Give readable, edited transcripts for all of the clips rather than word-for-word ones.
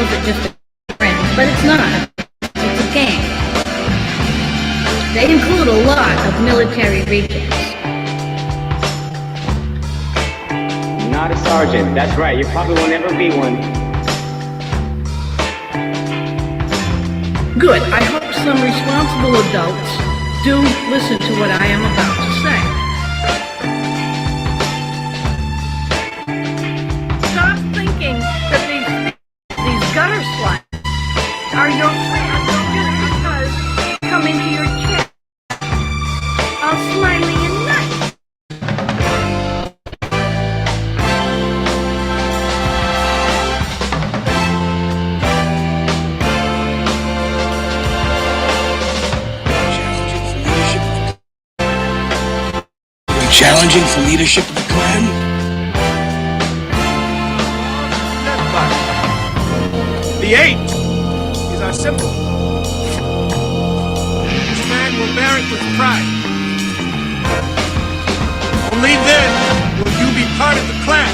calls it just a friend, but it's not. It's a gang. They include a lot of military rejects. Not a sergeant, that's right, you probably will never be one. Good, I hope some responsible adults do listen to what I am about to say. Stop thinking that these gutter sluts are your friends just because they come into your chat all smiley and nice. Challenging for leadership of the clan? The 8 is our symbol. This man will bear it with pride. Only then will you be part of the clan.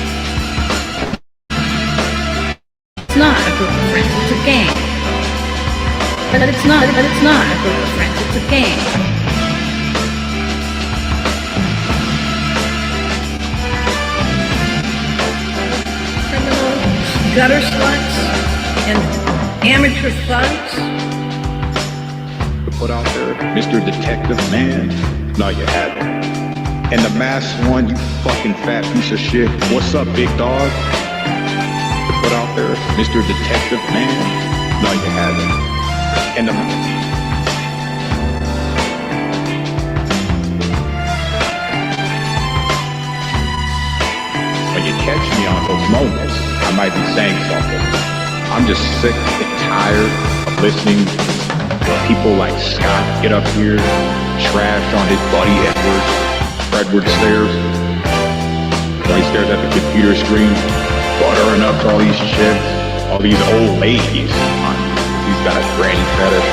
It's not a group of friends, it's a gang. But it's not a group of friends, it's a gang. Gutter sluts and amateur thugs. To put out there, Mr. Detective Man, no, you haven't. And the masked one, you fucking fat piece of shit. What's up, big dog? To put out there, Mr. Detective Man, no, you haven't. And the when you catch me on those moments, I might be saying something. I'm just sick and tired of listening to people like Scott get up here, trash on his buddy Edward stares. When he stares at the computer screen, buttering up to all these chicks, all these old ladies. He's got a granny fetish,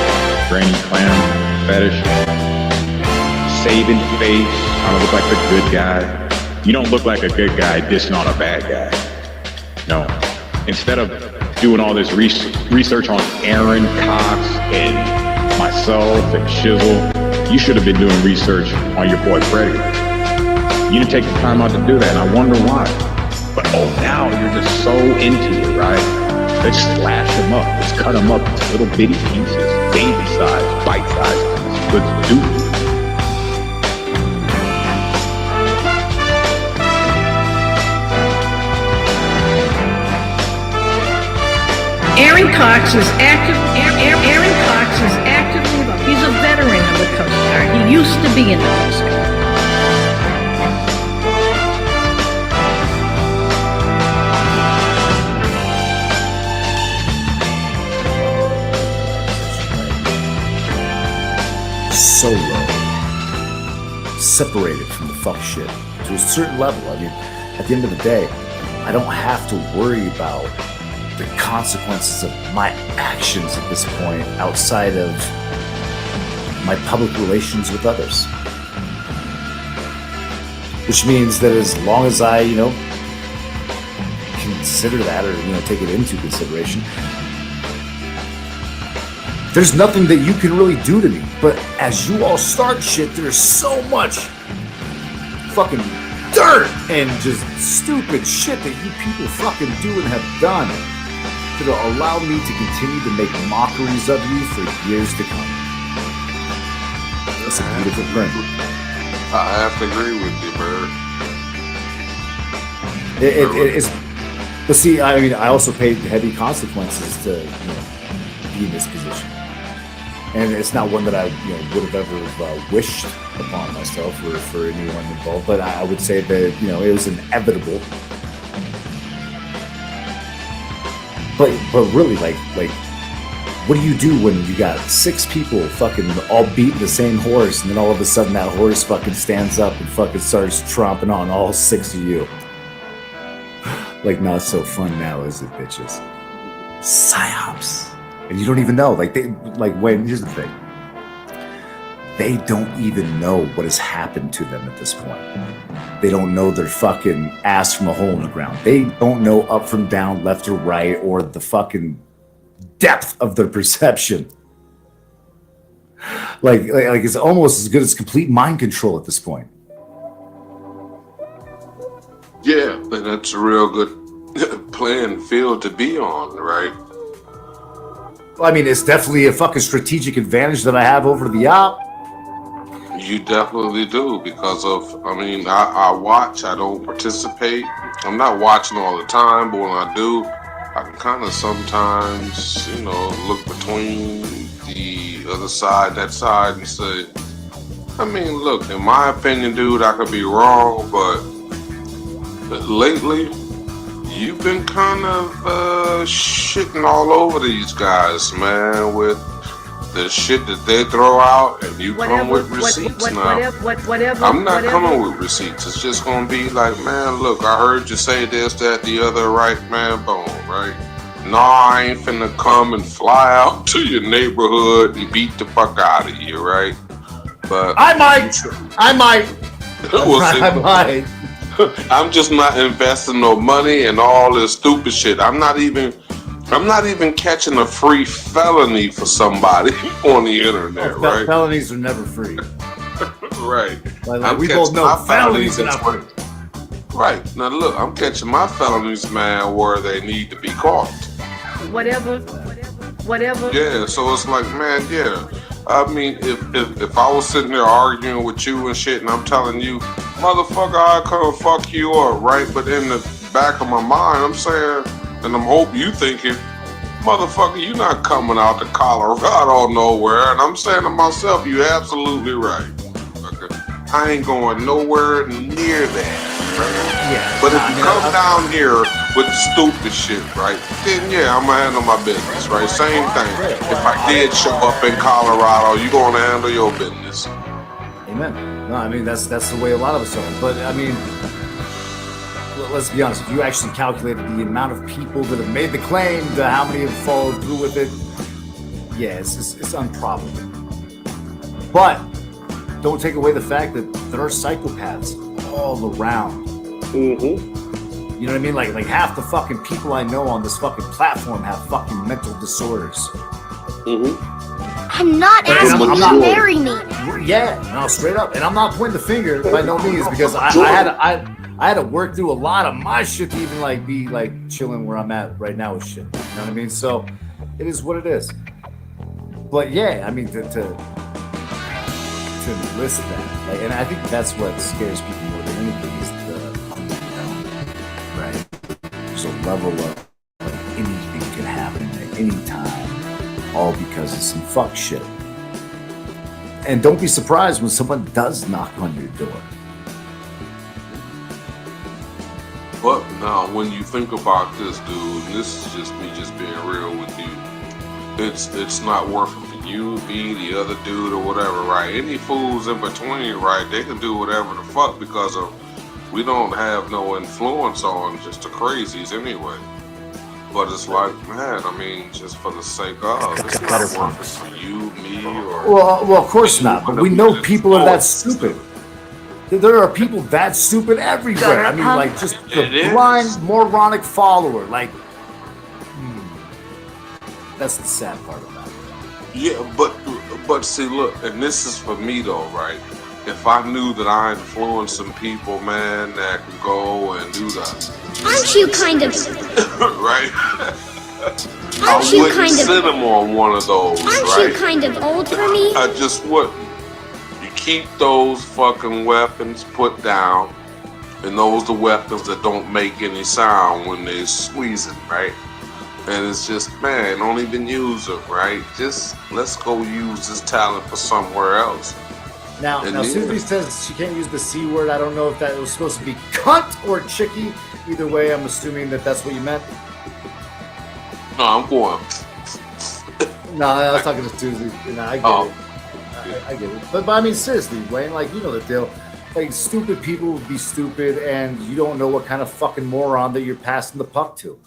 granny clam fetish, saving face, trying to look like the good guy. You don't look like a good guy dissing on a bad guy. No. Instead of doing all this research on Aaron, Cox, and myself, and Shizzle, you should have been doing research on your boy Freddie. You didn't take the time out to do that, and I wonder why. But now you're just so into it, right? Let's slash them up. Let's cut them up into little bitty pieces, baby size, bite size. It's good to do. Aaron Cox is actively involved. He's a veteran of the Coast Guard. He used to be in the Coast Guard. So low, separated from the fuck shit to a certain level. I mean, at the end of the day, I don't have to worry about the consequences of my actions at this point outside of my public relations with others. Which means that as long as I, consider that or, take it into consideration, there's nothing that you can really do to me. But as you all start shit, there's so much fucking dirt and just stupid shit that you people fucking do and have done that'll allow me to continue to make mockeries of you for years to come. That's a beautiful thing. I have to agree with you, Bird. It's, but see, I mean, I also paid heavy consequences to be in this position, and it's not one that I would have ever wished upon myself or for anyone involved. But I would say that it was inevitable. But really, like, what do you do when you got 6 people fucking all beating the same horse, and then all of a sudden that horse fucking stands up and fucking starts tromping on all 6 of you? Like, not so fun now, is it, bitches? Psyops. And you don't even know. Here's the thing. They don't even know what has happened to them at this point. They don't know their fucking ass from a hole in the ground. They don't know up from down, left or right, or the fucking depth of their perception. Like it's almost as good as complete mind control at this point. Yeah, and that's a real good playing field to be on, right? I mean, it's definitely a fucking strategic advantage that I have over the op. You definitely do because of, I watch, I don't participate. I'm not watching all the time, but when I do, I can kind of sometimes, look between the other side, that side, and say, look, in my opinion, dude, I could be wrong, but lately, you've been kind of shitting all over these guys, man, with the shit that they throw out, and you come with receipts now. I'm not coming with receipts. It's just gonna be like, man, look, I heard you say this, that, the other, right, man, boom, right? No, I ain't finna come and fly out to your neighborhood and beat the fuck out of you, right? But I might. I might. I'm just not investing no money and all this stupid shit. I'm not even catching a free felony for somebody on the internet, right? Felonies are never free. Right. Like we both know felonies are not free. Right. Now look, I'm catching my felonies, man, where they need to be caught. Whatever. Yeah, so it's like, man, yeah. If I was sitting there arguing with you and shit, and I'm telling you, motherfucker, I come fuck you up, right? But in the back of my mind, I'm saying, and I'm hoping you thinking, motherfucker, you not coming out to Colorado nowhere. And I'm saying to myself, you absolutely right. Okay. I ain't going nowhere near that. Right? Yeah. But if you come down here with the stupid shit, right, then yeah, I'm gonna handle my business, right? Same thing. If I did show up in Colorado, you gonna handle your business. Amen. No, that's the way a lot of us are. But let's be honest, if you actually calculated the amount of people that have made the claim to how many have followed through with it, yeah, it's improbable. But don't take away the fact that there are psychopaths all around. Mm-hmm. You know what I mean? Like half the fucking people I know on this fucking platform have fucking mental disorders. Mm-hmm. I'm not asking you to marry me. Yeah, no, straight up. And I'm not pointing the finger by no means because I had to work through a lot of my shit to even be chilling where I'm at right now with shit. You know what I mean? So it is what it is. But yeah, to enlist that, and I think that's what scares people more than anything is right? There's a level of anything can happen at any time, all because of some fuck shit. And don't be surprised when someone does knock on your door. But now, when you think about this, dude, and this is just me just being real with you, it's not worth it for you, me, the other dude, or whatever, right? Any fools in between, right? They can do whatever the fuck because of we don't have no influence on just the crazies anyway. But it's like, man, just for the sake of, it's not worth it for you, me, or... Well, of course not, but we know people are that stupid. There are people that stupid everywhere. Just the blind, moronic follower. That's the sad part about it. Yeah, but see, look, and this is for me though, right? If I knew that I influenced some people, man, that could go and do that. Aren't you kind of... right? Aren't you kind of... sit them on one of those, Aren't you kind of old for me? I just wouldn't. You keep those fucking weapons put down, and those are weapons that don't make any sound when they squeeze it, right? And it's just, man, don't even use them, right? Just let's go use this talent for somewhere else. Now Susie says she can't use the C word. I don't know if that was supposed to be cunt or chicky. Either way, I'm assuming that that's what you meant. No, I'm going. No, I was talking to Susie. I get it. I get it. But seriously, Wayne, you know the deal. Stupid people will be stupid, and you don't know what kind of fucking moron that you're passing the puck to.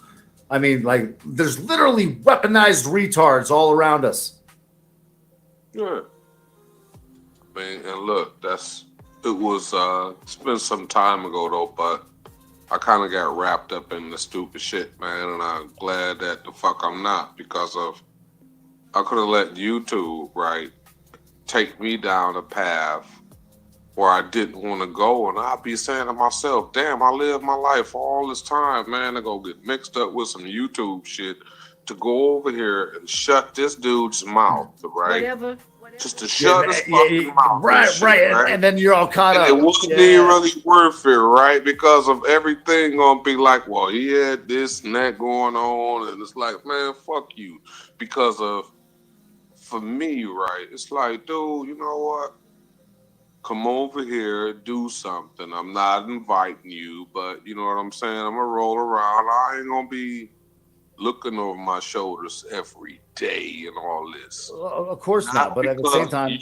There's literally weaponized retards all around us. Yeah. And look, it's been some time ago though, but I kind of got wrapped up in the stupid shit, man, and I'm glad that the fuck I'm not, because of I could have let YouTube, right, take me down a path where I didn't want to go, and I'd be saying to myself, damn, I lived my life all this time, man, to go get mixed up with some YouTube shit to go over here and shut this dude's mouth, right? Whatever. Just to shut his fucking mouth. Right, and shit, right. And then you're all caught and up. it wasn't even really worth it, right? Because of everything gonna be like, well, he had this and that going on, and it's like, man, fuck you. Because of, for me, right, it's like, dude, you know what? Come over here, do something. I'm not inviting you, but you know what I'm saying? I'm gonna roll around. I ain't gonna be looking over my shoulders every day and all this. Of course not, but at the same time,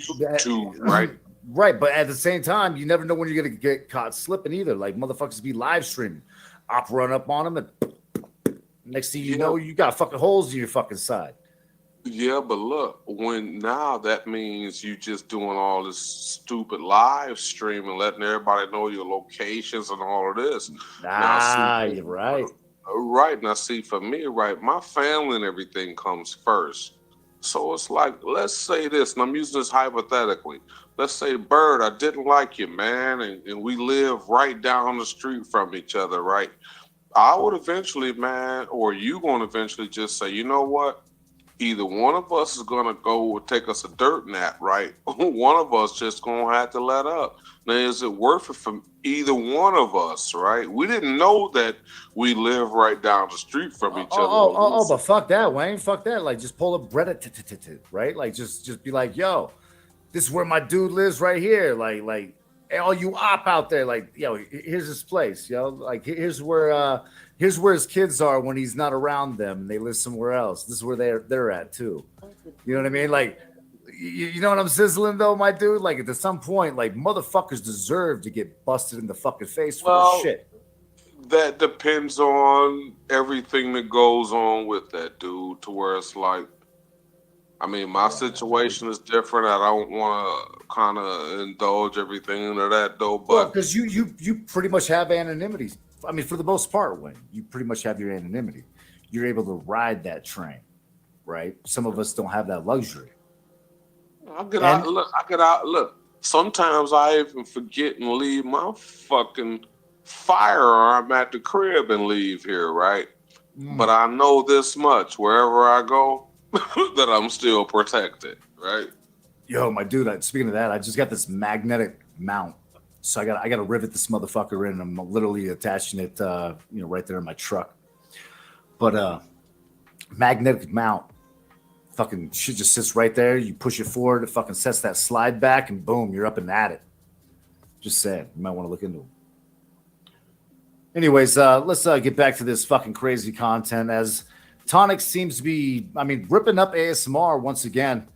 right? Right, but at the same time, you never know when you're gonna get caught slipping either. Like motherfuckers be live streaming, op run up on them, and next thing you know, you got fucking holes in your fucking side. Yeah, but look, when now that means you just doing all this stupid live streaming, letting everybody know your locations and all of this. You're right. Right. Now, see, for me, right, my family and everything comes first. So it's like, let's say this, and I'm using this hypothetically. Let's say, Bird, I didn't like you, man, and we live right down the street from each other, right? I would eventually, man, or you going to eventually just say, you know what? Either one of us is going to go take us a dirt nap, right? One of us just going to have to let up. Now, is it worth it for either one of us, right? We didn't know that we live right down the street from each other. But fuck that, Wayne. Fuck that. Like, just pull up Reddit, right? Like, just be like, yo, this is where my dude lives right here. Like, hey, all you op out there, like, yo, here's his place, yo. Like, here's where his kids are when he's not around them and they live somewhere else. This is where they're at too. You know what I mean? Like, you know what I'm sizzling though, my dude? Like, at some point, like, motherfuckers deserve to get busted in the fucking face for this shit. That depends on everything that goes on with that dude, to where it's like, I mean, my situation is different. I don't want to kind of indulge everything into that though, but because you pretty much have anonymity. I mean, for the most part, Wayne, you pretty much have your anonymity. You're able to ride that train, right? Some of us don't have that luxury. I get out. Look, sometimes I even forget and leave my fucking firearm at the crib and leave here, right? But I know this much: wherever I go, that I'm still protected, right? Yo, my dude. Speaking of that, I just got this magnetic mount. So I got to rivet this motherfucker in. I'm literally attaching it, right there in my truck. But magnetic mount, fucking shit just sits right there. You push it forward, it fucking sets that slide back, and boom, you're up and at it. Just saying, you might want to look into it. Anyways, let's get back to this fucking crazy content. As Tonic seems to be, ripping up ASMR once again.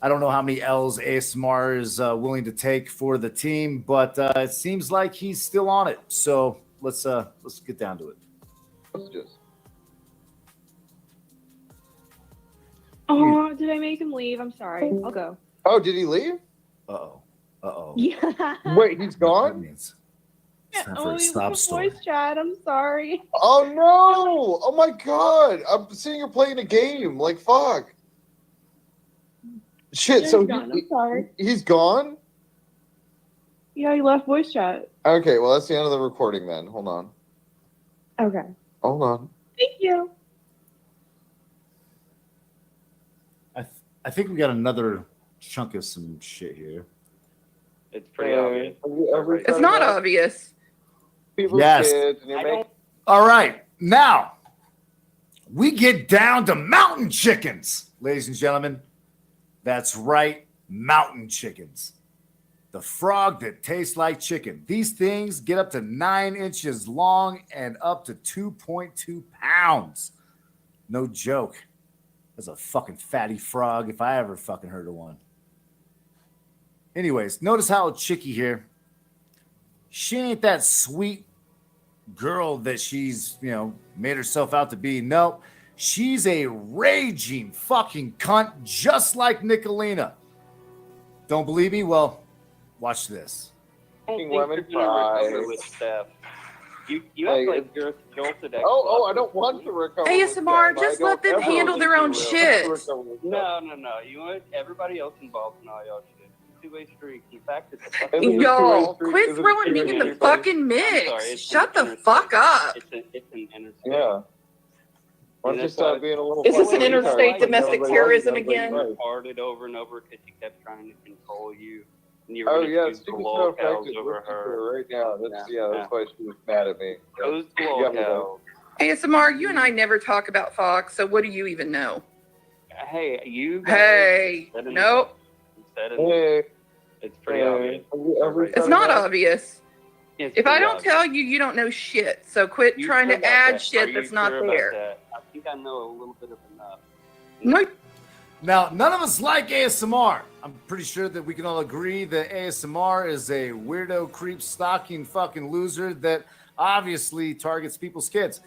I don't know how many L's ASMR is willing to take for the team, but it seems like he's still on it. So let's get down to it. Let's just. Oh, did I make him leave? I'm sorry. I'll go. Oh, did he leave? Uh-oh. Yeah. Wait, he's gone? It's time for a He stop was a story. voice chat. I'm sorry. Oh, no. Oh, my God. I'm sitting here playing a game. Like, fuck. Shit, Yeah, so he's gone. I'm sorry. He's gone? Yeah, he left voice chat. Okay, well, that's the end of the recording then. Hold on. Okay. Hold on. Thank you. I think we got another chunk of some shit here. It's pretty obvious. It's not obvious. Yes. All right. Now, we get down to mountain chickens, ladies and gentlemen. That's right, mountain chickens. The frog that tastes like chicken. These things get up to 9 inches long and up to 2.2 pounds. No joke. That's a fucking fatty frog if I ever fucking heard of one. Anyways, notice how Chicky here, she ain't that sweet girl that she's, made herself out to be. No, she's a raging fucking cunt just like Nicolina. Don't believe me? Well, watch this. Women fries. With Steph. You act like you're a jolted ex. I don't want to recover. ASMR, with them. just I let them don't ever handle their own want to shit. recover with them. No. You want everybody else involved in all y'all shit. Two-way street. In fact, it's a Is fucking it Y'all, two-way street? quit Is it throwing me two-way in the street? fucking I'm sorry, mix. it's Shut an the fuck up. It's an interstate. Yeah. Why don't you stop being a little? Is this an fucking interstate retarded? domestic Everybody- terrorism everybody again? knows. Farted over and over because she kept trying to control you. And you were Oh gonna yeah, choose the speaking lol of fact, cows it's over listening to her. her right now. That's why she was mad at me. Those lol Yeah. cows. ASMR, you and I never talk about Fox, so what do you even know? Hey, you guys. Hey, said it- nope. you said it. Hey, It's pretty obvious. It's not obvious. It's If I pretty don't obvious. tell you, you don't know shit. So quit You trying sure to about add that? shit Are you that's not sure about there. that? I think I know a little bit of enough. No, Now, none of us like ASMR. I'm pretty sure that we can all agree that ASMR is a weirdo, creep, stalking, fucking loser that obviously targets people's kids.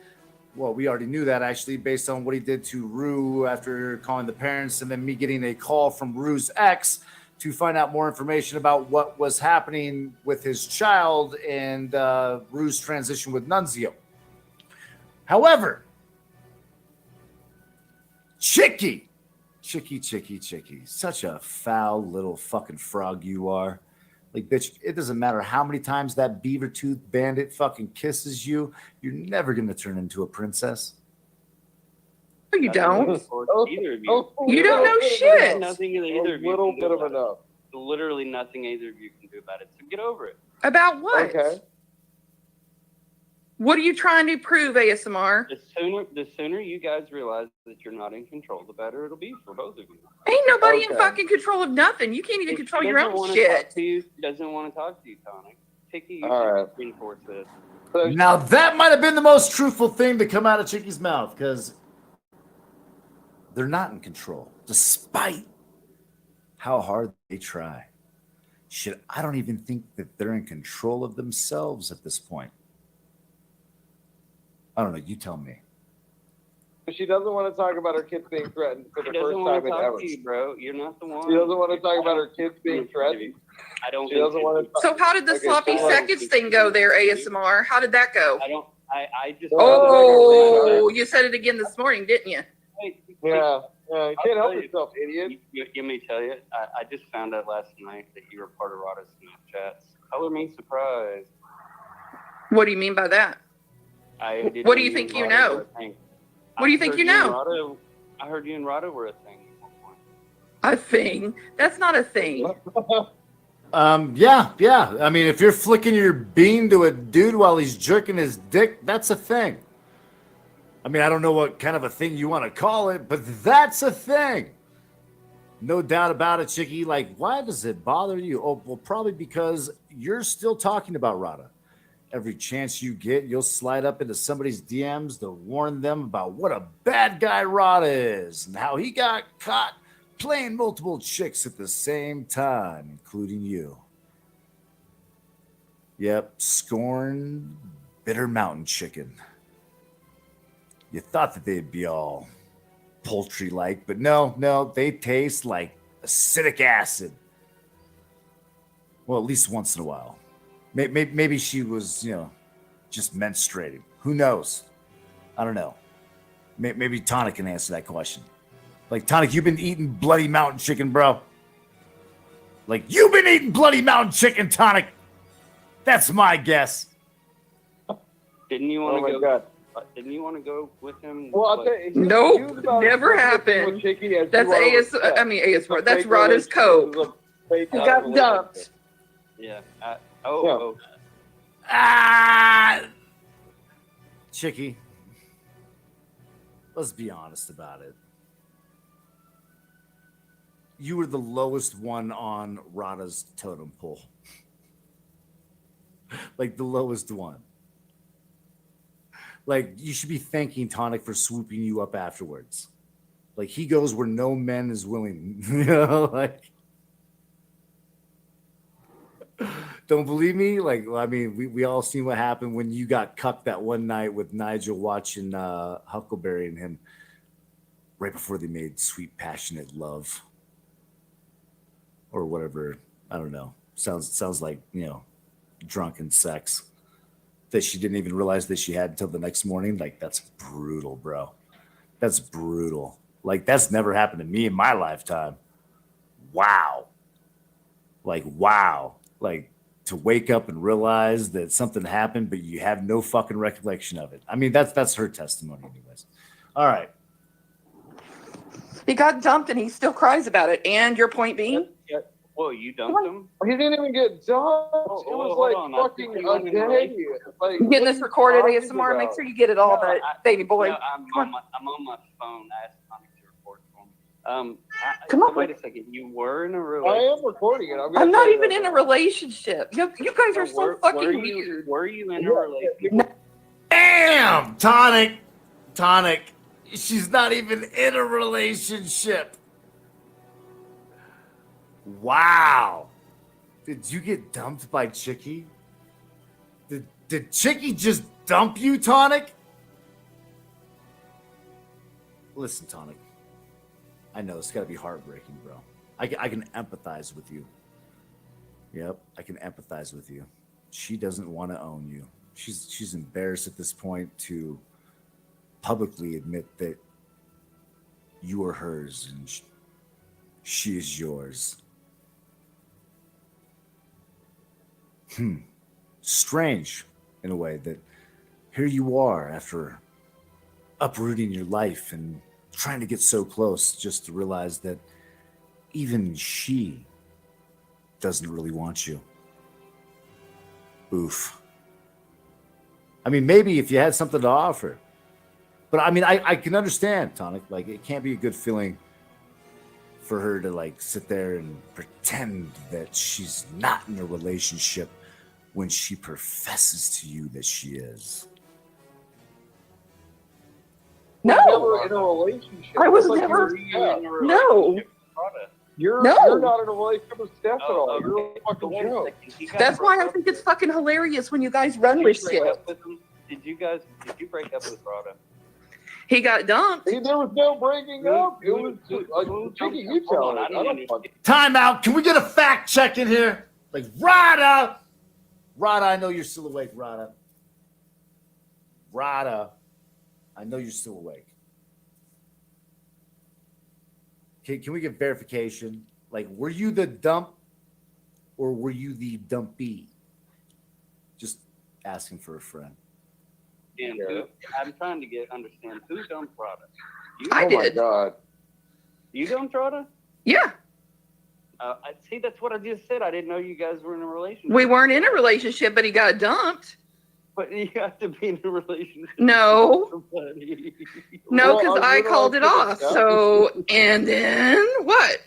Well, we already knew that actually based on what he did to Rue after calling the parents and then me getting a call from Rue's ex to find out more information about what was happening with his child and Rue's transition with Nunzio. However, Chicky, such a foul little fucking frog you are. Like, bitch, it doesn't matter how many times that beaver tooth bandit fucking kisses you, you're never gonna turn into a princess. no, you don't. Either of you. You don't know shit. Nothing either of you. A little can bit do of about enough. it. Literally nothing either of you can do about it. So get over it. About what? Okay. What are you trying to prove, ASMR? The sooner you guys realize that you're not in control, the better it'll be for both of you. Ain't nobody in Okay. fucking control of nothing. You can't even If she control your doesn't own wanna shit. talk to you, she doesn't want to talk to you, Tonic. Chicky, you All should right. reinforce this. So Now that might have been the most truthful thing to come out of Chicky's mouth because they're not in control, despite how hard they try. Shit, I don't even think that they're in control of themselves at this point. I don't know. You tell me. she doesn't want to talk about her kids being threatened for She the doesn't first want time to in talk ever. to you, bro. You're not the one. She doesn't want to talk about her kids being threatened. I don't. She think doesn't want to. So how did the Okay, sloppy so- seconds thing go there, ASMR? How did that go? I don't. I just. Oh, you said it again this morning, didn't you? Yeah, you can't help tell you. yourself, idiot. Let me tell you. I just found out last night that you were part of Rada's Snapchats. Color me surprised. What do you mean by that? I didn't What do you know think and you Rada know? were a thing. What do you I think heard you and know? Rada- I heard you and Rada were a thing at one point. A thing? That's not a thing. Yeah. I mean, if you're flicking your bean to a dude while he's jerking his dick, that's a thing. I mean, I don't know what kind of a thing you want to call it, but that's a thing. No doubt about it, Chicky. Like, why does it bother you? Oh, well, probably because you're still talking about Rada. Every chance you get, you'll slide up into somebody's DMs to warn them about what a bad guy Rada is and how he got caught playing multiple chicks at the same time, including you. Yep, scorn, bitter mountain chicken. You thought that they'd be all poultry-like, but no, they taste like acidic acid. Well, at least once in a while. Maybe she was, just menstruating. Who knows? I don't know. Maybe Tonic can answer that question. Like, Tonic, you've been eating bloody mountain chicken, bro. Like, you've been eating bloody mountain chicken, Tonic. That's my guess. Didn't you Oh want my to go? God. Didn't you want to go with him? Well, I'll tell you, he Nope, was about never as happened. with Chicky as That's you are with Seth. ASMR. That's Fake Rada's relationship. coke. It was a fake He got relationship. dumped. Yeah. Chicky, let's be honest about it. You were the lowest one on Rada's totem pole. Like, the lowest one. Like, you should be thanking Tonic for swooping you up afterwards. Like, he goes where no man is willing. Like, don't believe me? Like, I mean, we all seen what happened when you got cucked that one night with Nigel watching Huckleberry and him right before they made sweet, passionate love. Or whatever. I don't know. Sounds like, drunken sex. that she didn't even realize that she had until the next morning. Like, that's brutal, bro. That's brutal. Like, that's never happened to me in my lifetime. Wow. Like, wow. Like, to wake up and realize that something happened, but you have no fucking recollection of it. I mean, that's her testimony anyways. All right. He got dumped and he still cries about it. And your point being? Yeah. Well, you dumped him? He didn't even get dumped. Oh, it was hold like on. fucking a day. Like, I'm getting this recorded talking ASMR. Make about? sure you get it all, No, baby boy. No, I'm on my phone. I asked Tommy to record for me. Come on. Wait a second. You were in a I relationship. am recording it. I'm not even in a relationship. You guys are so fucking weird. Were you in a relationship? Damn, Tonic. She's not even in a relationship. Wow. Did you get dumped by Chicky? Did Chicky just dump you, Tonic? Listen, Tonic. I know it's got to be heartbreaking, bro. I can empathize with you. Yep, I can empathize with you. She doesn't want to own you. She's embarrassed at this point to publicly admit that you are hers and she is yours. Strange, in a way, that here you are after uprooting your life and trying to get so close just to realize that even she doesn't really want you. Oof. I mean, maybe if you had something to offer. But I mean, I can understand, Tonic. Like, it can't be a good feeling for her to, like, sit there and pretend that she's not in a relationship when she professes to you that she is. No. Never in a relationship. I was It's like never. you're- No. You're No. not in a relationship with Steph at all. You're a fucking Wait a joke. second. You guys That's why I broke think up it's fucking hilarious when you guys run Did with you break shit. up with him? Did you break up with Rhoda? He got dumped. There was no breaking up. It was just like, Chicky, you tell Hold it. on, I I didn't don't fucking. Time out. Can we get a fact check in here? Like, Rada, I know you're still awake, Rada, I know you're still awake. Can we get verification? Like, were you the dump or were you the dumpy? Just asking for a friend. And I'm trying to understand who dumped Rhoda. You? I Oh my did. god. You dumped Rhoda? Yeah. I see. That's what I just said. I didn't know you guys were in a relationship. We weren't in a relationship, but he got dumped. But you have to be in a relationship. No. With somebody. No, Well, because I I realized called it that off. it's- So, and then what?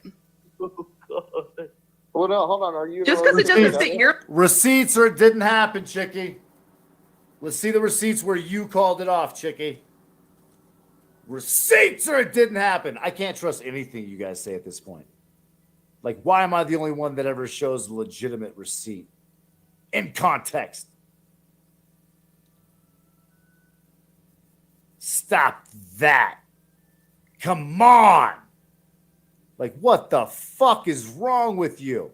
Oh, God. Well, no, hold on. Are you? in a Just because it doesn't relationship? fit your. Receipts or it didn't happen, Chicky. Let's see the receipts where you called it off, Chicky. Receipts or it didn't happen. I can't trust anything you guys say at this point. Like, why am I the only one that ever shows a legitimate receipt in context? Stop that. Come on. Like, what the fuck is wrong with you?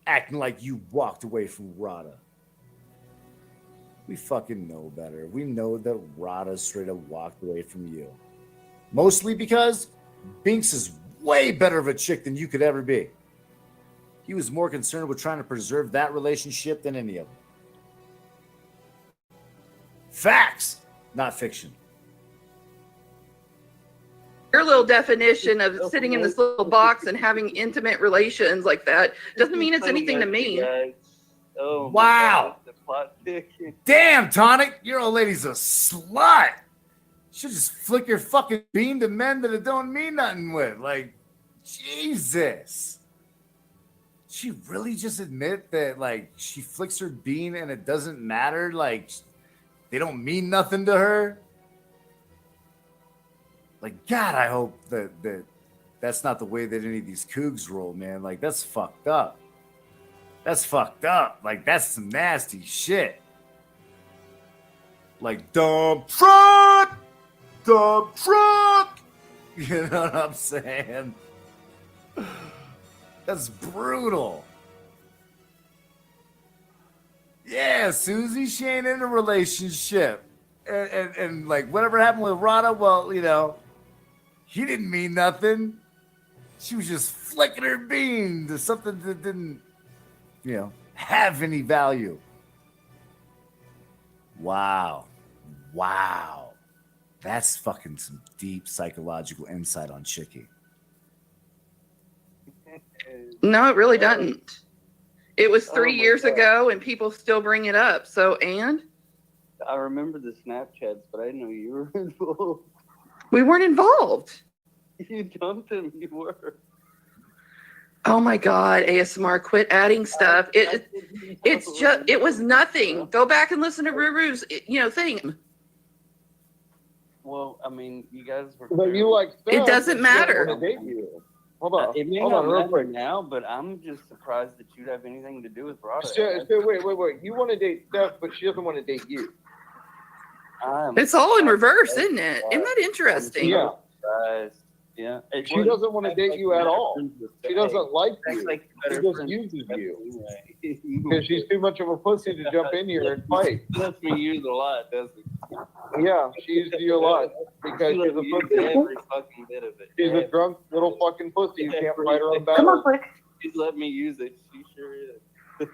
Acting like you walked away from Rada. We fucking know better. We know that Rada straight up walked away from you. Mostly because Binks is way better of a chick than you could ever be. He was more concerned with trying to preserve that relationship than any of them. Facts, not fiction. Your little definition of sitting in this little box and having intimate relations like that doesn't mean it's anything to me. Oh, Wow. The plot thickens. Damn, Tonic, your old lady's a slut. Should just flick your fucking bean to men that it don't mean nothing with. Like, Jesus. She really just admit that, like, she flicks her bean and it doesn't matter? Like, they don't mean nothing to her? Like, God, I hope that's not the way that any of these cougs roll, man. Like, that's fucked up. That's fucked up. Like, that's some nasty shit. Like, dump truck! Dump truck! You know what I'm saying? That's brutal. Yeah, Susie, she ain't in a relationship. And like whatever happened with Rada, well, you know, he didn't mean nothing. She was just flicking her bean to something that didn't, you know, have any value. Wow. Wow. That's fucking some deep psychological insight on Chicky. No, it really doesn't. It was 3 years ago, and people still bring it up. So, and I remember the Snapchats, but I didn't know you were involved. we weren't involved. You dumped him. You were. Oh my God, ASMR, quit adding stuff. It's just, it was nothing. Go back and listen to Ruru's, thing. Well, I mean, you guys were. But you like Steph, It doesn't but she doesn't matter. wanna date you. Hold on. It may Hold not on, real matter quick. now, but I'm just surprised that you'd have anything to do with Rada. Wait. You want to date Steph, but she doesn't want to date you. It's all in reverse, isn't it? Isn't that interesting? Yeah. Yeah. She doesn't want to date you at all. She doesn't like you. Like She just uses you. Because she's too much of a pussy to jump in here and fight. She lets me use a lot, doesn't she? Yeah, she uses you a lot because She she's lets a me use pussy. every fucking bit of it. She's a drunk little fucking pussy. You can't fight her own Come on, battle. quick. She's let me use it. She sure is.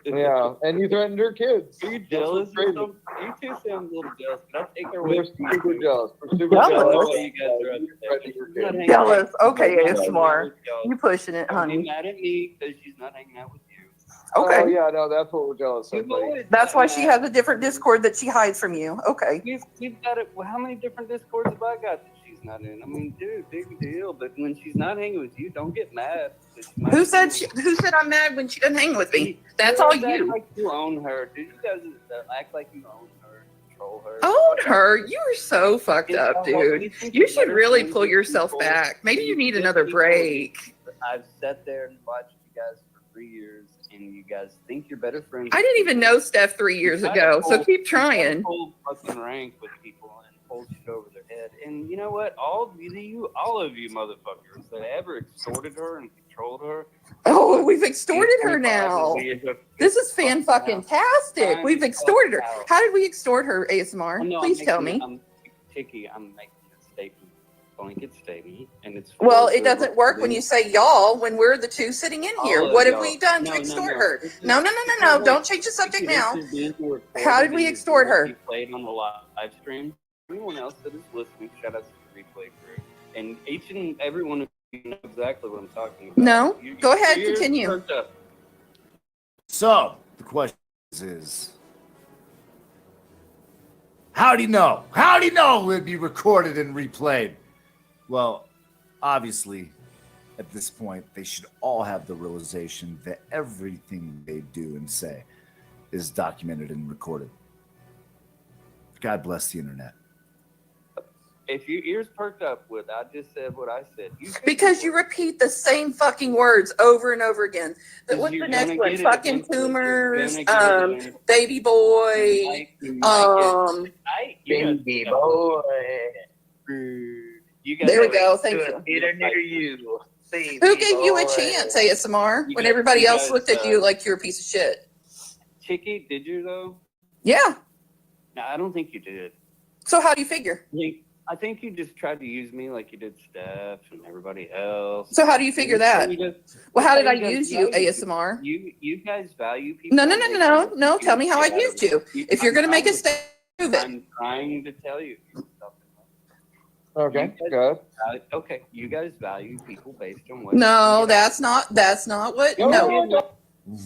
Yeah, and you threatened her kids. Are you That's jealous? what's crazy. You two sound a little jealous. Can I take her We're with me? super jealous. We're super Jealous? jealous. You guys are up there. Jealous. Jealous. Okay, She's not ASMR. hanging with y'all. You pushing it, Don't be honey. mad at me because she's not hanging out with you. Okay. Oh yeah, no, that's what we're jealous of. You've buddy. always That's done why she that. has a different Discord that she hides from you. Okay. We've got it. Well, how many different Discords have I got that she's not in? I mean, dude, big deal. But when she's not hanging with you, don't get mad. Who said I'm mad when she doesn't hang with me? That's all Act you. like you own her. Dude, you guys act like you own her, control her. Own her? You are so fucked up, dude. You should really pull yourself back. Maybe you need another break. I've sat there and watched you guys for 3 years, and you guys think you're better friends. I didn't even know Steph 3 years ago, so keep trying. Pull fucking rank with people and pull shit over their head. And you know what? All of you motherfuckers that ever extorted her and controlled her. Oh, we've extorted her now. This is fan-fucking-tastic. We've extorted her. How did we extort her, ASMR? No, Please tell me. Chicky, I'm making a statement, blanket statement, and it's. Well, it doesn't work when you say y'all when we're the two sitting in here. What have we done to No, extort no. her? No. Don't change the subject now. How did we extort her? She played on the live stream. Anyone else that is listening, shout out to the replay crew. And each and every one of you know exactly what I'm talking about. No. Go ahead, You're continue. perked up. So the question is, how'd he know? How'd he know it'd be recorded and replayed? Well, obviously, at this point, they should all have the realization that everything they do and say is documented and recorded. God bless the internet. If your ears perked up with, I just said what I said. Because you repeat the same fucking words over and over again. What's the You're next gonna one? get it Fucking eventually. tumors, You're gonna get it. baby boy, Baby boy. You guys There we have go. a Thank you. theater near you. Who gave you a chance, ASMR, when everybody else looked at you like you're a piece of shit? Chicky, did you though? Yeah. No, I don't think you did. So how do you figure? I think you just tried to use me like you did Steph and everybody else. So how do you figure that? Well, how did I use you, ASMR? You guys value people. No. Tell me how I used you. If you're going to make a statement, prove it. I'm trying to tell you. Okay, good. Okay, you guys value people based on what. No, that's not what. No.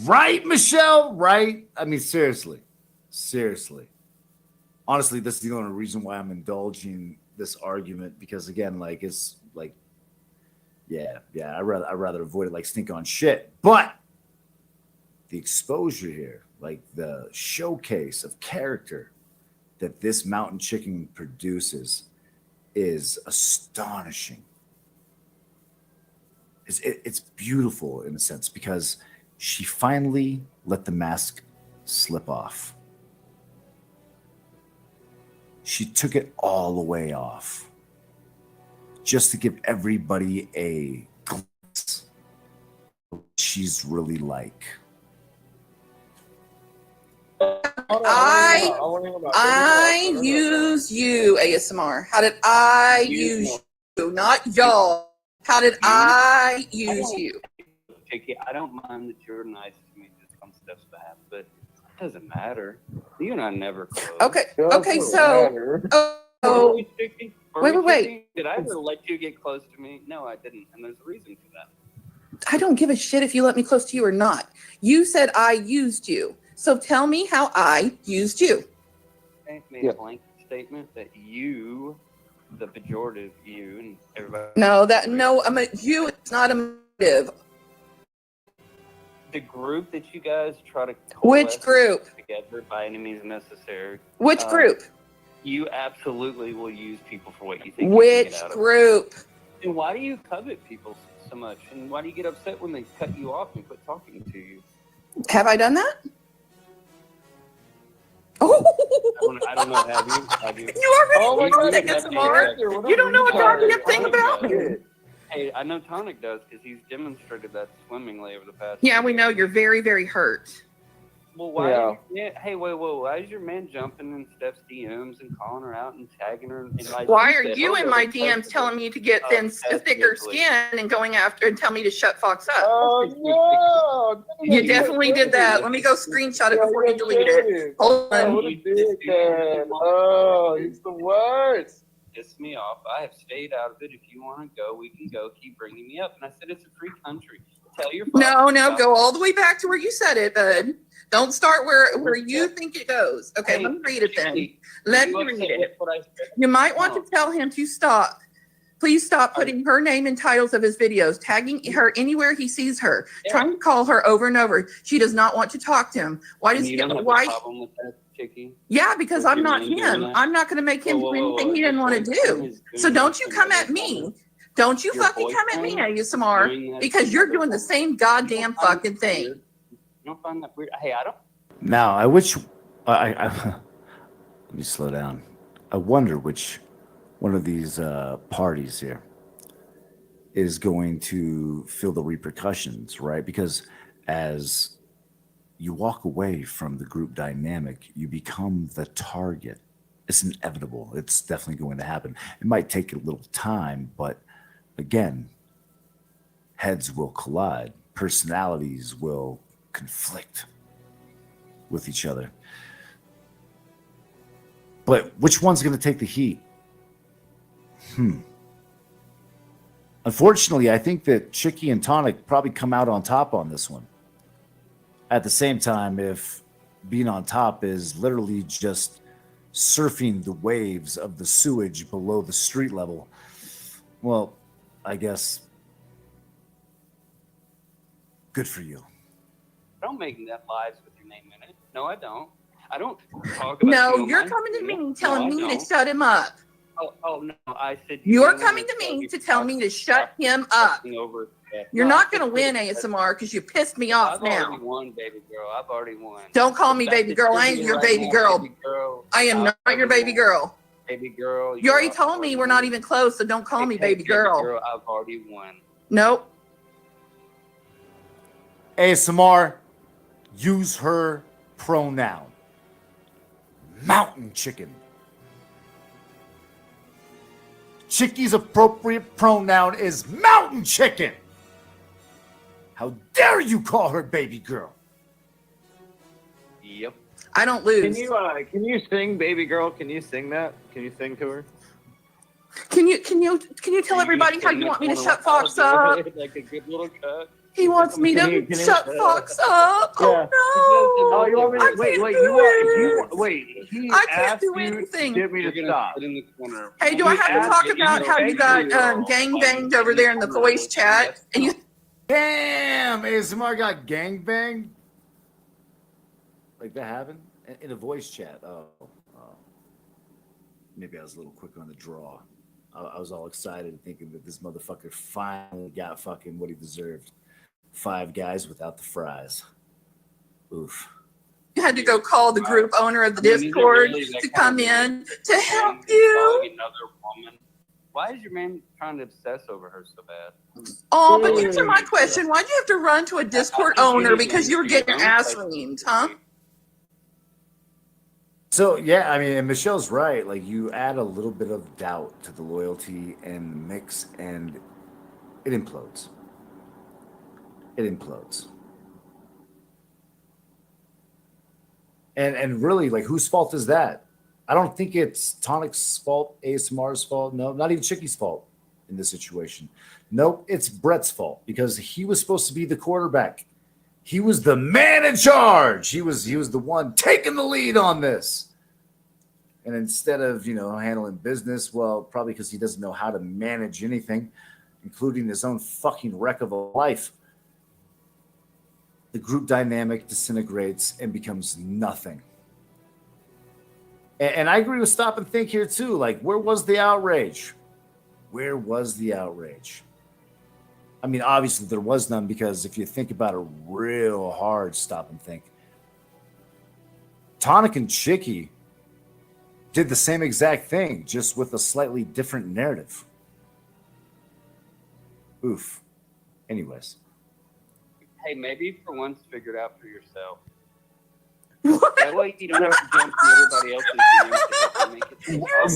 Right, Michelle? Right? I mean, seriously. Honestly, this is the only reason why I'm indulging this argument, because again, like, it's like, yeah, I'd rather avoid it like stink on shit. But the exposure here, like the showcase of character that this mountain chicken produces, is astonishing. It's beautiful in a sense, because she finally let the mask slip off. She took it all the way off just to give everybody a glimpse of what she's really like. I use you, ASMR? How did I use you? Not y'all. How did I use you? Chicky, I don't mind that you're nice to me just on stuff's bad, but it doesn't matter. You and I never close. Okay, so wait. Did I ever let you get close to me? No, I didn't, and there's a reason for that. I don't give a shit if you let me close to you or not. You said I used you. So tell me how I used you. I made a blanket statement that you, the pejorative you, and everybody. You. It's not a motive. The group that you guys try to Which group? Together by any means necessary. Which group? You absolutely will use people for what you think. Which group? And why do you covet people so much? And why do you get upset when they cut you off and quit talking to you? Have I done that? I don't know. Have you? You already think it's smart. You don't know a goddamn thing about it. Hey, I know Tonic does because he's demonstrated that swimmingly over the past. Yeah, we know you're very, very hurt. Well, why? Hey, wait. Why is your man jumping in Steph's DMs and calling her out and tagging her? And like, why are you in my DMs telling me to get thicker skin and going after and tell me to shut Fox up? Oh no! You definitely did that. Let me go screenshot it before you delete it. Hold on. Oh, he's the worst. Piss me off. I have stayed out of it. If you want to go, we can go. Keep bringing me up. And I said it's a free country. Tell your No, go all the way back to where you said it, bud. Don't start where you think it goes. Okay, let me read it then. Let me read it. You might want to tell him to stop. Please stop putting her name in titles of his videos, tagging her anywhere he sees her, trying to call her over and over. She does not want to talk to him. Why does he? Why? Problem with that, Chicky? Yeah, because I'm not him. I'm not going to make him do anything he didn't want to do. So don't you come at me. Don't you fucking come at me, ASMR, because you're doing the same goddamn fucking thing. You don't find that weird? Hey, I don't. Now, I wish. Let me slow down. I wonder which one of these parties here is going to feel the repercussions, right? Because as you walk away from the group dynamic, you become the target. It's inevitable. It's definitely going to happen. It might take a little time, but again, heads will collide. Personalities will conflict with each other. But which one's going to take the heat? Unfortunately, I think that Chicky and Tonic probably come out on top on this one. At the same time, if being on top is literally just surfing the waves of the sewage below the street level, well, I guess good for you. I don't make net lives with your name in it. No, I don't. I don't talk about you're coming to me telling me to shut him up. Oh no, I said you're coming to me to tell me to shut him up. You're not going to win, ASMR, because you pissed me off now. I've already won, baby girl. I've already won. Don't call me baby girl. I ain't your baby girl. I am not your baby girl. Baby girl. You already told me we're not even close, so don't call me baby girl. I've already won. Nope. ASMR, use her pronoun. Mountain chicken. Chicky's appropriate pronoun is mountain chicken. How dare you call her baby girl? Yep. I don't lose. Can you sing, baby girl? Can you sing that? Can you sing to her? Can you tell everybody how you want me to shut Fox up? Like a good little cut. He wants me to shut Fox up. Yeah. Oh no! Oh, you want me to He I can't asked do you anything. to get me to stop. In the corner. Hey, do I have to talk about how you got gang banged over there in the voice chat? And you Damn, ASMR got gang banged. Like that happened in a voice chat. Oh. Maybe I was a little quick on the draw. I was all excited thinking that this motherfucker finally got fucking what he deserved. 5 guys without the fries. Oof. You had to go call the group owner of the Discord to come in to help you. Another woman. Why is your man trying to obsess over her so bad? Oh, but answer my question. Why'd you have to run to a Discord owner because you were getting your ass reamed, huh? So yeah, I mean, and Michelle's right. Like you add a little bit of doubt to the loyalty and the mix, and it implodes. It implodes. And really, like, whose fault is that? I don't think it's Tonic's fault, ASMR's fault. No, not even Chicky's fault in this situation. Nope, it's Brett's fault because he was supposed to be the quarterback. He was the man in charge. He was the one taking the lead on this. And instead of, handling business, well, probably because he doesn't know how to manage anything, including his own fucking wreck of a life, the group dynamic disintegrates and becomes nothing. And I agree with Stop and Think here too. Like, where was the outrage? Where was the outrage? I mean, obviously there was none because if you think about it real hard, Stop and Think, Tonic and Chicky did the same exact thing, just with a slightly different narrative. Oof. Anyways. Hey, maybe for once figure it out for yourself. That way you don't have to jump to everybody else's.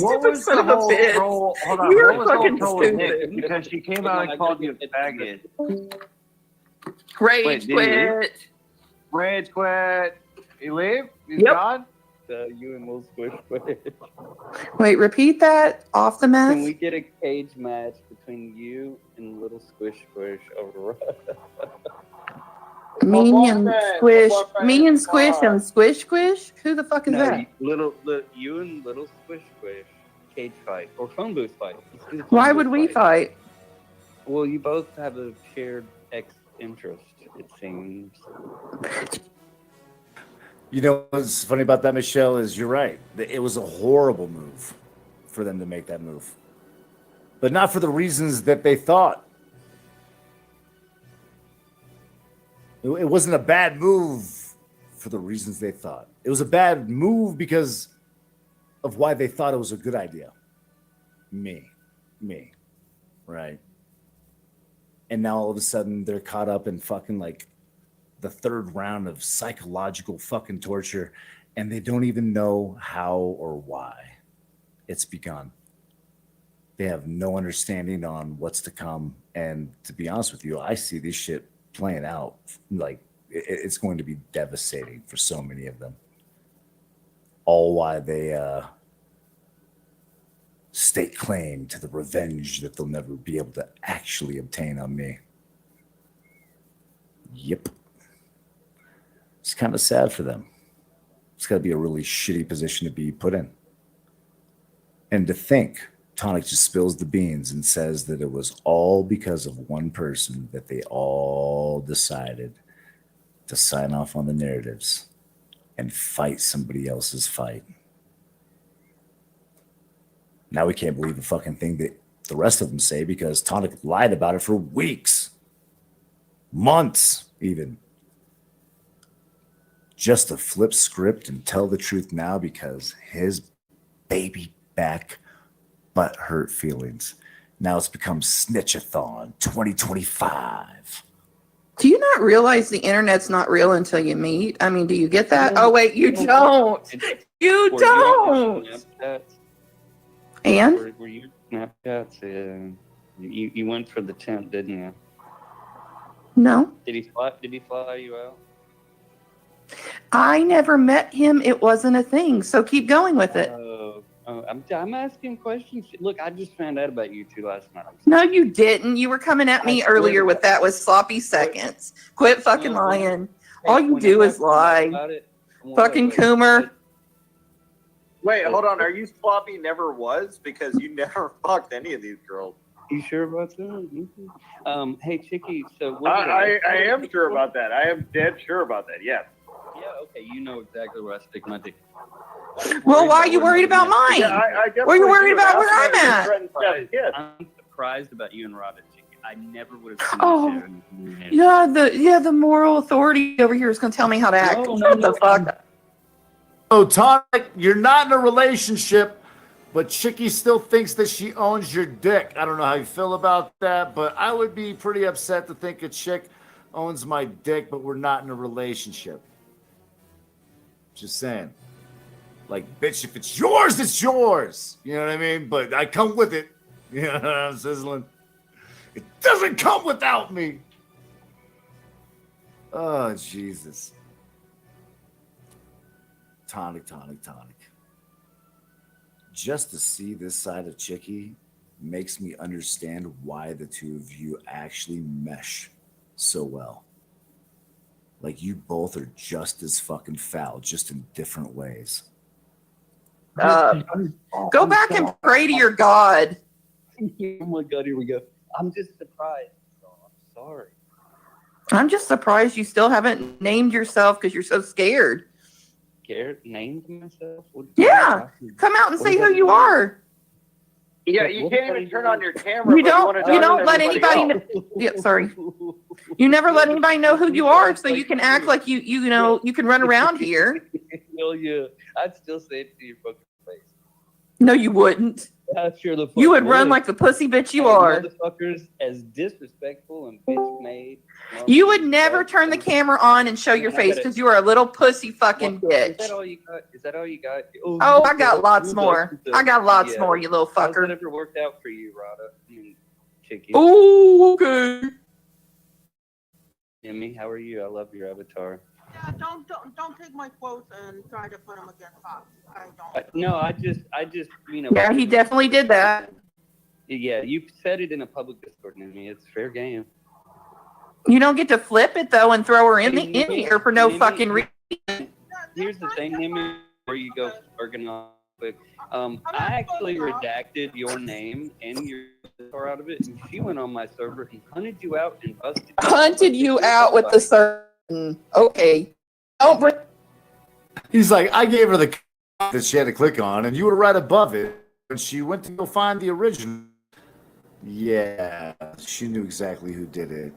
What was the whole troll? Hold on. You're What was the whole fucking troll with Nick? stupid. Because she came out and called you a faggot. Rage Wait, did he quit. Rage quit. He leave? He's Yep. gone? You and Will Squish quit. Wait, repeat that off the mess. Can we get a cage match between you and Little Squish Squish over? Me and Squish and Squish Squish? Who the fuck is that? You and Little Squish Squish cage fight or phone booth fight. Why would we fight? Well, you both have a shared interest, it seems. You know what's funny about that, Michelle, is you're right. It was a horrible move for them to make that move. But not for the reasons that they thought. It wasn't a bad move for the reasons they thought. It was a bad move because of why they thought it was a good idea. Me. Right? And now all of a sudden they're caught up in fucking like the third round of psychological fucking torture, and they don't even know how or why it's begun. They have no understanding on what's to come. And to be honest with you, I see this shit playing out. Like, it's going to be devastating for so many of them. All why they stake claim to the revenge that they'll never be able to actually obtain on me. Yep. It's kind of sad for them. It's got to be a really shitty position to be put in. And to think Tonic just spills the beans and says that it was all because of one person that they all decided to sign off on the narratives and fight somebody else's fight. Now we can't believe the fucking thing that the rest of them say because Tonic lied about it for weeks, months even. Just to flip script and tell the truth now because his baby back butt hurt feelings. Now it's become Snitchathon 2025. Do you not realize the internet's not real until you meet? I mean, do you get that? Oh, wait, you don't. You don't. And? Were you Snapchats? You went for the tent, didn't you? No. Did he fly you out? I never met him. It wasn't a thing. So keep going with it. I'm asking questions. Look, I just found out about you two last night. No, you didn't. You were coming at me earlier with that with sloppy seconds. Quit fucking lying. All you do is lie. Fucking Coomer. Wait, hold on. Are you sloppy never was? Because you never fucked any of these girls. You sure about that? Hey, Chicky, so I am sure about that. I am dead sure about that, yes. Yeah, okay, you know exactly where I stick my dick. Well, why are you worried about mine? Yeah, Why are you worried about where I'm at? I'm surprised about you and Robin, Chicky. I never would have seen Oh, yeah, the moral authority over here is going to tell me how to act. What the fuck? Oh, Tonic, you're not in a relationship, but Chicky still thinks that she owns your dick. I don't know how you feel about that, but I would be pretty upset to think a chick owns my dick, but we're not in a relationship. Just saying. Like, bitch, if it's yours, it's yours. You know what I mean? But I come with it. You know what I'm sizzling? It doesn't come without me. Oh, Jesus. Tonic. Just to see this side of Chicky makes me understand why the two of you actually mesh so well. Like, you both are just as fucking foul, just in different ways. Go back and pray to your God. Oh my God, here we go. I'm just surprised. Oh, I'm sorry. I'm just surprised you still haven't named yourself because you're so scared. Scared? Named myself? Yeah. Come out and say who you are. Yeah, you can't even turn on your camera. You but don't. wanna You talk don't to let everybody anybody. else. Yeah, sorry. You never let anybody know who you are, so you can act like you know you can run around here. Hell yeah. I'd still say it to your fucking face. No, you wouldn't. I'm sure the fuck You would run like the pussy bitch you are. Motherfuckers as disrespectful and bitch made. You would never turn the camera on and show your face because you are a little pussy fucking Is that bitch. all you got? Is that all you got? Oh, I got lots more. I got lots more, you little How's fucker. that ever worked out for you, Rada? I mean, Chicky. Oh, okay. Jimmy, how are you? I love your avatar. Yeah, don't take my quotes and try to put them against Fox. I don't. No, I just, you know. Yeah, he definitely did that. Yeah, you said it in a public Discord, Jimmy. It's fair game. You don't get to flip it though and throw her in here for no fucking reason. Here's the thing, Jimmy, before you go organize quick. I actually redacted your name and your avatar out of it, and she went on my server and hunted you out and busted. Hunted you out with the certain. Okay. Don't bring. He's like, I gave her the that she had to click on, and you were right above it. And she went to go find the original. Yeah, she knew exactly who did it.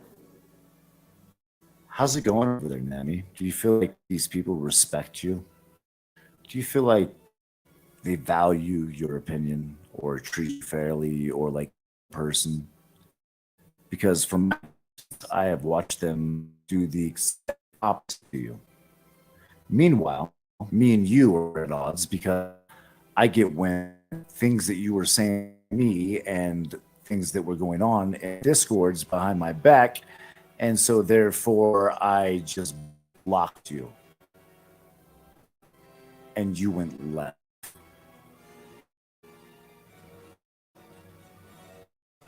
How's it going over there, Nanny? Do you feel like these people respect you? Do you feel like they value your opinion or treat you fairly or like a person? Because from I have watched them do the exact opposite to you. Meanwhile, me and you are at odds because I get when things that you were saying to me and things that were going on in Discords behind my back, and so therefore I just blocked you. And you went left.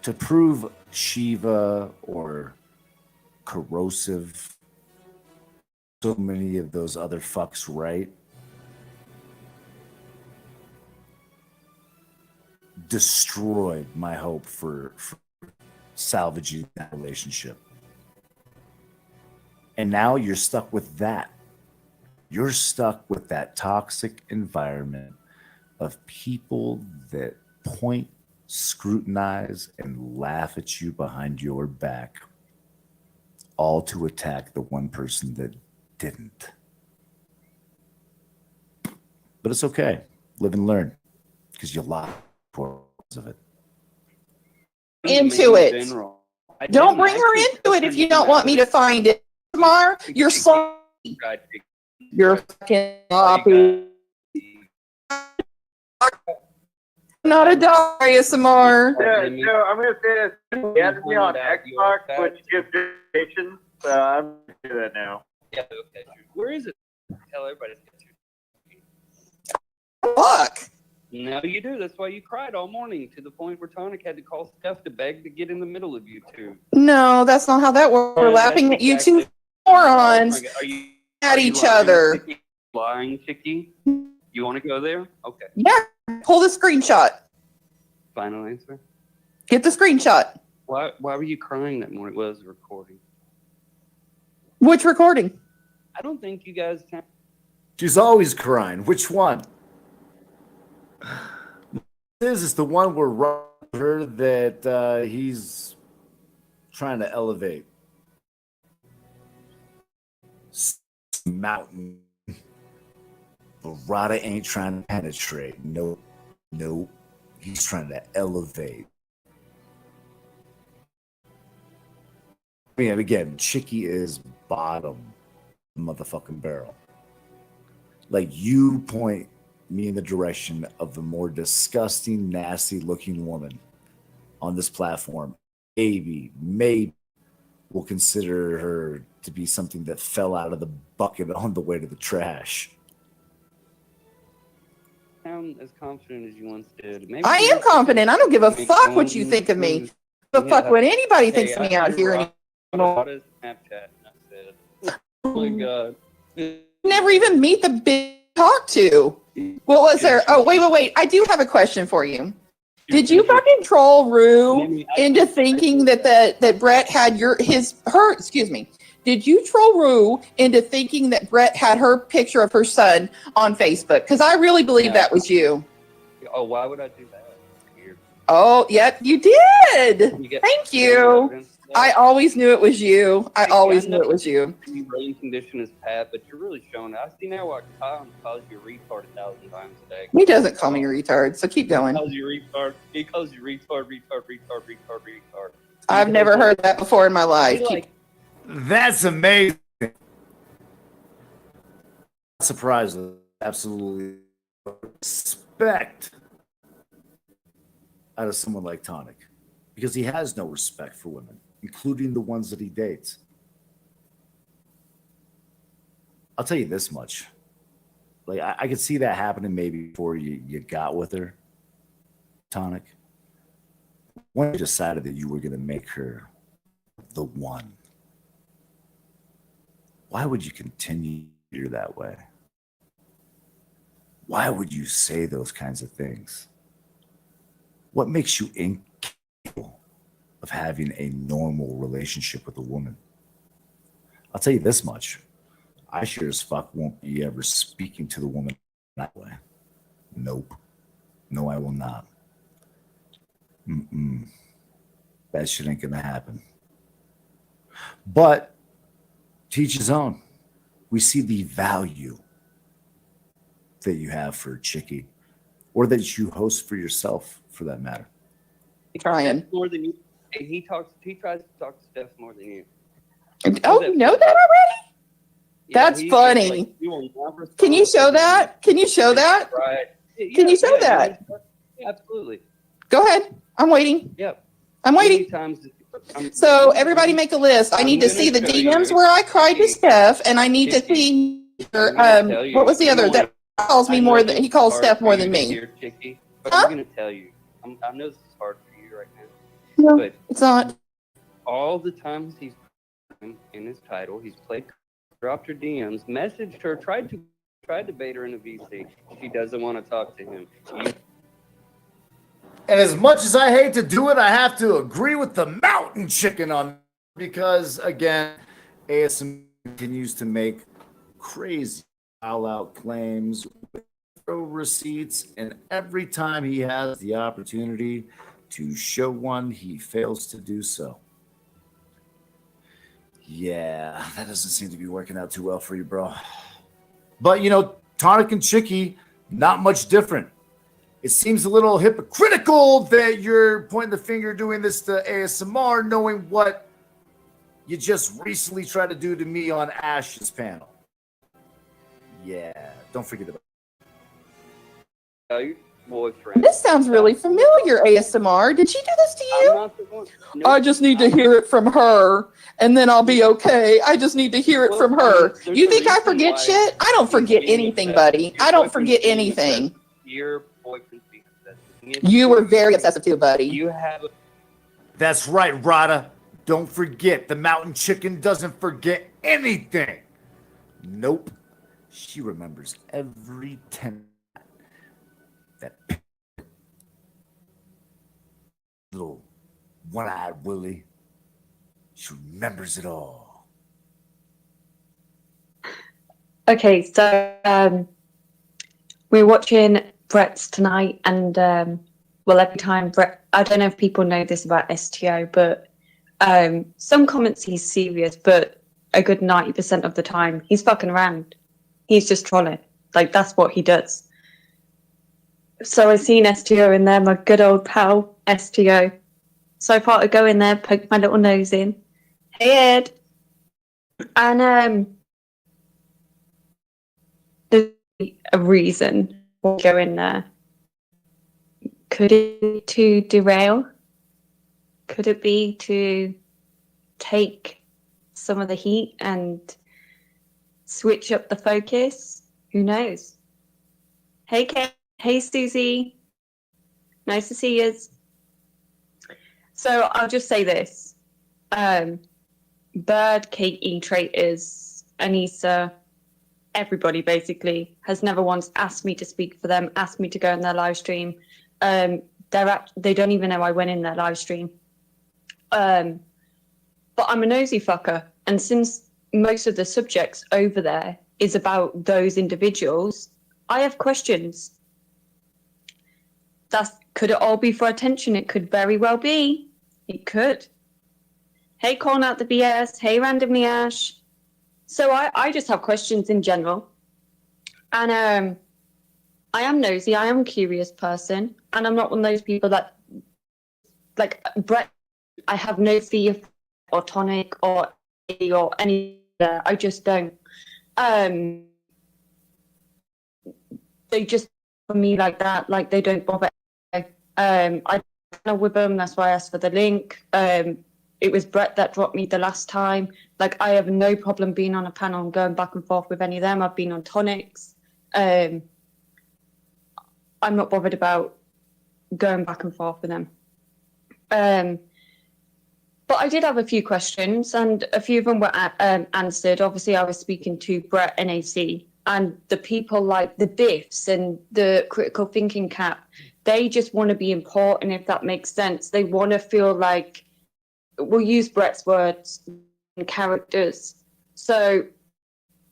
To prove Shiva or corrosive, so many of those other fucks right, destroyed my hope for salvaging that relationship. And now you're stuck with that. You're stuck with that toxic environment of people that point, scrutinize, and laugh at you behind your back, all to attack the one person that didn't. But it's okay. Live and learn, because you lost of it. Into it. Don't bring her into it if you don't want me to find it. Tamar, you're sorry. You're fucking sloppy. Not a dog, ASMR. Yeah, so I'm gonna say this. You had me on Xbox, which gives donations. So I'm gonna do that now. Yeah, okay. Where is it? Tell everybody. Fuck. No, you do. That's why you cried all morning to the point where Tonic had to call Steph to beg to get in the middle of you two. No, that's not how that works. We're laughing at you two morons at each other. Lying, Chicky? You want to go there? Okay. Yeah, pull the screenshot. Final answer. Get the screenshot. Why were you crying that morning? Well, it was a recording. Which recording? I don't think you guys can. She's always crying. Which one? This is the one where Roger that he's trying to elevate. Mountain. But Rada ain't trying to penetrate. Nope. He's trying to elevate. I mean, again, Chicky is bottom motherfucking barrel. Like, you point me in the direction of the more disgusting, nasty looking woman on this platform, maybe we'll consider her to be something that fell out of the bucket on the way to the trash. Sound as confident as you once did. Maybe I am confident. I don't give a fuck what you think of me. Give a fuck what anybody thinks of me out here anymore. Snapchat. I said, oh my god. Never even meet the bitch talk to. What was there? Oh, wait. I do have a question for you. Did you fucking troll Rue into thinking that Brett had her? Excuse me. Did you troll Rue into thinking that Brett had her picture of her son on Facebook? Because I really believe that was you. Oh, why would I do that? Weird. Oh, yep, you did. Thank you. I always knew it was you. I always knew it was you. You brain condition is Pat, but you're really showing it. I see now why Kyle calls you a retard 1,000 times a day. He doesn't call me a retard, so keep going. He calls you retard. He calls you retard. I've never heard that before in my life. That's amazing. Surprisingly, absolutely respect out of someone like Tonic, because he has no respect for women, including the ones that he dates. I'll tell you this much. Like, I could see that happening maybe before you got with her, Tonic. When you decided that you were going to make her the one, why would you continue that way? Why would you say those kinds of things? What makes you incapable of having a normal relationship with a woman? I'll tell you this much. I sure as fuck won't be ever speaking to the woman that way. Nope. No, I will not. That shit ain't gonna happen. But teach his own. We see the value that you have for Chicky, or that you host for yourself, for that matter. Trying more than you. He tries to talk to Steph more than you. Oh, you know that already? That's funny. Can you show that? Can you show that? Right. Can you show that? Yeah, absolutely. Go ahead. I'm waiting. Yep. I'm waiting. So everybody make a list. I need to see the DMs where I cried to Steph, and I need to see her, what was the other that calls me more than he calls Steph more than me. But I'm gonna tell you. I know this is hard for you right now. No, but it's not. All the times he's in his title, he's played, dropped her DMs, messaged her, tried to bait her in a VC. She doesn't want to talk to him. And as much as I hate to do it, I have to agree with the mountain chicken on, because again, ASM continues to make crazy all-out claims with receipts, and every time he has the opportunity to show one, he fails to do so. Yeah, that doesn't seem to be working out too well for you, bro. But you know, Tonic and Chicky, not much different. It seems a little hypocritical that you're pointing the finger doing this to ASMR, knowing what you just recently tried to do to me on Ash's panel. Yeah, don't forget about your boyfriend. This sounds really familiar, ASMR. Did she do this to you? I just need to hear it from her, and then I'll be okay. I just need to hear it from her. You think I forget shit? I don't forget anything, buddy. I don't forget anything. Your boyfriend's being obsessive. You were very obsessive too, buddy. You have a That's right, Rada. Don't forget, the mountain chicken doesn't forget anything. Nope. She remembers every 10. That little one-eyed Willie. She remembers it all. Okay, so we're watching Brett's tonight, and well, every time Brett, I don't know if people know this about STO, but some comments he's serious, but a good 90% of the time he's fucking around. He's just trolling. Like, that's what he does. So I seen STO in there, my good old pal STO. So I thought I'd go in there, poke my little nose in. Hey Ed. And there's a reason before we go in there. Could it be to derail? Could it be to take some of the heat and switch up the focus? Who knows? Hey, Kate. Hey, Susie. Nice to see you. So I'll just say this. Bird, Kate, E-Traitors, Anissa, everybody basically has never once asked me to speak for them, asked me to go in their live stream. They don't even know I went in their live stream. But I'm a nosy fucker. And since most of the subjects over there is about those individuals, I have questions. Could it all be for attention? It could very well be. It could. Hey, calling out the BS. Hey, randomly Ash. So I just have questions in general. And I am nosy. I am a curious person. And I'm not one of those people that, like, Brett, I have no fear or tonic or any. I just don't. They just, for me, like that, like they don't bother. I don't know with them. That's why I asked for the link. It was Brett that dropped me the last time. Like, I have no problem being on a panel and going back and forth with any of them. I've been on tonics. I'm not bothered about going back and forth with them. But I did have a few questions, and a few of them were answered. Obviously, I was speaking to Brett NAC, and the people like the Biffs and the Critical Thinking Cap, they just want to be important, if that makes sense. They want to feel like, we'll use Brett's words and characters. So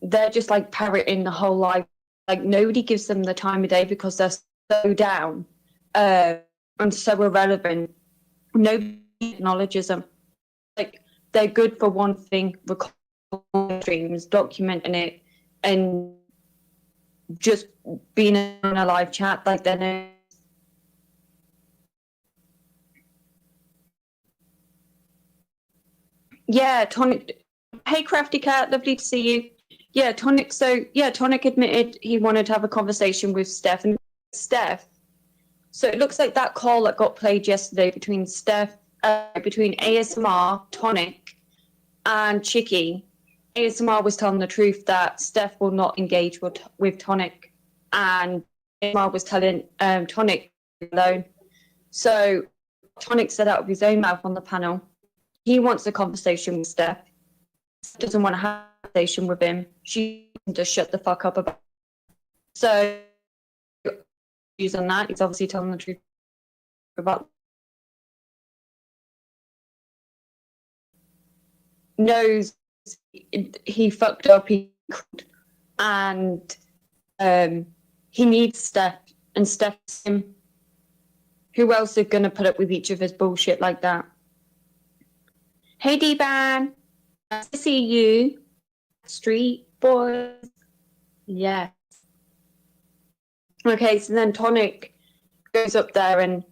they're just like parroting the whole life. Like, nobody gives them the time of day because they're so down and so irrelevant. Nobody acknowledges them. Like, they're good for one thing, recording streams, documenting it, and just being in a live chat. Like, they're yeah, Tonic. Hey, Crafty Cat, lovely to see you. Yeah, Tonic. So yeah, Tonic admitted he wanted to have a conversation with Steph. And Steph. So it looks like that call that got played yesterday between between ASMR, Tonic, and Chicky. ASMR was telling the truth that Steph will not engage with Tonic, and ASMR was telling Tonic alone. So Tonic said out of his own mouth on the panel, he wants a conversation with Steph. Steph doesn't want to have a conversation with him. She just shut the fuck up about it. So using that, he's obviously telling the truth about knows he fucked up, and he needs Steph, and Steph's him. Who else is gonna put up with each other's bullshit like that? Hey, D-Ban, nice to see you. Street boys, yes. Okay, so then Tonic goes up there, and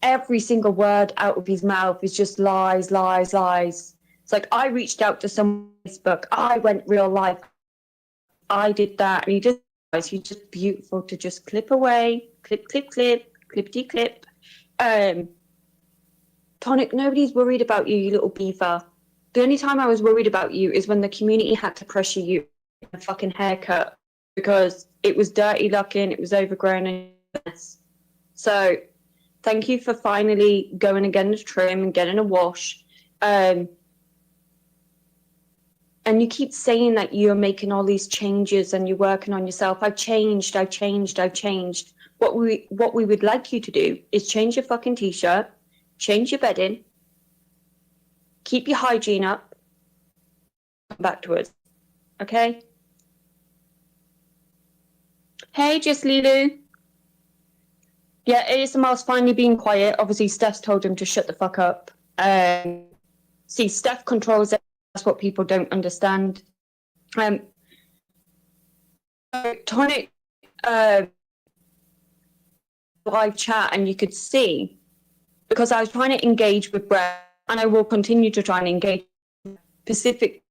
every single word out of his mouth is just lies, lies, lies. It's like, I reached out to someone on Facebook, I went real life, I did that, and he's just beautiful to just clip away, clip, clippity clip. Tonic, nobody's worried about you, you little beaver. The only time I was worried about you is when the community had to pressure you in a fucking haircut because it was dirty looking, it was overgrown, and so thank you for finally going and getting a trim and getting a wash. And you keep saying that you're making all these changes and you're working on yourself. I've changed. What we would like you to do is change your fucking t-shirt, change your bedding, keep your hygiene up, come back to us. Okay? Hey, just Lilu. Yeah, ASMR's finally being quiet. Obviously, Steph's told him to shut the fuck up. See, Steph controls it. That's what people don't understand. Tonic live chat, and you could see, because I was trying to engage with Brett, and I will continue to try and engage specifically,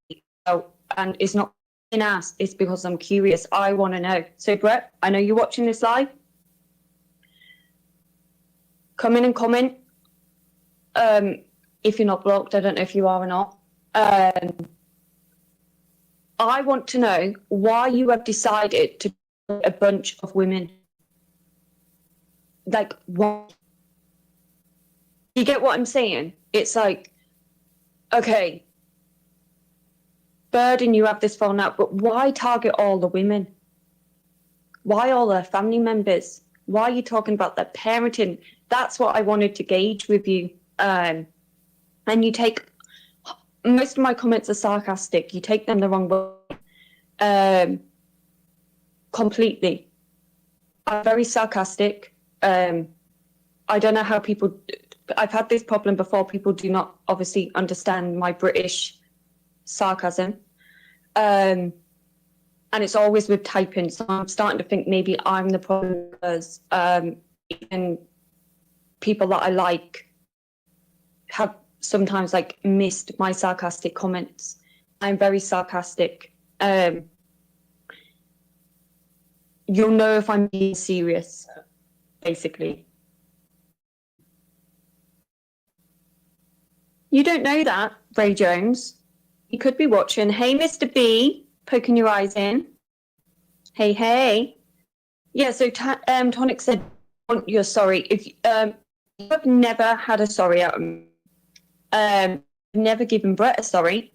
and it's not being asked is because I'm curious. I want to know. So, Brett, I know you're watching this live. Come in and comment. If you're not blocked, I don't know if you are or not. I want to know why you have decided to do a bunch of women. Like, why? You get what I'm saying? It's like, okay, Bird and you have this phone out, but why target all the women? Why all their family members? Why are you talking about their parenting? That's what I wanted to gauge with you. And you take, most of my comments are sarcastic. You take them the wrong way. Completely. I'm very sarcastic. I don't know how people, I've had this problem before. People do not obviously understand my British sarcasm. And it's always with typing. So I'm starting to think maybe I'm the problem because even people that I like have sometimes like missed my sarcastic comments. I'm very sarcastic. You'll know if I'm being serious, basically. You don't know that, Ray Jones. You could be watching. Hey, Mr. B, poking your eyes in. Hey, hey. Yeah, so Tonic said, you're sorry. If you have never had a sorry out of me. Never given Brett a sorry.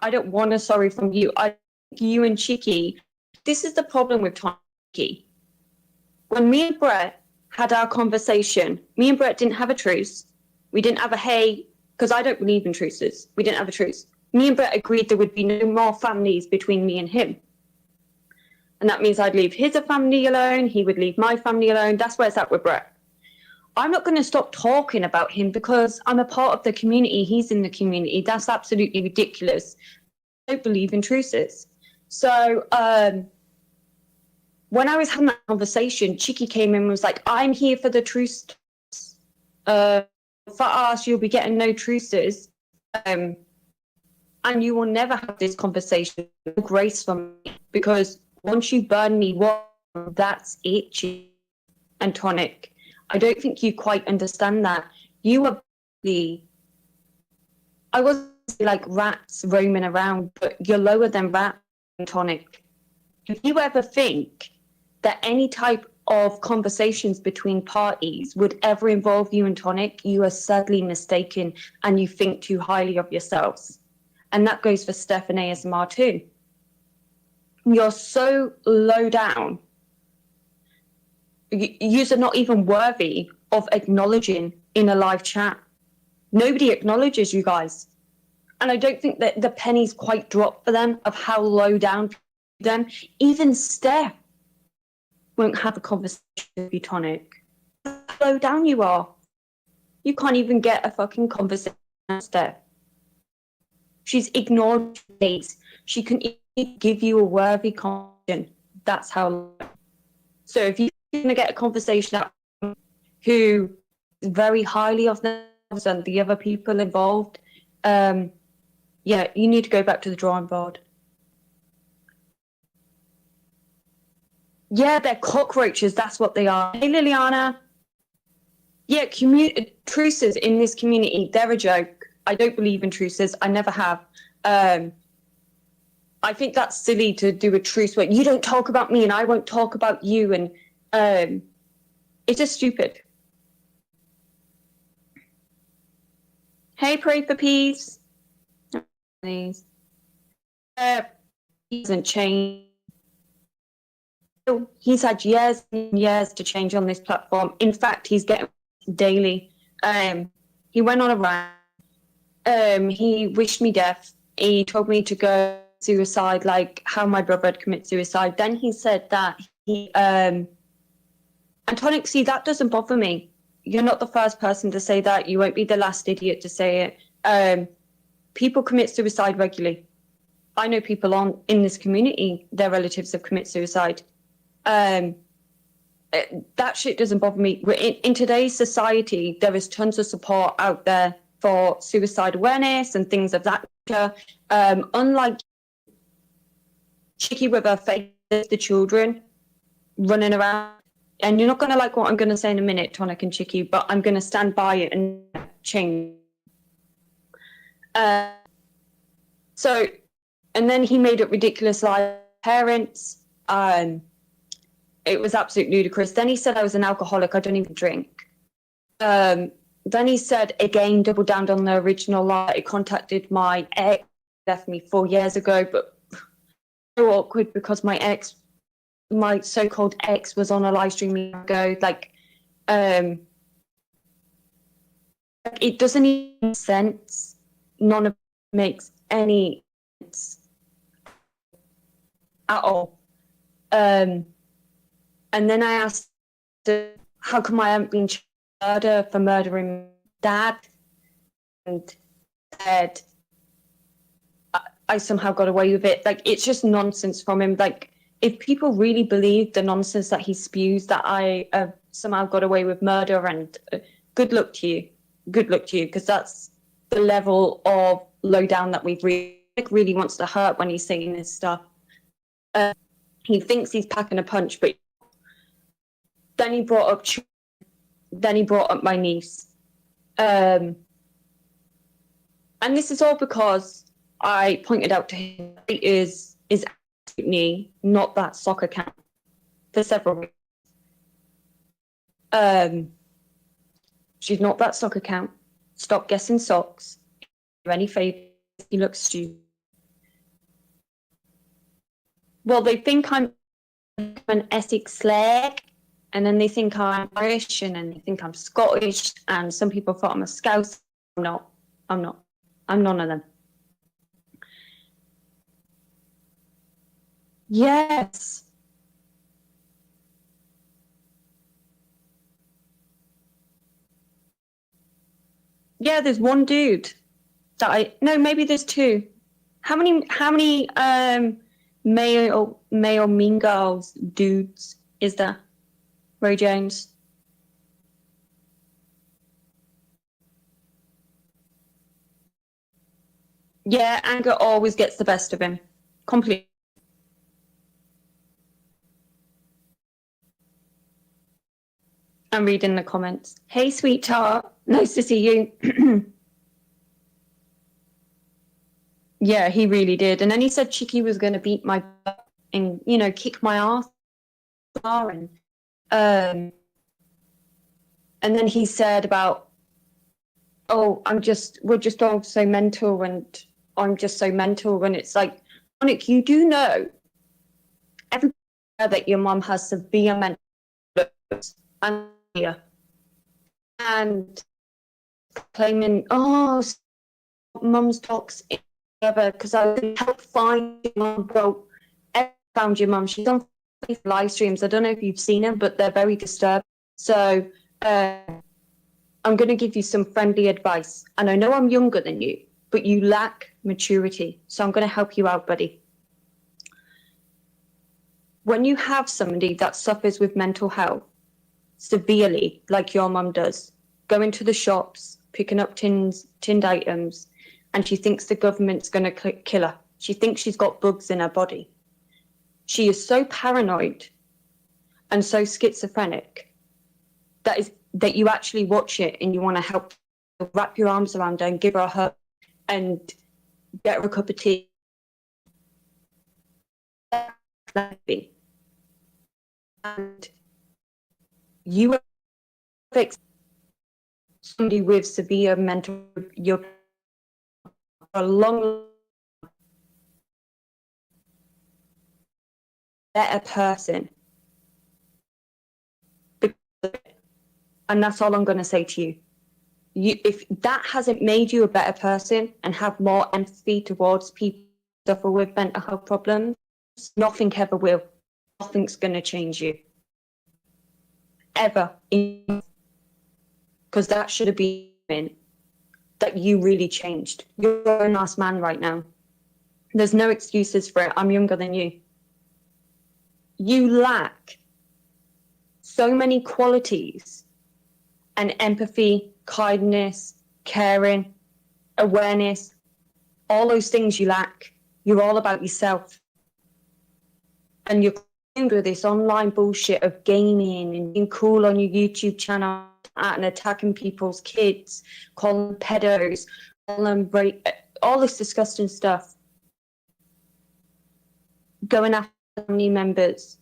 I don't want a sorry from you. You and Chicky, this is the problem with Chicky. When me and Brett had our conversation, me and Brett didn't have a truce. We didn't have a hey, because I don't believe in truces. We didn't have a truce. Me and Brett agreed there would be no more families between me and him. And that means I'd leave his family alone. He would leave my family alone. That's where it's at with Brett. I'm not going to stop talking about him because I'm a part of the community. He's in the community. That's absolutely ridiculous. I don't believe in truces. So when I was having that conversation, Chicky came in and was like, I'm here for the truce. For us, you'll be getting no truces. And you will never have this conversation with grace from me because once you burn me, that's it, Chicky and Tonic. I don't think you quite understand that. You are I wasn't like rats roaming around, but you're lower than rat and Tonic. If you ever think that any type of conversations between parties would ever involve you and Tonic, you are sadly mistaken and you think too highly of yourselves. And that goes for Steph and ASMR too. You're so low down. You're not even worthy of acknowledging in a live chat. Nobody acknowledges you guys. And I don't think that the penny's quite dropped for them of how low down them. Even Steph won't have a conversation with you, Tonic. How low down you are. You can't even get a fucking conversation with Steph. She's ignored you. She can give you a worthy conversation. That's how low. So if you're going to get a conversation out who is very highly of themselves and the other people involved, yeah, you need to go back to the drawing board. Yeah, they're cockroaches. That's what they are. Hey, Liliana. Yeah, truces in this community, they're a joke. I don't believe in truces. I never have. I think that's silly to do a truce where you don't talk about me and I won't talk about you. And it's just stupid. Hey, pray for peace. Please. He hasn't changed. He's had years and years to change on this platform. In fact, he's getting daily. He went on a rant. He wished me death. He told me to go suicide, like how my brother had committed suicide. Then he said that he and Tonic, see, that doesn't bother me. You're not the first person to say that. You won't be the last idiot to say it. People commit suicide regularly. I know people in this community, their relatives have committed suicide. That shit doesn't bother me. In today's society, there is tons of support out there for suicide awareness and things of that nature. Unlike Chicky with her face, the children running around. And you're not going to like what I'm going to say in a minute, Tonic and Chicky, but I'm going to stand by it and change. So, and then he made up ridiculous lies. Parents, it was absolutely ludicrous. Then he said I was an alcoholic. I don't even drink. Then he said, again, doubled down on the original lie. He contacted my ex, left me 4 years ago, but so awkward because my so-called ex was on a live stream ago. Like, it doesn't even make sense. None of it makes any sense at all. And then I asked, how come I haven't been charged for murdering dad? And said, I somehow got away with it. Like, it's just nonsense from him. Like, if people really believe the nonsense that he spews, that I somehow got away with murder, and good luck to you. Good luck to you, because that's the level of lowdown that we've really wants to hurt when he's saying this stuff. He thinks he's packing a punch, but then he brought up my niece. And this is all because I pointed out to him it is absolutely not that soccer camp for several reasons. She's not that soccer camp. Stop guessing socks. Do any favors. He looks stupid. Well, they think I'm an Essex slag, and then they think I'm Irish, and then they think I'm Scottish, and some people thought I'm a Scouse. I'm not. I'm none of them. Yes. Yeah, there's one dude that maybe there's two. How many male mean girls dudes is there? Ray Jones. Yeah, anger always gets the best of him. Completely. I'm reading the comments. Hey, sweetheart. Nice to see you. Yeah, he really did. And then he said Chicky was going to beat my butt and, kick my ass. And then he said about, oh, we're just all so mental, and I'm just so mental. And it's like, Monique, you do know everybody that your mom has severe mental and claiming, oh, mum's toxic, because I didn't help find your mum. Bro, I found your mum. She's on live streams. I don't know if you've seen them, but they're very disturbing. So I'm going to give you some friendly advice. And I know I'm younger than you, but you lack maturity. So I'm going to help you out, buddy. When you have somebody that suffers with mental health severely, like your mum does, going to the shops, picking up tinned items, and she thinks the government's going to kill her. She thinks she's got bugs in her body. She is so paranoid and so schizophrenic that you actually watch it and you want to help wrap your arms around her and give her a hug and get her a cup of tea. And you fix somebody with severe mental, you're a long better person. And that's all I'm going to say to you. If that hasn't made you a better person and have more empathy towards people who suffer with mental health problems, nothing ever will. Nothing's going to change you. Ever. Because that should have been that you really changed. You're a nice man right now. There's no excuses for it. I'm younger than you. You lack so many qualities and empathy, kindness, caring, awareness, all those things you lack. You're all about yourself. and you're consumed with this online bullshit of gaming and being cool on your YouTube channel and attacking people's kids, calling them pedos, calling them all this disgusting stuff, going after family members.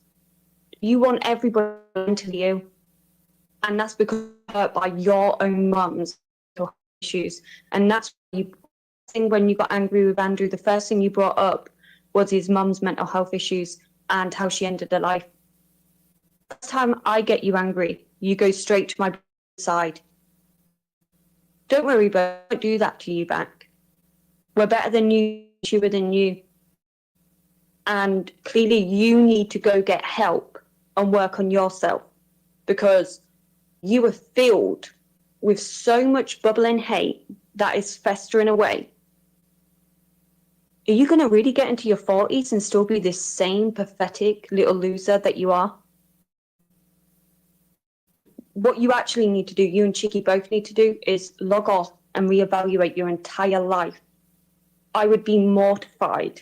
You want everybody to you, and that's because you're hurt by your own mum's issues. And that's when you got angry with Andrew, the first thing you brought up was his mum's mental health issues and how she ended her life. Next time I get you angry, you go straight to my side. Don't worry, but I won't do that to you back. We're better than you, cheaper than you. And clearly you need to go get help and work on yourself, because you are filled with so much bubbling hate that is festering away. Are you going to really get into your 40s and still be this same pathetic little loser that you are? What you actually need to do, you and Chicky both need to do, is log off and reevaluate your entire life. I would be mortified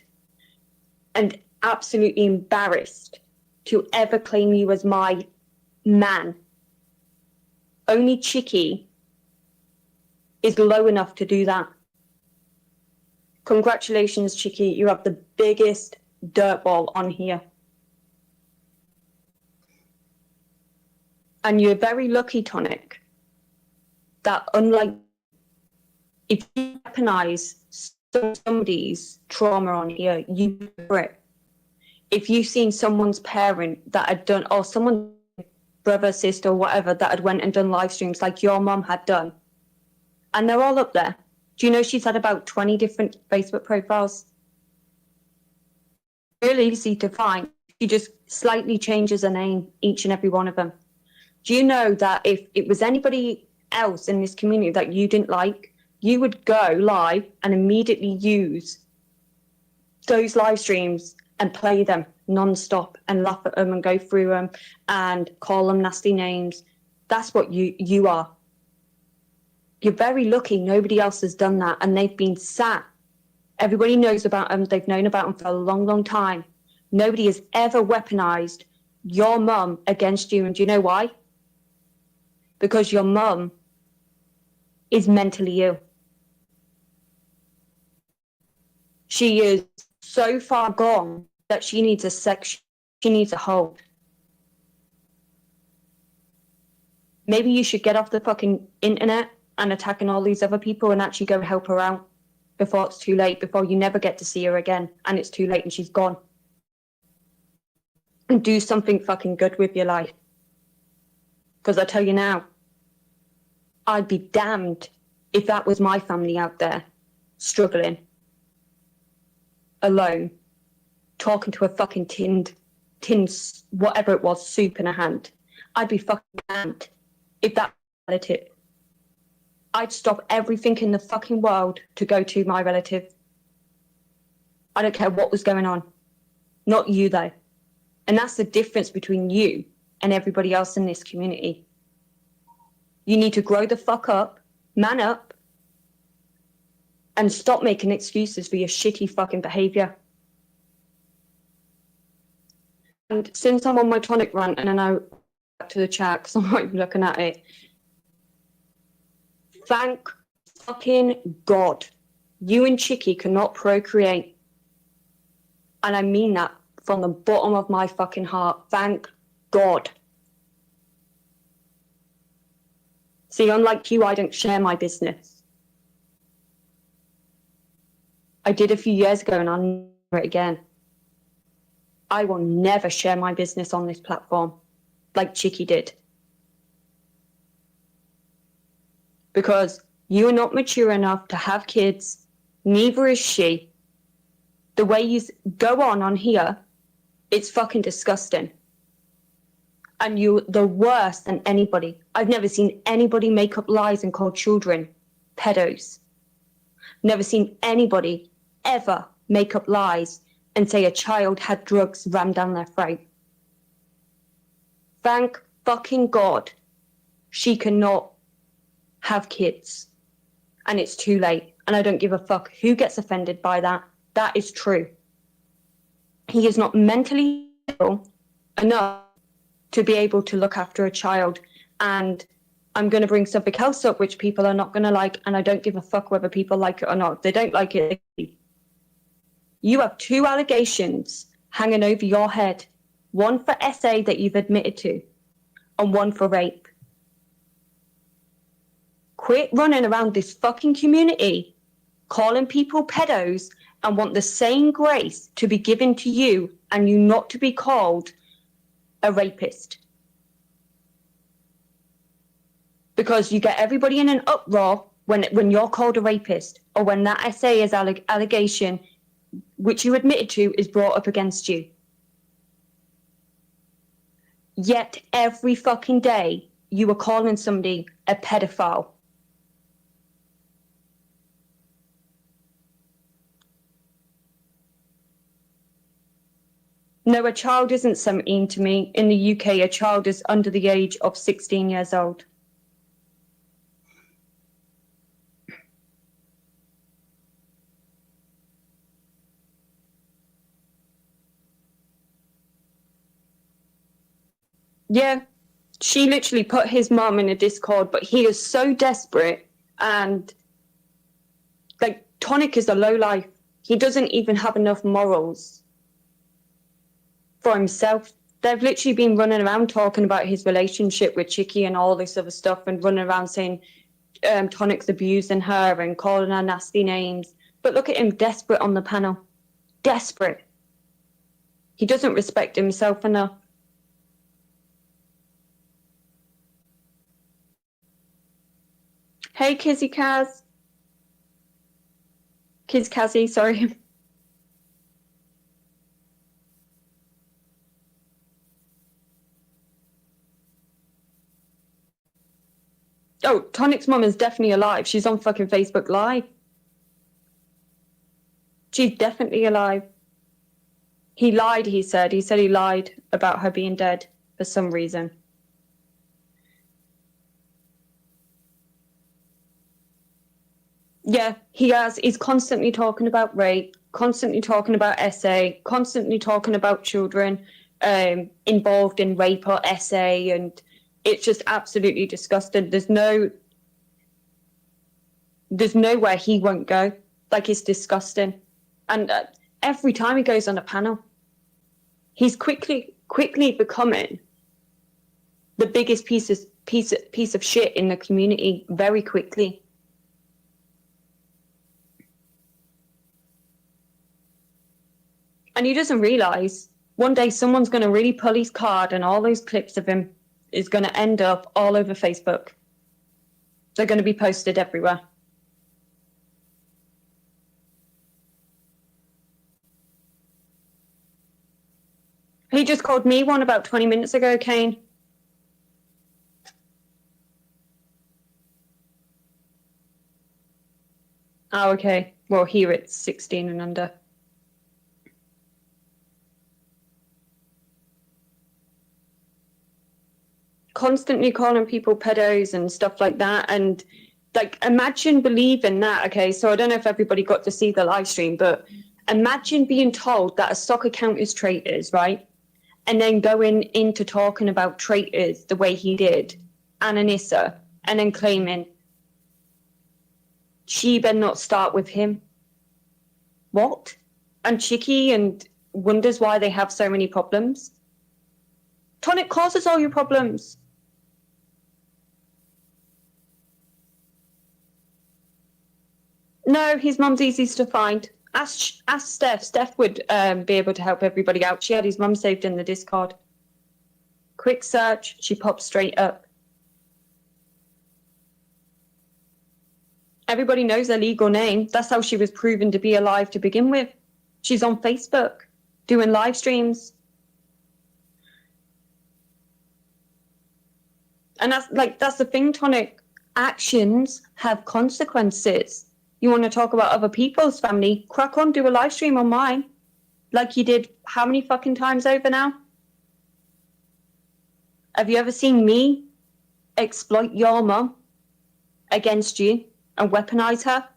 and absolutely embarrassed to ever claim you as my man. Only Chicky is low enough to do that. Congratulations, Chicky. You have the biggest dirtball on here. And you're very lucky, Tonic, that unlike if you weaponize somebody's trauma on here, you do it. If you've seen someone's parent that had done, or someone's brother, sister, whatever, that had went and done live streams like your mum had done, and they're all up there. Do you know she's had about 20 different Facebook profiles? Really easy to find. She just slightly changes her name, each and every one of them. Do you know that if it was anybody else in this community that you didn't like, you would go live and immediately use those live streams and play them non-stop and laugh at them and go through them and call them nasty names? That's what you are. You're very lucky nobody else has done that, and they've been sat. Everybody knows about them. They've known about them for a long, long time. Nobody has ever weaponized your mum against you. And do you know why? Because your mum is mentally ill. She is so far gone that she needs a section. She needs a hold. Maybe you should get off the fucking internet and attacking all these other people and actually go help her out before it's too late, before you never get to see her again and it's too late and she's gone. And do something fucking good with your life. Because I tell you now, I'd be damned if that was my family out there, struggling, alone, talking to a fucking tin, whatever it was, soup in a hand. I'd be fucking damned if that was my relative. I'd stop everything in the fucking world to go to my relative. I don't care what was going on. Not you, though. And that's the difference between you and everybody else in this community. You need to grow the fuck up, man up, and stop making excuses for your shitty fucking behaviour. And since I'm on my tonic rant, and I know back to the chat because I'm not even looking at it, thank fucking God you and Chicky cannot procreate. And I mean that from the bottom of my fucking heart. Thank God. See, unlike you, I don't share my business. I did a few years ago and I'll never do it again. I will never share my business on this platform like Chicky did. Because you are not mature enough to have kids, neither is she. The way you go on here, it's fucking disgusting. And you're the worst than anybody. I've never seen anybody make up lies and call children pedos. Never seen anybody ever make up lies and say a child had drugs rammed down their throat. Thank fucking God she cannot have kids. And it's too late. And I don't give a fuck who gets offended by that. That is true. He is not mentally enough to be able to look after a child. And I'm going to bring something else up which people are not going to like, and I don't give a fuck whether people like it or not. If they don't like it. You have 2 allegations hanging over your head, one for SA that you've admitted to, and one for rape. Quit running around this fucking community, calling people pedos, and want the same grace to be given to you and you not to be called a rapist. Because you get everybody in an uproar when you're called a rapist, or when that SA is allegation, which you admitted to, is brought up against you. Yet every fucking day you are calling somebody a pedophile. No, a child isn't 17 to me. In the UK, a child is under the age of 16 years old. Yeah, she literally put his mom in a Discord, but he is so desperate, and like, Tonic is a lowlife. He doesn't even have enough morals for himself. They've literally been running around talking about his relationship with Chicky and all this other stuff, and running around saying Tonic's abusing her and calling her nasty names. But look at him, desperate on the panel. Desperate. He doesn't respect himself enough. Hey, Kizzy Kaz. Kiz Kazzy, sorry. Oh, Tonic's mum is definitely alive. She's on fucking Facebook Live. She's definitely alive. He lied, he said. He said he lied about her being dead for some reason. Yeah, he has. He's constantly talking about rape, constantly talking about SA, constantly talking about children involved in rape or SA, and it's just absolutely disgusting. There's nowhere he won't go. Like, it's disgusting. And every time he goes on a panel, he's quickly becoming the biggest piece of shit in the community very quickly. And he doesn't realise one day someone's going to really pull his card, and all those clips of him is going to end up all over Facebook. They're going to be posted everywhere. He just called me one about 20 minutes ago, Kane. Oh, okay. Well, here it's 16 and under. Constantly calling people pedos and stuff like that, and like, imagine believing that. Okay, so I don't know if everybody got to see the live stream, but imagine being told that a soccer count is traitors, right? And then going into talking about traitors the way he did, and Anissa, and then claiming she better not start with him. What? And Chicky, and wonders why they have so many problems. Tonic causes all your problems. No, his mum's easy to find. Ask Steph. Steph would be able to help everybody out. She had his mum saved in the Discord. Quick search, she pops straight up. Everybody knows her legal name. That's how she was proven to be alive to begin with. She's on Facebook, doing live streams. And that's the thing, Tonic. Actions have consequences. You want to talk about other people's family? Crack on, do a live stream on mine. Like you did how many fucking times over now? Have you ever seen me exploit your mum against you and weaponize her?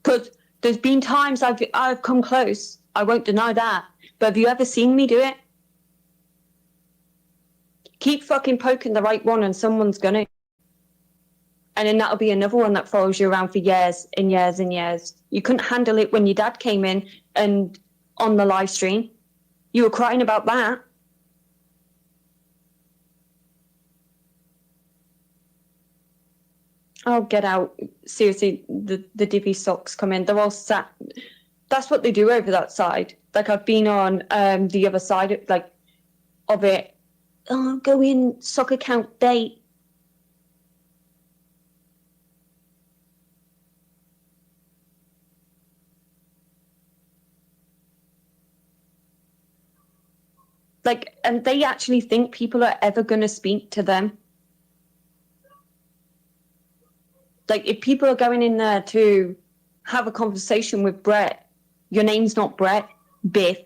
Because there's been times I've come close. I won't deny that. But have you ever seen me do it? Keep fucking poking the right one and someone's gonna. And then that'll be another one that follows you around for years and years and years. You couldn't handle it when your dad came in and on the live stream. You were crying about that. Oh, get out. Seriously, the divvy socks come in. They're all sat. That's what they do over that side. Like, I've been on the other side of it. Oh, go in, soccer count date. Like, and they actually think people are ever going to speak to them. Like, if people are going in there to have a conversation with Brett, your name's not Brett, Biff.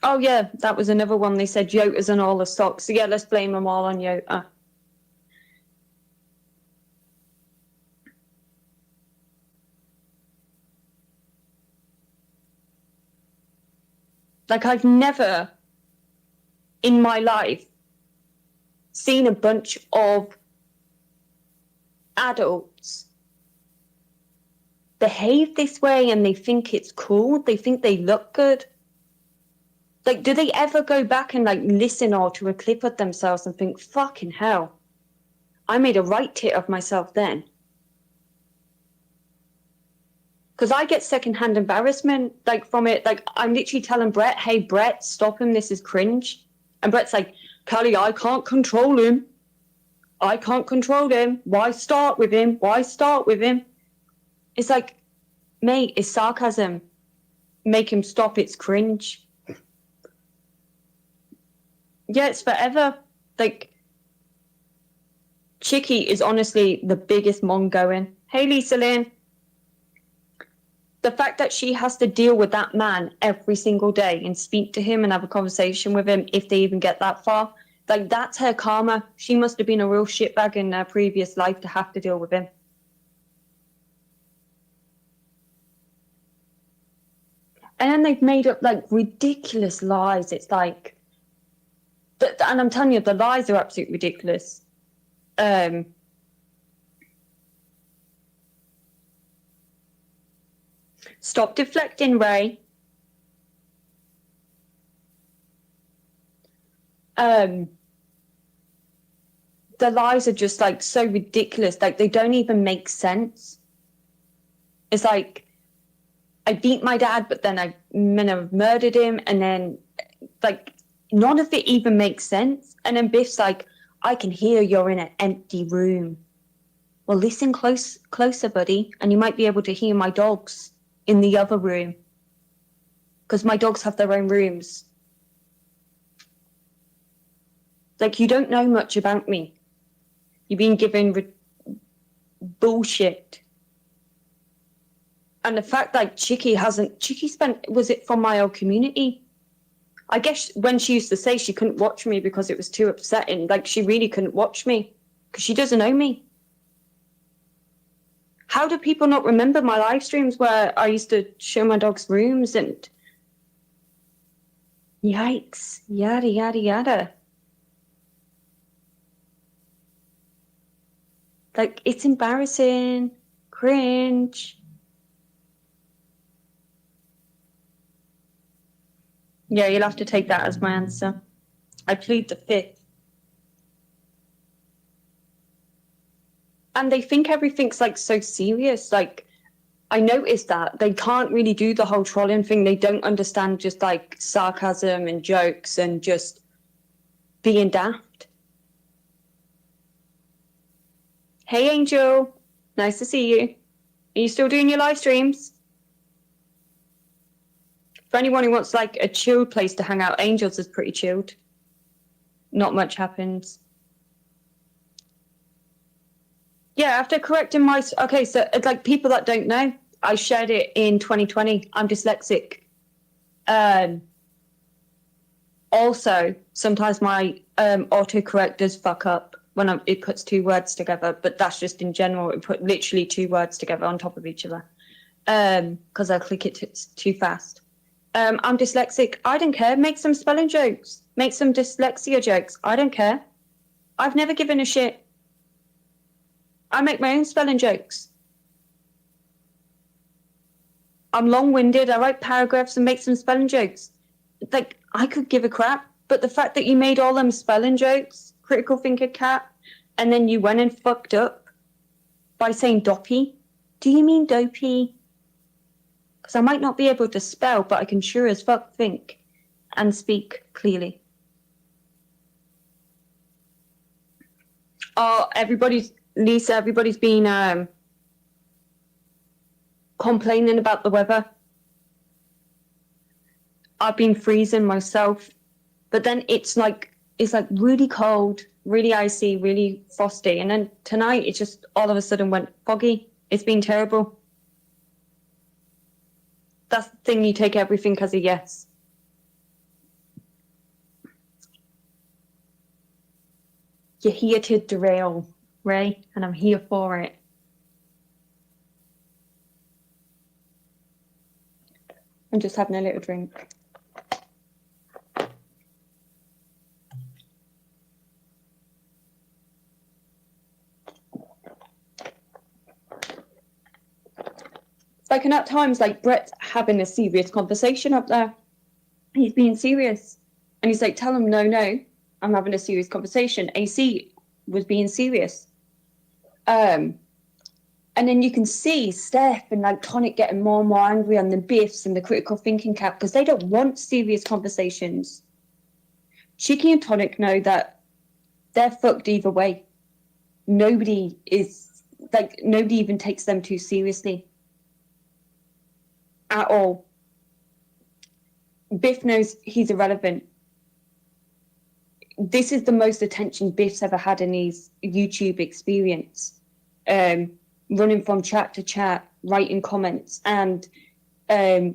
Oh, yeah, that was another one. They said Yota's and all the stocks. So, yeah, let's blame them all on Yota. Like, I've never in my life seen a bunch of adults behave this way and they think it's cool. They think they look good. Like, do they ever go back and, like, listen or to a clip of themselves and think, fucking hell, I made a right tit of myself then? Because I get secondhand embarrassment, like, from it. Like, I'm literally telling Brett, hey, Brett, stop him, this is cringe. And Brett's like, Callie, I can't control him. I can't control him. Why start with him? Why start with him? It's like, mate, it's sarcasm. Make him stop, it's cringe. Yeah, it's forever. Like, Chicky is honestly the biggest mon going. Hey, Lisa Lynn. The fact that she has to deal with that man every single day and speak to him and have a conversation with him, if they even get that far, like, that's her karma. She must have been a real shitbag in her previous life to have to deal with him. And then they've made up, like, ridiculous lies. It's like, and I'm telling you, the lies are absolutely ridiculous. Stop deflecting, Ray. The lies are just, like, so ridiculous. Like, they don't even make sense. It's like, I beat my dad, but then I murdered him, and then, like, none of it even makes sense. And then Biff's like, I can hear you're in an empty room. Well, listen closer, buddy, and you might be able to hear my dogs in the other room. Because my dogs have their own rooms. Like, you don't know much about me. You've been given bullshit. And the fact that Chicky spent, was it from my old community? I guess when she used to say she couldn't watch me because it was too upsetting, like, she really couldn't watch me because she doesn't know me. How do people not remember my live streams where I used to show my dogs rooms and yikes, yada, yada, yada. Like, it's embarrassing, cringe. Yeah, you'll have to take that as my answer. I plead the fifth. And they think everything's, like, so serious. Like, I noticed that they can't really do the whole trolling thing. They don't understand just, like, sarcasm and jokes and just being daft. Hey, Angel. Nice to see you. Are you still doing your live streams? For anyone who wants, like, a chilled place to hang out, Angels is pretty chilled. Not much happens. Yeah, after correcting my... Okay, so, like, people that don't know, I shared it in 2020. I'm dyslexic. Also, sometimes my autocorrect does fuck up when it puts two words together, but that's just in general. It put literally two words together on top of each other. Because I click it too fast. I'm dyslexic. I don't care. Make some spelling jokes. Make some dyslexia jokes. I don't care. I've never given a shit. I make my own spelling jokes. I'm long-winded. I write paragraphs and make some spelling jokes. Like, I could give a crap, but the fact that you made all them spelling jokes, critical thinker cat, and then you went and fucked up by saying doppy. Do you mean dopey? Because I might not be able to spell, but I can sure as fuck think and speak clearly. Oh, everybody's been complaining about the weather. I've been freezing myself, but then it's like really cold, really icy, really frosty, and then tonight it just all of a sudden went foggy. It's been terrible. That's the thing, you take everything as a yes. You're here to derail, Ray, and I'm here for it. I'm just having a little drink. Like, and at times, like, Brett's having a serious conversation up there. He's being serious. And he's like, tell him, no, I'm having a serious conversation. AC was being serious. And then you can see Steph and, like, Tonic getting more and more angry on the Biffs and the critical thinking cap because they don't want serious conversations. Chicky and Tonic know that they're fucked either way. Nobody even takes them too seriously. At all. Biff knows he's irrelevant. This is the most attention Biff's ever had in his YouTube experience. Running from chat to chat, writing comments, and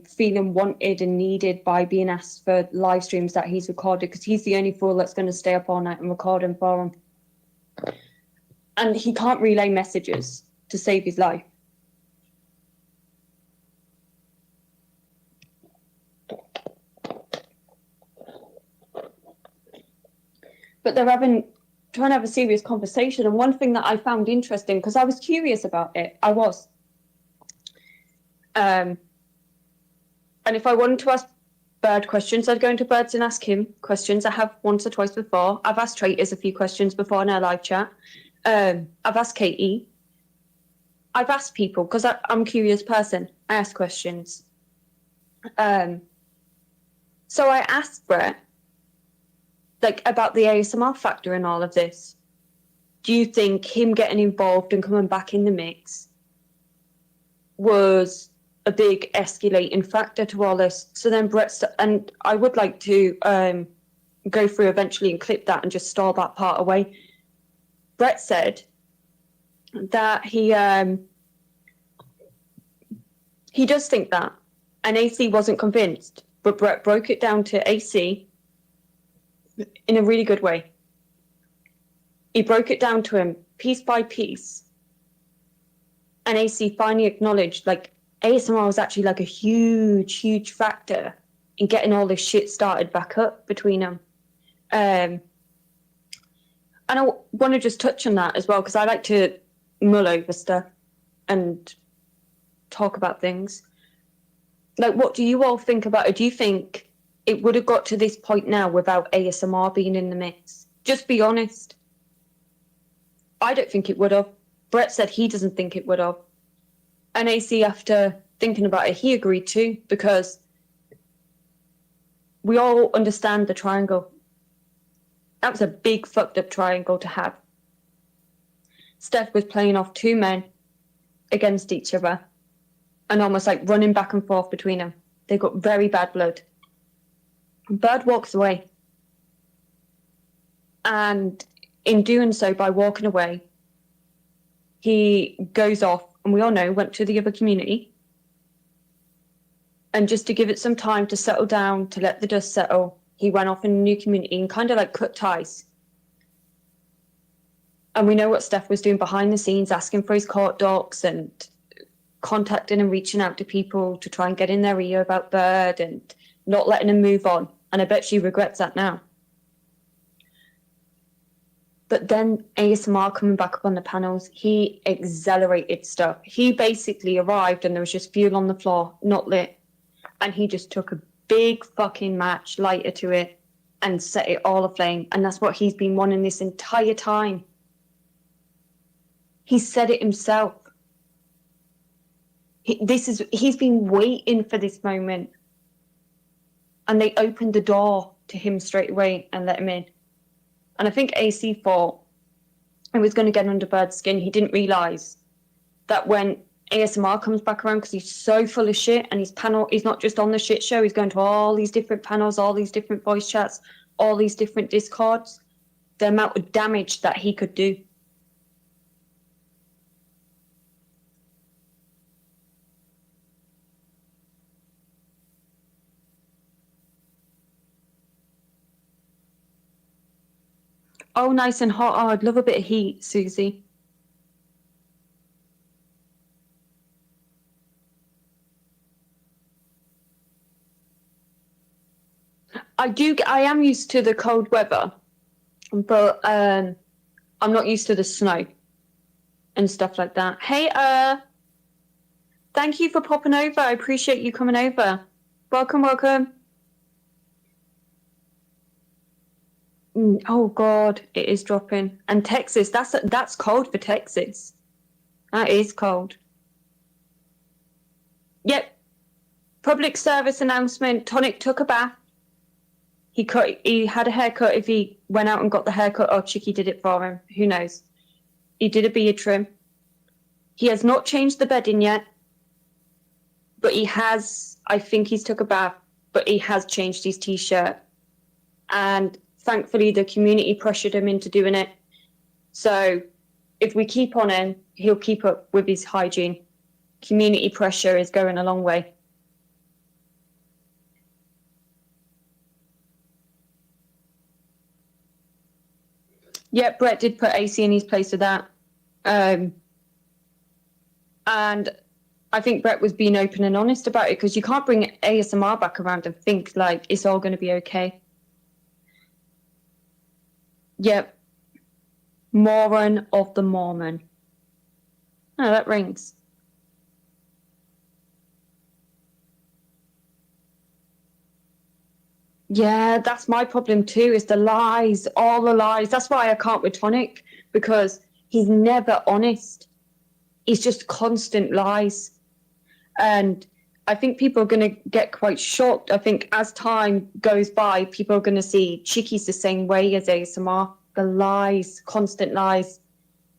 feeling wanted and needed by being asked for live streams that he's recorded, because he's the only fool that's going to stay up all night and record them for him. And he can't relay messages to save his life. But they're trying to have a serious conversation. And one thing that I found interesting, because I was curious about it, and if I wanted to ask Bird questions, I'd go into Birds and ask him questions. I have once or twice before. I've asked Traitors a few questions before in our live chat. I've asked Katie. I've asked people, because I'm a curious person. I ask questions. So I asked Brett, like, about the ASMR factor in all of this. Do you think him getting involved and coming back in the mix was a big escalating factor to all this? So then Brett, and I would like to go through eventually and clip that and just store that part away. Brett said that he does think that, and AC wasn't convinced, but Brett broke it down to AC in a really good way. He broke it down to him piece by piece. And AC finally acknowledged, like, ASMR was actually like a huge, huge factor in getting all this shit started back up between them. And I want to just touch on that as well, because I like to mull over stuff and talk about things. Like, what do you all think about it? Do you think it would have got to this point now without ASMR being in the mix? Just be honest. I don't think it would have. Brett said he doesn't think it would have. And AC, after thinking about it, he agreed too, because we all understand the triangle. That was a big fucked up triangle to have. Steph was playing off two men against each other and almost like running back and forth between them. They got very bad blood. Bird walks away. And in doing so, by walking away, he goes off, and we all know, went to the other community. And just to give it some time to settle down, to let the dust settle, he went off in a new community and kind of like cut ties. And we know what Steph was doing behind the scenes, asking for his court docs and contacting and reaching out to people to try and get in their ear about Bird and not letting him move on. And I bet she regrets that now. But then ASMR coming back up on the panels, he accelerated stuff. He basically arrived and there was just fuel on the floor, not lit. And he just took a big fucking match, lighter to it, and set it all aflame. And that's what he's been wanting this entire time. He said it himself. He's been waiting for this moment. And they opened the door to him straight away and let him in. And I think AC thought it was going to get under Bird's skin. He didn't realise that when ASMR comes back around, because he's so full of shit, and he's not just on the shit show, he's going to all these different panels, all these different voice chats, all these different Discords, the amount of damage that he could do. Oh, nice and hot. Oh, I'd love a bit of heat, Susie. I am used to the cold weather, but I'm not used to the snow and stuff like that. Hey, thank you for popping over. I appreciate you coming over. Welcome, welcome. Oh God, it is dropping. And Texas, that's cold for Texas. That is cold. Yep. Public service announcement. Tonic took a bath. He had a haircut. If he went out and got the haircut, or Chicky did it for him. Who knows? He did a beard trim. He has not changed the bedding yet. But he has, I think he's took a bath, but he has changed his t-shirt. And thankfully, the community pressured him into doing it. So if we keep on him, he'll keep up with his hygiene. Community pressure is going a long way. Yeah, Brett did put AC in his place with that. And I think Brett was being open and honest about it, because you can't bring ASMR back around and think like it's all going to be okay. Yep. Moron of the Mormon. Oh, that rings. Yeah, that's my problem too, is the lies, all the lies. That's why I can't with Tonic, because he's never honest. He's just constant lies. And I think people are going to get quite shocked. I think as time goes by, people are going to see Chicky's the same way as ASMR. The lies, constant lies.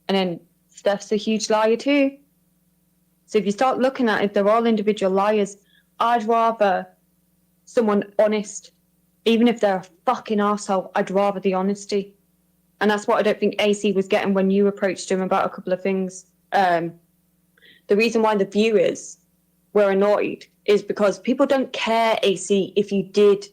And then Steph's a huge liar too. So if you start looking at it, they're all individual liars. I'd rather someone honest. Even if they're a fucking arsehole, I'd rather the honesty. And that's what I don't think AC was getting when you approached him about a couple of things. The reason why the viewers were annoyed is because people don't care, AC, if you did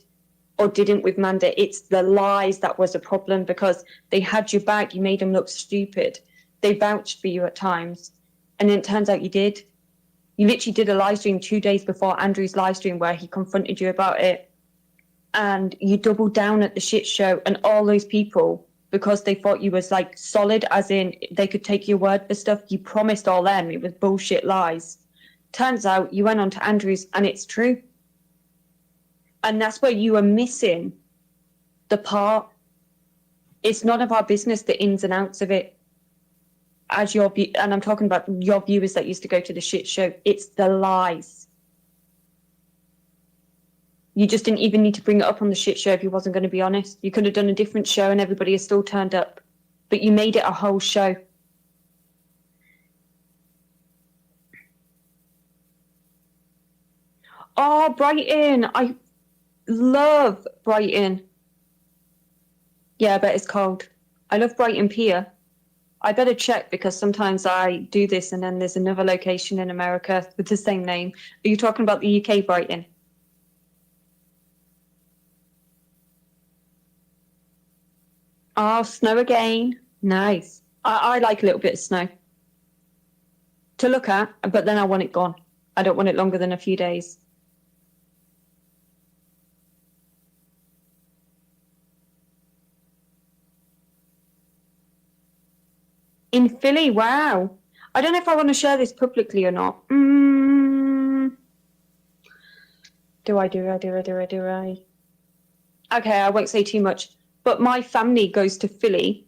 or didn't with Manda. It's the lies that was a problem, because they had your back. You made them look stupid. They vouched for you at times. And then it turns out you did. You literally did a live stream 2 days before Andrew's live stream where he confronted you about it. And you doubled down at the shit show, and all those people, because they thought you was like solid, as in they could take your word for stuff, you promised all them it was bullshit lies. Turns out you went on to Andrews and it's true. And that's where you are missing the part. It's none of our business, the ins and outs of it. As and I'm talking about your viewers that used to go to the shit show, it's the lies. You just didn't even need to bring it up on the shit show if you wasn't going to be honest. You could have done a different show and everybody has still turned up. But you made it a whole show. Oh, Brighton. I love Brighton. Yeah, I bet it's cold. I love Brighton Pier. I better check, because sometimes I do this and then there's another location in America with the same name. Are you talking about the UK Brighton? Oh, snow again. Nice. I like a little bit of snow to look at, but then I want it gone. I don't want it longer than a few days. In Philly, wow. I don't know if I want to share this publicly or not. Do I? Okay, I won't say too much. But my family goes to Philly.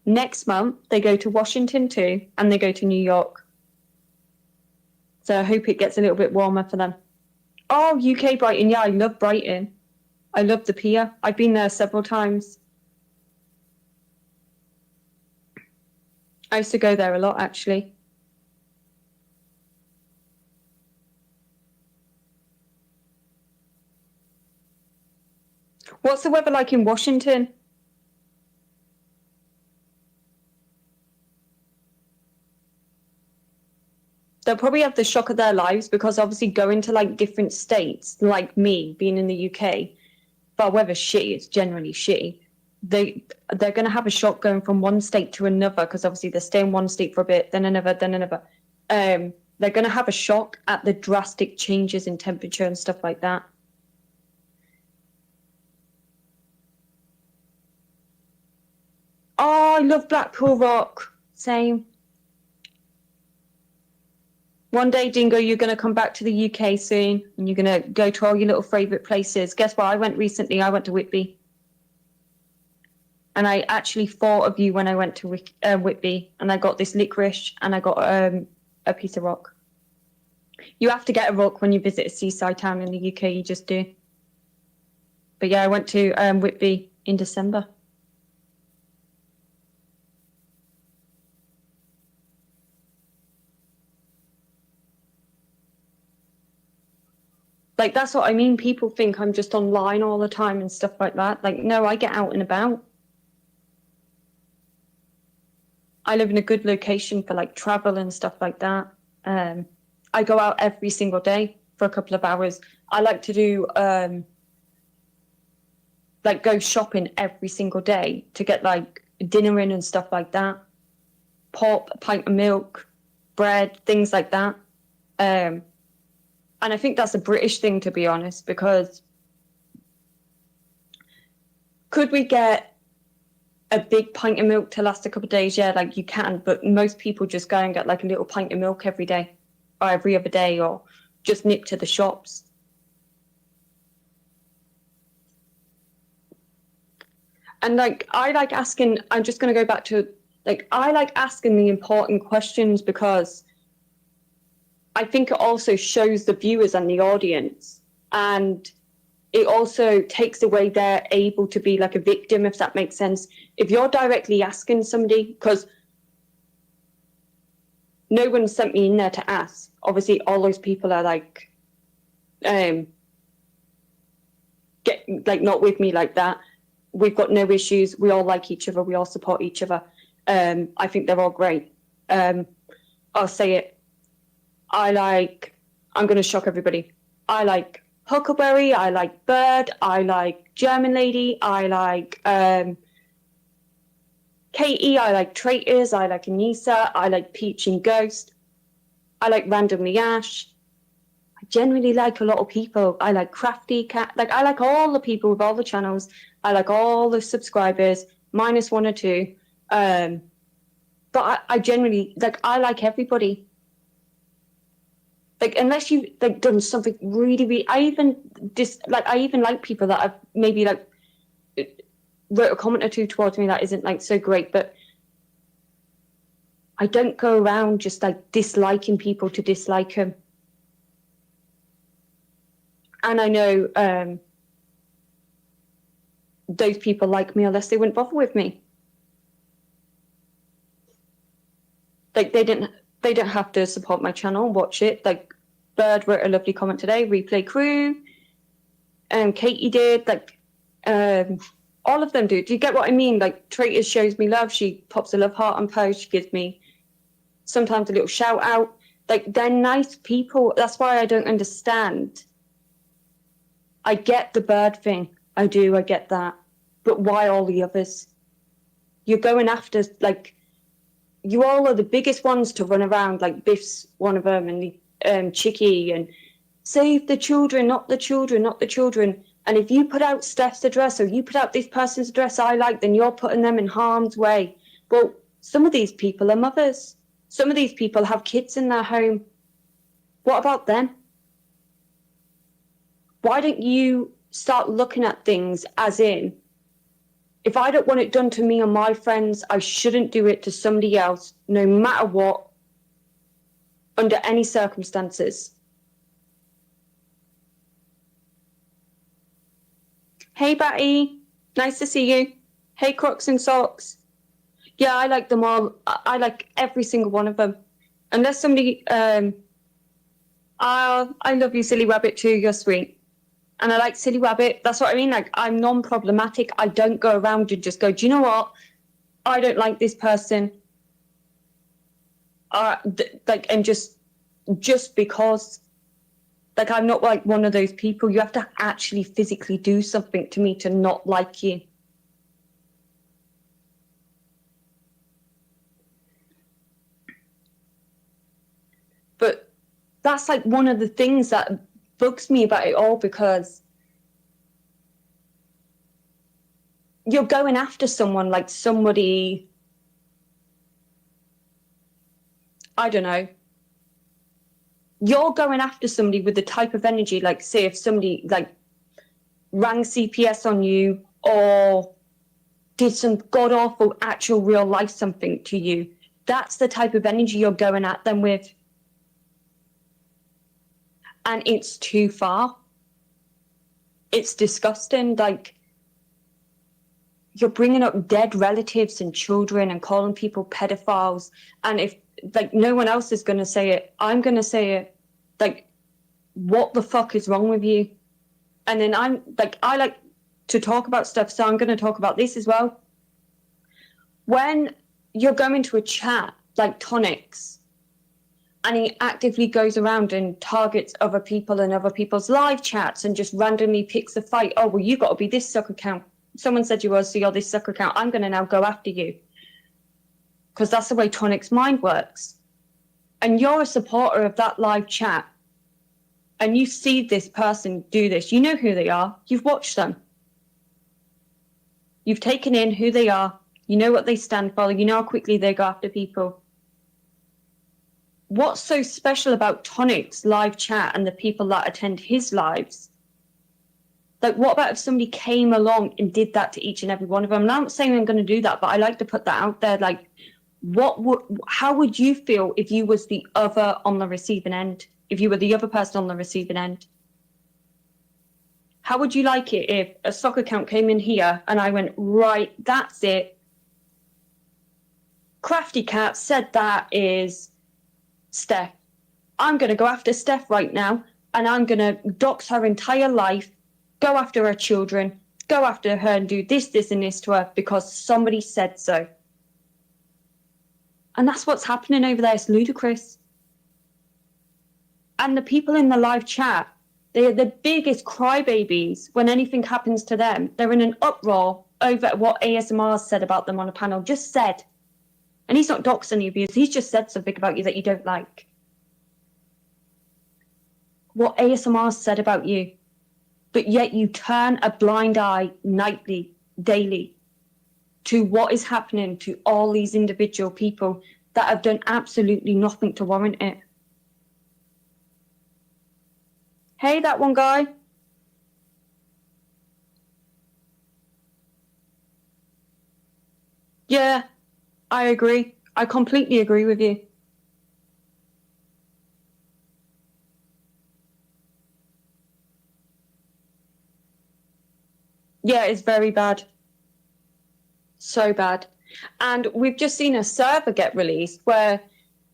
Next month, they go to Washington too, and they go to New York. So I hope it gets a little bit warmer for them. Oh, UK Brighton. Yeah, I love Brighton. I love the pier. I've been there several times. I used to go there a lot, actually. What's the weather like in Washington? They'll probably have the shock of their lives because obviously going to like different states, like me being in the UK, but weather's shitty, it's generally shitty. They're going to have a shock going from one state to another because obviously they stay in one state for a bit, then another, then another. They're going to have a shock at the drastic changes in temperature and stuff like that. Oh, I love Blackpool Rock. Same. One day, Dingo, you're going to come back to the UK soon and you're going to go to all your little favourite places. Guess what? I went recently. I went to Whitby. And I actually thought of you when I went to Whitby. And I got this licorice and I got a piece of rock. You have to get a rock when you visit a seaside town in the UK. You just do. But yeah, I went to Whitby in December. Like, that's what I mean. People think I'm just online all the time and stuff like that. Like, no, I get out and about. I live in a good location for like travel and stuff like that. I go out every single day for a couple of hours. I like to do like go shopping every single day to get like dinner in and stuff like that. Pop, a pint of milk, bread, things like that. And I think that's a British thing, to be honest, because could we get a big pint of milk to last a couple of days? Yeah, like you can, but most people just go and get like a little pint of milk every day or every other day or just nip to the shops. And like, I like asking, I'm just going to go back to like, I like asking the important questions because I think it also shows the viewers and the audience, and it also takes away they're able to be like a victim, if that makes sense. If you're directly asking somebody, because no one sent me in there to ask. Obviously, all those people are like, not with me like that. We've got no issues. We all like each other. We all support each other. I think they're all great. I'll say it. I'm going to shock everybody. I like Huckleberry, I like Bird, I like German Lady, I like Katie, I like Traitors, I like Anissa, I like Peach and Ghost, I like Randomly Ash. I generally like a lot of people. I like Crafty Cat. Like, I like all the people with all the channels. I like all the subscribers, minus one or two. But I generally, like, I like everybody. Like, unless you've like done something really, I even like people that I've maybe like wrote a comment or two towards me that isn't like so great, but I don't go around just like disliking people to dislike them. And I know those people like me, unless they wouldn't bother with me. Like, they don't have to support my channel and watch it. Like, Bird wrote a lovely comment today, Replay Crew, and Katie did, like, all of them do. Do you get what I mean? Like, Traitors shows me love. She pops a love heart on post. She gives me sometimes a little shout out. Like, they're nice people. That's why I don't understand. I get the Bird thing. I get that. But why all the others? You're going after, like, you all are the biggest ones to run around, like Biff's one of them, and Chicky, and save the children, not the children, not the children. And if you put out Steph's address or you put out this person's address I like, then you're putting them in harm's way. Well, some of these people are mothers. Some of these people have kids in their home. What about them? Why don't you start looking at things as in, if I don't want it done to me or my friends, I shouldn't do it to somebody else, no matter what, under any circumstances. Hey, Batty. Nice to see you. Hey, Crocs and Socks. Yeah, I like them all. I like every single one of them. Unless somebody... I love you, Silly Rabbit, too. You're sweet. And I like Silly Rabbit. That's what I mean. Like, I'm non-problematic. I don't go around and just go, do you know what? I don't like this person. And just because... Like, I'm not like one of those people. You have to actually physically do something to me to not like you. But that's like one of the things that bugs me about it all, because you're going after someone like somebody, I don't know. You're going after somebody with the type of energy, like, say, if somebody, like, rang CPS on you or did some god-awful, actual, real-life something to you, that's the type of energy you're going at them with. And it's too far. It's disgusting. Like, you're bringing up dead relatives and children and calling people pedophiles. And if, like, no one else is going to say it, I'm going to say it. Like, what the fuck is wrong with you? And then I'm, like, I like to talk about stuff, so I'm going to talk about this as well. When you're going to a chat, like Tonics, and he actively goes around and targets other people and other people's live chats and just randomly picks a fight. Oh, well, you got to be this sucker account. Someone said you were, so you're this sucker account. I'm going to now go after you. Because that's the way Tonic's mind works. And you're a supporter of that live chat. And you see this person do this. You know who they are. You've watched them. You've taken in who they are. You know what they stand for. You know how quickly they go after people. What's so special about Tonic's live chat and the people that attend his lives? Like, what about if somebody came along and did that to each and every one of them? And I'm not saying I'm going to do that, but I like to put that out there. Like, how would you feel if you was the other on the receiving end? If you were the other person on the receiving end? How would you like it if a soccer account came in here and I went, right, that's it. Crafty Cat said that is Steph. I'm going to go after Steph right now, and I'm going to dox her entire life, go after her children, go after her and do this, this, and this to her because somebody said so. And that's what's happening over there. It's ludicrous. And the people in the live chat, they're the biggest crybabies when anything happens to them. They're in an uproar over what ASMR said about them on a panel. Just said. And he's not doxing you, because he's just said something about you that you don't like. What ASMR said about you. But yet you turn a blind eye nightly, daily, to what is happening to all these individual people that have done absolutely nothing to warrant it. Hey, that one guy. Yeah, I agree. I completely agree with you. Yeah, it's very bad. So bad. And we've just seen a server get released where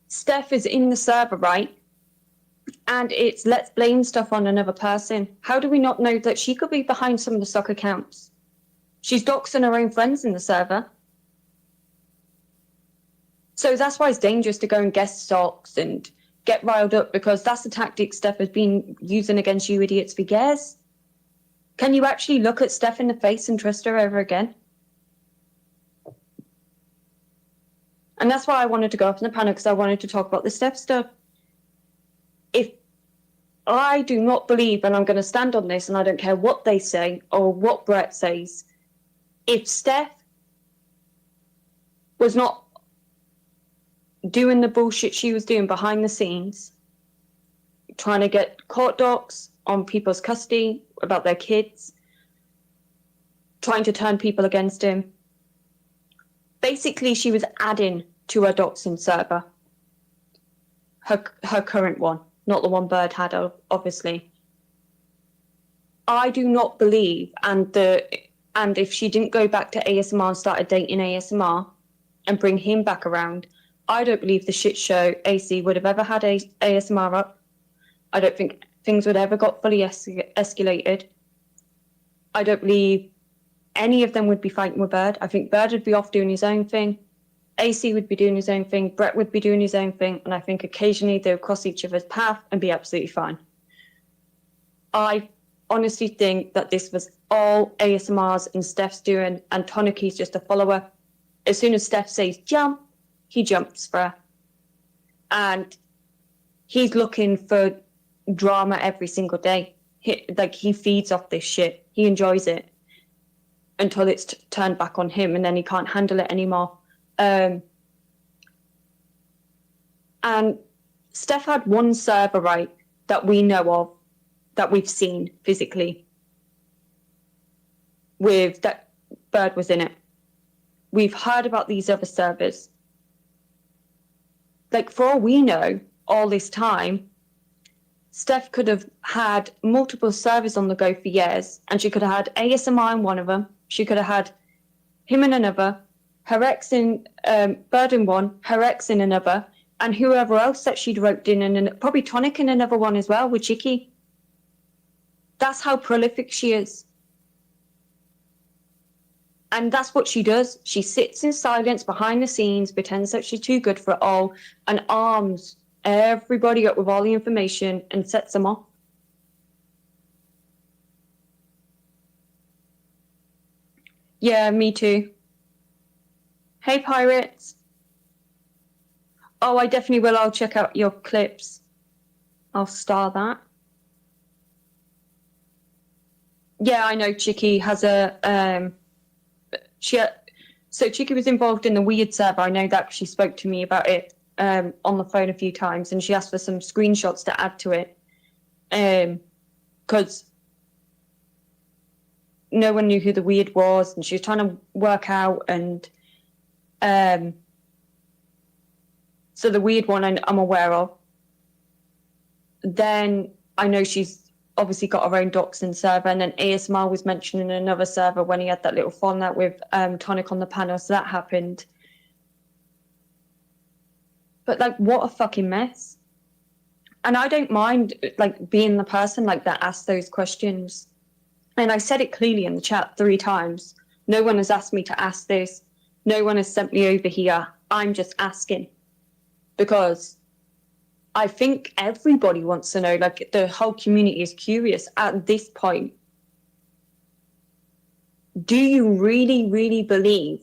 Steph is in the server, right? And it's let's blame stuff on another person. How do we not know that she could be behind some of the stock accounts? She's doxing her own friends in the server. So that's why it's dangerous to go and guest stocks and get riled up, because that's the tactic Steph has been using against you idiots for years. Can you actually look at Steph in the face and trust her ever again? And that's why I wanted to go up in the panel, because I wanted to talk about the Steph stuff. If I do not believe, and I'm going to stand on this, and I don't care what they say or what Brett says, if Steph was not doing the bullshit she was doing behind the scenes, trying to get court docs on people's custody about their kids, trying to turn people against him, basically she was adding to her doxing server. Her current one, not the one Bird had, obviously. I do not believe, and if she didn't go back to ASMR and started dating ASMR and bring him back around, I don't believe the shit show AC would have ever had ASMR up. I don't think things would ever got fully escalated. I don't believe any of them would be fighting with Bird. I think Bird would be off doing his own thing. AC would be doing his own thing. Brett would be doing his own thing. And I think occasionally they would cross each other's path and be absolutely fine. I honestly think that this was all ASMR's and Steph's doing, and Tonaki's just a follower. As soon as Steph says jump, he jumps for her. And he's looking for drama every single day. He feeds off this shit. He enjoys it until it's turned back on him, and then he can't handle it anymore. And Steph had one server, right, that we know of, that we've seen physically, with that Bird was in it. We've heard about these other servers. Like, for all we know, all this time, Steph could have had multiple servers on the go for years, and she could have had ASMR in one of them. She could have had him in another, her ex in Bird in one, her ex in another, and whoever else that she'd roped in, and probably Tonic in another one as well with Chicky. That's how prolific she is. And that's what she does. She sits in silence behind the scenes, pretends that she's too good for it all, and arms everybody up with all the information and sets them off. Yeah, me too. Hey, pirates. Oh, I definitely will. I'll check out your clips. I'll star that. Yeah, I know Chicky has a... So Chicky was involved in the Weird server. I know that she spoke to me about it on the phone a few times, and she asked for some screenshots to add to it. Because no one knew who the Weird was, and she was trying to work out, and so the Weird one I'm aware of. Then I know she's obviously got her own doxing server, and then ASMR was mentioning another server when he had that little fallout with Tonic on the panel, so that happened. But like, what a fucking mess. And I don't mind like being the person like that asks those questions. And I said it clearly in the chat 3 times. No one has asked me to ask this. No one has sent me over here. I'm just asking. Because I think everybody wants to know, like the whole community is curious at this point. Do you really, really believe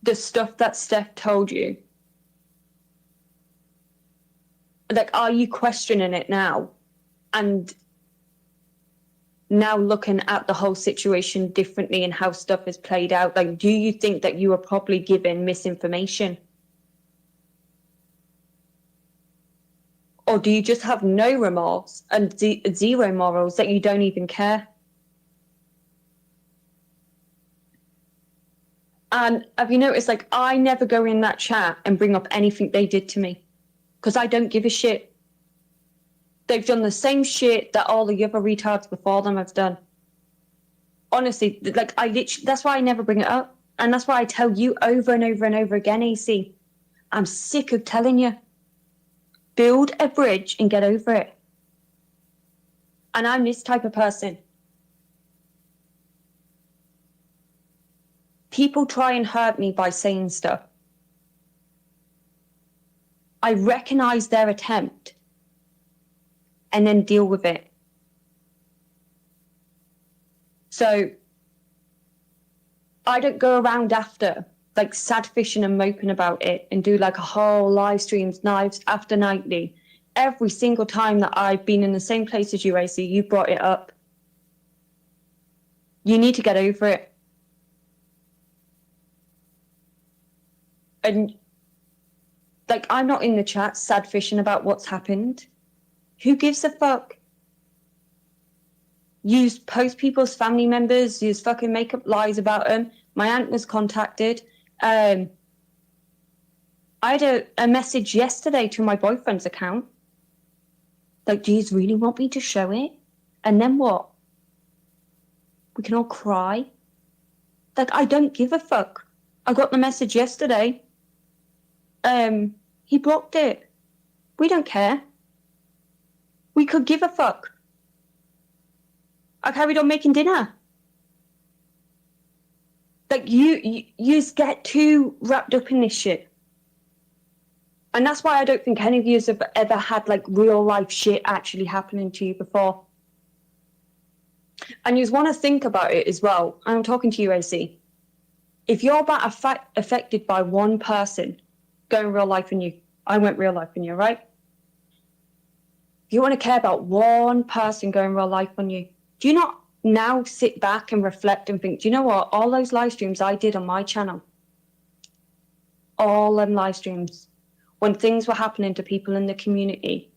the stuff that Steph told you? Like, are you questioning it now? And now looking at the whole situation differently and how stuff has played out? Like, do you think that you were probably given misinformation? Or do you just have no remorse and zero morals that you don't even care? And have you noticed, like, I never go in that chat and bring up anything they did to me, because I don't give a shit. They've done the same shit that all the other retards before them have done. Honestly, like, that's why I never bring it up. And that's why I tell you over and over and over again, AC, I'm sick of telling you. Build a bridge and get over it. And I'm this type of person. People try and hurt me by saying stuff. I recognize their attempt and then deal with it. So I don't go around after like sad fishing and moping about it and do like a whole live streams, nights after nightly. Every single time that I've been in the same place as you, AC, you brought it up. You need to get over it. And like, I'm not in the chat sad fishing about what's happened. Who gives a fuck? You post people's family members, you fucking make up lies about them. My aunt was contacted. I had a message yesterday to my boyfriend's account. Like, do you really want me to show it? And then what? We can all cry? Like, I don't give a fuck. I got the message yesterday. He blocked it. We don't care. We could give a fuck. I carried on making dinner. Like, you just get too wrapped up in this shit. And that's why I don't think any of you have ever had like real life shit actually happening to you before. And you just want to think about it as well. I'm talking to you, AC. If you're about affected by one person going real life in you, I went real life in you, right? If you want to care about one person going real life on you, do you not now sit back and reflect and think, do you know what? All those live streams I did on my channel, all them live streams, when things were happening to people in the community,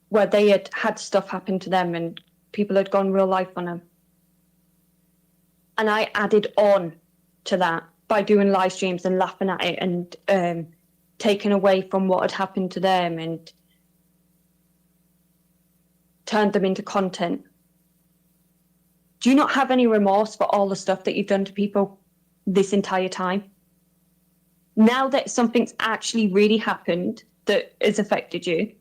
where they had had stuff happen to them and people had gone real life on them. And I added on to that by doing live streams and laughing at it and taking away from what had happened to them and turned them into content. Do you not have any remorse for all the stuff that you've done to people this entire time? Now that something's actually really happened that has affected you.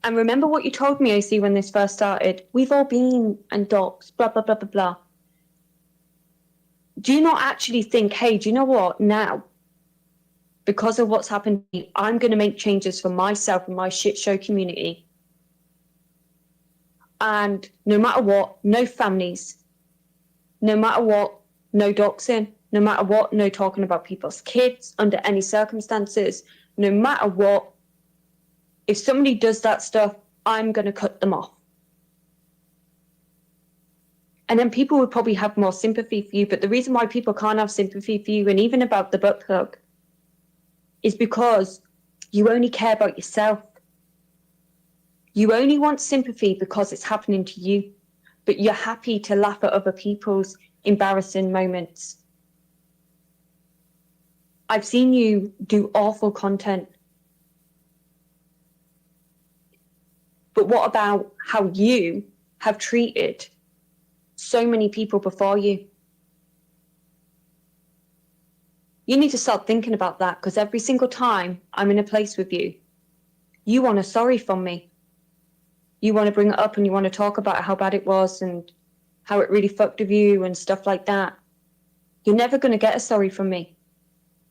And remember what you told me, AC, when this first started. We've all been and docs, blah, blah, blah, blah, blah. Do you not actually think, hey, do you know what? Now, because of what's happened to me, I'm going to make changes for myself and my shit show community. And no matter what, no families. No matter what, no doxing. No matter what, no talking about people's kids under any circumstances. No matter what, if somebody does that stuff, I'm going to cut them off. And then people would probably have more sympathy for you. But the reason why people can't have sympathy for you, and even about the butt plug, is because you only care about yourself. You only want sympathy because it's happening to you. But you're happy to laugh at other people's embarrassing moments. I've seen you do awful content. But what about how you have treated so many people before you? You need to start thinking about that, because every single time I'm in a place with you, you want a sorry from me. You want to bring it up and you want to talk about how bad it was and how it really fucked with you and stuff like that. You're never going to get a sorry from me.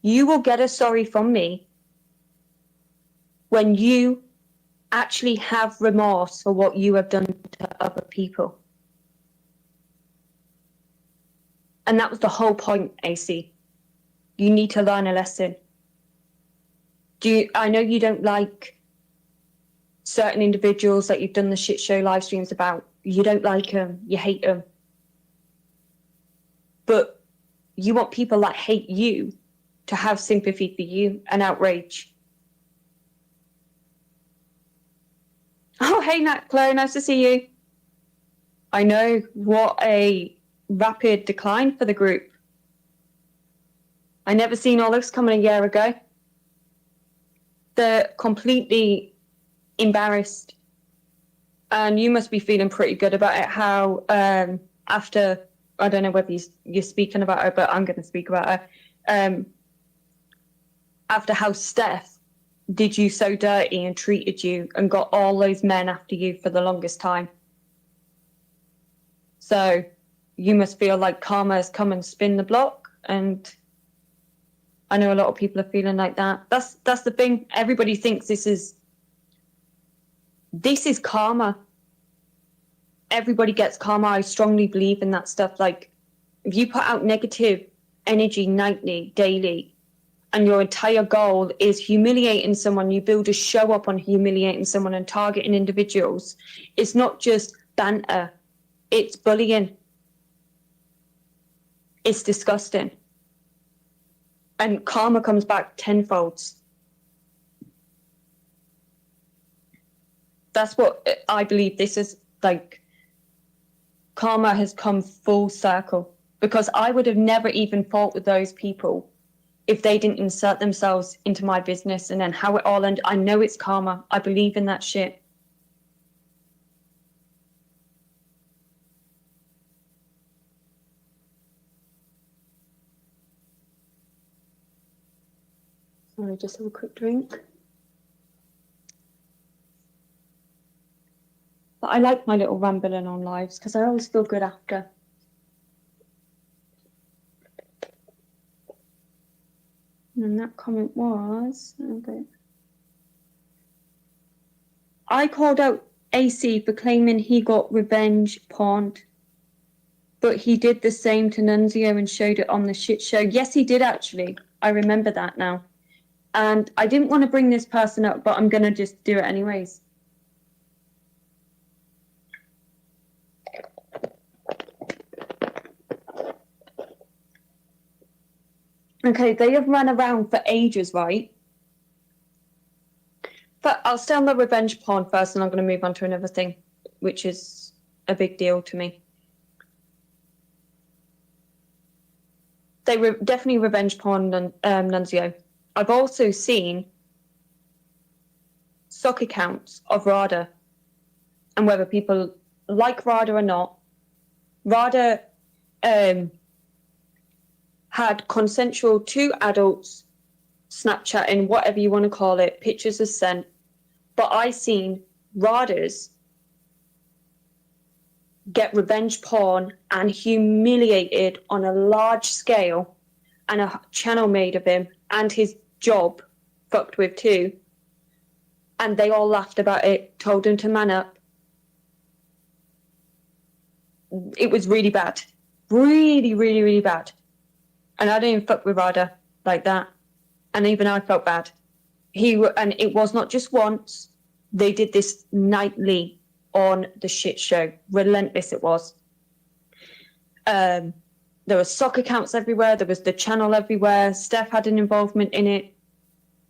You will get a sorry from me when you actually have remorse for what you have done to other people. And that was the whole point, AC. You need to learn a lesson. I know you don't like certain individuals that you've done the shit show live streams about. You don't like them, you hate them. But you want people that hate you to have sympathy for you and outrage. Oh, hey, Nat Chloe, nice to see you. I know, what a rapid decline for the group. I never seen all this coming a year ago. They're completely embarrassed. And you must be feeling pretty good about it, how after, I don't know whether you're speaking about her, but I'm going to speak about her. After how Steph did you so dirty and treated you and got all those men after you for the longest time. So you must feel like karma has come and spin the block, and I know a lot of people are feeling like that. That's the thing. Everybody thinks this is karma. everybody gets karma. I strongly believe in that stuff. Like, if you put out negative energy nightly, daily, and your entire goal is humiliating someone, you build a show up on humiliating someone and targeting individuals, it's not just banter, it's bullying. It's disgusting. And karma comes back tenfold. That's what I believe this is, like, karma has come full circle, because I would have never even fought with those people if they didn't insert themselves into my business, and then how it all ended. I know it's karma. I believe in that shit. Sorry, just have a quick drink. But I like my little rambling on lives because I always feel good after. And that comment was, okay. I called out AC for claiming he got revenge pawned, but he did the same to Nunzio and showed it on the shit show. Yes, he did actually. I remember that now. And I didn't want to bring this person up, but I'm going to just do it anyways. Okay, they have run around for ages, right? But I'll stay on the revenge porn first, and I'm going to move on to another thing, which is a big deal to me. They were definitely revenge porn, Nunzio. I've also seen stock accounts of RADA, and whether people like RADA or not, RADA had consensual two adults Snapchatting, whatever you want to call it, pictures are sent. But I seen RADAs get revenge porn and humiliated on a large scale, and a channel made of him and his job fucked with too. And they all laughed about it, told him to man up. It was really bad. Really, really, really bad. And I didn't fuck with RADA like that. And even I felt bad. And it was not just once. They did this nightly on the shit show. Relentless it was. There were soccer accounts everywhere. There was the channel everywhere. Steph had an involvement in it.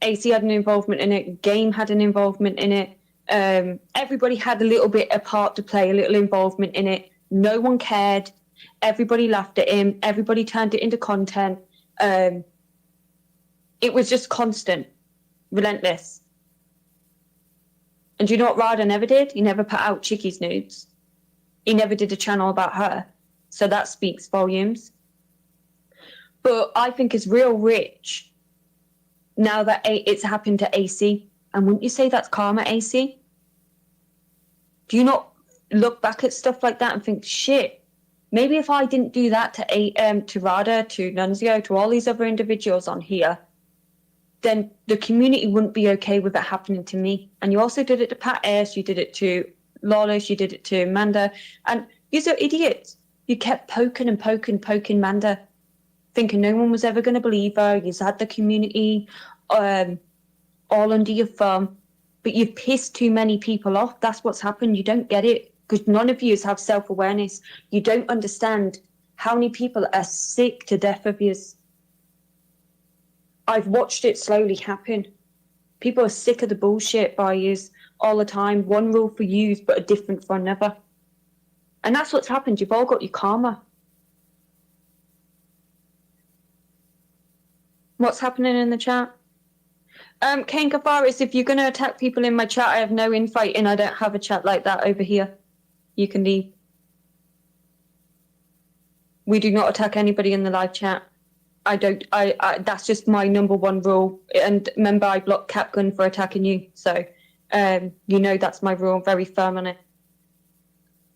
AC had an involvement in it. Game had an involvement in it. Everybody had a little bit a part to play, a little involvement in it. No one cared. Everybody laughed at him. Everybody turned it into content. It was just constant, relentless. And do you know what RADA never did? He never put out Chicky's nudes. He never did a channel about her. So that speaks volumes. But I think it's real rich now that it's happened to AC. And wouldn't you say that's karma, AC? Do you not look back at stuff like that and think, shit, maybe if I didn't do that to RADA, to Nunzio, to all these other individuals on here, then the community wouldn't be okay with it happening to me. And you also did it to Pat S, you did it to Lawless, you did it to Manda, and you're so idiots. You kept poking Manda, thinking no one was ever going to believe her. You had the community all under your thumb, but you've pissed too many people off. That's what's happened. You don't get it, because none of you have self-awareness. You don't understand how many people are sick to death of you. I've watched it slowly happen. People are sick of the bullshit by yous all the time. One rule for yous, but a different for another. And that's what's happened. You've all got your karma. What's happening in the chat? Kane Kafaris, if you're going to attack people in my chat, I have no infighting. I don't have a chat like that over here. You can leave. We do not attack anybody in the live chat. I that's just my number one rule. And remember, I blocked Capgun for attacking you. So, you know, that's my rule. I'm very firm on it.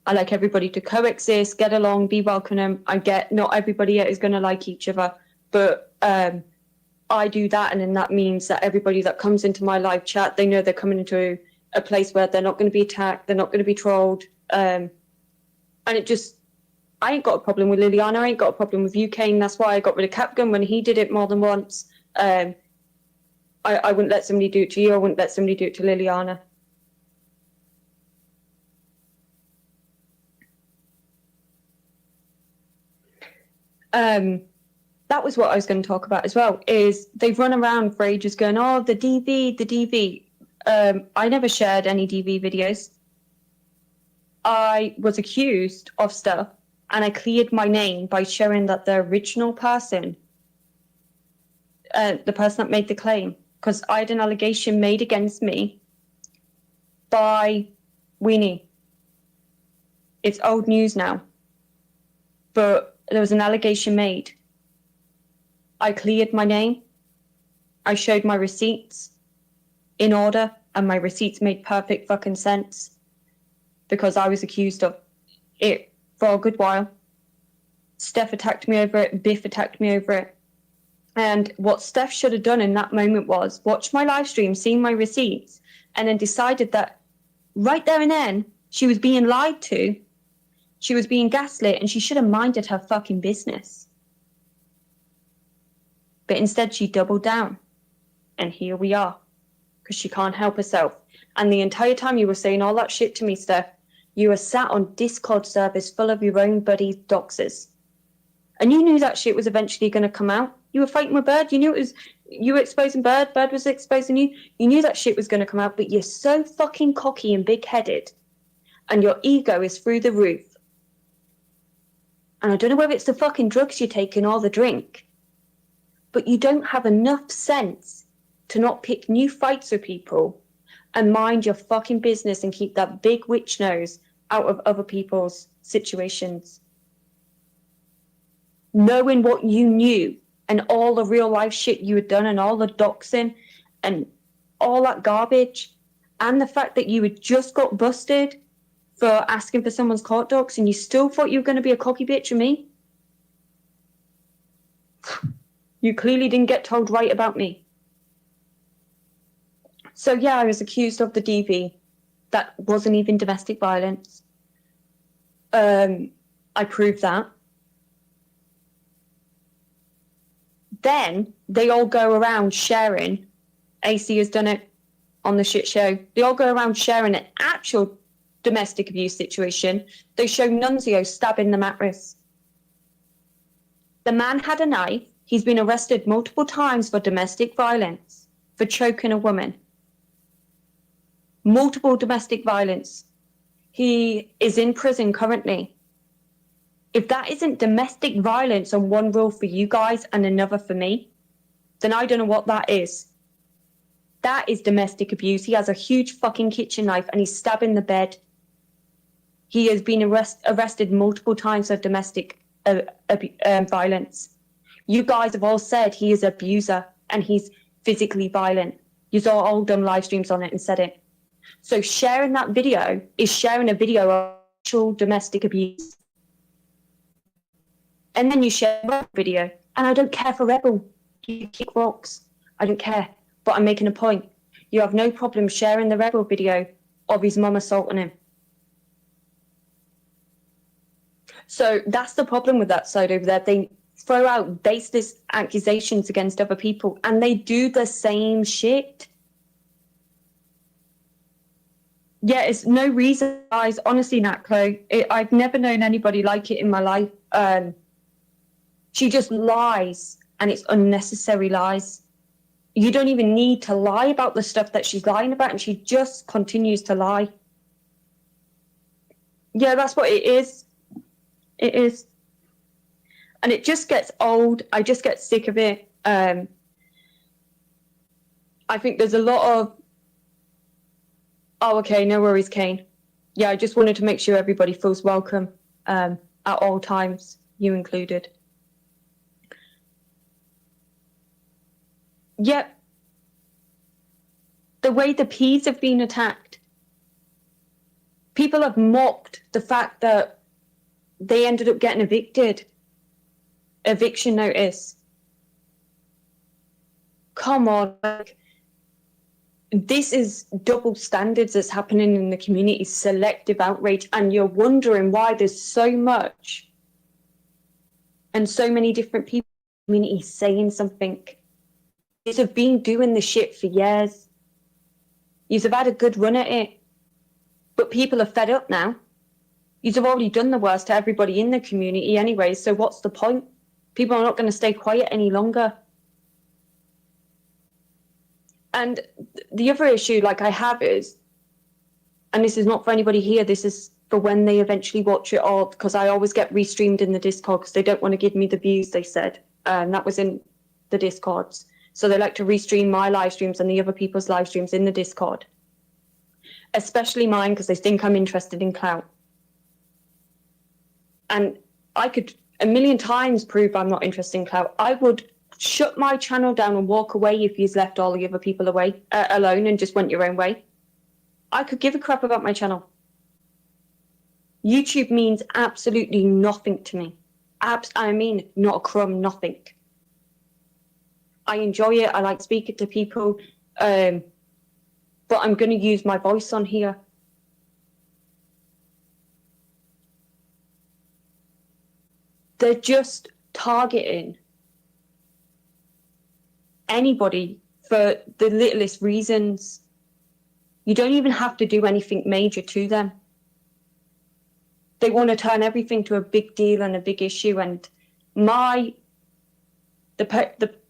I like everybody to coexist, get along, be welcome. I get not everybody is going to like each other, but I do that. And then that means that everybody that comes into my live chat, they know they're coming into a place where they're not going to be attacked. They're not going to be trolled. And I ain't got a problem with Liliana. I ain't got a problem with you, Kane. That's why I got rid of Capgun when he did it more than once. I wouldn't let somebody do it to you. I wouldn't let somebody do it to Liliana. That was what I was going to talk about as well, is they've run around for ages going, oh, the DV, the DV. I never shared any DV videos. I was accused of stuff, and I cleared my name by showing that the original person, the person that made the claim, because I had an allegation made against me by Weenie. It's old news now, but there was an allegation made. I cleared my name. I showed my receipts in order, and my receipts made perfect fucking sense because I was accused of it for a good while. Steph attacked me over it. Biff attacked me over it. And what Steph should have done in that moment was watch my live stream, seen my receipts, and then decided that right there and then she was being lied to. She was being gaslit, and she should have minded her fucking business. But instead, she doubled down. And here we are. Because she can't help herself. And the entire time you were saying all that shit to me, Steph, you were sat on Discord servers full of your own buddies' doxers. And you knew that shit was eventually going to come out. You were fighting with Bird. You knew it was... You were exposing Bird. Bird was exposing you. You knew that shit was going to come out. But you're so fucking cocky and big-headed. And your ego is through the roof. And I don't know whether it's the fucking drugs you're taking or the drink. But you don't have enough sense to not pick new fights with people and mind your fucking business and keep that big witch nose out of other people's situations. Knowing what you knew and all the real life shit you had done and all the doxing and all that garbage, and the fact that you had just got busted for asking for someone's court docs and you still thought you were going to be a cocky bitch with me. You clearly didn't get told right about me. So yeah, I was accused of the DV. That wasn't even domestic violence. I proved that. Then they all go around sharing. AC has done it on the shit show. They all go around sharing an actual domestic abuse situation. They show Nunzio stabbing the mattress. The man had a knife. He's been arrested multiple times for domestic violence, for choking a woman. Multiple domestic violence. He is in prison currently. If that isn't domestic violence on one rule for you guys and another for me, then I don't know what that is. That is domestic abuse. He has a huge fucking kitchen knife and he's stabbing the bed. He has been arrested multiple times for domestic violence. You guys have all said he is an abuser and he's physically violent. You've all done live streams on it and said it. So sharing that video is sharing a video of actual domestic abuse. And then you share a video. And I don't care for Rebel. You kick rocks. I don't care. But I'm making a point. You have no problem sharing the Rebel video of his mum assaulting him. So that's the problem with that side over there. They throw out baseless accusations against other people and they do the same shit. Yeah, it's no reason, guys. Honestly, Nat Chloe, I've never known anybody like it in my life. She just lies, and it's unnecessary lies. You don't even need to lie about the stuff that she's lying about, and she just continues to lie. Yeah, that's what it is. It is. And it just gets old. I just get sick of it. I think there's a lot of... Oh, okay, no worries, Kane. Yeah, I just wanted to make sure everybody feels welcome at all times, you included. Yep. The way the P's have been attacked. People have mocked the fact that they ended up getting evicted. Eviction notice. Come on. this is double standards that's happening in the community, selective outrage, and you're wondering why there's so much and so many different people in the community saying something. You've have been doing the shit for years. You've had a good run at it, but people are fed up now. You've already done the worst to everybody in the community anyway, so what's the point? People are not going to stay quiet any longer. And the other issue like I have is, and this is not for anybody here, this is for when they eventually watch it all, because I always get restreamed in the Discord because they don't want to give me the views, they said. That was in the Discords. So they like to restream my live streams and the other people's live streams in the Discord. Especially mine, because they think I'm interested in clout. And I could a million times prove I'm not interested in clout. I would shut my channel down and walk away if you've left all the other people away alone and just went your own way. I could give a crap about my channel. YouTube means absolutely nothing to me. I mean, not a crumb, nothing. I enjoy it. I like speaking to people. But I'm going to use my voice on here. They're just targeting anybody for the littlest reasons. You don't even have to do anything major to them. They want to turn everything to a big deal and a big issue. And the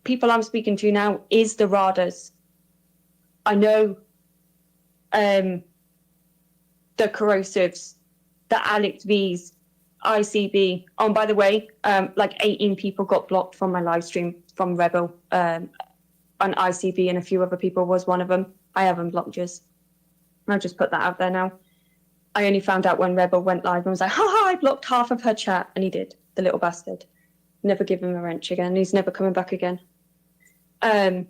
people I'm speaking to now is the Radas. I know the Corrosives, the Alex V's, ICB. Oh, and by the way, like 18 people got blocked from my live stream from Rebel, and ICB and a few other people was one of them. I haven't blocked yours. I'll just put that out there now. I only found out when Rebel went live and was like, haha, I blocked half of her chat. And he did, the little bastard. Never give him a wrench again. He's never coming back again. I'm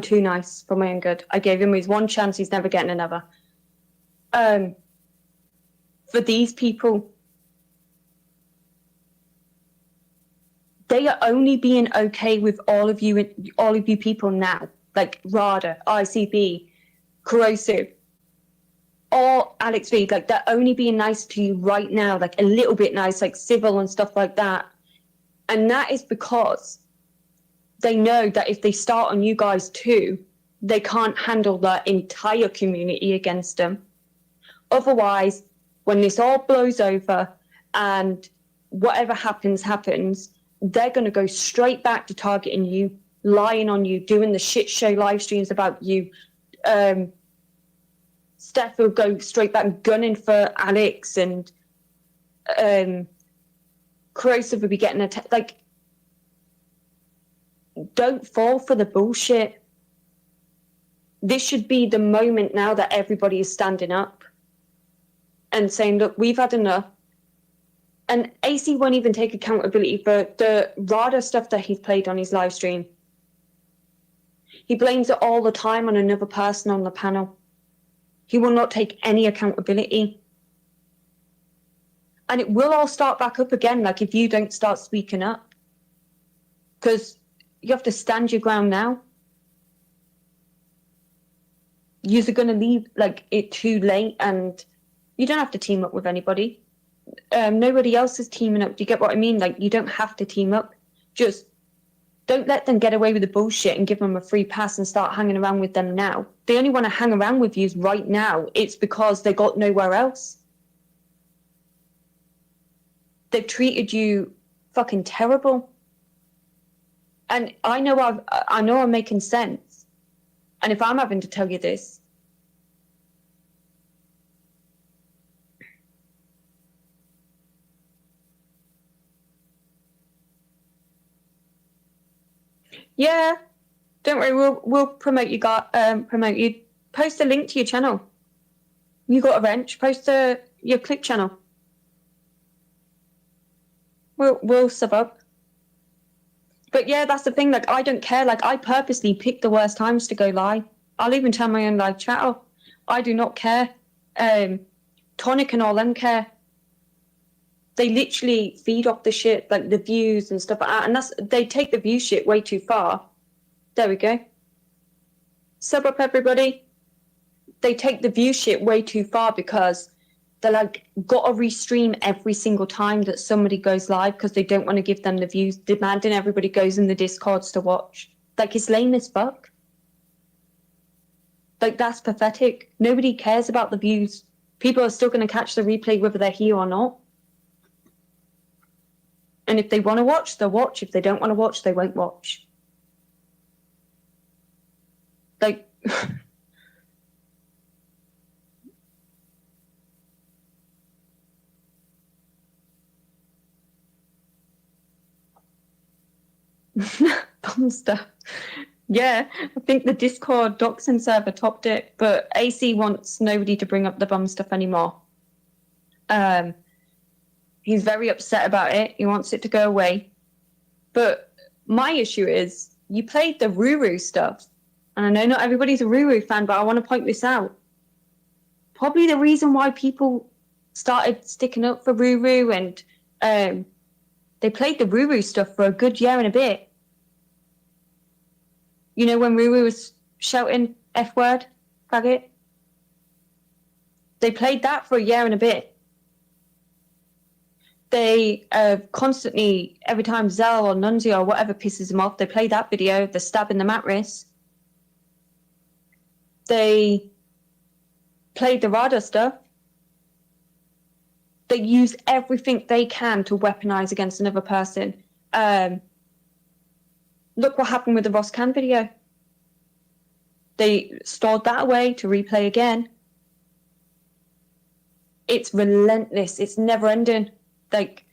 too nice for my own good. I gave him his one chance. He's never getting another. For these people, they are only being okay with all of you people now, like Rada, ICB, Corrosive, or Alex V. Like they're only being nice to you right now, like a little bit nice, like civil and stuff like that. And that is because they know that if they start on you guys too, they can't handle the entire community against them. Otherwise, when this all blows over and whatever happens, they're going to go straight back to targeting you, lying on you, doing the shit show live streams about you. Steph will go straight back gunning for Alex, and Corrosive will be getting attacked. Like, don't fall for the bullshit. This should be the moment now that everybody is standing up and saying, look, we've had enough. And AC won't even take accountability for the Rada stuff that he's played on his live stream. He blames it all the time on another person on the panel. He will not take any accountability. And it will all start back up again, like if you don't start speaking up. Because you have to stand your ground now. You're going to leave like it too late, and you don't have to team up with anybody. Nobody else is teaming up. Do you get what I mean? Like, you don't have to team up. Just don't let them get away with the bullshit and give them a free pass and start hanging around with them now. They only want to hang around with you right now. It's because they got nowhere else. They've treated you fucking terrible. And I know I'm making sense. And if I'm having to tell you this, yeah, don't worry, we'll promote you. Post a link to your channel. You got a wrench? Post your clip channel. We'll sub up. But yeah, that's the thing. Like, I don't care. Like, I purposely pick the worst times to go live. I'll even turn my own live chat off. I do not care. Tonic and all them care. They literally feed off the shit, like the views and stuff like that. And they take the view shit way too far. There we go. Sub up, everybody. They take the view shit way too far because they're like, gotta restream every single time that somebody goes live because they don't want to give them the views, demanding everybody goes in the Discords to watch. Like, it's lame as fuck. Like, that's pathetic. Nobody cares about the views. People are still going to catch the replay whether they're here or not. And if they want to watch, they'll watch. If they don't want to watch, they won't watch. Like... Bum stuff. Yeah, I think the Discord doxing server topped it, but AC wants nobody to bring up the bum stuff anymore. He's very upset about it. He wants it to go away. But my issue is, you played the Ruru stuff, and I know not everybody's a Ruru fan, but I want to point this out. Probably the reason why people started sticking up for Ruru and they played the Ruru stuff for a good year and a bit. You know, when Ruru was shouting F word, faggot? They played that for a year and a bit. They constantly, every time Zell or Nunzio or whatever pisses them off, they play that video, the stab in the mattress. They played the Rada stuff. They use everything they can to weaponize against another person. Look what happened with the Ross Can video. They stored that away to replay again. It's relentless. It's never ending. Like,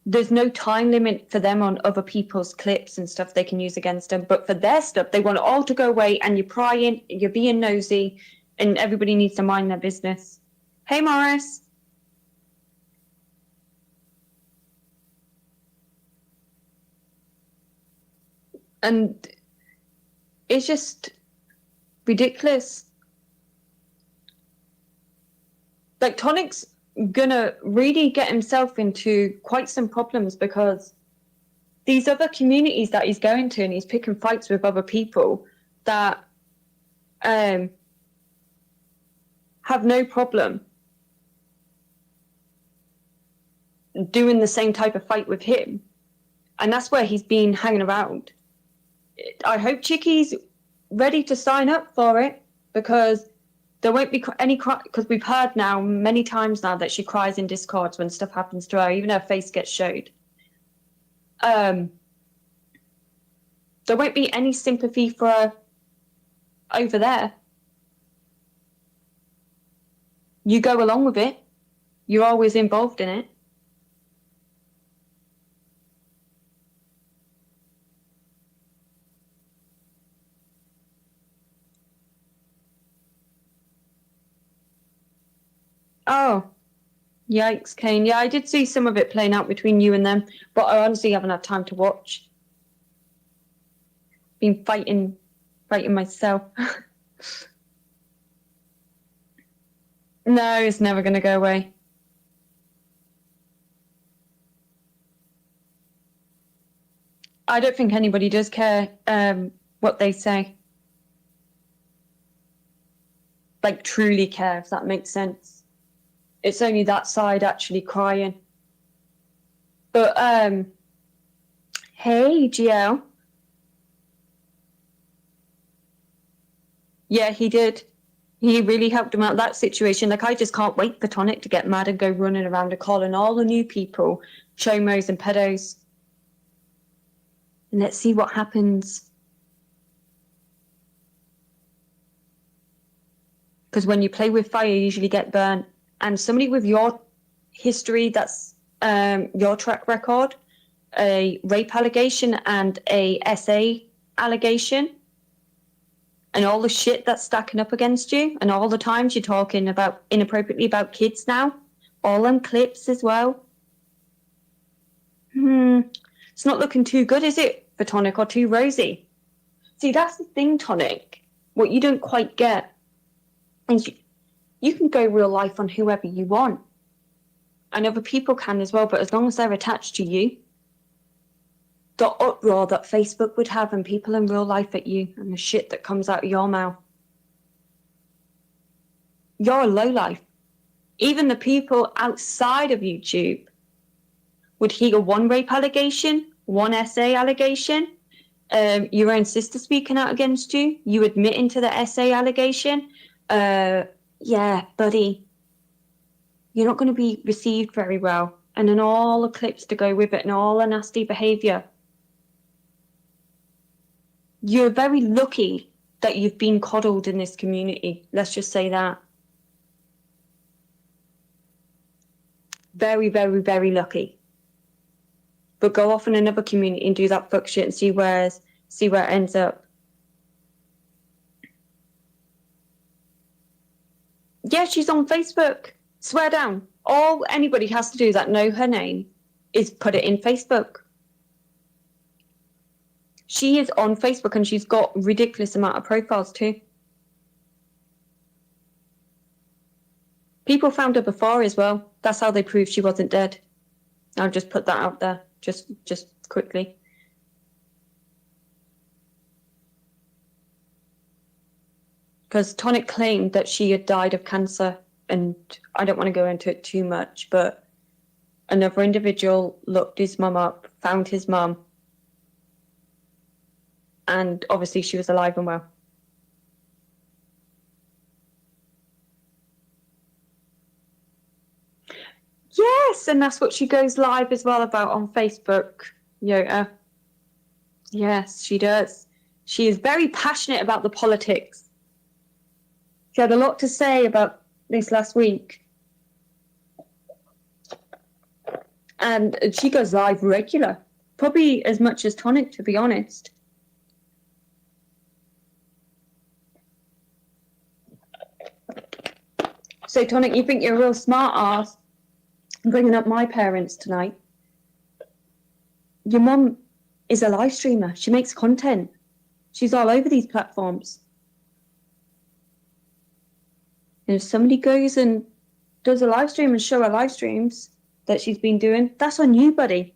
there's no time limit for them on other people's clips and stuff they can use against them. But for their stuff, they want it all to go away, and you're prying, you're being nosy, and everybody needs to mind their business. Hey, Morris. And it's just ridiculous. Like, Tonic's gonna really get himself into quite some problems because these other communities that he's going to, and he's picking fights with other people that have no problem doing the same type of fight with him. And that's where he's been hanging around. I hope Chicky's ready to sign up for it because there won't be any cry, because we've heard now many times now that she cries in Discords when stuff happens to her, even her face gets showed. There won't be any sympathy for her over there. You go along with it. You're always involved in it. Oh, yikes, Kane. Yeah, I did see some of it playing out between you and them, but I honestly haven't had time to watch. Been fighting myself. No, it's never going to go away. I don't think anybody does care what they say. Like, truly care, if that makes sense. It's only that side actually crying. But, hey, GL. Yeah, he did. He really helped him out of that situation. Like, I just can't wait for Tonic to get mad and go running around and calling all the new people chomos and pedos. And let's see what happens. Because when you play with fire, you usually get burnt. And somebody with your history, that's your track record, a rape allegation and a SA allegation, and all the shit that's stacking up against you, and all the times you're talking about inappropriately about kids now, all them clips as well. It's not looking too good, is it, for Tonic, or too rosy? See, that's the thing, Tonic. What you don't quite get is you can go real life on whoever you want. And other people can as well, but as long as they're attached to you. the uproar that Facebook would have and people in real life at you and the shit that comes out of your mouth. You're a lowlife. Even the people outside of YouTube would hear one rape allegation, one SA allegation, your own sister speaking out against you, you admitting to the SA allegation. Yeah, buddy, you're not going to be received very well. And then all the clips to go with it and all the nasty behaviour. You're very lucky that you've been coddled in this community. Let's just say that. Very, very, very lucky. But go off in another community and do that fuck shit and see where it ends up. Yeah, she's on Facebook. Swear down. All anybody has to do that know her name is put it in Facebook. She is on Facebook and she's got a ridiculous amount of profiles too. People found her before as well. That's how they proved she wasn't dead. I'll just put that out there, just quickly. Because Tonic claimed that she had died of cancer, and I don't want to go into it too much, but another individual looked his mum up, found his mum, and obviously she was alive and well. Yes, and that's what she goes live as well about on Facebook, Yota. Yes, she does. She is very passionate about the politics. She had a lot to say about this last week. And she goes live regular. Probably as much as Tonic, to be honest. So, Tonic, you think you're a real smart ass bringing up my parents tonight? Your mum is a live streamer. She makes content. She's all over these platforms. And if somebody goes and does a live stream and show her live streams that she's been doing, that's on you, buddy.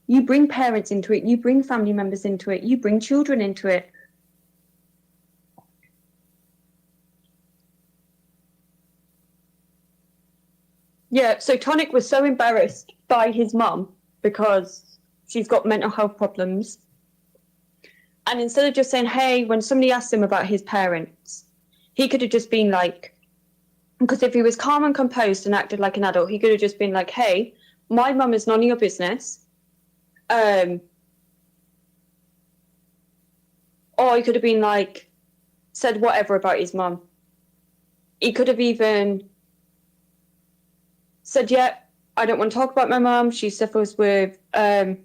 You bring parents into it. You bring family members into it. You bring children into it. Yeah, so Tonic was so embarrassed by his mum because she's got mental health problems. And instead of just saying, hey, when somebody asked him about his parents, he could have just been like, because if he was calm and composed and acted like an adult, he could have just been like, hey, my mum is none of your business. Or he could have been like, said whatever about his mum. He could have even said, yeah, I don't want to talk about my mum. She suffers with mental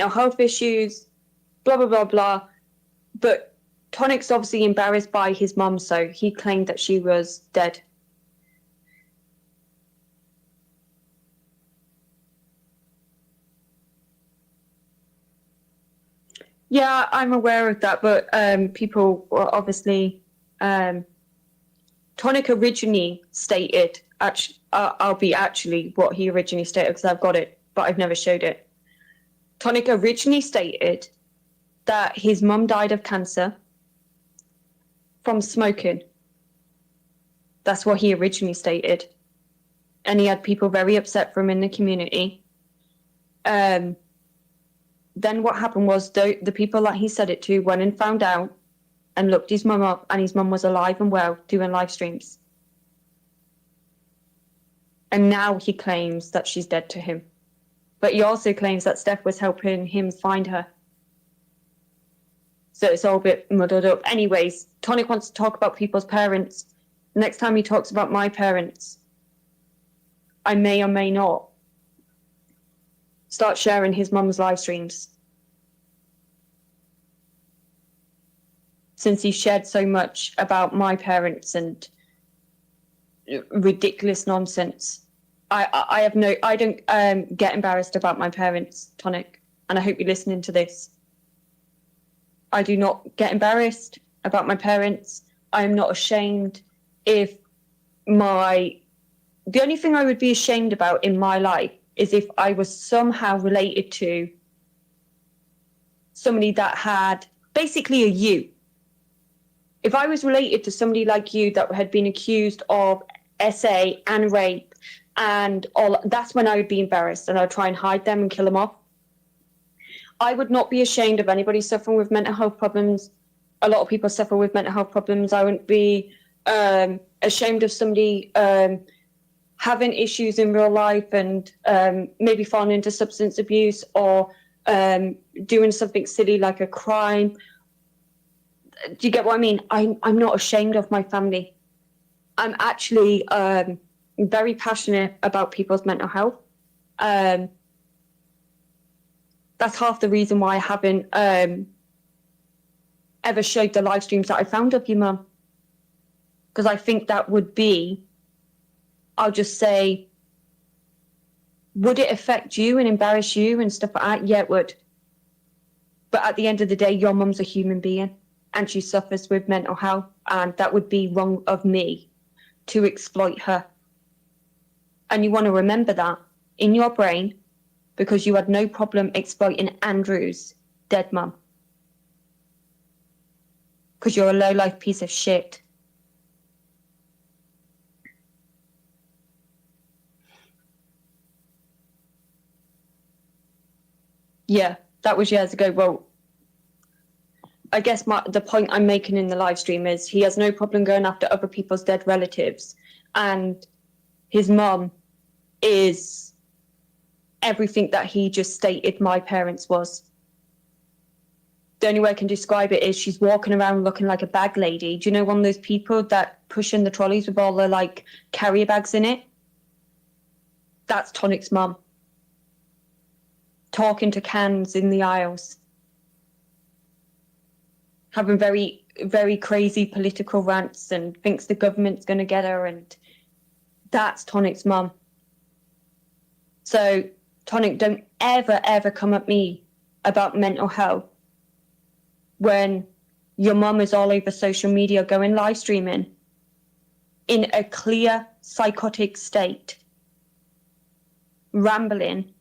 health issues, blah, blah, blah, blah. But Tonic's obviously embarrassed by his mum, so he claimed that she was dead. Yeah, I'm aware of that, but people were obviously... Tonic originally stated, I'll be actually what he originally stated because I've got it, but I've never showed it. Tonic originally stated that his mum died of cancer from smoking. That's what he originally stated. And he had people very upset from in the community. Then what happened was the people that he said it to went and found out and looked his mum up, and his mum was alive and well doing live streams. And now he claims that she's dead to him. But he also claims that Steph was helping him find her. So it's all a bit muddled up. Anyways, Tonic wants to talk about people's parents. Next time he talks about my parents, I may or may not start sharing his mum's live streams. Since he shared so much about my parents and ridiculous nonsense. I don't get embarrassed about my parents, Tonic, and I hope you're listening to this. I do not get embarrassed about my parents. I am not ashamed if the only thing I would be ashamed about in my life is if I was somehow related to somebody that had basically a you. If I was related to somebody like you that had been accused of SA and rape and all, that's when I would be embarrassed and I'd try and hide them and kill them off. I would not be ashamed of anybody suffering with mental health problems. A lot of people suffer with mental health problems. I wouldn't be ashamed of somebody having issues in real life and maybe falling into substance abuse or doing something silly like a crime. Do you get what I mean? I'm not ashamed of my family. I'm actually very passionate about people's mental health. That's half the reason why I haven't ever showed the live streams that I found of you, Mum. Because I think that would be, I'll just say, would it affect you and embarrass you and stuff like that? Yeah, it would. But at the end of the day, your mum's a human being and she suffers with mental health, and that would be wrong of me to exploit her. And you want to remember that in your brain, because you had no problem exploiting Andrew's dead mum. Because you're a low-life piece of shit. Yeah, that was years ago. Well, I guess the point I'm making in the live stream is he has no problem going after other people's dead relatives. And his mum is everything that he just stated my parents was. The only way I can describe it is she's walking around looking like a bag lady. Do you know one of those people that push in the trolleys with all the like carrier bags in it? That's Tonic's mum. Talking to cans in the aisles. Having very, very crazy political rants and thinks the government's going to get her, and that's Tonic's mum. So, Tonic, don't ever, ever come at me about mental health when your mum is all over social media going live streaming in a clear psychotic state, rambling,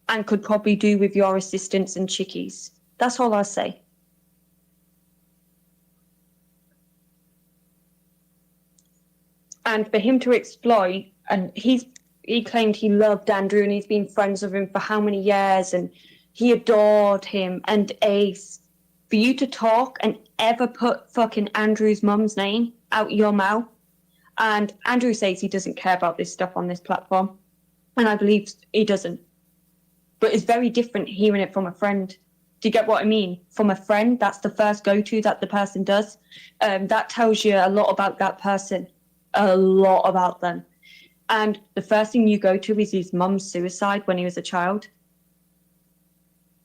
and could probably do with your assistance and chickies. That's all I'll say. And for him to exploit, and he claimed he loved Andrew and he's been friends with him for how many years and he adored him and Ace. For you to talk and ever put fucking Andrew's mum's name out your mouth, and Andrew says he doesn't care about this stuff on this platform, and I believe he doesn't. But it's very different hearing it from a friend. Do you get what I mean? From a friend, that's the first go-to that the person does. That tells you a lot about that person, a lot about them. And the first thing you go to is his mum's suicide when he was a child.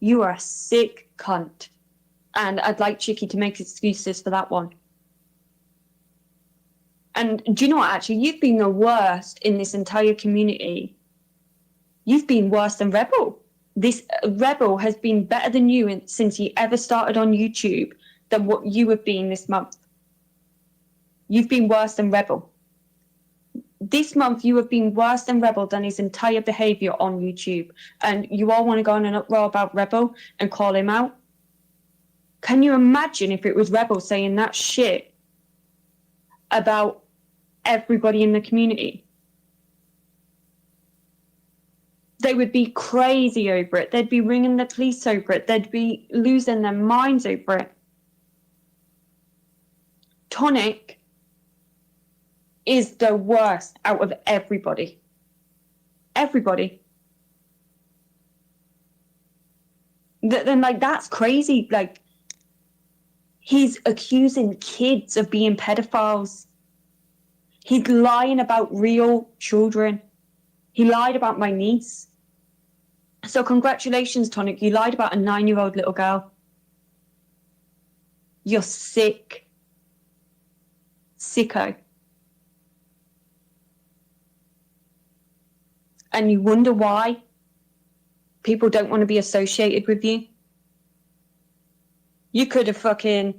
You are a sick cunt. And I'd like Chicky to make excuses for that one. And do you know what, actually? You've been the worst in this entire community. You've been worse than Rebel. This Rebel has been better than you since he ever started on YouTube than what you have been this month. You've been worse than Rebel. This month, you have been worse than Rebel than his entire behaviour on YouTube. And you all want to go on an uproar about Rebel and call him out? Can you imagine if it was Rebel saying that shit about everybody in the community? They would be crazy over it. They'd be ringing the police over it. They'd be losing their minds over it. Tonic is the worst out of everybody. Everybody. Then, like, that's crazy. Like, he's accusing kids of being pedophiles. He's lying about real children. He lied about my niece. So congratulations, Tonic. You lied about a 9-year-old little girl. You're sick. Sicko. And you wonder why people don't want to be associated with you. You could have fucking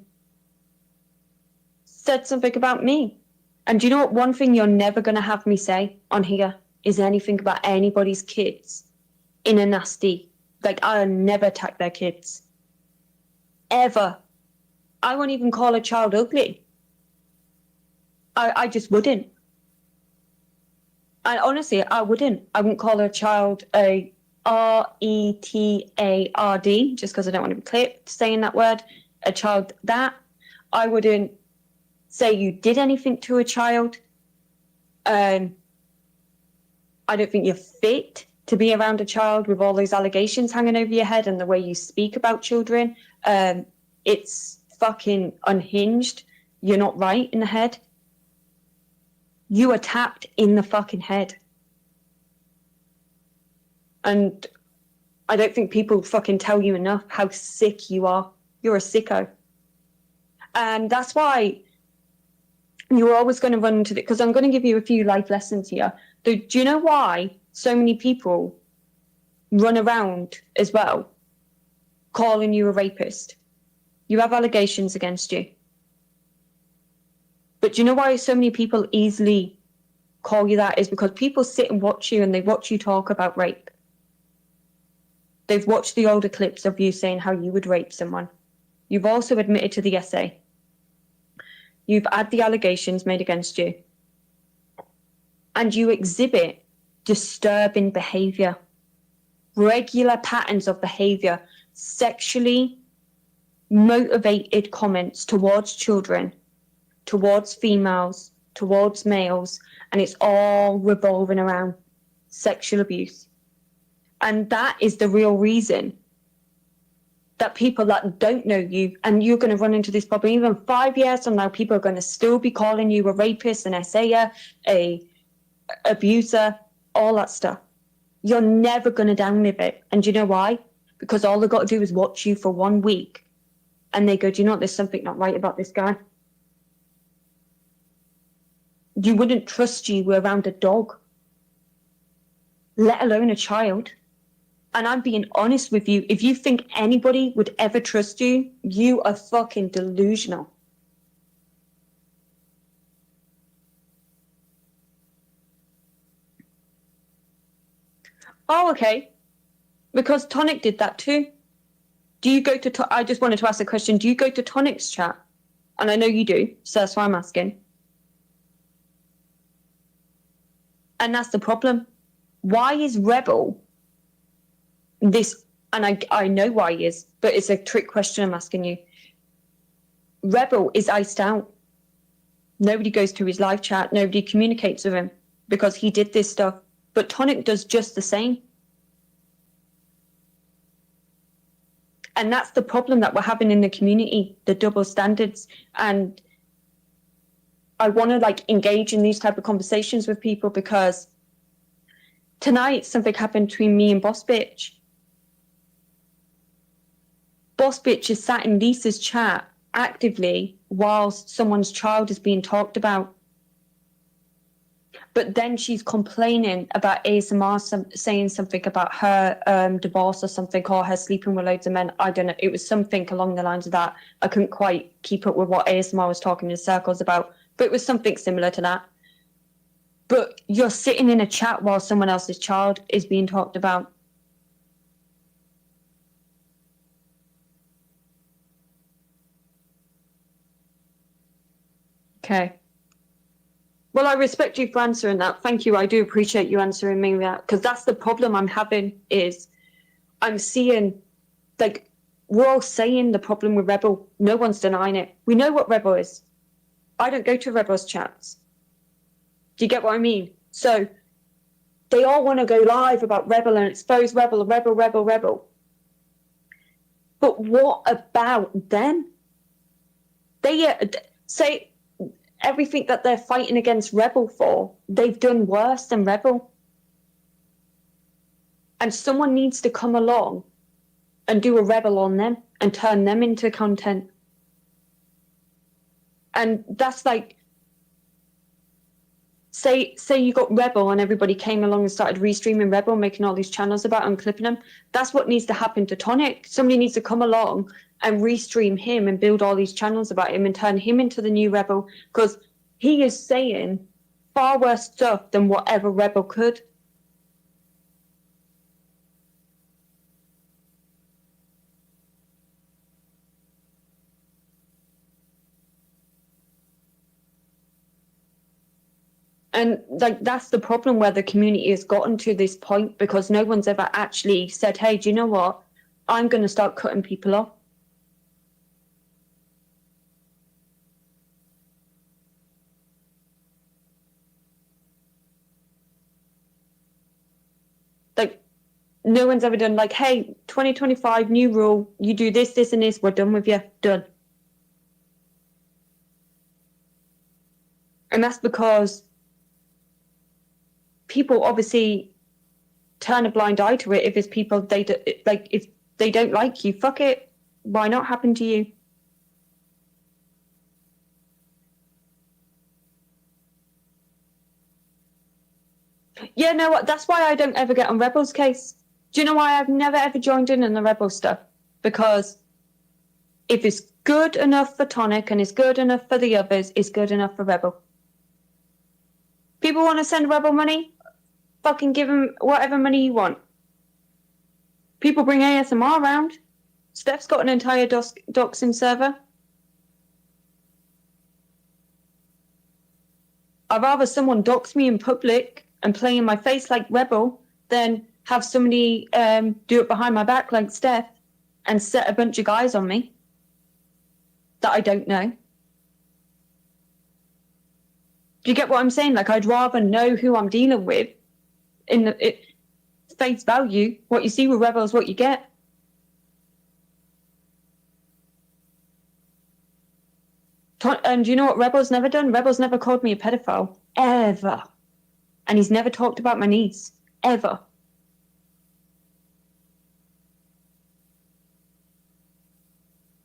said something about me. And do you know what? One thing you're never going to have me say on here is anything about anybody's kids in a nasty, like, I'll never attack their kids. Ever. I won't even call a child ugly. I just wouldn't. Honestly, I wouldn't. I wouldn't call a child a retard just because I don't want to be clipped saying that word. A child that. I wouldn't say you did anything to a child. I don't think you're fit to be around a child with all those allegations hanging over your head and the way you speak about children. It's fucking unhinged. You're not right in the head. You are tapped in the fucking head. And I don't think people fucking tell you enough how sick you are. You're a sicko. And that's why you're always going to run into it, because I'm going to give you a few life lessons here. Do you know why so many people run around as well calling you a rapist? You have allegations against you. But do you know why so many people easily call you that? Is because people sit and watch you and they watch you talk about rape. They've watched the older clips of you saying how you would rape someone. You've also admitted to the essay. You've had the allegations made against you. And you exhibit disturbing behavior, regular patterns of behavior, sexually motivated comments towards children, towards females, towards males, and it's all revolving around sexual abuse. And that is the real reason that people that don't know you, and you're going to run into this problem even 5 years from now, people are going to still be calling you a rapist, an essayer, a abuser, all that stuff. You're never going to downlive it. And do you know why? Because all they've got to do is watch you for 1 week and they go, do you know what? There's something not right about this guy. You wouldn't trust you around a dog, let alone a child. And I'm being honest with you. If you think anybody would ever trust you, you are fucking delusional. Oh, okay. Because Tonic did that too. Do you go to, I just wanted to ask a question. Do you go to Tonic's chat? And I know you do, so that's why I'm asking. And that's the problem. Why is Rebel this, and I know why he is, but it's a trick question I'm asking you. Rebel is iced out. Nobody goes to his live chat. Nobody communicates with him because he did this stuff. But Tonic does just the same. And that's the problem that we're having in the community, the double standards. And I want to like engage in these type of conversations with people because tonight something happened between me and Boss Bitch. Boss Bitch is sat in Lisa's chat actively whilst someone's child is being talked about. But then she's complaining about ASMR saying something about her divorce or something, or her sleeping with loads of men. I don't know. It was something along the lines of that. I couldn't quite keep up with what ASMR was talking in circles about, but it was something similar to that. But you're sitting in a chat while someone else's child is being talked about. Okay. Well, I respect you for answering that. Thank you. I do appreciate you answering me that, because that's the problem I'm having is I'm seeing, like, we're all saying the problem with Rebel. No one's denying it. We know what Rebel is. I don't go to Rebel's chats. Do you get what I mean? So they all want to go live about Rebel and expose Rebel. But what about them? They say everything that they're fighting against Rebel for, they've done worse than Rebel. And someone needs to come along and do a Rebel on them and turn them into content. And that's like, say you got Rebel and everybody came along and started restreaming Rebel, making all these channels about and clipping them. That's what needs to happen to Tonic. Somebody needs to come along and restream him and build all these channels about him and turn him into the new Rebel, because he is saying far worse stuff than whatever Rebel could. And like that's the problem where the community has gotten to this point, because no one's ever actually said, hey, do you know what? I'm going to start cutting people off. Like no one's ever done like, hey, 2025, new rule, you do this, this, and this, we're done with you, done. And that's because people obviously turn a blind eye to it. If it's people they do, like, if they don't like you, fuck it. Why not happen to you? Yeah, no, what? That's why I don't ever get on Rebel's case. Do you know why I've never ever joined in the Rebel stuff? Because if it's good enough for Tonic and it's good enough for the others, it's good enough for Rebel. People want to send Rebel money? Fucking give them whatever money you want. People bring ASMR around. Steph's got an entire doxing server. I'd rather someone dox me in public and play in my face like Rebel than have somebody do it behind my back like Steph and set a bunch of guys on me that I don't know. Do you get what I'm saying? Like, I'd rather know who I'm dealing with. In face value, what you see with Rebel is what you get. And do you know what Rebel's never done? Rebel's never called me a pedophile, ever. And he's never talked about my niece, ever.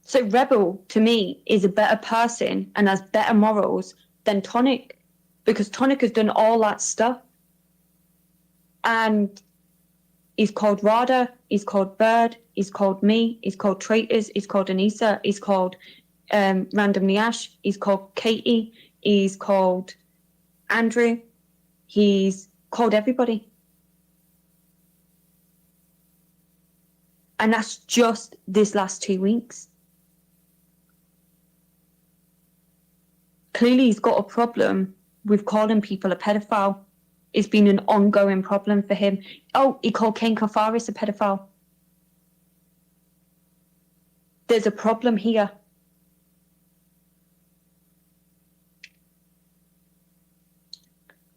So Rebel, to me, is a better person and has better morals than Tonic, because Tonic has done all that stuff. And he's called Rada, he's called Bird, he's called me, he's called Traitors, he's called Anissa, he's called Randomly Ash, he's called Katie, he's called Andrew, he's called everybody. And that's just this last 2 weeks. Clearly he's got a problem with calling people a pedophile. It's been an ongoing problem for him. Oh, he called Kane Kafaris a pedophile. There's a problem here.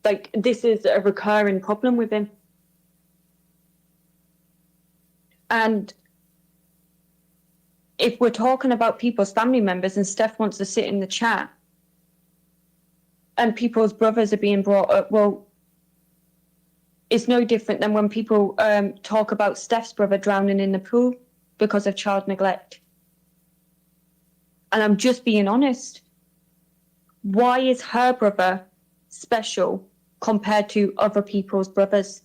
Like, this is a recurring problem with him. And if we're talking about people's family members and Steph wants to sit in the chat and people's brothers are being brought up, well, it's no different than when people talk about Steph's brother drowning in the pool because of child neglect. And I'm just being honest. Why is her brother special compared to other people's brothers?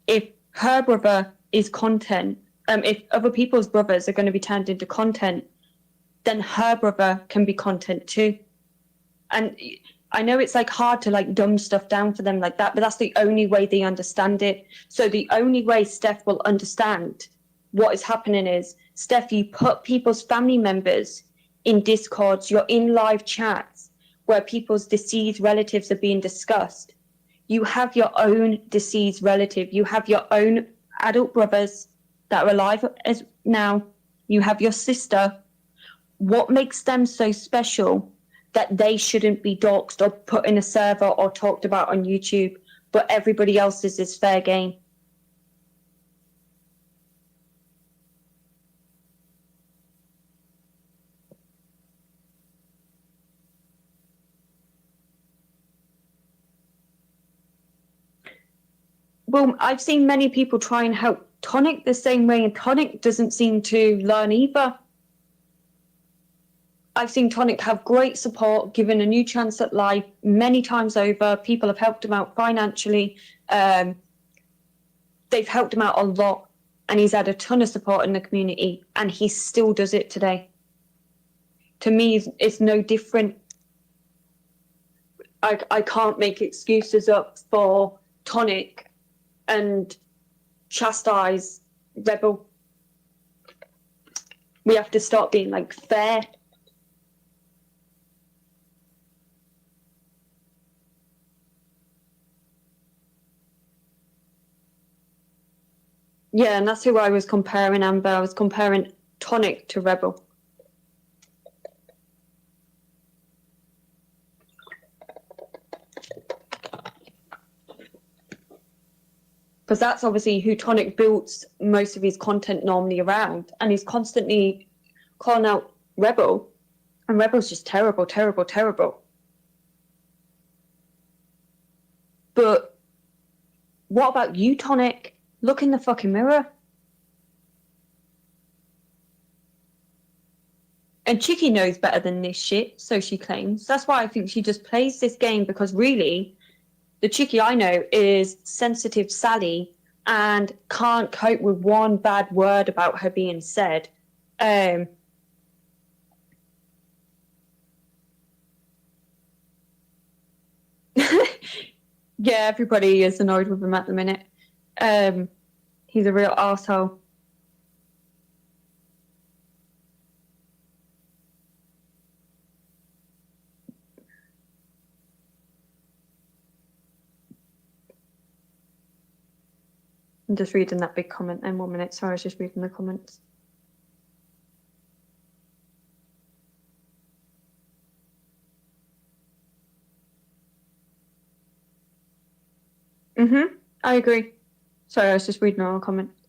If her brother is content, if other people's brothers are going to be turned into content, then her brother can be content too. And I know it's like hard to like dumb stuff down for them like that, but that's the only way they understand it. So the only way Steph will understand what is happening is, Steph, you put people's family members in Discords, you're in live chats where people's deceased relatives are being discussed. You have your own deceased relative. You have your own adult brothers that are alive as now. You have your sister. What makes them so special that they shouldn't be doxxed or put in a server or talked about on YouTube, but everybody else's is fair game? Well, I've seen many people try and help Tonic the same way, and Tonic doesn't seem to learn either. I've seen Tonic have great support, given a new chance at life many times over. People have helped him out financially. They've helped him out a lot, and he's had a ton of support in the community, and he still does it today. To me, it's no different. I can't make excuses up for Tonic and chastise Rebel. We have to start being like fair. Yeah, and that's who I was comparing, Amber. I was comparing Tonic to Rebel. Because that's obviously who Tonic builds most of his content normally around. And he's constantly calling out Rebel. And Rebel's just terrible, terrible, terrible. But what about you, Tonic? Look in the fucking mirror. And Chicky knows better than this shit, so she claims. That's why I think she just plays this game, because really, the Chicky I know is sensitive Sally and can't cope with one bad word about her being said. Yeah, everybody is annoyed with him at the minute. He's a real arsehole. I'm just reading that big comment in 1 minute. Sorry, I was just reading the comments. I agree. Sorry, I was just reading all the comments.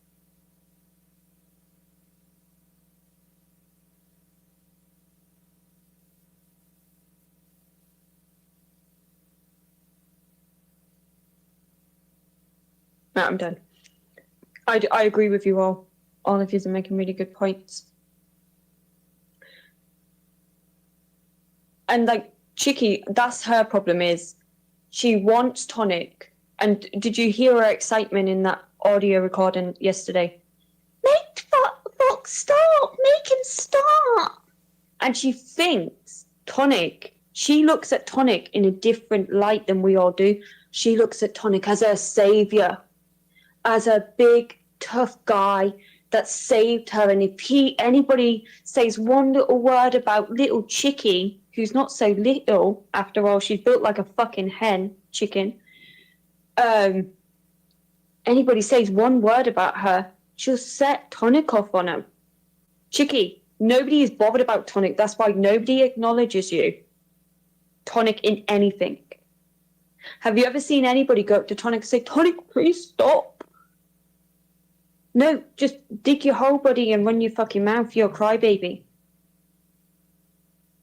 No, I'm done. I agree with you all. All of you are making really good points. And like Chicky, that's her problem, is she wants Tonic. And did you hear her excitement in that audio recording yesterday? Make Fox stop! Make him stop! And she thinks Tonic, she looks at Tonic in a different light than we all do. She looks at Tonic as her savior, as a big, tough guy that saved her. And if anybody says one little word about little Chicky, who's not so little, after all, she's built like a fucking chicken. Anybody says one word about her, she'll set Tonic off on him. Chicky, nobody is bothered about Tonic. That's why nobody acknowledges you, Tonic, in anything. Have you ever seen anybody go up to Tonic and say, Tonic, please stop? No, just dig your hole, buddy, and run your fucking mouth. You're a crybaby.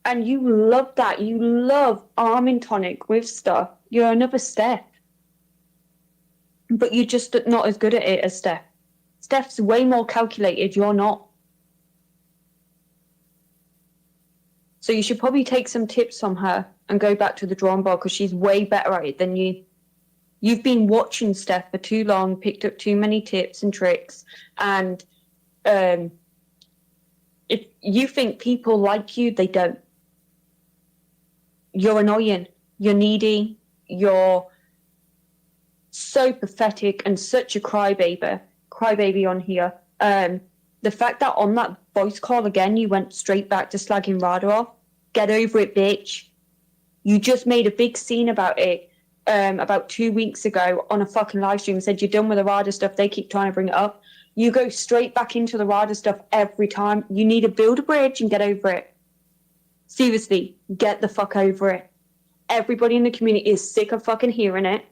And you love that. You love arming Tonic with stuff. You're another Steph. But you're just not as good at it as Steph. Steph's way more calculated. You're not. So you should probably take some tips from her and go back to the drawing board, because she's way better at it than you. You've been watching Steph for too long, picked up too many tips and tricks, and if you think people like you, they don't. You're annoying, you're needy, you're so pathetic and such a crybaby on here. The fact that on that voice call again, you went straight back to slagging Rada off. Get over it, bitch. You just made a big scene about it. About 2 weeks ago on a fucking live stream, said you're done with the RADA stuff. They keep trying to bring it up. You go straight back into the RADA stuff every time. You need to build a bridge and get over it. Seriously, get the fuck over it. Everybody in the community is sick of fucking hearing it.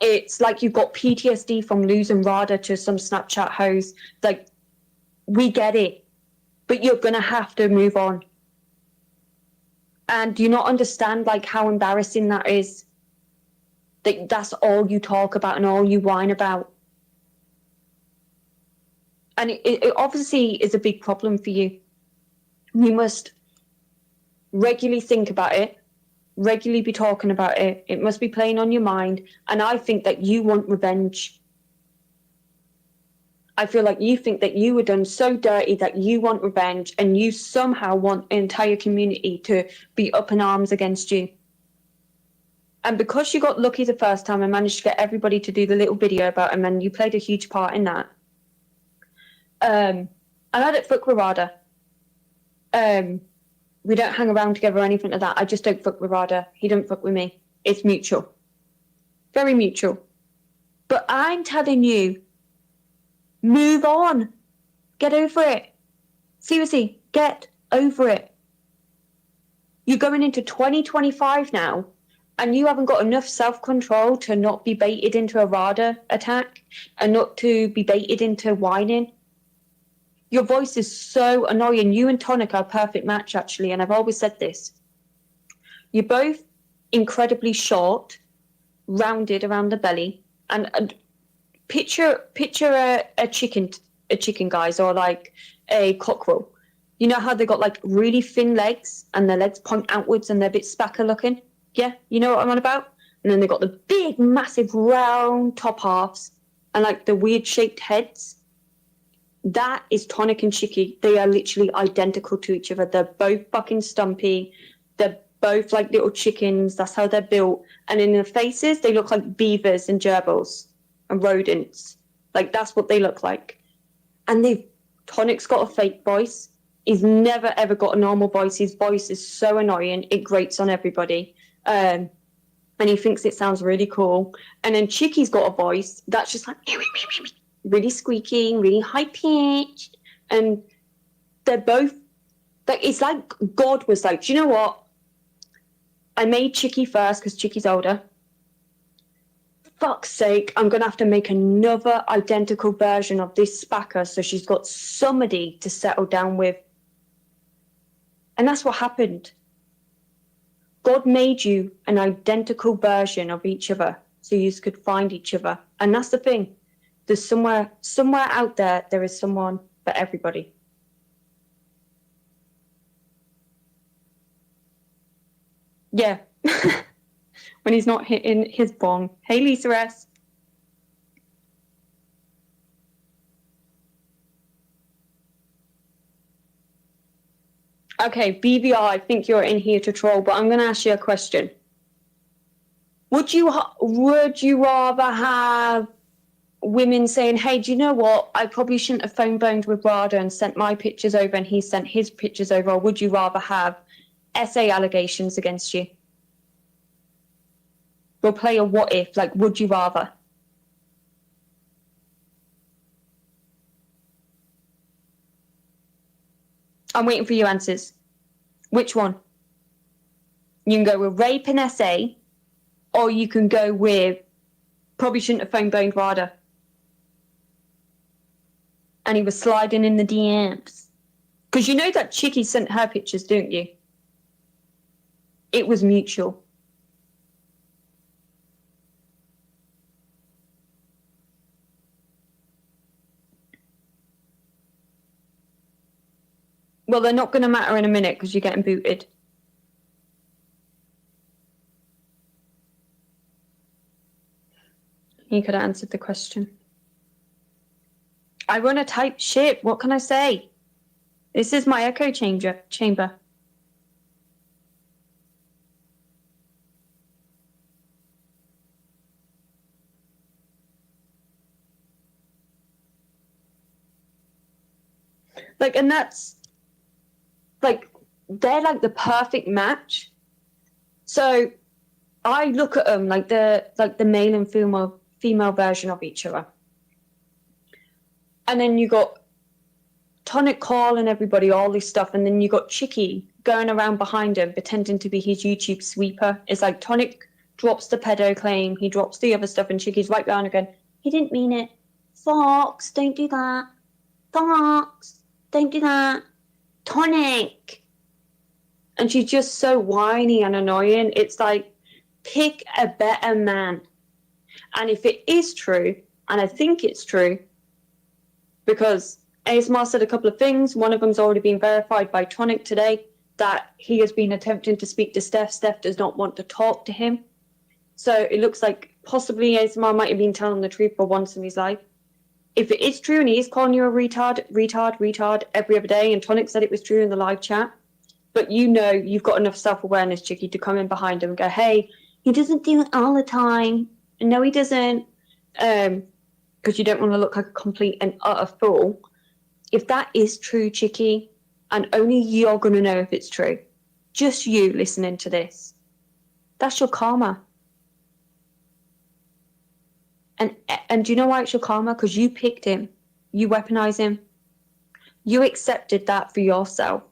It's like you've got PTSD from losing RADA to some Snapchat host. Like, we get it, but you're gonna have to move on. And do you not understand like how embarrassing that is? That's all you talk about and all you whine about. And it obviously is a big problem for you. You must regularly think about it, regularly be talking about it. It must be playing on your mind. And I think that you want revenge. I feel like you think that you were done so dirty that you want revenge, and you somehow want an entire community to be up in arms against you. And because you got lucky the first time and managed to get everybody to do the little video about him, and you played a huge part in that. And I don't fuck with Rada. We don't hang around together or anything like that. I just don't fuck with Rada. He don't fuck with me. It's mutual. Very mutual. But I'm telling you, Move on. Get over it. Seriously, get over it. You're going into 2025 now, and you haven't got enough self-control to not be baited into a RADA attack and not to be baited into whining. Your voice is so annoying. You and Tonic are a perfect match, actually, and I've always said this. You're both incredibly short, rounded around the belly, and picture a chicken, guys, or like a cockerel. You know how they got like really thin legs and their legs point outwards and they're a bit spacker looking? Yeah, you know what I'm on about? And then they got the big, massive, round top halves and like the weird shaped heads. That is Tonic and Chicky. They are literally identical to each other. They're both fucking stumpy. They're both like little chickens. That's how they're built. And in their faces, they look like beavers and gerbils and rodents. Like, that's what they look like. And Tonic's got a fake voice. He's never, ever got a normal voice. His voice is so annoying. It grates on everybody. And he thinks it sounds really cool. And then Chicky's got a voice that's just like really squeaky, really high pitched. And they're both like, it's like God was like, do you know what? I made Chicky first because Chicky's older. Fuck's sake, I'm going to have to make another identical version of this spacker so she's got somebody to settle down with. And that's what happened. God made you an identical version of each other so you could find each other. And that's the thing. There's somewhere out there, there is someone for everybody. Yeah. When he's not hitting his bong. Hey, Lisa S. Okay, BBR, I think you're in here to troll, but I'm going to ask you a question. Would you rather have women saying, hey, do you know what? I probably shouldn't have phone boned with Rada and sent my pictures over and he sent his pictures over, or would you rather have SA allegations against you? We'll play a what if, like, would you rather? I'm waiting for your answers. Which one? You can go with rape and SA, or you can go with probably shouldn't have phone boned Rada. And he was sliding in the DMs. Because you know that Chicky sent her pictures, don't you? It was mutual. Well, they're not going to matter in a minute because you're getting booted. He could have answered the question. I run a tight ship. What can I say? This is my echo chamber. Like, and that's like, they're like the perfect match. So I look at them like the male and female version of each other. And then you got Tonic calling everybody, all this stuff, and then you got Chicky going around behind him, pretending to be his YouTube sweeper. It's like Tonic drops the pedo claim, he drops the other stuff, and Chicky's right behind again. He didn't mean it. Fox, don't do that. Fox, don't do that. Tonic. And she's just so whiny and annoying. It's like, pick a better man. And if it is true, and I think it's true, because ASMR said a couple of things. One of them's already been verified by Tonic today, that he has been attempting to speak to Steph. Steph does not want to talk to him. So it looks like possibly ASMR might have been telling the truth for once in his life. If it is true and he is calling you a retard every other day, and Tonic said it was true in the live chat, but you know you've got enough self-awareness, Chicky, to come in behind him and go, hey, he doesn't do it all the time. No, he doesn't. Because you don't want to look like a complete and utter fool. If that is true, Chicky, and only you're going to know if it's true, just you listening to this, that's your karma. And do you know why it's your karma? Because you picked him. You weaponize him. You accepted that for yourself.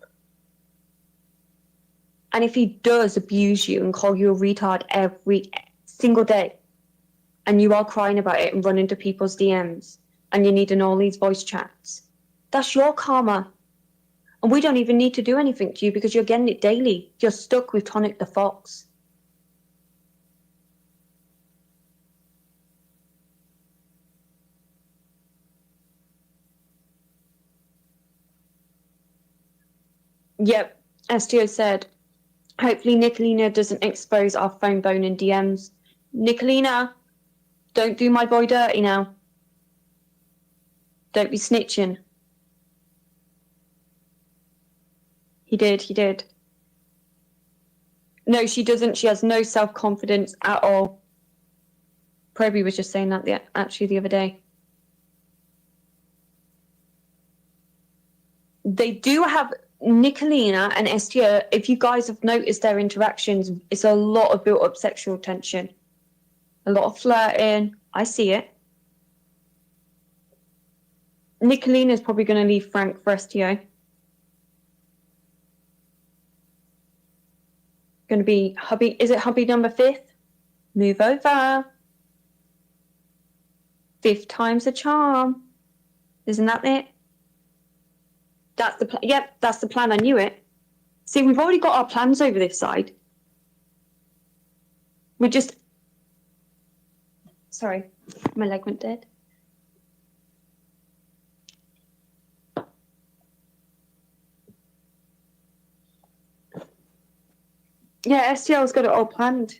And if he does abuse you and call you a retard every single day, and you are crying about it and run into people's DMs, and you're needing all these voice chats, that's your karma. And we don't even need to do anything to you because you're getting it daily. You're stuck with Tonic the Fox. Yep, STO said, hopefully Nicolina doesn't expose our phone bone in DMs. Nicolina, don't do my boy dirty now. Don't be snitching. He did. No, she doesn't. She has no self-confidence at all. Proby was just saying that the other day. They do have Nicolina and STO. If you guys have noticed their interactions, it's a lot of built-up sexual tension. A lot of flirting. I see it. Nicolina is probably going to leave Frank for STO. Going to be hubby. Is it hubby number 5th? Move over. 5th time's a charm. Isn't that it? That's the plan. Yep, that's the plan. I knew it. See, we've already got our plans over this side. We're just... Sorry, my leg went dead. Yeah, STL's got it all planned.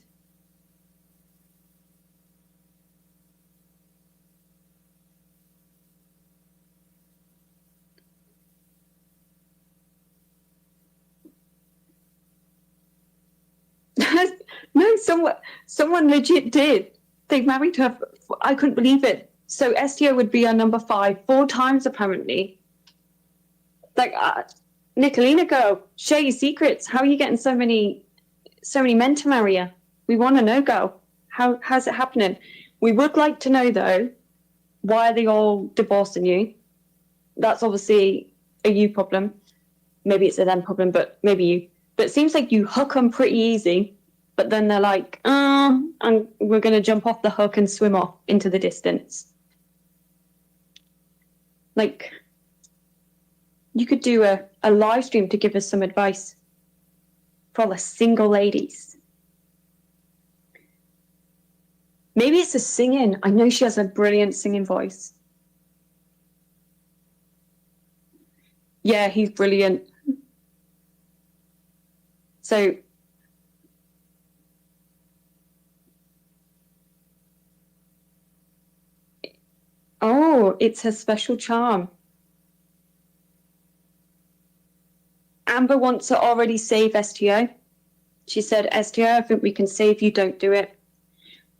No, someone legit did. They married her. I couldn't believe it. So STO would be our number 5 4 times apparently. Like, Nicolina, girl, share your secrets. How are you getting so many men to marry you? We want to know, girl. How's it happening? We would like to know though, why are they all divorcing you? That's obviously a you problem. Maybe it's a them problem, but maybe you. But it seems like you hook them pretty easy. But then they're like, and we're going to jump off the hook and swim off into the distance. Like, you could do a live stream to give us some advice for all the single ladies. Maybe it's a singing. I know she has a brilliant singing voice. Yeah, he's brilliant. So... Oh, it's her special charm. Amber wants to already save STO. She said, STO, I think we can save you, don't do it.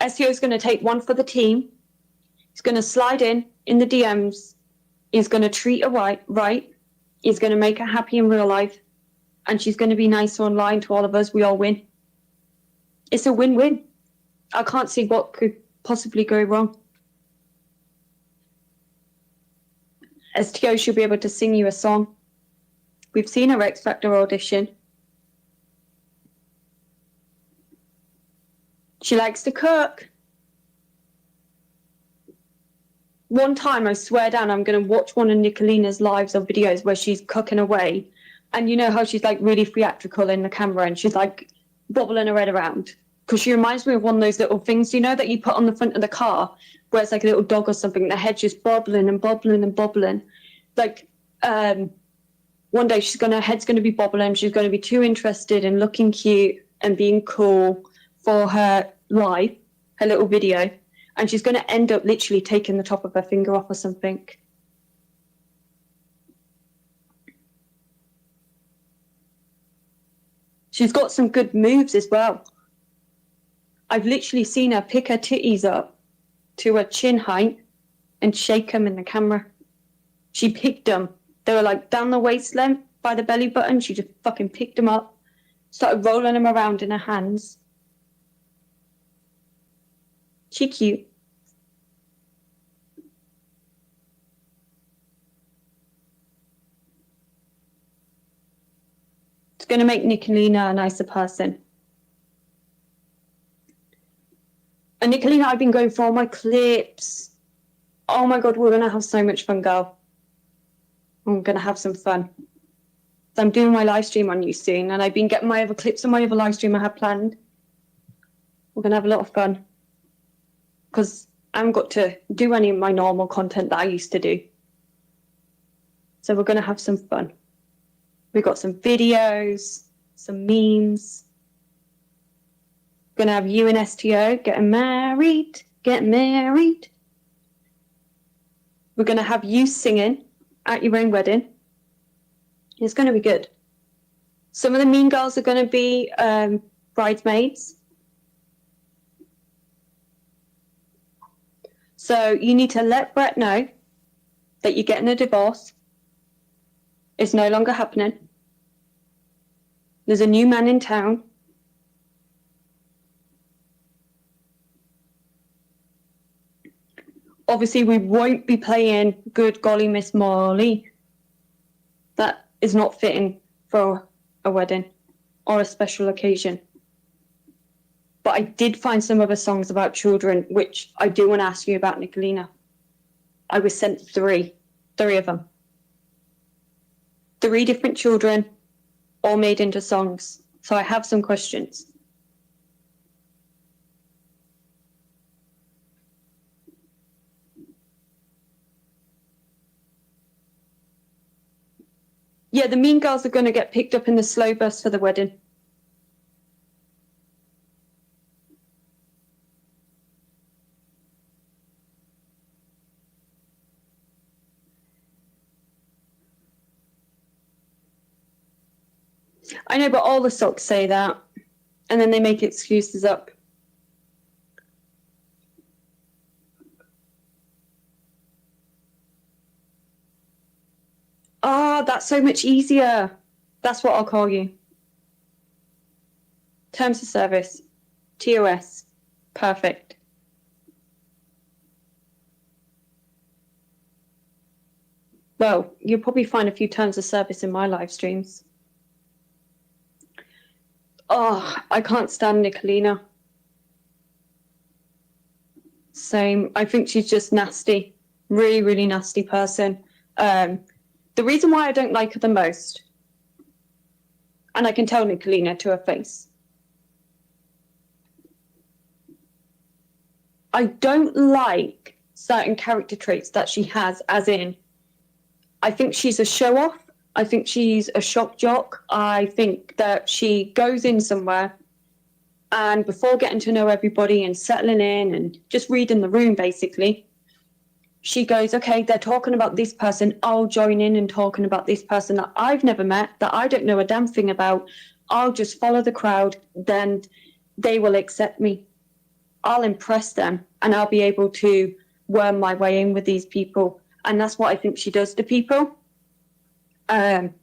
STO is going to take one for the team. He's going to slide in the DMs. He's going to treat her right. He's going to make her happy in real life. And she's going to be nice online to all of us. We all win. It's a win-win. I can't see what could possibly go wrong. STO should be able to sing you a song. We've seen her X Factor audition. She likes to cook. One time, I swear down, I'm going to watch one of Nicolina's lives or videos where she's cooking away. And you know how she's like really theatrical in the camera and she's like bobbling her head around. Because she reminds me of one of those little things, you know, that you put on the front of the car where it's like a little dog or something. The head's just bobbling and bobbling and bobbling. Like, one day her head's going to be bobbling. She's going to be too interested in looking cute and being cool for her live, her little video. And she's going to end up literally taking the top of her finger off or something. She's got some good moves as well. I've literally seen her pick her titties up to her chin height and shake them in the camera. She picked them. They were like down the waist length by the belly button. She just fucking picked them up, started rolling them around in her hands. She cute. going to make Nicolina a nicer person. And Nicolina, I've been going for all my clips. Oh my God, we're going to have so much fun, girl. I'm going to have some fun. So I'm doing my live stream on you soon, and I've been getting my other clips on my other live stream I have planned. We're going to have a lot of fun. Because I haven't got to do any of my normal content that I used to do. So we're going to have some fun. We've got some videos, some memes. Going to have you and STO getting married. We're going to have you singing at your own wedding. It's going to be good. Some of the mean girls are going to be bridesmaids. So you need to let Brett know that you're getting a divorce. It's no longer happening. There's a new man in town. Obviously, we won't be playing Good Golly Miss Molly. That is not fitting for a wedding or a special occasion. But I did find some other songs about children, which I do want to ask you about, Nicolina. I was sent three of them. 3 different children, all made into songs. So I have some questions. Yeah, the mean girls are going to get picked up in the slow bus for the wedding. I know, but all the socks say that, and then they make excuses up. Oh, that's so much easier. That's what I'll call you. Terms of service. TOS. Perfect. Well, you'll probably find a few terms of service in my live streams. Oh, I can't stand Nicolina. Same. I think she's just nasty. Really, really nasty person. The reason why I don't like her the most, and I can tell Nicolina to her face, I don't like certain character traits that she has, as in, I think she's a show-off. I think she's a shock jock. I think that she goes in somewhere and before getting to know everybody and settling in and just reading the room, basically, she goes, okay, they're talking about this person. I'll join in and talking about this person that I've never met, that I don't know a damn thing about. I'll just follow the crowd. Then they will accept me. I'll impress them and I'll be able to worm my way in with these people. And that's what I think she does to people. And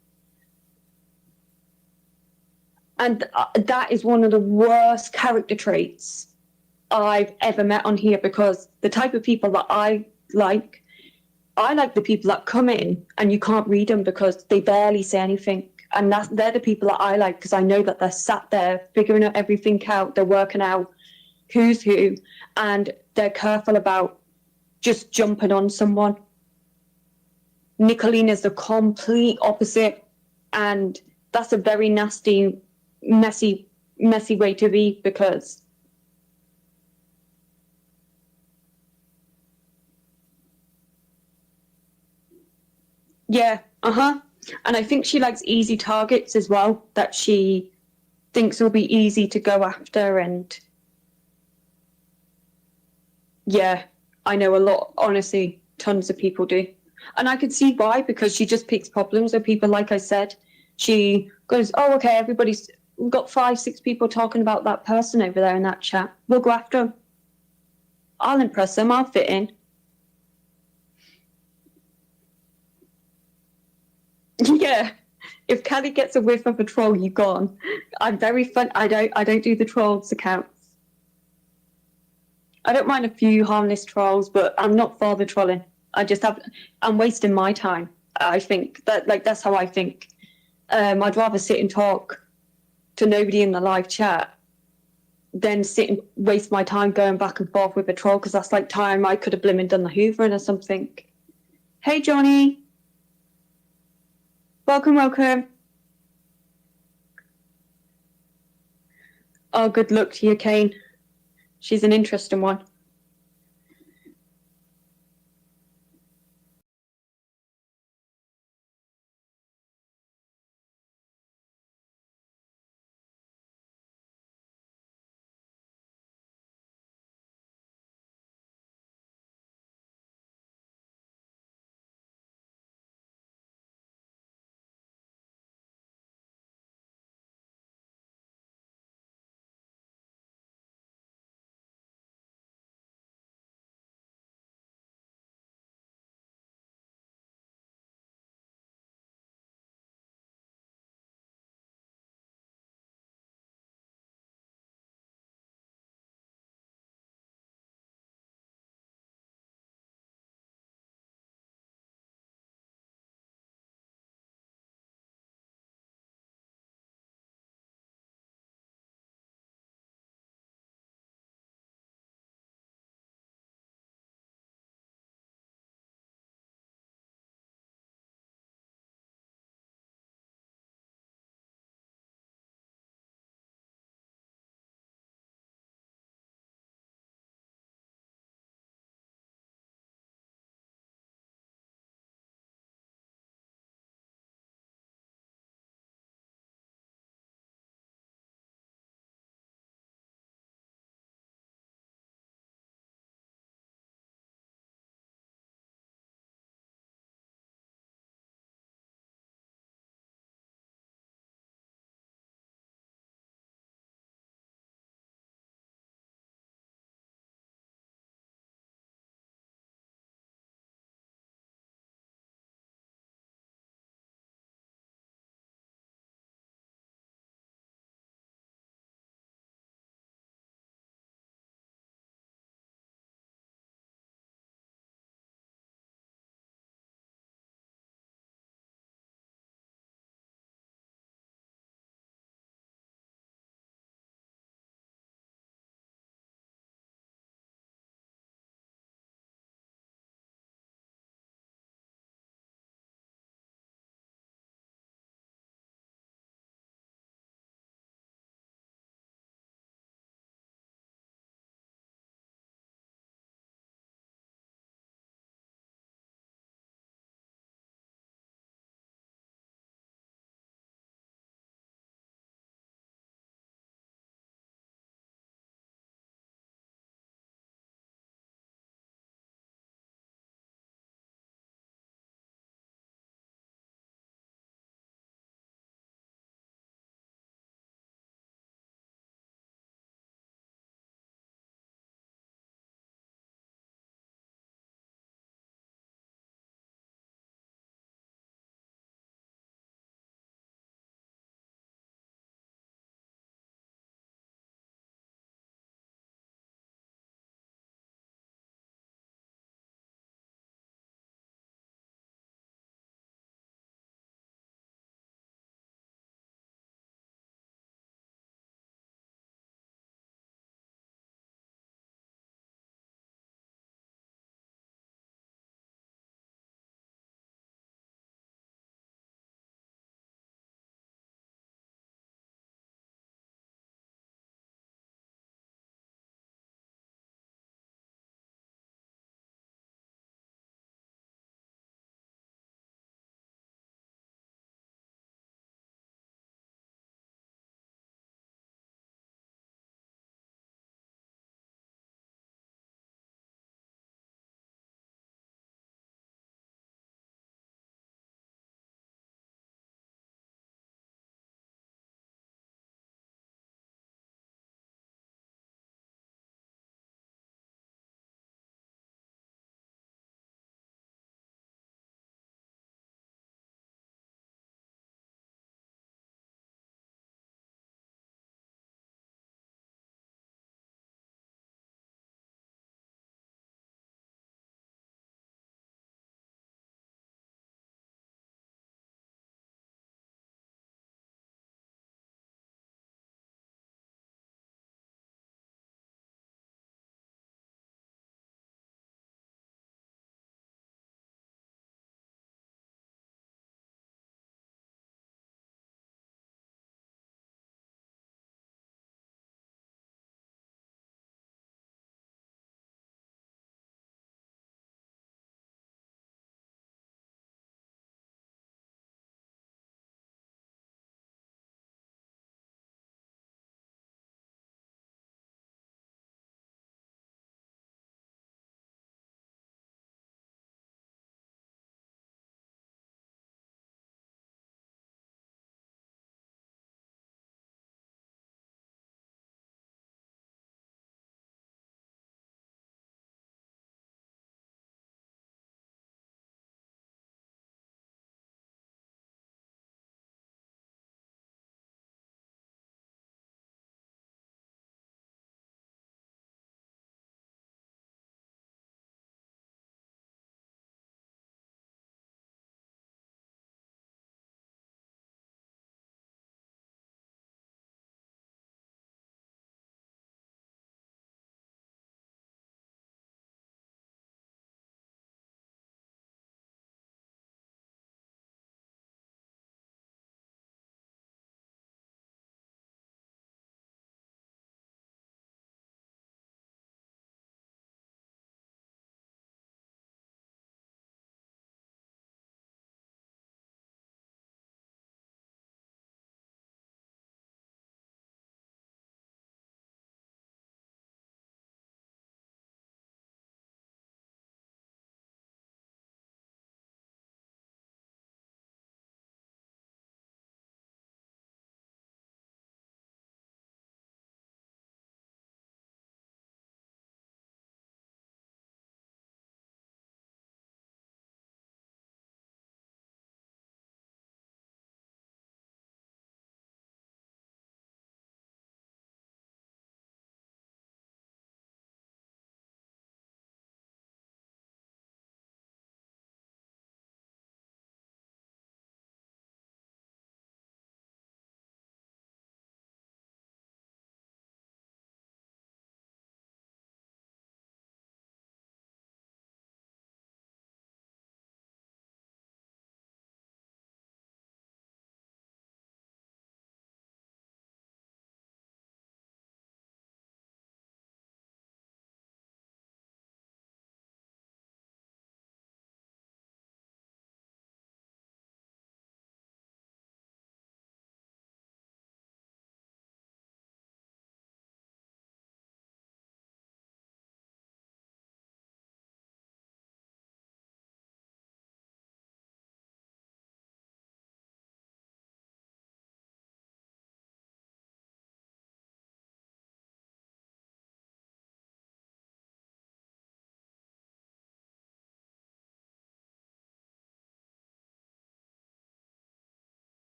that is one of the worst character traits I've ever met on here, because the type of people that I like the people that come in and you can't read them because they barely say anything. And they're the people that I like, because I know that they're sat there figuring everything out. They're working out who's who, and they're careful about just jumping on someone. Nicolina's the complete opposite, and that's a very nasty, messy way to be, because yeah, and I think she likes easy targets as well, that she thinks will be easy to go after. And yeah, I know a lot, honestly, tons of people do. And I could see why, because she just picks problems with people. Like I said, she goes, oh, okay, we've got 5-6 people talking about that person over there in that chat. We'll go after them. I'll impress them. I'll fit in. Yeah. If Callie gets a whiff of a troll, you're gone. I'm very fun. I don't do the trolls accounts. I don't mind a few harmless trolls, but I'm not for the trolling. I'm wasting my time. I think that's how I think. I'd rather sit and talk to nobody in the live chat than sit and waste my time going back and forth with a troll, because that's like time I could have blimmin' done the hoovering or something. Hey, Johnny. Welcome, welcome. Oh, good luck to you, Kane. She's an interesting one.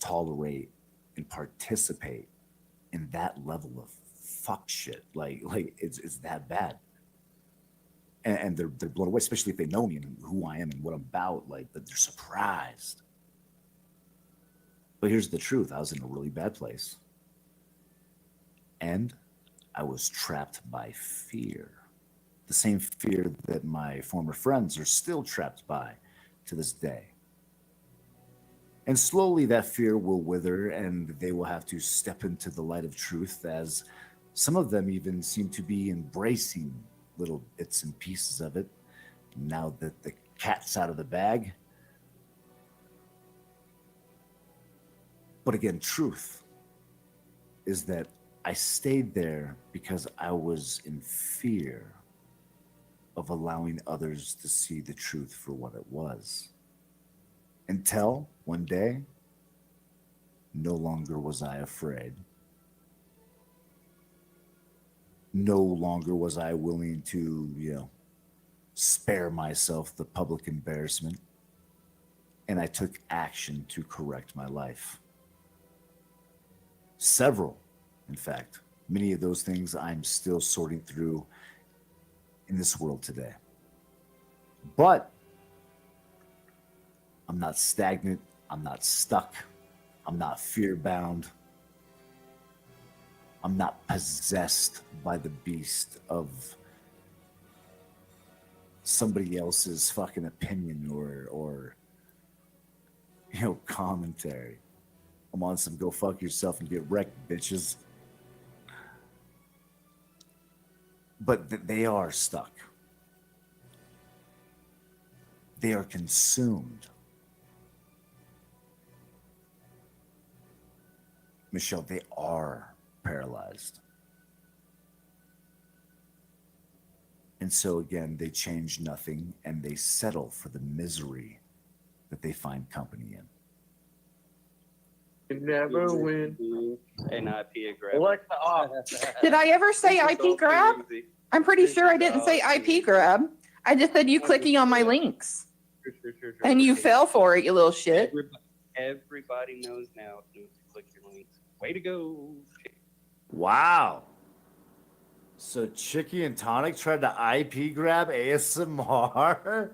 tolerate and participate in that level of fuck shit. Like it's that bad. And they're blown away, especially if they know me and who I am and what I'm about. Like, that they're surprised. But here's the truth: I was in a really bad place, and I was trapped by fear. The same fear that my former friends are still trapped by to this day. And slowly that fear will wither, and they will have to step into the light of truth, as some of them even seem to be embracing little bits and pieces of it now that the cat's out of the bag. But again, truth is that I stayed there because I was in fear of allowing others to see the truth for what it was. Until one day, no longer was I afraid. No longer was I willing to, spare myself the public embarrassment. And I took action to correct my life. Several, in fact. Many of those things I'm still sorting through in this world today. But I'm not stagnant. I'm not stuck. I'm not fear-bound. I'm not possessed by the beast of somebody else's fucking opinion or commentary. I'm on some go fuck yourself and get wrecked, bitches. But they are stuck. They are consumed. Michelle, they are paralyzed. And so again, they change nothing and they settle for the misery that they find company in. You never win. An IP grab. Alexa off. Did I ever say IP grab? I'm pretty sure I didn't say IP grab. I just said you clicking on my links. Sure. And you fell for it, you little shit. Everybody knows now to click your links. Way to go. Wow. So Chicky and Tonic tried to IP grab ASMR?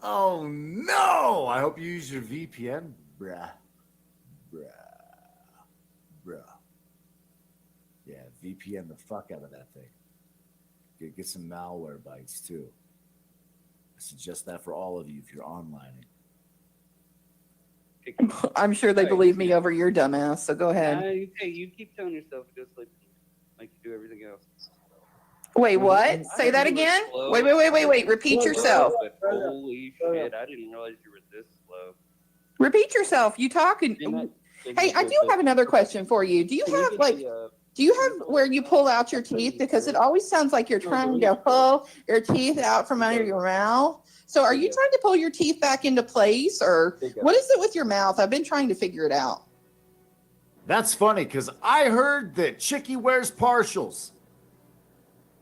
Oh no! I hope you use your VPN, bruh. Yeah, VPN the fuck out of that thing. Get some malware bites too. I suggest that for all of you if you're onlining. I'm sure they believe me over your dumbass, so go ahead. Hey, you keep telling yourself to go sleep like you do everything else. Wait, what? Say that again? Wait. Repeat yourself. Holy shit, I didn't realize you were this slow. Repeat yourself. You talking. Hey, I do have another question for you. Do you have where you pull out your teeth? Because it always sounds like you're trying to pull your teeth out from under your mouth. So are you trying to pull your teeth back into place, or what is it with your mouth? I've been trying to figure it out. That's funny, because I heard that Chicky wears partials.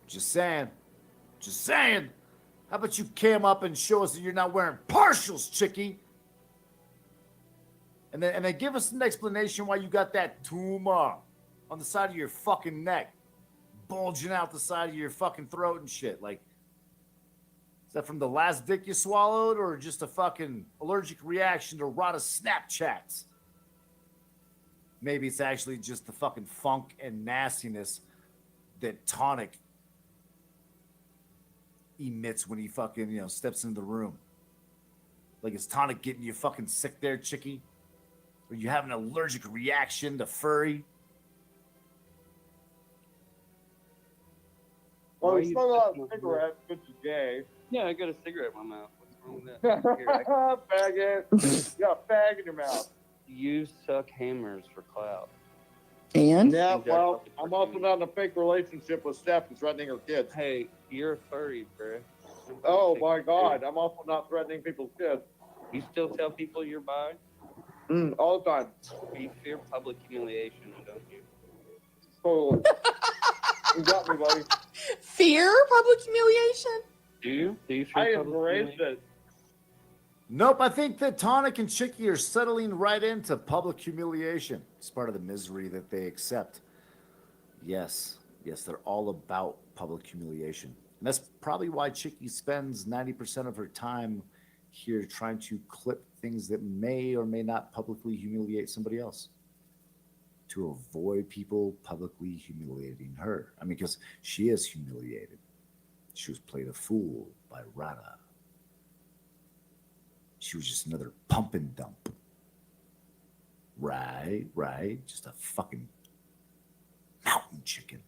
Just saying. How about you cam up and show us that you're not wearing partials, Chicky? And then give us an explanation why you got that tumor on the side of your fucking neck, bulging out the side of your fucking throat and shit. Like, is that from the last dick you swallowed, or just a fucking allergic reaction to rot of Snapchats? Maybe it's actually just the fucking funk and nastiness that Tonic emits when he fucking, steps into the room. Like, is Tonic getting you fucking sick there, Chicky? Or you have an allergic reaction to furry? Well, you smoke a lot of cigarettes, which is gay. Yeah, I got a cigarette in my mouth. What's wrong with that? Faggot. You got a fag in your mouth. You suck hammers for clout. And? Yeah, well, I'm also not in a fake relationship with Steph and threatening her kids. Hey, you're a furry, bro. Oh my God, I'm also not threatening people's kids. You still tell people you're bi? All the time. You fear public humiliation, don't you? Totally. You got me, buddy. Fear public humiliation? Do you? Do you fear I public embrace humiliation? it. Nope, I think that Tonic and Chicky are settling right into public humiliation. It's part of the misery that they accept. Yes, they're all about public humiliation. And that's probably why Chicky spends 90% of her time here trying to clip things that may or may not publicly humiliate somebody else, to avoid people publicly humiliating her. I mean, because she is humiliated. She was played a fool by Rada. She was just another pump and dump. Right. Just a fucking mountain chicken.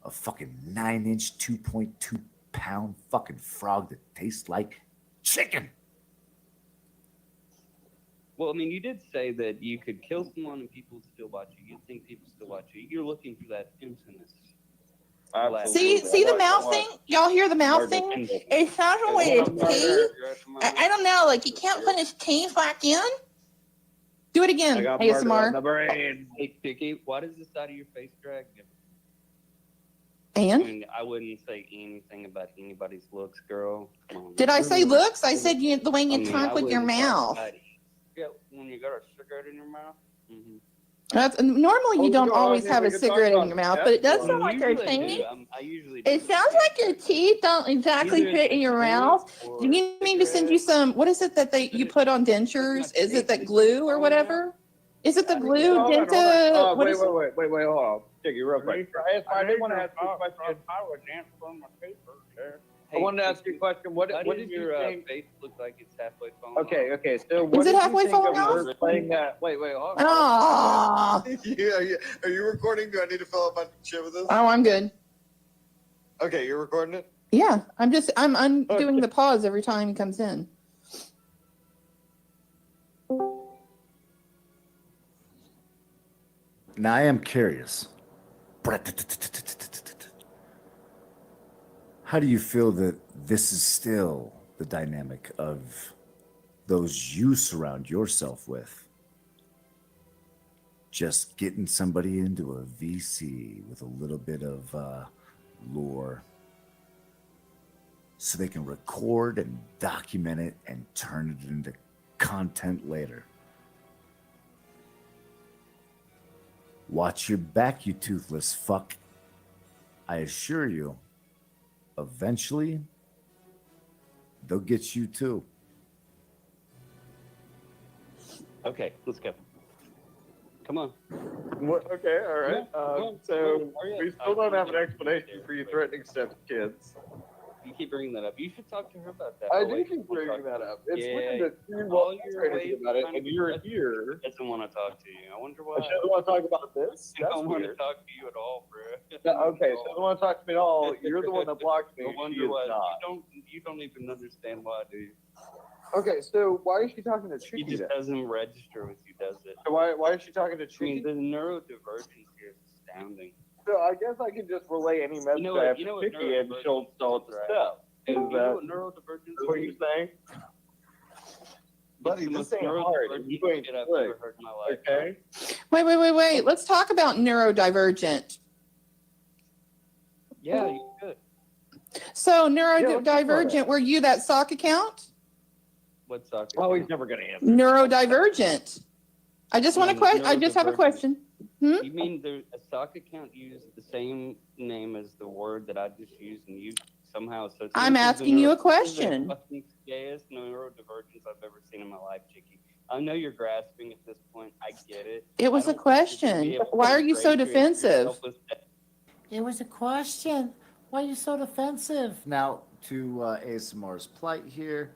A fucking 9-inch, 2.2 pound fucking frog that tastes like chicken. Well, I mean, you did say that you could kill someone and people would still watch you. You'd think people still watch you. You're looking for that infamous. See the mouth thing? Y'all hear the mouth thing? It sounds like his teeth. I don't know. Like he can't put his teeth back in. Do it again, ASMR. Hey, Chicky, why does the side of your face drag? And? I mean, I wouldn't say anything about anybody's looks, girl. Did I say looks? I said the way you talk with your mouth. Yeah, when you got a cigarette in your mouth. Mm-hmm. That's normally you don't always have a cigarette in your mouth, but it does sound like you're thinking. I usually. It sounds like your teeth don't exactly fit in your mouth. Do you need me to send you some? What is it that you put on dentures? Is it that glue or whatever? Is it the glue denta? Wait, hold on. Chicky, real quick. I did want to ask you a question. I wanted to ask you a question. What did you think? Face look like it's halfway falling Okay. So what it did halfway you think falling of off? her playing that? Wait, hold on. Oh, Yeah. Are you recording? Do I need to fill up my shit with this? I'm good. Okay, you're recording it? Yeah, I'm undoing the pause every time he comes in. Now I am curious. How do you feel that this is still the dynamic of those you surround yourself with? Just getting somebody into a VC with a little bit of lore so they can record and document it and turn it into content later. Watch your back, you toothless fuck. I assure you, eventually, they'll get you too. Okay, let's go. Come on. Okay, all right. So we still don't have an explanation for you threatening stepkids. You keep bringing that up. You should talk to her about that. I do keep bringing that up. It's weird that you want to about it, and you're here. Doesn't want to talk to you. I wonder why. She doesn't want to talk about this? I don't want to talk to you at all, bro. Okay, so she doesn't want to talk to me at all. You're the one that blocked me. I wonder She is why. not. You don't even understand why, do you? Okay, so why is she talking to He Chicky just then? doesn't register with you, does it? So why is she talking to I Chicky? mean, the neurodivergence here is astounding. So I guess I can just relay any message I have to Chicky and she'll start the stuff. Is You know that what neurodivergence is? what you're saying? Buddy, this ain't hard. You ain't shit I've slick. ever heard in my life. Okay? Wait. Let's talk about neurodivergent. Yeah, you could. So let's talk about neurodivergent, that. were you that sock account? What soccer? Oh, he's never going to answer. Neurodivergent. I just want to question. I just have a Neurodivergent. question. You mean a sock account used the same name as the word that I just used, and you somehow associated? I'm asking you a question. This is the fucking gayest neurodivergence I've ever seen in my life, Chicky. I know you're grasping at this point. I get it. It was I a don't think you should question. be able to Why are you so break your defensive? helpless It was a question. Why are you so defensive? Now, to ASMR's plight here,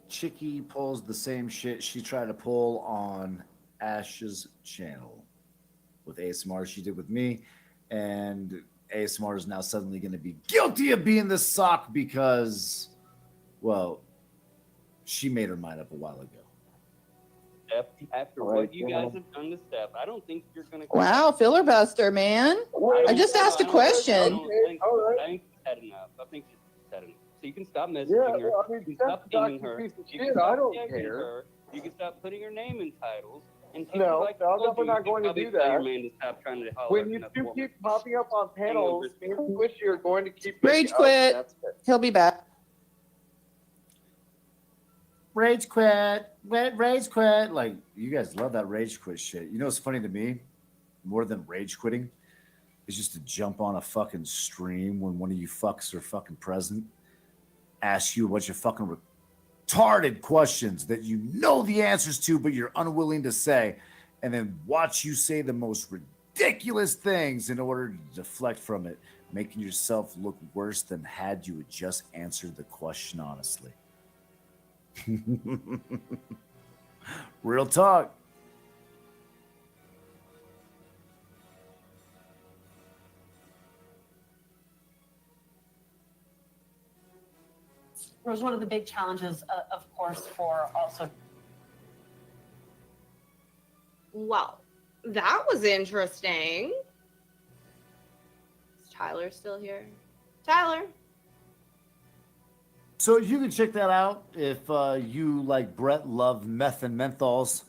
Chicky pulls the same shit she tried to pull on Ash's channel with ASMR she did with me, and ASMR is now suddenly going to be guilty of being the sock because, well, she made her mind up a while ago. After what you guys have done to Steph, I don't think you're going to. Wow, filler buster, man. I just asked a question. I think she's had enough. I think she's had enough. So you can stop messaging her. I mean, You can stop Steph's a emailing her. piece of You shit. can stop I don't tagging care. her. You can stop putting her name in titles. And she No, like no, I'm told definitely you, not going to probably do tell your that. man to stop trying to holler When at you another two woman. keep popping up on panels, me and Squishy are going to keep Rage making- quit. that's it. He'll be back. rage quit, rage quit. Like, you guys love that rage quit shit. You know what's funny to me? More than rage quitting is just to jump on a fucking stream when one of you fucks are fucking present, ask you a bunch of fucking retarded questions that you know the answers to, but you're unwilling to say, and then watch you say the most ridiculous things in order to deflect from it, making yourself look worse than had you had just answered the question honestly. Real talk. It was one of the big challenges, of course, for also. Well, that was interesting. Is Tyler still here? Tyler? So you can check that out if you, like Brett, love meth and menthols.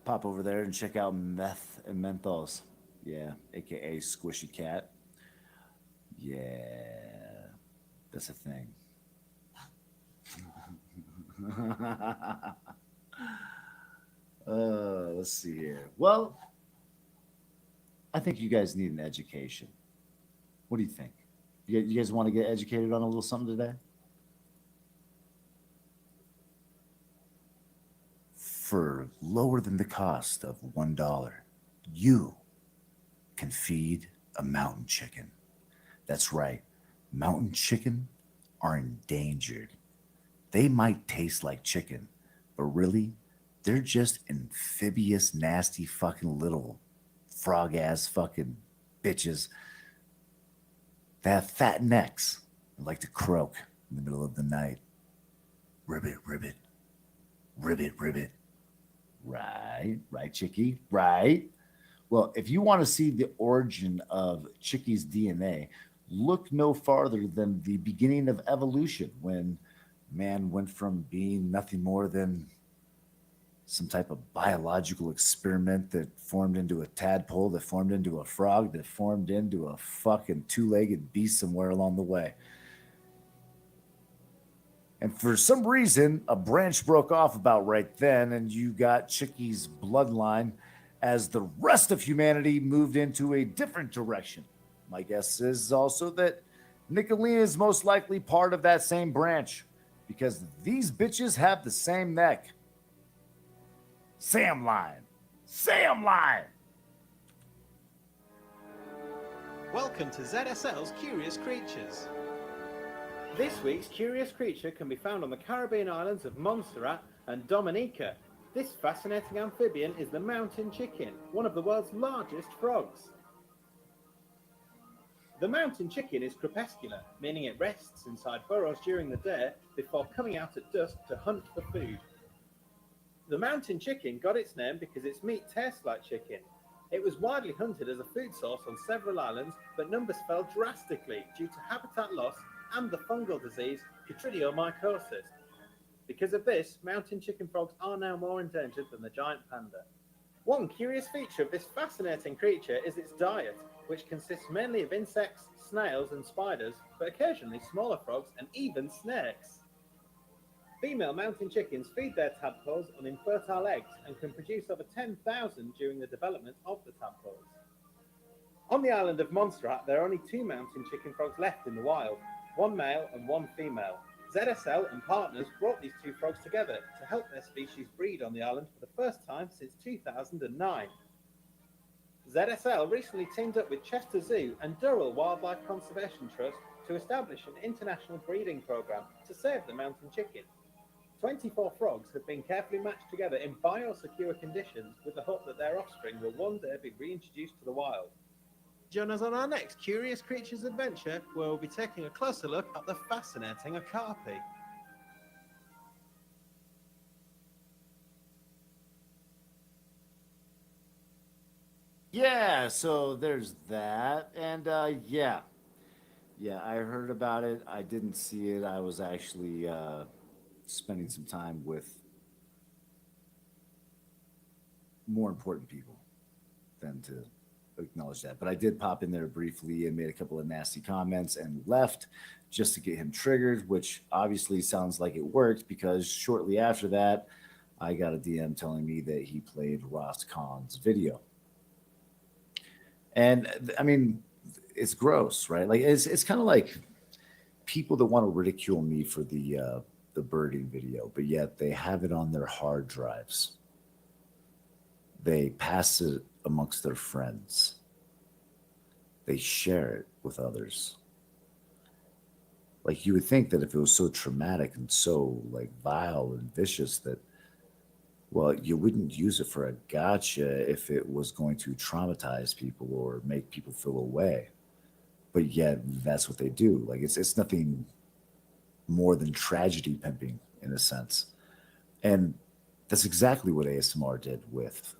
Pop over there and check out meth and menthols. Yeah, aka Squishy Cat. Yeah, that's a thing. Let's see here. Well, I think you guys need an education. What do you think? You guys want to get educated on a little something today? For lower than the cost of $1, you can feed a mountain chicken. That's right. Mountain chicken are endangered. They might taste like chicken, but really, they're just amphibious, nasty fucking little frog-ass fucking bitches that have fat necks and like to croak in the middle of the night. Ribbit, ribbit, ribbit, ribbit. Right, Chickie, right. Well, if you want to see the origin of Chickie's DNA, look no farther than the beginning of evolution, when man went from being nothing more than some type of biological experiment that formed into a tadpole, that formed into a frog, that formed into a fucking two-legged beast somewhere along the way. And for some reason, a branch broke off about right then, and you got Chickie's bloodline as the rest of humanity moved into a different direction. My guess is also that Nicolina is most likely part of that same branch, because these bitches have the same neck. Sam line. Welcome to ZSL's Curious Creatures. This week's curious creature can be found on the Caribbean islands of Montserrat and Dominica. This fascinating amphibian is the mountain chicken, one of the world's largest frogs. The mountain chicken is crepuscular, meaning it rests inside burrows during the day before coming out at dusk to hunt for food. The mountain chicken got its name because its meat tastes like chicken. It was widely hunted as a food source on several islands, but numbers fell drastically due to habitat loss and the fungal disease chytridiomycosis. Because of this, mountain chicken frogs are now more endangered than the giant panda. One curious feature of this fascinating creature is its diet, which consists mainly of insects, snails and spiders, but occasionally smaller frogs and even snakes. Female mountain chickens feed their tadpoles on infertile eggs and can produce over 10,000 during the development of the tadpoles. On the island of Montserrat, there are only 2 mountain chicken frogs left in the wild, one male and one female. ZSL and partners brought these 2 frogs together to help their species breed on the island for the first time since 2009. ZSL recently teamed up with Chester Zoo and Durrell Wildlife Conservation Trust to establish an international breeding program to save the mountain chicken. 24 frogs have been carefully matched together in biosecure conditions with the hope that their offspring will one day be reintroduced to the wild. Join us on our next Curious Creatures adventure, where we'll be taking a closer look at the fascinating okapi. Yeah, so there's that. And yeah, I heard about it. I didn't see it. I was actually spending some time with more important people than to acknowledge that. But I did pop in there briefly and made a couple of nasty comments and left just to get him triggered, which obviously sounds like it worked because shortly after that, I got a DM telling me that he played Ross Khan's video. And I mean, it's gross, right? Like it's kind of like people that want to ridicule me for the birding video, but yet they have it on their hard drives. They pass it amongst their friends. They share it with others. Like you would think that if it was so traumatic and so like vile and vicious that, well, you wouldn't use it for a gotcha if it was going to traumatize people or make people feel away. But yet that's what they do. Like it's nothing more than tragedy pimping in a sense. And that's exactly what ASMR did with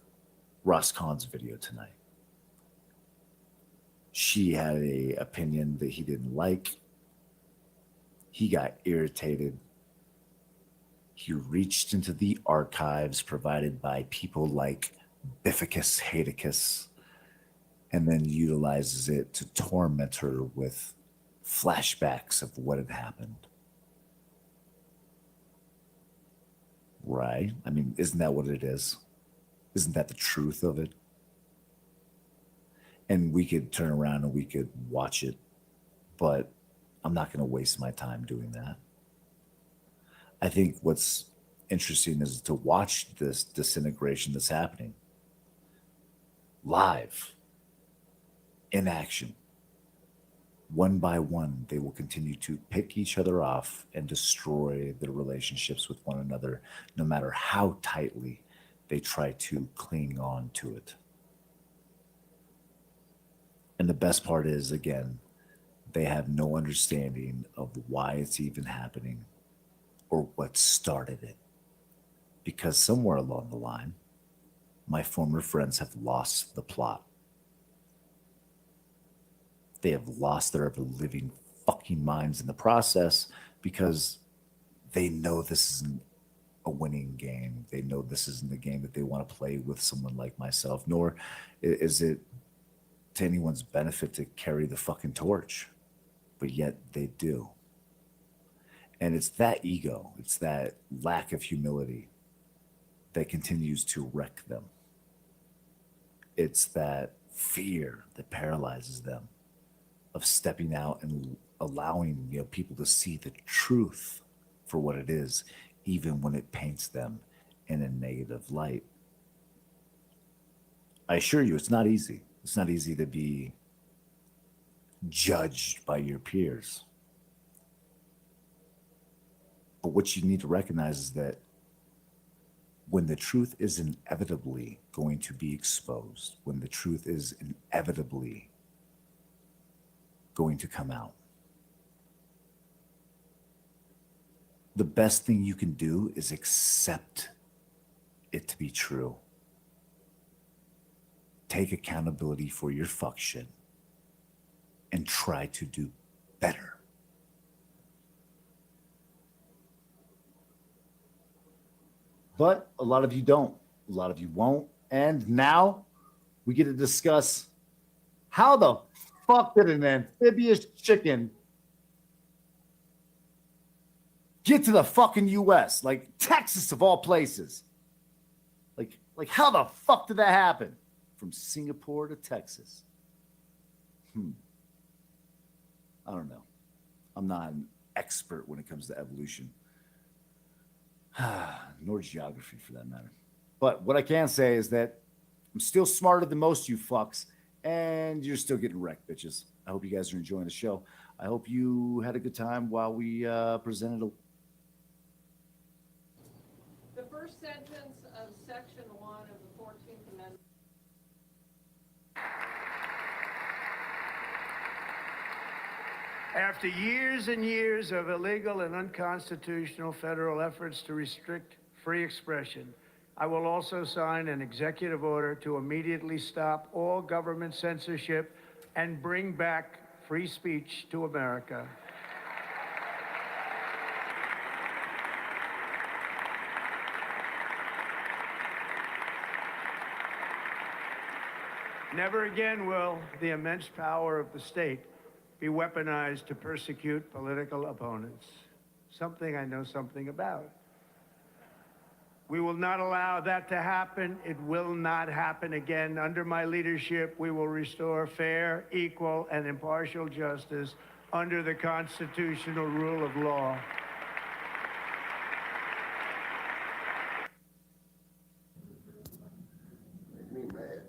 Ross Khan's video tonight. She had a opinion that he didn't like. He got irritated. He reached into the archives provided by people like Bifficus Haedicus and then utilizes it to torment her with flashbacks of what had happened. Right? I mean, isn't that what it is? Isn't that the truth of it? And we could turn around and we could watch it, but I'm not going to waste my time doing that. I think what's interesting is to watch this disintegration that's happening live, in action. One by one, they will continue to pick each other off and destroy their relationships with one another, no matter how tightly they try to cling on to it. And the best part is, again, they have no understanding of why it's even happening or what started it. Because somewhere along the line, my former friends have lost the plot. They have lost their ever-living fucking minds in the process because they know this isn't a winning game. They know this isn't the game that they want to play with someone like myself, nor is it to anyone's benefit to carry the fucking torch. But yet they do. And it's that ego, it's that lack of humility that continues to wreck them. It's that fear that paralyzes them of stepping out and allowing people to see the truth for what it is, even when it paints them in a negative light. I assure you, it's not easy. It's not easy to be judged by your peers. But what you need to recognize is that when the truth is inevitably going to be exposed, when the truth is inevitably going to come out, the best thing you can do is accept it to be true. Take accountability for your fuck shit and try to do better. But a lot of you don't. A lot of you won't. And now we get to discuss how the fuck did an amphibious chicken get to the fucking US? Like Texas of all places. Like how the fuck did that happen? From Singapore to Texas. I don't know. I'm not an expert when it comes to evolution. Nor geography for that matter. But what I can say is that I'm still smarter than most of you fucks, and you're still getting wrecked, bitches. I hope you guys are enjoying the show. I hope you had a good time while we presented a... The first sentence of Section 1 of the 14th Amendment. After years and years of illegal and unconstitutional federal efforts to restrict free expression, I will also sign an executive order to immediately stop all government censorship and bring back free speech to America. Never again will the immense power of the state be weaponized to persecute political opponents. Something I know something about. We will not allow that to happen. It will not happen again. Under my leadership, we will restore fair, equal, and impartial justice under the constitutional rule of law. Make me mad.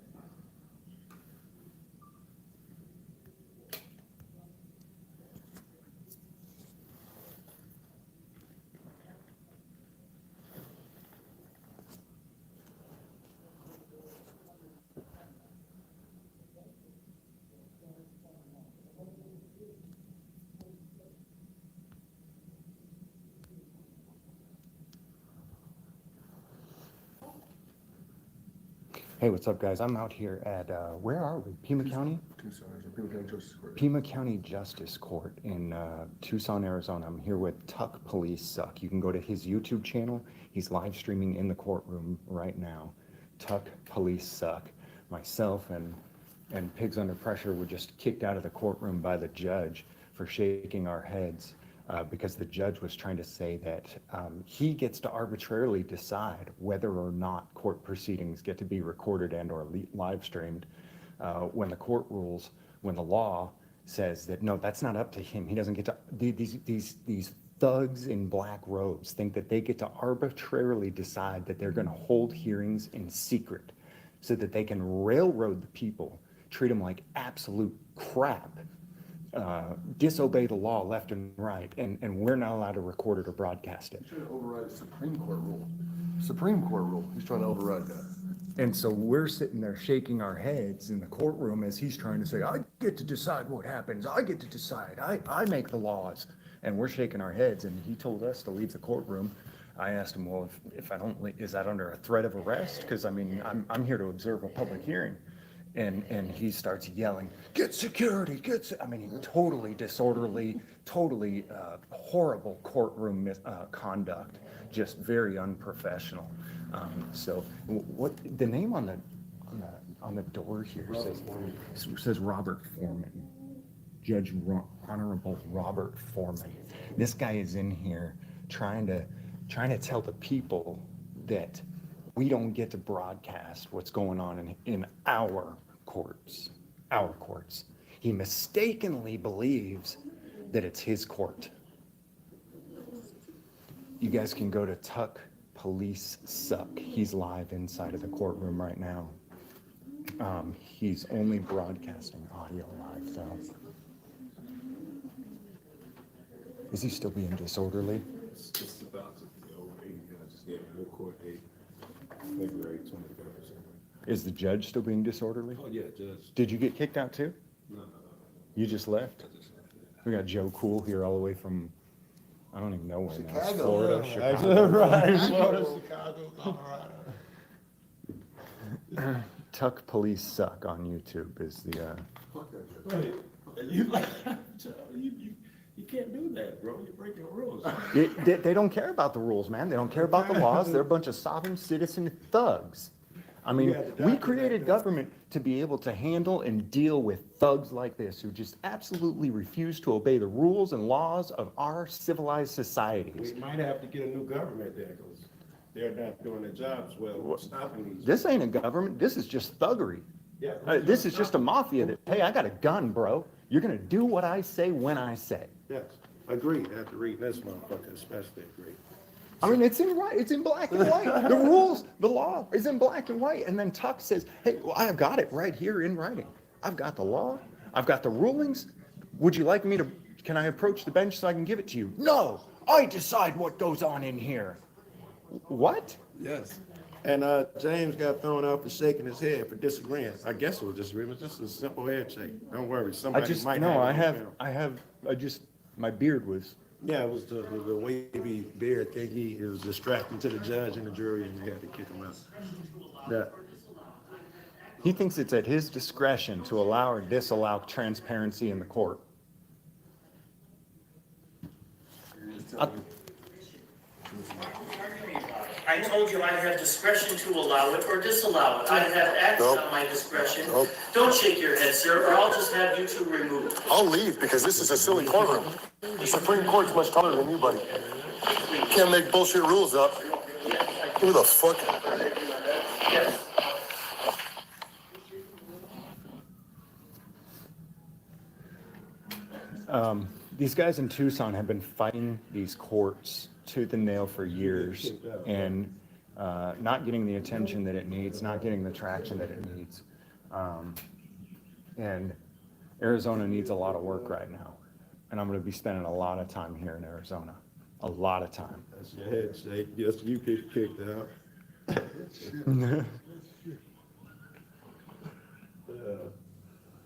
Hey, what's up, guys? I'm out here at, where are we? Pima County? Pima County Justice Court in Tucson, Arizona. I'm here with Tuck Police Suck. You can go to his YouTube channel. He's live streaming in the courtroom right now. Tuck Police Suck. Myself and Pigs Under Pressure were just kicked out of the courtroom by the judge for shaking our heads. Because the judge was trying to say that he gets to arbitrarily decide whether or not court proceedings get to be recorded and or live streamed when the court rules, when the law says that no, that's not up to him. He doesn't get to, these thugs in black robes think that they get to arbitrarily decide that they're going to hold hearings in secret so that they can railroad the people, treat them like absolute crap, disobey the law left and right, and we're not allowed to record it or broadcast it. He's trying to override a Supreme Court rule. Supreme Court rule. He's trying to override that. And so we're sitting there shaking our heads in the courtroom as he's trying to say, I get to decide what happens. I get to decide. I make the laws. And we're shaking our heads, and he told us to leave the courtroom. I asked him, well, if I don't, is that under a threat of arrest? Because I mean, I'm here to observe a public hearing. And he starts yelling, get security, I mean, totally disorderly, totally horrible courtroom conduct, just very unprofessional. So what the name on the door here says Robert Foreman, Judge Honorable Robert Foreman. This guy is in here trying to tell the people that we don't get to broadcast what's going on in our courts. He mistakenly believes that it's his court. You guys can go to Tuck Police Suck. He's live inside of the courtroom right now. He's only broadcasting audio live though. Is he still being disorderly? It's just about to go. I just gave him a court date, February 25th. Is the judge still being disorderly? Oh, yeah, judge. Did you get kicked out too? No. You just left? We got Joe Cool here all the way from, I don't even know where now. It's Florida, Chicago. Right, Florida, Chicago, Colorado. Tuck Police Suck on YouTube is the, Right. You can't do that, bro. You're breaking the rules. they don't care about the rules, man. They don't care about the laws. They're a bunch of sovereign citizen thugs. I mean, we created government to be able to handle and deal with thugs like this who just absolutely refuse to obey the rules and laws of our civilized societies. We might have to get a new government there because they're not doing their jobs well, stopping these. This ain't a government. This is just thuggery. Yeah, this is just a mafia that, hey, I got a gun, bro. You're going to do what I say when I say. Yes, agreed. After reading this motherfucker, especially agreed. I mean, it's in black and white. The rules, the law is in black and white. And then Tuck says, hey, well, I've got it right here in writing. I've got the law. I've got the rulings. Would you like me to, can I approach the bench so I can give it to you? No, I decide what goes on in here. What? Yes. And James got thrown out for shaking his head for disagreeing. I guess it was disagreement, just a simple head shake. Don't worry, somebody might my beard was. Yeah, it was the wavy beard thingy. It was distracting to the judge and the jury, and you had to kick him out. Yeah. He thinks it's at his discretion to allow or disallow transparency in the court. I told you I have discretion to allow it or disallow it. I have acted on my discretion. Don't shake your head, sir, or I'll just have you two removed. I'll leave because this is a silly courtroom. The Supreme Court's much taller than you, buddy. You can't make bullshit rules up. Who the fuck? Yes. These guys in Tucson have been fighting these courts tooth and nail for years and not getting the attention that it needs, not getting the traction that it needs. And Arizona needs a lot of work right now. And I'm going to be spending a lot of time here in Arizona. A lot of time. That's your head shake. Yes, you get kicked out.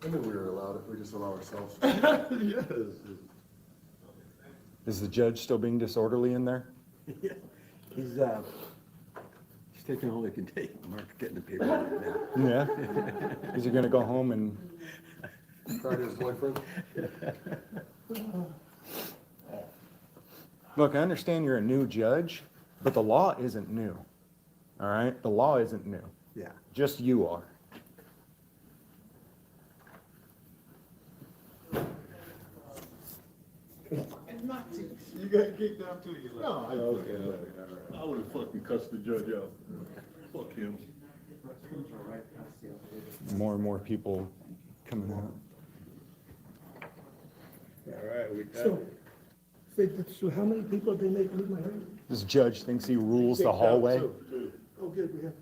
I knew we were allowed if we just allow ourselves. Yes. Is the judge still being disorderly in there? Yeah. He's taking all he can take. Mark's getting the paper right now. Yeah? Is he going to go home and... Cry to his boyfriend? Look, I understand you're a new judge, but the law isn't new. All right? The law isn't new. Yeah. Just you are. You got kicked out too. No, I would have fucking cussed the judge out. Fuck him. More and more people coming out. All right, we got So, so how many people did they make leave my hearing? This judge thinks he rules the hallway. Oh, good, we have.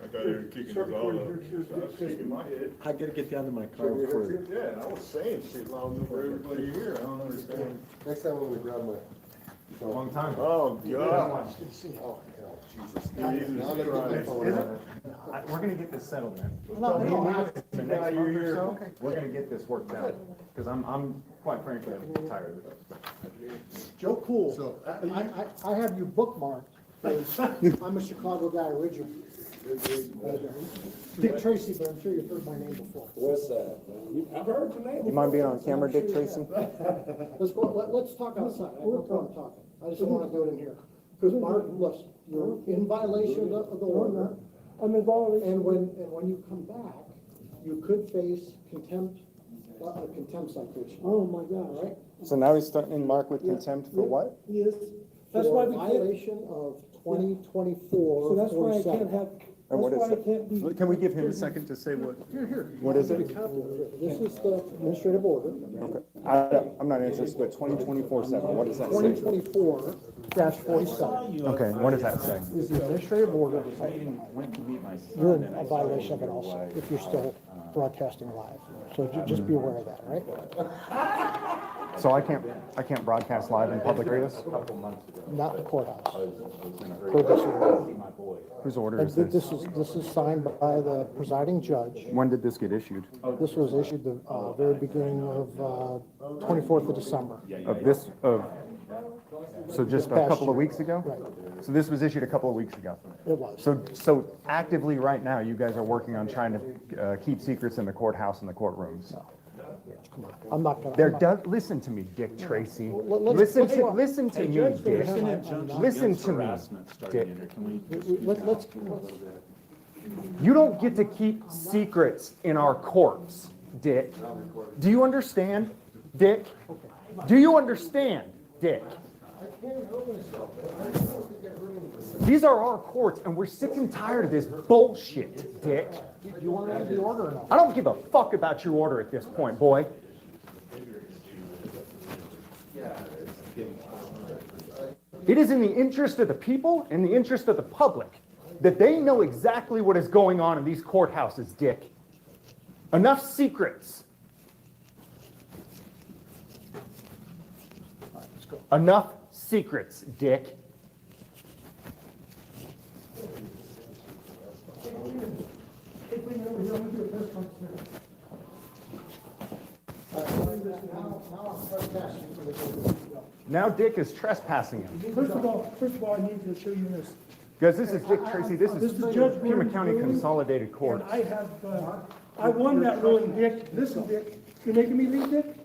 I got here kicking his all up. I was shaking my head. I gotta get down to my car before. Yeah, I was saying shit loud enough for everybody here. I don't understand. Next time when we grab my. A long time. Oh, God. Oh, hell, Jesus. We're gonna get this settled, man. No, The next month or so, we're gonna get this worked out. Because I'm quite frankly, I'm tired of it. Joe Cool, I have you bookmarked, because I'm a Chicago guy originally. Dick Tracy, but I'm sure you've heard my name before. What's that? I've heard your name. You mind being on camera, Dick Tracy? Let's go, let's talk outside, I have no problem talking, I just don't wanna do it in here. Because Mark, listen, you're in violation of the order. I'm in violation. And when you come back, you could face contempt, a contempt citation. Oh, my God, right? So now he's threatening Mark with contempt for what? Yes. That's why we violation of 2024. So that's why I can't have. And what is it? Can we give him a second to say what? Here. What is it? This is the administrative order. Okay. I'm not interested, but 2024-7, what does that say? 2024-47. Okay, what does that say? Is the administrative order. You're in a violation of it also, if you're still broadcasting live. So just be aware of that, right? So I can't broadcast live in public areas? Not in the courthouse. Per this order. Whose order And is this? This is signed by the presiding judge. When did this get issued? This was issued the very beginning of 24th of December. So just a couple of weeks ago? Right. So this was issued a couple of weeks ago? It was. So actively right now, you guys are working on trying to keep secrets in the courthouse and the courtrooms? Come on, I'm not gonna. Listen to me, Dick Tracy. Listen to me, Dick. Listen to me, Dick. Let's. You don't get to keep secrets in our courts, Dick. Do you understand, Dick? Do you understand, Dick? These are our courts, and we're sick and tired of this bullshit, Dick. Do you want to have the order or not? I don't give a fuck about your order at this point, boy. It is in the interest of the people and the interest of the public that they know exactly what is going on in these courthouses, Dick. Enough secrets. Enough secrets, Dick. Now Dick is trespassing him. First of all, I need to show you this. Guys, this is Dick Tracy. This is Judge Pima County Consolidated Court. And I have, I won that ruling, Dick. Listen, Dick, you're making me leave, Dick?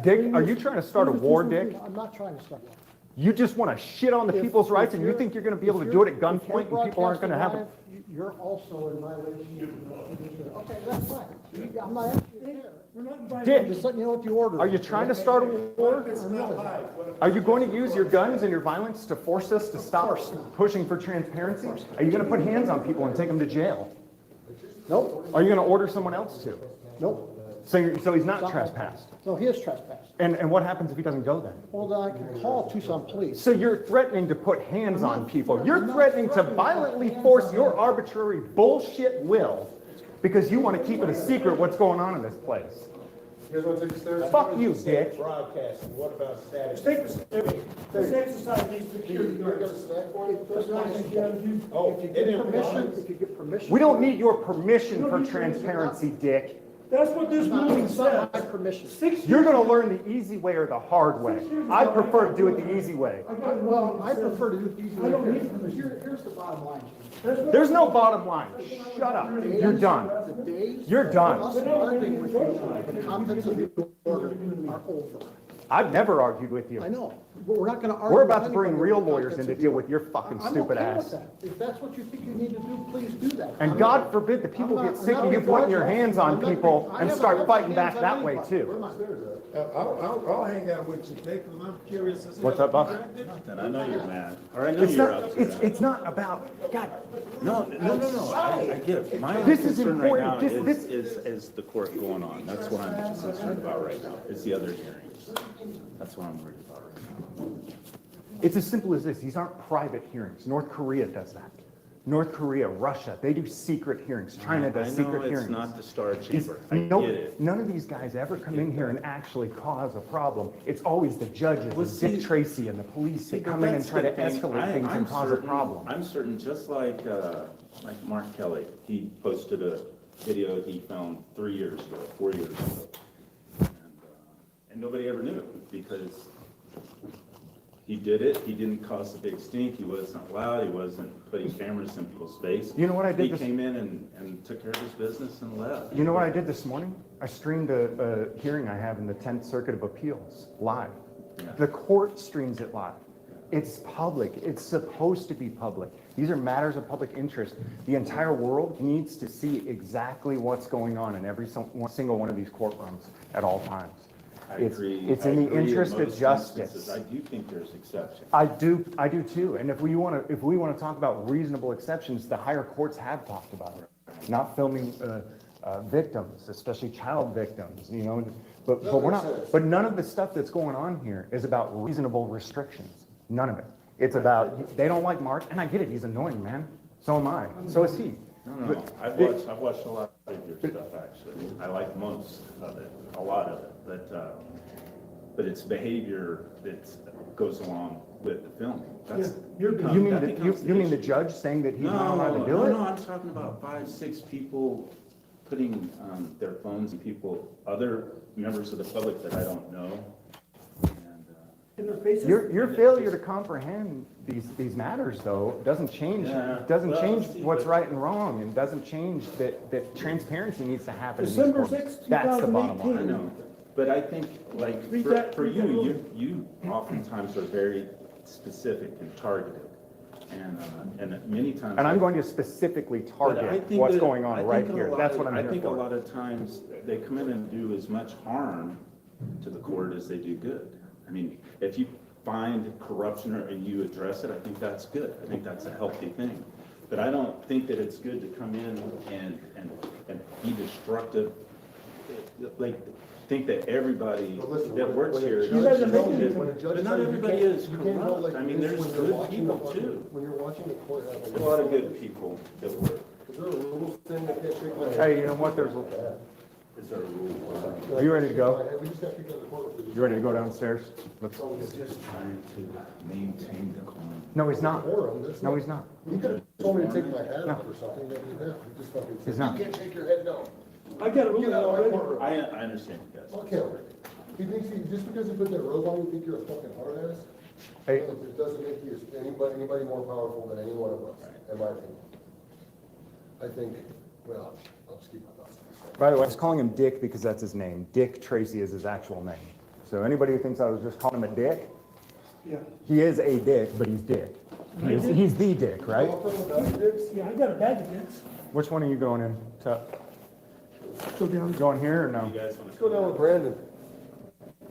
Dick, are you trying to start a war, Dick? I'm not trying to start one. You just want to shit on the people's rights, and you think you're going to be able to do it at gunpoint, and people aren't going to have it? You're also in violation of. Okay, that's fine. I'm not asking you there. We're not in violation. I'm just letting you know what the order is. Are you trying to start a war? Are you going to use your guns and your violence to force us to stop pushing for transparency? Are you going to put hands on people and take them to jail? Nope. Are you going to order someone else to? Nope. So he's not trespassed. No, he is trespassed. And what happens if he doesn't go then? Well, then I can call Tucson Police. So you're threatening to put hands on people. You're threatening to violently force your arbitrary bullshit will because you want to keep it a secret what's going on in this place. You guys want to take the stairs? Fuck you, dick. Broadcasting, what about status? Let's exercise these security guards. Oh, If you get permission. We don't need your permission for transparency, dick. That's what this ruling says. My permission. You're going to learn the easy way or the hard way. I prefer to do it the easy way. Well, I prefer to do it the easy way. Here's the bottom line. There's no bottom line. Shut up. You're done. You're done. Us arguing with you, the contents of the order are over. I've never argued with you. I know, but we're not gonna argue. We're about to with bring anybody real with the lawyers in contents to of deal the with your fucking I'm stupid okay ass. with that. If that's what you think you need to do, please do that. And God forbid the people get sick of you putting your hands on people and start fighting back that way too. I'll hang out with you, Dick, because I'm curious. What's up, Buck? Nothing. I know you're mad. Or I know you're upset. It's not about, God. No. I get it. My This is concern right now important. is the court going on. That's what I'm concerned about right now. It's the other hearings. That's what I'm worried about right now. It's as simple as this. These aren't private hearings. North Korea does that. North Korea, Russia, they do secret hearings. China does secret hearings. I know it's not the Star Chamber. I No, get it. none of these guys ever come in here and actually cause a problem. It's always the judges, and Dick Tracy, and the police that come in and try to escalate things and cause a problem. I'm certain, just like Mark Kelly, he posted a video he found 4 years ago. And nobody ever knew because he did it. He didn't cause a big stink. He wasn't loud. He wasn't putting cameras in people's face. You know what I did? He came in and took care of his business and left. You know what I did this morning? I streamed a hearing I have in the 10th Circuit of Appeals live. Yeah. The court streams it live. It's public. It's supposed to be public. These are matters of public interest. The entire world needs to see exactly what's going on in every single one of these courtrooms at all times. It's in the interest of justice. I do think there's exceptions. I do too. And if we want to talk about reasonable exceptions, the higher courts have talked about it. Not filming victims, especially child victims, you know. But we're not. But none of the stuff that's going on here is about reasonable restrictions. None of it. It's about they don't like Mark, and I get it. He's annoying, man. So am I. So is he. No. I've watched a lot of your stuff actually. I like most of it, a lot of it, but it's behavior that goes along with the filming. You mean the judge saying that he's not allowed to do it? No, I'm talking about 5, 6 people putting their phones in other members of the public that I don't know. Your failure to comprehend these matters, though, doesn't change what's right and wrong, and doesn't change that transparency needs to happen. December 6th, That's the bottom line. I know, but I think like for you oftentimes are very specific and targeted, and many times. And I'm going to specifically target what's going on right here. That's what I'm here for. I think a lot of times they come in and do as much harm to the court as they do good. I mean, if you find corruption and you address it, I think that's good. I think that's a healthy thing. But I don't think that it's good to come in and be destructive. Like, think that everybody that works here, but not everybody is corrupt. I mean, there's good people too. When you're watching the court, There's a lot of good people that work. is there a rule thing that can't shake my head? Hey, you know what? Is there a rule? Are you ready to go? We just got to the court. You ready to go downstairs? Let's. He's just trying to maintain the calm. No, he's not. No, he's not. You could have told me to take my hat off or something, but you didn't. You just fucking He's said, not. you can't shake your head no. I got a Get ruling out of my already. courtroom. I understand you guys. Okay, he thinks just because you put that robe on, you think you're a fucking hard ass? Hey. It doesn't make you anybody more powerful than any one of us, in my opinion. I think, well, I'll just keep my thoughts. By the way, I was calling him Dick because that's his name. Dick Tracy is his actual name. So anybody who thinks I was just calling him a dick, Yeah. He is a dick, but he's dick. He's the dick, right? Yeah, I got a bag of dicks. Which one are you going in, Tuck? Go down. Going here or no? Let's go down with Brandon.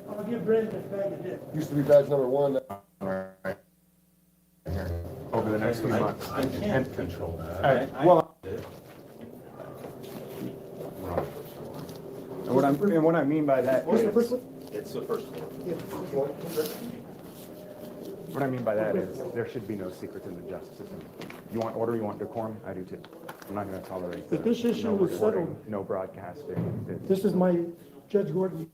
I'll give Brandon a bag of dicks. Used to be badge number 1. Right. Over the next few months. I can't control that. All right, well. And what I mean by that What's the is, first one? It's the first one. what I mean by that is, there should be no secrets in the justice system. You want order, you want decorum, I do too. I'm not gonna tolerate But this issue no was recording, settled. no broadcasting. This is my Judge Gordon's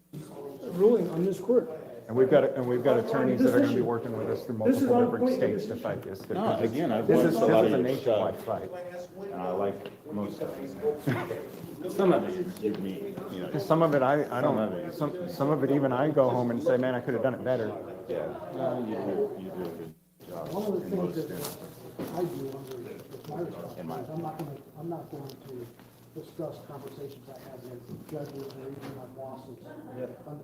ruling on this court. And we've got attorneys that are gonna be working with us through This is multiple on different point. states to fight this. No, again, I've This watched is a lot of a your nationwide stuff, fight. and I like most of it. Some of it is me, you know. Because some of it, I Some of it. don't, some of it even I go home and say, man, I could have done it better. Yeah, no, you do a good job. One of the in most things that instances. I do under my responsibilities, I'm not going to discuss conversations I have with judges or even my bosses.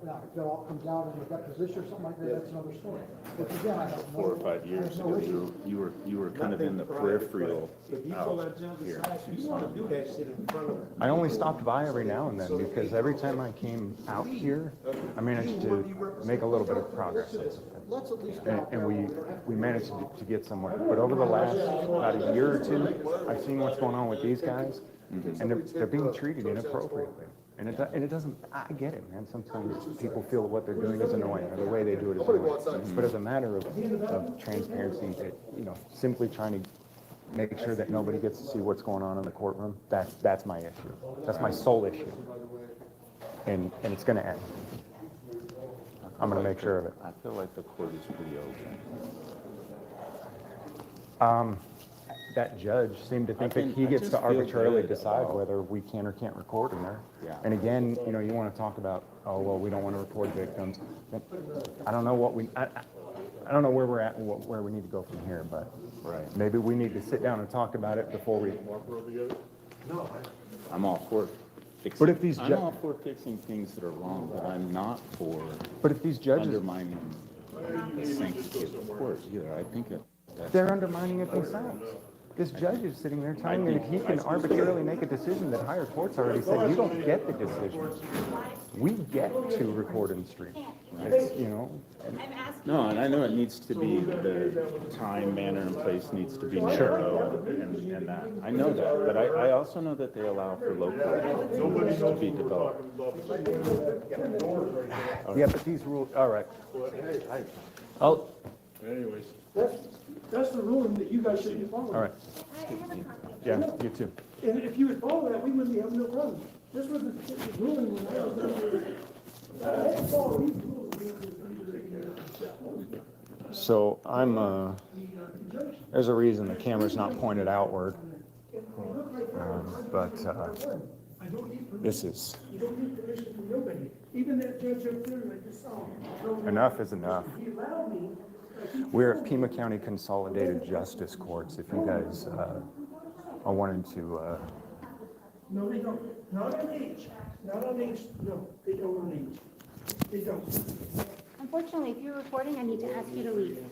Now, if it all comes out in a deposition or something like that, that's another story. But again, I have no. 4 or 5 years ago, you were kind of in the peripheral out here. You want to do that shit in front of them. I only stopped by every now and then because every time I came out here, I managed to make a little bit of progress. Let's at least. And we managed to get somewhere. But over the last about a year or two, I've seen what's going on with these guys, and they're being treated inappropriately. And it doesn't, I get it, man. Sometimes people feel what they're doing is annoying, or the way they do it is annoying. But as a matter of transparency, simply trying to make sure that nobody gets to see what's going on in the courtroom, that's my issue. That's my sole issue. And it's gonna end. I'm gonna make sure of it. I feel like the court is pretty open. That judge seemed to think that he gets to arbitrarily decide whether we can or can't record in there. Yeah. And again, you know, you want to talk about, oh, well, we don't want to record victims. I don't know I don't know where we're at and where we need to go from here, but maybe we need to sit down and talk about it before we. No, I'm all for fixing. But if these I'm all for fixing things that are wrong, but I'm not for. But if these judges undermining the sanctity of the court either, I think they're undermining it themselves. This judge is sitting there telling me that he can arbitrarily make a decision that higher courts already said, you don't get the decision. We get to record and stream. It's, you know. No, and I know it needs to be, the time, manner, and place needs to be narrow and that. I know that, but I also know that they allow for local rules to be developed. Yeah, but these rules, all right. Anyways. That's the ruling that you guys should be following. All right. Yeah, you too. And if you would follow that, we wouldn't be having no problem. This was the ruling when I was under. I had to follow these rules. So there's a reason the camera's not pointed outward. But this is. You don't need permission from nobody. Even that judge up there, like you saw. Enough is enough. He allowed me. We're at Pima County Consolidated Justice Courts. If you guys are wanting to. No, they don't. Not on age. Not on age. No, they don't on age. They don't. Unfortunately, if you're recording, I need to ask you to leave.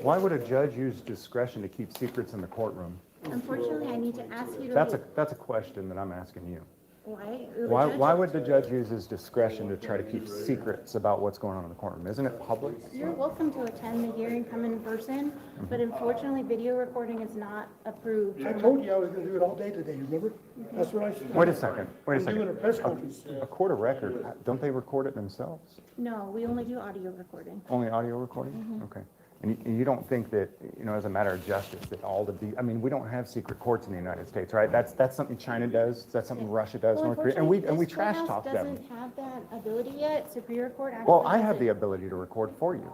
Why would a judge use discretion to keep secrets in the courtroom? Unfortunately, I need to ask you to leave. That's a question that I'm asking you. Why? Why would the judge use his discretion to try to keep secrets about what's going on in the courtroom? Isn't it public? You're welcome to attend the hearing, come in person, but unfortunately, video recording is not approved. I told you I was gonna do it all day today, remember? That's what I said. Wait a second. I'm doing a press conference. A court of record, don't they record it themselves? No, we only do audio recording. Only audio recording? Okay. And you don't think that, you know, as a matter of justice, that I mean, we don't have secret courts in the United States, right? That's something China does. That's something Russia does, North Korea, and we trash talk them. Doesn't have that ability yet. Superior Court actually. Well, I have the ability to record for you.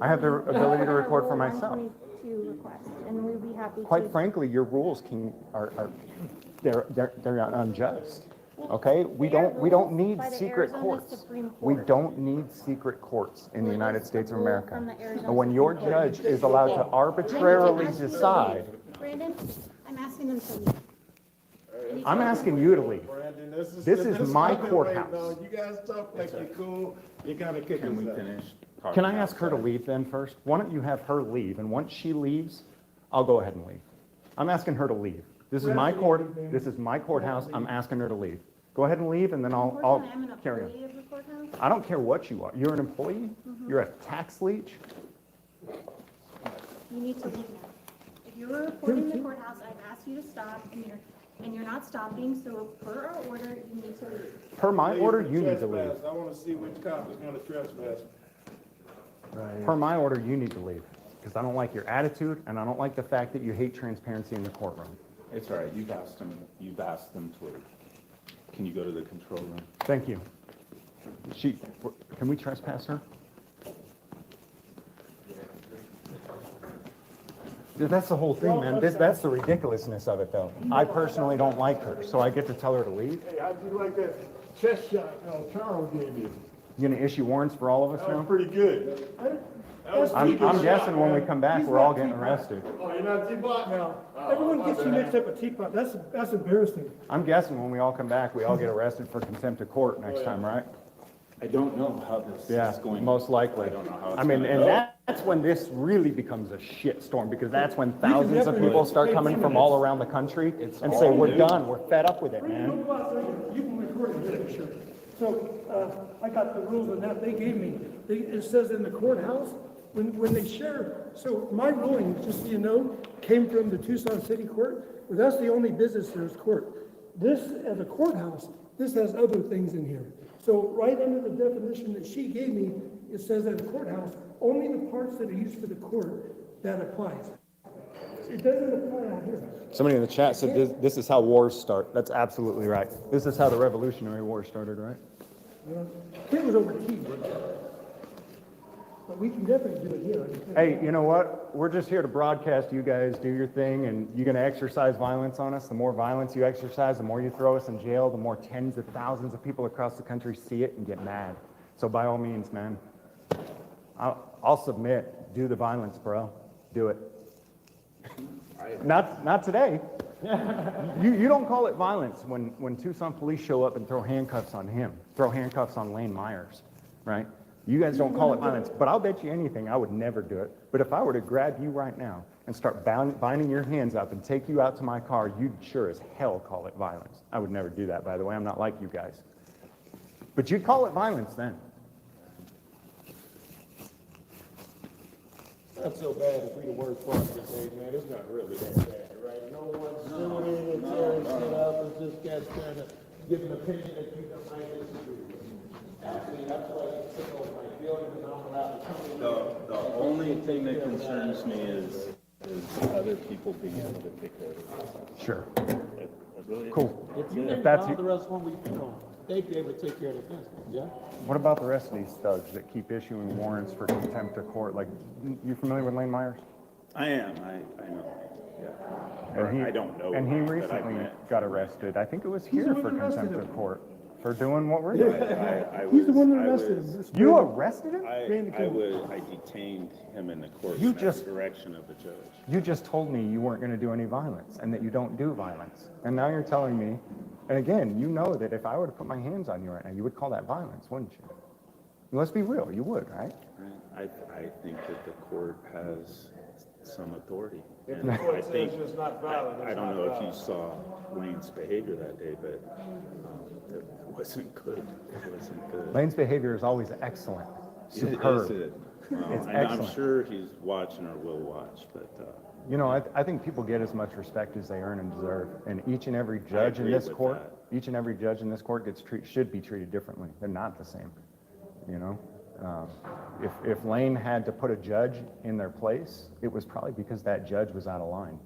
I have the ability to record for myself. Request, and we'd be happy. Quite frankly, your rules they're unjust. Okay, we don't need secret courts. We don't need secret courts in the United States of America. And when your judge is allowed to arbitrarily decide. Brandon, I'm asking them to leave. I'm asking you to leave. Brandon, This is my courthouse. You guys talk like you're cool. You gotta kick Can we us out. finish? Can I ask her to leave then first? Why don't you have her leave, and once she leaves, I'll go ahead and leave. I'm asking her to leave. This is my court, this is my courthouse, I'm asking her to leave. Go ahead and leave, and then I'll Unfortunately, I'm an carry on. employee of the courthouse. I don't care what you are. You're an employee? You're a tax leech? You need to leave now. If you were recording the courthouse, I've asked you to stop, and you're not stopping, so per our order, you need to leave. Per my order, you need to leave. I want to see which cop is going to trespass. Per my order, you need to leave, because I don't like your attitude, and I don't like the fact that you hate transparency in the courtroom. It's all right, you've asked them to leave. Can you go to the control room? Thank you. Can we trespass her? That's the whole thing, man. That's the ridiculousness of it, though. I personally don't like her, so I get to tell her to leave. Hey, I do like that chest shot Charles gave you. You gonna issue warrants for all of us That was now? pretty good. I'm guessing when we come back, we're all getting arrested. Oh, you're not T-Bot now? Everyone gets you mixed up with teapot. That's embarrassing. I'm guessing when we all come back, we all get arrested for contempt of court next time, right? I don't know how this Yeah, is going. most likely. I don't know how it's I mean, gonna and go. that's when this really becomes a shit storm, because that's when thousands of people start coming from all around the country and say, we're done, we're fed up with it, man. You can record it, yeah, sure. So, I got the rules on that they gave me. It says in the courthouse, when they share, so my ruling, just so you know, came from the Tucson City Court. Well, that's the only business there's court. This, as a courthouse, this has other things in here. So right under the definition that she gave me, it says at a courthouse, only the parts that are used for the court, that applies. It doesn't apply out here. Somebody in the chat said this is how wars start. That's absolutely right. This is how the Revolutionary War started, right? It was over tea. But we can definitely do it here. Hey, you know what? We're just here to broadcast. You guys do your thing, and you're going to exercise violence on us. The more violence you exercise, the more you throw us in jail, the more tens of thousands of people across the country see it and get mad. So by all means, man, I'll submit. Do the violence, bro. Do it. Not today. You don't call it violence when Tucson police show up and throw handcuffs on him, throw handcuffs on Lane Myers, right? You guys don't call it violence, but I'll bet you anything I would never do it. But if I were to grab you right now and start binding your hands up and take you out to my car, you'd sure as hell call it violence. I would never do that, by the way. I'm not like you guys. But you'd call it violence then. Not so bad if we the worst part of this age, man. It's not really that bad, right? No one's suing it and tearing shit up. It's just guys trying to give an opinion that you don't might disagree with. Actually, that's why you took over my feelings and I'm allowed to come in. The only thing that concerns me is other people being able to take care of themselves. Sure. It really is. Cool. If you If didn't that's bother us when we, they'd be able to take care of the business, yeah? What about the rest of these thugs that keep issuing warrants for contempt of court? Like, you familiar with Lane Myers? I am, I know, yeah. And he- I don't know. And he but I recently met. got arrested. I think it was here the for one that arrested contempt him. of court for doing what we're doing. He's the one that arrested him. You arrested him? I detained him in the court You at the just- direction of the judge. You just told me you weren't going to do any violence and that you don't do violence. And now you're telling me, and again, you know that if I were to put my hands on you right now, you would call that violence, wouldn't you? Let's be real, you would, right? I think that the court has some authority. If And the court I says think, it's not valid, I it's don't not know if valid. you saw Lane's behavior that day, but it wasn't good. It wasn't good. Lane's behavior is always excellent, superb. It's I'm excellent. sure he's watching or will watch, but You know, I think people get as much respect as they earn and deserve, and each and every judge in agree this with court, that. each and every judge in this court should be treated differently. They're not the same, you know? If Lane had to put a judge in their place, it was probably because that judge was out of line.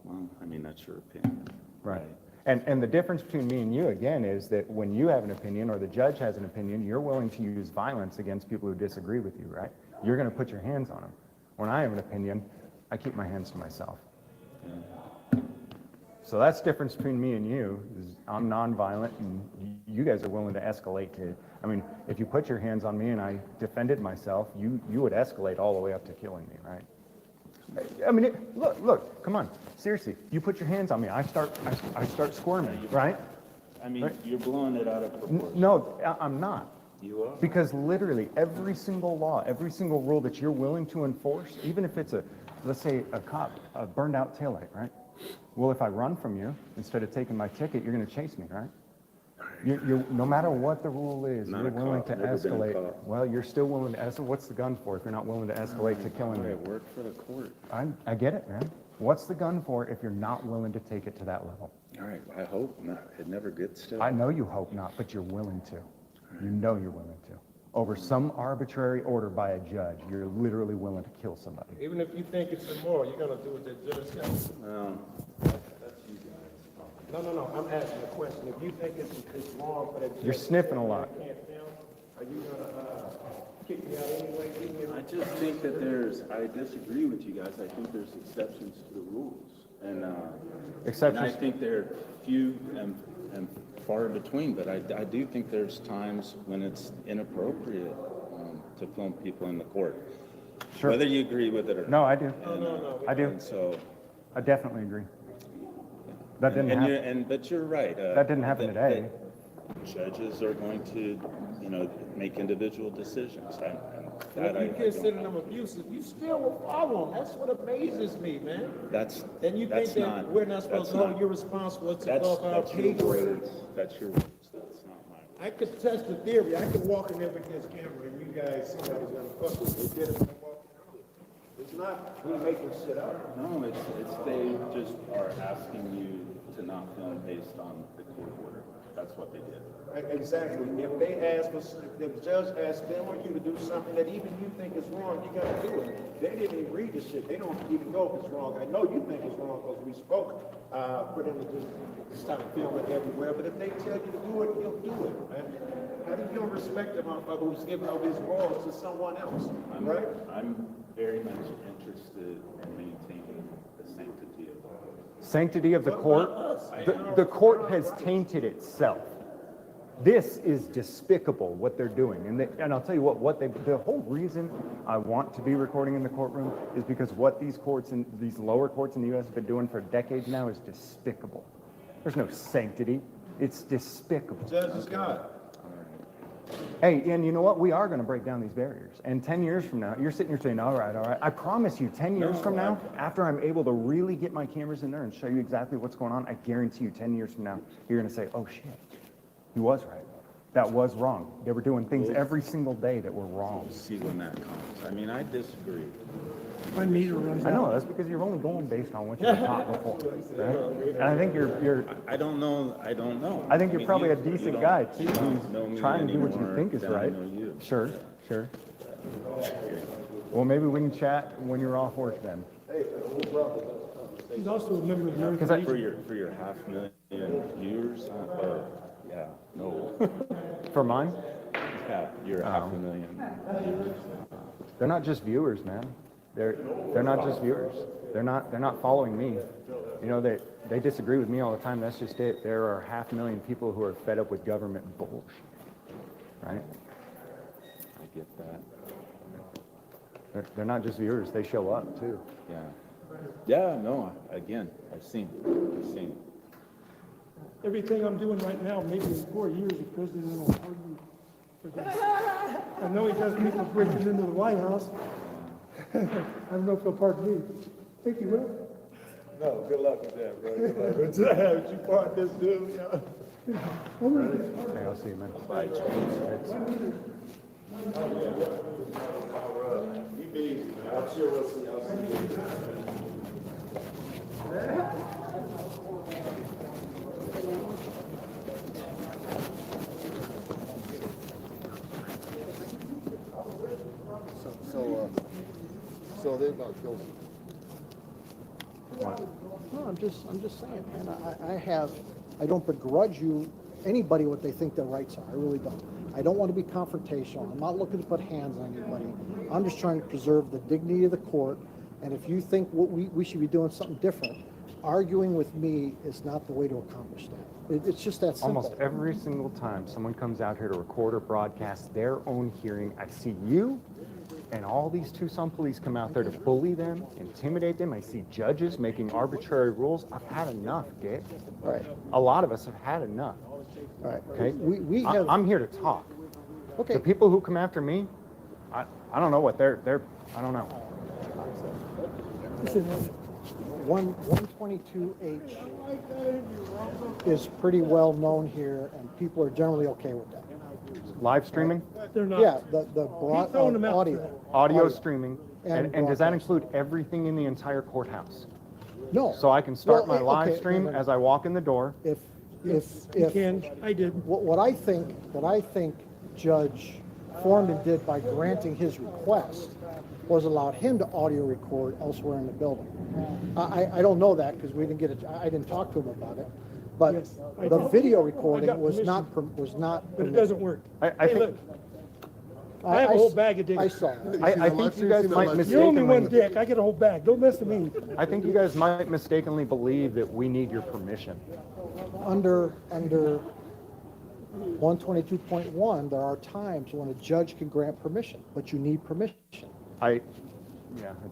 well, I mean, that's your opinion. Right. And the difference between me and you, again, is that when you have an opinion or the judge has an opinion, you're willing to use violence against people who disagree with you, right? You're going to put your hands on them. When I have an opinion, I keep my hands to myself. So that's the difference between me and you, is I'm nonviolent and you guys are willing to escalate to, I mean, if you put your hands on me and I defended myself, you would escalate all the way up to killing me, right? I mean, look, come on, seriously, you put your hands on me, I start squirming, right? I mean, you're blowing it out of proportion. No, I'm not. You are. Because literally every single law, every single rule that you're willing to enforce, even if it's let's say a cop, a burned out taillight, right? Well, if I run from you, instead of taking my ticket, you're gonna chase me, right? You're no matter what the rule is, Not you're a willing cop, to never been a escalate. cop. Well, you're still willing to escalate. What's the gun for if you're not willing to escalate to killing I me? work for the court. I get it, man. What's the gun for if you're not willing to take it to that level? All right, I hope not. It never gets to. I know you hope not, but you're willing to. You know you're willing to. Over some arbitrary order by a judge, you're literally willing to kill somebody. Even if you think it's immoral, you're gonna do what the judge says. That's you guys. No, I'm asking a question. If you think it's wrong for that judge. You're sniffing a lot. Can't film, are you gonna, kick me out anyway? I just think that I disagree with you guys. I think there's exceptions to the rules. And I think they're few and far between, but I do think there's times when it's inappropriate to film people in the court. Sure. Whether you agree with it or not. No, I do. I do. And so. I definitely agree. That didn't happen. But you're right. That didn't happen today. Judges are going to, make individual decisions. If you consider them abusive, you still will follow them. That's what amazes me, man. And you think that we're not supposed to hold you responsible? It's above our pay grade. That's your words. That's not mine. I could test the theory. I could walk in there with this camera and you guys, somebody's gonna fuck with me. They did it when I walked in. It's not we making shit up. No, it's they just are asking you to not film based on the court order. That's what they did. Exactly. If they ask for, if the judge asks them or you to do something that even you think is wrong, you gotta do it. They didn't even read the shit. They don't even know if it's wrong. I know you think it's wrong because we spoke for them to just start filming everywhere. But if they tell you to do it, you'll do it, man. How do you don't respect the motherfucker who's giving over his balls to someone else, right? I'm very much interested in maintaining the sanctity of the court. Sanctity of the court? The court has tainted itself. This is despicable what they're doing. And I'll tell you what the whole reason I want to be recording in the courtroom is because what these courts and these lower courts in the U.S. have been doing for decades now is despicable. There's no sanctity. It's despicable. Judge is God. Hey, and you know what? We are going to break down these barriers. And 10 years from now, you're sitting here saying, all right. I promise you, 10 years from now, after I'm able to really get my cameras in there and show you exactly what's going on, I guarantee you 10 years from now, you're going to say, oh, shit. He was right. That was wrong. They were doing things every single day that were wrong. See when that comes. I mean, I disagree. My meter runs out. I know, that's because you're only going based on what you've taught before. Right? And I think you're I don't know. I think you're probably a decent guy too, who's trying to do what you think is right. Sure. Well, maybe we can chat when you're off work then. He's also a member of the American For your 500,000 viewers, yeah, no. For mine? Yeah, you're 500,000 viewers. They're not just viewers, man. They're not just viewers. They're not following me. You know, they disagree with me all the time. That's just it. There are 500,000 people who are fed up with government bullshit. Right? I get that. They're not just viewers. They show up too. Yeah. Yeah, no, again, I've seen. Everything I'm doing right now, maybe in 4 years, the president will pardon me. I know he does people breaking into the White House. I don't know if he'll pardon me. Think he will? No, good luck with that, bro. Good luck with that. You part this dude, yeah. Hey, I'll see you, man. Bye. You be easy, man. I'm sure we'll see. I'll see you. So they're not guilty. No, I'm just saying, man. I don't begrudge anybody what they think their rights are. I really don't. I don't want to be confrontational. I'm not looking to put hands on anybody. I'm just trying to preserve the dignity of the court. And if you think we should be doing something different, arguing with me is not the way to accomplish that. It's just that simple. Almost every single time someone comes out here to record or broadcast their own hearing, I see you and all these Tucson police come out there to bully them, intimidate them. I see judges making arbitrary rules. I've had enough, Dick. Right. A lot of us have had enough. Right. Okay? We have. I'm here to talk. The people who come after me, I don't know what they're, I don't know. Listen, 122H is pretty well known here, and people are generally okay with that. Live streaming? They're not. Yeah, the broad audio. Audio streaming, and does that broadcast. include everything in the entire courthouse? No. So I can start Well, my live okay, stream no, no. as I walk in the door? If what I think Judge Foreman did by granting his request was allowed him to audio record elsewhere in the building. I don't know that because we didn't get it. I didn't talk to him about it. But the video recording was not. But it doesn't work. I Hey, think. look, I have a whole bag of dicks. I saw it. I think you guys might You're only one mistakenly. dick. I get a whole bag. Don't mess with me. I think you guys might mistakenly believe that we need your permission. Under 122.1, there are times when a judge can grant permission, but you need permission. I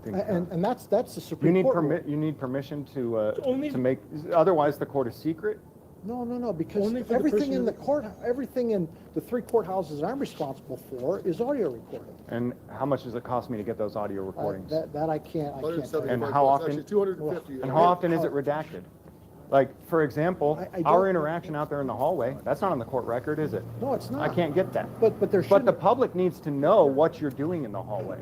think. And that's the You Supreme need Court. you need permission to make, otherwise the court is secret? No, because Only for the everything person in who- the court, everything in the 3 courthouses I'm responsible for is audio recording. And how much does it cost me to get those audio recordings? That I can't tell you. And how often? And how often is it redacted? Like, for example, our interaction out there in the hallway, that's not on the court record, is it? No, it's not. I can't get that. But there But the public needs to know what you're doing in the hallway.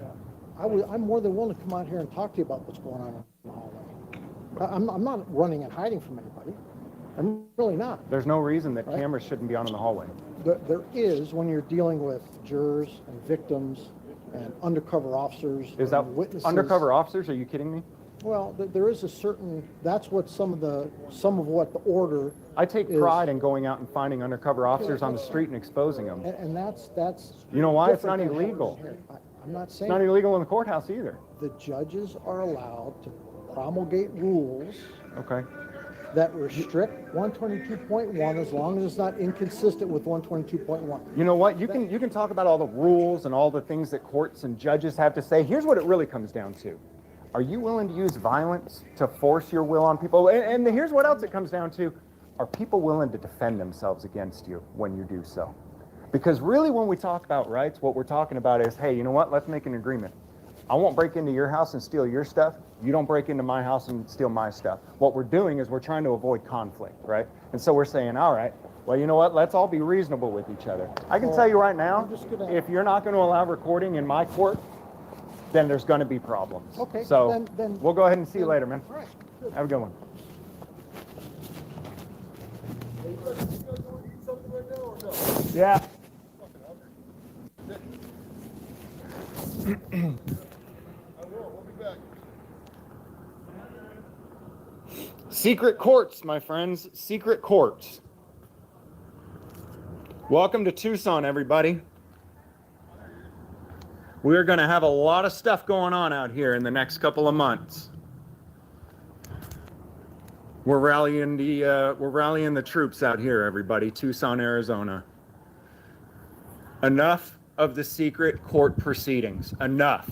I'm more than willing to come out here and talk to you about what's going on in the hallway. I'm not running and hiding from anybody. I'm really not. There's no reason that Right. cameras shouldn't be on in the hallway. There is when you're dealing with jurors and victims and undercover officers Is that and witnesses. undercover officers? Are you kidding me? Well, there is a certain, that's what some of what the order. I take is. pride in going out and finding undercover officers on the street and exposing them. And that's. You know why? It's not different than illegal. happens here. I'm not It's saying. not illegal in the courthouse either. The judges are allowed to promulgate rules Okay. that restrict 122.1 as long as it's not inconsistent with 122.1. You know what? You can talk about all the rules and all the things that courts and judges have to say. Here's what it really comes down to. Are you willing to use violence to force your will on people? And here's what else it comes down to. Are people willing to defend themselves against you when you do so? Because really when we talk about rights, what we're talking about is, hey, you know what? Let's make an agreement. I won't break into your house and steal your stuff. You don't break into my house and steal my stuff. What we're doing is we're trying to avoid conflict, right? And so we're saying, all right, well, you know what? Let's all be reasonable with each other. I can tell you right now, if you're not going to allow recording in my court, then there's going to be problems. Okay, So then- we'll go ahead and see you later, man. All right, good. Have a good one. Yeah. Secret courts, my friends. Secret courts. Welcome to Tucson, everybody. We're going to have a lot of stuff going on out here in the next couple of months. We're rallying the troops out here, everybody. Tucson, Arizona. Enough of the secret court proceedings. Enough.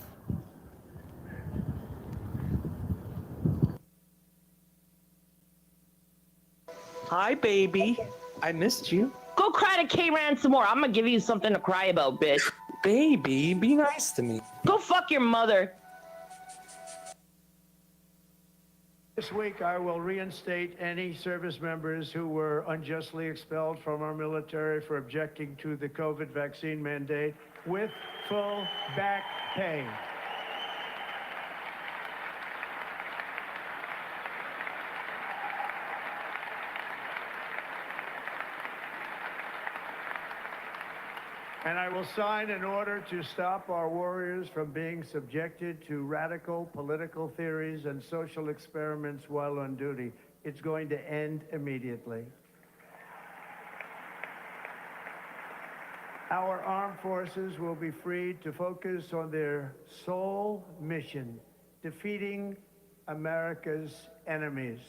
Hi, baby. I missed you. Go cry to K-Ran some more. I'm gonna give you something to cry about, bitch. Baby, be nice to me. Go fuck your mother. This week, I will reinstate any service members who were unjustly expelled from our military for objecting to the COVID vaccine mandate with full back pay. And I will sign an order to stop our warriors from being subjected to radical political theories and social experiments while on duty. It's going to end immediately. Our armed forces will be freed to focus on their sole mission, defeating America's enemies.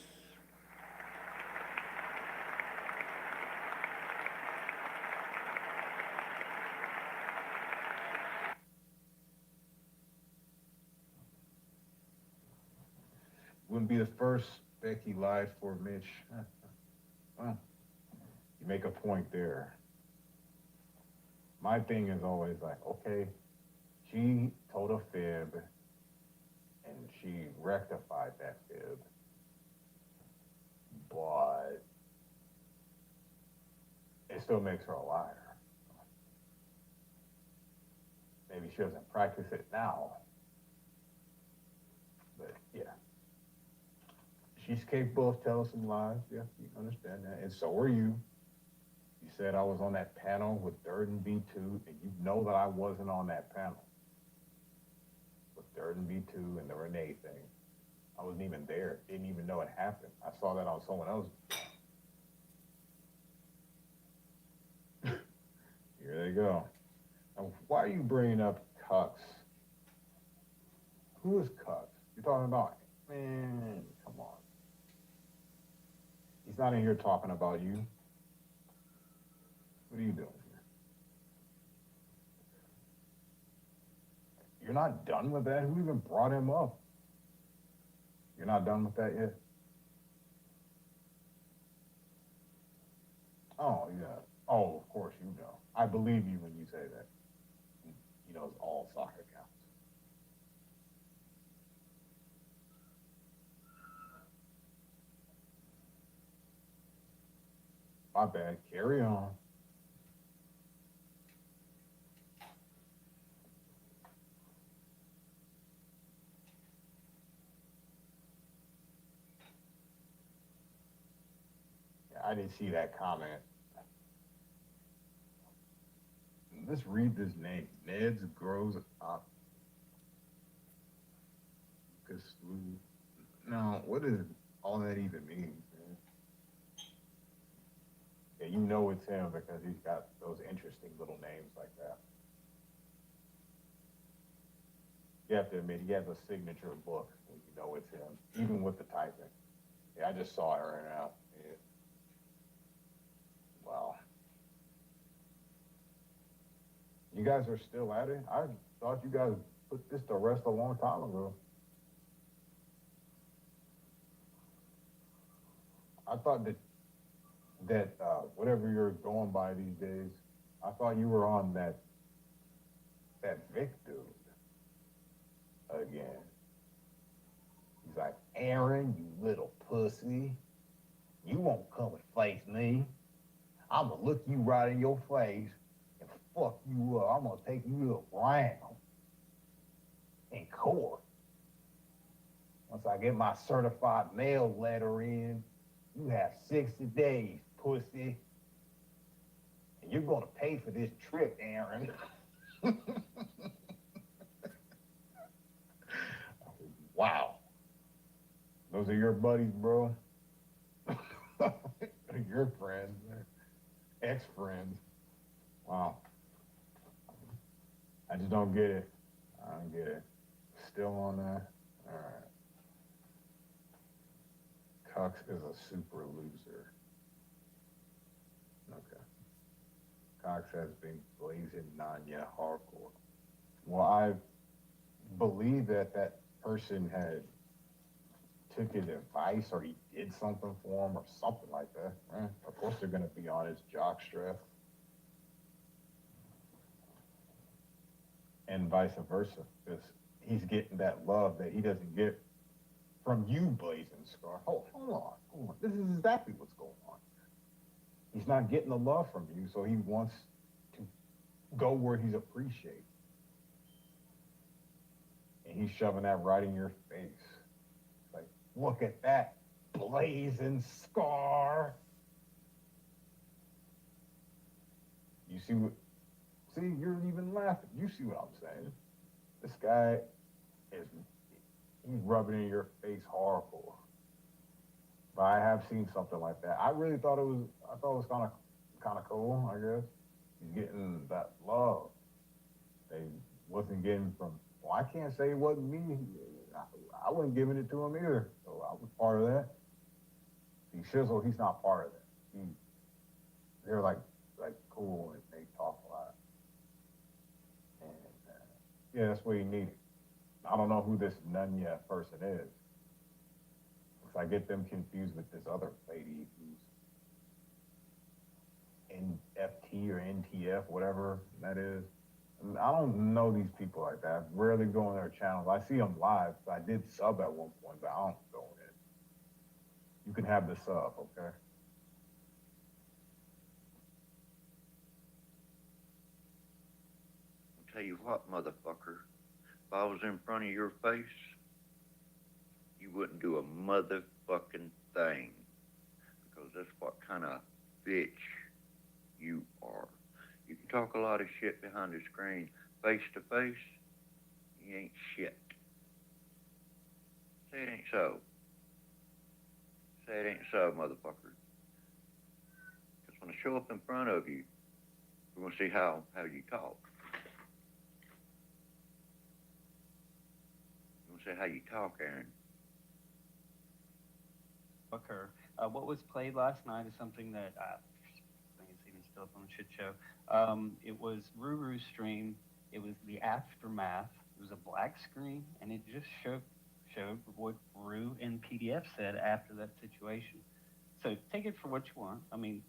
Wouldn't be the first Becky lied for Mitch. Well, you make a point there. my thing is always like, okay, she told a fib and she rectified that fib, but it still makes her a liar. Maybe she doesn't practice it now, but yeah. She's capable of telling some lies, yeah, you understand that, and so are you. You said I was on that panel with Durden B2, and you know that I wasn't on that panel with Durden B2 and the Renee thing. I wasn't even there, didn't even know it happened. I saw that on someone else. Here they go. Now, why are you bringing up Cucks? Who is Cucks? You're talking about, man, come on. He's not in here talking about you. What are you doing here? You're not done with that? Who even brought him up? You're not done with that yet? Oh, yeah. Oh, of course you know. I believe you when you say that. He knows all soccer counts. My bad. Carry on. Yeah, I didn't see that comment. Let's read this name. Ned's grows up. Now, what does all that even mean, man? Yeah, you know it's him because he's got those interesting little names like that. You have to admit, he has a signature look when you know it's him, even with the typing. Yeah, I just saw it right now. Yeah. Wow. You guys are still at it? I thought you guys put this to rest a long time ago. I thought that whatever you're going by these days, I thought you were on that Vic dude again. He's like, Aaron, you little pussy, you won't come and face me. I'm gonna look you right in your face and fuck you up. I'm gonna take you to the ground in court. Once I get my certified mail letter in, you have 60 days, pussy. And you're gonna pay for this trip, Aaron. Wow. Those are your buddies, bro. Your friends, ex-friends. Wow. I just don't get it. I don't get it. Still on that? All right. Cox is a super loser. Okay. Cox has been blazing Nanya hardcore. Well, I believe that person had took his advice or he did something for him or something like that. Of course they're going to be on his jockstrap. And vice versa, because he's getting that love that he doesn't get from you, Blazing Scar. Hold on. This is exactly what's going on. He's not getting the love from you, so he wants to go where he's appreciated. And he's shoving that right in your face. Like, look at that Blazing Scar. You see what? See, you're even laughing. You see what I'm saying? This guy he's rubbing in your face hardcore. But I have seen something like that. I thought it was kind of cool, I guess. He's getting that love they wasn't getting from, well, I can't say it wasn't me. I wasn't giving it to him either. So I was part of that. See, Shizzle, he's not part of that. They're like cool and they talk a lot. And yeah, that's what he needed. I don't know who this Nunya person is. Because I get them confused with this other lady who's in FT NT or NTF, whatever that is. I don't know these people like that. I rarely go on their channels. I see them live. I did sub at one point, but I don't go in. You can have the sub, okay? I'll tell you what, motherfucker. If I was in front of your face, you wouldn't do a motherfucking thing. Because that's what kind of bitch you are. You can talk a lot of shit behind the screen. Face to face, you ain't shit. Say it ain't so. Say it ain't so, motherfucker. Because when I show up in front of you, we're going to see how you talk. We're going to see how you talk, Aaron. Occur. What was played last night is something that I think it's even still up on the shit show. It was Ruru's stream. It was the aftermath. It was a black screen, and it just showed what Rue and PDF said after that situation. So take it for what you want. I mean,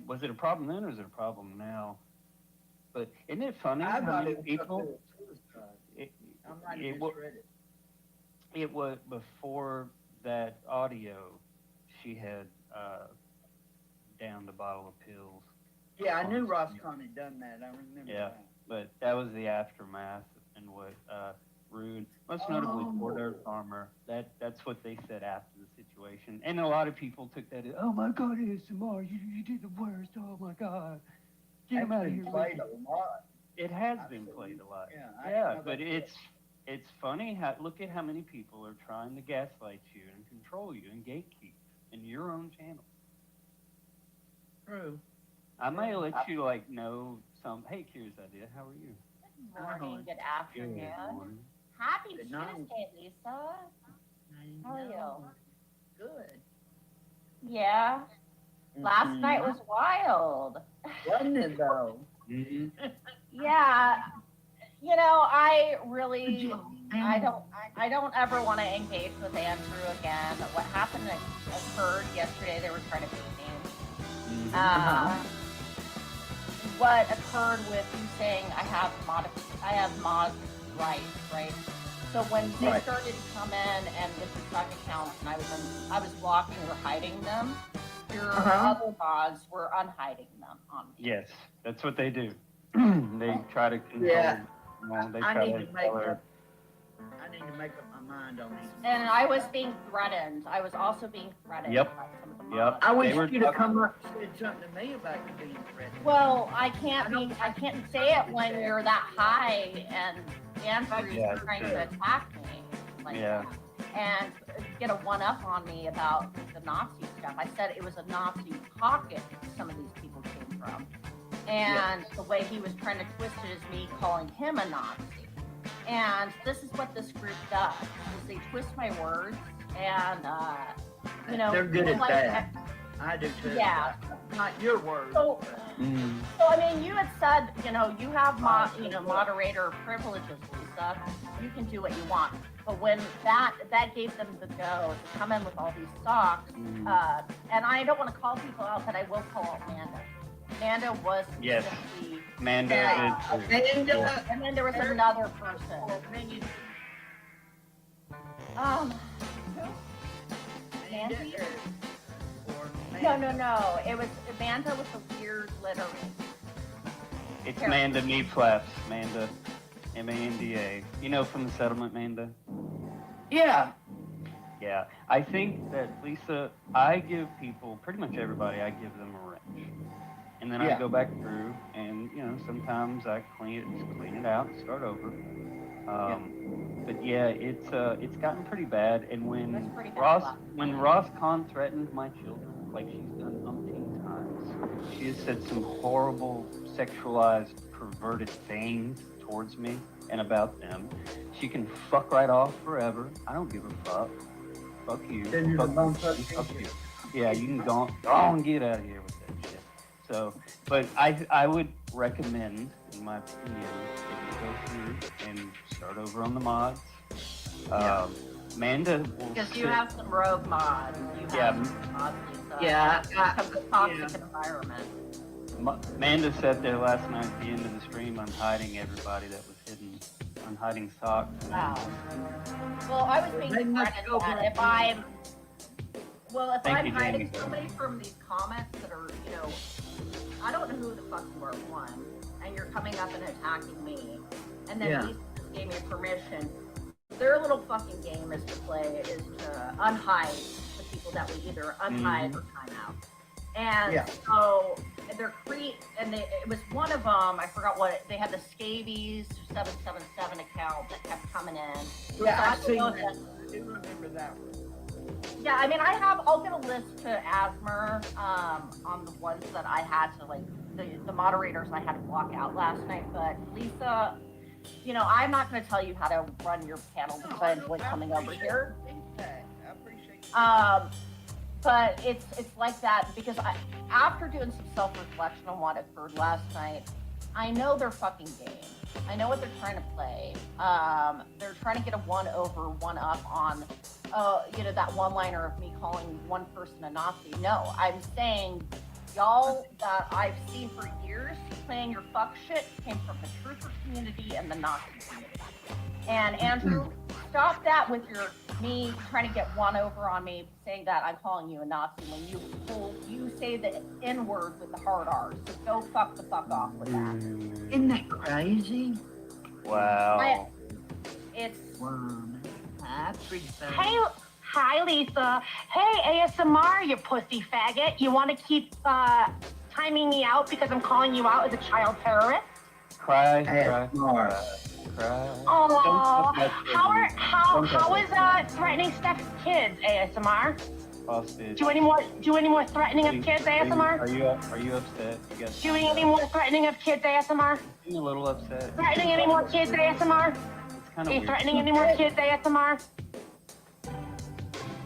was it a problem then, or is it a problem now? But isn't it funny how many people? It was before that audio. She had downed a bottle of pills. Yeah, I knew Roscon had done that. I remember that. But that was the aftermath, and what Rude, most notably Fort Earth Armor, that's what they said after the situation. And a lot of people took that as, oh my God, ASMR, you did the worst, oh my God. Get him out of here. Played a lot. It has been played a lot. Yeah, but it's funny how, look at how many people are trying to gaslight you and control you and gatekeep in your own channel. True. I may let you know some. Hey, Kira's idea. How are you? Good morning, good afternoon. Good morning. Happy Good night. Tuesday, Lisa. How are you? Good. Yeah. Last night was wild. Wasn't it though? Yeah. You know, I really, I don't ever want to engage with Andrew again. What happened occurred yesterday. They were trying to beat me. What occurred with you saying I have mod rights, right? So when they started to come in and get the truck accounts, and I was blocking or hiding them, your other mods were unhiding them on me. Yes, that's what they do. They try to control. Yeah. They I try need to to make up my mind on these. And I was being threatened. I was also being threatened Yep. by some of the Yep. mods. I wish you'd have come up and said something to me about you being threatened. Well, I can't say it when you're that high and Andrew's trying to attack me like that. And get a one-up on me about the Nazi stuff. I said it was a Nazi pocket some of these people came from. And the way he was trying to twist it is me calling him a Nazi. And this is what this group does, is they twist my words and, they're good at that. I do too. Yeah. Not your words. So I mean, you had said, you have moderator privileges, Lisa. You can do what you want. But when that gave them the go to come in with all these socks, and I don't want to call people out, but I will call out Amanda. Amanda was specifically. Amanda and then there was another person. Nancy? No. It was Amanda with the weird lettering. It's Manda Meat Flaps. Manda, M-A-N-D-A. You know from the settlement, Manda? Yeah. Yeah. I think that, Lisa, I give people, pretty much everybody, I give them a wrench. And then I go back through and, sometimes I clean it out and start over. But yeah, it's gotten pretty bad. And when Ross Kahn threatened my children, like she's done umpteen times, she has said some horrible, sexualized, perverted things towards me and about them. She can fuck right off forever. I don't give a fuck. Fuck you. Fuck you. Yeah, you can go and get out of here with that shit. So, but I would recommend, in my opinion, that you go through and start over on the mods. Amanda will Because you have some rogue mods. You have some mods, Lisa. Yeah, It's a toxic environment. Amanda sat there last night at the end of the stream unhiding everybody that was hidden, unhiding socks. Wow. Well, I was being threatened that if I'm Thank you, hiding Jamie. somebody from these comments that are, I don't know who the fuck you are, one, and you're coming up and attacking me, and then Yeah. these just gave me permission. Their little fucking game is to unhide the people that we either unhide or time out. And Yeah. so it was one of them, I forgot what, they had the Scabies 777 account that kept coming in. Yeah, So I don't seen know that. if I do remember that one. Yeah, I mean, I'll get a list to Asmer, on the ones that I had to, like, the moderators I had to block out last night, but Lisa, I'm not gonna tell you how to run your panel besides like coming over here. I appreciate But it's like that because after doing some self-reflection on what occurred last night, I know their fucking game. I know what they're trying to play. They're trying to get a one over, one up on, that one-liner of me calling one person a Nazi. No, I'm saying y'all that I've seen for years playing your fuck shit came from the truther community and the Nazi community. And Andrew, stop that with me trying to get one over on me saying that I'm calling you a Nazi when you say the N word with the hard R. So go fuck the fuck off with that. Isn't that crazy? Wow. It's that's pretty sad. Hey, hi Lisa. Hey ASMR, you pussy faggot. You want to keep timing me out because I'm calling you out as a child terrorist? Cry. Oh, how is threatening Steph's kids, ASMR? Hostage. Do any more threatening of kids, ASMR? Are you upset? You got Doing any more threatening of kids, ASMR? I'm a little upset. Threatening any more kids, ASMR? It's kind Are of you weird. threatening any more kids, ASMR?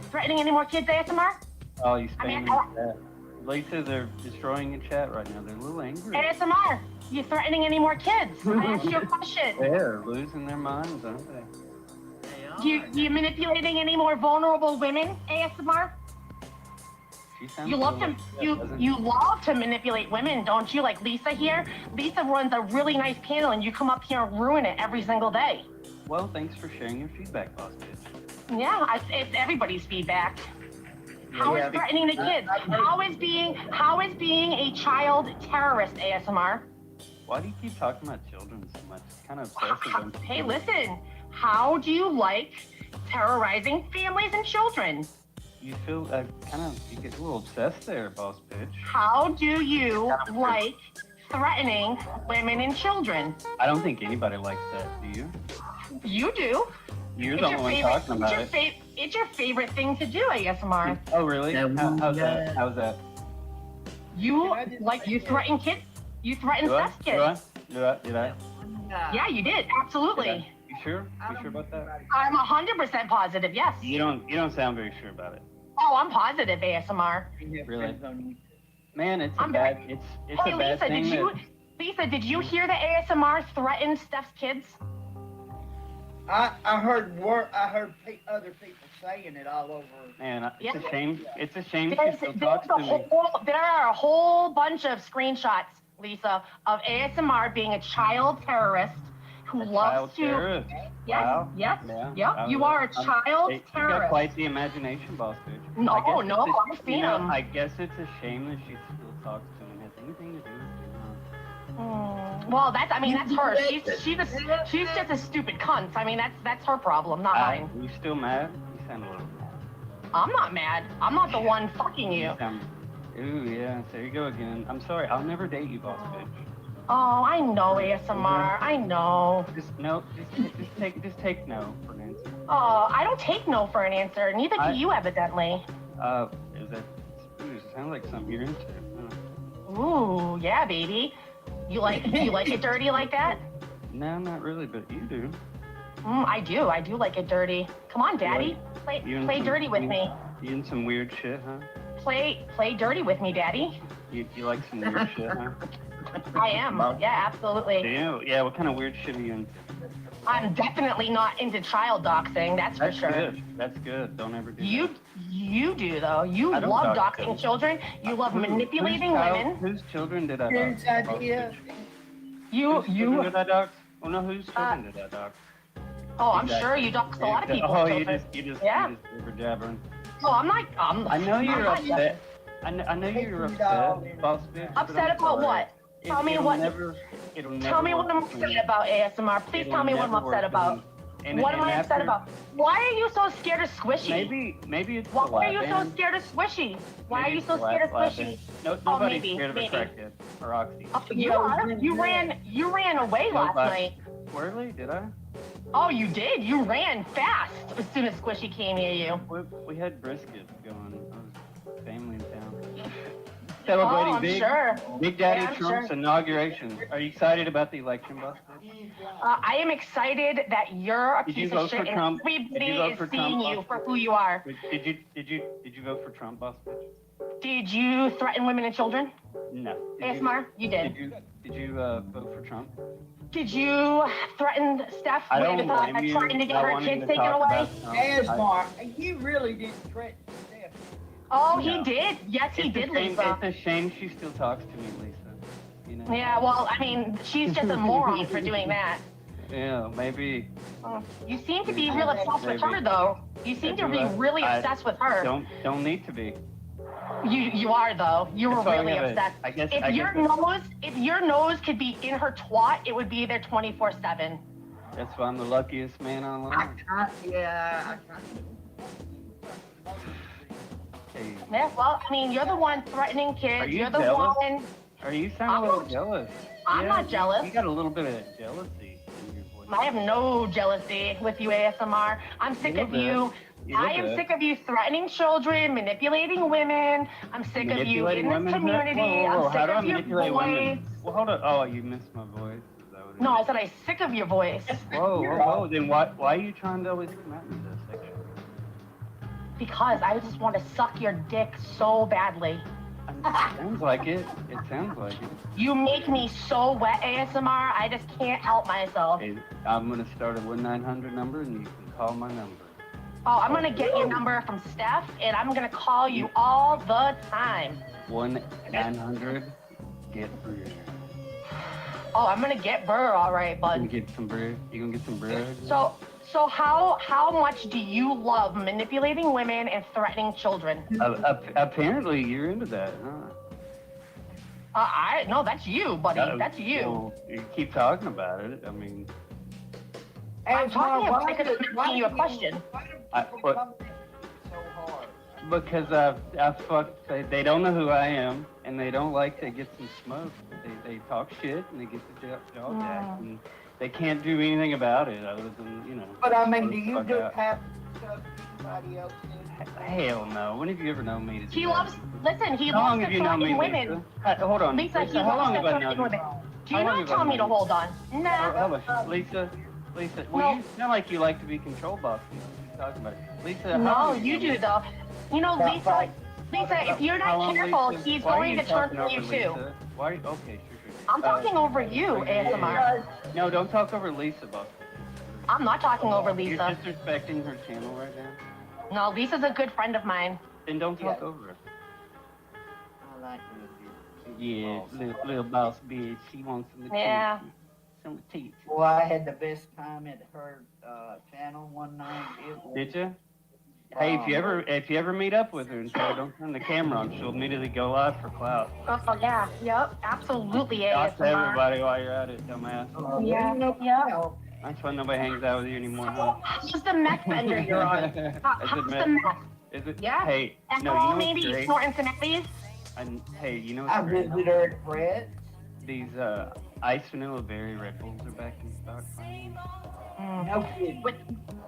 Threatening any more kids, ASMR? Oh, you I mean, spamming the chat. Lisa, they're destroying your chat right now. They're a little angry. ASMR, you threatening any more kids? I asked you a question. They're losing their minds, aren't they? You manipulating any more vulnerable women, ASMR? She sounds You love a to little upset, doesn't you love to manipulate women, don't you? Like Lisa here. Lisa runs a really nice panel, and you come up here and ruin it every single day. Well, thanks for sharing your feedback, boss bitch. Yeah, it's everybody's feedback. How is Yeah. threatening the kids? How is being a child terrorist, ASMR? Why do you keep talking about children so much? It's kind of obsessive. don't you Hey, think? listen. How do you like terrorizing families and children? You feel you get a little obsessed there, boss bitch. How do you like threatening women and children? I don't think anybody likes that, do you? You do. You're the only one talking about it. It's your favorite thing to do, ASMR. Oh, really? How's that? How's that? You threaten kids? You threaten Steph's kids? Did I? Yeah, you did. Absolutely. You sure? You sure about that? I'm 100% positive. Yes. You don't sound very sure about it. Oh, I'm positive, ASMR. Really? Man, it's a I'm bad very- it's Hey, a bad Lisa, thing. Lisa, did you hear that ASMR threatened Steph's kids? I heard other people saying it all over. Man, it's Yeah. a shame. It's a shame There's, she still there's talks to me. there are a whole bunch of screenshots, Lisa, of ASMR being a child terrorist who loves Child to. terrorist. Yes, Wow. yes, Yeah. yep. You are a child You got terrorist. quite the imagination, boss bitch. No, I guess no, it's I've seen 'em. I guess it's a shame that she still talks to me. It has anything to do with Well, that's her. She's just a stupid cunt. I mean, that's her problem, not mine. You still mad? You sound a little. I'm not mad. I'm not the one fucking you. Ooh, yeah. There you go again. I'm sorry. I'll never date you, boss bitch. Oh, I know ASMR. I know. Just take no for an answer. Oh, I don't take no for an answer. Neither do you, evidently. Is that? Ooh, it sounds like something you're into. Ooh, yeah, baby. You like it dirty like that? No, not really, but you do. I do. I do like it dirty. Come on, Daddy. Play dirty with me. You in some weird shit, huh? Play dirty with me, Daddy. You like some weird shit, huh? I am. Yeah, absolutely. Do you? Yeah, what kind of weird shit are you into? I'm definitely not into child doxing. That's for sure. Good. That's good. Don't ever do that. You do though. You I don't love dox doxing children. You love manipulating women. Whose children did I Whose dox? idea? You Whose children did I dox? Oh no, whose children did I dox? Oh, I'm sure you dox a lot of people's Oh, children. you just jabbering. Oh, I'm not. I know you're not- upset. I know you're upset, boss bitch. but Upset I'm about sorry. what? Tell me It'll what. Never, it'll never Tell me what work I'm between upset us. about, ASMR. Please It'll tell me what I'm never upset work about. between us. And- What am and I upset after- about? Why are you so scared of Squishy? Maybe it's Why the are you lap so band. scared of Squishy? Why are Maybe you it's so the scared of lap Squishy? band. No, Oh, nobody's maybe, scared of a maybe. crackhead or Oxy. Oh, you are. You ran away last night. Really? Did I? Oh, you did. You ran fast as soon as Squishy came near you. We had brisket going. I was family in town. Celebrating I'm sure. Big Daddy Yeah, I'm Trump's sure. inauguration. Are you excited about the election, boss? I am excited that you're a Did you piece vote of shit for and Trump? Did everybody you vote is for seeing Trump, you boss? for who you are. Did you vote for Trump, boss bitch? Did you threaten women and children? No. ASMR, you did. Did you vote for Trump? Did you threaten Steph I don't with blame you trying to get not her wanting kids to taken talk away? about Trump. Asmar, you really didn't threaten Steph. Oh, No. he did. Yes, he It's did, a shame- Lisa. It's a shame she still talks to me, Lisa. You know? Yeah, well, I mean, she's just a moron for doing that. Yeah, maybe. You seem to be real obsessed with her, though. You seem to be really obsessed with her. Don't need to be. You are though. You were That's why we really have obsessed. I guess. If your nose could be in her twat, it would be there 24/7. That's why I'm the luckiest man online. Hey, Yeah, well, I mean, you're the one threatening kids. Are you You're the jealous? one. Are you sound a little jealous? I'm not jealous. You got a little bit of jealousy in your voice. I have no jealousy with you, ASMR. I'm sick You of little you. bit. I am sick of you threatening children, manipulating women. I'm sick of you in this community. Whoa, I'm how sick do I of your manipulate voice. women? Well, hold on. Oh, you missed my voice. Is that what it No, is? I said I'm sick of your voice. Whoa. Then why are you trying to always come at me this sexually? Because I just want to suck your dick so badly. Sounds like it. It sounds like it. You make me so wet, ASMR. I just can't help myself. Hey, I'm gonna start a 1-900 number, and you can call my number. Oh, I'm gonna get your number from Steph, and I'm gonna call you all the time. 1-900 get bread. Oh, I'm gonna get Burr, all right, You bud. gonna get some bread? You gonna get some bread? So how much do you love manipulating women and threatening children? Apparently, you're into that, huh? No, that's you, buddy. That's you. Well, you keep talking about it. I mean, I'm talking about it because I'm asking you a question. because I fucked. They don't know who I am, and they don't like to get some smoke. They talk shit and they get the jaw jacked, and they can't do anything about it other than But I mean, do fuck you do out. half the stuff somebody else did? Hell no. When have you ever known me to do He that? loves. Listen, he How long loves have to you known me, threaten Lisa? women. Hold on. Lisa, he Lisa, how long loves have to I threaten known you? women. Do you How long not have I tell me known to you? hold on? Nah. Hold on. Lisa, well, you sound like you like to be controlled by people. What are you talking about? Lisa, how No, long have you known do me? though. You know, Lisa, if you're How not long, careful, Lisa? he's Why are going you to turn talking on you over too. Lisa? Why? Okay, sure. I'm talking over you, ASMR. No, don't talk over Lisa, boss. I'm not talking over You're Lisa. disrespecting her channel right now. No, Lisa's a good friend of mine. Then don't talk over her. I like Yeah, little boss bitch. She wants some attention. Yeah. Some attention. Well, I had the best time at her channel one night. Did you? Hey, if you ever meet up with her and tell her don't turn the camera on, she'll immediately go live for clout. Oh yeah, yep, absolutely, Talk to ASMR. everybody while you're at it, dumbass. Yeah, yeah. That's why nobody hangs out with you anymore, huh? How's the meth bender you're on? How's the meth? Is it? Yeah. Hey, no, you know Alcohol, what's maybe great? snorting some Eckies? And hey, you know I what's great? visited her at Fred's. These ice vanilla berry Red Bulls are back in stock. No kidding.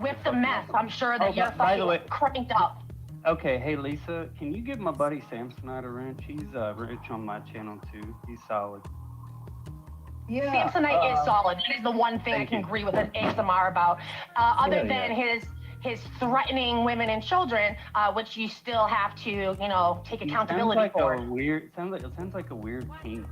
With the meth, I'm sure that Oh, you're by the way- fucking cranked up. Okay, hey Lisa, can you give my buddy Samsonite a wrench? He's rich on my channel too. He's solid. Yeah. Samsonite is solid. That is the one thing I Thank can you. agree with an ASMR about. Other Yeah, than his threatening women and children, which you still have to, take accountability sounds like for. a weird. Sounds like a weird kink.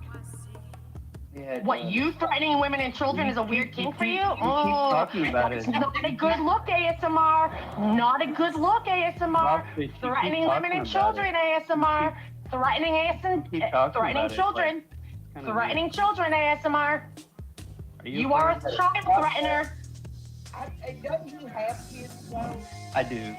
Yeah, What, you threatening women and children is a weird kink for you? Oh, talking about it. it's not a good look, ASMR. Not a good look, ASMR. Threatening women and children, ASMR. Threatening children. Threatening children, ASMR. You are a child threatener. Don't you have kids, though? I do.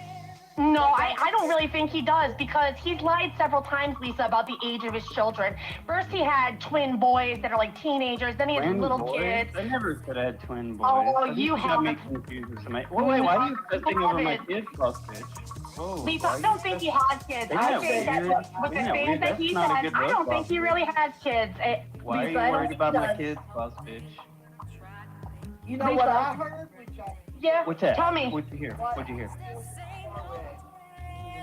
No, I don't really think he does, because he's lied several times, Lisa, about the age of his children. First he had twin boys that are like teenagers, then he has little kids. I never said I had twin boys. Oh, I think you got me have. confused with somebody. Wait, why are you fussing over my kids, boss bitch? Whoa, Lisa, why I you don't think he has kids. Isn't I that think that weird? with the Isn't that things weird? that That's he not a said, good I look, don't think boss he really has kids. Why Lisa, are I you don't worried think about he my does. kids, boss bitch? You know what I heard? Yeah, What's that? tell me. What'd you hear? What'd you hear?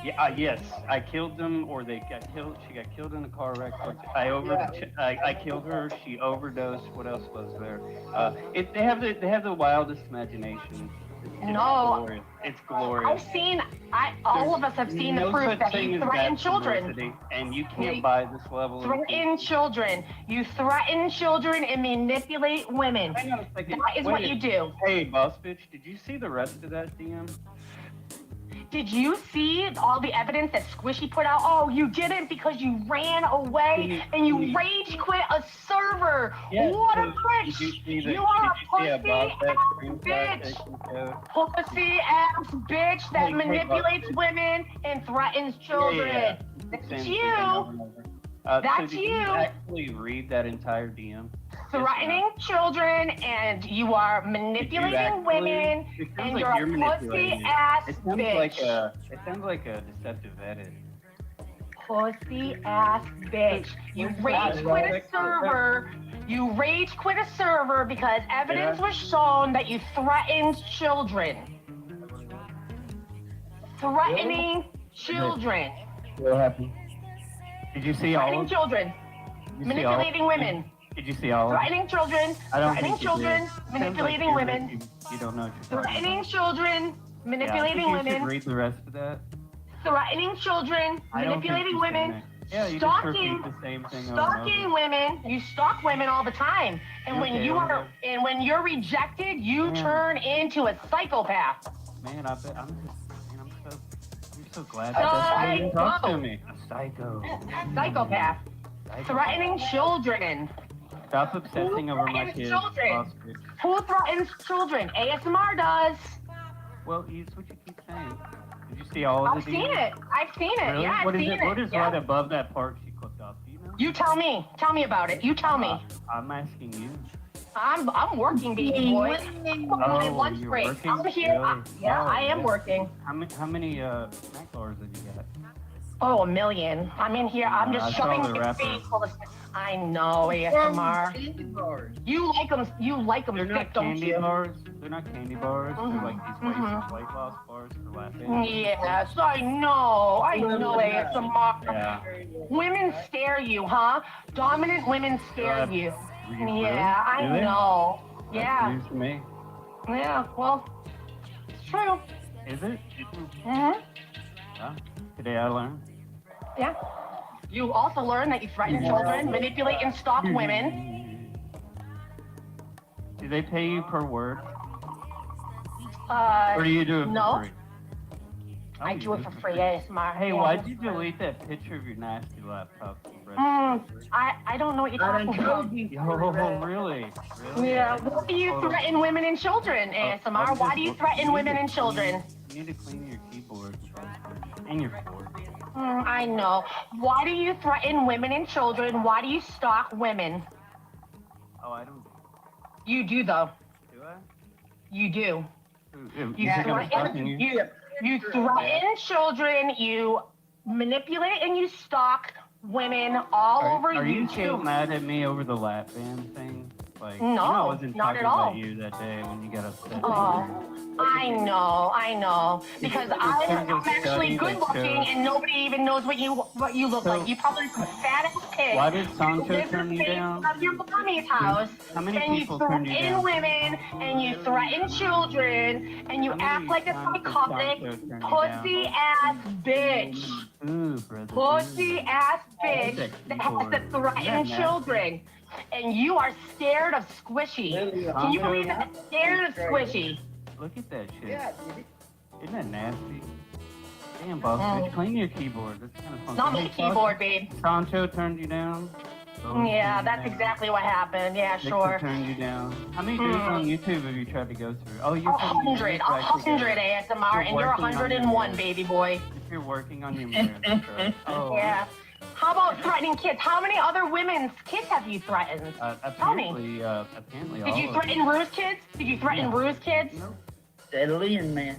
Yeah, yes, I killed them, or they got killed. She got killed in a car wreck. I killed her. She overdosed. What else was there? They have the wildest imagination. No. It's glorious. All of us have seen the proof that you threaten children. And you can't buy this level of Threaten children. You threaten children and manipulate women. That is what you do. Hey, boss bitch, did you see the rest of that DM? Did you see all the evidence that Squishy put out? Oh, you didn't because you ran away and you rage quit a server. Yes, What a prick. Did you see You are a pussy that bitch. Pussy ass bitch that manipulates women and threatens children. That's you. That's so did you. Actually read that entire DM. Threatening children, and you are manipulating women, and you're a pussy ass bitch. It sounds like a deceptive edit. Pussy ass bitch. You rage quit a server. You rage quit a server because evidence was shown that you threatened children. Threatening children. What happened? Did you see all Threatening children. Manipulating women. Did you see all of it? Threatening children. I don't Threatening think you children. did. Manipulating women. You don't know what you're talking Threatening children. Manipulating You women. should read the rest of that. Threatening children. I don't think Manipulating you women. should. Yeah, you just Stalking. repeat the same thing over and Stalking women. You stalk women all the time. And when when you're rejected, you turn into a psychopath. Man, I'm so glad that you talk to me. A psycho. Psychopath. Threatening children. Stop obsessing over my kids. Children. Who threatens children? ASMR does. Well, it's what you keep saying. Did you see all of the I've seen it. I've seen it. Really? Yeah, I've seen it. What is right above that part she clicked off? Do you know? You tell me. Tell me about it. You tell me. I'm asking you. I'm working, baby boy. My lunch you're break. working? I'm here. Really? I am working. How many snack bars did you get? Oh, 1 million. I'm in here. I'm just I saw shoving the my wrapper. face full of. I know, ASMR. You like them. You like them They're thick, not don't candy you? bars. They're not candy bars. They're like these weight loss bars for laughing. Yes, I know. I know, ASMR. Yeah. Women scare you, huh? Dominant women scare you. Really? Yeah, I Do they? know. That's Yeah. news to me. Yeah, well, it's true. Is it? Mm-hmm. Yeah. Today I learned. Yeah. You also learn that you threaten children, manipulate and stalk women. Do they pay you per word? Or do you do it for no. free? I do it for free, ASMR. Hey, Yeah. why'd you delete that picture of your nasty laptop? I don't know what you're talking about. Oh, really? Yeah. Why do you threaten women and children, ASMR? Why do you threaten women and children? You need to clean your keyboard and your board. I know. Why do you threaten women and children? Why do you stalk women? Oh, I don't. You do, though. Do I? You do. You think I'm stalking you? You threaten children, you manipulate and you stalk women all over YouTube. Are you still mad at me over the lap band thing? Like, No, you know, I wasn't not talking at all. about you that day when you got upset. Oh, I know. Because I'm actually good looking and nobody even knows what you look like. You probably look fat as kids. Why did Sancho live turn in you the down? basement of your mommy's house. How many and people you turned you threaten down? women, and you threaten children, and you How many act like a times did psychotic, Sancho turn you pussy ass bitch. Ooh, brother. Pussy ass bitch Sexy that has boy. to threaten Yeah, children. And you are scared of Squishy. Can you believe that? Scared of Squishy. Look at that shit. Yeah, Isn't that nasty? Damn, boss bitch, clean your keyboard. That's kind of fun. It's not my keyboard, babe. Sancho turned you down? Yeah, that's exactly what happened. Yeah, Victor sure. turned you down. How many dudes on YouTube have you tried to go through? Oh, you're 100 ASMR, and you're 101, baby boy. If you're working on your marriage, bro. Oh. Yeah. How about threatening kids? How many other women's kids have you threatened? Tell me. Apparently Did you threaten Rue's kids? Did you threaten Rue's kids? Steadily in, man.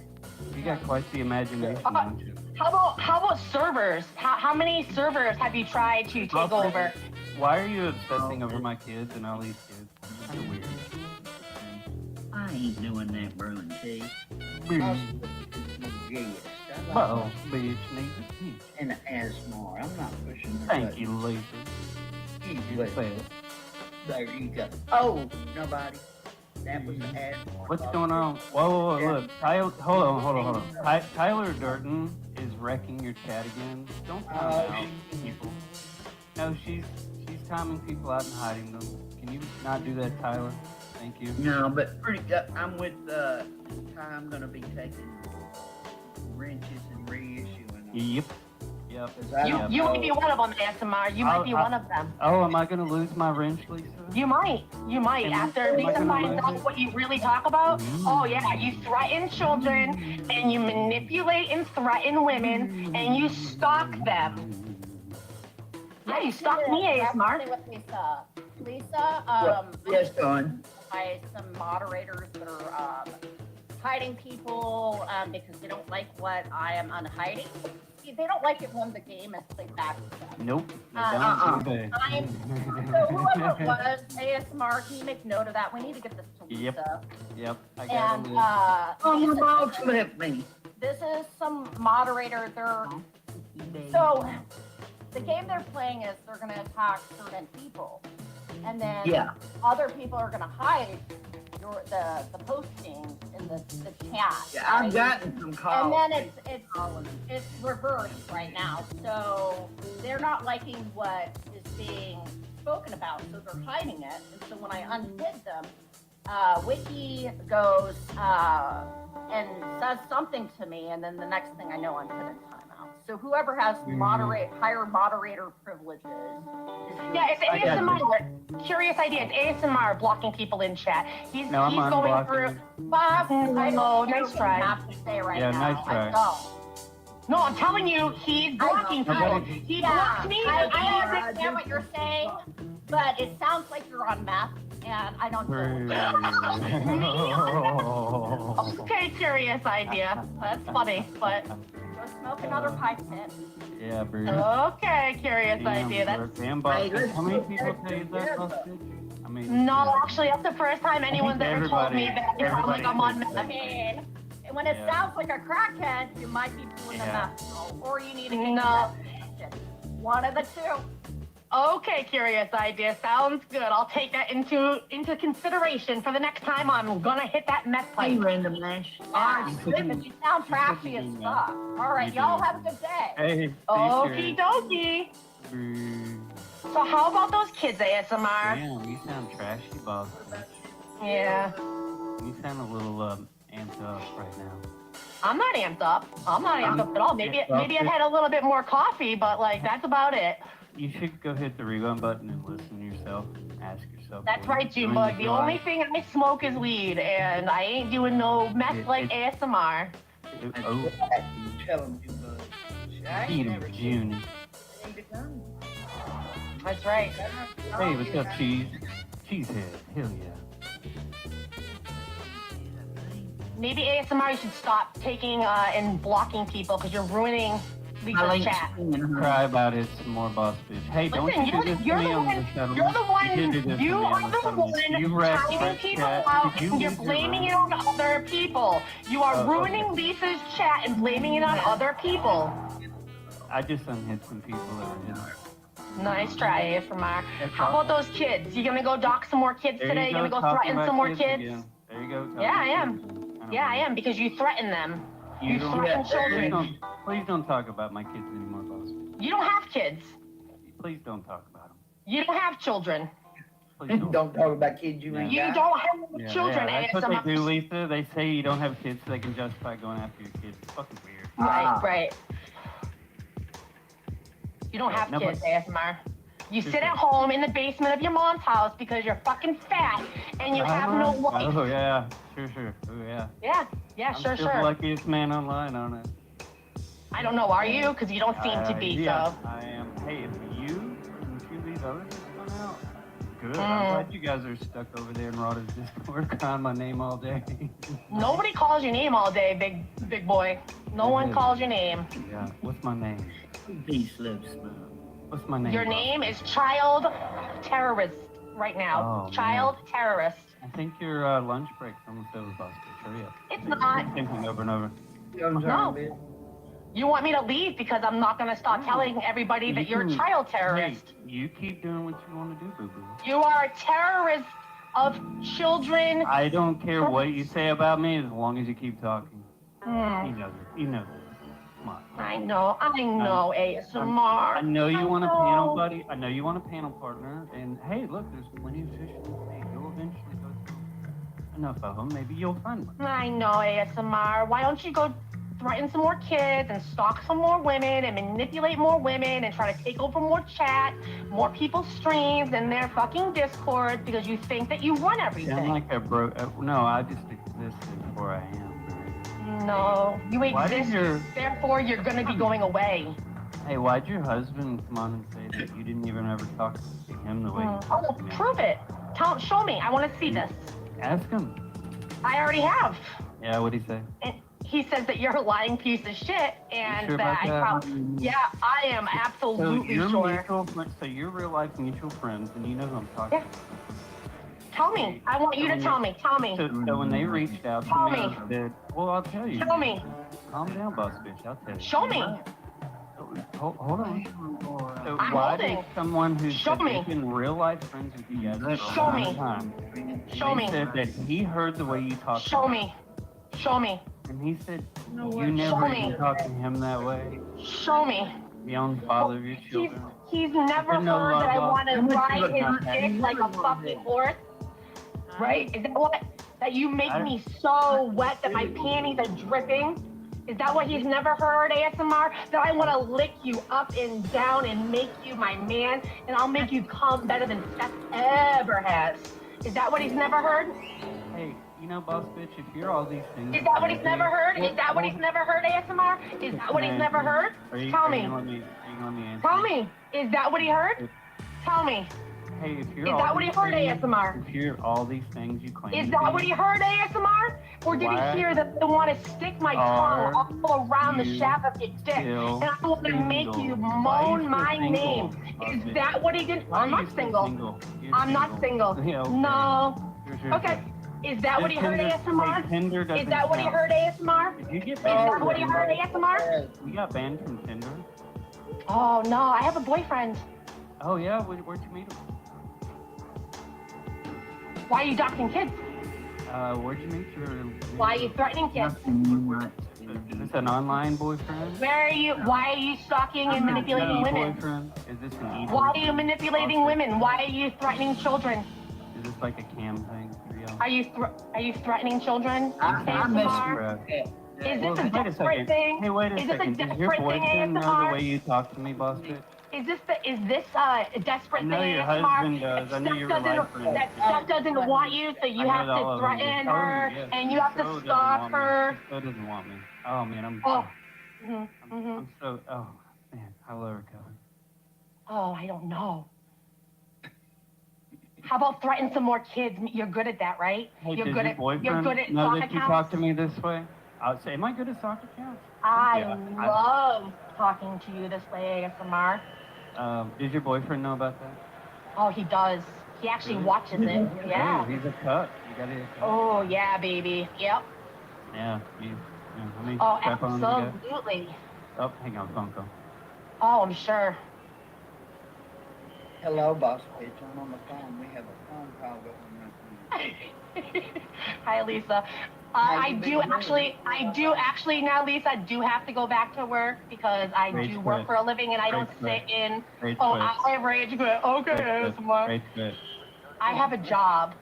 You got quite the imagination, don't you? How about servers? How many servers have you tried to take over? Why are you obsessing over my kids and all these kids? It's kind of weird. I ain't doing that, bro, and T. Well, bitch, needs a teach. And ASMR. I'm not pushing her. Thank you, Lisa. You're the best. There you go. Oh, nobody. That was the ASMR. What's going on? Whoa, look. Tyler, hold on. Tyler Durden is wrecking your chat again. Don't time out people. No, she's timing people out and hiding them. Can you not do that, Tyler? Thank you. No, but pretty good. I'm with I'm gonna be taking wrenches and reissuing. Yep. You might be one of them, ASMR. You might be one of them. Oh, am I gonna lose my wrench, Lisa? You might. After Lisa finds out what you really talk about. Oh yeah, you threaten children, and you manipulate and threaten women, and you stalk them. Yeah, you stalked me, ASMR. With Lisa. Lisa, yes, Dawn. by some moderators that are hiding people because they don't like what I am unhiding. They don't like it when the game is played back to them. Nope. So whoever it was, ASMR, can you make note of that? We need to get this to Lisa. Yep. I And this is some moderator. So the game they're playing is they're going to attack certain people, and then other people are going to hide the postings in the chat. Yeah, I've gotten some calls. And then it's reversed right now. So they're not liking what is being spoken about, so they're hiding it. And so when I unhid them, Wiki goes and says something to me, and then the next thing I know, I'm put in timeout. So whoever has higher moderator privileges. Yeah, it's ASMR. Curious idea. It's ASMR blocking people in chat. He's going through. Bob, nice try. Have to say right now. Nice try. No, I'm telling you, he's blocking people. He blocked me. I understand what you're saying, but it sounds like you're on meth, and I don't do it. Okay, curious idea. That's funny, but go smoke another pipe then. Yeah, bro. Okay, curious idea. That's damn boss. How many people tell you that, boss bitch? I mean, no, actually, that's the first time anyone's ever told me that I sound like I'm on meth. I mean, when it sounds like a crackhead, you might be doing the meth, or you need to get one of the two. Okay, curious idea. Sounds good. I'll take that into consideration for the next time I'm gonna hit that meth pipe. Random Nash. Listen, you sound trashy as fuck. All right, y'all have a good day. Hey. Okie dokie. So how about those kids, ASMR? Damn, you sound trashy, boss. Yeah. You sound a little amped up right now. I'm not amped up. I'm not amped up at all. Maybe I've had a little bit more coffee, but like that's about it. You should go hit the rewind button and listen to yourself. Ask yourself. That's right, Junebug. The only thing I smoke is weed, and I ain't doing no meth like ASMR. Oh. Tell him, Junebug. Eat him, June. That's right. Hey, what's up, Cheese? Cheesehead. Hell yeah. Maybe ASMR, you should stop taking and blocking people because you're ruining Lisa's chat. Cry about it some more, boss bitch. Hey, don't you do this to me on the settlement. You're the one. You did this to me on the settlement. You timing people out and you're blaming it on other people. You are ruining Lisa's chat and blaming it on other people. I just unhid some people that were in there. Nice try, ASMR. How about those kids? You gonna go dock some more kids today? You gonna go threaten some more kids? There you go. Yeah, I am. Yeah, I am, because you threaten them. You threaten children. Please don't talk about my kids anymore, boss. You don't have kids. Please don't talk about them. You don't have children. Please don't talk about kids you ain't You got. don't have children, That's what ASMR. they do, Lisa. They say you don't have kids so they can justify going after your kids. It's fucking weird. Right. You don't have kids, ASMR. You sit at home in the basement of your mom's house because you're fucking fat and you have no wife. Oh, yeah. Sure. Oh, yeah. Yeah, I'm sure. still the luckiest man online on it. I don't know, are you? Because you don't seem to be, yeah, so. I am. Hey, if you these others just went out, good. I'm glad you guys are stuck over there in Rada's Discord calling my name all day. Nobody calls your name all day, big boy. No one calls your name. Yeah, what's my name? Peace lips, man. What's my name? Your name is Child Terrorist right now. Oh, Child Terrorist. I think your lunch break's almost over, boss. Hurry up. It's not. Same thing over and over. No. You want me to leave because I'm not going to stop telling everybody that you're a child terrorist. Hey, you keep doing what you want to do, boo-boo. You are a terrorist of children. I don't care what you say about me as long as you keep talking. He knows it. He knows it. Come on. I know, ASMR. I know you want a panel buddy. I know you want a panel partner. And hey, look, there's plenty of fish in the sea. You'll eventually go through enough of them. Maybe you'll find one. I know, ASMR. Why don't you go threaten some more kids and stalk some more women and manipulate more women and try to take over more chat, more people's streams and their fucking Discord because you think that you run everything. Sound like I broke. No, I just existed before I am. No, you exist, therefore you're gonna be going away. Hey, why'd your husband come on and say that you didn't even ever talk to him the way you talked to me? Prove it. Show me. I want to see this. Ask him. I already have. Yeah, what'd he say? And he says that you're a lying piece of shit, and sure that about that? yeah, I am absolutely sure. So you're real life mutual friends, and you know who I'm talking to. Tell me. I want you to tell me. Tell me. So when they reached out to me, they said, well, I'll tell you. Tell me. Calm down, boss bitch. I'll tell you. Show me. Hold on. So I'm why holding. did someone who's me. been real life friends with you guys for a Show long me. time, Show me. said that he heard the way you talked. Show me. Show me. And he said you never even talked to him that way. Show me. The own father of your children. He's never heard that I want to ride his dick like a fucking horse. Right? Is that what? That you make me so wet that my panties are dripping? Is that what he's never heard, ASMR? That I want to lick you up and down and make you my man, and I'll make you come better than Seth ever has. Is that what he's never heard? Hey, you know, boss bitch, if you're all these things... Is that what he's never heard? Is that what he's never heard, ASMR? Is that what he's never heard? Tell me. Tell me. Is that what he heard? Tell me. Hey, if you're Is that what he heard, ASMR? If you're all these things you claim Is that what he heard, ASMR? Or did he hear that I want to stick my tongue all around the shaft of your dick? And I want to make you moan my name. Is that what he did? I'm not single. I'm not single. No. Okay. Is that what he heard, ASMR? Is that what he heard, ASMR? Is that what he heard, ASMR? You got banned from Tinder? Oh, no. I have a boyfriend. Oh, yeah? Where'd you meet him? Why are you docking kids? Where'd you meet your... Why are you threatening kids? Is this an online boyfriend? Why are you stalking and manipulating women? Boyfriend? Is this an evil... Why are you manipulating women? Why are you threatening children? Is this like a cam thing for you? Are you threatening children? Is this a desperate thing? Hey, wait a second. Does your boyfriend know the way you talk to me, boss bitch? Is this a desperate thing? I know your husband does. I know your life friend. That Steph doesn't want you, so you have to threaten her, and you have to stalk her. Steph doesn't want me. Oh, man, I'm so... Oh, man, how will I recover? Oh, I don't know. How about threaten some more kids? You're good at that, right? Hey, you're does good your at boyfriend know soccer that you counts? talk to me this way? I would say, am I good at soccer counts? I love talking to you this way, ASMR. Does your boyfriend know about that? Oh, he does. He actually watches it. Yeah. Oh, he's a cut. You gotta get a cut. Oh, yeah, baby. Yep. Yeah. Let me Oh, strap on to the guy. absolutely. Oh, hang on, phone call. Oh, I'm sure. Hello, boss bitch. I'm on the phone. We have a phone call going right now. Hi, Lisa. How I you do been actually now, Lisa, I do have to go back to work because I Rage do work quit. for a living and I don't Rage quit. sit in. Rage Oh, quit. I have rage quit. Okay, Rage quit. ASMR. Rage quit. I have a job.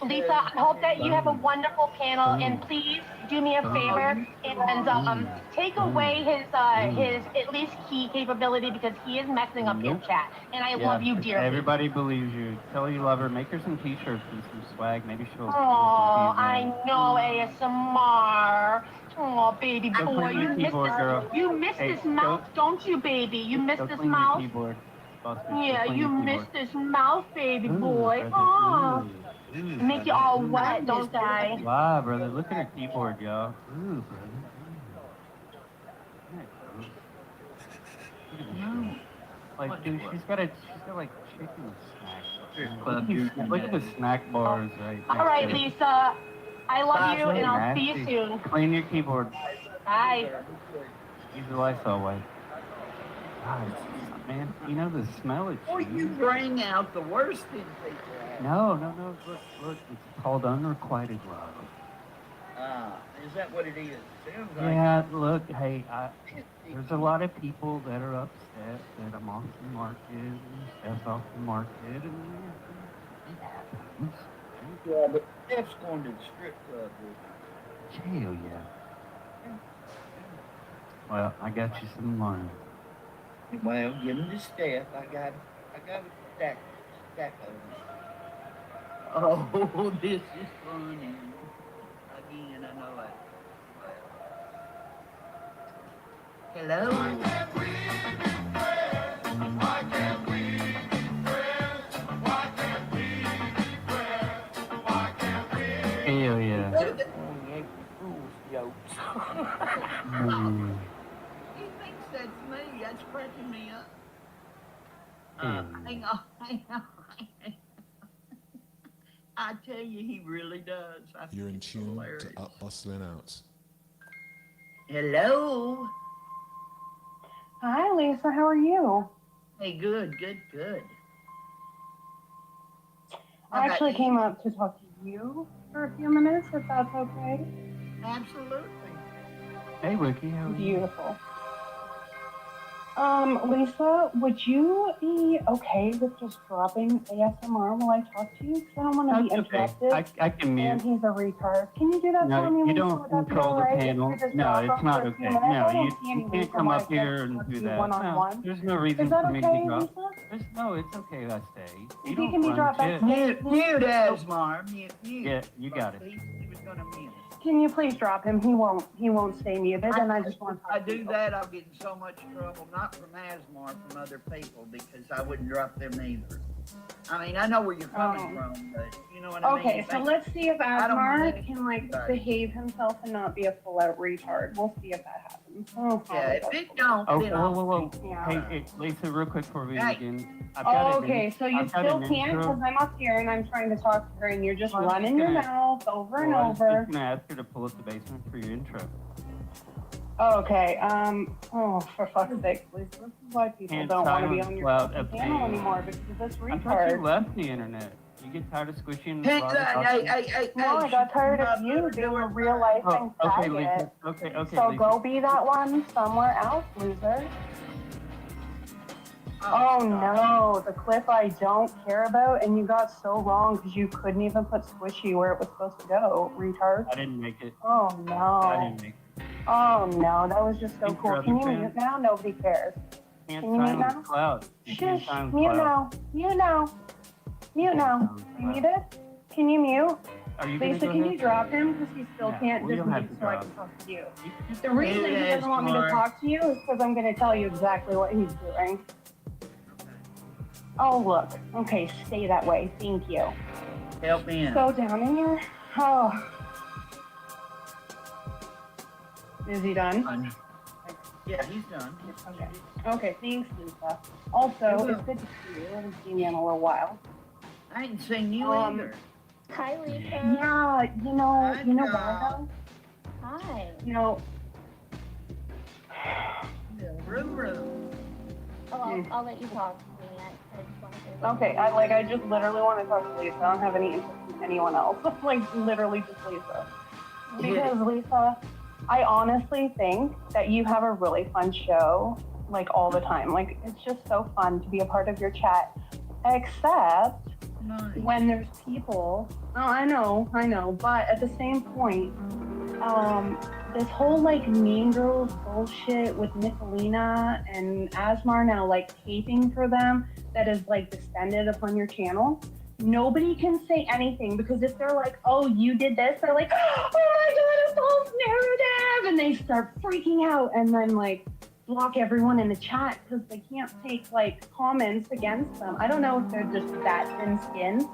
Lisa, I hope that you have a wonderful panel, and please do me a favor and take away his at least key capability because he is messing up your Nope. chat, and I Yeah, love you dearly. everybody believes you. Tell her you love her. Make her some t-shirts and some swag. Maybe she'll. Oh, I know ASMR. Oh, baby Go boy, clean your keyboard, girl. You miss Hey, this mouth, don't you, baby? You miss Go this clean your mouth? keyboard. Boss bitch, go Yeah, clean you your miss keyboard. this mouth, baby Ooh, boy. brother, Oh, ooh, make you brother, all ooh. wet, don't I? Wow, brother, look at her keyboard, y'all. Ooh, brother. No. Like, dude, she's got like chicken snacks. Look at the snack bars, right? All right, Lisa. I love you, and I'll Nasty. see you soon. Clean your keyboard. Bye. Use the Lysol wipe. God, man, you know the smell of Or cheese? you bring out the worst in people. No. Look, it's called unrequited love. Is that what it is? Sounds like Yeah, look, hey, there's a lot of people that are upset that I'm off the market and Steph's off the market, and it happens. Yeah, but Steph's going to the strip club with you. Hell yeah. Well, I got you some money. Well, give him to Steph. I got a stack of them. Oh, this is funny. Again, I know it. Hello? Hell yeah. He thinks that's me. That's cracking me up. Mm. Hang on. I tell you, he really does. You're in it's tune hilarious. to Up Bustling Out. Hello? Hi, Lisa. How are you? Hey, good. I actually came up to talk to you for a few minutes, if that's okay. Absolutely. Hey, Wiki, how are you? Beautiful. Lisa, would you be okay with just dropping ASMR while I talk to you? Because I don't want to be That's okay. interrupted. I can mute. And he's a retard. Can you do that for me, No, you Lisa? don't Would that be control the all right? panel. If you just No, drop it's him not for a few okay. minutes? I No, don't you see any can't reason come why up I can't here and talk do to you that. one-on-one. No, there's no reason Is that for me okay, to drop. Lisa? No, it's okay if I stay. If don't can you run drop back shit. to Mute Asmar. Mute. Yeah, you got it. He was going to mute. Can you please drop him? He won't stay muted, and I just want to I do that, I'll get in so much trouble, not from Asmar, from other people, because I wouldn't drop them either. I mean, I know where you're coming from, but you know what I mean? Okay, so let's see if I don't want Asmar can behave himself and not be a full-out retard. We'll see if that happens. Oh, Yeah, if it don't, Oh, then whoa. Yeah. Hey, Lisa, real quick before we Hey. begin. Okay, so you I've got still an can't intro. because I'm up here and I'm trying to talk to her and you're just Well, I was running your gonna- mouth over and Well, I was over. just gonna ask her to pull up the basement for your intro. Okay, for fuck's sake, Lisa, this is why people And don't want to be silence on your loud fucking of channel pain. anymore because of this I thought you retard. left the internet. You get tired of squishing. Hey, hey. No, I got tired of you being a real life thing Okay, faggot. Lisa. Okay, So Lisa. go be that one somewhere else, loser. Oh no, the clip I don't care about, and you got so wrong because you couldn't even put squishy where it was supposed to go, retard. I didn't make it. Oh I no. didn't make it. Oh no, that was just so Thanks, cool. brother Can you fan. mute now? Nobody cares. Can't Can you mute silence now? cloud. You can't Shush, silence mute cloud. now. Mute now. Mute now. You muted? Can you mute? Are you gonna Lisa, go can ahead? you drop him? Because he still Yeah, can't we just don't have mute to so I drop. can talk to you. You The reason he doesn't want me to talk to you is because I'm going to tell you exactly what he's doing. Oh, look. Okay, stay that way. Thank you. Help me in. So down in here. Oh. Is he done? Yeah, he's done. Okay. Okay, thanks, Lisa. Also, it's good to see you. I haven't seen you in a little while. I ain't seen you either. Hi, Lisa. Yeah, you know why though? Hi. You know, Room. Oh, I'll let you talk to me. Okay, I just literally want to talk to Lisa. I don't have any interest in anyone else. Like, literally just Lisa. Because, Lisa, I honestly think that you have a really fun show, like, all the time. Like, it's just so fun to be a part of your chat. Except when there's people, I know, but at the same point, this whole, like, Mean Girls bullshit with Nicolina and Asmar now, like, taping for them that is, like, descended upon your channel, nobody can say anything, because if they're like, oh, you did this, they're like, oh my god, a false narrative, and they start freaking out, and then, like, block everyone in the chat because they can't take, like, comments against them. I don't know if they're just that thin skinned,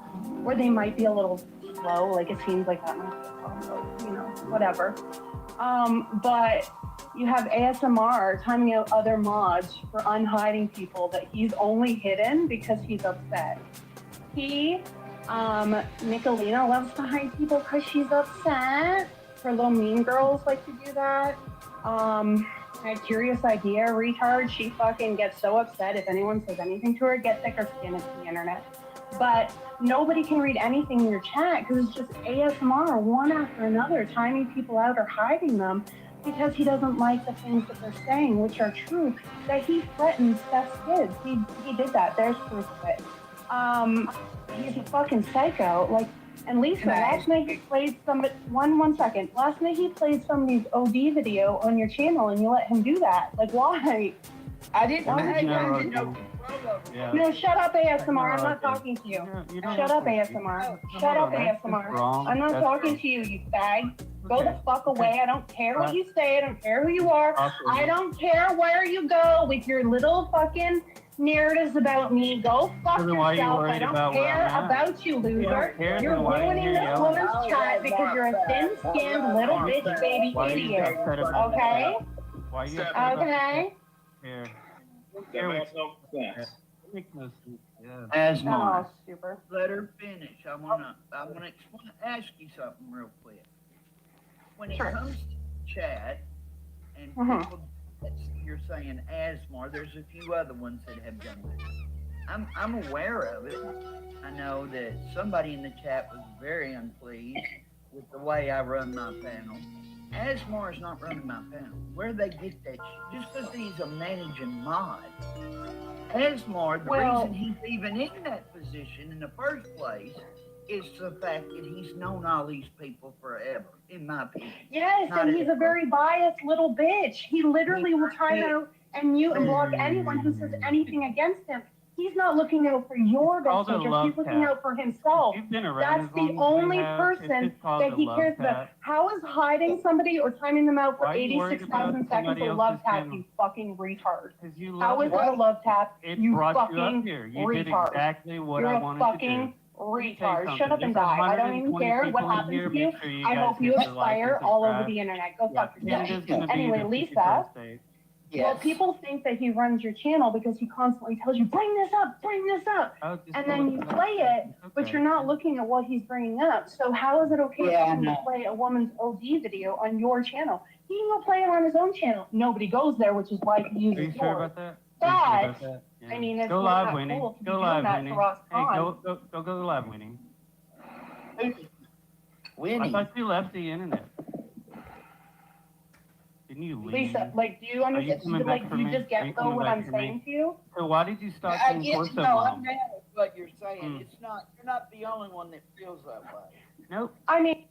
or they might be a little slow, like, it seems like that might be a problem, you know, whatever. But you have ASMR timing out other mods for unhiding people that he's only hidden because he's upset. Nicolina loves to hide people because she's upset. Her little Mean Girls like to do that. My Curious Idea retard, she fucking gets so upset if anyone says anything to her, get thicker skin into the internet. But nobody can read anything in your chat because it's just ASMR one after another, timing people out or hiding them because he doesn't like the things that they're saying, which are true, that he threatens Steph's kids. He did that. There's proof of it. He's a fucking psycho. Like, and Lisa, last night he played one second. Last night he played somebody's OD video on your channel and you let him do that. Like, why? I didn't know. Yeah. No, shut up, ASMR. I'm not talking to you. Shut up, ASMR. Shut up, ASMR. I'm not talking to you, you fag. Go the fuck away. I don't care what you say. I don't care who you are. I don't care where you go with your little fucking narratives about me. Go fuck yourself. I don't care about you, loser. You're ruining this woman's chat because you're a thin-skinned little bitch baby idiot. Okay? Okay? Asmar, Oh, super. let her finish. I wanna ask you something real quick. When it comes to chat and people that you're saying Asmar, there's a few other ones that have done this. I'm aware of it. I know that somebody in the chat was very unpleased with the way I run my panel. Asmar is not running my panel. Where they get that just because he's a managing mod. Asmar, the reason he's even in that position in the first place is the fact that he's known all these people forever, in my opinion. Yes, and he's a very biased little bitch. He literally will try to and mute and block anyone who says anything against him. He's not looking out for your best interest. He's looking out for himself. That's the only person that he cares about. How is hiding somebody or timing them out for 86,000 seconds a love tap, you fucking retard? How is that a love tap, you fucking retard? You're a fucking retard. Shut up and die. I don't even care what happens to you. I hope you expire all over the internet. Go fuck yourself. Anyway, Lisa. Yes. Well, people think that he runs your channel because he constantly tells you, bring this up, and then you play it, but you're not looking at what he's bringing up. So how is it okay for him to play a woman's OD video on your channel? He can go play it on his own channel. Nobody goes there, which is why he uses yours. Sure about that? But, Yeah. I mean, it's go not live, Winnie. cool to Go be live, doing that Winnie. to Ross Hey, Khan. go live, Winnie. Winnie. I thought you left the internet. Didn't you leave? Lisa, like, do you understand? Like, do you just get though what I'm saying to you? So why did you start I doing get Corsa no, Mom? I'm mad at what you're saying. It's not. You're not the only one that feels that way. Nope. I mean.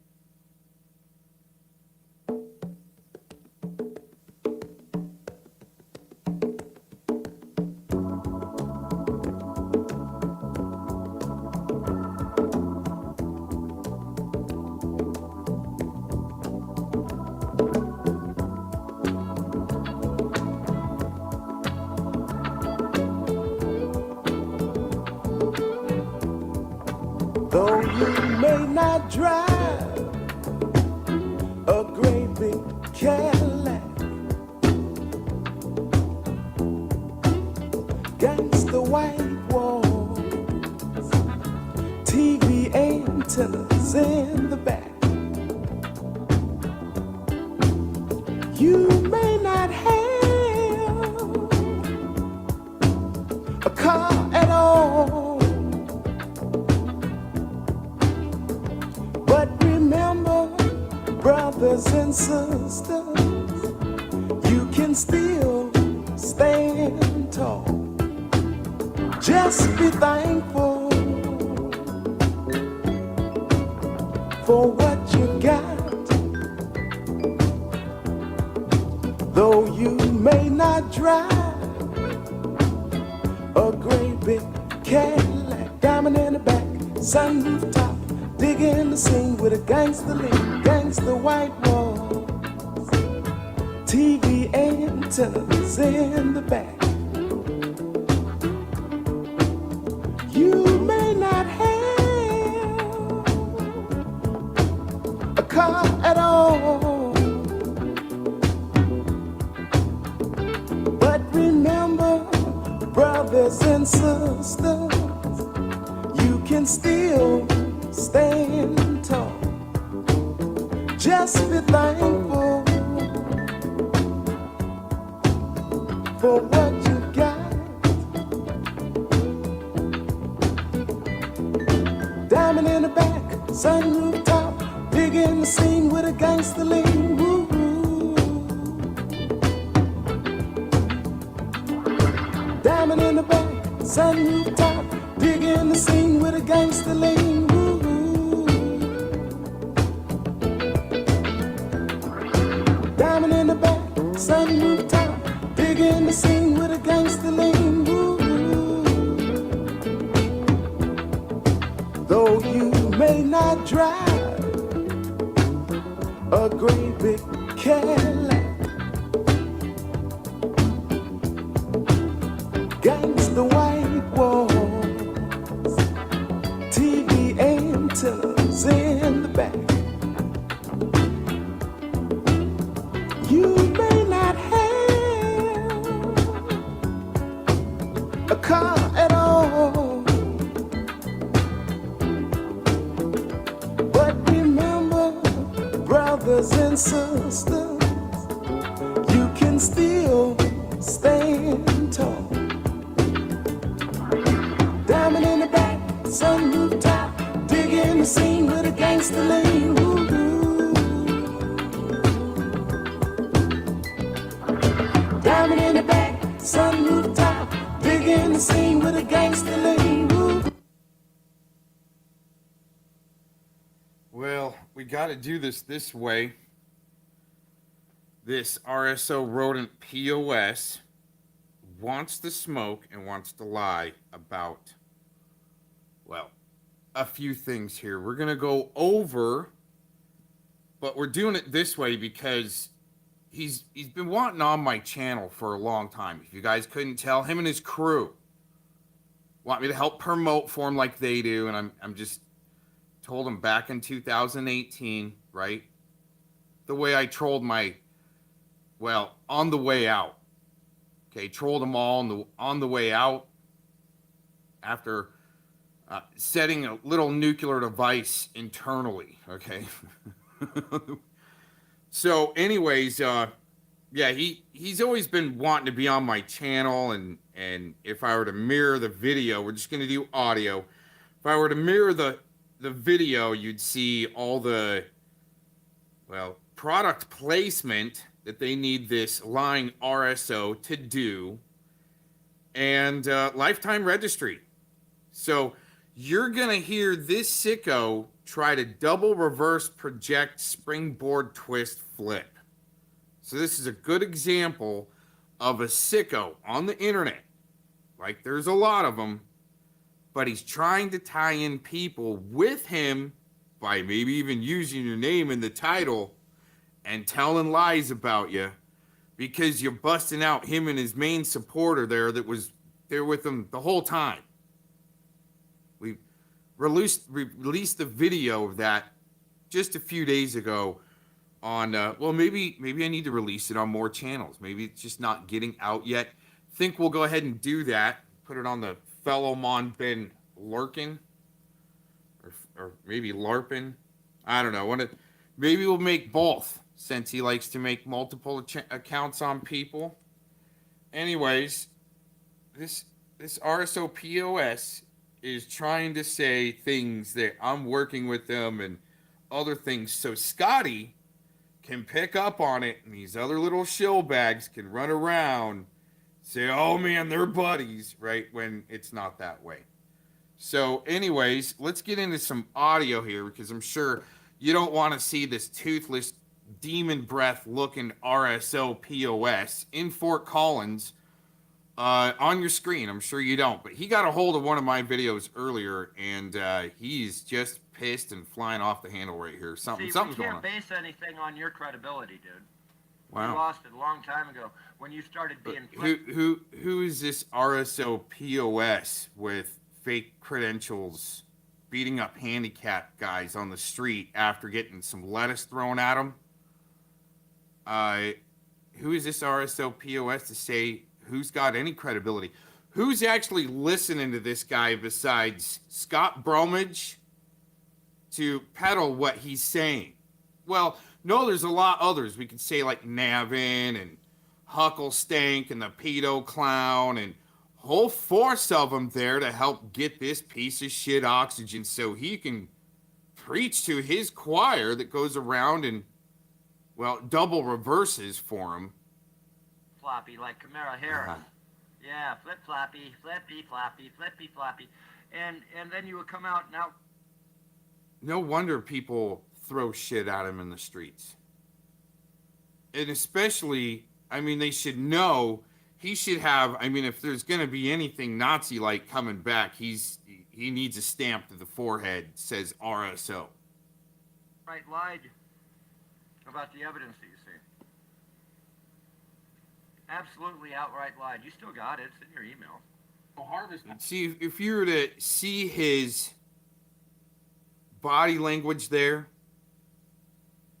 Though you may not drive a great big Cadillac, against the white walls, TV antennas in the back. You may not have a car at all, brothers and sisters, you can still stand tall. Just be thankful for what you got. Though you may not drive a great big Cadillac, diamond in the back, sunroof top, digging the scene with a gangster lean, gangster white wall, TV antennas in the back. You may not have a car at all, but remember, brothers and sisters, you can still stand tall. Just be thankful for what you got. Diamond in the back, sunroof top, digging the scene with a gangster lean. Woo. Diamond in the back, sunroof top, digging the scene with a gangster lean. Woo. Diamond in the back, sunroof top, digging the scene with a gangster lean. Woo. Though you may not drive a great big Cadillac, gangsta white walls, TV antennas in the back. You may not have a car at all, but remember, brothers and sisters, you can still stand tall. Diamond in the back, sunroof top, digging the scene with a gangster lean. Woo. Diamond in the back, sunroof top, digging the scene with a gangster lean. Woo. Well, we got to do this way. This RSO rodent POS wants to smoke and wants to lie about, well, a few things here. We're going to go over, but we're doing it this way because he's been wanting on my channel for a long time. If you guys couldn't tell, him and his crew want me to help promote for him like they do, and I'm just told him back in 2018, right? The way I trolled on the way out. Okay, trolled them all on the way out after setting a little nuclear device internally, okay? So anyways, yeah, he's always been wanting to be on my channel, and if I were to mirror the video, we're just going to do audio. If I were to mirror the video, you'd see all the, well, product placement that they need this lying RSO to do, and lifetime registry. So you're going to hear this sicko try to double reverse project springboard twist flip. So this is a good example of a sicko on the internet. Like, there's a lot of them, but he's trying to tie in people with him by maybe even using your name in the title and telling lies about you because you're busting out him and his main supporter there that was there with him the whole time. We released the video of that just a few days ago on, well, maybe I need to release it on more channels. Maybe it's just not getting out yet. Think we'll go ahead and do that. Put it on the fellow Mon Ben Lurkin, or maybe LARPing. I don't know. Maybe we'll make both, since he likes to make multiple accounts on people. Anyways, this RSO POS is trying to say things that I'm working with them and other things. So Scotty can pick up on it, and these other little shill bags can run around, say, oh man, they're buddies, right? When it's not that way. So anyways, let's get into some audio here, because I'm sure you don't want to see this toothless, demon breath looking RSO POS in Fort Collins on your screen. I'm sure you don't, but he got a hold of one of my videos earlier, and he's just pissed and flying off the handle right here. Something's going on. We can't base anything on your credibility, dude. Wow. You lost it a long time ago when you started being. Who is this RSO POS with fake credentials beating up handicapped guys on the street after getting some lettuce thrown at him? Who is this RSO POS to say who's got any credibility? Who's actually listening to this guy besides Scott Bromage to peddle what he's saying? Well, no, there's a lot others. We could say like Navin and Hucklestank and the pedo clown and whole force of them there to help get this piece of shit oxygen so he can preach to his choir that goes around and, well, double reverses for him. Floppy, like Camara Harris. Yeah, flip floppy, flippy floppy, flippy floppy. And then you would come out now. No wonder people throw shit at him in the streets. And especially, I mean, they should know he should have, I mean, if there's going to be anything Nazi-like coming back, he needs a stamp to the forehead that says RSO. Right, lied about the evidence that you see. Absolutely outright lied. You still got it. It's in your email. Oh, harvest. See, if you were to see his body language there,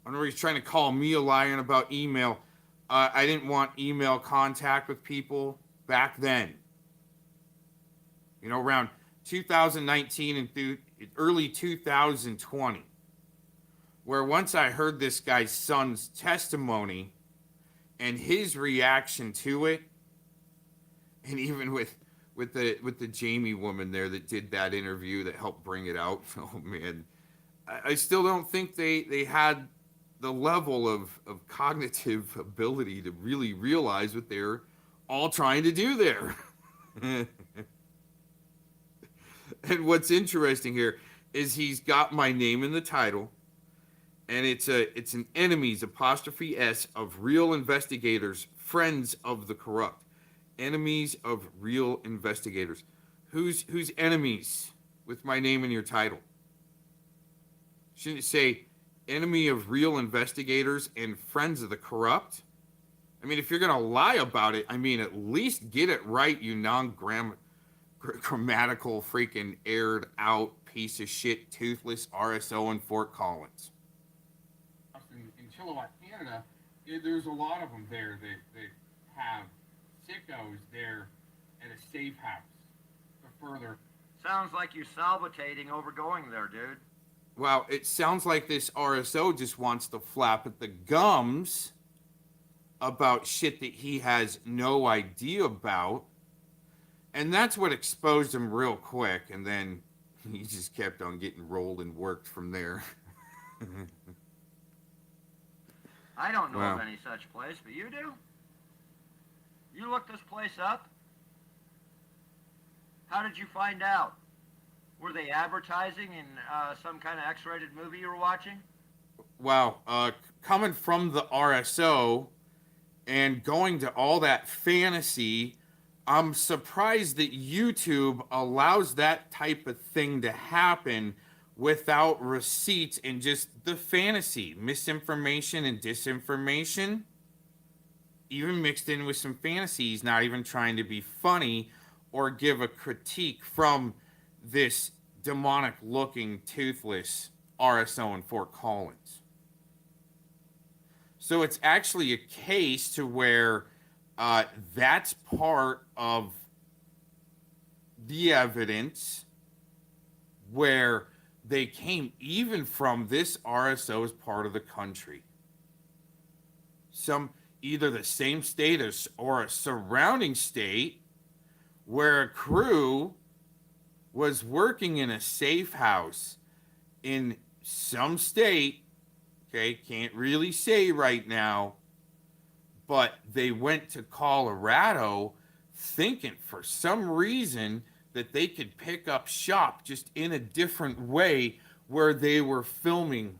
I know he's trying to call me a liar about email. I didn't want email contact with people back then. You know, around 2019 and through early 2020, where once I heard this guy's son's testimony and his reaction to it, and even with the Jamie woman there that did that interview that helped bring it out, oh man, I still don't think they had the level of cognitive ability to really realize what they're all trying to do there. And what's interesting here is he's got my name in the title, and it's an enemies apostrophe S of real investigators, friends of the corrupt. Enemies of real investigators. Who's enemies with my name in your title? Shouldn't it say enemy of real investigators and friends of the corrupt? I mean, if you're going to lie about it, I mean, at least get it right, you non-grammatical freaking aired out piece of shit, toothless RSO in Fort Collins. In Chilliwack, Canada, there's a lot of them there that have sickos there at a safe house. Or further. Sounds like you're salvatating over going there, dude. Well, it sounds like this RSO just wants to flap at the gums about shit that he has no idea about. And that's what exposed him real quick. And then he just kept on getting rolled and worked from there. I don't know of any such place, but you do? You looked this place up? How did you find out? Were they advertising in some kind of X-rated movie you were watching? Wow, coming from the RSO and going to all that fantasy, I'm surprised that YouTube allows that type of thing to happen without receipts and just the fantasy, misinformation and disinformation, even mixed in with some fantasies, not even trying to be funny or give a critique from this demonic-looking, toothless RSO in Fort Collins. So it's actually a case to where that's part of the evidence where they came even from this RSO's part of the country. Either the same state or a surrounding state where a crew was working in a safe house in some state Okay, can't really say right now, but they went to Colorado thinking for some reason that they could pick up shop just in a different way, where they were filming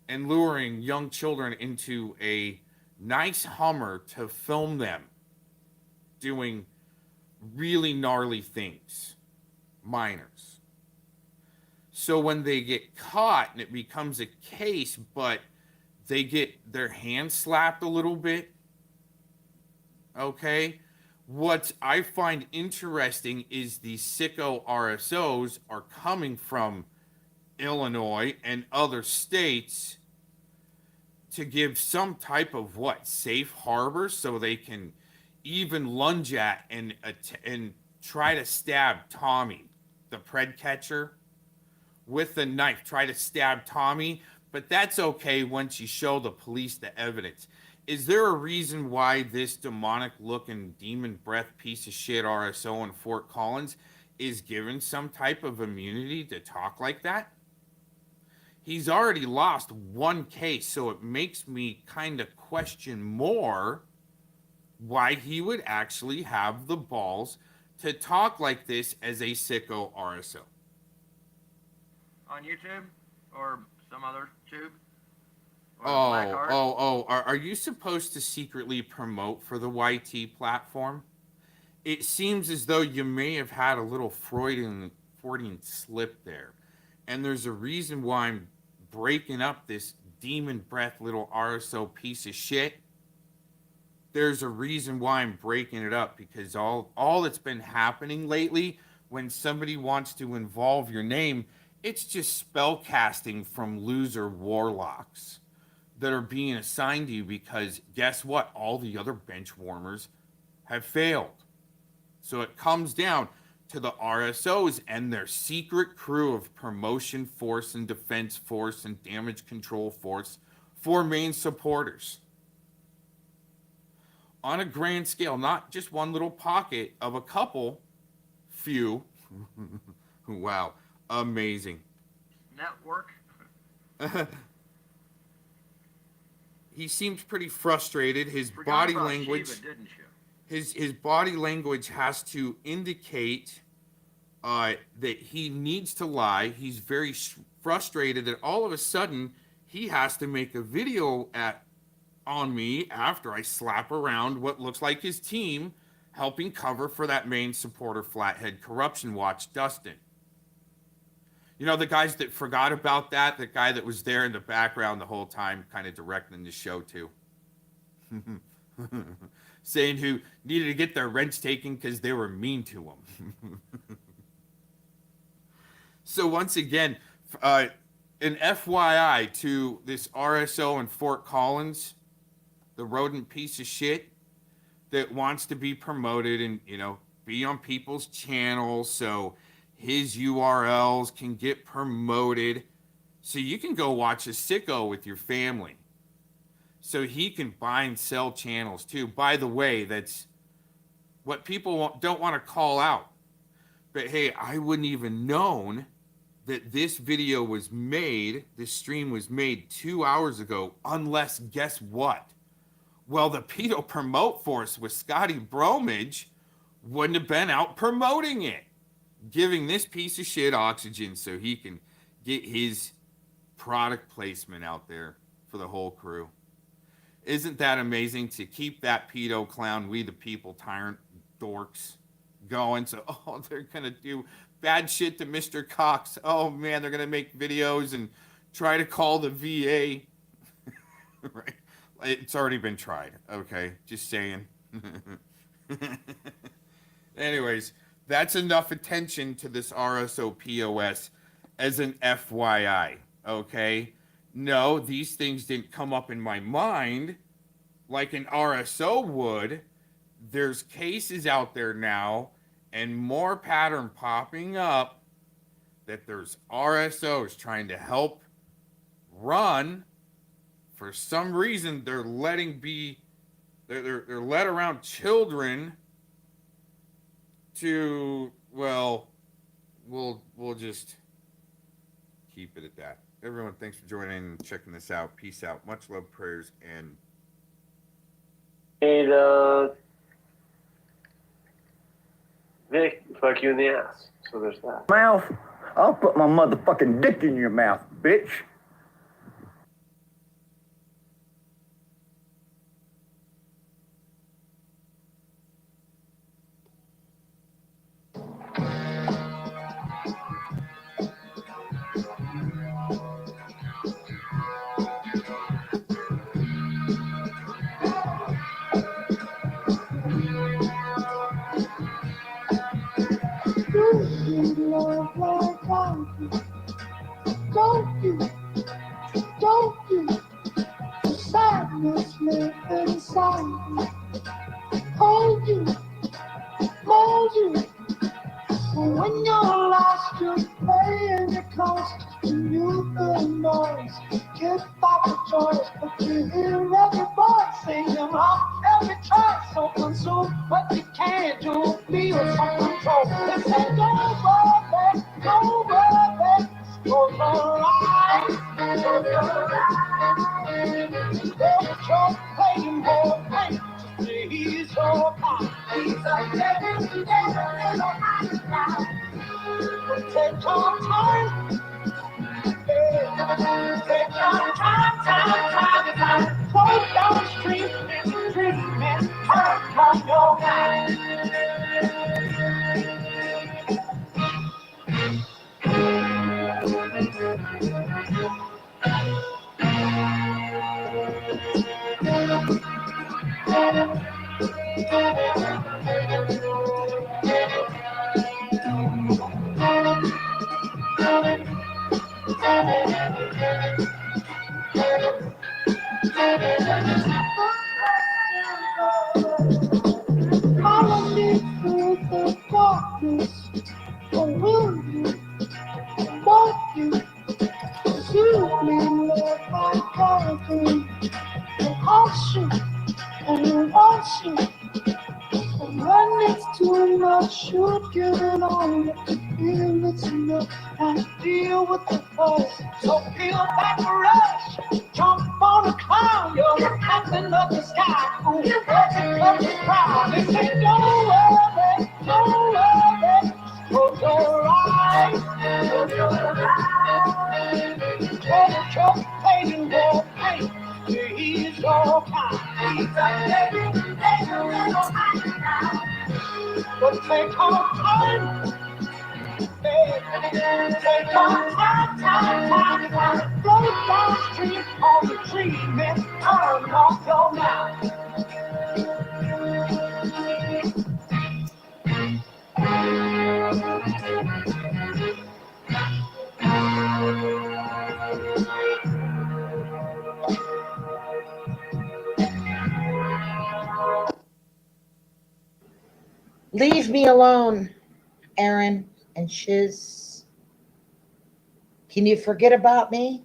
and luring young children into a nice Hummer to film them doing really gnarly things, minors. So when they get caught and it becomes a case, but they get their hands slapped a little bit, okay? What I find interesting is these sicko RSOs are coming from Illinois and other states to give some type of safe harbor, so they can even lunge at and try to stab Tommy, the pred catcher, with a knife, try to stab Tommy, but that's okay once you show the police the evidence. Is there a reason why this demonic looking demon breath piece of shit RSO in Fort Collins is given some type of immunity to talk like that? He's already lost one case, so it makes me kind of question more why he would actually have the balls to talk like this as a sicko RSO. On YouTube or some other tube? Or Black Art? Are you supposed to secretly promote for the YT platform? It seems as though you may have had a little Freudian slip there. And there's a reason why I'm breaking up this demon breath little RSO piece of shit. There's a reason why I'm breaking it up, because all that's been happening lately, when somebody wants to involve your name, it's just spell casting from loser warlocks that are being assigned to you, because guess what? All the other bench warmers have failed. So it comes down to the RSOs and their secret crew of promotion force and defense force and damage control force for main supporters. On a grand scale, not just one little pocket of a couple, few. Wow, amazing. Network? He seems pretty frustrated. His Forgot body about language, Shiva, didn't you? his body language has to indicate that he needs to lie. He's very frustrated that all of a sudden he has to make a video on me after I slap around what looks like his team, helping cover for that main supporter Flathead Corruption Watch, Dustin. You know, the guys that forgot about that, the guy that was there in the background the whole time, kind of directing the show too. Saying who needed to get their rents taken because they were mean to him. So once again, an FYI to this RSO in Fort Collins, the rodent piece of shit that wants to be promoted and, be on people's channels so his URLs can get promoted, so you can go watch a sicko with your family, so he can buy and sell channels too. By the way, that's what people don't want to call out. But hey, I wouldn't even known that this video was made, this stream was made 2 hours ago, unless guess what? Well, the pedo promote force with Scotty Bromage wouldn't have been out promoting it, giving this piece of shit oxygen so he can get his product placement out there for the whole crew. Isn't that amazing to keep that pedo clown, we the people tyrant dorks going? So, they're going to do bad shit to Mr. Cox. Oh man, they're going to make videos and try to call the VA. Right? It's already been tried. Okay, just saying. Anyways, that's enough attention to this RSO POS as an FYI, okay? No, these things didn't come up in my mind like an RSO would. There's cases out there now and more pattern popping up that there's RSOs trying to help run. For some reason, they're led around children to, well, we'll just keep it at that. everyone, thanks for joining and checking this out. Peace out. Much love, prayers, and Vic, fuck you in the ass. So there's that. Mouth? I'll put my motherfucking dick in your mouth, bitch. Don't you, sadness live inside me. Hold you, mold you. When you're lost, you're playing your cards. You the noise, get back the choice. But you hear every voice singing off every track. So consume what you can to feel some control. They say don't worry, don't worry. Close your eyes, close your eyes. Let your playing boy paint to please your mind. He's a devil, now. But take your time. Take your time. Float down the street and dream and turn on your mind. Follow me through the darkness, or will you, won't you? You love my garden, and haunt you, and want you. When it's too much, you'd give it all. Feel it's enough, and deal with the fuss. So peel back the rush, jump on a cloud. You're the captain of the sky. Ooh, every the crowd. They say, don't worry, close your eyes, close your eyes. Let your pain go paint. He's your kind. He's a little now. But take your time. Take your time. Float down the street on the dream and turn off your mind. Leave me alone, Aaron and Shiz. Can you forget about me?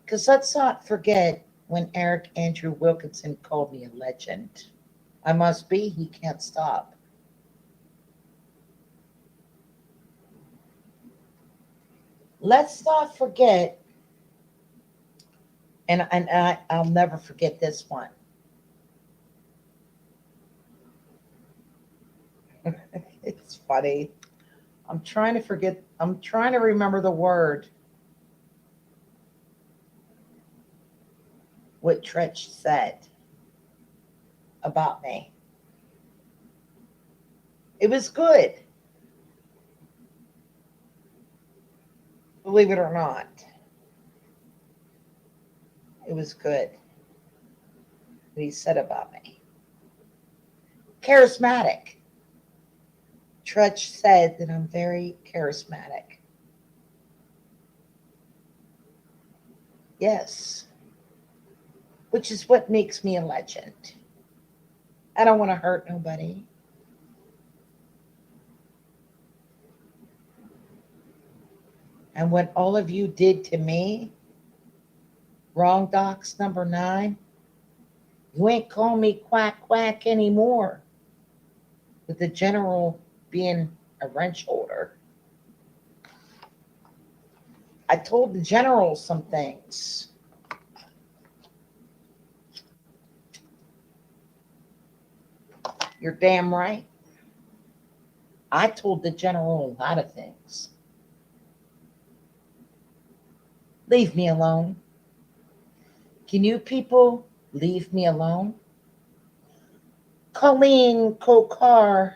Because let's not forget when Eric Andrew Wilkinson called me a legend. I must be, he can't stop. Let's not forget, and I'll never forget this one. It's funny. I'm trying to remember the word. What Tretch said about me. It was good. Believe it or not. It was good. What he said about me. Charismatic. Tretch said that I'm very charismatic. Yes. Which is what makes me a legend. I don't want to hurt nobody. And what all of you did to me, Wrong Docs number 9, you ain't calling me quack quack anymore. With the general being a wrench holder. I told the general some things. You're damn right. I told the general a lot of things. Leave me alone. Can you people leave me alone? Colleen Kokar,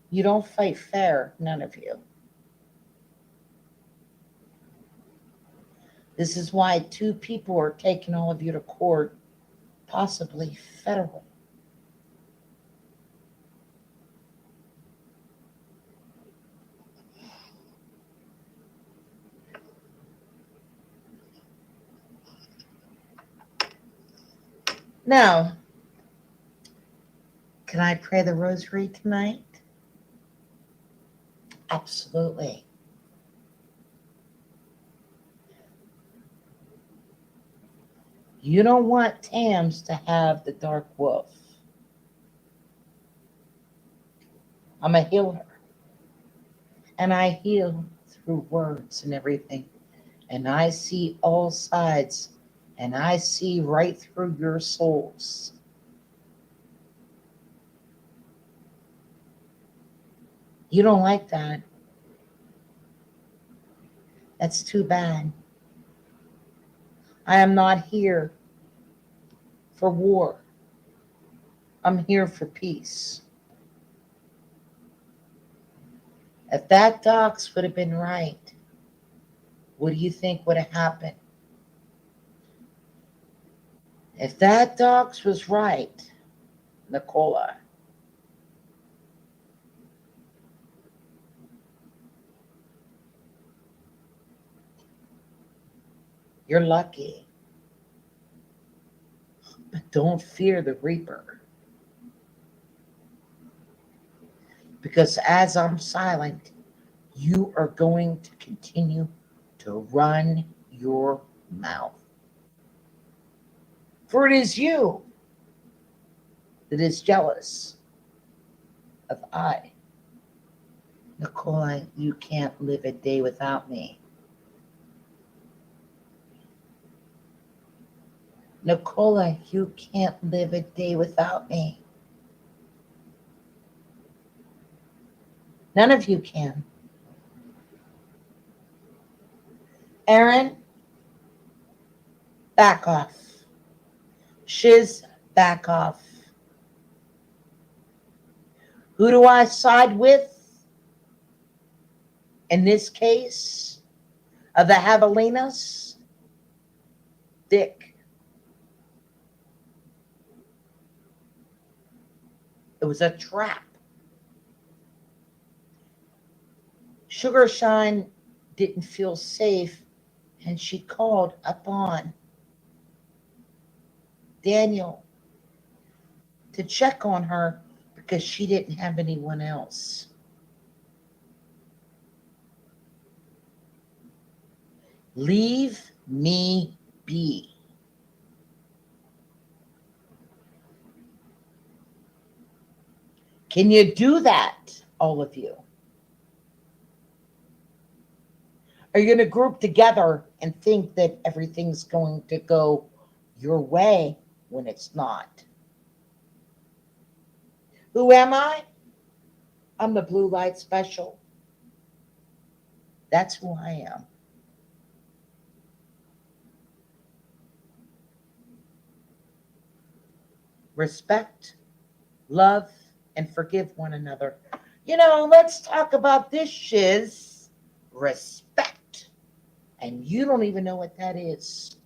you don't fight fair, none of you. This is why 2 people are taking all of you to court, possibly federal. Now, can I pray the rosary tonight? Absolutely. You don't want Tams to have the dark wolf. I'm a healer. And I heal through words and everything. And I see all sides. And I see right through your souls. You don't like that. That's too bad. I am not here for war. I'm here for peace. If that dox would have been right, what do you think would have happened? If that dox was right, Nicola, you're lucky. But don't fear the Reaper. Because as I'm silent, you are going to continue to run your mouth. For it is you that is jealous of I. Nicola, you can't live a day without me. Nicola, you can't live a day without me. None of you can. Aaron, back off. Shiz, back off. Who do I side with? In this case, of the javelinas? Dick. It was a trap. Sugar Shine didn't feel safe, and she called upon Daniel to check on her because she didn't have anyone else. Leave me be. Can you do that, all of you? Are you going to group together and think that everything's going to go your way when it's not? Who am I? I'm the Blue Light Special. That's who I am. Respect, love, and forgive one another. You know, let's talk about this shiz. Respect. And you don't even know what that is.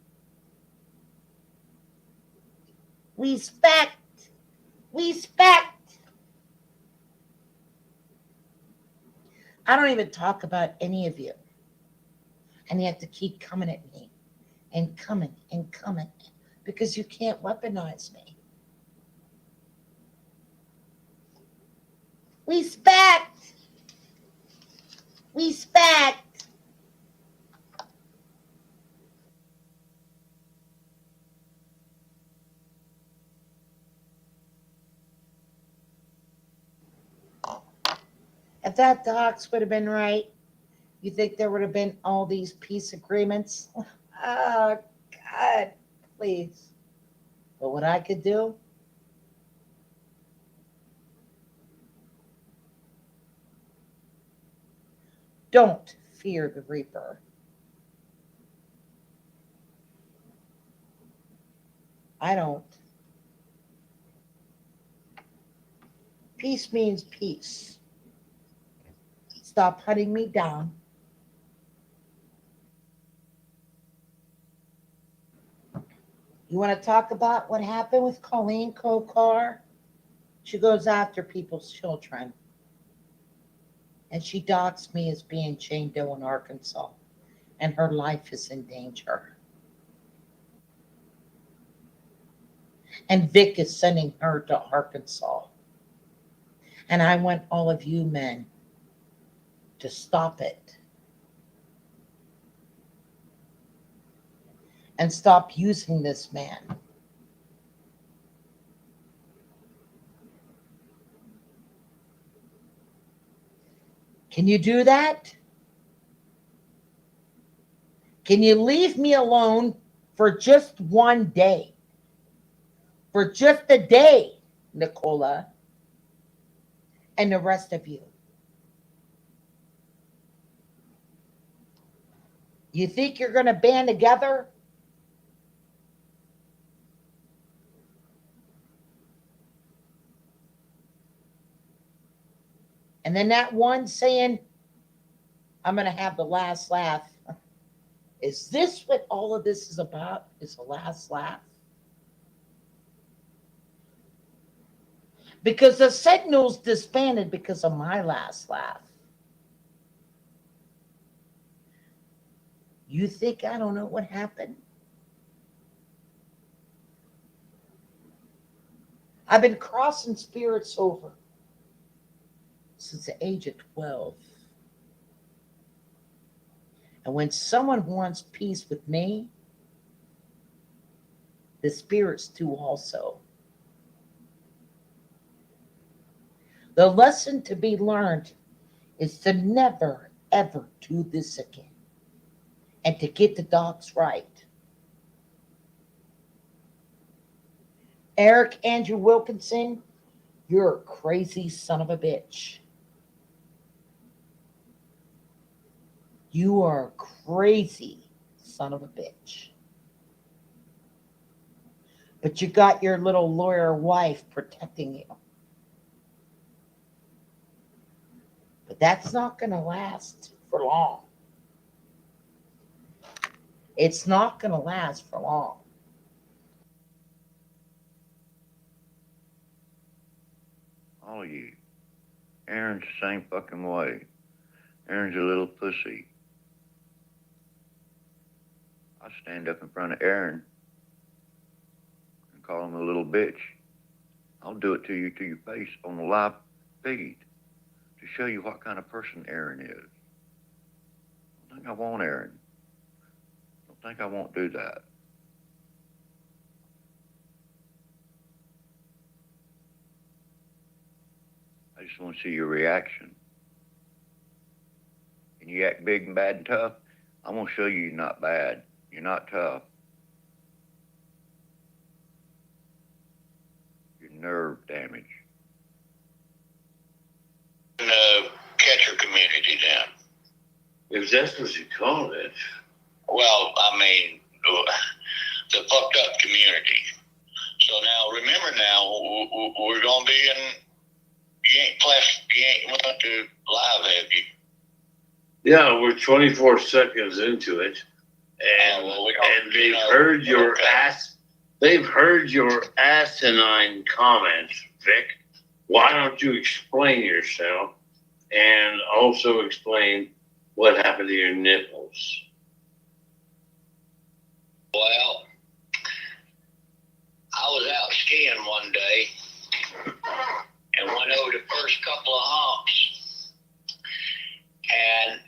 Respect. Respect. I don't even talk about any of you. And you have to keep coming at me and coming and coming because you can't weaponize me. Respect. Respect. If that dox would have been right, You think there would have been all these peace agreements? Oh, God, please. But what I could do? Don't fear the Reaper. I don't. Peace means peace. Stop hunting me down. You want to talk about what happened with Colleen Kokar? She goes after people's children. And she doxed me as being Jane Doe in Arkansas. And her life is in danger. And Vic is sending her to Arkansas. And I want all of you men to stop it. And stop using this man. Can you do that? Can you leave me alone for just one day? For just a day, Nicola, and the rest of you. You think you're going to band together? And then that one saying, I'm going to have the last laugh. Is this what all of this is about? Is the last laugh? Because the Sentinels disbanded because of my last laugh. You think I don't know what happened? I've been crossing spirits over since the age of 12. And when someone wants peace with me, the spirits do also. The lesson to be learned is to never, ever do this again. And to get the dogs right. Eric Andrew Wilkinson, you're a crazy son of a bitch. You are a crazy son of a bitch. But you got your little lawyer wife protecting you. But that's not going to last for long. It's not going to last for long. All of you. Aaron's the same fucking way. Aaron's a little pussy. I stand up in front of Aaron and call him a little bitch. I'll do it to you to your face on the live feed to show you what kind of person Aaron is. Don't think I want Aaron. Don't think I won't do that. I just want to see your reaction. Can you act big and bad and tough? I'm going to show you you're not bad. You're not tough. You're nerve damage. Catcher community down. If that's what you call it. Well, I mean, the fucked up community. So now, remember now, we're going to be in, you ain't went to live, have you? Yeah, we're 24 seconds into it. And, and they've heard your they've heard your asinine comments, Vic. Why don't you explain yourself and also explain what happened to your nipples? Well, I was out skiing one day and went over the first couple of humps. And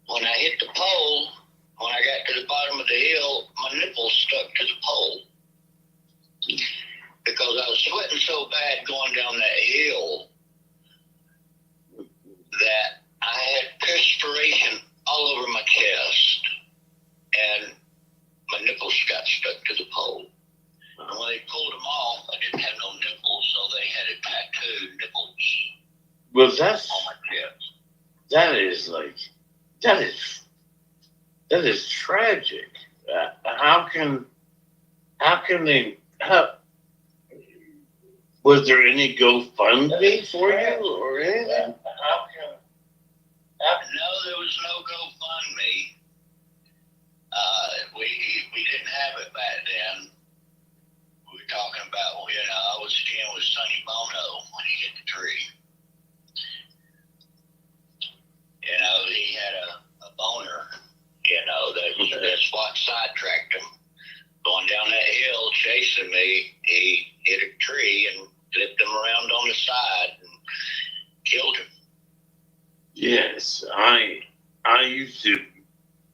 when I hit the pole, when I got to the bottom of the hill, my nipples stuck to the pole. Because I was sweating so bad going down that hill that I had perspiration all over my chest, and my nipples got stuck to the pole. And when they pulled them off, I didn't have no nipples, so they had it tattooed, nipples Well, that's on my chest. that is like that is tragic. How can they? Was there any GoFundMe for you or anything? No, there was no GoFundMe. We didn't have it back then. We were talking about, I was skiing with Sonny Bono when he hit the tree. He had a boner, that's what sidetracked him. Going down that hill, chasing me, he hit a tree and flipped him around on the side and killed him. Yes, I used to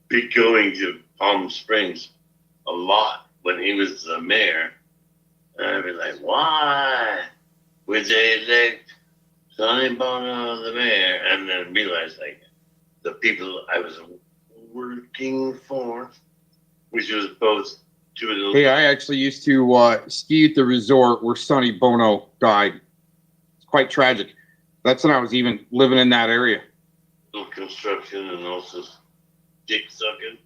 be going to Palm Springs a lot when he was the mayor, and I'd be like, why would they elect Sonny Bono the mayor? And then realize like the people I was working for, which was both two of those. Hey, I actually used to ski at the resort where Sonny Bono died. It's quite tragic. That's when I was even living in that area. Little construction and also dick sucking.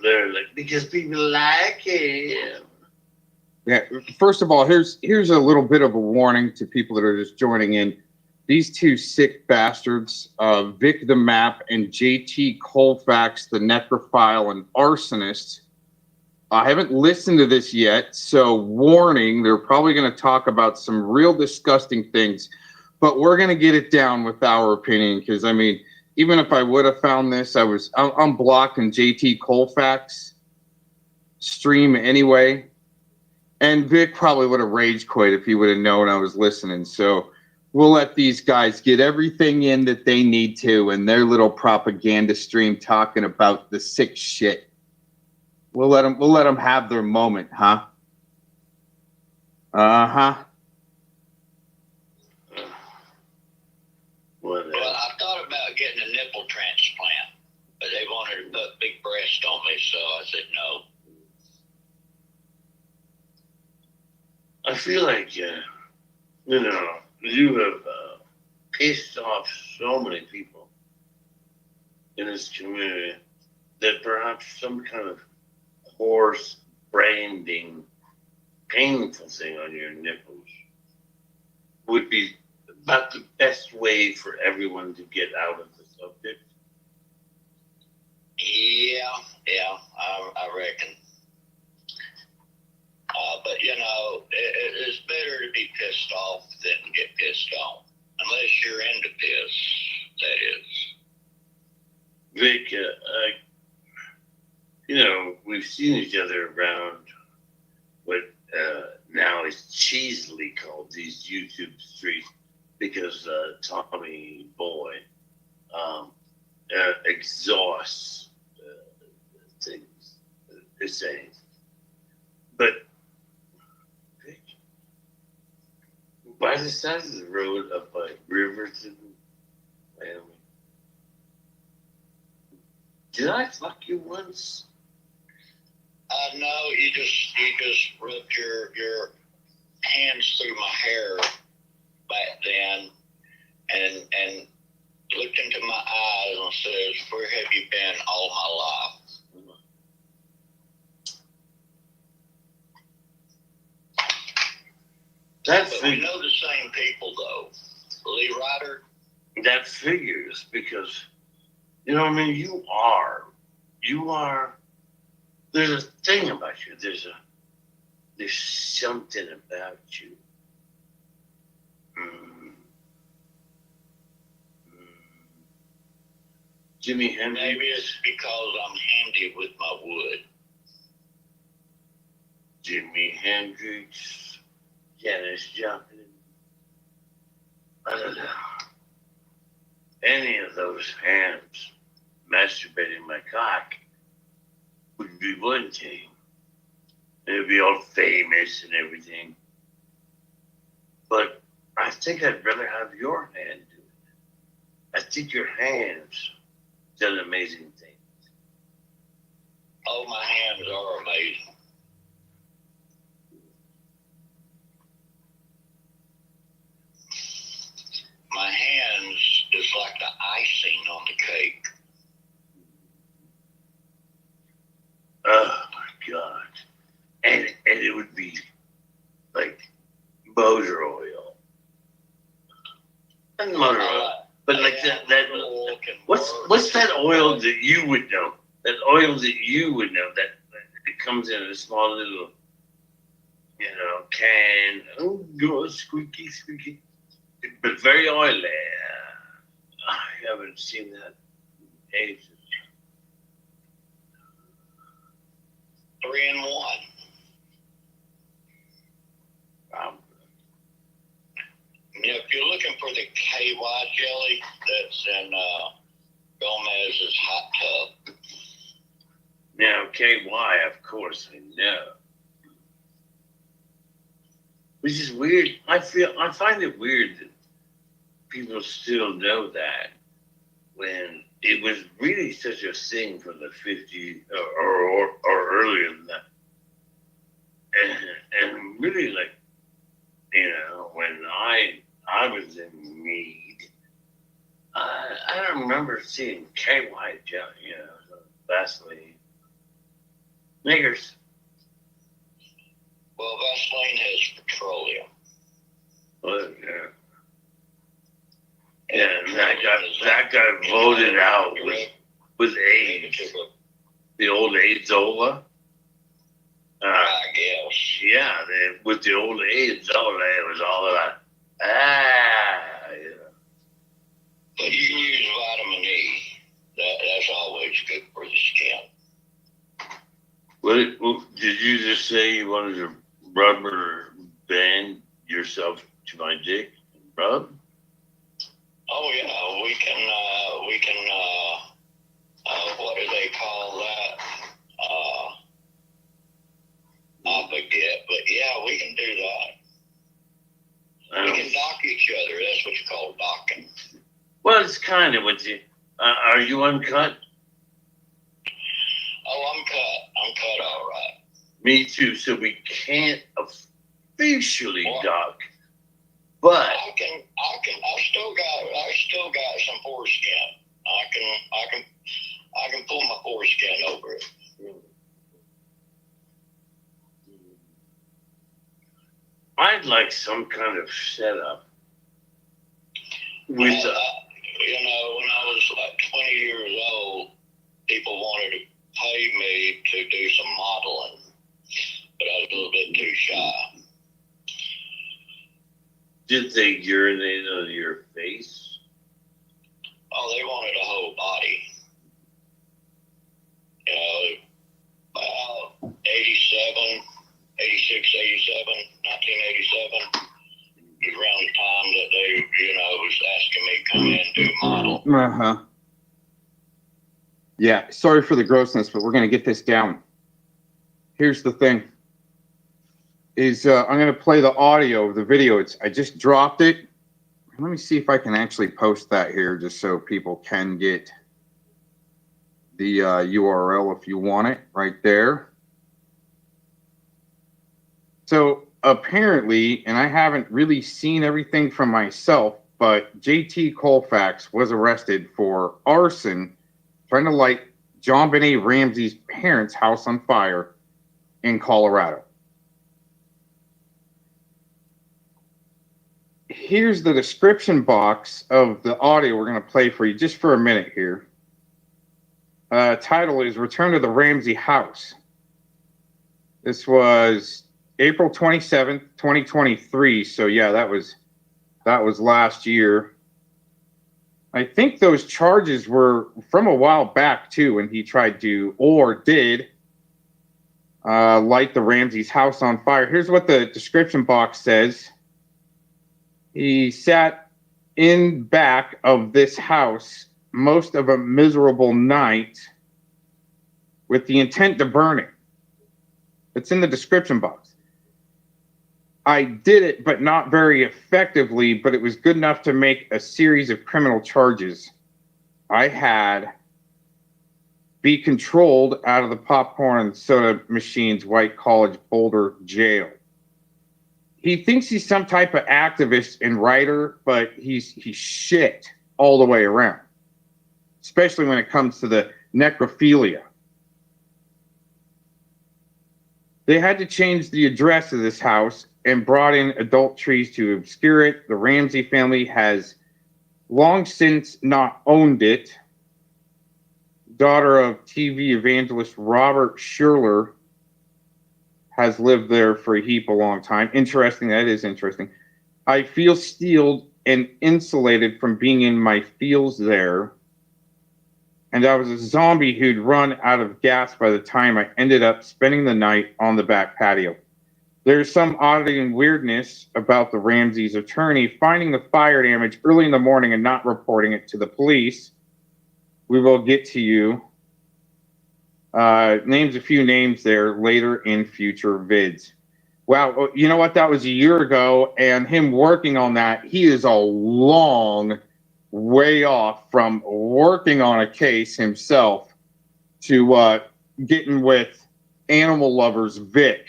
They're like, because people like him. Yeah. First of all, here's a little bit of a warning to people that are just joining in. These two sick bastards, Vic the Map and JT Colfax, the necrophile and arsonist. I haven't listened to this yet, so warning, they're probably going to talk about some real disgusting things, but we're going to get it down with our opinion, because, I mean, even if I would have found this, I'm blocking JT Colfax stream anyway, and Vic probably would have rage quit if he would have known I was listening, so we'll let these guys get everything in that they need to in their little propaganda stream talking about the sick shit. We'll let them have their moment, huh? Uh-huh. Well, I thought about getting a nipple transplant, but they wanted to put big breast on me, so I said no. I feel like, you have pissed off so many people in this community that perhaps some kind of horse branding, painful thing on your nipples would be about the best way for everyone to get out of the subject. Yeah, I reckon. But it's better to be pissed off than get pissed off. Unless you're into piss, that is. Vic, we've seen each other around what now is cheesily called these YouTube streets because Tommy Boy exhausts things they're saying. But Vic, by the side of the road up by Riverton, Miami, did I fuck you once? No, you just rubbed your hands through my hair back then and looked into my eyes and says, "Where have you been all my life?" But we know the same people though. Lee Ryder. That figures because, you are. There's a thing about you. There's something about you. Jimi Hendrix. Maybe it's because I'm handy with my wood. Jimi Hendrix, Janis Joplin. I don't know. Any of those hands masturbating my cock would be one thing. It'd be all famous and everything. But I think I'd rather have your hand do I think your hands done amazing things. Oh, my hands are amazing. My hands is like the icing on the cake. Oh my God. And it would be like motor oil. Not motor oil. But like that what's that oil that you would know? That oil that you would know that it comes in a small little, can. Oh, God, squeaky, squeaky. But very oily. I haven't seen that in ages. 3-in-1. If you're looking for the KY jelly that's in Gomez's hot tub. Now, KY, of course, I know. Which is weird. I find it weird that people still know that when it was really such a thing from the 50s or earlier than that. And really, like, when I was in Meade, I don't remember seeing KY jelly, Vaseline. Niggers. Well, Vaseline has petroleum. Well, yeah. And that got voted out with AIDS. The old AIDS-ola. I guess. Yeah, with the old AIDS-ola, it was all about, yeah. But you can use vitamin E. That's always good for the skin. Did you just say you wanted to rubber band yourself to my dick and rub? Oh yeah, we can, what do they call that? I forget, but yeah, we can do that. We can dock each other, that's what you call docking. Well, it's kind of what you, are you uncut? Oh, I'm cut all right. Me too, so we can't officially dock, but I still got some foreskin. I can pull my foreskin over it. I'd like some kind of setup with when I was like 20 years old, people wanted to pay me to do some modeling, but I was a little bit too shy. Did they urinate on your face? Oh, they wanted a whole body. About 87, 86, 87, 1987. Was around the time that they, was asking me to come in and do model. Uh-huh. Yeah, sorry for the grossness, but we're going to get this down. Here's the thing. I'm going to play the audio of the video. I just dropped it. Let me see if I can actually post that here just so people can get the URL if you want it right there. So apparently, and I haven't really seen everything from myself, but JT Colfax was arrested for arson, trying to light John Benet Ramsey's parents' house on fire in Colorado. Here's the description box of the audio we're going to play for you just for a minute here. Title is Return to the Ramsey House. This was April 27th, 2023. So yeah, that was last year. I think those charges were from a while back too, when he tried to, or did, light the Ramsey's house on fire. Here's what the description box says. He sat in back of this house most of a miserable night with the intent to burn it. It's in the description box. I did it, but not very effectively, but it was good enough to make a series of criminal charges. I had be controlled out of the popcorn and soda machine's White College Boulder jail. He thinks he's some type of activist and writer, but he's shit all the way around, especially when it comes to the necrophilia. They had to change the address of this house and brought in adult trees to obscure it. The Ramsey family has long since not owned it. Daughter of TV evangelist Robert Schurler has lived there for a heap of long time. Interesting, that is interesting. I feel steeled and insulated from being in my fields there. And I was a zombie who'd run out of gas by the time I ended up spending the night on the back patio. There's some oddity and weirdness about the Ramsey's attorney finding the fire damage early in the morning and not reporting it to the police. We will get to you. Names a few names there later in future vids. Wow, you know what? That was a year ago, and him working on that, he is a long way off from working on a case himself to getting with animal lovers Vic.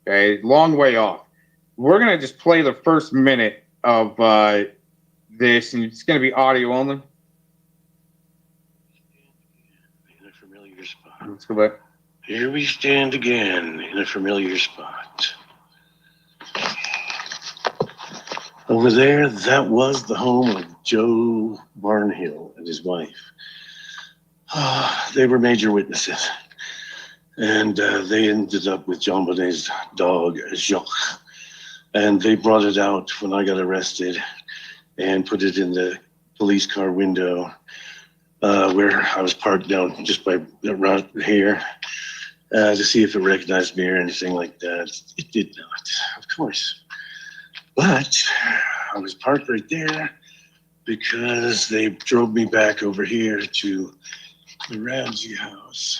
Okay, long way off. We're gonna just play the first minute of this, and it's gonna be audio only. In a familiar spot. Let's go back. Here we stand again in a familiar spot. Over there, that was the home of Joe Barnhill and his wife. They were major witnesses. And they ended up with John Bonet's dog, Jacques. And they brought it out when I got arrested and put it in the police car window where I was parked down just by around here to see if it recognized me or anything like that. It did not, of course. But I was parked right there because they drove me back over here to the Ramsey house.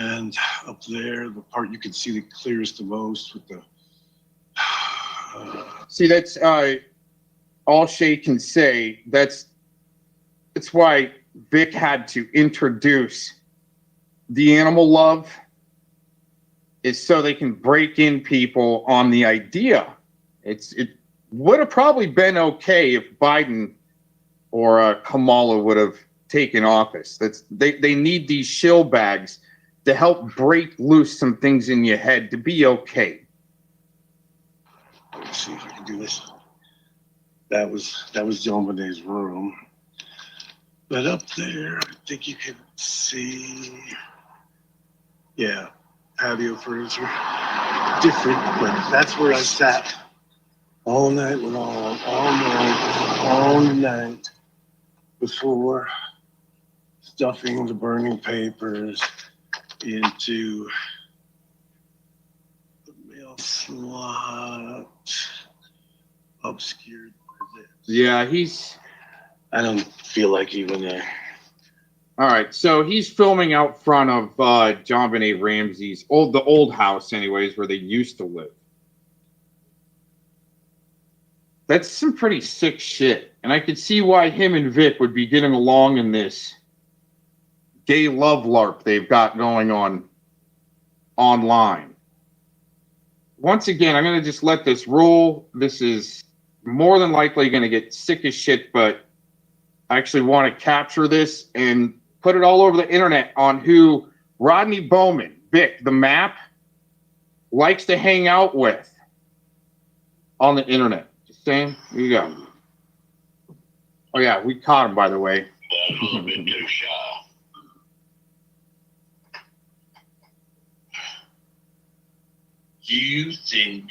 And up there, the part you can see the clearest the most with the... See, that's all Shay can say. That's why Vic had to introduce the animal love, is so they can break in people on the idea. It would have probably been okay if Biden or Kamala would have taken office. They need these shill bags to help break loose some things in your head to be okay. Let's see if I can do this. That was John Bonet's room. But up there, I think you can see, yeah, patio furniture. Different, but that's where I sat all night long, all night before stuffing the burning papers into the mail slot obscured by this. Yeah, I don't feel like even there. All right, so he's filming out front of John Benet Ramsey's the old house, anyways, where they used to live. That's some pretty sick shit, and I could see why him and Vic would be getting along in this gay love LARP they've got going on online. Once again, I'm going to just let this roll. This is more than likely going to get sick as shit, but I actually want to capture this and put it all over the internet on who Rodney Bowman, Vic, the map, likes to hang out with on the internet. Just saying. Here you go. Oh, yeah, we caught him, by the way. A little bit too shy. Do you think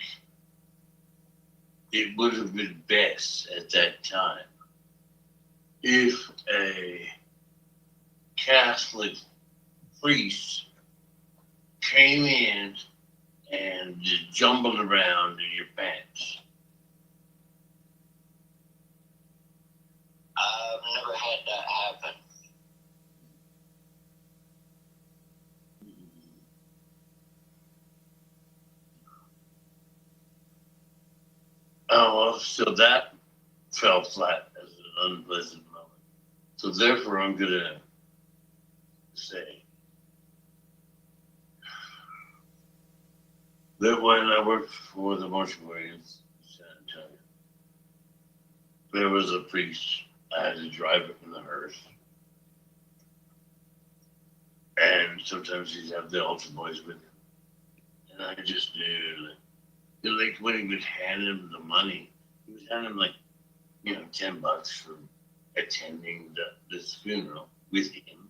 it would have been best at that time if a Catholic priest came in and just jumbled around in your pants? I've never had that happen. Oh, well, so that fell flat as an unpleasant moment. So therefore, I'm gonna say that when I worked for the mortuary in San Antonio, there was a priest. I had to drive it in the hearse. And sometimes he'd have the altar boys with him. And I just knew, like when he would hand him the money, he would hand him like, $10 for attending this funeral with him.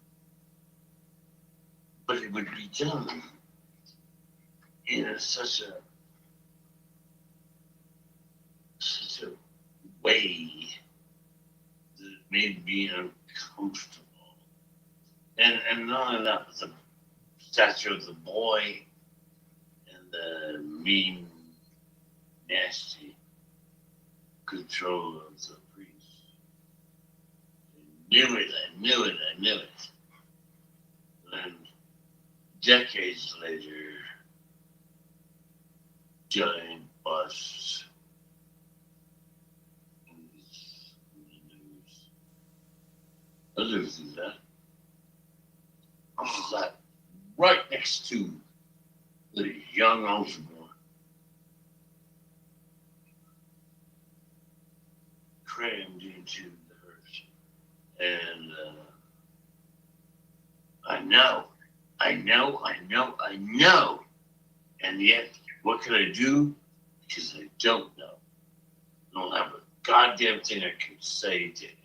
But it would be done in such a way that it made me uncomfortable. And not only that, but the stature of the boy and the mean, nasty control of the priest. I knew it. And decades later, giant busts in the news. I lived through that. I was like right next to the young altar boy. Crammed into the hearse. And I know. And yet, what can I do? Because I don't know. I don't have a goddamn thing I can say to anyone.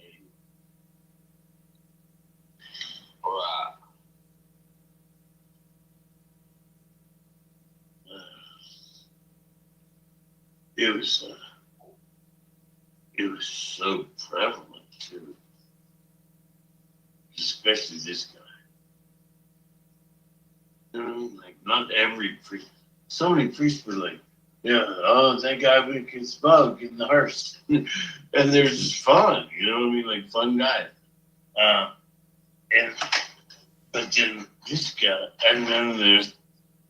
It was so prevalent too, especially this guy. You know what I mean? Like not every priest. So many priests were like, thank God we can smoke in the hearse, and they're just fun. You know what I mean? Like fun guys. But then this guy, and then there's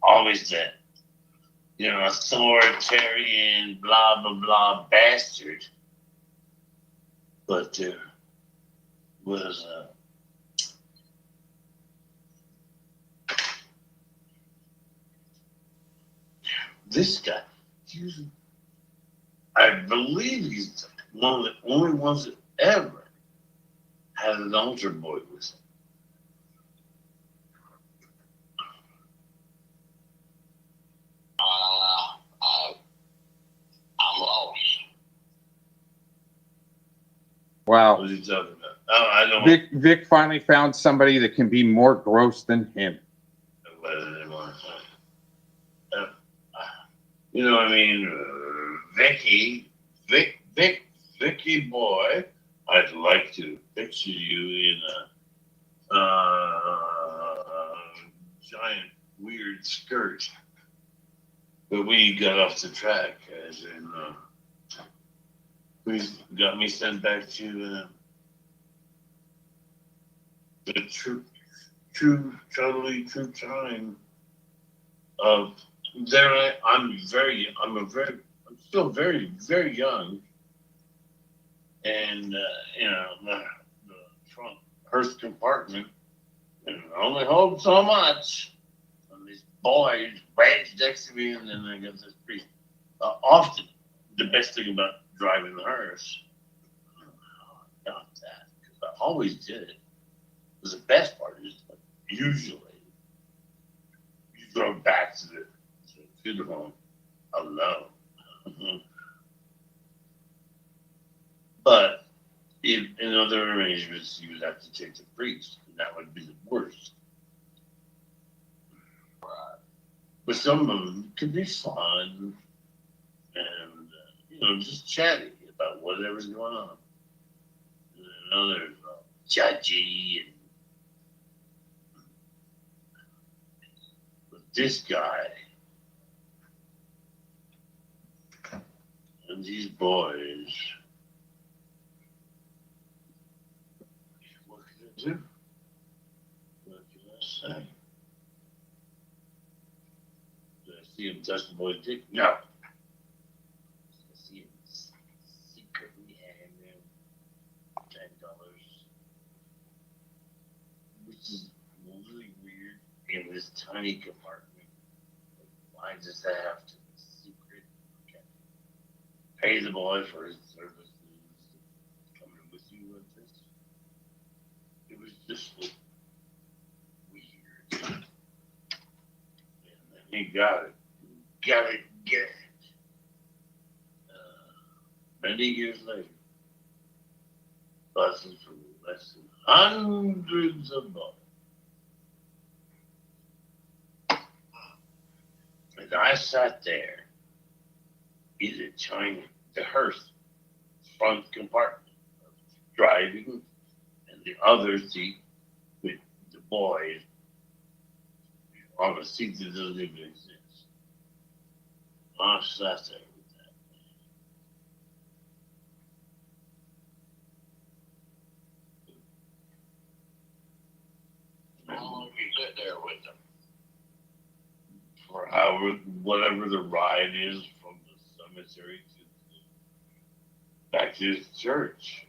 always that, authoritarian, blah blah blah bastard. But there was this guy. I believe he's one of the only ones that ever had an altar boy with him. I'm lost. Wow. What are you talking about? Oh, I don't. Vic finally found somebody that can be more gross than him. You know what I mean? Vicky boy, I'd like to picture you in a giant weird skirt. But we got off the track, as in, we got me sent back to the totally true time of there. I'm still very, very young, and the trunk hearse compartment, and it only holds so much. And these boys badged next to me, and then I got this priest. Often, the best thing about driving the hearse, I got that because I always did it. The best part is usually you go back to the funeral home alone. But in other arrangements, you would have to take the priest, and that would be the worst. But some of them could be fun and, just chatty about whatever's going on. And others judgy and this guy and these boys, what can I do? What can I say? Did I see him touch the boy's dick? No. I see him this tiny compartment. Why does that have to be secret? Okay. Pay the boy for his services. Coming with you with this. It was just weird. And then he got it. Got it. Get it. Many years later, buses for less than hundreds of dollars. And I sat there in the hearse front compartment, driving, and the other seat with the boys on a seat that doesn't even exist. I sat there. How long did you sit there with them? For hours, whatever the ride is from the cemetery to back to his church.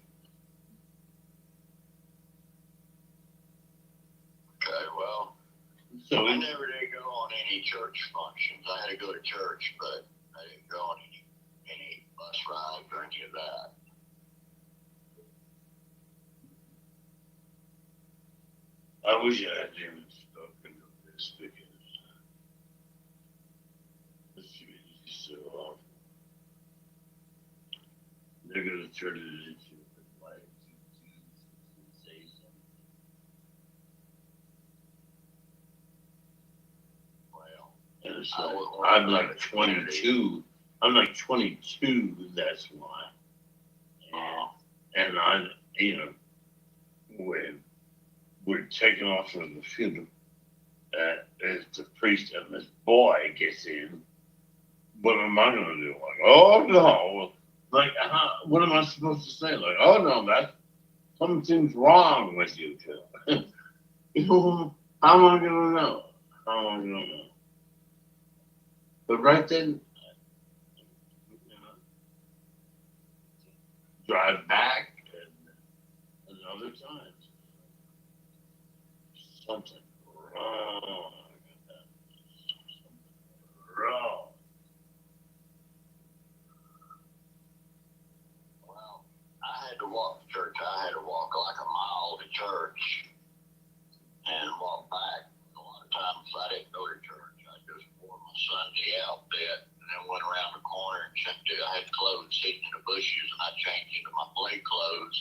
Okay, well, So I never did go on any church functions. I had to go to church, but I didn't go on any bus rides or any of that. I wish I had even spoken of this because this is so awful. They're gonna turn it into a life and say something. Well, And so I'm like 22. I'm like 22. That's why. And I, when we're taking off from the funeral, as the priest and this boy gets in, what am I gonna do? Like, oh no, like, what am I supposed to say? Like, oh no, something's wrong with you two. How am I gonna know? How am I gonna know? But right then, drive back and other times, something wrong. Wrong. Well, I had to walk to church. I had to walk like a mile to church and walk back. A lot of times I didn't go to church. I just wore my Sunday outfit and then went around the corner and I had clothes sitting in the bushes and I changed into my play clothes.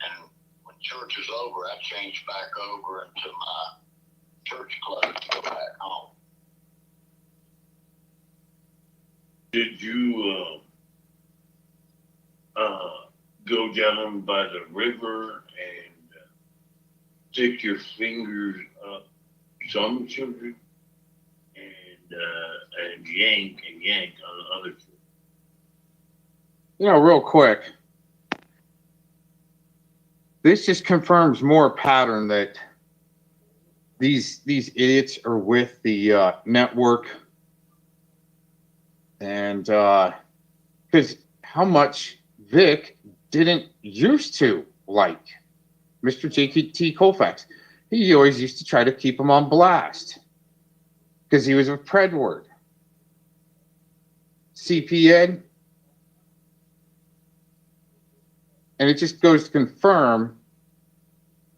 And when church was over, I changed back over into my church clothes to go back home. Did you go down by the river and stick your fingers up some children and yank on the other children? Real quick, this just confirms more pattern that these idiots are with the network, and because how much Vic didn't used to like Mr. T. Colfax. He always used to try to keep him on blast because he was a Predward. CPN. And it just goes to confirm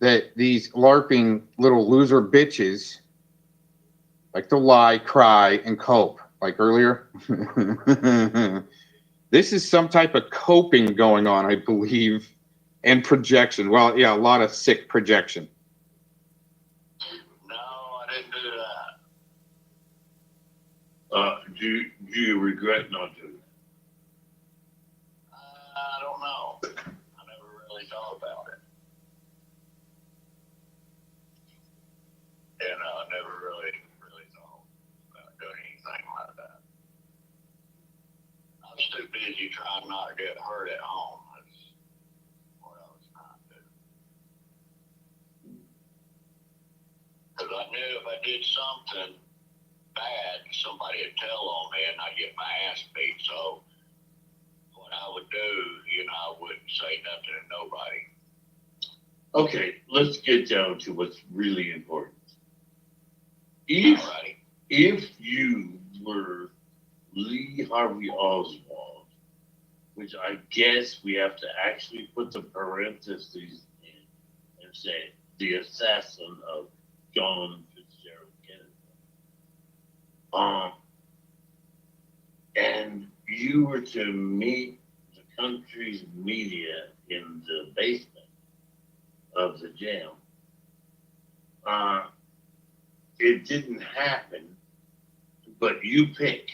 that these LARPing little loser bitches like to lie, cry, and cope. Like earlier. This is some type of coping going on, I believe, and projection. Well, yeah, a lot of sick projection. No, I didn't do that. Do you regret not doing it? I don't know. I never really thought about it. I never really thought about doing anything like that. I was too busy trying not to get hurt at home. That's what I was trying to do. Because I knew if I did something bad, somebody would tell on me and I'd get my ass beat. So what I would do, I wouldn't say nothing to nobody. Okay, let's get down to what's really important. if you were Lee Harvey Oswald, which I guess we have to actually put the parentheses in and say the assassin of John Fitzgerald Kennedy. And you were to meet the country's media in the basement of the jail. It didn't happen, but you pick.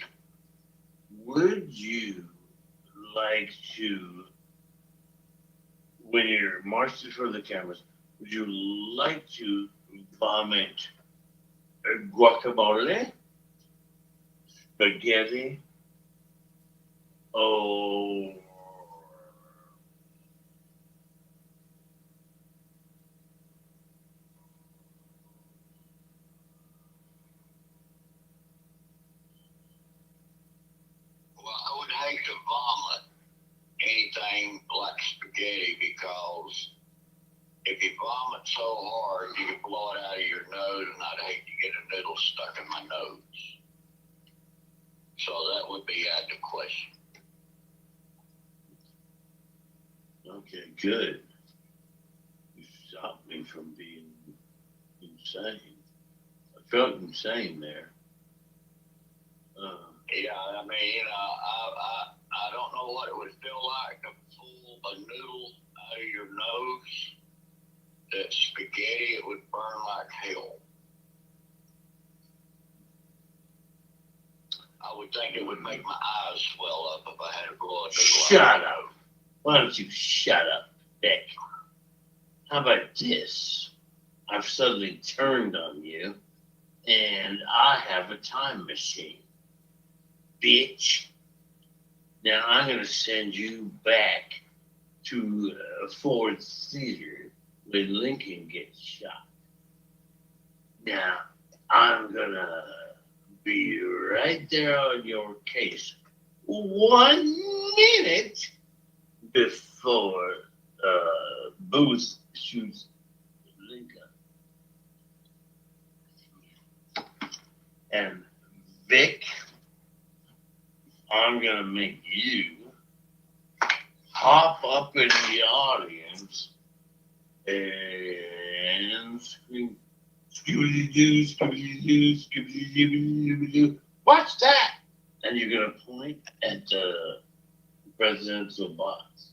Would you like to, when you're marched before the cameras, would you like to vomit guacamole, spaghetti, or I would hate to vomit anything like spaghetti because if you vomit so hard, you can blow it out of your nose, and I'd hate to get a needle stuck in my nose. So that would be out of the question. okay, good. You stopped me from being insane. I felt insane there. Yeah, I mean, I don't know what it would feel like to pull a noodle out of your nose. That spaghetti, it would burn like hell. I would think it would make my eyes swell up if I had to blow a noodle Shut out. up. Why don't you shut up, Beck? How about this? I've suddenly turned on you, and I have a time machine. Bitch. Now I'm going to send you back to Ford Theater when Lincoln gets shot. Now I'm going to be right there on your case 1 minute before Booth shoots Lincoln. And Vic, I'm gonna make you hop up in the audience and scream, Scooby-Doo, Scooby-Doo, Scooby-Doo. What's that? And you're gonna point at the presidential box.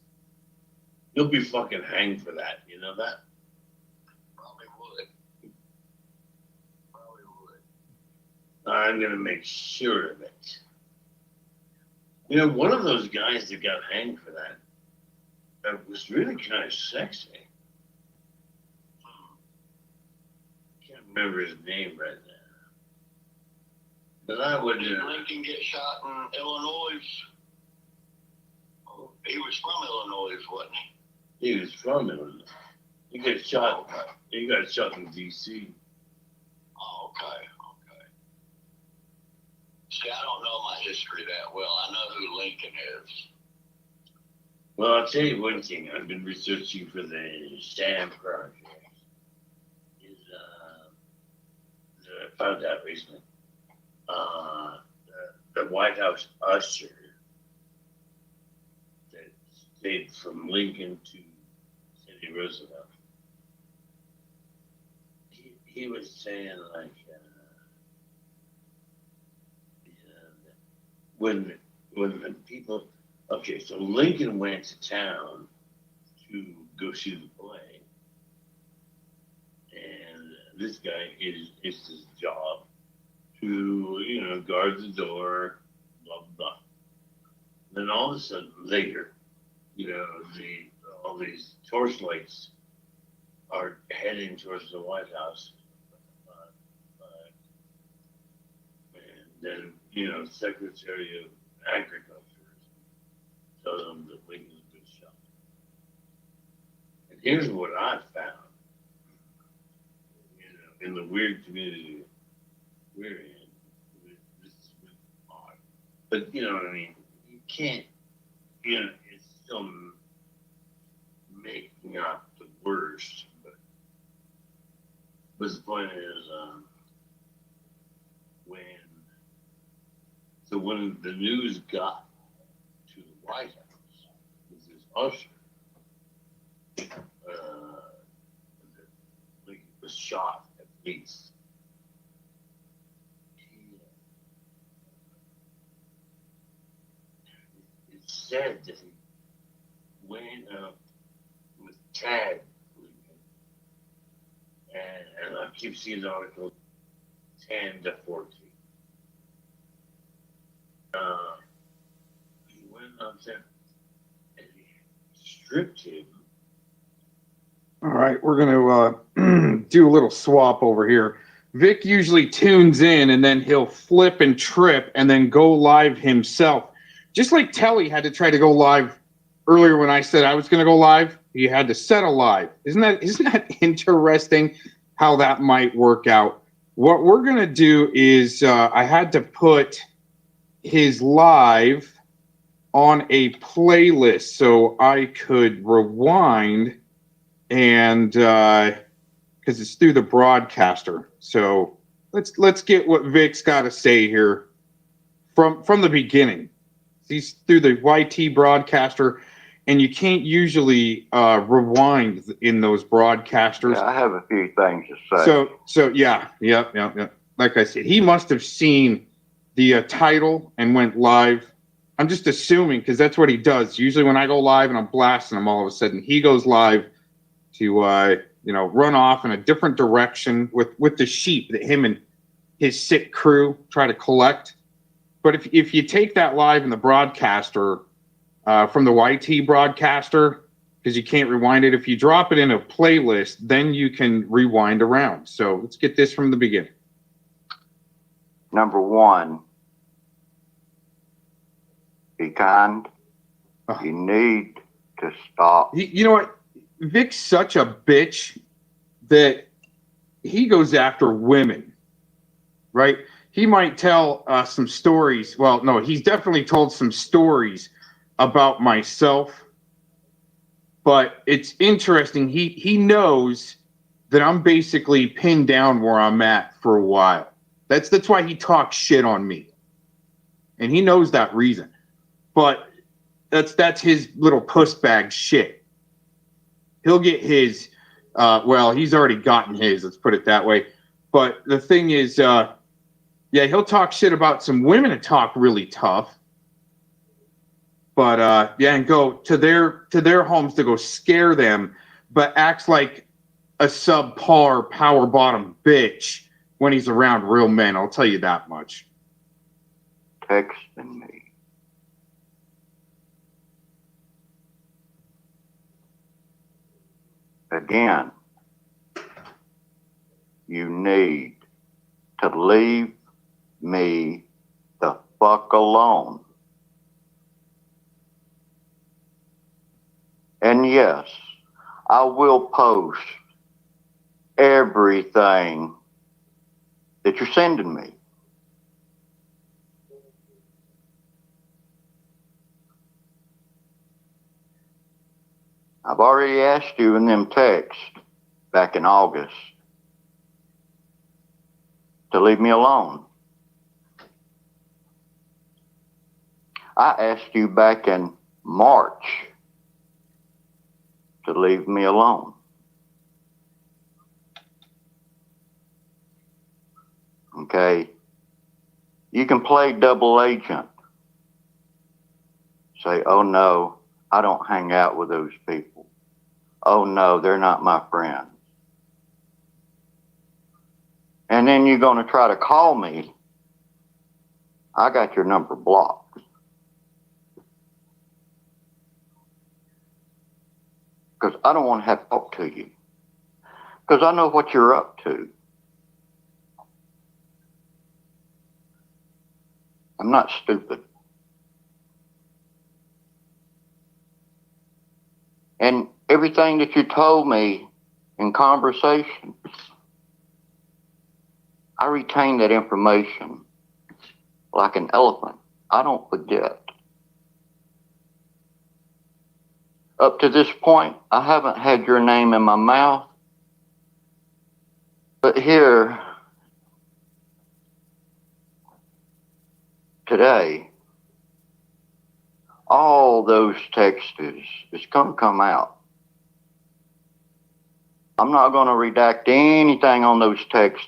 You'll be fucking hanged for that. You know that? Probably would. I'm gonna make sure of it. You know, one of those guys that got hanged for that was really kind of sexy. Can't remember his name right now. But I would. Did Lincoln get shot in Illinois? Oh, he was from Illinois, wasn't he? He was from Illinois. He got shot. He got shot in D.C. Oh, okay. See, I don't know my history that well. I know who Lincoln is. Well, I'll tell you one thing. I've been researching for the SAM project. I found out recently. The White House usher that stayed from Lincoln to Teddy Roosevelt. He was saying like when the people, okay, so Lincoln went to town to go see the play, and this guy it's his job to guard the door, blah blah. Then all of a sudden later, all these torchlights are heading towards the White House. And then, Secretary of Agriculture tells them that Lincoln's been shot. And here's what I found. In the weird community we're in, this is really odd. But you know what I mean? You can't, it's still making up the worst. But the point is, So when the news got to the White House, this is Usher, like he was shot at least. It's said that he went up with Chad, and I keep seeing articles 10 to 14. He went up there and he stripped him. All right, we're going to do a little swap over here. Vic usually tunes in and then he'll flip and trip and then go live himself. Just like Telly had to try to go live earlier when I said I was going to go live, he had to set a live. Isn't that interesting how that might work out? What we're going to do is I had to put his live on a playlist so I could rewind and because it's through the broadcaster. So let's get what Vic's got to say here from the beginning. He's through the YT broadcaster, and you can't usually rewind in those broadcasters. Yeah, I have a few things to say. So yeah. Like I said, he must have seen the title and went live. I'm just assuming because that's what he does. Usually when I go live and I'm blasting him, all of a sudden he goes live to run off in a different direction with the sheep that him and his sick crew try to collect. But if you take that live in the broadcaster from the YT broadcaster, because you can't rewind it, if you drop it in a playlist, then you can rewind around. So let's get this from the beginning. Number one, be kind. You need to stop. You know what? Vic's such a bitch that he goes after women, right? He might tell some stories. Well, no, he's definitely told some stories about myself. But it's interesting. He knows that I'm basically pinned down where I'm at for a while. That's why he talks shit on me. And he knows that reason. But that's his little puss bag shit. He'll get his, he's already gotten his, let's put it that way. But the thing is, he'll talk shit about some women and talk really tough. But and go to their homes to go scare them, but acts like a subpar power bottom bitch when he's around real men. I'll tell you that much. Texting me. Again, you need to leave me the fuck alone. And yes, I will post everything that you're sending me. I've already asked you in them texts back in August to leave me alone. I asked you back in March to leave me alone. Okay? You can play double agent. Say, oh no, I don't hang out with those people. Oh no, they're not my friends. And then you're going to try to call me. I got your number blocked. Because I don't want to have to talk to you. Because I know what you're up to. I'm not stupid. And everything that you told me in conversation, I retain that information like an elephant. I don't forget. Up to this point, I haven't had your name in my mouth. But here, today, all those texts is going to come out. I'm not going to redact anything on those texts.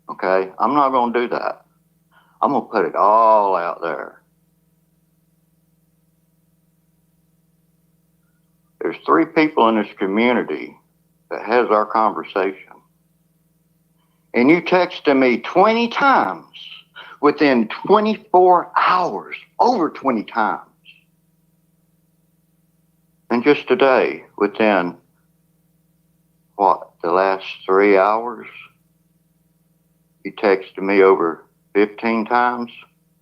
Okay? I'm not going to do that. I'm going to put it all out there. There's 3 people in this community that has our conversation. And you texted me 20 times within 24 hours, over 20 times. And just today, within, what, the last 3 hours, you texted me over 15 times,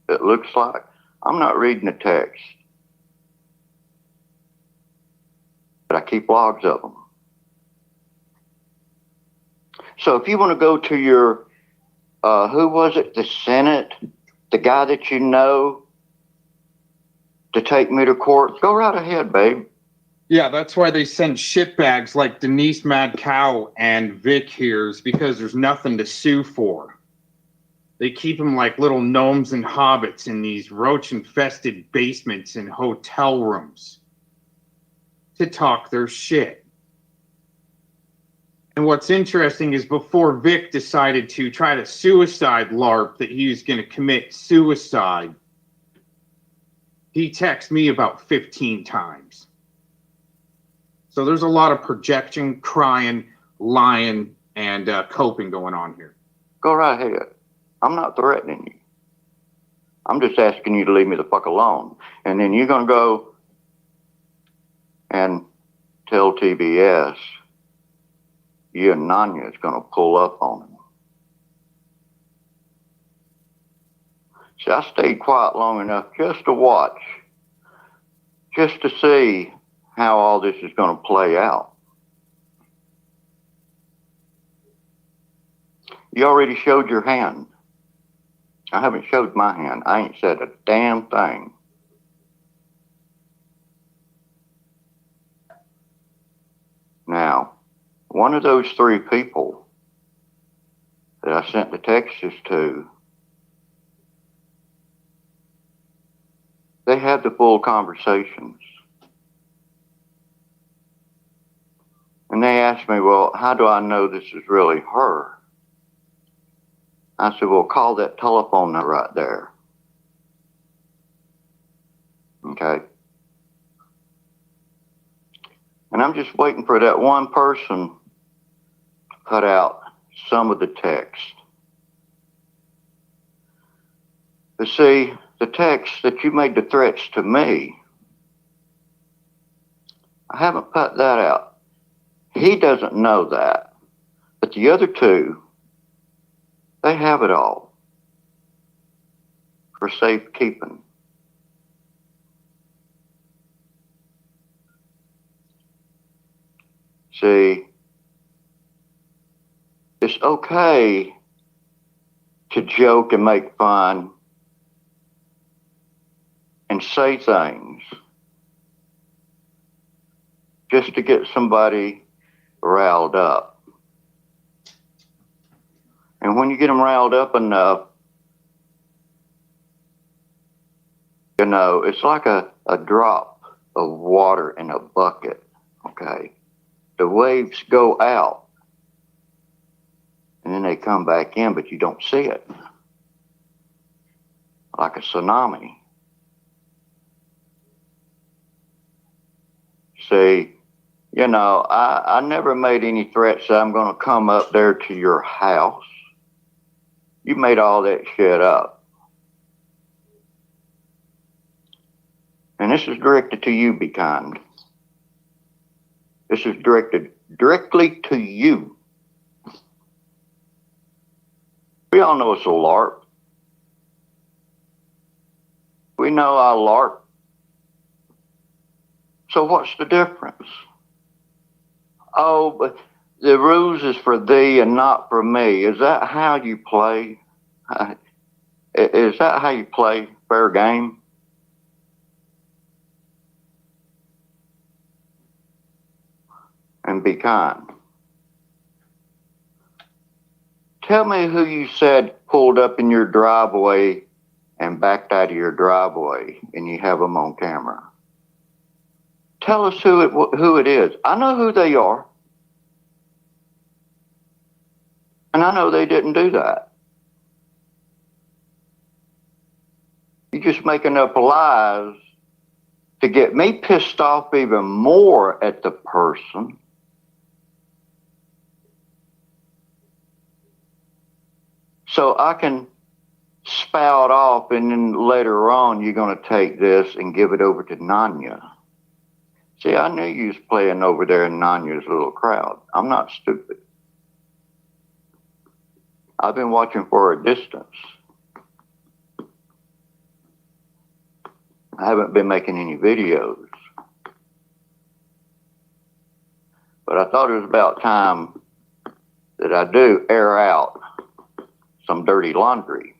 it looks like. I'm not reading the text, but I keep logs of them. So if you want to go to your, who was it, the Senate, the guy that you know, to take me to court, go right ahead, babe. Yeah, that's why they send shitbags like Denise Mad Cow and Vic here's, because there's nothing to sue for. They keep them like little gnomes and hobbits in these roach-infested basements and hotel rooms to talk their shit. And what's interesting is before Vic decided to try to suicide LARP that he was going to commit suicide, he texted me about 15 times. So there's a lot of projection, crying, lying, and coping going on here. Go right ahead. I'm not threatening you. I'm just asking you to leave me the fuck alone. And then you're going to go and tell TBS you and Nanya is going to pull up on him. See, I stayed quiet long enough just to watch, just to see how all this is going to play out. You already showed your hand. I haven't showed my hand. I ain't said a damn thing. Now, one of those 3 people that I sent the texts to, they had the full conversations. And they asked me, well, how do I know this is really her? I said, well, call that telephone right there. Okay? And I'm just waiting for that one person to put out some of the text. But see, the text that you made the threats to me, I haven't put that out. He doesn't know that. But the other 2, they have it all for safekeeping. See, it's okay to joke and make fun and say things just to get somebody riled up. And when you get them riled up enough, you know, it's like a drop of water in a bucket, okay? The waves go out, and then they come back in, but you don't see it. Like a tsunami. See, you know, I never made any threats that I'm going to come up there to your house. You made all that shit up. And this is directed to you, Be Kind. This is directed directly to you. We all know it's a LARP. We know I LARP. So what's the difference? Oh, but the rules is for thee and not for me. Is that how you play? Is that how you play fair game? And Be Kind. tell me who you said pulled up in your driveway and backed out of your driveway, and you have them on camera. Tell us who it is. I know who they are. And I know they didn't do that. You're just making up lies to get me pissed off even more at the person. So I can spout off, and then later on you're going to take this and give it over to Nanya. See, I knew you was playing over there in Nanya's little crowd. I'm not stupid. I've been watching for a distance. I haven't been making any videos. But I thought it was about time that I do air out some dirty laundry.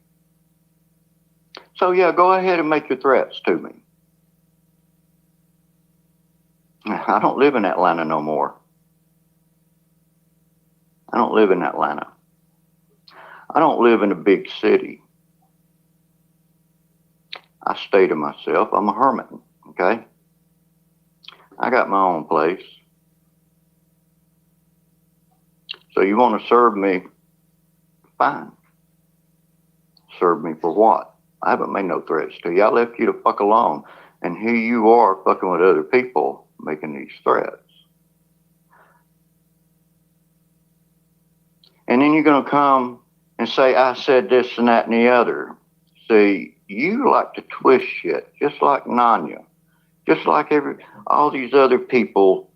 So yeah, go ahead and make your threats to me. I don't live in Atlanta no more. I don't live in Atlanta. I don't live in a big city. I stay to myself. I'm a hermit, okay? I got my own place. So you want to serve me? Fine. Serve me for what? I haven't made no threats to you. I left you to fuck alone. And here you are fucking with other people making these threats. And then you're going to come and say, I said this and that and the other. See, you like to twist shit, just like Nanya, just like all these other people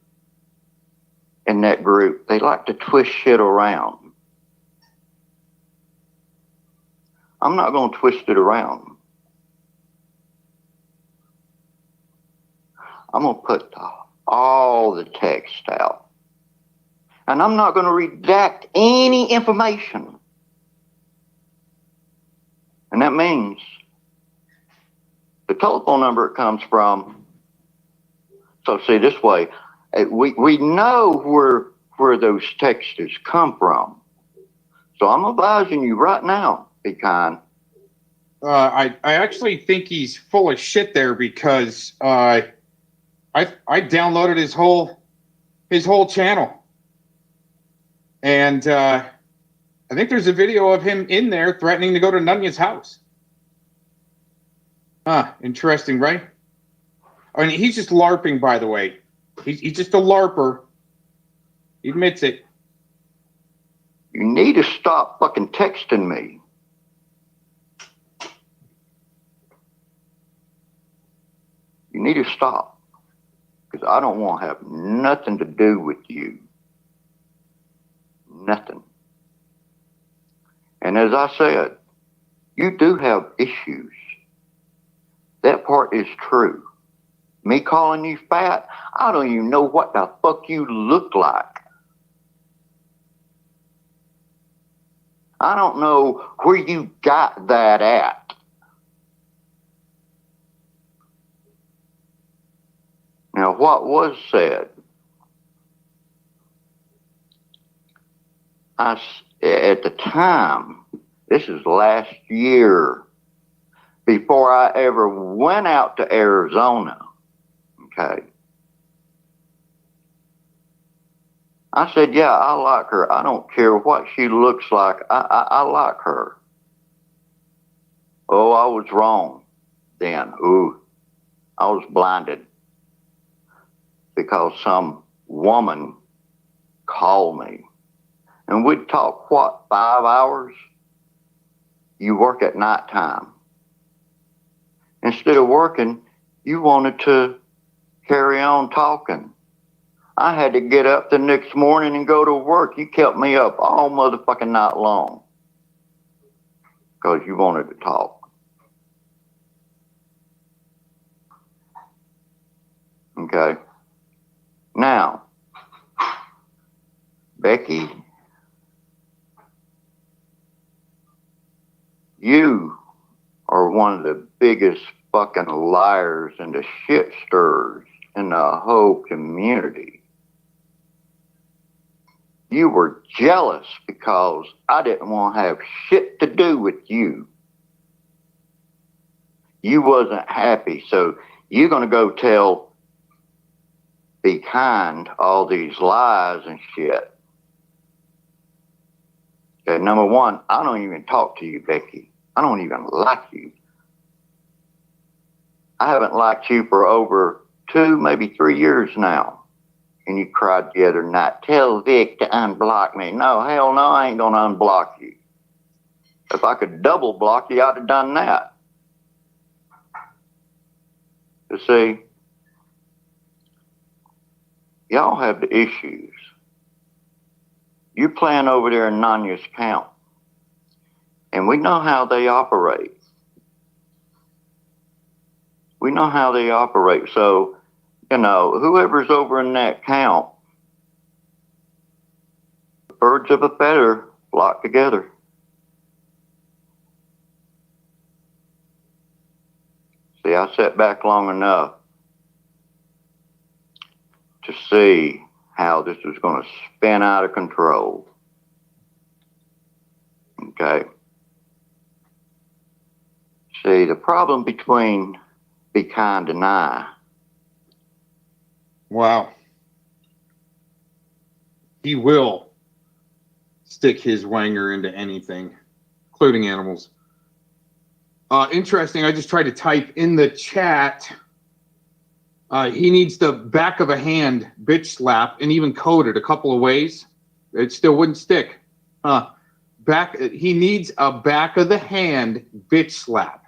in that group. They like to twist shit around. I'm not going to twist it around. I'm going to put all the text out. And I'm not going to redact any information. And that means the telephone number it comes from. So see, this way, we know where those texters come from. So I'm advising you right now, be kind. I actually think he's full of shit there because I downloaded his whole channel, and I think there's a video of him in there threatening to go to Nunya's house. Interesting, right? I mean, he's just LARPing, by the way. He's just a LARPer. He admits it. You need to stop fucking texting me. You need to stop. Because I don't want to have nothing to do with you. Nothing. And as I said, you do have issues. That part is true. Me calling you fat, I don't even know what the fuck you look like. I don't know where you got that at. Now, what was said, at the time, this is last year, before I ever went out to Arizona, okay? I said, yeah, I like her. I don't care what she looks like. I like her. Oh, I was wrong then. Ooh, I was blinded because some woman called me. And we'd talk, what, 5 hours? You work at nighttime. Instead of working, you wanted to carry on talking. I had to get up the next morning and go to work. You kept me up all motherfucking night long because you wanted to talk. Okay. Now, Becky, you are one of the biggest fucking liars and the shit stirrers in the whole community. You were jealous because I didn't want to have shit to do with you. You wasn't happy, so you're going to go tell Be Kind all these lies and shit. Okay, number one, I don't even talk to you, Becky. I don't even like you. I haven't liked you for over 2, maybe 3 years now. And you cried the other night, tell Vic to unblock me. No, hell no, I ain't gonna unblock you. If I could double block you, I'd have done that. You see, y'all have the issues. You playing over there in Nanya's camp, and we know how they operate. We know how they operate. So, you know, whoever's over in that camp, birds of a feather flock together. See, I sat back long enough to see how this was going to spin out of control. Okay. See, the problem between Be Kind and I. Wow. He will stick his wanger into anything, including animals. Interesting. I just tried to type in the chat. He needs the back of a hand bitch slap and even coded a couple of ways. It still wouldn't stick. He needs a back of the hand bitch slap.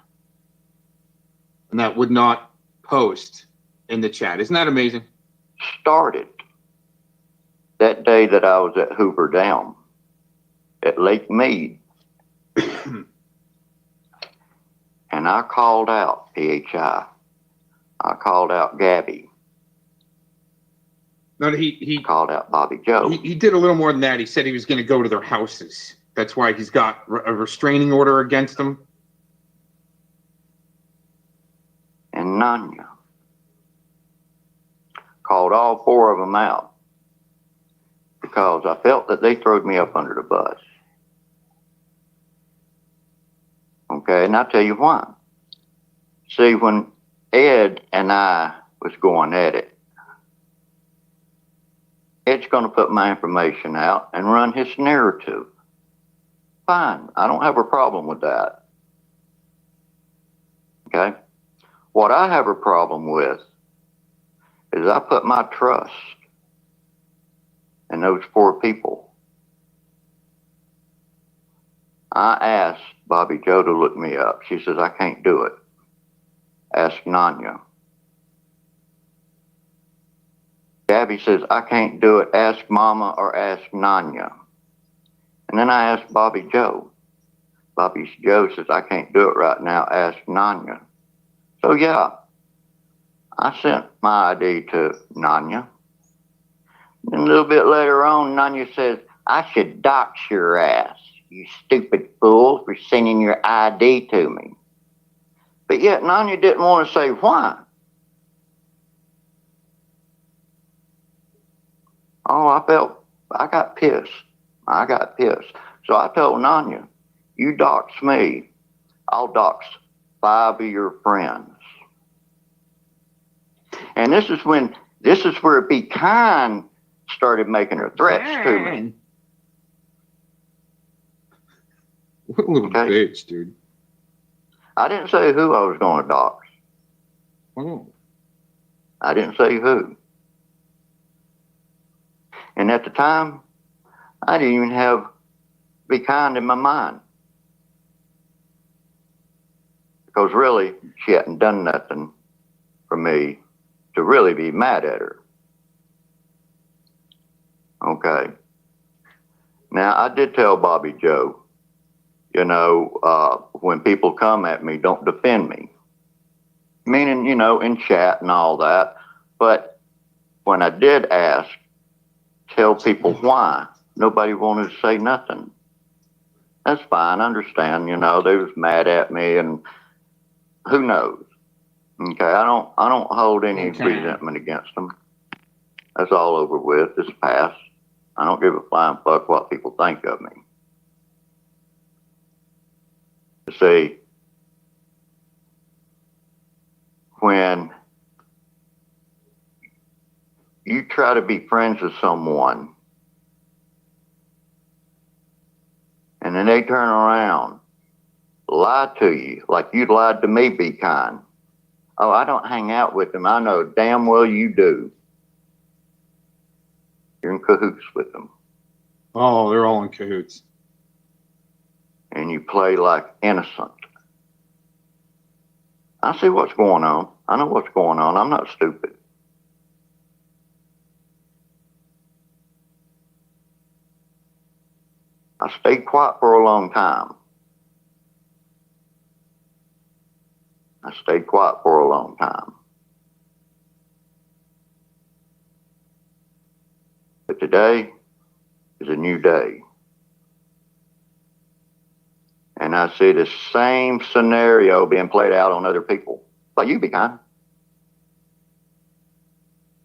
And that would not post in the chat. Isn't that amazing? Started that day that I was at Hoover Dam at Lake Mead. And I called out PHI. I called out Gabby. No, he called out Bobby Joe. He did a little more than that. He said he was going to go to their houses. That's why he's got a restraining order against them. And Nanya. Called all 4 of them out because I felt that they throwed me up under the bus. Okay, and I'll tell you why. See, when Ed and I was going at it, Ed's going to put my information out and run his narrative. Fine, I don't have a problem with that. Okay? What I have a problem with is I put my trust in those 4 people. I asked Bobby Joe to look me up. She says, I can't do it. Ask Nanya. Gabby says, I can't do it. Ask Mama or ask Nanya. And then I asked Bobby Joe. Bobby Joe says, I can't do it right now. Ask Nanya. So yeah, I sent my ID to Nanya. And a little bit later on, Nanya says, I should dox your ass, you stupid fool, for sending your ID to me. But yet Nanya didn't want to say why. Oh, I got pissed. So I told Nanya, you dox me, I'll dox 5 of your friends. And this is where Be Kind started making her threats to me. What a little bitch, dude. I didn't say who I was going to dox. Oh. I didn't say who. And at the time, I didn't even have Be Kind in my mind. Because really, she hadn't done nothing for me to really be mad at her. Okay. Now, I did tell Bobby Joe, you know, when people come at me, don't defend me. Meaning, you know, in chat and all that. But when I did ask, tell people why, nobody wanted to say nothing. That's fine, I understand, you know, they was mad at me and who knows. Okay, I don't hold any resentment against them. That's all over with, it's past. I don't give a flying fuck what people think of me. See, when you try to be friends with someone and then they turn around, lie to you like you lied to me, be kind. Oh, I don't hang out with them. I know damn well you do. You're in cahoots with them. Oh, they're all in cahoots. And you play like innocent. I see what's going on. I know what's going on. I'm not stupid. I stayed quiet for a long time. I stayed quiet for a long time. But today is a new day. And I see the same scenario being played out on other people. Like you, be kind.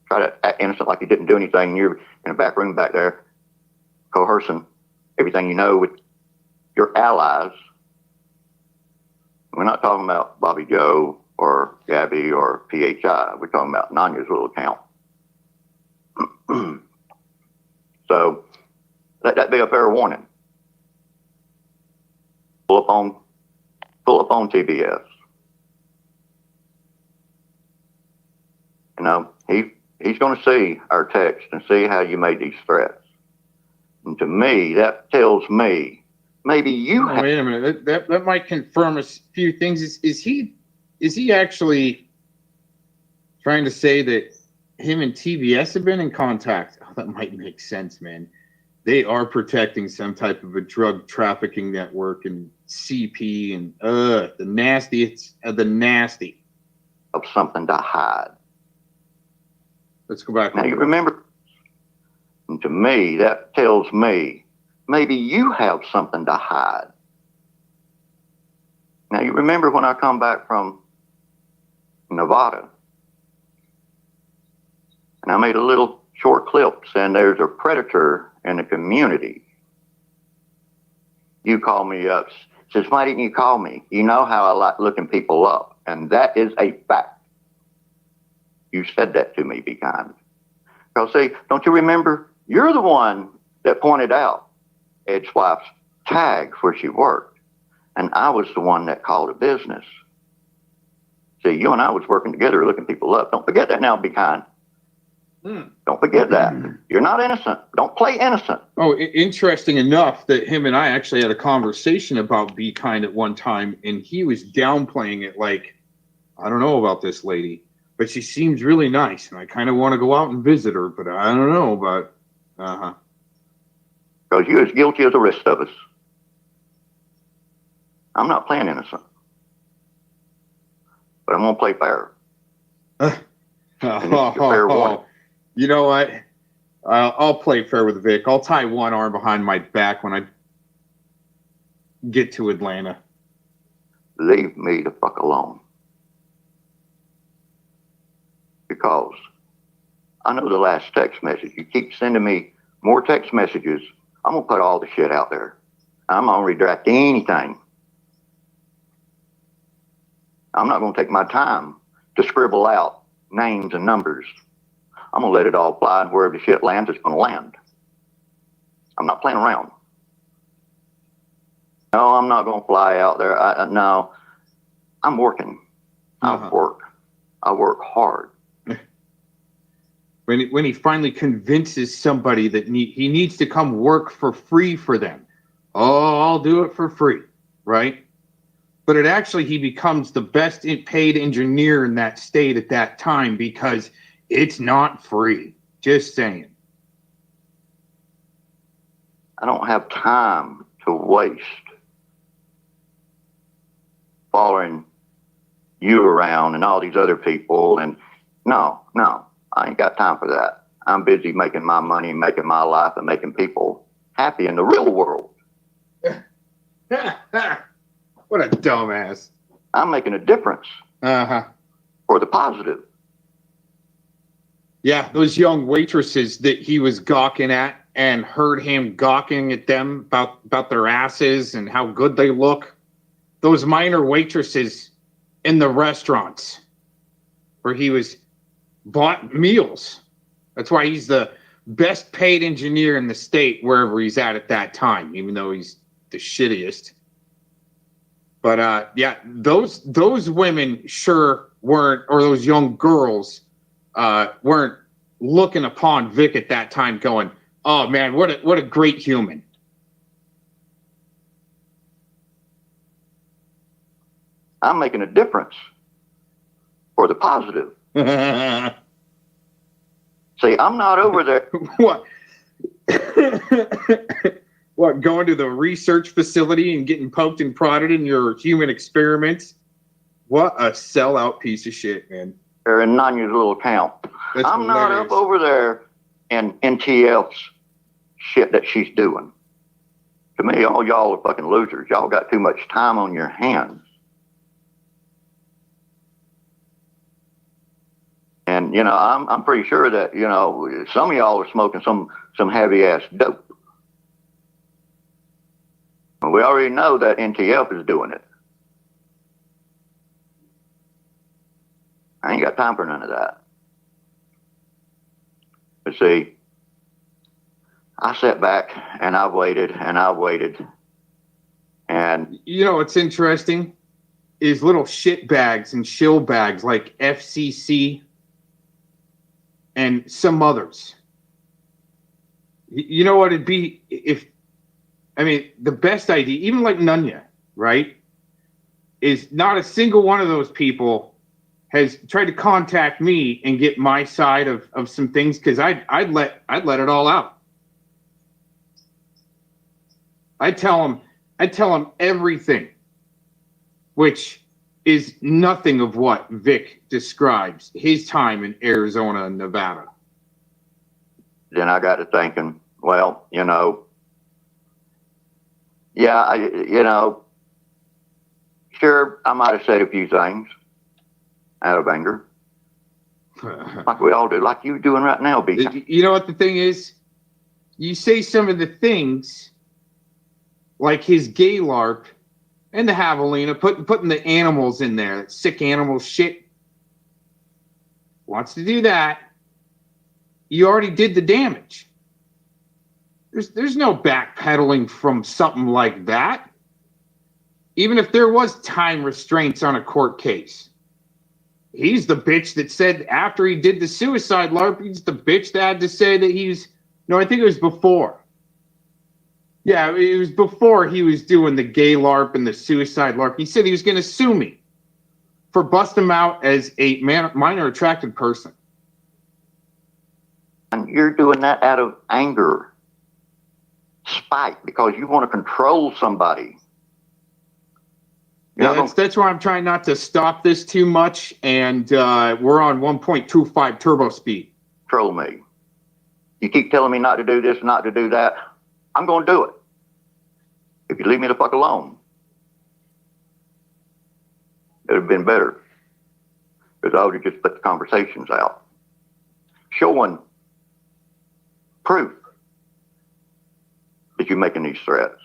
Try to act innocent like you didn't do anything. You're in a back room back there, coercing everything you know with your allies. We're not talking about Bobby Joe or Gabby or PHI. We're talking about Nanya's little account. So let that be a fair warning. Pull up on TBS. You know, he's going to see our text and see how you made these threats. And to me, that tells me maybe you. Oh, wait a minute. That might confirm a few things. Is he actually trying to say that him and TBS have been in contact? Oh, that might make sense, man. They are protecting some type of a drug trafficking network and CP and the nastiest of the nasty. Of something to hide. Let's go back. Now you remember, and to me, that tells me maybe you have something to hide. Now you remember when I come back from Nevada, and I made a little short clip saying there's a predator in the community. You call me up, says, why didn't you call me? You know how I like looking people up, and that is a fact. You said that to me, be kind. Because see, don't you remember? You're the one that pointed out Ed's wife's tag where she worked, and I was the one that called a business. See, you and I was working together looking people up. Don't forget that now, be kind. Don't forget that. You're not innocent. Don't play innocent. Oh, interesting enough that him and I actually had a conversation about Be Kind at one time, and he was downplaying it like, I don't know about this lady, but she seems really nice, and I kind of want to go out and visit her, but I don't know about, Because you're as guilty as the rest of us. I'm not playing innocent. But I'm going to play fair. And it's a fair warning. You know what? I'll play fair with Vic. I'll tie one arm behind my back when I get to Atlanta. Leave me the fuck alone. Because I know the last text message. You keep sending me more text messages. I'm going to put all the shit out there. I'm going to redact anything. I'm not going to take my time to scribble out names and numbers. I'm going to let it all fly, and wherever the shit lands, it's going to land. I'm not playing around. No, I'm not going to fly out there. No, I'm working. I work hard. When he finally convinces somebody that he needs to come work for free for them. Oh, I'll do it for free, right? But he becomes the best paid engineer in that state at that time because it's not free. Just saying. I don't have time to waste following you around and all these other people. And no, I ain't got time for that. I'm busy making my money, making my life, and making people happy in the real world. What a dumbass. I'm making a difference. For the positive. Yeah, those young waitresses that he was gawking at and heard him gawking at them about their asses and how good they look. Those minor waitresses in the restaurants where he was bought meals. That's why he's the best paid engineer in the state wherever he's at that time, even though he's the shittiest. But yeah, those women sure weren't, or those young girls weren't looking upon Vic at that time going, oh man, what a great human. I'm making a difference for the positive. See, I'm not over there. What? What, going to the research facility and getting poked and prodded in your human experiments? What a sellout piece of shit, man. Or in Nanya's little town. That's I'm not hilarious. up over there in NTF's shit that she's doing. To me, all y'all are fucking losers. Y'all got too much time on your hands. And, you know, I'm pretty sure that, you know, some of y'all are smoking some heavy-ass dope. We already know that NTF is doing it. I ain't got time for none of that. But see, I sat back and I waited and I waited. And you know what's interesting is little shit bags and shill bags like FCC and some others. You know what it'd be if, I mean, the best idea, even like Nunya, right, is not a single one of those people has tried to contact me and get my side of some things, because I'd let it all out. I tell them everything, which is nothing of what Vic describes his time in Arizona and Nevada. Then I got to thinking, well, you know, yeah, you know, sure, I might have said a few things out of anger. Like we all do, like you're doing right now, B. You know what the thing is? You say some of the things, like his gay LARP and the javelina, putting the animals in there, sick animal shit. Wants to do that. You already did the damage. There's no backpedaling from something like that. Even if there was time restraints on a court case. He's the bitch that said after he did the suicide LARP, he's the bitch that had to say that he's, no, I think it was before. Yeah, it was before he was doing the gay LARP and the suicide LARP. He said he was going to sue me for busting him out as a minor attracted person. And you're doing that out of anger, spite, because you want to control somebody. Yeah, that's why I'm trying not to stop this too much, and we're on 1.25 turbo speed. Control me. You keep telling me not to do this, not to do that. I'm going to do it. If you leave me the fuck alone, it would have been better. Because I would have just put the conversations out. Showing proof that you're making these threats.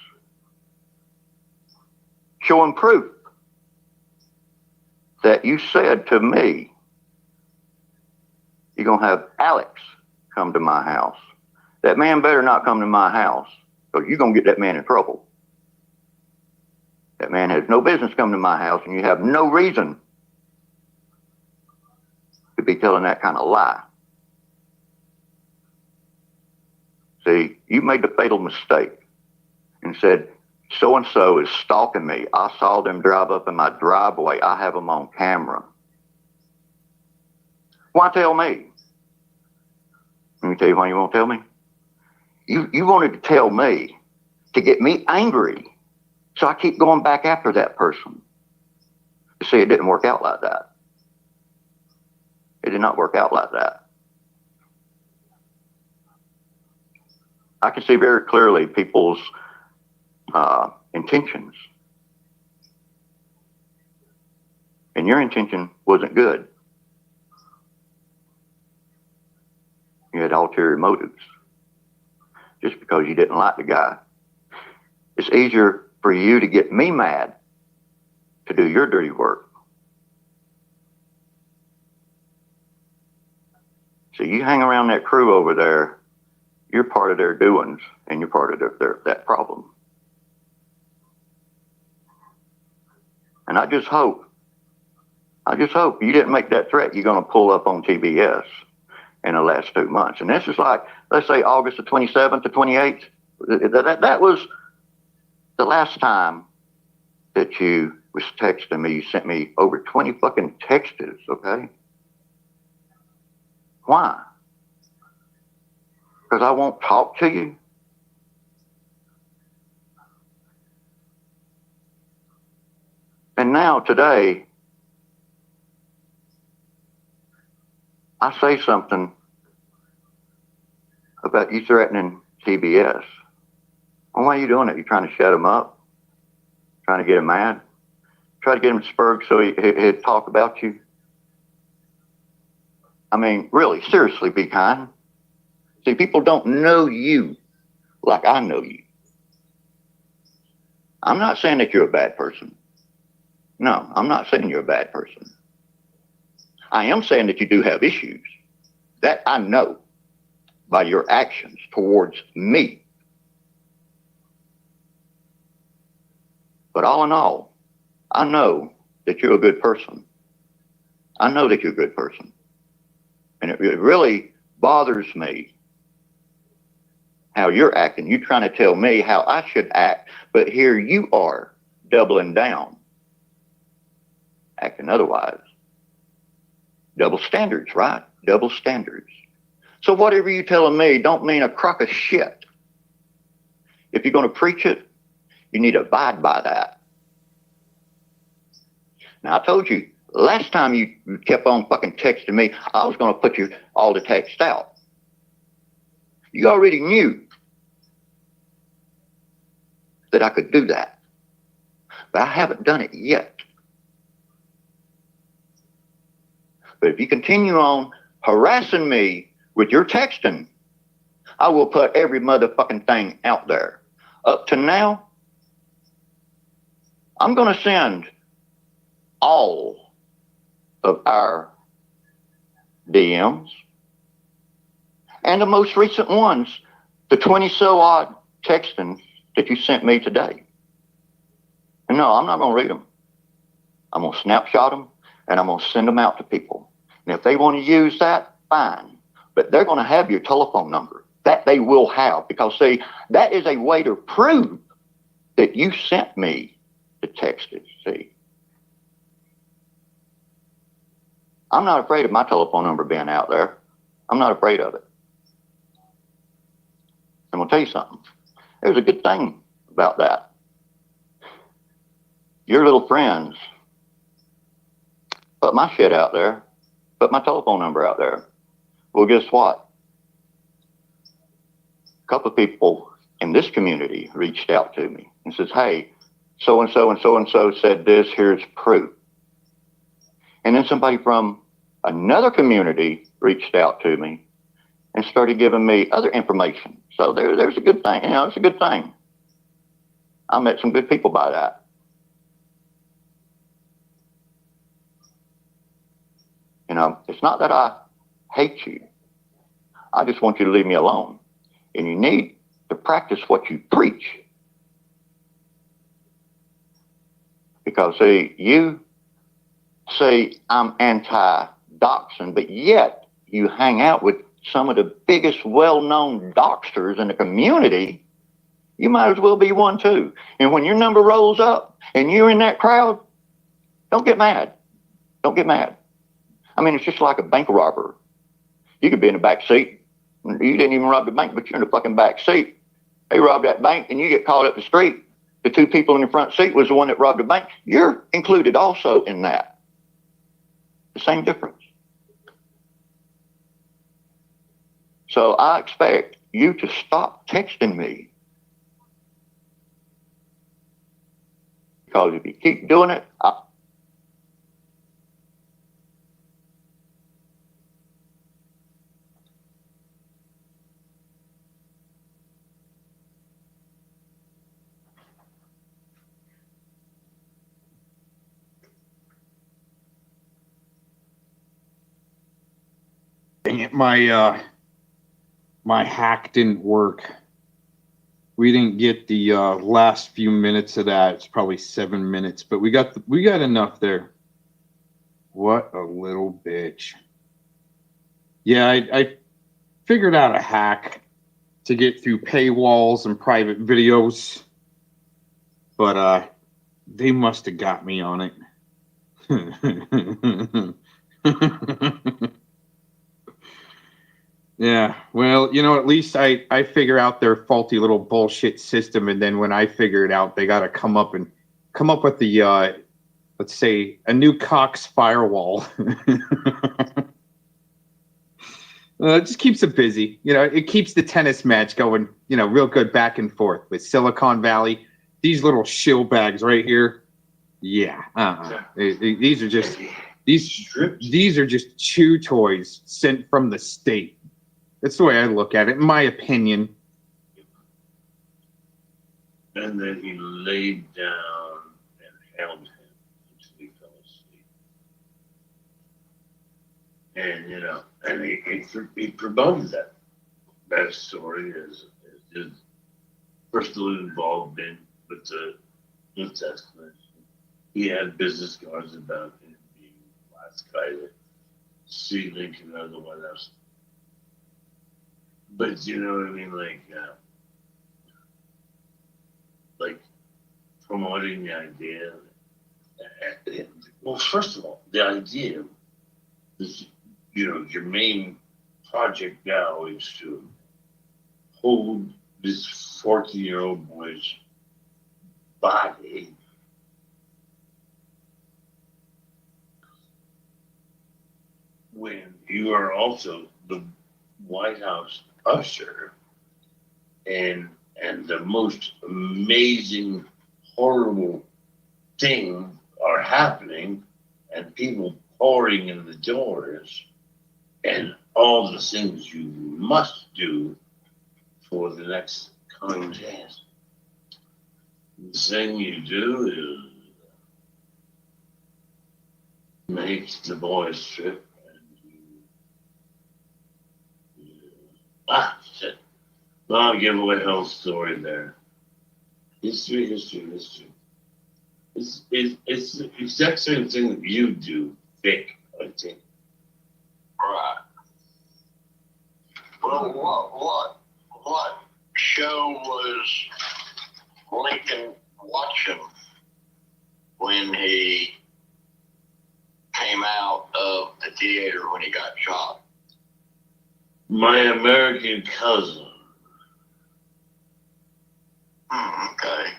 Showing proof that you said to me, you're going to have Alex come to my house. That man better not come to my house, because you're going to get that man in trouble. That man has no business coming to my house, and you have no reason to be telling that kind of lie. See, you made the fatal mistake and said, so-and-so is stalking me. I saw them drive up in my driveway. I have them on camera. Why tell me? Let me tell you why you won't tell me. You wanted to tell me to get me angry, so I keep going back after that person. You see, it didn't work out like that. It did not work out like that. I can see very clearly people's intentions. And your intention wasn't good. You had ulterior motives. just because you didn't like the guy. It's easier for you to get me mad to do your dirty work. So you hang around that crew over there, you're part of their doings and you're part of that problem. And I just hope you didn't make that threat you're going to pull up on TBS in the last 2 months. And this is like, let's say August the 27th to 28th. That was the last time that you was texting me. You sent me over 20 fucking texts, okay? Why? Because I won't talk to you? And now, today, I say something about you threatening TBS. Well, why are you doing it? You trying to shut him up? Trying to get him mad? Try to get him spurred so he'd talk about you? I mean, really, seriously, be kind. See, people don't know you like I know you. I'm not saying that you're a bad person. No, I'm not saying you're a bad person. I am saying that you do have issues. That I know by your actions towards me. But all in all, I know that you're a good person. I know that you're a good person. And it really bothers me how you're acting. You're trying to tell me how I should act, but here you are doubling down, acting otherwise. Double standards, right? Double standards. So whatever you're telling me don't mean a crock of shit. If you're going to preach it, you need to abide by that. Now, I told you, last time you kept on fucking texting me, I was going to put you all the text out. You already knew that I could do that. But I haven't done it yet. But if you continue on harassing me with your texting, I will put every motherfucking thing out there. Up to now, I'm going to send all of our DMs and the most recent ones, the 20 so odd texting that you sent me today. And no, I'm not going to read them. I'm going to snapshot them and I'm going to send them out to people. And if they want to use that, fine. But they're going to have your telephone number. That they will have. Because, see, that is a way to prove that you sent me the text. See, I'm not afraid of my telephone number being out there. I'm not afraid of it. I'm going to tell you something. There's a good thing about that. Your little friends put my shit out there, put my telephone number out there. Well, guess what? A couple of people in this community reached out to me and says, hey, so-and-so and so-and-so said this, here's proof. And then somebody from another community reached out to me and started giving me other information. So there's a good thing. You know, it's a good thing. I met some good people by that. You know, it's not that I hate you. I just want you to leave me alone. And you need to practice what you preach. Because, see, you say I'm anti-doxing, but yet you hang out with some of the biggest well-known doxers in the community. You might as well be one too. And when your number rolls up and you're in that crowd, don't get mad. Don't get mad. I mean, it's just like a bank robber. You could be in the back seat. You didn't even rob the bank, but you're in the fucking back seat. They robbed that bank and you get caught up the street. The two people in the front seat was the one that robbed the bank. You're included also in that. The same difference. So I expect you to stop texting me. Because if you keep doing it, dang it, my hack didn't work. We didn't get the last few minutes of that. It's probably 7 minutes, but we got enough there. What a little bitch. Yeah, I figured out a hack to get through paywalls and private videos, but they must have got me on it. Yeah, well, at least I figure out their faulty little bullshit system, and then when I figure it out, they got to come up with the let's say a new Cox firewall. It just keeps it busy. It keeps the tennis match going, real good back and forth with Silicon Valley. These little shill bags right here. Yeah. These are just chew toys sent from the state. That's the way I look at it, in my opinion. And then he laid down and held him until he fell asleep. And he promoted that story as his personal involvement with that explanation. He had business cards about him being the last guy to see Lincoln out of the White House. But you know what I mean, like promoting the idea. Well, first of all, the idea is, your main project now is to hold this 14-year-old boy's body when you are also the White House usher, and the most amazing, horrible things are happening, and people pouring in the doors, and all the things you must do for the next contest. The thing you do is make the boys strip. Shit. Well, I'll give away the whole story there. History. It's the exact same thing that you do, Vic, I think. Right. Well, what show was Lincoln watching when he came out of the theater when he got shot? My American Cousin. Okay.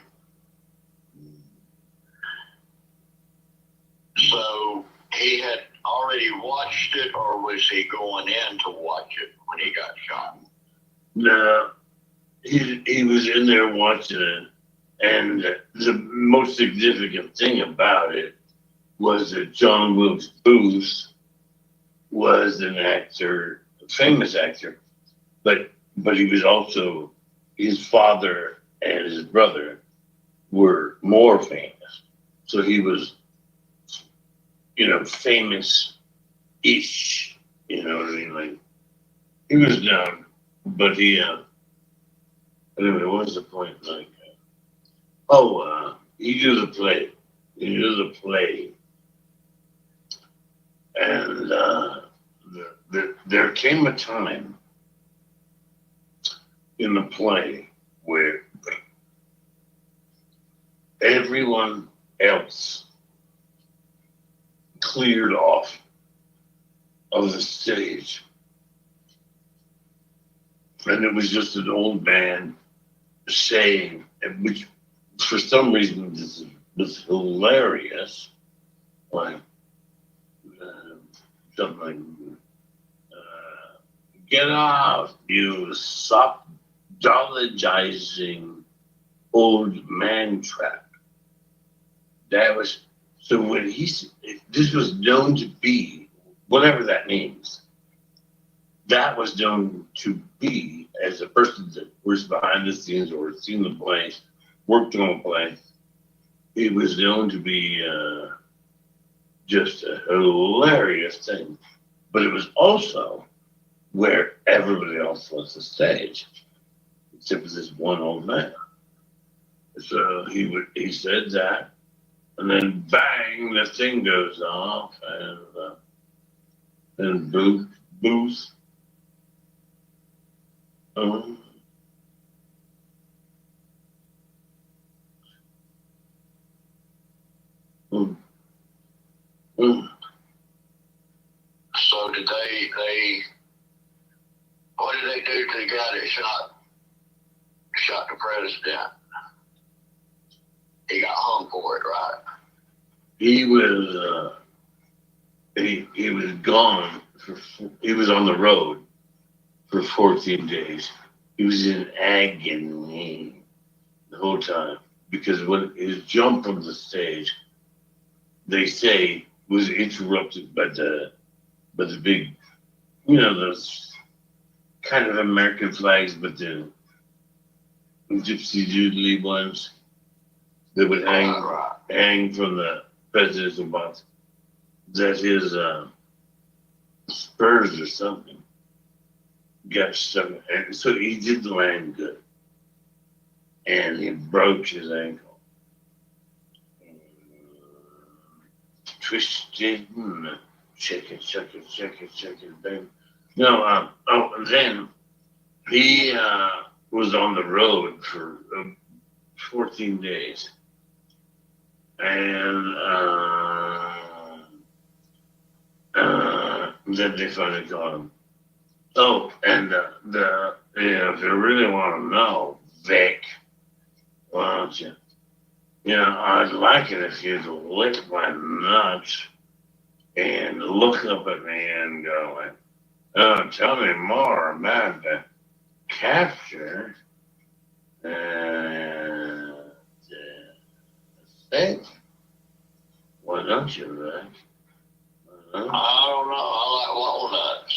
So he had already watched it, or was he going in to watch it when he got shot? No, he was in there watching it, and the most significant thing about it was that John Wilkes Booth was an actor, a famous actor, but he was also, his father and his brother were more famous. So he was, famous-ish, you know what I mean? Like, he was known, but he, anyway, what was the point? Like, he did the play. And there came a time in the play where everyone else cleared off of the stage. And it was just an old man saying, which for some reason this was hilarious, like something like, get off, you soft-dologizing old man trap. That was, so when this was known to be, whatever that means, that was known to be, as a person that was behind the scenes or seen the play, worked on a play, it was known to be just a hilarious thing. But it was also where everybody else was the stage, except for this one old man. So he said that, and then bang, the thing goes off, and Booth. Um, mm, mm. So did they, what did they do to the guy that shot the president? He got hung for it, right? He was he was gone he was on the road for 14 days. He was in agony the whole time because when his jump from the stage, they say, was interrupted by the big, those kind of American flags, but the gypsy doodly ones that would hang from the presidential box. That his spurs or something got stuck, and so he didn't land good, and he broke his ankle, twisted, and check it, baby. No, then he was on the road for 14 days, and then they finally caught him. Oh, and if you really want to know, Vic, why don't you? I'd like it if you'd lick my nuts and look up at me and go, tell me more about the capture and thing. Why don't you, Vic? I don't know. I like walnuts.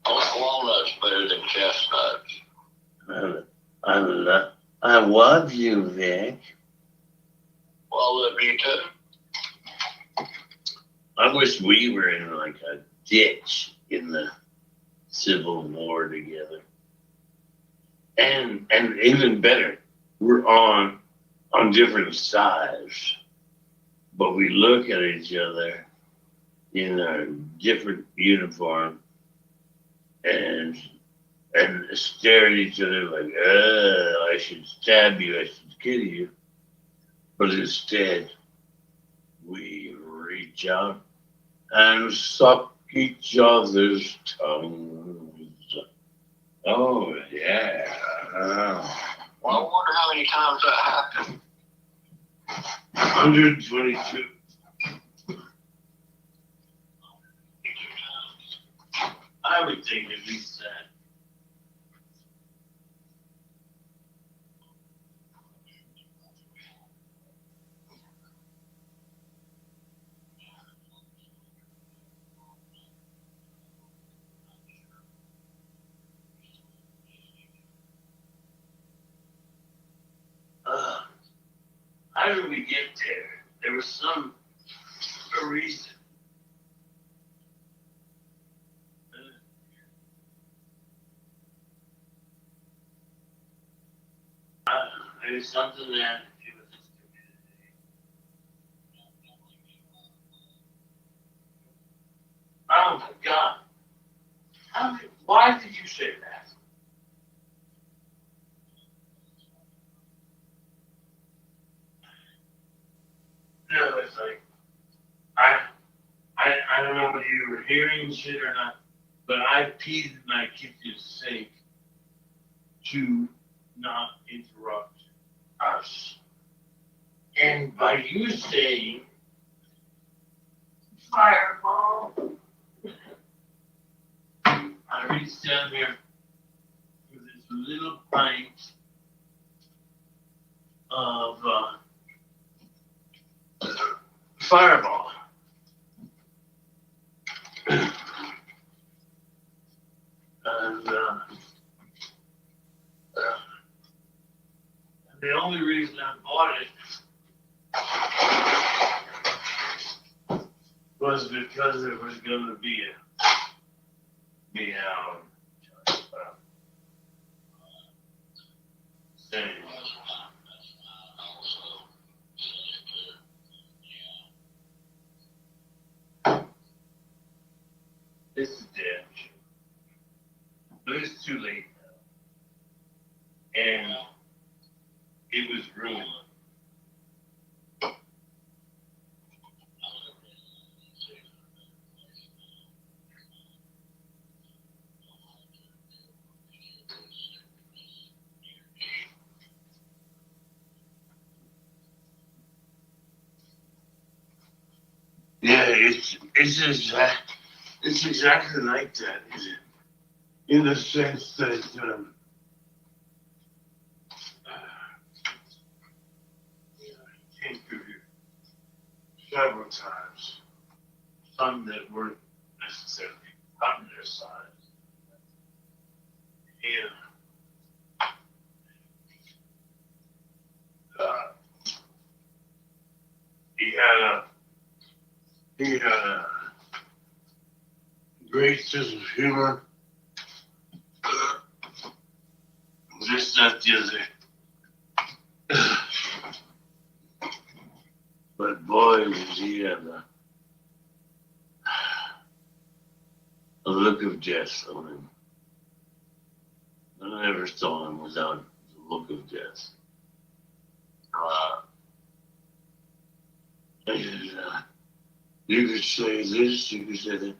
I like walnuts better than chestnuts. I love you, Vic. Well, I love you too. I wish we were in like a ditch in the Civil War together. And even better, we're on different sides, but we look at each other in a different uniform and stare at each other like, I should stab you, I should kill you. But instead, we reach out and suck each other's tongues. Oh, yeah. Well, I wonder how many times that happened. 122. I would think at least that. How did we get there? There was a reason. There's something that to do with this community. Oh my God. Why did you say that? No, it's like, I don't know whether you were hearing shit or not, but I peed in my kitchen sink to not interrupt us. And by you saying, fireball, I reached down there with this little pint of fireball. And the only reason I bought it was because it was going to be Yeah. This is dead. But it's too late now. And it was ruined. Yeah, it's exactly like that, is it? In the sense that I came through here several times, some that weren't necessarily on their side. And he had a great sense of humor. This, that, the other. But boy, was he had a look of death on him. I never saw him without the look of death. And, you could say this, you could say that.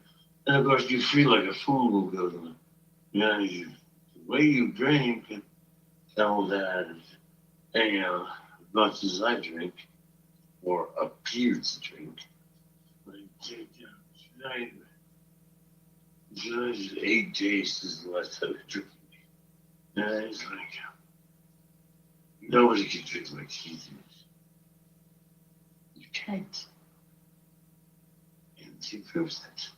And of course, you feel like a fool who goes on. You know, the way you drink and all that. And, you know, as much as I drink, or appear to drink, like, tonight, 8 days is the last time I drink. And it's like, nobody can drink like he does. You can't. And he proves that.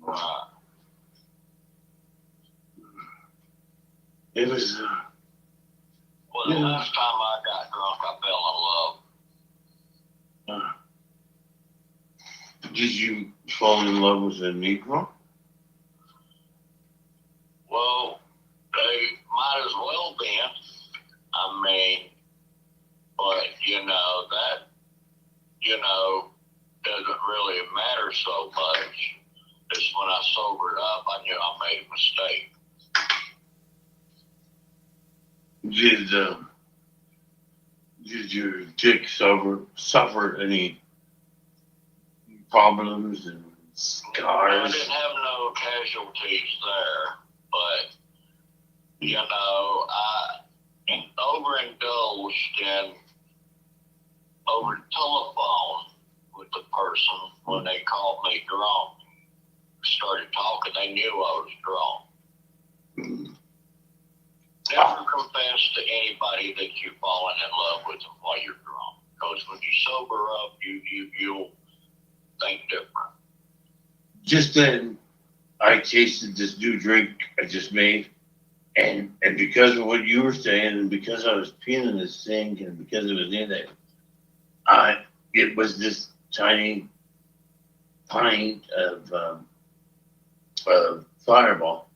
Wow. It was, well, the last time I got drunk, I fell in love. Did you fall in love with a Negro? Well, they might as well be. I mean, but that doesn't really matter so much. It's when I sobered up, I knew I made a mistake. Did your dick suffer any problems and scars? I didn't have no casualties there, but I overindulged in over the telephone with the person when they called me drunk. Started talking, they knew I was drunk. Never confess to anybody that you're falling in love with them while you're drunk, because when you sober up, you'll think different. Just then, I tasted this new drink I just made, and because of what you were saying, and because I was peeling this thing, and because it was in there, it was this tiny pint of Fireball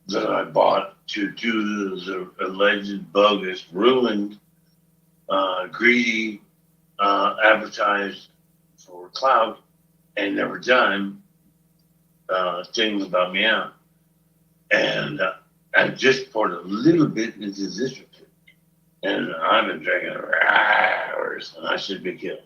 that I bought to do the alleged bogus, ruined, greedy, advertised for clout and never done things about me out. And I just poured a little bit into this drink, and I've been drinking hours, and I should be killed.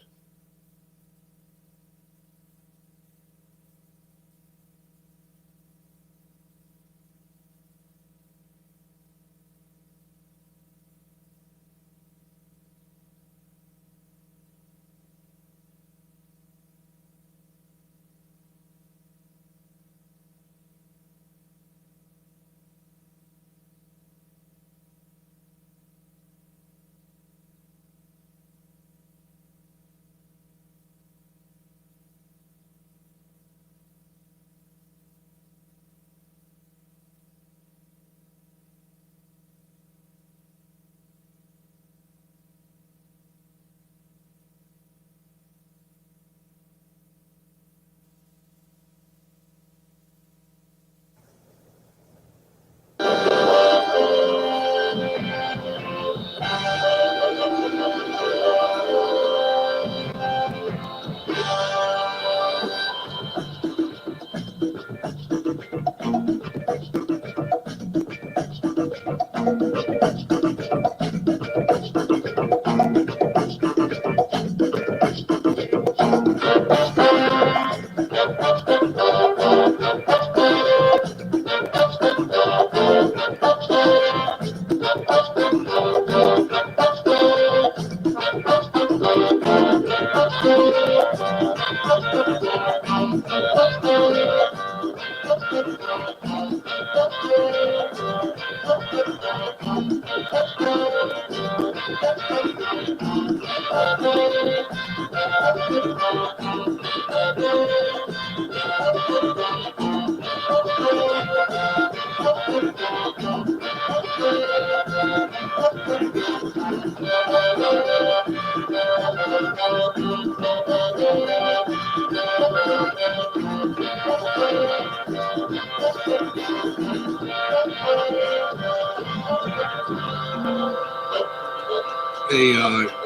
Hey,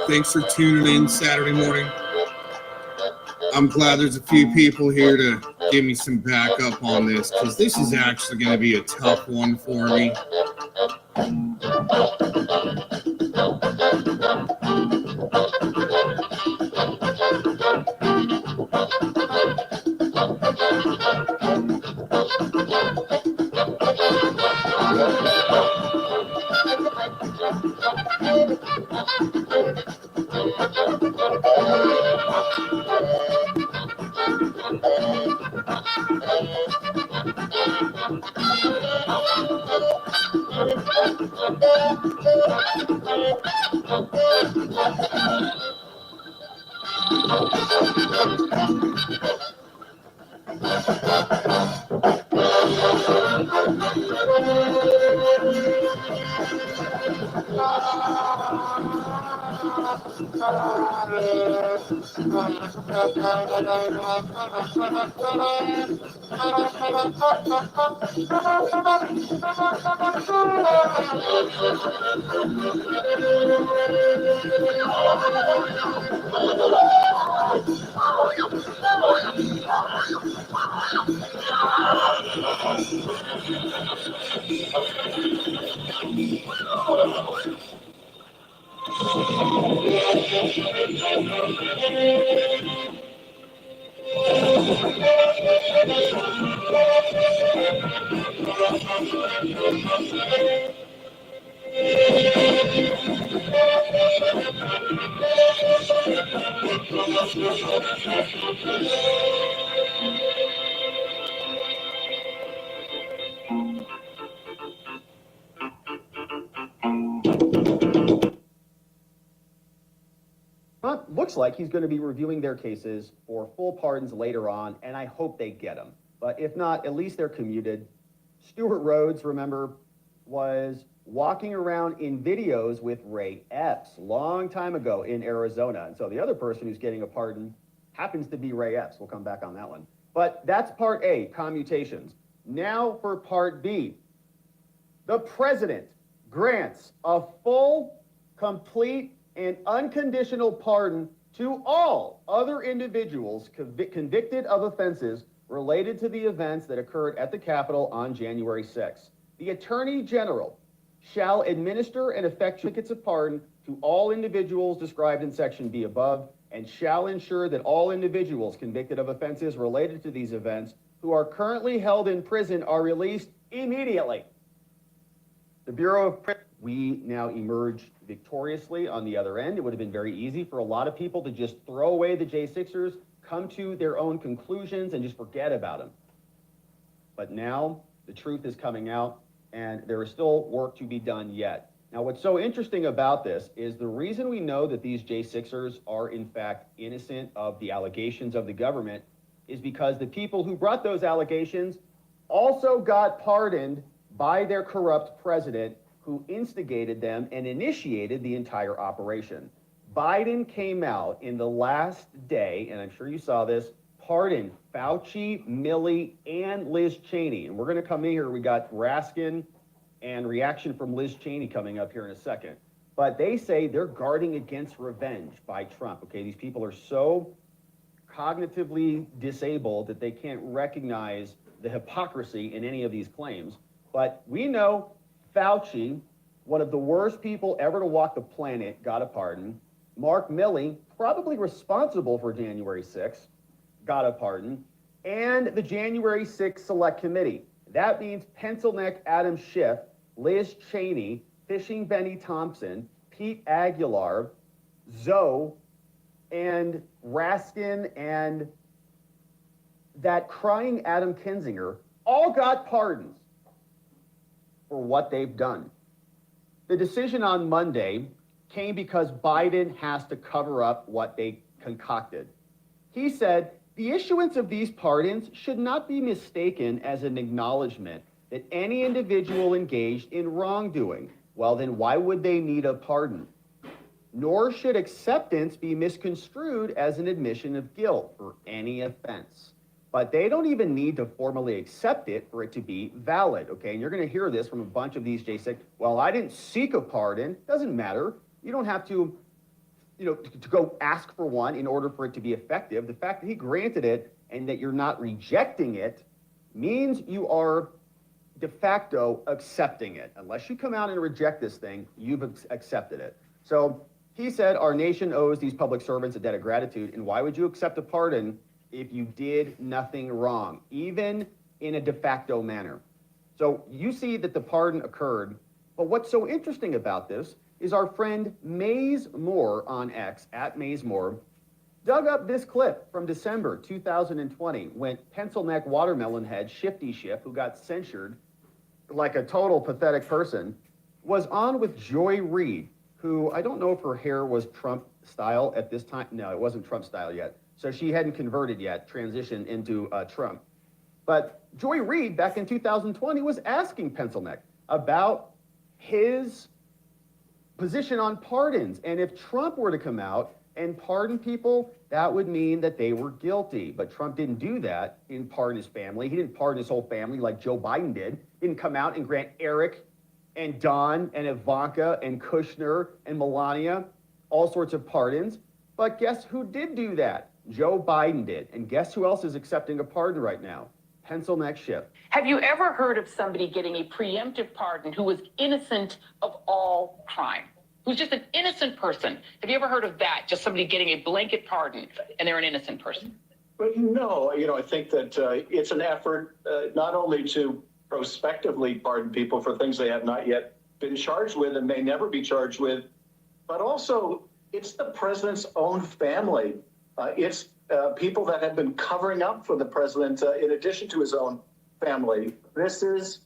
thanks for tuning in Saturday morning. I'm glad there's a few people here to give me some backup on this, because this is actually going to be a tough one for me. Trump looks like he's going to be reviewing their cases for full pardons later on, and I hope they get them. But if not, at least they're commuted. Stuart Rhodes, remember, was walking around in videos with Ray Epps long time ago in Arizona. And so the other person who's getting a pardon happens to be Ray Epps. We'll come back on that one. But that's part A, commutations. Now for part B. The president grants a full, complete, and unconditional pardon to all other individuals convicted of offenses related to the events that occurred at the Capitol on January 6th. The Attorney General shall administer and effect certificates of pardon to all individuals described in Section B above, and shall ensure that all individuals convicted of offenses related to these events who are currently held in prison are released immediately. The Bureau of Prisons, we now emerge victoriously on the other end. It would have been very easy for a lot of people to just throw away the J6ers, come to their own conclusions, and just forget about them. But now the truth is coming out, and there is still work to be done yet. Now, what's so interesting about this is the reason we know that these J6ers are in fact innocent of the allegations of the government is because the people who brought those allegations also got pardoned by their corrupt president, who instigated them and initiated the entire operation. Biden came out in the last day, and I'm sure you saw this, pardoned Fauci, Milley, and Liz Cheney. And we're going to come in here. We got Raskin and reaction from Liz Cheney coming up here in a second. But they say they're guarding against revenge by Trump. Okay, these people are so cognitively disabled that they can't recognize the hypocrisy in any of these claims. But we know Fauci, one of the worst people ever to walk the planet, got a pardon. Mark Milley, probably responsible for January 6th, got a pardon. And the January 6th Select Committee. That means Pencil Neck Adam Schiff, Liz Cheney, Fishing Benny Thompson, Pete Aguilar, Zoe, and Raskin, and that crying Adam Kinzinger all got pardons for what they've done. The decision on Monday came because Biden has to cover up what they concocted. He said, the issuance of these pardons should not be mistaken as an acknowledgement that any individual engaged in wrongdoing. Well, then why would they need a pardon? Nor should acceptance be misconstrued as an admission of guilt for any offense. But they don't even need to formally accept it for it to be valid, okay? And you're gonna hear this from a bunch of these J6, well, I didn't seek a pardon. Doesn't matter. You don't have to, to go ask for one in order for it to be effective. The fact that he granted it and that you're not rejecting it means you are de facto accepting it. Unless you come out and reject this thing, you've accepted it. So he said, our nation owes these public servants a debt of gratitude, and why would you accept a pardon if you did nothing wrong, even in a de facto manner? So you see that the pardon occurred, but what's so interesting about this is our friend Maze Moore on X, at Maze Moore, dug up this clip from December 2020 when pencil neck watermelon head Shifty Schiff, who got censured like a total pathetic person, was on with Joy Reid, who I don't know if her hair was Trump style at this time. No, it wasn't Trump style yet. So she hadn't converted yet, transitioned into Trump. But Joy Reid back in 2020 was asking Pencilneck about his position on pardons. And if Trump were to come out and pardon people, that would mean that they were guilty. But Trump didn't do that. He didn't pardon his family. He didn't pardon his whole family like Joe Biden did. He didn't come out and grant Eric and Don and Ivanka and Kushner and Melania all sorts of pardons. But guess who did do that? Joe Biden did. And guess who else is accepting a pardon right now? Pencil neck Schiff. Have you ever heard of somebody getting a preemptive pardon who was innocent of all crime? Who's just an innocent person? Have you ever heard of that? Just somebody getting a blanket pardon and they're an innocent person? But no, I think that it's an effort not only to prospectively pardon people for things they have not yet been charged with and may never be charged with, but also it's the president's own family. It's people that have been covering up for the president in addition to his own family. This is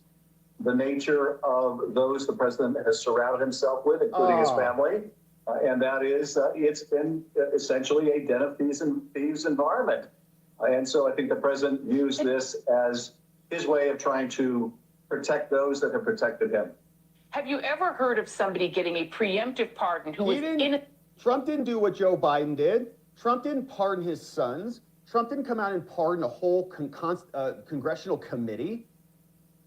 the nature of those the president has surrounded himself with, including his family. And that is, it's been essentially a den of thieves environment. And so I think the president views this as his way of trying to protect those that have protected him. Have you ever heard of somebody getting a preemptive pardon who was innocent? Trump didn't do what Joe Biden did. Trump didn't pardon his sons. Trump didn't come out and pardon a whole congressional committee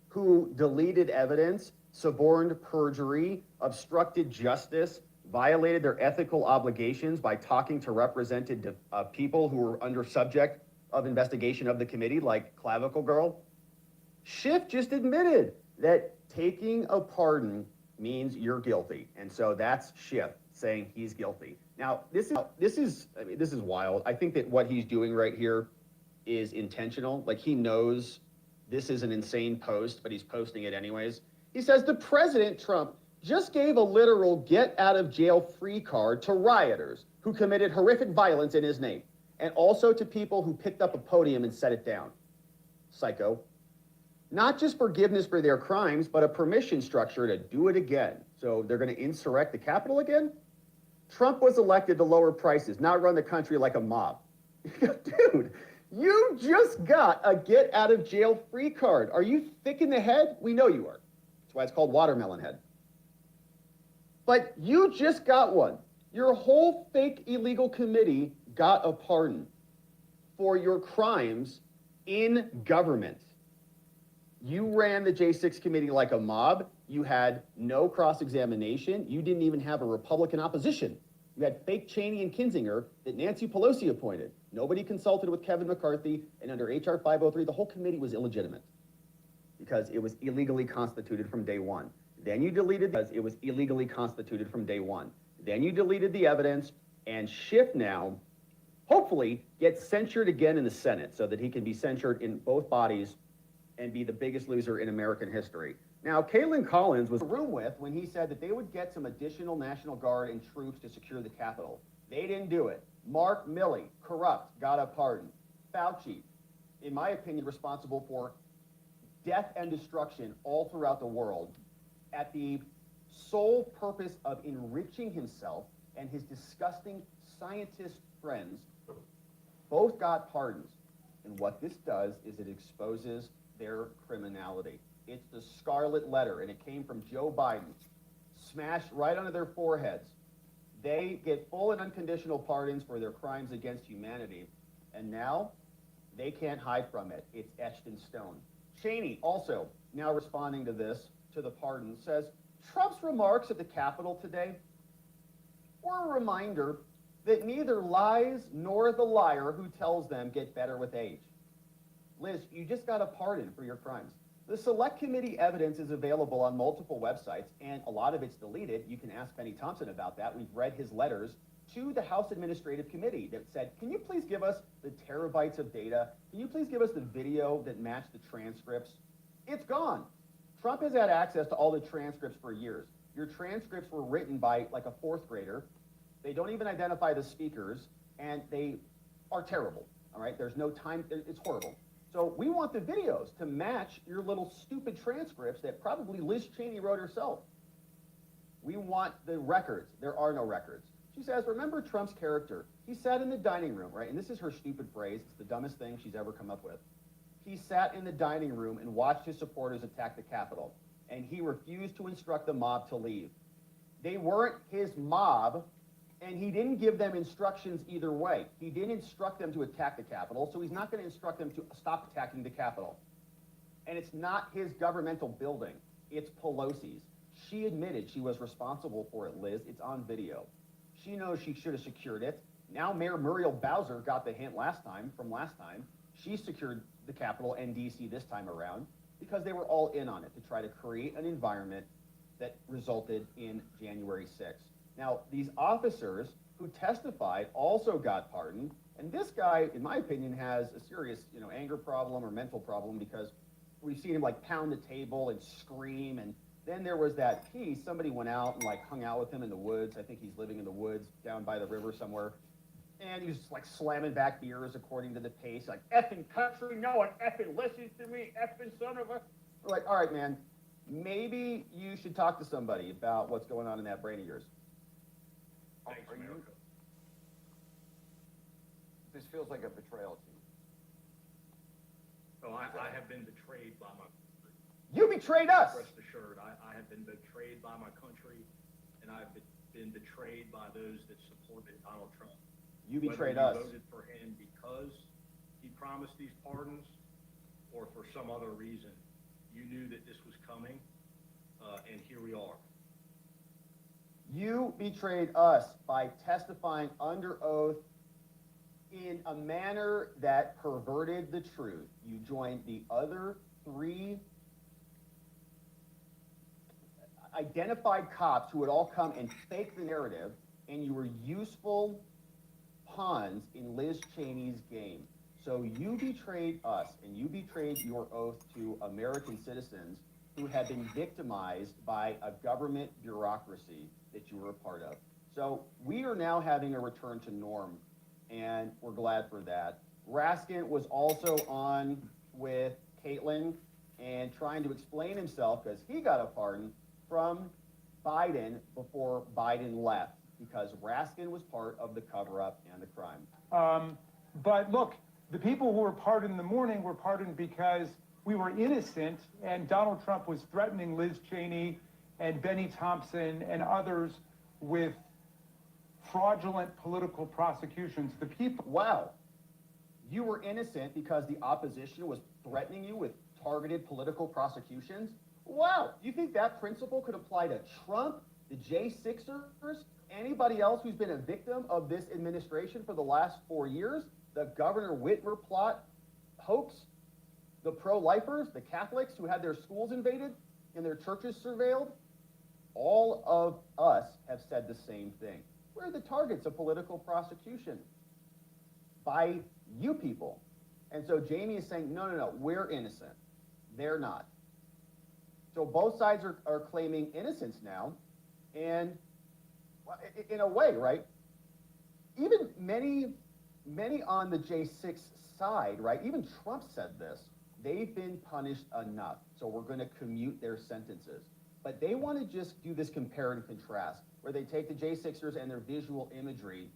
who deleted evidence, suborned perjury, obstructed justice, violated their ethical obligations by talking to represented people who were under subject of investigation of the committee, like Clavicle Girl. Schiff just admitted that taking a pardon means you're guilty. And so that's Schiff saying he's guilty. Now, this is wild. I think that what he's doing right here is intentional. Like, he knows this is an insane post, but he's posting it anyways. He says the President Trump just gave a literal get out of jail free card to rioters who committed horrific violence in his name, and also to people who picked up a podium and set it down. Psycho. Not just forgiveness for their crimes, but a permission structure to do it again. So they're going to insurrect the Capitol again? Trump was elected to lower prices, not run the country like a mob. Dude, you just got a get out of jail free card. Are you thick in the head? We know you are. That's why it's called watermelon head. But you just got one. Your whole fake illegal committee got a pardon for your crimes in government. You ran the J6 committee like a mob. You had no cross-examination. You didn't even have a Republican opposition. You had fake Cheney and Kinzinger that Nancy Pelosi appointed. Nobody consulted with Kevin McCarthy, and under H.R. 503, the whole committee was illegitimate because it was illegally constituted from day one. Then you deleted because it was illegally constituted from day one. Then you deleted the evidence, and Schiff now, hopefully, gets censured again in the Senate so that he can be censured in both bodies and be the biggest loser in American history. Now, Kaylin Collins was in the room with when he said that they would get some additional National Guard and troops to secure the Capitol. They didn't do it. Mark Milley, corrupt, got a pardon. Fauci, in my opinion, responsible for death and destruction all throughout the world at the sole purpose of enriching himself and his disgusting scientist friends, both got pardons. And what this does is it exposes their criminality. It's the scarlet letter, and it came from Joe Biden, smashed right onto their foreheads. They get full and unconditional pardons for their crimes against humanity, and now they can't hide from it. It's etched in stone. Cheney, also now responding to this, to the pardon, says, Trump's remarks at the Capitol today were a reminder that neither lies nor the liar who tells them get better with age. Liz, you just got a pardon for your crimes. The Select Committee evidence is available on multiple websites, and a lot of it's deleted. You can ask Benny Thompson about that. We've read his letters to the House Administrative Committee that said, can you please give us the terabytes of data? Can you please give us the video that matched the transcripts? It's gone. Trump has had access to all the transcripts for years. Your transcripts were written by like a fourth grader. They don't even identify the speakers, and they are terrible, all right? There's no time, it's horrible. So we want the videos to match your little stupid transcripts that probably Liz Cheney wrote herself. We want the records. There are no records. She says, remember Trump's character. He sat in the dining room, right? And this is her stupid phrase. It's the dumbest thing she's ever come up with. He sat in the dining room and watched his supporters attack the Capitol, and he refused to instruct the mob to leave. They weren't his mob, and he didn't give them instructions either way. He didn't instruct them to attack the Capitol, so he's not going to instruct them to stop attacking the Capitol. And it's not his governmental building. It's Pelosi's. She admitted she was responsible for it, Liz. It's on video. She knows she should have secured it. Now Mayor Muriel Bowser got the hint last time. She secured the Capitol and DC this time around because they were all in on it to try to create an environment that resulted in January 6th. Now, these officers who testified also got pardoned, and this guy, in my opinion, has a serious, anger problem or mental problem because we've seen him like pound the table and scream. And then there was that piece, somebody went out and like hung out with him in the woods. I think he's living in the woods down by the river somewhere. And he was like slamming back beers according to the pace, like effing country, no one effing listens to me, effing son of a. We're like, all right, man, maybe you should talk to somebody about what's going on in that brain of yours. This feels like a betrayal to me. So I have been betrayed by my country. You betrayed us! Rest assured, I have been betrayed by my country, and I've been betrayed by those that supported Donald Trump. You betrayed Whether us. You voted for him because he promised these pardons, or for some other reason. You knew that this was coming, and here we are. You betrayed us by testifying under oath in a manner that perverted the truth. You joined the other 3 identified cops who would all come and fake the narrative, and you were useful pawns in Liz Cheney's game. So you betrayed us, and you betrayed your oath to American citizens who had been victimized by a government bureaucracy that you were a part of. So we are now having a return to norm, and we're glad for that. Raskin was also on with Caitlin and trying to explain himself because he got a pardon from Biden before Biden left because Raskin was part of the cover-up and the crime. But look, the people who were pardoned in the morning were pardoned because we were innocent, and Donald Trump was threatening Liz Cheney and Benny Thompson and others with fraudulent political prosecutions. The people. Wow. You were innocent because the opposition was threatening you with targeted political prosecutions? Wow. You think that principle could apply to Trump, the J6ers, anybody else who's been a victim of this administration for the last 4 years? The Governor Whitmer plot hoax? The pro-lifers, the Catholics who had their schools invaded and their churches surveilled? All of us have said the same thing. We're the targets of political prosecution by you people. And so Jamie is saying, no, we're innocent. They're not. So both sides are claiming innocence now. And in a way, right? Even many on the J6 side, right? Even Trump said this. They've been punished enough. So we're going to commute their sentences. But they want to just do this compare and contrast, where they take the J6ers and their visual imagery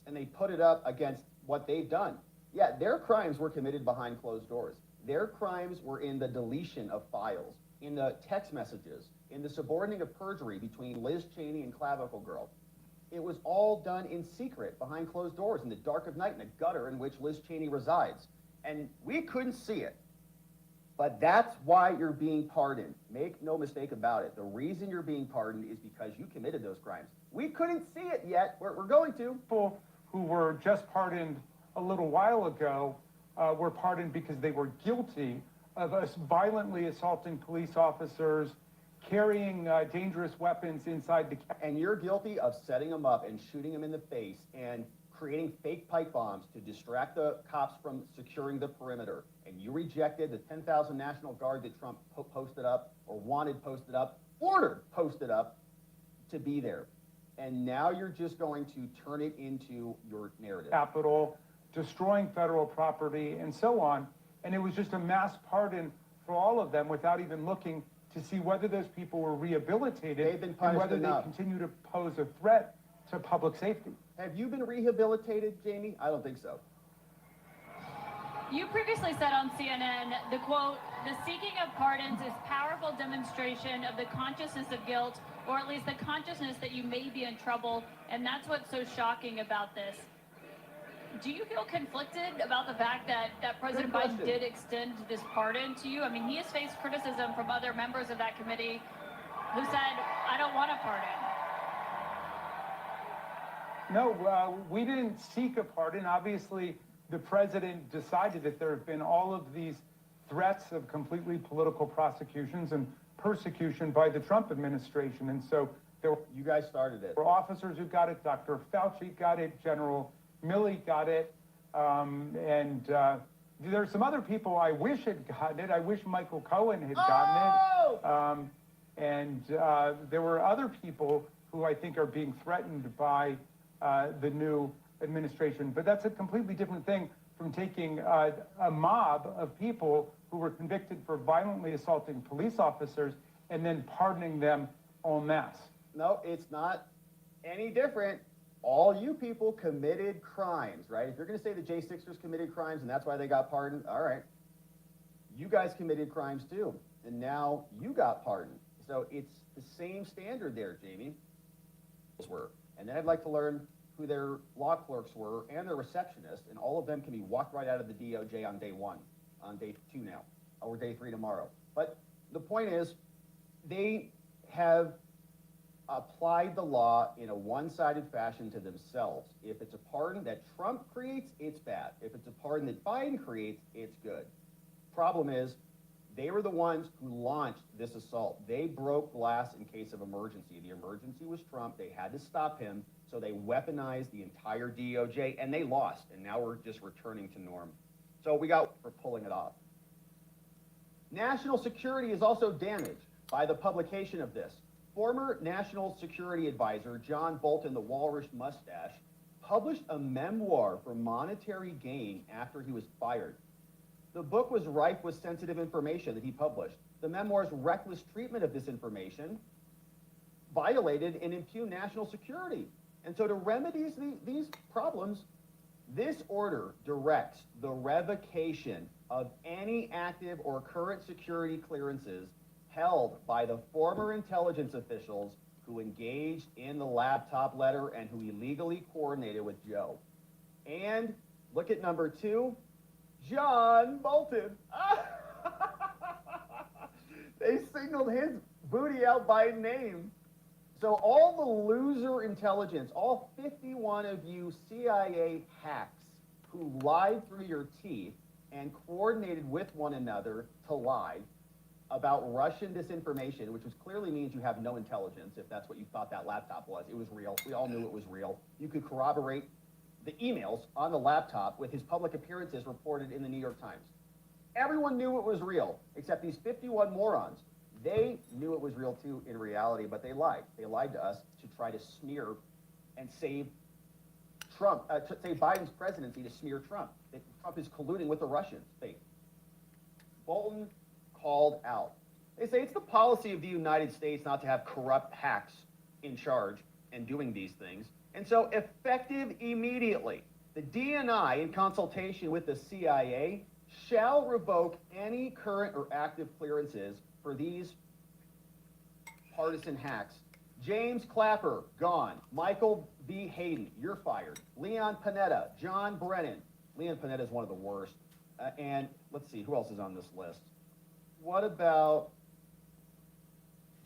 and they put it up against what they've done. Yeah, their crimes were committed behind closed doors. Their crimes were in the deletion of files, in the text messages, in the subordinating of perjury between Liz Cheney and Clavicle Girl. It was all done in secret, behind closed doors, in the dark of night, in a gutter in which Liz Cheney resides. And we couldn't see it. But that's why you're being pardoned. Make no mistake about it. The reason you're being pardoned is because you committed those crimes. We couldn't see it yet. We're going to. People who were just pardoned a little while ago were pardoned because they were guilty of us violently assaulting police officers, carrying dangerous weapons inside the... And you're guilty of setting them up and shooting them in the face and creating fake pipe bombs to distract the cops from securing the perimeter. And you rejected the 10,000 National Guard that Trump posted up, or wanted posted up, ordered posted up to be there. And now you're just going to turn it into your narrative. Capitol, destroying federal property, and so on. And it was just a mass pardon for all of them without even looking to see whether those people were rehabilitated They've been punished and whether enough. they continue to pose a threat to public safety. Have you been rehabilitated, Jamie? I don't think so. You previously said on CNN, the quote, "The seeking of pardons is powerful demonstration of the consciousness of guilt, or at least the consciousness that you may be in trouble, and that's what's so shocking about this." Do you feel conflicted about the fact that President Biden did extend this pardon to you? I mean, he has faced criticism from other members of that committee who said, "I don't want a pardon." No, we didn't seek a pardon. Obviously, the president decided that there have been all of these threats of completely political prosecutions and persecution by the Trump administration. And so there were, you guys started it. There were officers who got it. Dr. Fauci got it. General Milley got it. And there are some other people I wish had gotten it. I wish Michael Cohen had gotten it. And there were other people who I think are being threatened by the new administration. But that's a completely different thing from taking a mob of people who were convicted for violently assaulting police officers and then pardoning them en masse. No, it's not any different. All you people committed crimes, right? If you're going to say the J6ers committed crimes and that's why they got pardoned, all right. You guys committed crimes too, and now you got pardoned. So it's the same standard there, Jamie. And then I'd like to learn who their law clerks were and their receptionists, and all of them can be walked right out of the DOJ on day 1, on day 2 now, or day 3 tomorrow. But the point is, they have applied the law in a one-sided fashion to themselves. If it's a pardon that Trump creates, it's bad. If it's a pardon that Biden creates, it's good. Problem is, they were the ones who launched this assault. They broke glass in case of emergency. The emergency was Trump. They had to stop him, so they weaponized the entire DOJ, and they lost, and now we're just returning to norm. So we got for pulling it off. National security is also damaged by the publication of this. Former National Security Advisor John Bolton, the Walrus Mustache, published a memoir for monetary gain after he was fired. The book was rife with sensitive information that he published. The memoir's reckless treatment of this information violated and impugned national security. And so to remedy these problems, this order directs the revocation of any active or current security clearances held by the former intelligence officials who engaged in the laptop letter and who illegally coordinated with Joe. And look at number 2, John Bolton. They signaled his booty out by name. So all the loser intelligence, all 51 of you CIA hacks who lied through your teeth and coordinated with one another to lie about Russian disinformation, which clearly means you have no intelligence if that's what you thought that laptop was. It was real. We all knew it was real. You could corroborate the emails on the laptop with his public appearances reported in the New York Times. Everyone knew it was real, except these 51 morons. They knew it was real too in reality, but they lied. They lied to us to try to smear and save Trump, to save Biden's presidency to smear Trump. That Trump is colluding with the Russians. Fake. Bolton called out They say it's the policy of the United States not to have corrupt hacks in charge and doing these things. And so, effective immediately, the DNI, in consultation with the CIA, shall revoke any current or active clearances for these partisan hacks. James Clapper, gone. Michael V. Hayden, you're fired. Leon Panetta, John Brennan. Leon Panetta is one of the worst. And let's see, who else is on this list? What about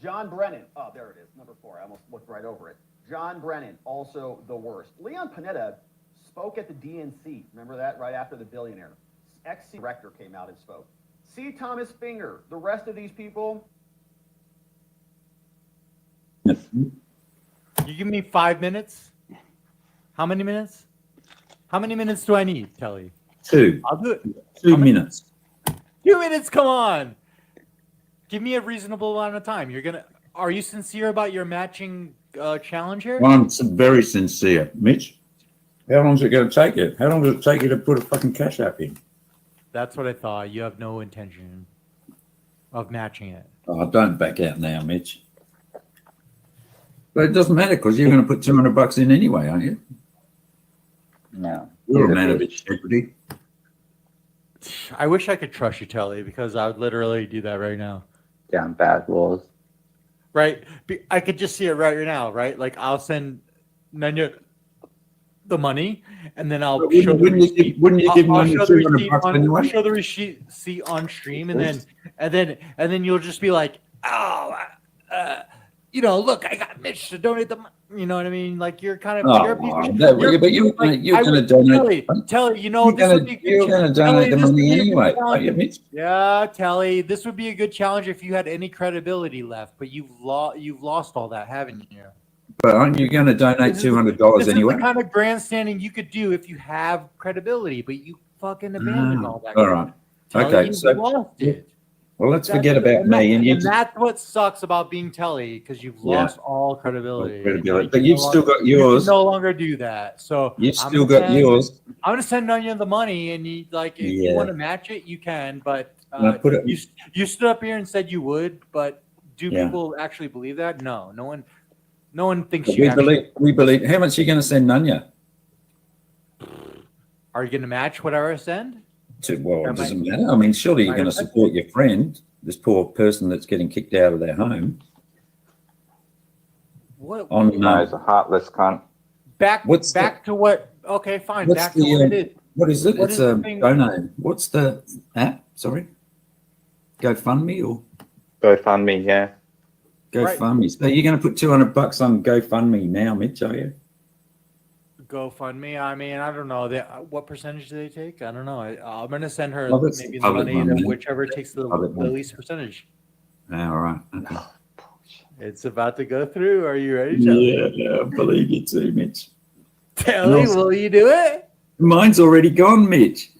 John Brennan? Oh, there it is, number 4. I almost looked right over it. John Brennan, also the worst. Leon Panetta spoke at the DNC. Remember that? Right after the billionaire. Ex-director came out and spoke. C. Thomas Finger. The rest of these people. You give me 5 minutes? How many minutes? How many minutes do I need, Telly? 2. I'll do it. 2 minutes. 2 minutes, come on. Give me a reasonable amount of time. Are you sincere about your matching challenge here? Well, I'm very sincere. Mitch, how long is it going to take you? How long does it take you to put a fucking cash app in? That's what I thought. You have no intention of matching it. Oh, don't back out now, Mitch. But it doesn't matter because you're going to put $200 in anyway, aren't you? No. You're a man of integrity. I wish I could trust you, Telly, because I would literally do that right now. Down bad walls. Right? I could just see it right now, right? Like, I'll send Nanya the money, and then I'll show the receipt. Wouldn't you give Nanya $200 anyway? I'll show the receipt on stream, and then you'll just be like, oh, look, I got Mitch to donate the money. You know what I mean? Like, you're kind of. But you're going to donate. Telly, you're going to donate the money anyway, aren't you, Mitch? Yeah, Telly, this would be a good challenge if you had any credibility left, but you've lost all that, haven't you? But aren't you going to donate $200 this anyway? Is the kind of grandstanding you could do if you have credibility, but you fucking abandoned all that. All right. Telly, Okay. you So, lost it. well, let's forget about me. And that's what sucks about being Telly, because you've lost all credibility. But you've still got yours. You can no longer do that. So You've still got yours. I'm gonna send Nanya the money, and if you want to match it, you can. But you stood up here and said you would, but do people actually believe that? No, no one thinks you. We believe. How much are you going to send Nanya? Are you going to match whatever I send? Well, it doesn't matter. I mean, surely you're going to support your friend, this poor person that's getting kicked out of their home. What? He's a heartless cunt. Back to what? Okay, fine. Back to what it is. What is it? What It's is a the thing? donate. What's the app? Sorry, GoFundMe or GoFundMe? Yeah. GoFundMe. So you're going to put $200 on GoFundMe now, Mitch? Are you? GoFundMe. I mean, I don't know. What percentage do they take? I don't know. I'm going to send her Public maybe the money, money. whichever takes the least percentage. All right. Okay. It's about to go through. Are you ready, Telly? Yeah, I believe you too, Mitch. Telly, will you do it? Mine's already gone, Mitch.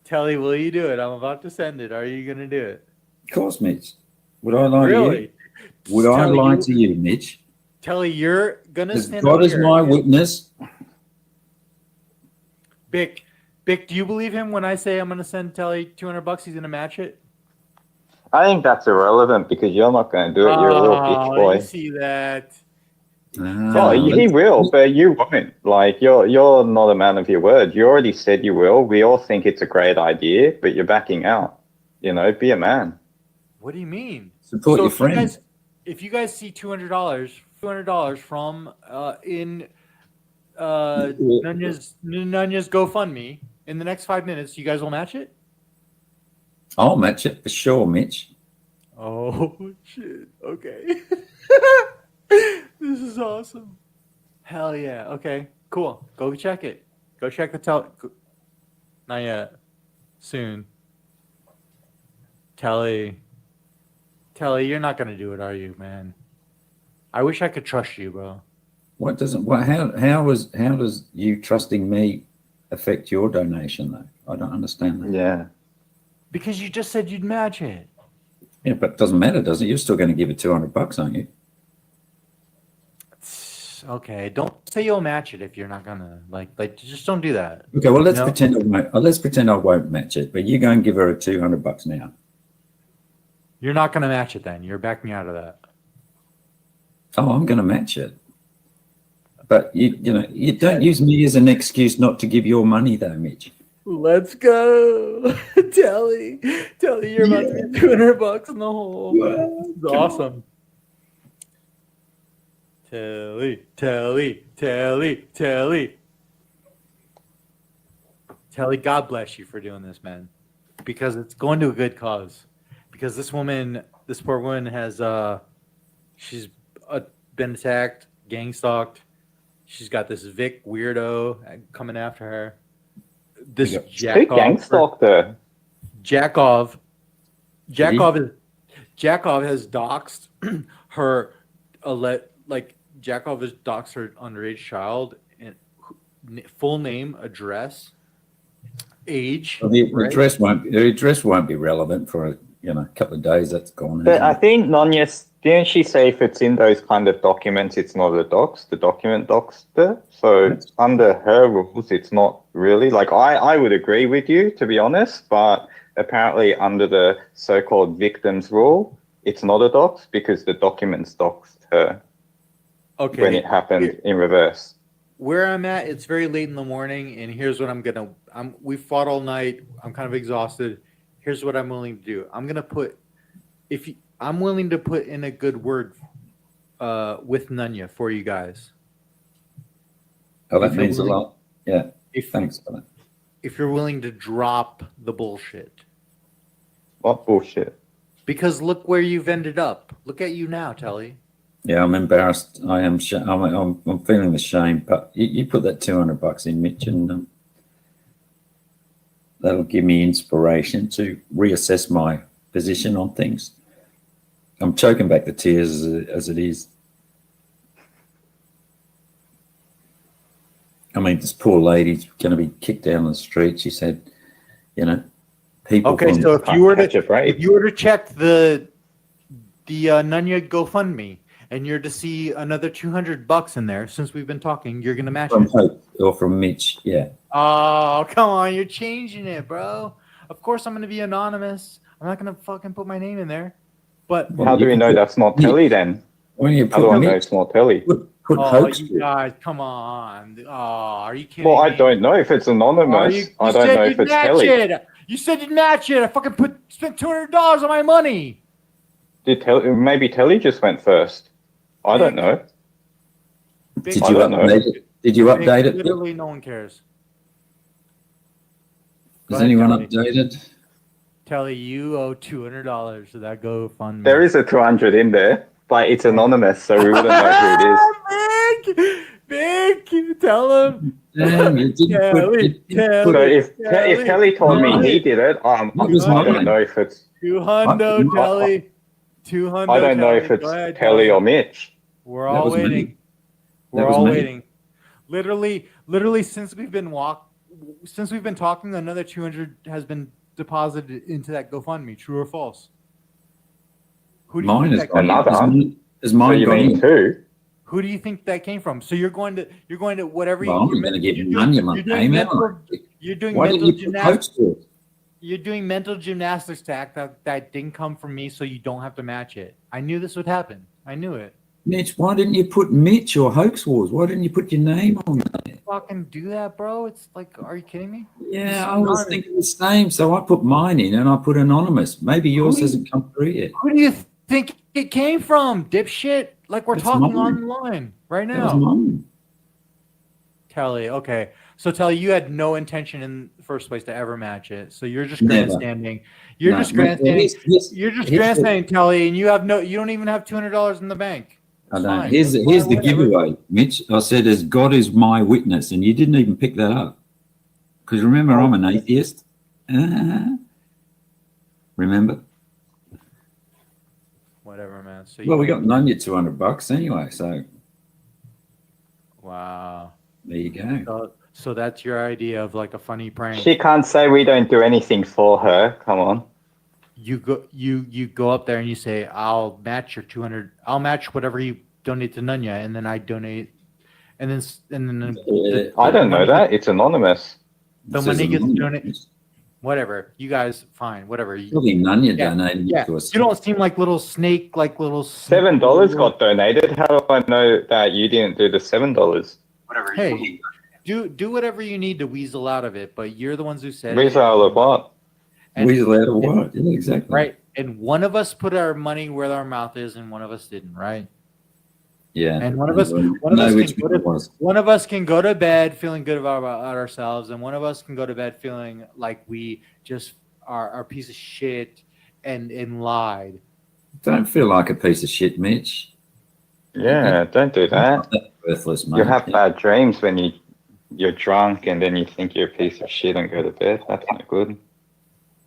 Telly, will you do it? I'm about to send it. Are you going to do it? Of course, Mitch. Would I lie to Really? you? Would I lie to you, Mitch? Telly, you're going to stand God up is here. my witness. Bick, do you believe him when I say I'm going to send Telly $200? He's going to match it? I think that's irrelevant because you're not going to do it. You're a real bitch boy. You see that? Oh, he will, but you won't. Like you're not a man of your word. You already said you will. We all think it's a great idea, but you're backing out. Be a man. What do you mean? Support your friend. If you guys see $200 from in Nunya's GoFundMe in the next 5 minutes, you guys will match it? I'll match it for sure, Mitch. Oh shit! Okay. This is awesome. Hell yeah. Okay, cool. Go check it. Go check the Not yet. Soon. Telly, you're not gonna do it, are you, man? I wish I could trust you, bro. How does you trusting me affect your donation though? I don't understand that. Yeah. Because you just said you'd match it. Yeah, but it doesn't matter, does it? You're still going to give it $200, aren't you? Okay, don't say you'll match it if you're not gonna like. Just don't do that. Okay, well let's pretend I won't. Let's pretend I won't match it, but you go and give her $200 now. You're not going to match it then. You're backing out of that. Oh, I'm going to match it. But you don't use me as an excuse not to give your money, though, Mitch. Let's go, Telly. Telly, you're about to be $200 in the hole. It's awesome. Telly. Telly, God bless you for doing this, man. Because it's going to a good cause. Because this poor woman has, she's been attacked, gang stalked. She's got this Vic weirdo coming after her. This Who gang stalked her? Jakov has doxed her, Jakov has doxed her underage child and full name, address, age. Well, the address won't be relevant for a couple of days. That's gone. But I think Nanya, didn't she say if it's in those kind of documents, it's not a dox? The document doxed her. So under her rules, it's not really like I would agree with you, to be honest. But apparently, under the so-called victims rule, it's not a dox because the documents doxed her. Okay. When it happened in reverse. Where I'm at, it's very late in the morning, and here's what we fought all night. I'm kind of exhausted. Here's what I'm willing to do. I'm willing to put in a good word with Nunya for you guys. Oh, that means a lot. Yeah. Thanks for that. If you're willing to drop the bullshit. What bullshit? Because look where you've ended up. Look at you now, Telly. Yeah, I'm embarrassed. I am. I'm feeling the shame. But you put that $200 in, Mitch, and that'll give me inspiration to reassess my position on things. I'm choking back the tears as it is. I mean, this poor lady's going to be kicked down the street. She said, people. Okay, so if you were to check the Nunya GoFundMe, and you're to see another $200 in there, since we've been talking, you're gonna match from it. Hope or from Mitch, yeah. Oh, come on, you're changing it, bro. Of course I'm gonna be anonymous. I'm not gonna fucking put my name in there. But how do we know that's not Telly then? When you how do I know it's not Telly? You guys, come on. Oh, are you kidding Well, me? I don't know if it's anonymous. I don't know if it's Telly. You said you'd match it. I fucking spent $200 on my money. Maybe Telly just went first. I don't know. Did you update it? Did you update it? Literally, no one cares. Has anyone updated? Telly, you owe $200 to that GoFundMe. There is a 200 in there, but it's anonymous, so we wouldn't know who it is. Big, tell him. Damn, you didn't So if Telly told me he did it, I don't know if it's 200, Telly. 200. I don't know if it's Telly or Mitch. We're all waiting. We're all waiting. Literally, since we've been talking, another 200 has been deposited into that GoFundMe. True or false? Who do you mine think is that came from? Is mine so you mean two? Who do you think that came from? So you're going to whatever. Well, I'm going to give Nunya my name. You're doing Why mental didn't you put Hope's for it? You're doing mental gymnastics to act that didn't come from me, so you don't have to match it. I knew this would happen. I knew it. Mitch, why didn't you put Mitch or Hoax Wars? Why didn't you put your name on there? Fucking do that, bro. It's like, are you kidding me? Yeah, I was thinking the same, so I put mine in and I put anonymous. Maybe yours hasn't come through yet. Who do you think it came from, dipshit? Like we're talking online right now. That was mine. Telly, okay. So Telly, you had no intention in the first place to ever match it. So you're just grandstanding. You're just grandstanding, Telly, and you don't even have $200 in the bank. I don't. Here's the giveaway, Mitch. I said, "As God is my witness," and you didn't even pick that up. Because remember, I'm an atheist. Remember? Whatever, man. So well, we got Nunya $200 anyway. So. Wow. There you go. So that's your idea of like a funny prank. She can't say we don't do anything for her. Come on. You go up there and you say, I'll match your 200. I'll match whatever you donate to Nunya, and then I donate, and then I don't know that it's anonymous. The money gets donated. whatever. You guys, fine, whatever. Probably none you donated Yeah, to us. you don't seem like little snake, like little. $7 got donated. How do I know that you didn't do the $7? Whatever. Hey, do whatever you need to weasel out of it, but you're the ones who said Weasel out of what? Weasel out of what? Yeah, exactly. Right. And one of us put our money where our mouth is, and one of us didn't. Right. Yeah. And one of us can go to bed feeling good about ourselves, and one of us can go to bed feeling like we just are a piece of shit and lied. Don't feel like a piece of shit, Mitch. Yeah, don't do that. Worthless, mate. You have bad dreams when you're drunk and then you think you're a piece of shit and go to bed. That's not good.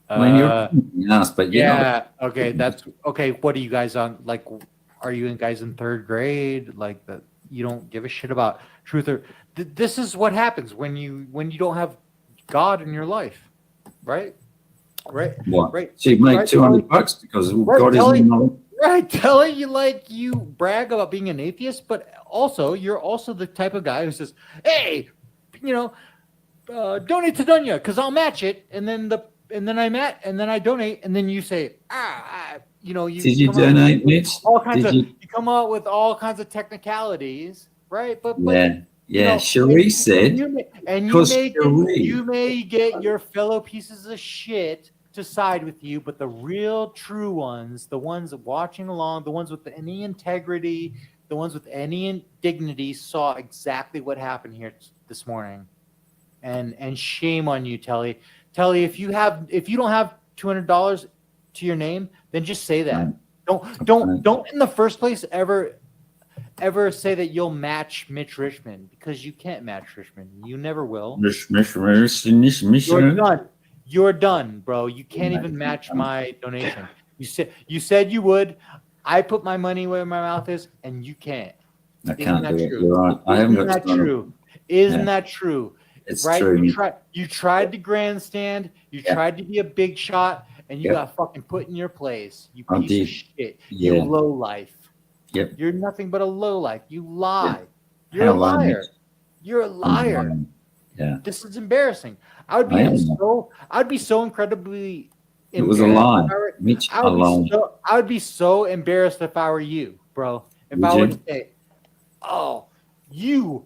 I mean, you're nice, but you're yeah. not. Okay, that's okay. What are you guys on? Like, are you guys in third grade? Like that? You don't give a shit about truth or. This is what happens when you don't have God in your life, right? Right. What? Right. So you make right, $200 because right, God isn't knowledge. Right, telling you like you brag about being an atheist, but also you're also the type of guy who says, "Hey, donate to Dunya because I'll match it," and then I donate, and then you say, you Did you donate, Mitch? You come out with all kinds of technicalities, right? But yeah. Cherie said, you may get your fellow pieces of shit to side with you, but the real true ones, the ones watching along, the ones with any integrity, the ones with any dignity, saw exactly what happened here this morning. And shame on you, Telly. Telly, if you don't have $200 to your name, then just say that. Don't in the first place ever say that you'll match Mitch Richmond, because you can't match Richmond. You never will. You're done. You're done, bro. You can't even match my donation. You said you would. I put my money where my mouth is, and you can't. I can't do it. You're right. I haven't got that true? Isn't that true? It's right? true. You tried to grandstand. You tried to be a big shot, and you got fucking put in your place. You piece of shit. You low life. Yep. You're nothing but a low life. You lie. You're a liar. You're a liar. Yeah. This is embarrassing. I'd be so incredibly. It was a lie. Mitch, I would be so embarrassed if I were you, bro. If I were to say, "Oh, you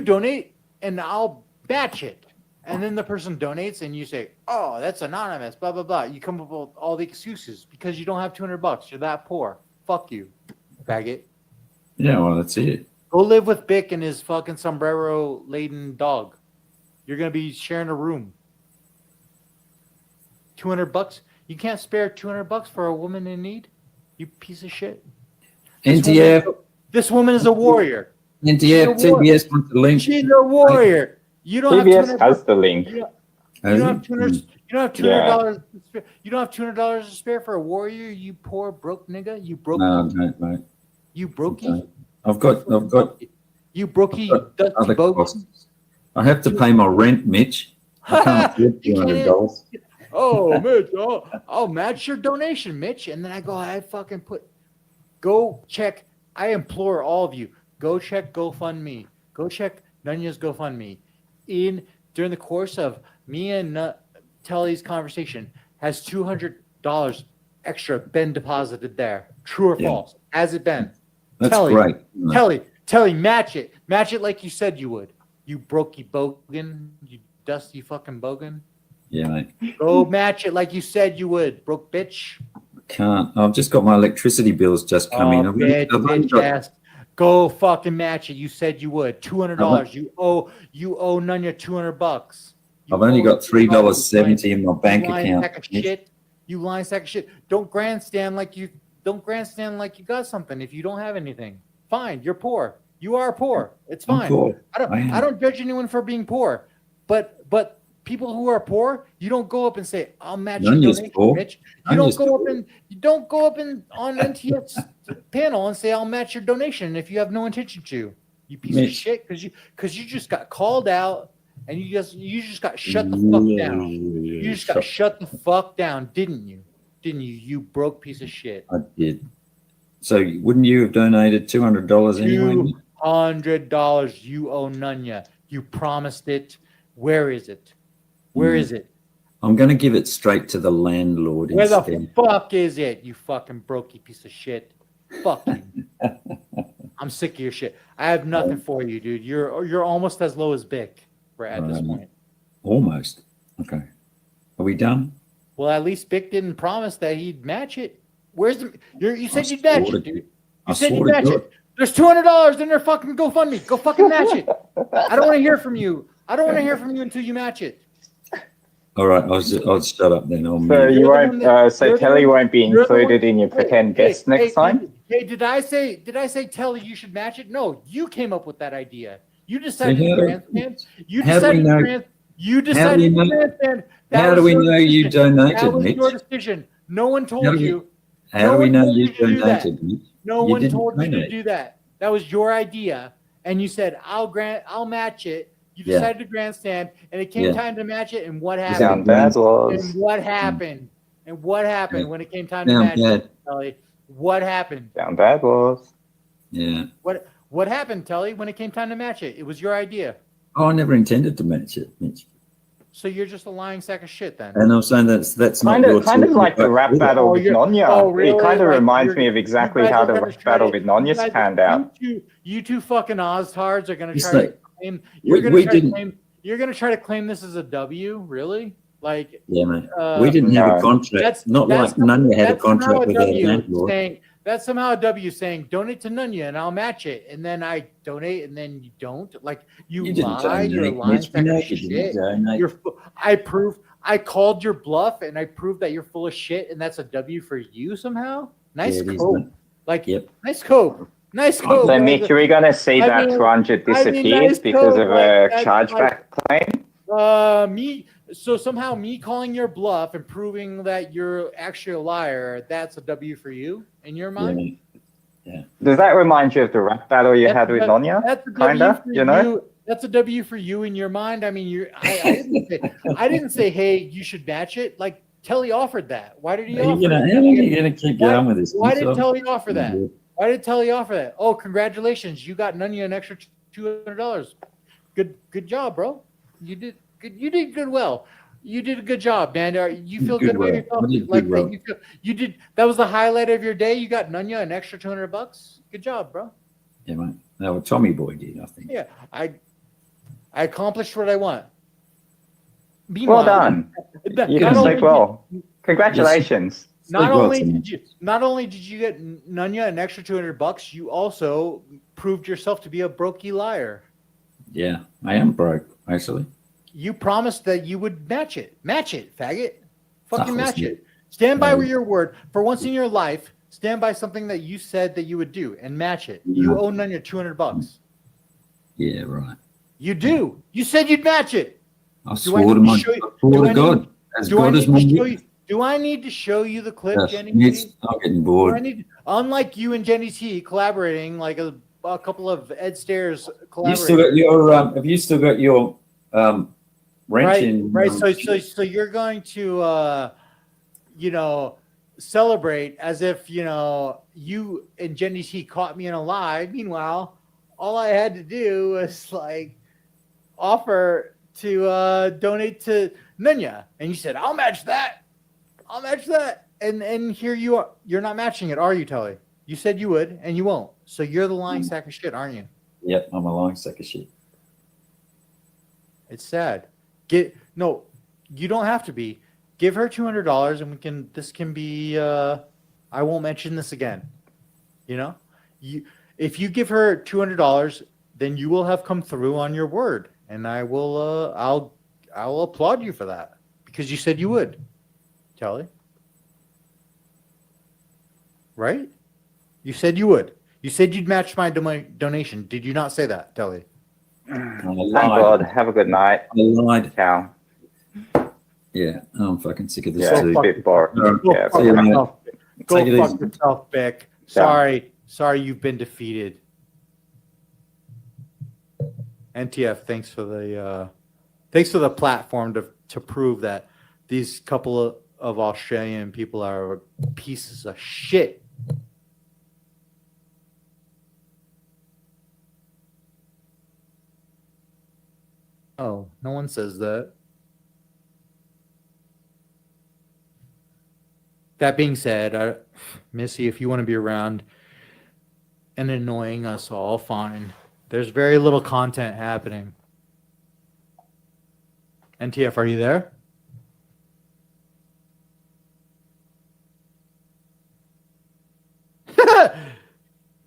donate, and I'll batch it," and then the person donates, and you say, "Oh, that's anonymous." Blah blah blah. You come up with all the excuses because you don't have $200. You're that poor. Fuck you, faggot. Yeah, well, that's it. Go live with Bick and his fucking sombrero laden dog. You're gonna be sharing a room. $200? You can't spare $200 for a woman in need? You piece of shit. This woman is a warrior. NTF, TBS wants the link. She's a warrior. You don't TBS have has the link. You don't have $200. You don't have $200 to spare for a warrior. You poor broke nigga. You broke. No, don't, mate. You brokey. I've got. You brokey. Dusty bogus. I have to pay my rent, Mitch. I can't afford $200. Oh, Mitch, I'll match your donation, Mitch. And then I fucking go check. I implore all of you, go check GoFundMe. Go check Nunya's GoFundMe. During the course of me and Telly's conversation, has $200 extra been deposited there? True or false? Has it been? That's great. Telly, match it. Match it like you said you would. You brokey bogan. You dusty fucking bogan. Yeah, mate. Go match it like you said you would, broke bitch. Can't. I've just got my electricity bills just come in. Bitch ass. Go fucking match it. You said you would. $200. You owe Nunya $200. I've only got $3.70 in my bank account. You lying sack of shit. Don't grandstand like you got something if you don't have anything. Fine, you're poor. You are poor. It's fine. I don't judge anyone for being poor. But people who are poor, you don't go up and say, "I'll match your donation, bitch." You don't go up and on NTF's panel and say, "I'll match your donation" if you have no intention to. You piece of shit, because you just got called out and you just got shut the fuck down. You just got shut the fuck down, didn't you? Didn't you? You broke piece of shit. I did. So wouldn't you have donated $200 anyway? $200 you owe Nunya. You promised it. Where is it? Where is it? I'm going to give it straight to the landlord Where the instead. fuck is it, you fucking brokey piece of shit? Fuck you. I'm sick of your shit. I have nothing for you, dude. You're almost as low as Bick at this point. Almost. Okay. Are we done? Well, at least Bick didn't promise that he'd match it. Where's the? You said you'd match it, dude. You said you'd match it. There's $200 in their fucking GoFundMe. Go fucking match it. I don't want to hear from you. I don't want to hear from you until you match it. All right, I'll shut up then. So you won't. So Telly won't be included in your pretend guest next time. Hey, did I say Telly you should match it? No, you came up with that idea. You decided to grandstand. You decided to grandstand. You decided to grandstand. How do we know you donated, That was Mitch? your decision. No one told you. How do we know you donated, Mitch? No one told you to do that. That was your idea, and you said I'll match it. You decided to grandstand, and it came time to match it. And what happened? And what happened? And what happened when it came time to match it, Telly? What happened? Down bad was. Yeah. What happened, Telly, when it came time to match it? It was your idea. Oh, I never intended to match it, Mitch. So you're just a lying sack of shit, then. And I'm saying that's kind not of like the rap battle with Nonya. Oh, really? It kind of Like, reminds me of exactly how the rap battle with Nonya's panned out. You two fucking Oztards are gonna It's try like, to claim. we You're gonna try to claim this as a W, really? Like, yeah, man. We didn't have a contract. That's like Nunya had a contract with their landlord. That's somehow a W saying donate to Nunya and I'll match it, and then I donate and then you don't. Like you didn't lie, donate, you're a lying Mitch. We sack know of you didn't shit. donate. I called your bluff and I proved that you're full of shit, and that's a W for you somehow. Nice Yeah, it is, cope. man. Like Yep. nice cope. Nice cope. So Mitch, are we going to see that 200 disappeared nice because cope, of like, a that's chargeback claim? So somehow me calling your bluff and proving that you're actually a liar, that's a W for you in your mind? Yeah. Does that remind you of the rap battle you had with Nonya? That's a Kinda, W for you know? That's a W for you in your mind. I mean, I didn't say, hey, you should match it. Like Telly offered that. Why did he offer How long are you going to keep going with this? Why did Telly offer that? Why did Telly offer that? Oh, congratulations. You got Nunya an extra $200. Good job, bro. You did good. You did good well. You did a good job, man. You feel good about yourself? Like you did. That was the highlight of your day. You got Nunya an extra $200. Good job, bro. Yeah, mate. No, Tommy Boy did, I think. Yeah, I accomplished what I want. Well done. You can sleep well. Congratulations. Not only did you get Nunya an extra $200, you also proved yourself to be a brokey liar. Yeah, I am broke, actually. You promised that you would match it. Match it, faggot. Fucking match it. Stand by your word. For once in your life, stand by something that you said that you would do and match it. You owe Nunya $200. Yeah, right. You do. You said you'd match it. I swore to God. Do I need to show you the clip, Yes, Jenny? I'm getting bored. Unlike you and Jenny T collaborating, like a couple of Ed Stairs You still got your have you still got your wrench in? Right. So you're going to celebrate as if you and Jenny T caught me in a lie. Meanwhile, all I had to do was like offer to donate to Nunya, and you said I'll match that. And here you are. You're not matching it, are you, Telly? You said you would, and you won't. So you're the lying sack of shit, aren't you? Yep, I'm a lying sack of shit. It's sad. No, you don't have to be. Give her $200, and this can be. I won't mention this again. If you give her $200, then you will have come through on your word, and I will. I'll applaud you for that because you said you would, Telly. Right? You said you would. You said you'd match my donation. Did you not say that, Telly? Thank God. Have a good night. I lied. Ciao. Yeah, I'm fucking sick of this. Yeah, too. bit bored. Go fuck yourself, Beck. Yeah. Sorry, you've been defeated. NTF, thanks for the platform to prove that these couple of Australian people are pieces of shit. Oh, no one says that. that being said, Missy, if you want to be around and annoying us all, fine. There's very little content happening. NTF, are you there?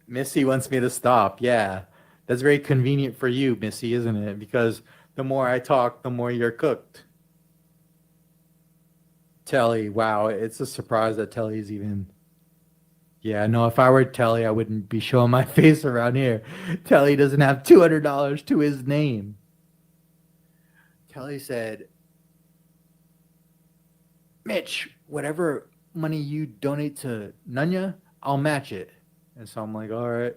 Missy wants me to stop. Yeah. That's very convenient for you, Missy, isn't it? Because the more I talk, the more you're cooked. Telly, wow, it's a surprise that Telly's even. Yeah, no, if I were Telly, I wouldn't be showing my face around here. Telly doesn't have $200 to his name. Telly said, Mitch, whatever money you donate to Nunya, I'll match it. And so I'm like, all right.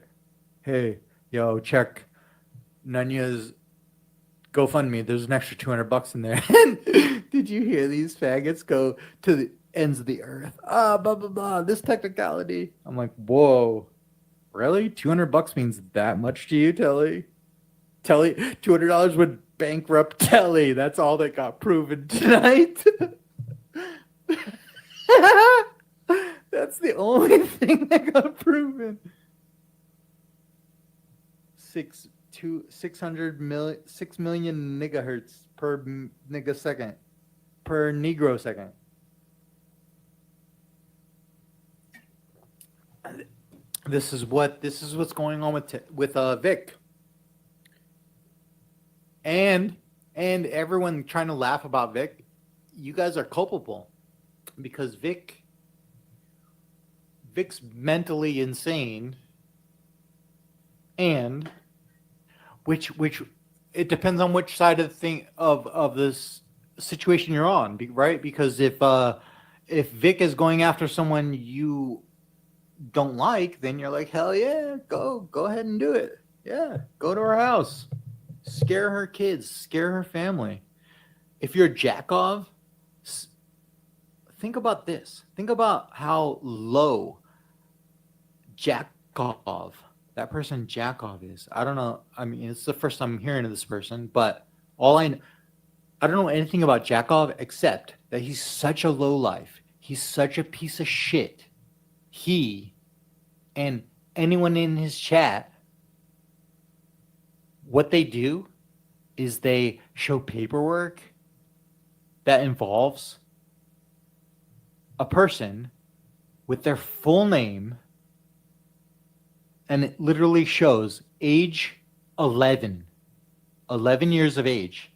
Hey, yo, check Nunya's GoFundMe. There's an extra $200 in there. Did you hear these faggots go to the ends of the earth? Blah, blah, blah. This technicality. I'm like, whoa. Really? $200 means that much to you, Telly? Telly, $200 would bankrupt Telly. That's all that got proven tonight. That's the only thing that got proven. 6 million megahertz per nigga second. Per Negro second. This is what's going on with Vic. And everyone trying to laugh about Vic, you guys are culpable because Vic's mentally insane, and which it depends on which side of the thing of this situation you're on, right? Because if Vic is going after someone you don't like, then you're like, hell yeah, go ahead and do it. Yeah, go to her house, scare her kids, scare her family. If you're Jakov, think about this. Think about how low Jakov, that person Jakov is. I don't know. I mean, it's the first time I'm hearing of this person, but I don't know anything about Jakov except that he's such a lowlife. He's such a piece of shit. He and anyone in his chat, what they do is they show paperwork that involves a person with their full name, and it literally shows age 11 years of age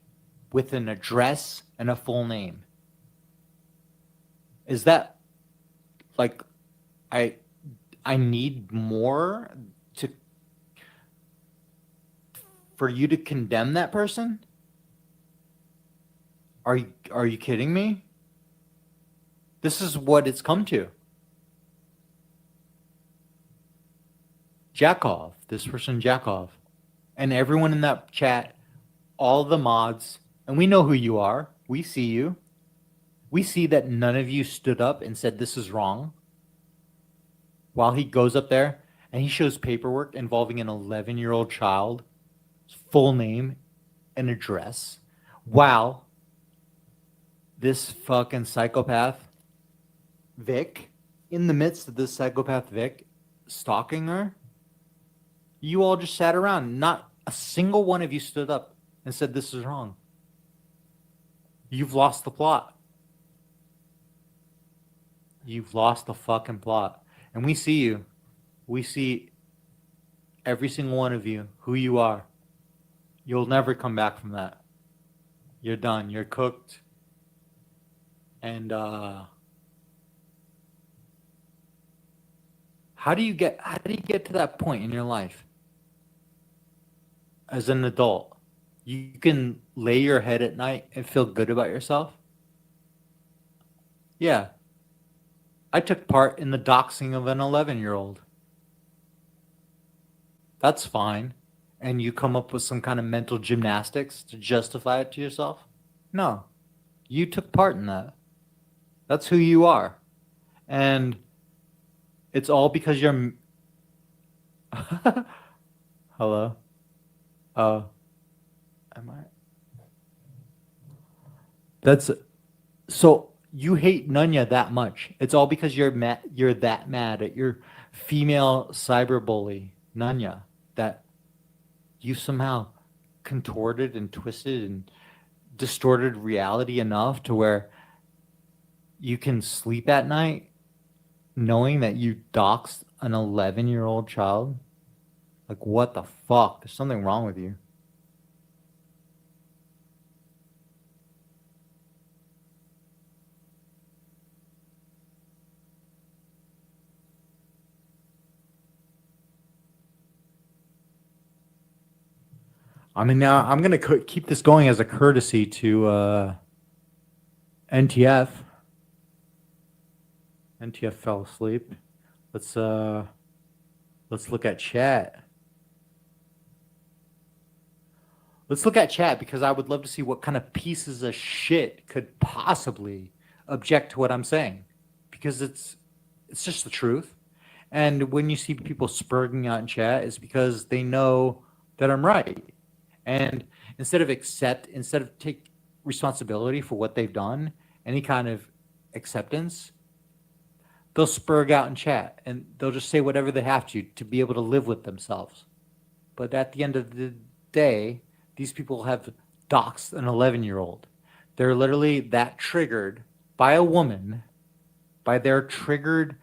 with an address and a full name. Is that like I need more for you to condemn that person? Are you kidding me? This is what it's come to. Jakov, this person Jakov, and everyone in that chat, all the mods, and we know who you are. We see you. We see that none of you stood up and said this is wrong. While he goes up there and he shows paperwork involving an 11-year-old child, full name and address. Wow. This fucking psychopath, Vic, in the midst of this psychopath Vic stalking her, you all just sat around. Not a single one of you stood up and said this is wrong. You've lost the plot. You've lost the fucking plot. And we see you. We see every single one of you, who you are. You'll never come back from that. You're done. You're cooked. And how do you get to that point in your life as an adult? You can lay your head at night and feel good about yourself? Yeah. I took part in the doxing of an 11-year-old. That's fine. And you come up with some kind of mental gymnastics to justify it to yourself? No. You took part in that. That's who you are. And it's all because you're... Hello? Am I? That's... So you hate Nunya that much. It's all because you're that mad at your female cyberbully, Nunya, that you somehow contorted and twisted and distorted reality enough to where you can sleep at night knowing that you doxed an 11-year-old child. Like, what the fuck? There's something wrong with you. I mean, now I'm going to keep this going as a courtesy to NTF. NTF fell asleep. Let's look at chat. Let's look at chat because I would love to see what kind of pieces of shit could possibly object to what I'm saying, because it's just the truth. And when you see people spurting out in chat, it's because they know that I'm right. And instead of take responsibility for what they've done, any kind of acceptance, they'll spurg out in chat and they'll just say whatever they have to be able to live with themselves. But at the end of the day, these people have doxed an 11-year-old. They're literally that triggered by a woman, by their female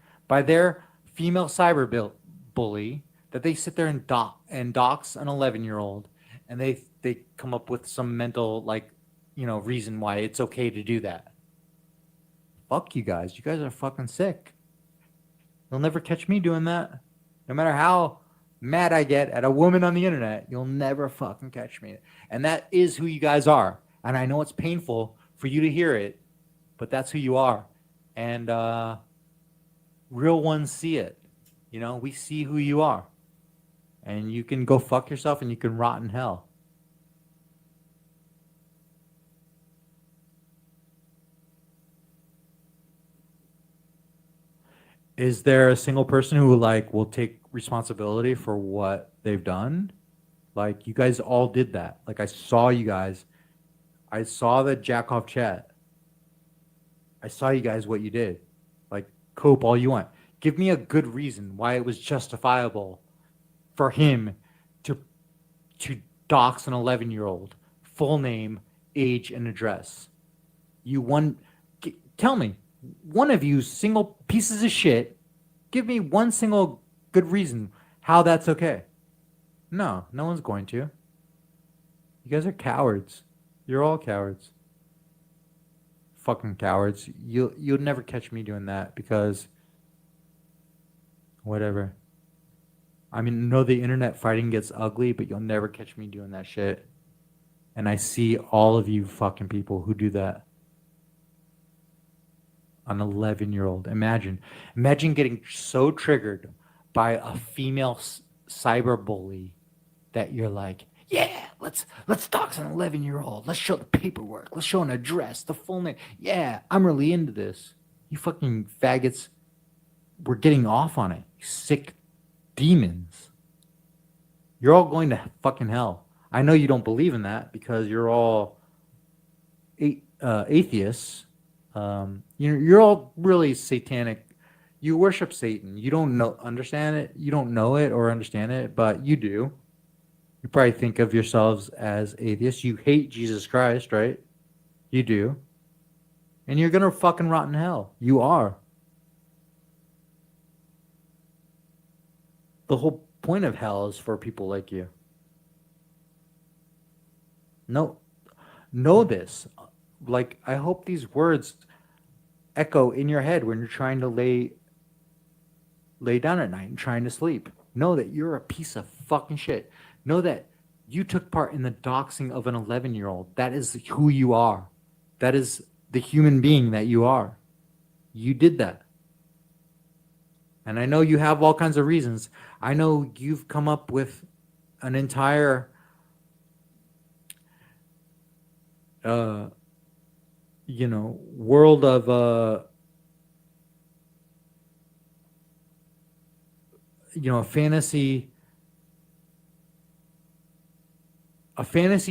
cyber bully, that they sit there and dox an 11-year-old, and they come up with some mental reason why it's okay to do that. Fuck you guys. You guys are fucking sick. You'll never catch me doing that. No matter how mad I get at a woman on the internet, you'll never fucking catch me. And that is who you guys are. And I know it's painful for you to hear it, but that's who you are. And real ones see it. You know, we see who you are. And you can go fuck yourself and you can rot in hell. Is there a single person who will take responsibility for what they've done? Like, you guys all did that. Like, I saw you guys. I saw the jack off chat. I saw you guys what you did. Like, cope all you want. Give me a good reason why it was justifiable for him to dox an 11-year-old, full name, age, and address. Tell me, one of you single pieces of shit, give me one single good reason how that's okay. No one's going to. You guys are cowards. You're all cowards. Fucking cowards. You'll never catch me doing that because whatever. I mean, no, the internet fighting gets ugly, but you'll never catch me doing that shit. And I see all of you fucking people who do that. An 11-year-old. Imagine getting so triggered by a female cyberbully that you're like, yeah, let's dox an 11-year-old. Let's show the paperwork. Let's show an address, the full name. Yeah, I'm really into this. You fucking faggots, we're getting off on it. You sick demons. You're all going to fucking hell. I know you don't believe in that because you're all atheists. You're all really satanic. You worship Satan. You don't understand it. You don't know it or understand it, but you do. You probably think of yourselves as atheists. You hate Jesus Christ, right? You do. And you're gonna fucking rot in hell. You are. The whole point of hell is for people like you. Know this. Like, I hope these words echo in your head when you're trying to lay down at night and trying to sleep. Know that you're a piece of fucking shit. Know that you took part in the doxing of an 11-year-old. That is who you are. That is the human being that you are. You did that. And I know you have all kinds of reasons. I know you've come up with an entire world of a fantasy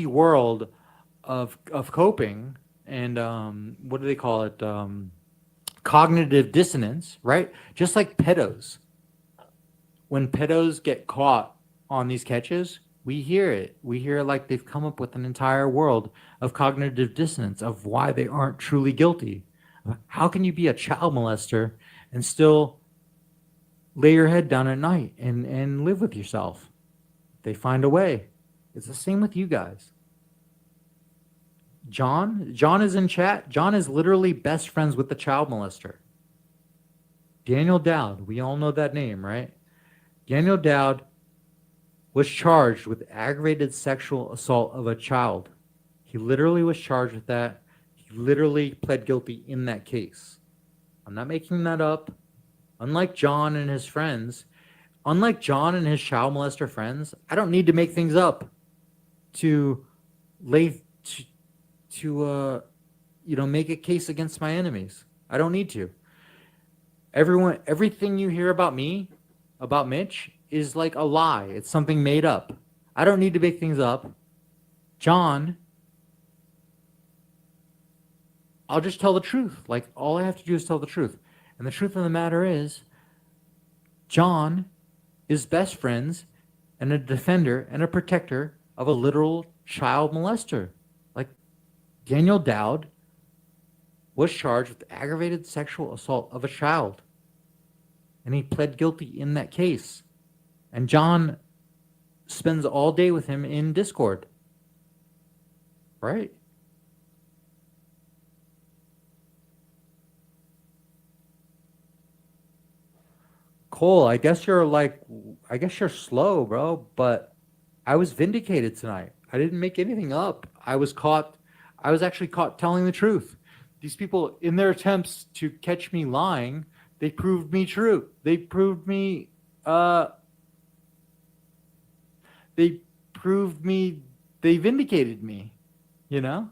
world of coping and what do they call it? Cognitive dissonance, right? Just like pedos. When pedos get caught on these catches, we hear it. We hear like they've come up with an entire world of cognitive dissonance of why they aren't truly guilty. How can you be a child molester and still lay your head down at night and live with yourself? They find a way. It's the same with you guys. John is in chat. John is literally best friends with the child molester. Daniel Dowd, we all know that name, right? Daniel Dowd was charged with aggravated sexual assault of a child. He literally was charged with that. He literally pled guilty in that case. I'm not making that up. Unlike John and his friends, unlike John and his child molester friends, I don't need to make things up to make a case against my enemies. I don't need to. Everything you hear about me, about Mitch, is like a lie. It's something made up. I don't need to make things up. John, I'll just tell the truth. Like, all I have to do is tell the truth. And the truth of the matter is, John is best friends and a defender and a protector of a literal child molester. Like, Daniel Dowd was charged with aggravated sexual assault of a child. And he pled guilty in that case. And John spends all day with him in Discord. Right? Cole, I guess you're slow, bro, but I was vindicated tonight. I didn't make anything up. I was actually caught telling the truth. These people, in their attempts to catch me lying, they proved me true. They vindicated me, you know?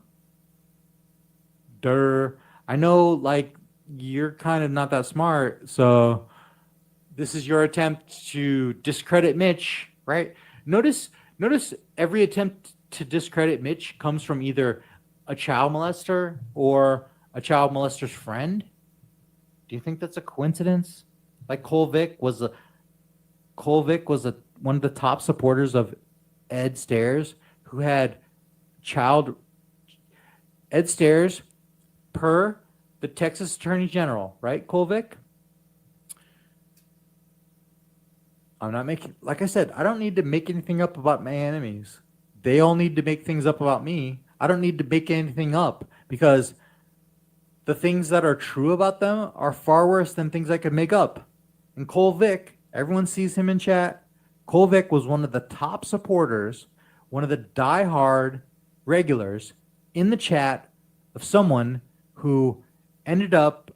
I know, like, you're kind of not that smart, so this is your attempt to discredit Mitch, right? Notice every attempt to discredit Mitch comes from either a child molester or a child molester's friend. Do you think that's a coincidence? Like Cole Vick was one of the top supporters of Ed Stairs, who had Ed Stairs, per the Texas Attorney General, right, Cole Vick? I'm not making, like I said, I don't need to make anything up about my enemies. They all need to make things up about me. I don't need to make anything up because the things that are true about them are far worse than things I could make up. And Cole Vick, everyone sees him in chat. Cole Vick was one of the top supporters, one of the diehard regulars in the chat of someone who ended up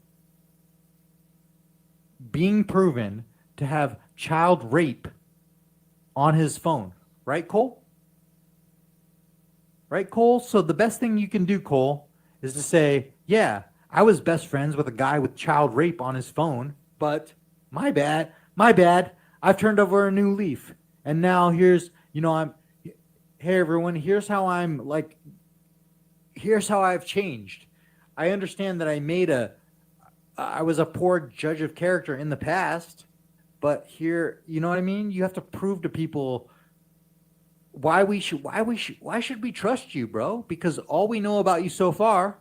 being proven to have child rape on his phone. Right, Cole? Right, Cole? So the best thing you can do, Cole, is to say, yeah, I was best friends with a guy with child rape on his phone, but my bad. I've turned over a new leaf. And now hey everyone, here's how I've changed. I understand that I was a poor judge of character in the past, but here, you know what I mean? You have to prove to people why should we trust you, bro? Because all we know about you so far,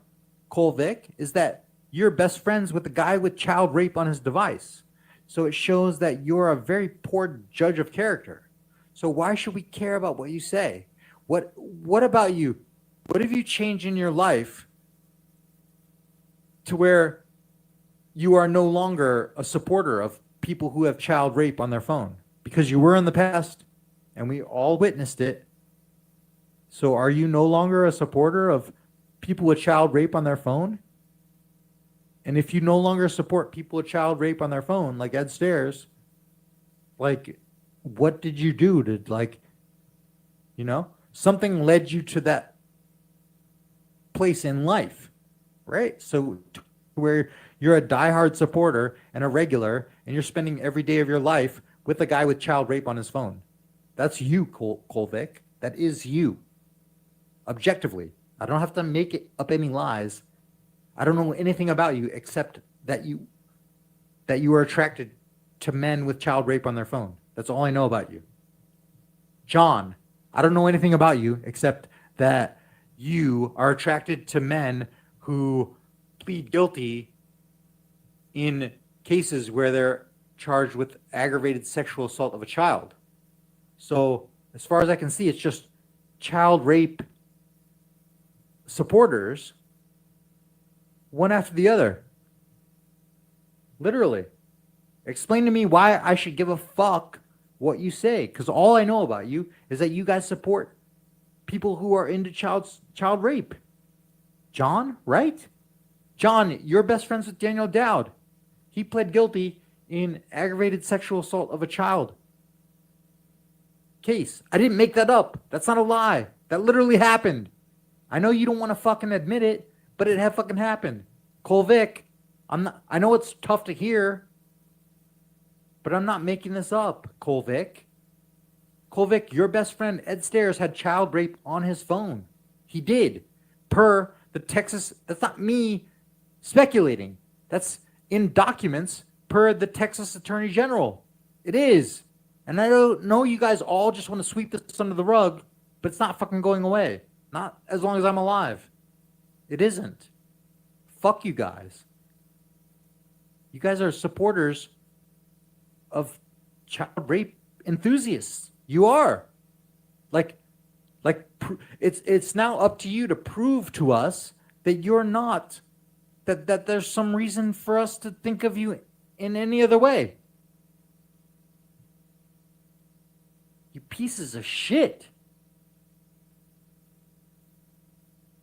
Cole Vick, is that you're best friends with the guy with child rape on his device. So it shows that you're a very poor judge of character. So why should we care about what you say? What about you? What have you changed in your life to where you are no longer a supporter of people who have child rape on their phone? Because you were in the past, and we all witnessed it. So are you no longer a supporter of people with child rape on their phone? And if you no longer support people with child rape on their phone, like Ed Stairs, like, what did you do to, like, something led you to that place in life, right? So where you're a diehard supporter and a regular, and you're spending every day of your life with a guy with child rape on his phone. That's you, Cole Vick. That is you. Objectively. I don't have to make up any lies. I don't know anything about you except that you are attracted to men with child rape on their phone. That's all I know about you. John, I don't know anything about you except that you are attracted to men who plead guilty in cases where they're charged with aggravated sexual assault of a child. So, as far as I can see, it's just child rape supporters, one after the other. Literally. Explain to me why I should give a fuck what you say, because all I know about you is that you guys support people who are into child rape. John, right? John, you're best friends with Daniel Dowd. He pled guilty in aggravated sexual assault of a child case. I didn't make that up. That's not a lie. That literally happened. I know you don't want to fucking admit it, but it had fucking happened. Colvick, I know it's tough to hear, but I'm not making this up, Colvick. Colvick, your best friend Ed Stairs had child rape on his phone. He did. Per the Texas, that's not me speculating. That's in documents per the Texas Attorney General. It is. And I don't know you guys all just want to sweep this under the rug, but it's not fucking going away. Not as long as I'm alive. It isn't. Fuck you guys. You guys are supporters of child rape enthusiasts. You are. Like it's now up to you to prove to us that you're not, that there's some reason for us to think of you in any other way. You pieces of shit.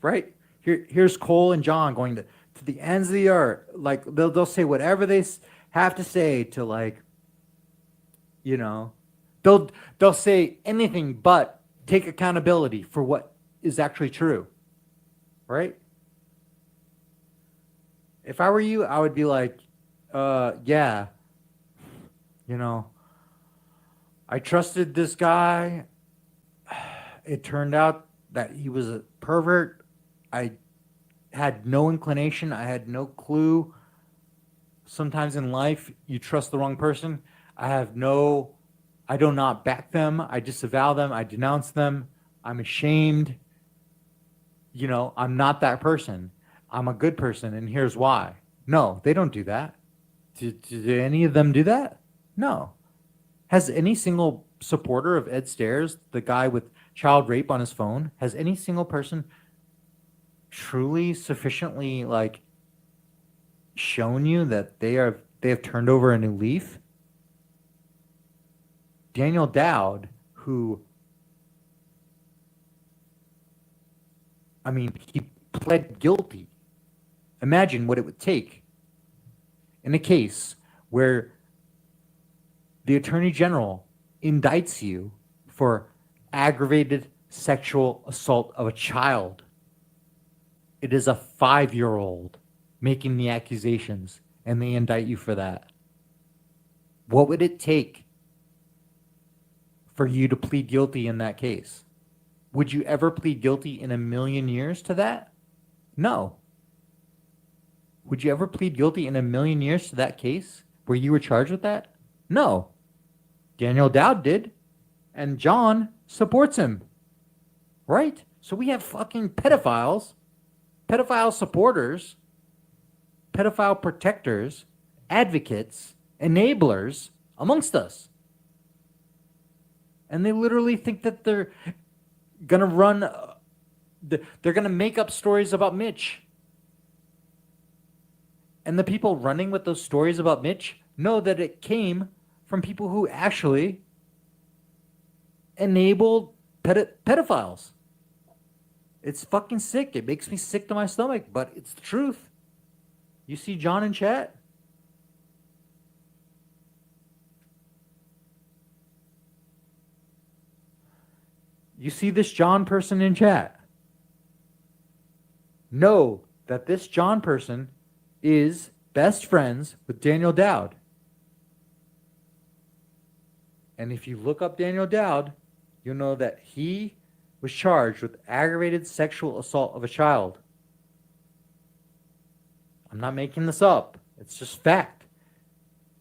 Right? Here's Cole and John going to the ends of the earth. Like they'll say whatever they have to say to, like, you know, they'll say anything but take accountability for what is actually true. Right? If I were you, I would be like, yeah, you know, I trusted this guy. It turned out that he was a pervert. I had no inclination. I had no clue. Sometimes in life, you trust the wrong person. I do not back them. I disavow them. I denounce them. I'm ashamed. You know, I'm not that person. I'm a good person, and here's why. No, they don't do that. Do any of them do that? No. Has any single supporter of Ed Stairs, the guy with child rape on his phone, has any single person truly sufficiently, like, shown you that they have turned over a new leaf? Daniel Dowd, who, I mean, he pled guilty. Imagine what it would take in a case where the Attorney General indicts you for aggravated sexual assault of a child. It is a 5-year-old making the accusations, and they indict you for that. What would it take for you to plead guilty in that case? Would you ever plead guilty in a million years to that? No. Would you ever plead guilty in a million years to that case where you were charged with that? No. Daniel Dowd did, and John supports him. Right? So we have fucking pedophiles, pedophile supporters, pedophile protectors, advocates, enablers amongst us. And they literally think that they're going to run, they're going to make up stories about Mitch. And the people running with those stories about Mitch know that it came from people who actually enabled pedophiles. It's fucking sick. It makes me sick to my stomach, but it's the truth. You see John in chat? You see this John person in chat? Know that this John person is best friends with Daniel Dowd. And if you look up Daniel Dowd, you'll know that he was charged with aggravated sexual assault of a child. I'm not making this up. It's just fact.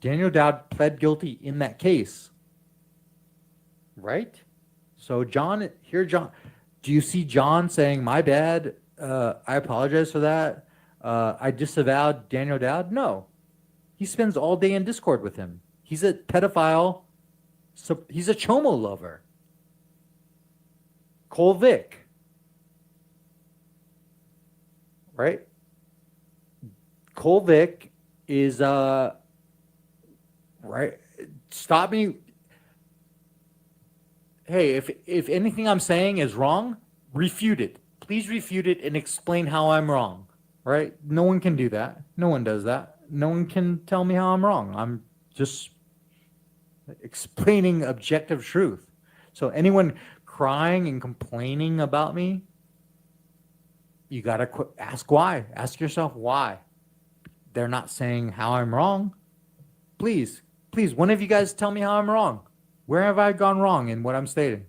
Daniel Dowd pled guilty in that case. Right? So John, do you see John saying, my bad, I apologize for that, I disavowed Daniel Dowd? No. He spends all day in Discord with him. He's a pedophile. So he's a chomo lover. Cole Vick. Right? Cole Vick is right. Stop me. Hey, if anything I'm saying is wrong, refute it. Please refute it and explain how I'm wrong. Right? No one can do that. No one does that. No one can tell me how I'm wrong. I'm just explaining objective truth. So anyone crying and complaining about me, you got to ask why. Ask yourself why. They're not saying how I'm wrong. Please, one of you guys tell me how I'm wrong. Where have I gone wrong in what I'm stating?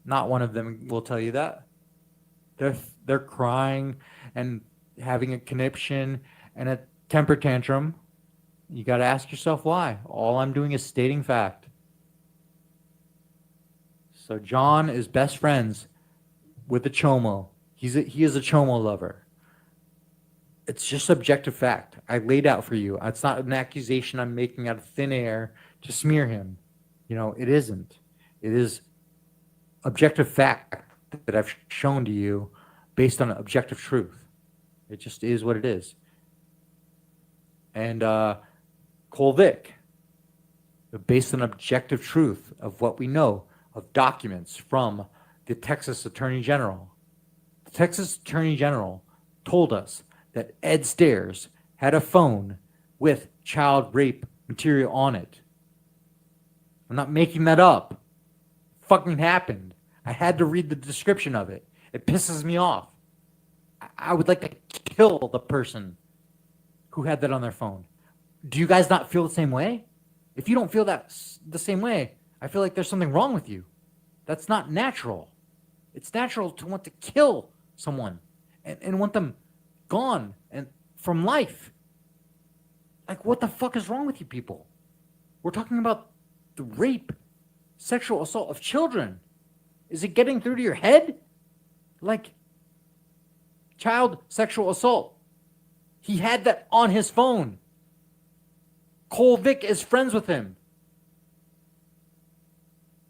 Not one of them will tell you that. They're crying and having a conniption and a temper tantrum. You got to ask yourself why. All I'm doing is stating fact. So John is best friends with the chomo. He is a chomo lover. It's just objective fact. I laid out for you. It's not an accusation I'm making out of thin air to smear him. You know, it isn't. It is objective fact that I've shown to you based on objective truth. It just is what it is. And Cole Vick, based on objective truth of what we know of documents from the Texas Attorney General. The Texas Attorney General told us that Ed Stairs had a phone with child rape material on it. I'm not making that up. It fucking happened. I had to read the description of it. It pisses me off. I would like to kill the person who had that on their phone. Do you guys not feel the same way? If you don't feel that the same way, I feel like there's something wrong with you. That's not natural. It's natural to want to kill someone and want them gone and from life. Like, what the fuck is wrong with you people? We're talking about the rape, sexual assault of children. Is it getting through to your head? Like, child sexual assault. He had that on his phone. Cole Vick is friends with him.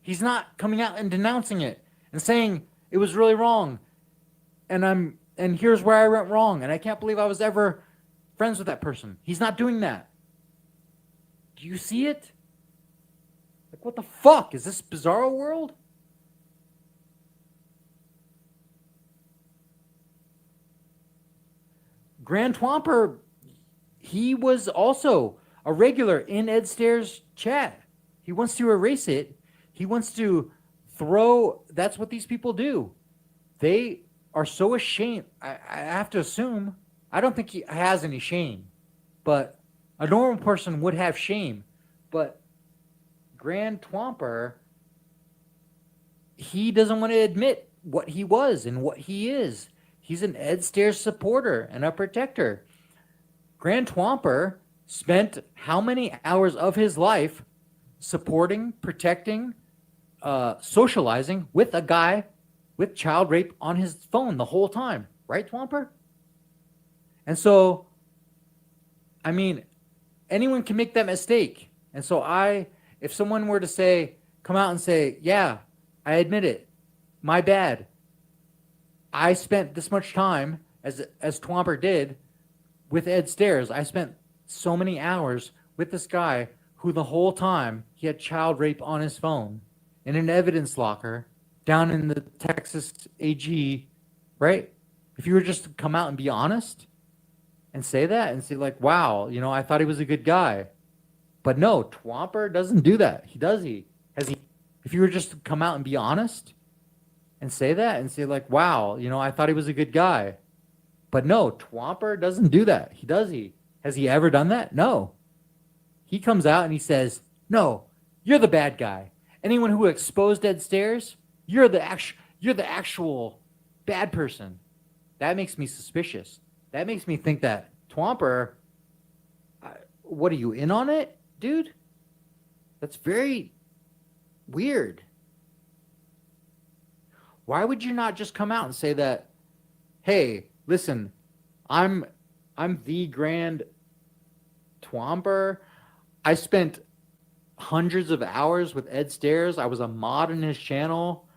He's not coming out and denouncing it and saying it was really wrong. And here's where I went wrong. And I can't believe I was ever friends with that person. He's not doing that. Do you see it? Like, what the fuck? Is this Bizarro World? Grand Twomper, he was also a regular in Ed Stairs' chat. He wants to erase it. He wants to throw. That's what these people do. They are so ashamed. I have to assume. I don't think he has any shame. But a normal person would have shame. But Grand Twomper, he doesn't want to admit what he was and what he is. He's an Ed Stairs supporter and a protector. Grand Twomper spent how many hours of his life supporting, protecting, socializing with a guy with child rape on his phone the whole time. Right, Twomper? And so, I mean, anyone can make that mistake. And so if someone were to say, come out and say, yeah, I admit it, my bad. I spent this much time, as Twomper did, with Ed Stairs. I spent so many hours with this guy who the whole time he had child rape on his phone in an evidence locker down in the Texas AG, right? If you were just to come out and be honest and say that and say like, wow, you know, I thought he was a good guy. But no, Twomper doesn't do that. If you were just to come out and be honest and say that and say like, wow, you know, I thought he was a good guy. But no, Twomper doesn't do that. Has he ever done that? No. He comes out and he says, no, you're the bad guy. Anyone who exposed Ed Stairs, you're You're the actual bad person. That makes me suspicious. That makes me think that Twomper, what are you in on it, dude? That's very weird. Why would you not just come out and say that, hey, listen, I'm the Grand Twomper. I spent hundreds of hours with Ed Stairs. I was a mod in his channel.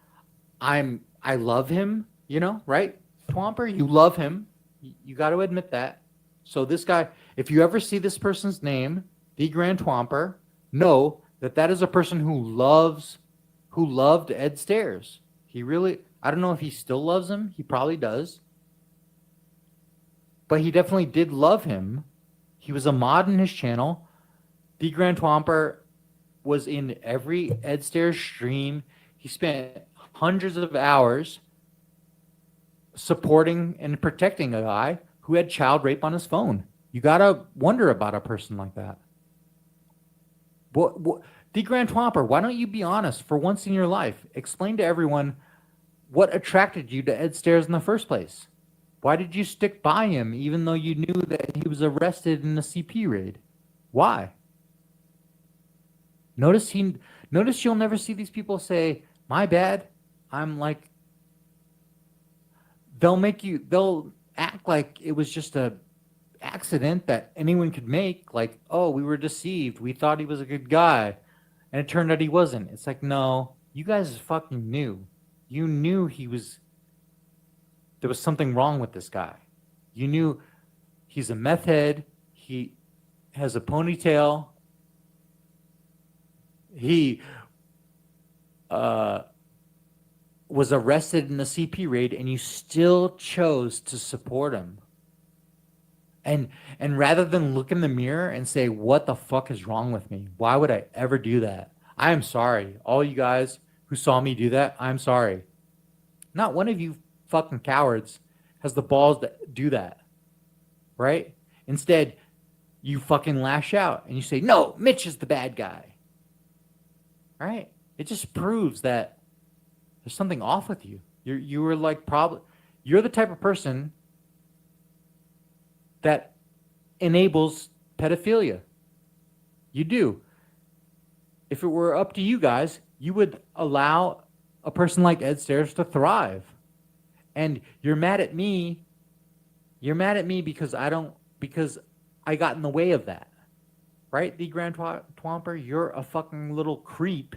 I love him, you know, right? Twomper, you love him. You got to admit that. So this guy, if you ever see this person's name, the Grand Twomper, know that that is a person who loved Ed Stairs. He really, I don't know if he still loves him. He probably does. But he definitely did love him. He was a mod in his channel. The Grand Twomper was in every Ed Stairs stream. He spent hundreds of hours supporting and protecting a guy who had child rape on his phone. You gotta wonder about a person like that. What the Grand Twomper, why don't you be honest for once in your life? Explain to everyone what attracted you to Ed Stairs in the first place. Why did you stick by him even though you knew that he was arrested in a CP raid? Why? Notice you'll never see these people say, my bad. I'm like, they'll act like it was just a accident that anyone could make. Like, oh, we were deceived. We thought he was a good guy. And it turned out he wasn't. It's like, no, you guys fucking knew. You knew there was something wrong with this guy. You knew he's a meth head. He has a ponytail. He was arrested in the CP raid, and you still chose to support him. And rather than look in the mirror and say, what the fuck is wrong with me? Why would I ever do that? I am sorry. All you guys who saw me do that, I'm sorry. Not one of you fucking cowards has the balls to do that. Right? Instead, you fucking lash out and you say, no, Mitch is the bad guy. Right? It just proves that there's something off with you. You were like probably, you're the type of person that enables pedophilia. You do. If it were up to you guys, you would allow a person like Ed Stairs to thrive. And you're mad at me. You're mad at me because I got in the way of that. Right? The Grand Twomper, you're a fucking little creep.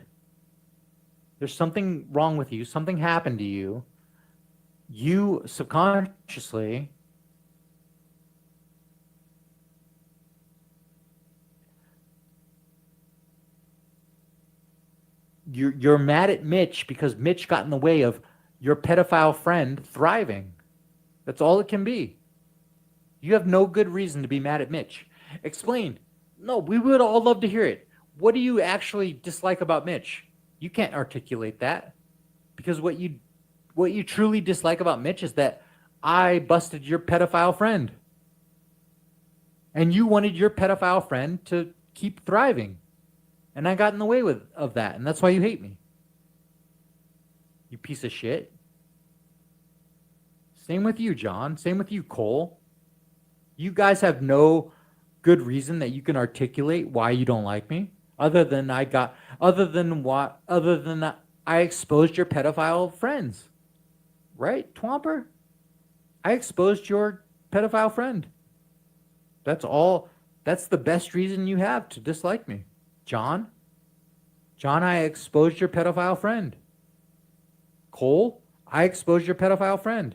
There's something wrong with you. Something happened to you. You subconsciously you're mad at Mitch because Mitch got in the way of your pedophile friend thriving. That's all it can be. You have no good reason to be mad at Mitch. Explain. No, we would all love to hear it. What do you actually dislike about Mitch? You can't articulate that. Because what you truly dislike about Mitch is that I busted your pedophile friend. And you wanted your pedophile friend to keep thriving. And I got in the way of that. And that's why you hate me. You piece of shit. Same with you, John. Same with you, Cole. You guys have no good reason that you can articulate why you don't like me. Other than I exposed your pedophile friends. Right, Twomper? I exposed your pedophile friend. That's all. That's the best reason you have to dislike me. John, I exposed your pedophile friend. Cole, I exposed your pedophile friend.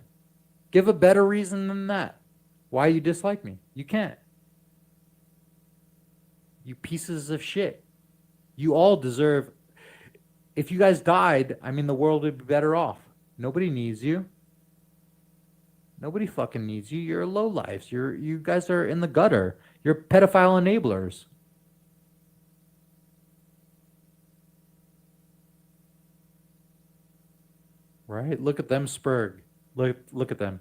Give a better reason than that. Why you dislike me. You can't. You pieces of shit. You all deserve... If you guys died, I mean, the world would be better off. Nobody needs you. Nobody fucking needs you. You're lowlifes. You guys are in the gutter. You're pedophile enablers. Right? Look at them, Spurg. Look at them.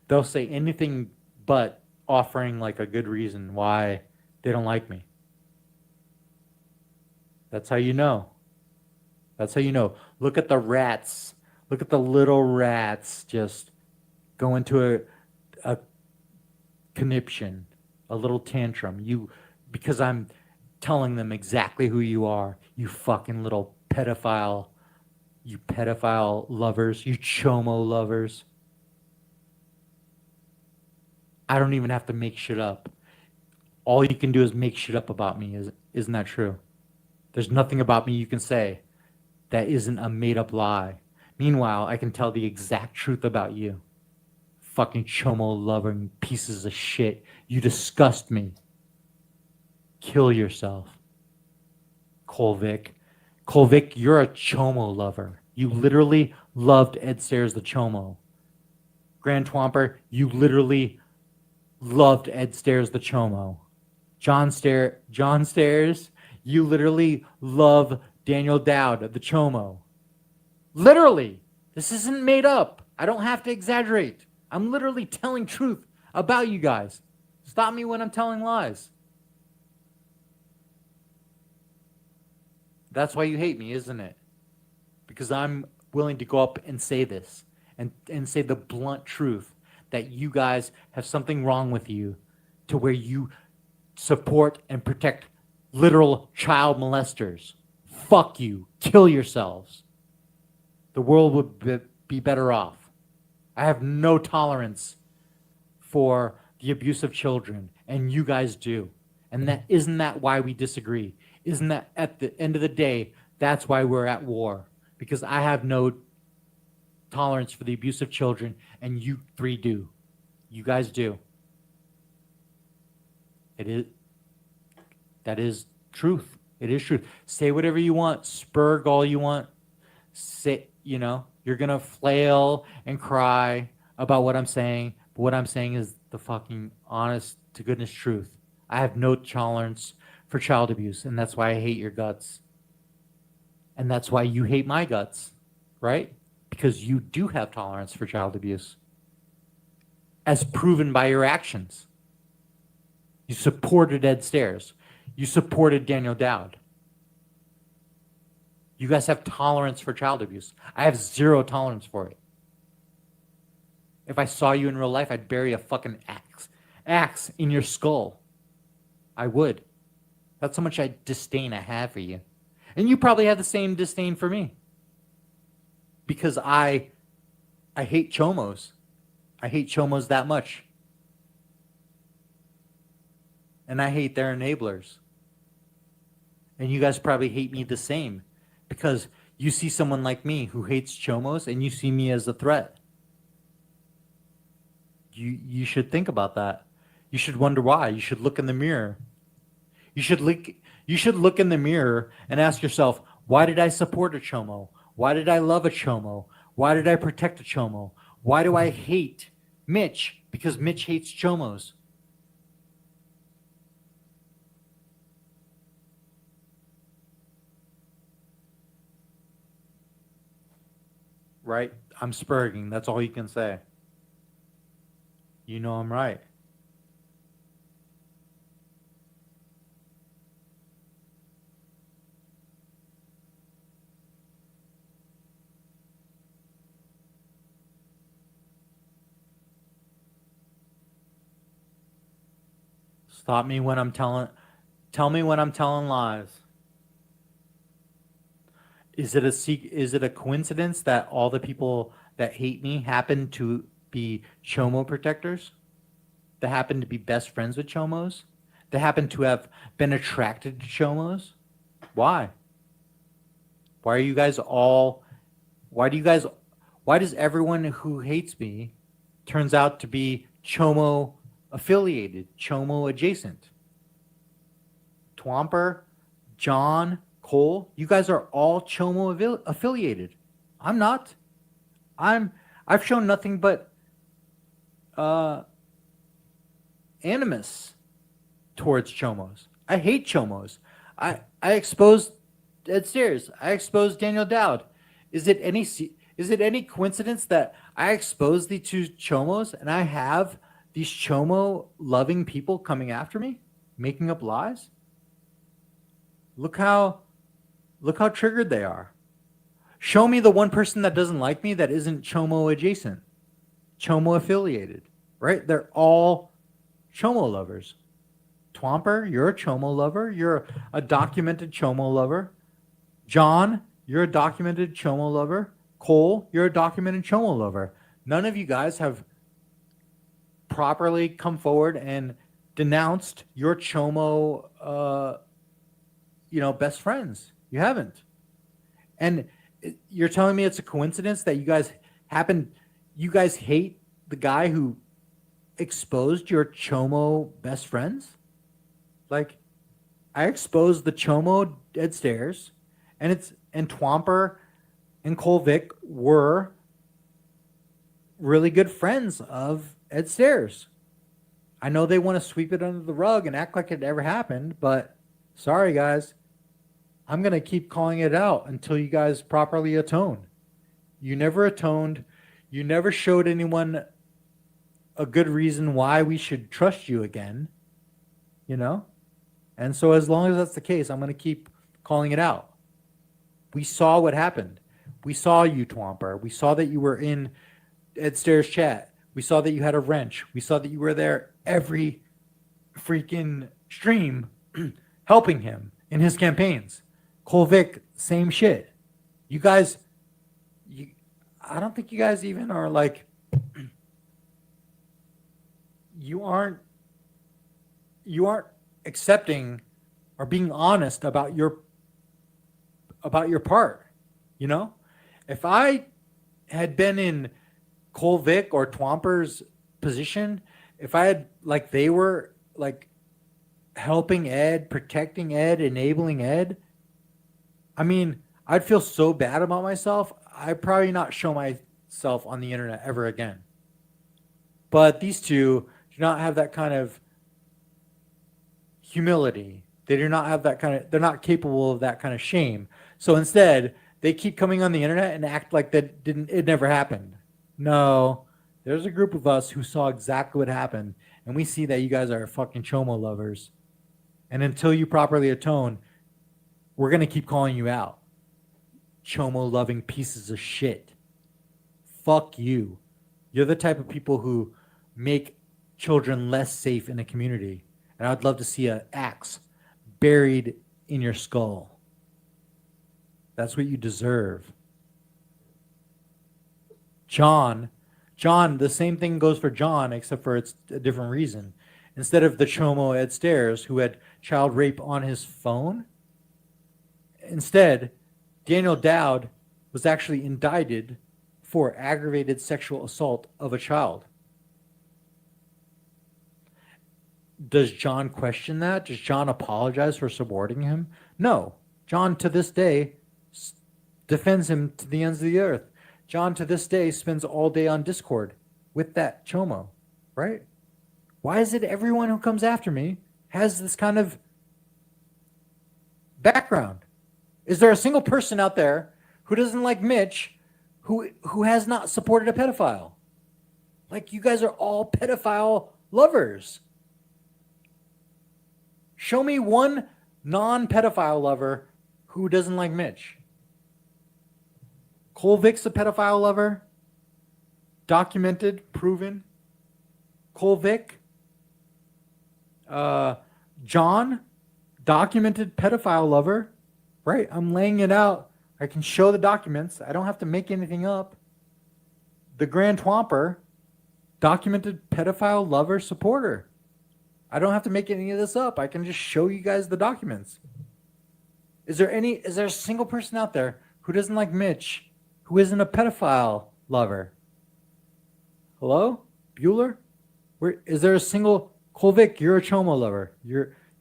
They'll say anything but offering like a good reason why they don't like me. That's how you know. That's how you know. Look at the rats. Look at the little rats just go into a conniption, a little tantrum. Because I'm telling them exactly who you are. You fucking little pedophile. You pedophile lovers. You chomo lovers. I don't even have to make shit up. All you can do is make shit up about me. Isn't that true? There's nothing about me you can say that isn't a made-up lie. Meanwhile, I can tell the exact truth about you. Fucking chomo-loving pieces of shit. You disgust me. Kill yourself. Colvick. Colvick, you're a chomo lover. You literally loved Ed Stairs the chomo. Grand Twomper, you literally loved Ed Stairs the chomo. John Stairs, you literally love Daniel Dowd the chomo. Literally. This isn't made up. I don't have to exaggerate. I'm literally telling truth about you guys. Stop me when I'm telling lies. That's why you hate me, isn't it? Because I'm willing to go up and say this and say the blunt truth that you guys have something wrong with you to where you support and protect literal child molesters. Fuck you. Kill yourselves. The world would be better off. I have no tolerance for the abuse of children, and you guys do. And isn't that why we disagree? Isn't that at the end of the day, that's why we're at war? Because I have no tolerance for the abuse of children, and you three do. You guys do. That is truth. It is truth. Say whatever you want. Spurg all you want. Say, you're going to flail and cry about what I'm saying. But what I'm saying is the fucking honest to goodness truth. I have no tolerance for child abuse, and that's why I hate your guts. And that's why you hate my guts, right? Because you do have tolerance for child abuse, as proven by your actions. You supported Ed Stairs. You supported Daniel Dowd. You guys have tolerance for child abuse. I have zero tolerance for it. If I saw you in real life, I'd bury a fucking axe in your skull. I would. That's how much disdain I have for you. And you probably have the same disdain for me. Because I hate chomos. I hate chomos that much. And I hate their enablers. And you guys probably hate me the same. Because you see someone like me who hates chomos and you see me as a threat. You should think about that. You should wonder why. You should look in the mirror. You should look in the mirror and ask yourself, why did I support a chomo? Why did I love a chomo? Why did I protect a chomo? Why do I hate Mitch? Because Mitch hates chomos. Right? I'm spurging. That's all you can say. You know I'm right. Stop me when I'm tell me when I'm telling lies. Is it a coincidence that all the people that hate me happen to be chomo protectors? That happen to be best friends with chomos? That happen to have been attracted to chomos? Why? Why does everyone who hates me turns out to be chomo affiliated, chomo adjacent? Twomper, John, Cole, you guys are all chomo affiliated. I'm not. I've shown nothing but animus towards chomos. I hate chomos. I exposed Ed Stairs. I exposed Daniel Dowd. Is it any coincidence that I exposed the two chomos and I have these chomo loving people coming after me, making up lies? Look how triggered they are. Show me the one person that doesn't like me that isn't Chomo adjacent, Chomo affiliated, right? They're all Chomo lovers. Twomper, you're a Chomo lover. You're a documented Chomo lover. John, you're a documented Chomo lover. Cole, you're a documented Chomo lover. None of you guys have properly come forward and denounced your Chomo, best friends. You haven't. And you're telling me it's a coincidence that you guys hate the guy who exposed your Chomo best friends? Like, I exposed the Chomo Ed Stairs, and Twomper and Colvick were really good friends of Ed Stairs. I know they want to sweep it under the rug and act like it never happened, but sorry guys, I'm going to keep calling it out until you guys properly atone. You never atoned. You never showed anyone a good reason why we should trust you again, And so as long as that's the case, I'm going to keep calling it out. We saw what happened. We saw you, Twomper. We saw that you were in Ed Stairs chat. We saw that you had a wrench. We saw that you were there every freaking stream helping him in his campaigns. Colvick, same shit. You guys, I don't think you guys even are like, you aren't accepting or being honest about your part, If I had been in Colvick or Twomper's position, if I had, like, they were like helping Ed, protecting Ed, enabling Ed, I mean, I'd feel so bad about myself. I'd probably not show myself on the internet ever again. But these two do not have that kind of humility. They do not have that kind of, they're not capable of that kind of shame. So instead, they keep coming on the internet and act like it never happened. No, there's a group of us who saw exactly what happened, and we see that you guys are fucking Chomo lovers. And until you properly atone, we're going to keep calling you out. Chomo loving pieces of shit. Fuck you. You're the type of people who make children less safe in a community. And I'd love to see an axe buried in your skull. That's what you deserve. John, the same thing goes for John, except for it's a different reason. Instead of the Chomo Ed Stairs, who had child rape on his phone, instead, Daniel Dowd was actually indicted for aggravated sexual assault of a child. Does John question that? Does John apologize for supporting him? No. John, to this day, defends him to the ends of the earth. John, to this day, spends all day on Discord with that Chomo, right? Why is it everyone who comes after me has this kind of background? Is there a single person out there who doesn't like Mitch who has not supported a pedophile? Like, you guys are all pedophile lovers. Show me one non-pedophile lover who doesn't like Mitch. Colvick's a pedophile lover. Documented, proven. Colvick. John, documented pedophile lover. Right, I'm laying it out. I can show the documents. I don't have to make anything up. The Grand Twomper, documented pedophile lover supporter. I don't have to make any of this up. I can just show you guys the documents. Is there a single person out there who doesn't like Mitch, who isn't a pedophile lover? Hello? Bueller? Is there a single Colvick, you're a Chomo lover.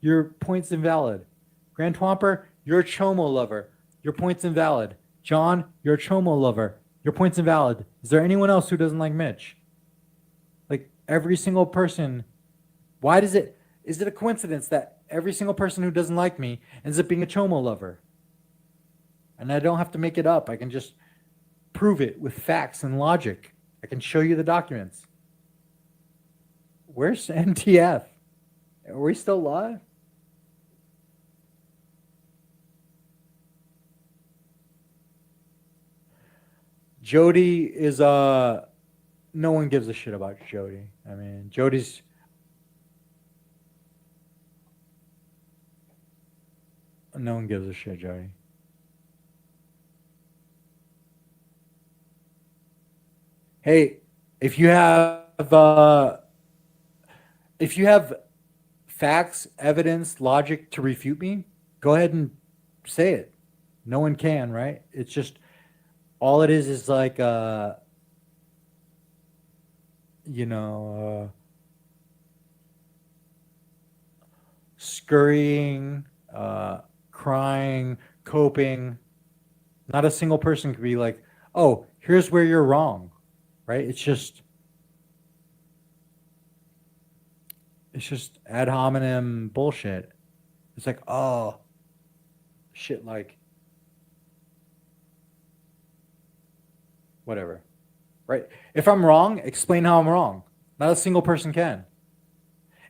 Your point's invalid. Grand Twomper, you're a Chomo lover. Your point's invalid. John, you're a Chomo lover. Your point's invalid. Is there anyone else who doesn't like Mitch? Like, every single person. Why is it a coincidence that every single person who doesn't like me ends up being a Chomo lover? And I don't have to make it up. I can just prove it with facts and logic. I can show you the documents. Where's NTF? Are we still live? Jody is no one gives a shit about Jody. I mean, Jody's no one gives a shit, Jody. Hey, if you have facts, evidence, logic to refute me, go ahead and say it. No one can, right? It's just all it is like scurrying, crying, coping. Not a single person could be like, "Oh, here's where you're wrong," right? It's just ad hominem bullshit. It's like, oh, shit, like whatever, right? If I'm wrong, explain how I'm wrong. Not a single person can.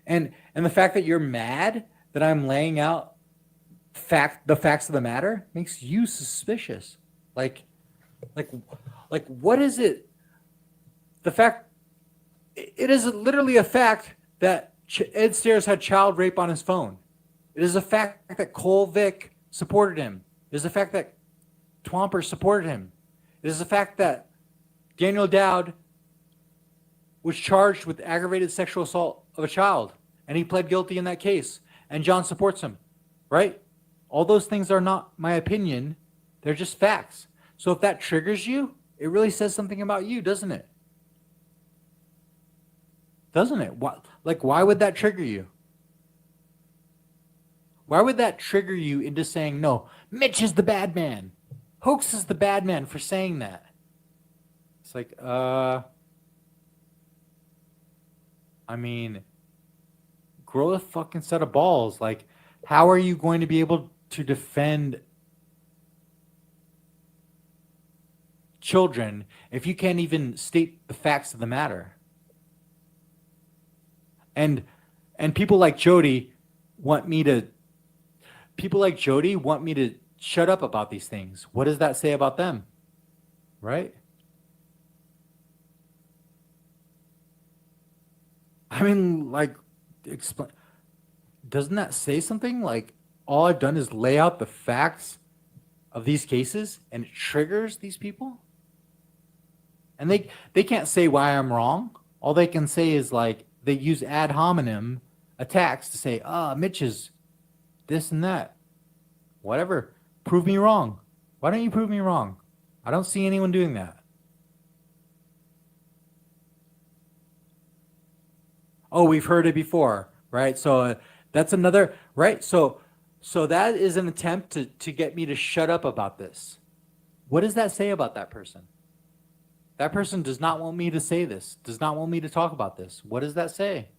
And the fact that you're mad that I'm laying out the facts of the matter makes you suspicious. Like what is it? The fact it is literally a fact that Ed Stairs had child rape on his phone. It is a fact that Cole Vick supported him. It is a fact that Twomper supported him. It is a fact that Daniel Dowd was charged with aggravated sexual assault of a child, and he pled guilty in that case, and John supports him, right? All those things are not my opinion. They're just facts. So if that triggers you, it really says something about you, doesn't it? Doesn't it? Why would that trigger you? Why would that trigger you into saying, no, Mitch is the bad man. Hoax is the bad man for saying that. It's like, I mean, grow a fucking set of balls. Like, how are you going to be able to defend children if you can't even state the facts of the matter? And people like Jody want me to shut up about these things. What does that say about them? Right? I mean, like, explain. Doesn't that say something? Like, all I've done is lay out the facts of these cases, and it triggers these people? And they can't say why I'm wrong. All they can say is, like, they use ad hominem attacks to say, Mitch is this and that. Whatever. Prove me wrong. Why don't you prove me wrong? I don't see anyone doing that. Oh, we've heard it before, right? So that's another, right? So that is an attempt to get me to shut up about this. What does that say about that person? That person does not want me to say this, does not want me to talk about this. What does that say?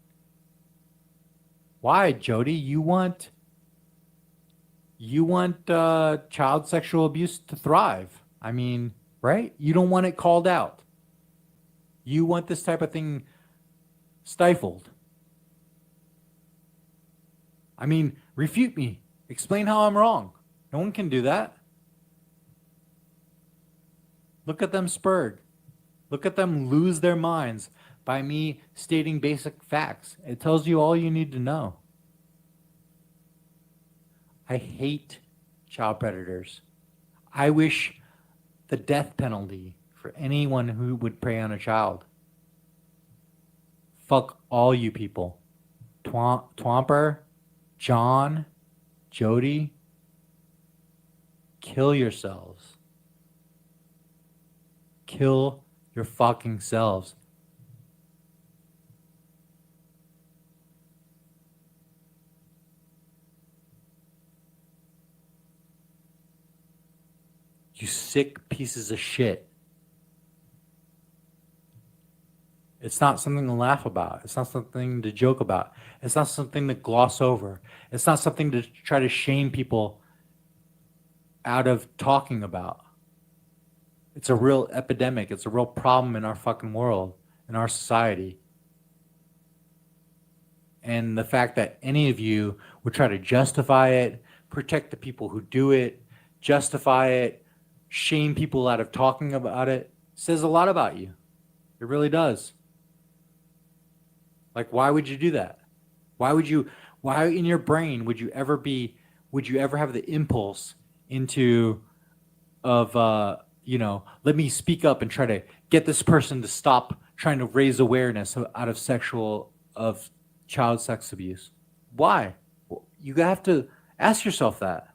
Why, Jody? You want child sexual abuse to thrive. I mean, right? You don't want it called out. You want this type of thing stifled. I mean, refute me. Explain how I'm wrong. No one can do that. Look at them spurred. Look at them lose their minds by me stating basic facts. It tells you all you need to know. I hate child predators. I wish the death penalty for anyone who would prey on a child. Fuck all you people. Twomper, John, Jody, kill yourselves. Kill your fucking selves. You sick pieces of shit. It's not something to laugh about. It's not something to joke about. It's not something to gloss over. It's not something to try to shame people out of talking about. It's a real epidemic. It's a real problem in our fucking world, in our society. And the fact that any of you would try to justify it, protect the people who do it, justify it, shame people out of talking about it, Says a lot about you. It really does. Like, why would you do that? Why in your brain would you ever have the impulse let me speak up and try to get this person to stop trying to raise awareness of child sex abuse? Why? You have to ask yourself that.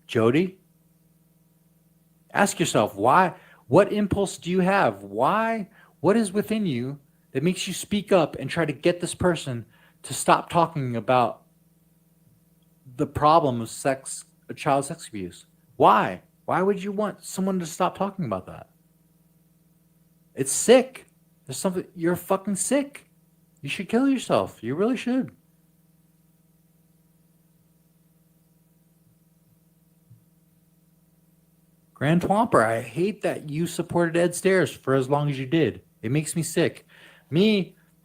Jody, ask yourself why. What impulse do you have? Why? What is within you that makes you speak up and try to get this person to stop talking about the problem of child sex abuse? Why? Why would you want someone to stop talking about that? It's sick. You're fucking sick. You should kill yourself. You really should. Grand Twomper, I hate that you supported Ed Stairs for as long as you did. It makes me sick.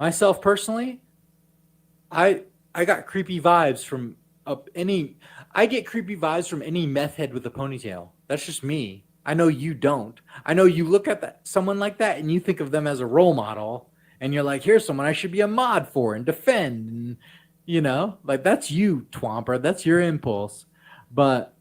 Myself personally, I got creepy vibes from I get creepy vibes from any meth head with a ponytail. That's just me. I know you don't. I know you look at someone like that and you think of them as a role model, and you're like, here's someone I should be a mod for and defend. And, like, that's you, Twomper. That's your impulse. But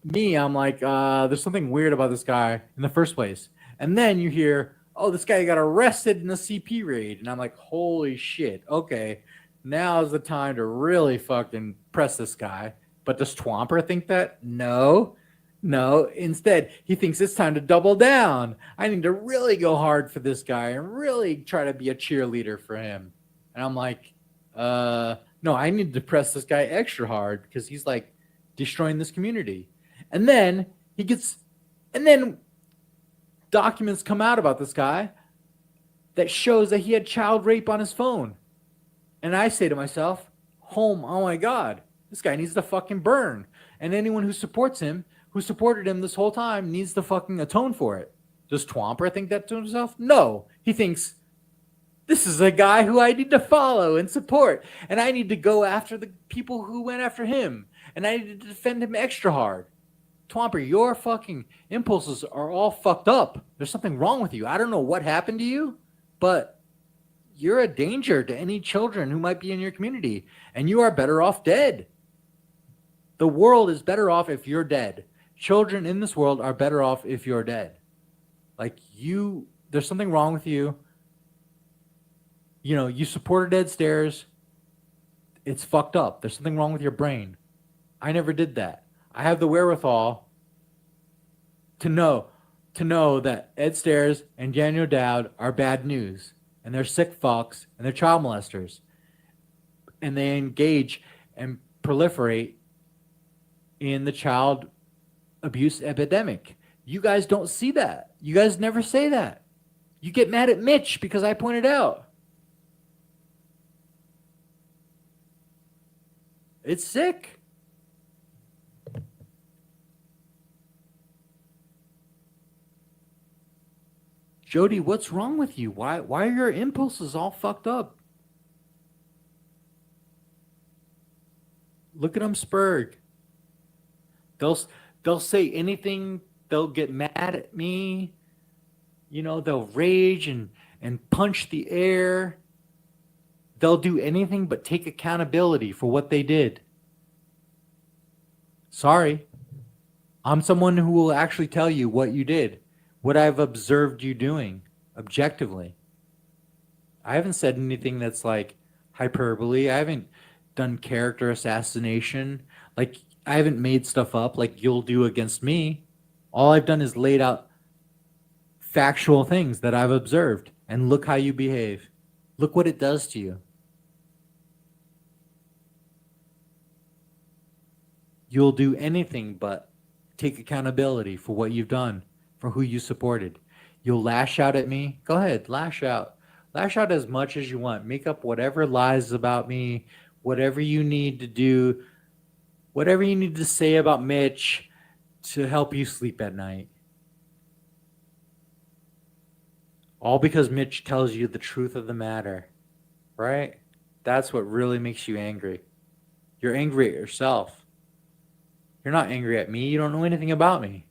me, I'm like, there's something weird about this guy in the first place. And then you hear, oh, this guy got arrested in a CP raid. And I'm like, holy shit. Okay, now's the time to really fucking press this guy. But does Twomper think that? No. Instead, he thinks it's time to double down. I need to really go hard for this guy and really try to be a cheerleader for him. And I'm like, no, I need to press this guy extra hard because he's like destroying this community. And then documents come out about this guy that shows that he had child rape on his phone. And I say to myself, oh my God, this guy needs to fucking burn. And anyone who supported him this whole time, needs to fucking atone for it. Does Twomper think that to himself? No. He thinks, this is a guy who I need to follow and support. And I need to go after the people who went after him. And I need to defend him extra hard. Twomper, your fucking impulses are all fucked up. There's something wrong with you. I don't know what happened to you, but you're a danger to any children who might be in your community. And you are better off dead. The world is better off if you're dead. Children in this world are better off if you're dead. Like, there's something wrong with you. You supported Ed Stairs. It's fucked up. There's something wrong with your brain. I never did that. I have the wherewithal to know that Ed Stairs and Daniel Dowd are bad news. And they're sick fucks. And they're child molesters. And they engage and proliferate in the child abuse epidemic. You guys don't see that. You guys never say that. You get mad at Mitch because I pointed out. It's sick. Jody, what's wrong with you? Why are your impulses all fucked up? Look at them, Spurg. They'll say anything. They'll get mad at me. They'll rage and punch the air. They'll do anything but take accountability for what they did. Sorry. I'm someone who will actually tell you what you did, what I've observed you doing objectively. I haven't said anything that's like hyperbole. I haven't done character assassination. Like, I haven't made stuff up like you'll do against me. All I've done is laid out factual things that I've observed. And look how you behave. Look what it does to you. You'll do anything but take accountability for what you've done, for who you supported. You'll lash out at me. Go ahead, lash out. Lash out as much as you want. Make up whatever lies about me, whatever you need to do, whatever you need to say about Mitch to help you sleep at night. All because Mitch tells you the truth of the matter, right? That's what really makes you angry. You're angry at yourself. You're not angry at me. You don't know anything about me.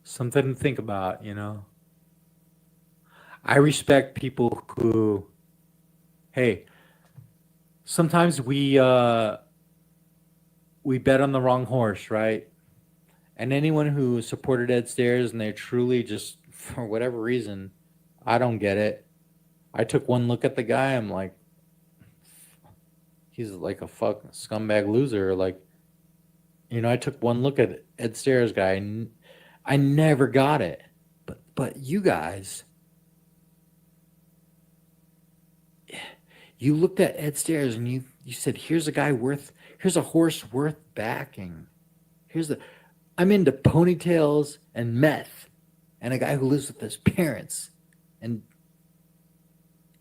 Something to think about, you know. I respect people who, hey, sometimes we bet on the wrong horse, right? And anyone who supported Ed Stairs and they're truly just for whatever reason, I don't get it. I took one look at the guy, I'm like, he's like a fucking scumbag loser. Like, you know, I took one look at Ed Stairs guy and I never got it. But you guys, you looked at Ed Stairs and you said, here's a horse worth backing. I'm into ponytails and meth and a guy who lives with his parents and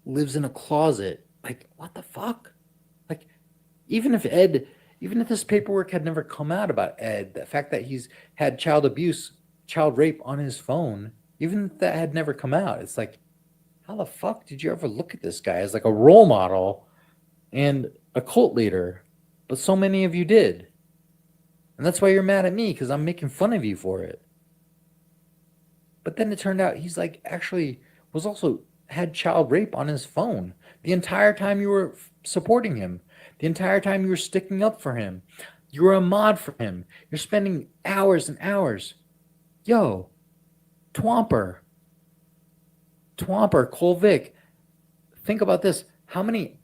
lives in a closet. Like, what the fuck? Like, even if this paperwork had never come out about Ed, the fact that he's had child abuse, child rape on his phone, even if that had never come out, it's like, how the fuck did you ever look at this guy as like a role model and a cult leader? But so many of you did. And that's why you're mad at me, because I'm making fun of you for it. But then it turned out he's like actually was also had child rape on his phone the entire time you were supporting him, the entire time you were sticking up for him. You were a mod for him. You're spending hours and hours. Yo, Twomper, Colvic, think about this. How many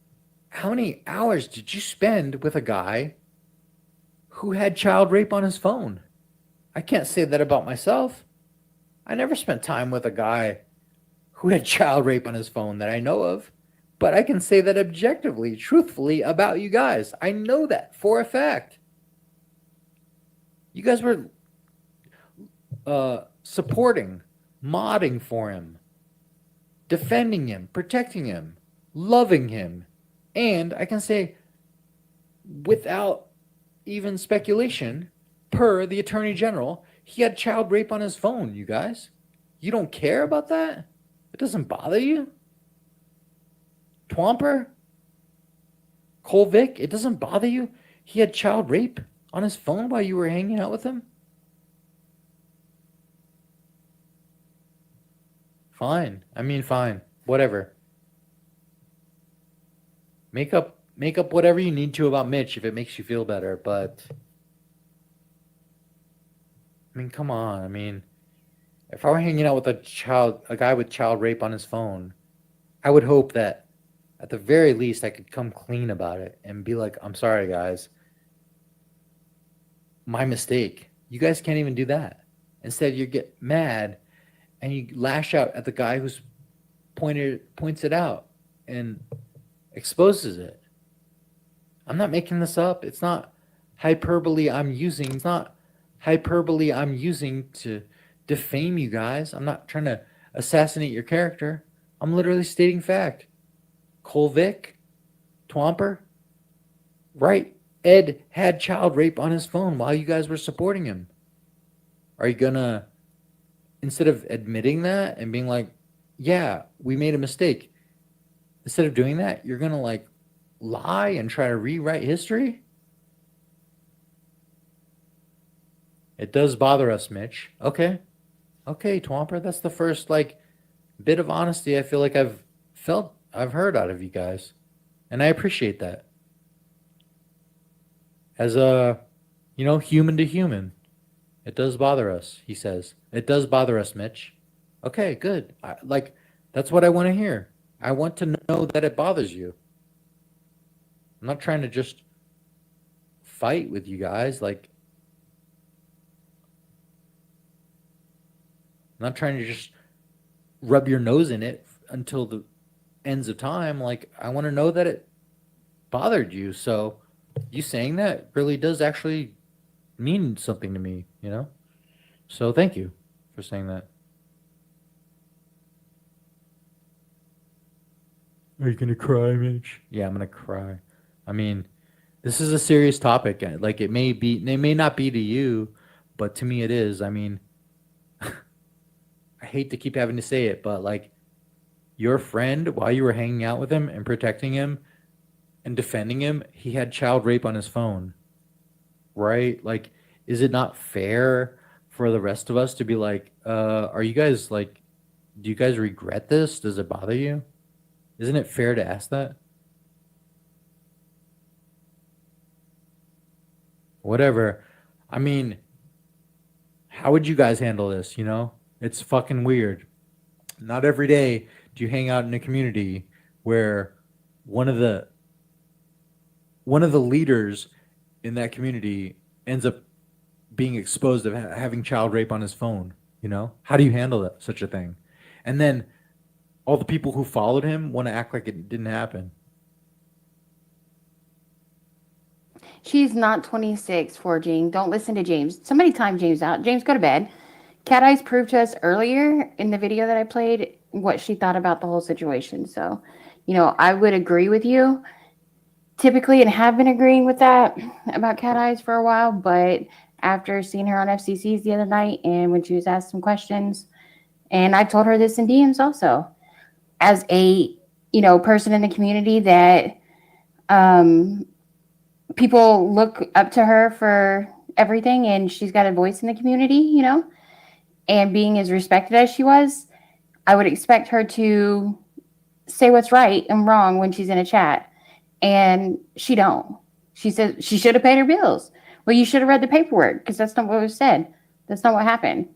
hours did you spend with a guy who had child rape on his phone? I can't say that about myself. I never spent time with a guy who had child rape on his phone that I know of. But I can say that objectively, truthfully about you guys. I know that for a fact. You guys were supporting, modding for him, defending him, protecting him, loving him. And I can say, without even speculation, per the Attorney General, he had child rape on his phone, you guys. You don't care about that? It doesn't bother you? Twomper? Colvic, it doesn't bother you? He had child rape on his phone while you were hanging out with him? Fine. I mean, fine. Whatever. Make up whatever you need to about Mitch if it makes you feel better, but I mean, come on. I mean, if I were hanging out with a guy with child rape on his phone, I would hope that at the very least I could come clean about it and be like, I'm sorry, guys. My mistake. You guys can't even do that. Instead, you get mad and you lash out at the guy who's points it out and exposes it. I'm not making this up. It's not hyperbole I'm using. It's not hyperbole I'm using to defame you guys. I'm not trying to assassinate your character. I'm literally stating fact. Colvic, Twomper, right? Ed had child rape on his phone while you guys were supporting him. Are you gonna, instead of admitting that and being like, yeah, we made a mistake, instead of doing that, you're gonna like lie and try to rewrite history? It does bother us, Mitch. Okay, Twomper, that's the first like bit of honesty I feel like I've heard out of you guys, and I appreciate that. As a, human to human, it does bother us, he says. It does bother us, Mitch. Okay, good. That's what I want to hear. I want to know that it bothers you. I'm not trying to just fight with you guys. I'm not trying to just rub your nose in it until the ends of time. I want to know that it bothered you. So you saying that really does actually mean something to me, So thank you for saying that. Are you gonna cry, Mitch? Yeah, I'm gonna cry. I mean, this is a serious topic. It may not be to you, but to me it is. I mean, I hate to keep having to say it, but your friend, while you were hanging out with him and protecting him and defending him, he had child rape on his phone. Right? Is it not fair for the rest of us to be like, are you guys like, do you guys regret this? Does it bother you? Isn't it fair to ask that? Whatever. I mean, how would you guys handle this? You know, it's fucking weird. Not every day do you hang out in a community where one of the leaders in that community ends up being exposed of having child rape on his phone. You know, how do you handle that, such a thing? And then all the people who followed him want to act like it didn't happen. She's not 26, forging. Don't listen to James. Somebody time James out. James, go to bed. Cat Eyes proved to us earlier in the video that I played what she thought about the whole situation. So, you know, I would agree with you typically and have been agreeing with that about Cat Eyes for a while. But after seeing her on FCC's the other night and when she was asked some questions, and I told her this in DMs also, as a, you know, person in the community that people look up to her for everything, and she's got a voice in the community, you know, and being as respected as she was, I would expect her to say what's right and wrong when she's in a chat. And she don't. She says she should have paid her bills. Well, you should have read the paperwork, because that's not what was said. That's not what happened.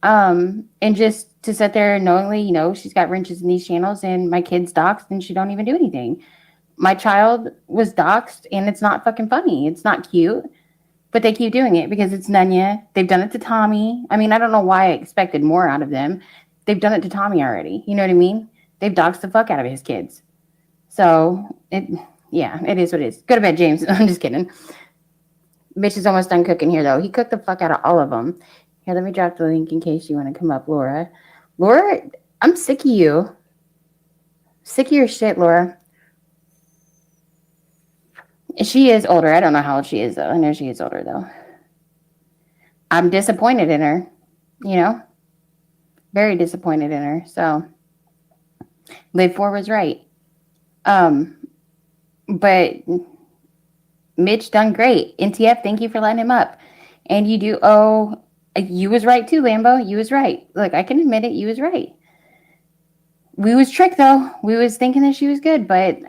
And just to sit there knowingly, you know, she's got wrenches in these channels and my kid's doxxed and she don't even do anything. My child was doxxed and it's not fucking funny. It's not cute, but they keep doing it because it's Nunya. They've done it to Tommy. I mean, I don't know why I expected more out of them. They've done it to Tommy already. You know what I mean? They've doxxed the fuck out of his kids. So yeah, it is what it is. Go to bed, James. I'm just kidding. Bitch is almost done cooking here though. He cooked the fuck out of all of them. Here, let me drop the link in case you want to come up, Laura. Laura, I'm sick of you. Sick of your shit, Laura. She is older. I don't know how old she is, though. I know she is older, though. I'm disappointed in her, you know? Very disappointed in her. So, Live 4 was right. But Mitch done great. NTF, thank you for letting him up. And you do owe... You was right, too, Lambo. You was right. Look, I can admit it. You was right. We was tricked, though. We was thinking that she was good, but...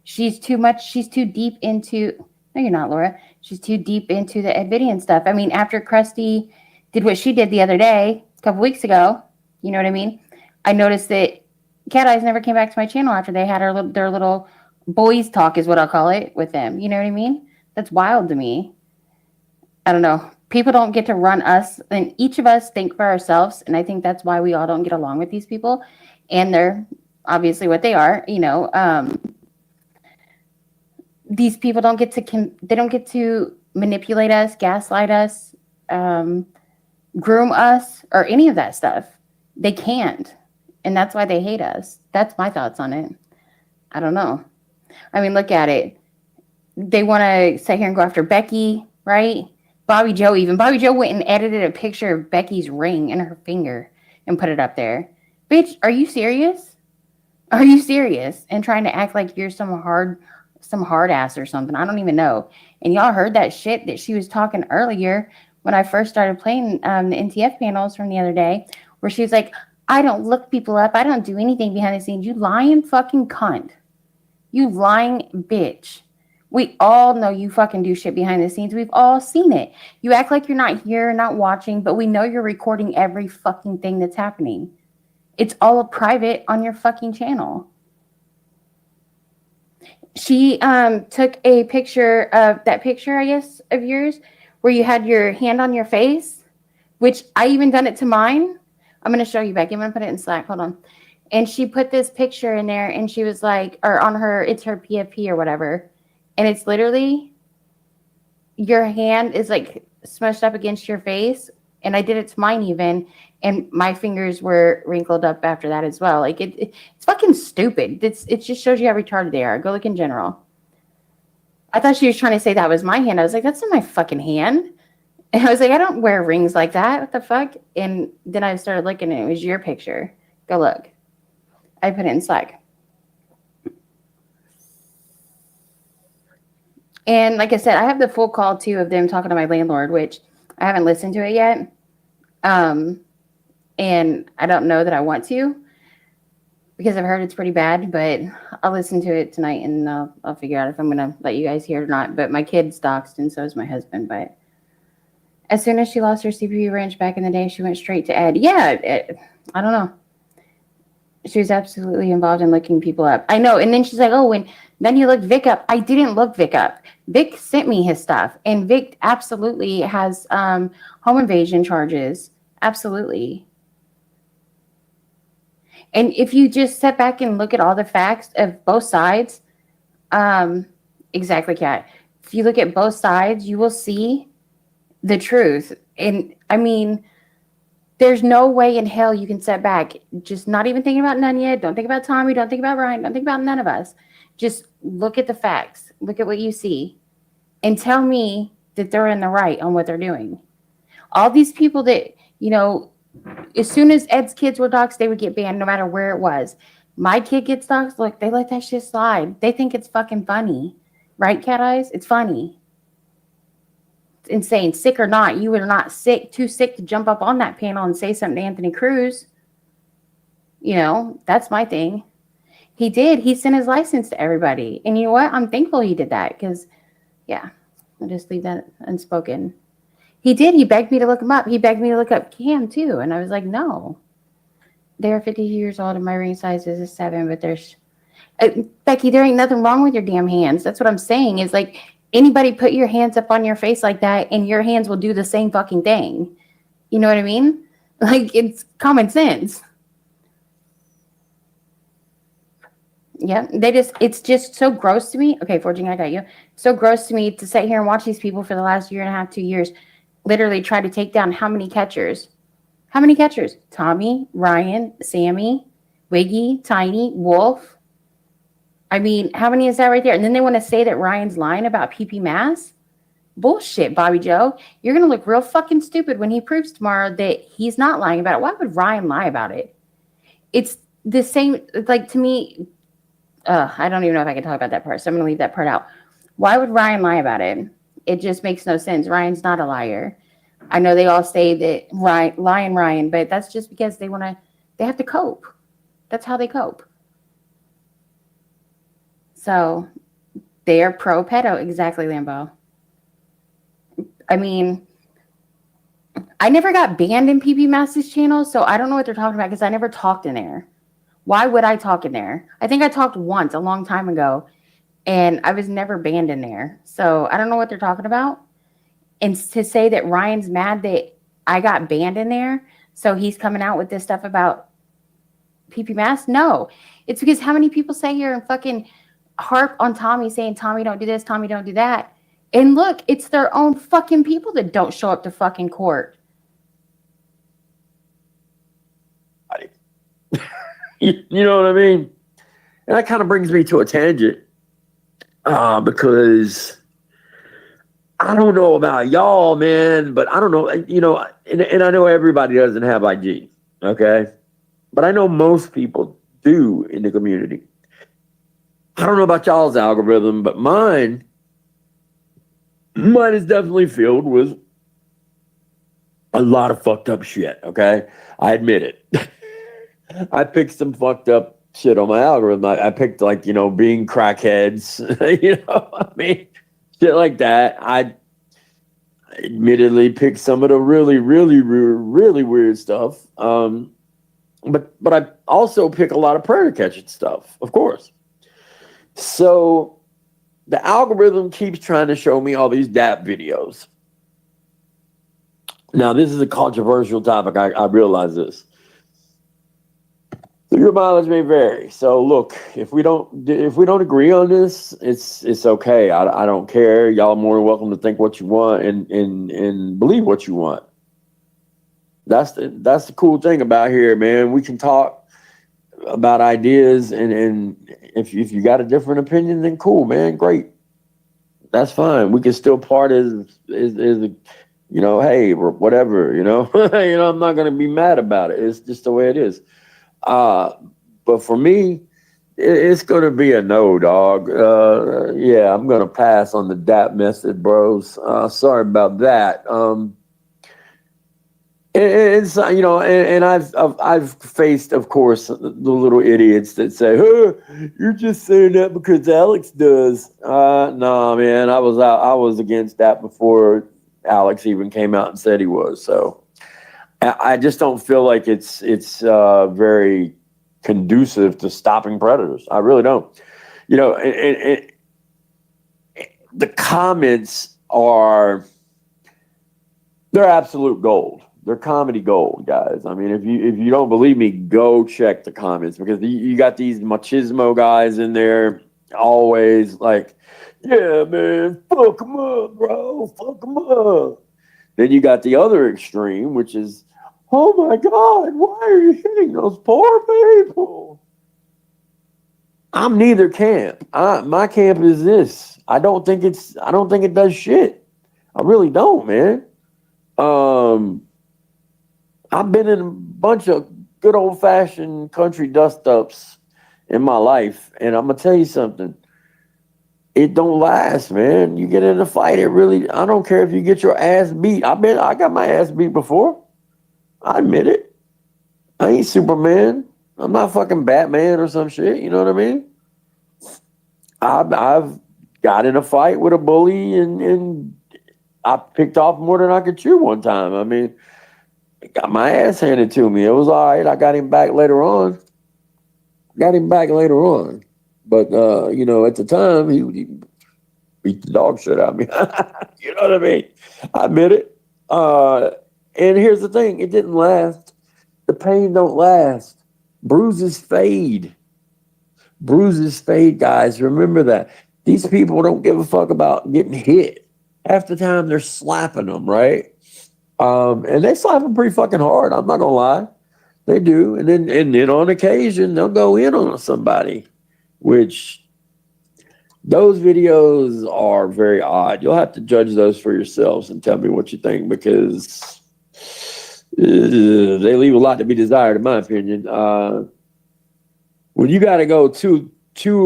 She's too much. She's too deep into. No, you're not, Laura. She's too deep into the Edvidian stuff. I mean, after Krusty did what she did the other day, a couple weeks ago, you know what I mean? I noticed that Cat Eyes never came back to my channel after they had their little boys talk, is what I'll call it, with them. You know what I mean? That's wild to me. I don't know. People don't get to run us, and each of us think for ourselves, and I think that's why we all don't get along with these people. And they're obviously what they are, you know. These people don't get to manipulate us, gaslight us, groom us, or any of that stuff. They can't. And that's why they hate us. That's my thoughts on it. I don't know. I mean, look at it. They want to sit here and go after Becky, right? Bobby Joe even. Bobby Joe went and edited a picture of Becky's ring and her finger and put it up there. Bitch, are you serious? Are you serious? And trying to act like you're some hard ass or something. I don't even know. And y'all heard that shit that she was talking earlier when I first started playing the NTF panels from the other day, where she was like, I don't look people up. I don't do anything behind the scenes. You lying fucking cunt. You lying bitch. We all know you fucking do shit behind the scenes. We've all seen it. You act like you're not here, not watching, but we know you're recording every fucking thing that's happening. It's all private on your fucking channel. She took a picture of that picture, I guess, of yours, where you had your hand on your face, which I even done it to mine. I'm going to show you back. I'm going to put it in Slack. Hold on. And she put this picture in there, and she was like, or on her, it's her PFP or whatever. And it's literally, your hand is like smushed up against your face. And I did it to mine even. And my fingers were wrinkled up after that as well. Like it's fucking stupid. It just shows you how retarded they are. Go look in general. I thought she was trying to say that was my hand. I was like, that's not my fucking hand. And I was like, I don't wear rings like that. What the fuck? And then I started looking and it was your picture. Go look. I put it in Slack. And like I said, I have the full call too of them talking to my landlord, which I haven't listened to it yet. And I don't know that I want to because I've heard it's pretty bad, but I'll listen to it tonight and I'll figure out if I'm going to let you guys hear it or not. But my kid's doxxed and so is my husband. But as soon as she lost her CPU ranch back in the day, she went straight to Ed. Yeah, I don't know. She was absolutely involved in looking people up. I know. And then she's like, oh, then you looked Vic up. I didn't look Vic up. Vic sent me his stuff. And Vic absolutely has home invasion charges. Absolutely. And if you just sit back and look at all the facts of both sides, exactly, Kat. If you look at both sides, you will see the truth. And I mean, there's no way in hell you can sit back, just not even thinking about Nunya. Don't think about Tommy. Don't think about Ryan. Don't think about none of us. Just look at the facts. Look at what you see. And tell me that they're in the right on what they're doing. All these people that, you know, as soon as Ed's kids were doxxed, they would get banned no matter where it was. My kid gets doxxed. Look, they let that shit slide. They think it's fucking funny. Right, Cat Eyes? It's funny. It's insane. Sick or not, you are not too sick to jump up on that panel and say something to Anthony Cruz. You know, that's my thing. He did. He sent his license to everybody. And you know what? I'm thankful he did that because, yeah, I'll just leave that unspoken. He did. He begged me to look him up. He begged me to look up Cam, too. And I was like, no. They're 50 years old and my ring size is a 7, but there's... Becky, there ain't nothing wrong with your damn hands. That's what I'm saying is like, anybody put your hands up on your face like that and your hands will do the same fucking thing. You know what I mean? Like, it's common sense. Yeah, it's just so gross to me. Okay, Forging, I got you. So gross to me to sit here and watch these people for the last year and a half, 2 years, literally try to take down how many catchers? How many catchers? Tommy, Ryan, Sammy, Wiggy, Tiny, Wolf. I mean, how many is that right there? And then they want to say that Ryan's lying about PP Mass? Bullshit, Bobby Joe. You're going to look real fucking stupid when he proves tomorrow that he's not lying about it. Why would Ryan lie about it? It's the same, like, to me, I don't even know if I can talk about that part, so I'm going to leave that part out. Why would Ryan lie about it? It just makes no sense. Ryan's not a liar. I know they all say that Ryan, but that's just because they have to cope. That's how they cope. So they are pro pedo. Exactly, Lambo. I mean, I never got banned in PP Mass's channel, so I don't know what they're talking about because I never talked in there. Why would I talk in there? I think I talked once a long time ago, and I was never banned in there. So I don't know what they're talking about. And to say that Ryan's mad that I got banned in there, so he's coming out with this stuff about PP Mass? No. It's because how many people sit here and fucking harp on Tommy saying, Tommy, don't do this, Tommy, don't do that. And look, it's their own fucking people that don't show up to fucking court. You know what I mean? And that kind of brings me to a tangent because I don't know about y'all, man, but I don't know, you know, and I know everybody doesn't have IG, okay? But I know most people do in the community. I don't know about y'all's algorithm, but mine is definitely filled with a lot of fucked up shit, okay? I admit it. I picked some fucked up shit on my algorithm. I picked, like, you know, being crackheads, you know, I mean, shit like that. I admittedly picked some of the really, really, really weird stuff. But I also pick a lot of predator catching stuff, of course. So the algorithm keeps trying to show me all these DAP videos. Now, this is a controversial topic. I realize this. So your mileage may vary. So look, if we don't agree on this, it's okay. I don't care. Y'all are more than welcome to think what you want and believe what you want. That's the cool thing about here, man. We can talk about ideas, and if you got a different opinion, then cool, man, great. That's fine. We can still part as you know, hey, whatever, you know. You know, I'm not gonna be mad about it. It's just the way it is. But for me, it's gonna be a no, dog. Yeah, I'm gonna pass on the DAP method, bros. Sorry about that. It's and I've faced, of course, the little idiots that say, "Oh, you're just saying that because Alex does." Nah, man, I was against that before Alex even came out and said he was. So I just don't feel like it's very conducive to stopping predators. I really don't. The comments they're absolute gold. They're comedy gold, guys. I mean, if you don't believe me, go check the comments, because you got these machismo guys in there always like, yeah, man, fuck them up, bro, fuck them up. Then you got the other extreme, which is, oh my God, why are you hitting those poor people? I'm neither camp. My camp is this. I don't think it does shit. I really don't, man. I've been in a bunch of good old fashioned country dust ups in my life, and I'm gonna tell you something. It don't last, man. You get in a fight, I don't care if you get your ass beat. I got my ass beat before. I admit it. I ain't Superman. I'm not fucking Batman or some shit. You know what I mean? I've got in a fight with a bully, and I picked off more than I could chew one time. I mean, I got my ass handed to me. It was all right. I got him back later on. But at the time, he beat the dog shit out of me. You know what I mean? I admit it. And here's the thing: it didn't last. The pain don't last. Bruises fade. Bruises fade, guys. Remember that. These people don't give a fuck about getting hit. Half the time they're slapping them, right? And they slap them pretty fucking hard. I'm not gonna lie. They do. And then on occasion they'll go in on somebody, which those videos are very odd. You'll have to judge those for yourselves and tell me what you think, because they leave a lot to be desired, in my opinion. When you got to go two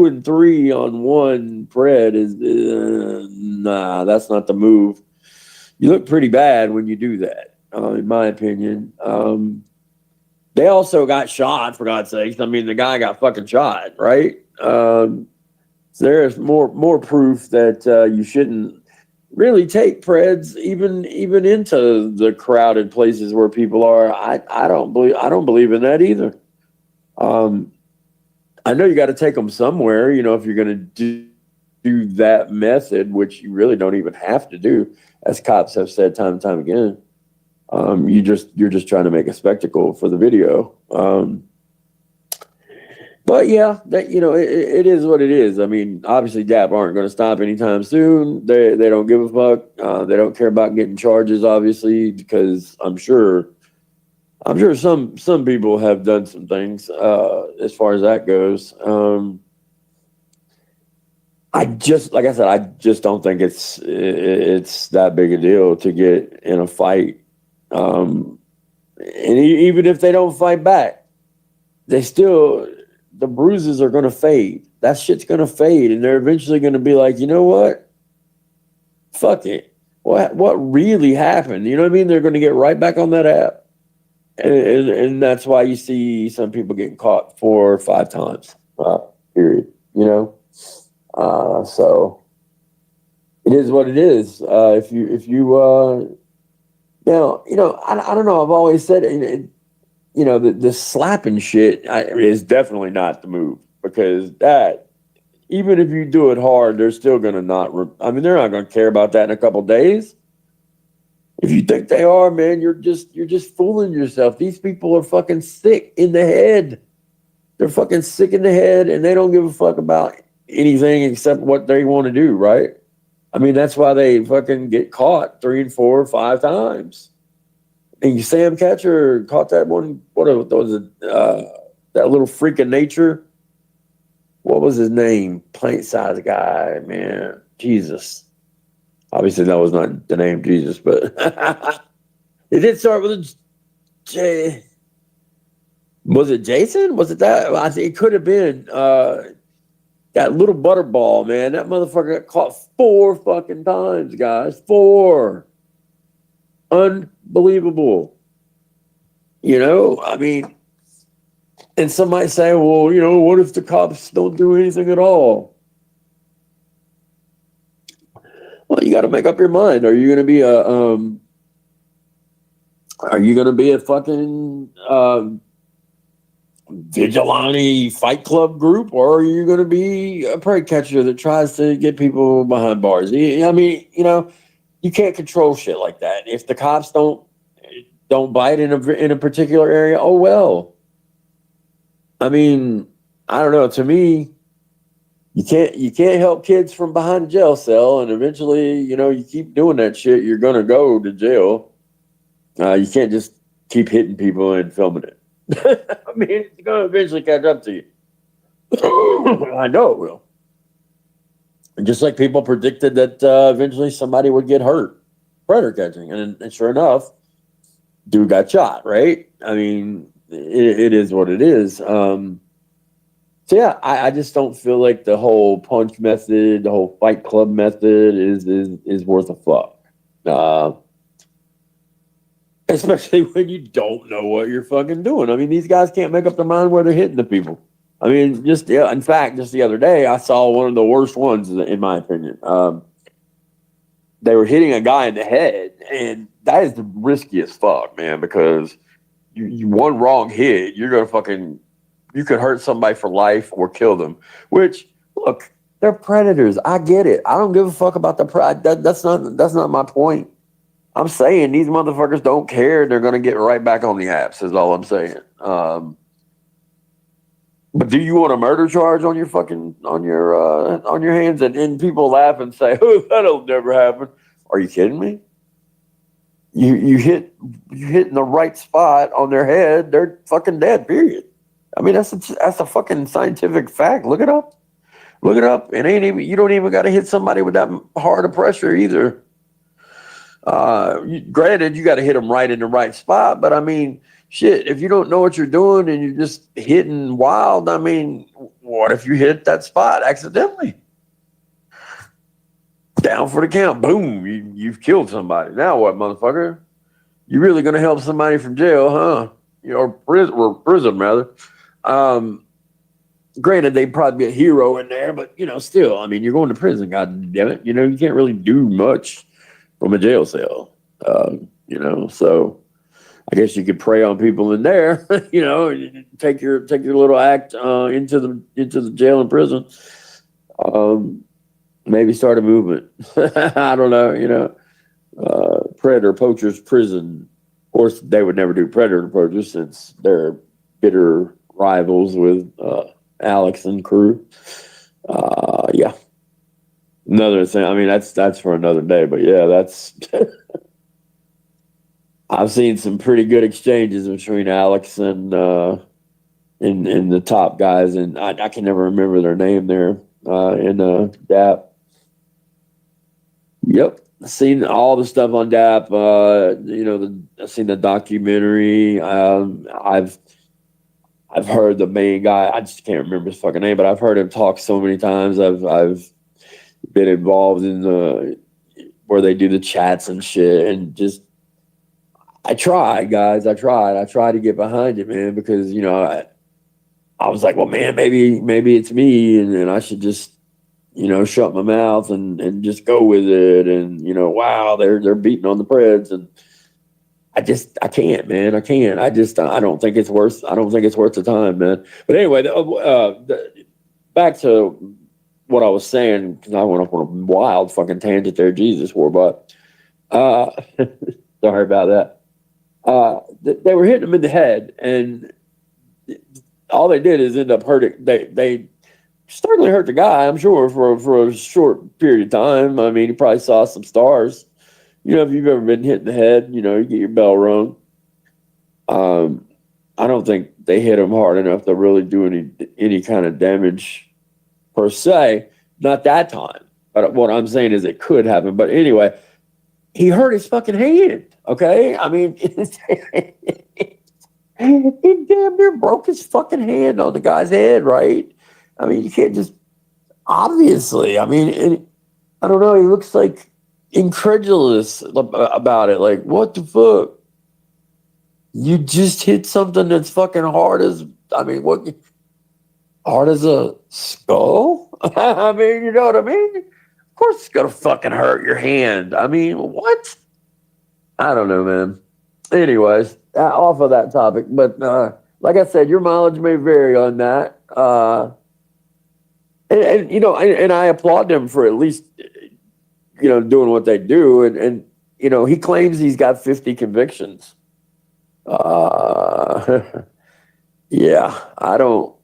and three on one, Fred is nah. That's not the move. You look pretty bad when you do that, in my opinion. They also got shot, for God's sakes. I mean, the guy got fucking shot, right? So there's more proof that you shouldn't really take Preds even into the crowded places where people are. I don't believe in that either. I know you got to take them somewhere, if you're going to do that method, which you really don't even have to do, as cops have said time and time again. You're just trying to make a spectacle for the video. But yeah, that it is what it is. I mean, obviously DAP aren't going to stop anytime soon. They don't give a fuck. They don't care about getting charges, obviously, because I'm sure some people have done some things as far as that goes. Like I said, I just don't think it's that big a deal to get in a fight. And even if they don't fight back, the bruises are going to fade. That shit's going to fade, and they're eventually going to be like, you know what? Fuck it. What really happened? You know what I mean? They're going to get right back on that app. And that's why you see some people getting caught 4 or 5 times, period. So it is what it is. If you now, I don't know. I've always said, the slapping shit is definitely not the move, because that, even if you do it hard, they're still gonna they're not gonna care about that in a couple days. If you think they are, man, you're just fooling yourself. These people are fucking sick in the head. They're fucking sick in the head, and they don't give a fuck about anything except what they want to do, right? I mean, that's why they fucking get caught 3 and 4 or 5 times. And Sam Catcher caught that one. What was it? That little freak of nature. What was his name? Pint-sized guy, man. Jesus. Obviously, that was not the name Jesus, but it did start with a J. Was it Jason? Was it that? I think it could have been. That little butterball, man. That motherfucker got caught 4 fucking times, guys. 4. Unbelievable. You know, I mean, and some might say, well, you know, what if the cops don't do anything at all? Well, you got to make up your mind. Are you going to be a fucking vigilante fight club group, or are you going to be a prey catcher that tries to get people behind bars? I mean, you know, you can't control shit like that. If the cops don't bite in a particular area, oh well. I mean, I don't know. To me, you can't help kids from behind a jail cell, and eventually, you know, you keep doing that shit, you're gonna go to jail. You can't just keep hitting people and filming it. I mean, it's gonna eventually catch up to you. I know it will. And just like people predicted that eventually somebody would get hurt predator catching, and sure enough, dude got shot. Right? I mean, it is what it is. So yeah, I just don't feel like the whole punch method, the whole fight club method is worth a fuck. Especially when you don't know what you're fucking doing. I mean, these guys can't make up their mind where they're hitting the people. I mean, in fact, just the other day, I saw one of the worst ones, in my opinion. They were hitting a guy in the head, and that is the riskiest fuck, man, because you one wrong hit, you're gonna fucking, you could hurt somebody for life or kill them. Which, look, they're predators. I get it. I don't give a fuck about the pride. That's not my point. I'm saying these motherfuckers don't care. They're gonna get right back on the apps. Is all I'm saying. But do you want a murder charge on your fucking on your hands? And people laugh and say, "Oh, that'll never happen." Are you kidding me? You hit in the right spot on their head, they're fucking dead. Period. I mean, that's a fucking scientific fact. Look it up. Look it up. It ain't even. You don't even got to hit somebody with that hard of pressure either. Granted, you got to hit them right in the right spot, but I mean, shit, if you don't know what you're doing and you're just hitting wild, I mean, what if you hit that spot accidentally? Down for the count. Boom. You've killed somebody. Now what, motherfucker? You really going to help somebody from jail, huh? Or prison, rather. Granted, they'd probably be a hero in there, but, you know, still, I mean, you're going to prison, god damn it. You know, you can't really do much from a jail cell. You know, so I guess you could prey on people in there, you know, and take your little act into the jail and prison. Maybe start a movement. I don't know, you know. Predator Poachers Prison. Of course, they would never do Predator Poachers since they're bitter rivals with Alex and crew. Yeah. Another thing. I mean, that's for another day. But yeah, that's. I've seen some pretty good exchanges between Alex and the top guys, and I can never remember their name there in DAP. Yep, I've seen all the stuff on DAP. You know, I've seen the documentary. I've heard the main guy. I just can't remember his fucking name, but I've heard him talk so many times. I've been involved in where they do the chats and shit, and just I tried, guys. I tried to get behind it, man, because you know I was like, well, man, maybe it's me, and then I should just, you know, shut my mouth and just go with it. And, you know, wow, they're beating on the Preds. And I can't, man. I can't. I don't think it's worth the time, man. But anyway, back to what I was saying, because I went up on a wild fucking tangent there. Jesus, Warbot. Sorry about that. They were hitting him in the head, and all they did is end up hurting. They certainly hurt the guy, I'm sure, for a short period of time. I mean, he probably saw some stars. You know, if you've ever been hit in the head, you know, you get your bell rung. I don't think they hit him hard enough to really do any kind of damage per se. Not that time. But what I'm saying is it could happen. But anyway, he hurt his fucking hand. Okay? I mean, he damn near broke his fucking hand on the guy's head, right? I mean, you can't just, obviously, I mean, I don't know, he looks like incredulous about it. Like, what the fuck? You just hit something that's fucking hard as, I mean, what, hard as a skull? I mean, you know what I mean? Of course it's gonna fucking hurt your hand. I mean, what? I don't know, man. Anyways, off of that topic, but like I said, your mileage may vary on that. And you know, and I applaud them for at least, you know, doing what they do. And you know, he claims he's got 50 convictions. Yeah, I don't,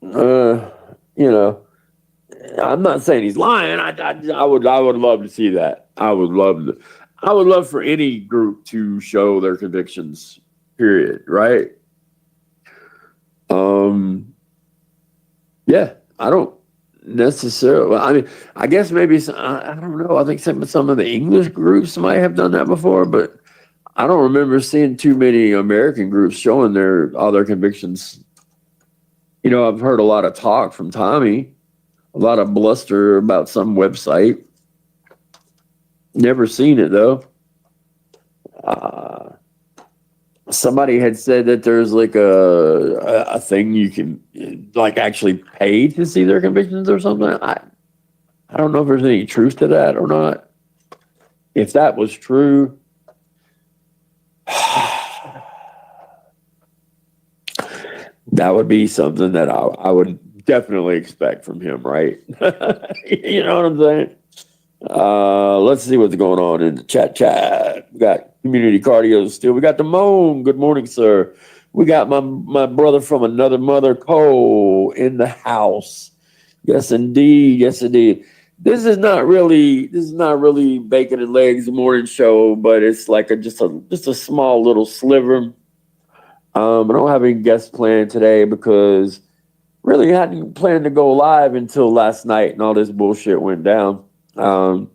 you know, I'm not saying he's lying. I would love to see that. I would love for any group to show their convictions, period. Right. Yeah, I don't necessarily, I mean, I guess maybe, I don't know. I think some of the English groups might have done that before, but I don't remember seeing too many American groups showing all their convictions. You know, I've heard a lot of talk from Tommy, a lot of bluster about some website. Never seen it though. Somebody had said that there's like a thing you can like actually pay to see their convictions or something. I don't know if there's any truth to that or not. If that was true, that would be something that I would definitely expect from him, right? You know what I'm saying? Let's see what's going on in the chat. We got community cardio still. We got the moan. Good morning, sir. We got my brother from another mother, Cole, in the house. Yes, indeed. Yes, indeed. This is not really bacon and legs morning show, but it's like just a small little sliver. I don't have any guests planned today because really I hadn't planned to go live until last night and all this bullshit went down. A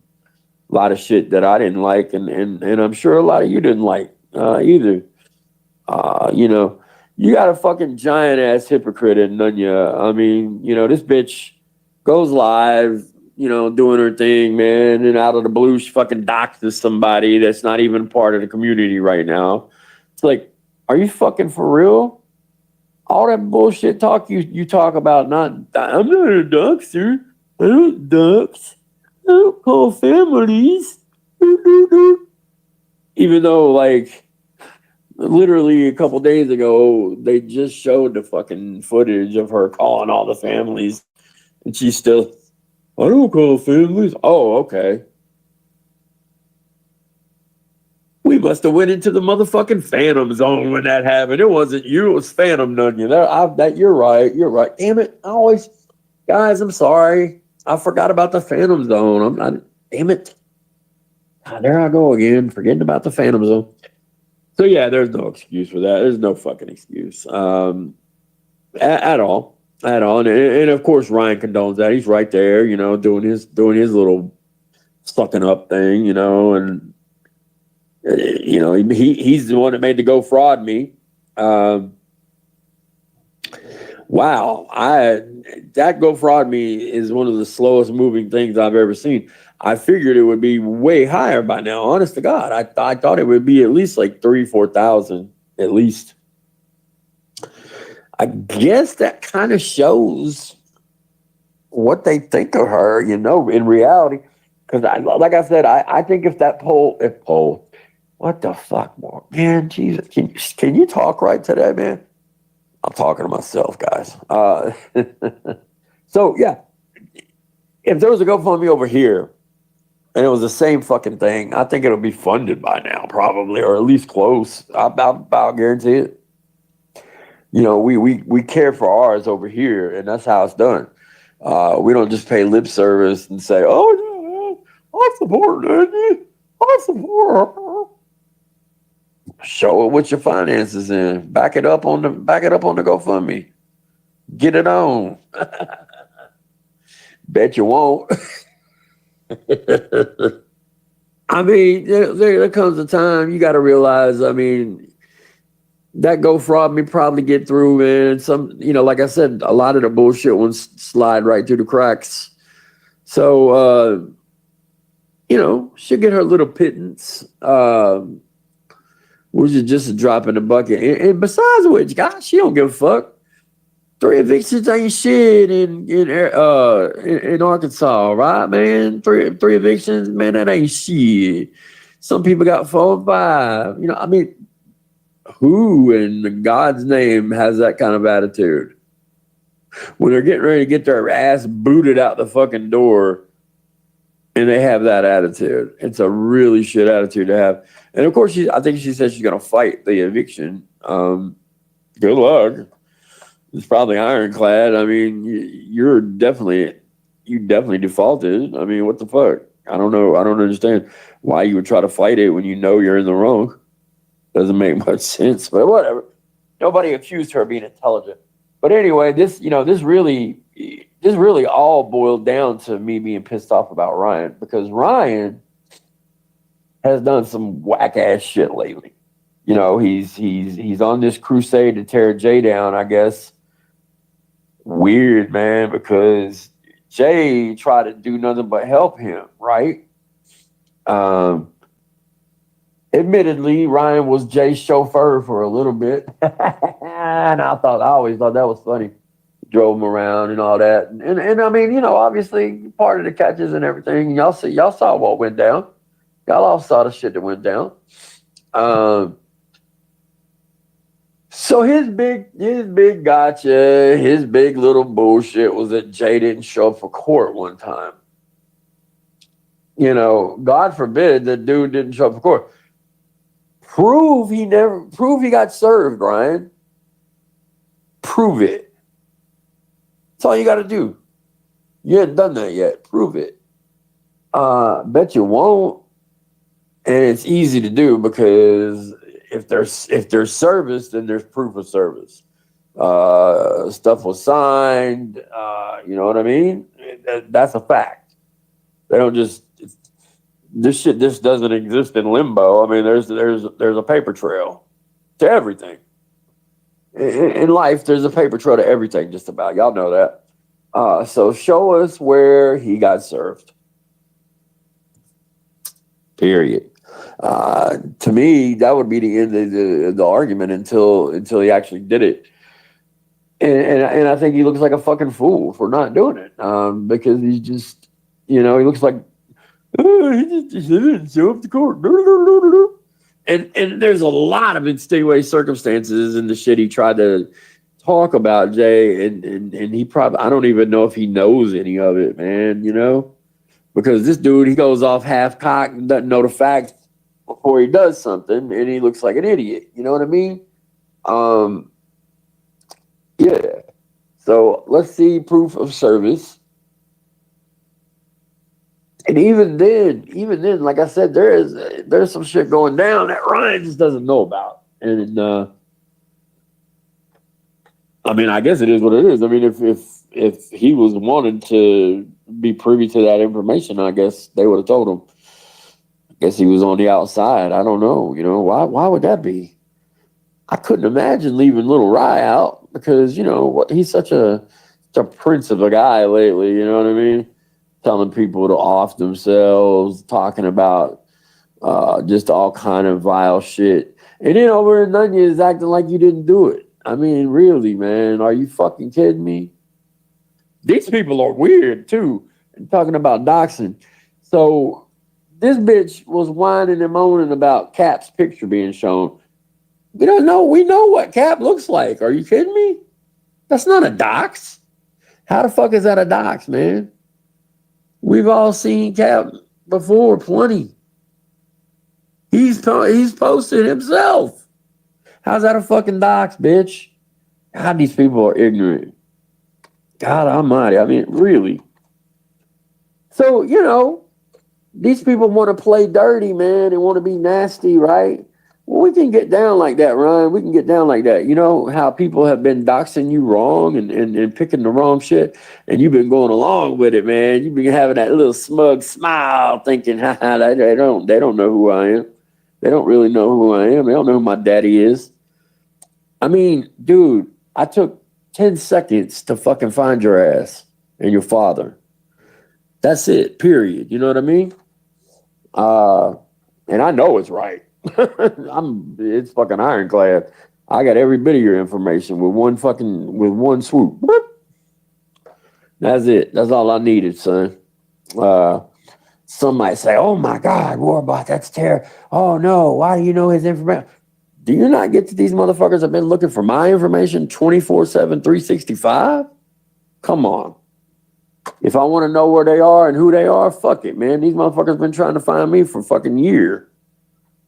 lot of shit that I didn't like, and I'm sure a lot of you didn't like either. You know, you got a fucking giant ass hypocrite in Nunya. I mean, you know, this bitch goes live, you know, doing her thing, man, and out of the blue, she fucking doxes somebody that's not even part of the community right now. It's like, are you fucking for real? All that bullshit talk you talk about, I'm not a doxer. I don't dox. I don't call families. Even though, like, literally a couple days ago, they just showed the fucking footage of her calling all the families, and she's still, I don't call families. Oh, okay. We must have went into the motherfucking Phantom Zone when that happened. It wasn't you, it was Phantom Nunya. You're right. You're right. Damn it. Guys, I'm sorry. I forgot about the Phantom Zone. Damn it. There I go again, forgetting about the Phantom Zone. So yeah, there's no excuse for that. There's no fucking excuse at all. And of course, Ryan condones that. He's right there, you know, doing his little sucking up thing, you know, and you know, he's the one that made the Go Fraud Me. Wow, that Go Fraud Me is one of the slowest moving things I've ever seen. I figured it would be way higher by now. Honest to God, I thought it would be at least like 3,000-4,000 at least. I guess that kind of shows what they think of her, you know, in reality. Because like I said, I think if poll, what the fuck, man? Jesus, can you talk right today, man? I'm talking to myself, guys. So yeah, if there was a GoFundMe over here, and it was the same fucking thing, I think it'll be funded by now, probably, or at least close. I'll guarantee it. You know, we care for ours over here, and that's how it's done. We don't just pay lip service and say, "Oh yeah, I support it. I support her." Show it with your finances in. Back it up on the GoFundMe. Get it on. Bet you won't. I mean, there comes a time you got to realize, I mean, that Go Fraud Me probably get through, man. Some, you know, like I said, a lot of the bullshit ones slide right through the cracks. So, you know, she'll get her little pittance. which is just a drop in the bucket. And besides which, gosh, she don't give a fuck. 3 evictions ain't shit in Arkansas, right, man? Three evictions, man, that ain't shit. Some people got 4 and 5. You know, I mean, who in God's name has that kind of attitude? When they're getting ready to get their ass booted out the fucking door and they have that attitude. It's a really shit attitude to have. And of course, I think she said she's going to fight the eviction. Good luck. It's probably ironclad. I mean, you definitely defaulted. I mean, what the fuck? I don't know. I don't understand why you would try to fight it when you know you're in the wrong. Doesn't make much sense, but whatever. Nobody accused her of being intelligent. But anyway, this really all boiled down to me being pissed off about Ryan, because Ryan has done some whack ass shit lately. You know, he's on this crusade to tear Jay down, I guess. Weird, man, because Jay tried to do nothing but help him, right? Admittedly, Ryan was Jay's chauffeur for a little bit. And I always thought that was funny. Drove him around and all that. And I mean, you know, obviously part of the catches and everything. Y'all saw what went down. Y'all all saw the shit that went down. So his big gotcha, his big little bullshit was that Jay didn't show up for court one time. You know, God forbid that dude didn't show up for court. Prove he got served, Ryan. Prove it. That's all you got to do. You hadn't done that yet. Prove it. Bet you won't. And it's easy to do because if there's service, then there's proof of service. Stuff was signed. You know what I mean? That's a fact. They don't just. This shit just doesn't exist in limbo. I mean, there's a paper trail to everything. In life, there's a paper trail to everything, just about. Y'all know that. So show us where he got served. Period. To me, that would be the end of the argument until he actually did it. And I think he looks like a fucking fool for not doing it. Because he's just, you know, he looks like, he just didn't show up to court. And there's a lot of extenuating circumstances in the shit he tried to talk about, Jay, and he probably, I don't even know if he knows any of it, man, you know? Because this dude, he goes off half-cocked and doesn't know the facts before he does something, and he looks like an idiot, you know what I mean? Yeah. So let's see proof of service. And even then, like I said, there's some shit going down that Ryan just doesn't know about. And I mean, I guess it is what it is. I mean, if he was wanted to be privy to that information, I guess they would have told him. I guess he was on the outside. I don't know. You know, why would that be? I couldn't imagine leaving little Rye out because, you know, he's such a prince of a guy lately, you know what I mean? Telling people to off themselves, talking about just all kind of vile shit. And then over in Nunya is acting like you didn't do it. I mean, really, man, are you fucking kidding me? These people are weird, too. And talking about doxing. So this bitch was whining and moaning about Cap's picture being shown. We don't know. We know what Cap looks like. Are you kidding me? That's not a dox. How the fuck is that a dox, man? We've all seen Cap before, plenty. He's posted himself. How's that a fucking dox, bitch? God, these people are ignorant. God almighty. I mean, really. So, you know, these people want to play dirty, man. They want to be nasty, right? Well, we can get down like that, Ryan. We can get down like that. You know how people have been doxing you wrong and picking the wrong shit, and you've been going along with it, man. You've been having that little smug smile, thinking, haha, they don't know who I am. They don't really know who I am. They don't know who my daddy is. I mean, dude, I took 10 seconds to fucking find your ass and your father. That's it, period. You know what I mean? And I know it's right. It's fucking ironclad. I got every bit of your information with one swoop. Whoop. That's it. That's all I needed, son. Some might say, "Oh my God, Warbot, that's terrible. Oh no, why do you know his information?" Do you not get that these motherfuckers have been looking for my information 24/7, 365? Come on. If I want to know where they are and who they are, fuck it, man. These motherfuckers been trying to find me for fucking year.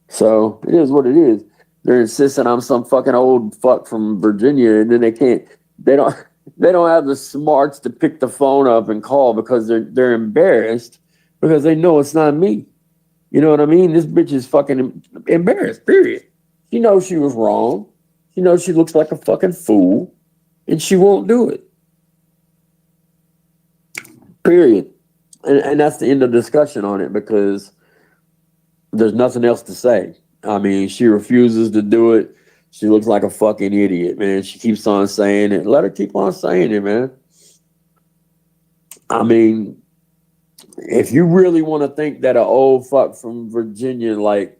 So it is what it is. They're insisting I'm some fucking old fuck from Virginia, and then they don't have the smarts to pick the phone up and call because they're embarrassed because they know it's not me. You know what I mean? This bitch is fucking embarrassed, period. She knows she was wrong. She knows she looks like a fucking fool, and she won't do it. Period. And that's the end of discussion on it because there's nothing else to say. I mean, she refuses to do it. She looks like a fucking idiot, man. She keeps on saying it. Let her keep on saying it, man. I mean, if you really want to think that an old fuck from Virginia, like,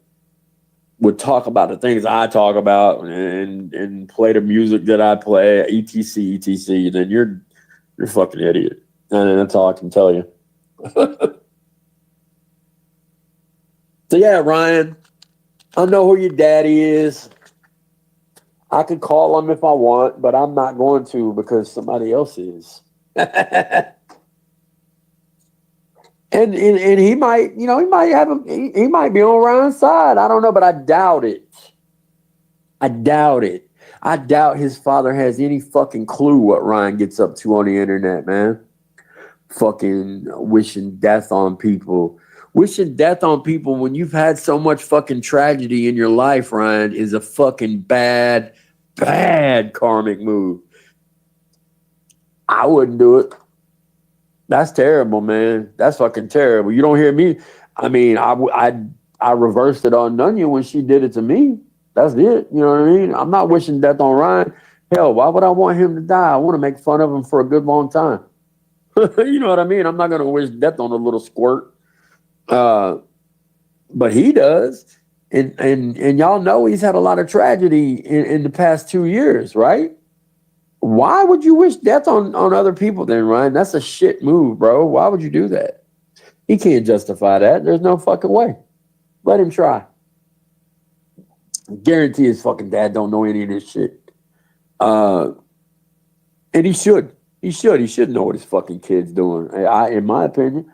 would talk about the things I talk about and play the music that I play, etc., then you're a fucking idiot. And that's all I can tell you. So yeah, Ryan, I know who your daddy is. I can call him if I want, but I'm not going to because somebody else is. And he might, he might be on Ryan's side. I don't know, but I doubt it. I doubt it. I doubt his father has any fucking clue what Ryan gets up to on the internet, man. Fucking wishing death on people. Wishing death on people when you've had so much fucking tragedy in your life, Ryan, is a fucking bad karmic move. I wouldn't do it. That's terrible, man. That's fucking terrible. You don't hear me. I mean, I reversed it on Nunya when she did it to me. That's it. You know what I mean? I'm not wishing death on Ryan. Hell, why would I want him to die? I want to make fun of him for a good long time. You know what I mean? I'm not going to wish death on a little squirt. But he does. And y'all know he's had a lot of tragedy in the past 2 years, right? Why would you wish death on other people then, Ryan? That's a shit move, bro. Why would you do that? He can't justify that. There's no fucking way. Let him try. I guarantee his fucking dad don't know any of this shit. And he should. He should know what his fucking kid's doing. In my opinion.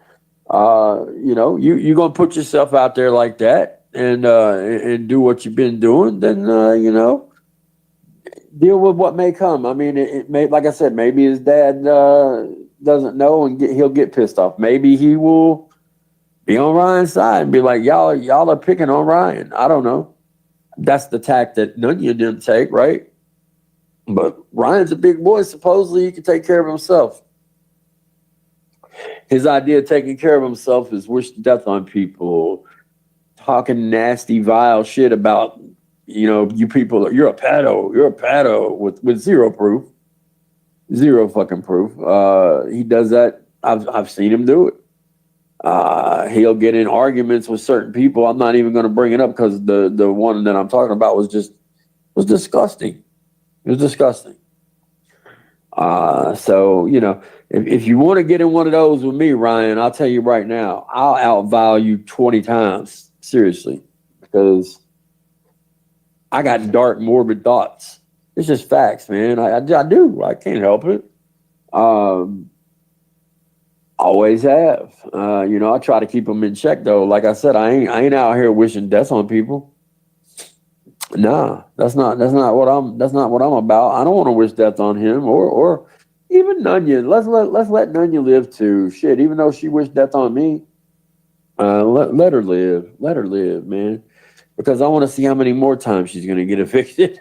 You're gonna put yourself out there like that and do what you've been doing, then deal with what may come. I mean, it may, like I said, maybe his dad doesn't know and he'll get pissed off. Maybe he will be on Ryan's side and be like, y'all are picking on Ryan. I don't know. That's the tack that Nunya didn't take, right? But Ryan's a big boy. Supposedly he can take care of himself. His idea of taking care of himself is wishing death on people, talking nasty, vile shit about, you people, you're a pedo with zero proof. Zero fucking proof. He does that. I've seen him do it. He'll get in arguments with certain people. I'm not even going to bring it up because the one that I'm talking about was disgusting. It was disgusting. So, if you want to get in one of those with me, Ryan, I'll tell you right now, I'll outvalue 20 times. Seriously. Because I got dark, morbid thoughts. It's just facts, man. I do. I can't help it. Always have. I try to keep them in check, though. Like I said, I ain't out here wishing death on people. Nah, that's not what I'm about. I don't want to wish death on him or even Nunya. Let's let Nunya live too. Shit, even though she wished death on me, let her live. Let her live, man. Because I want to see how many more times she's gonna get evicted.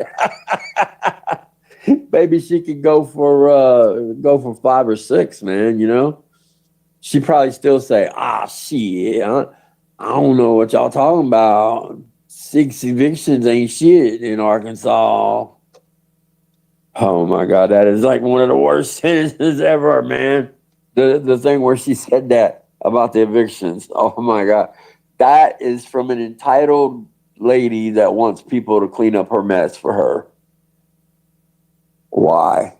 Maybe she could go for 5 or 6, man. She'd probably still say, shit, I don't know what y'all talking about. 6 evictions ain't shit in Arkansas. Oh my God, that is like one of the worst sentences ever, man. The thing where she said that about the evictions. Oh my God. That is from an entitled lady that wants people to clean up her mess for her. Why?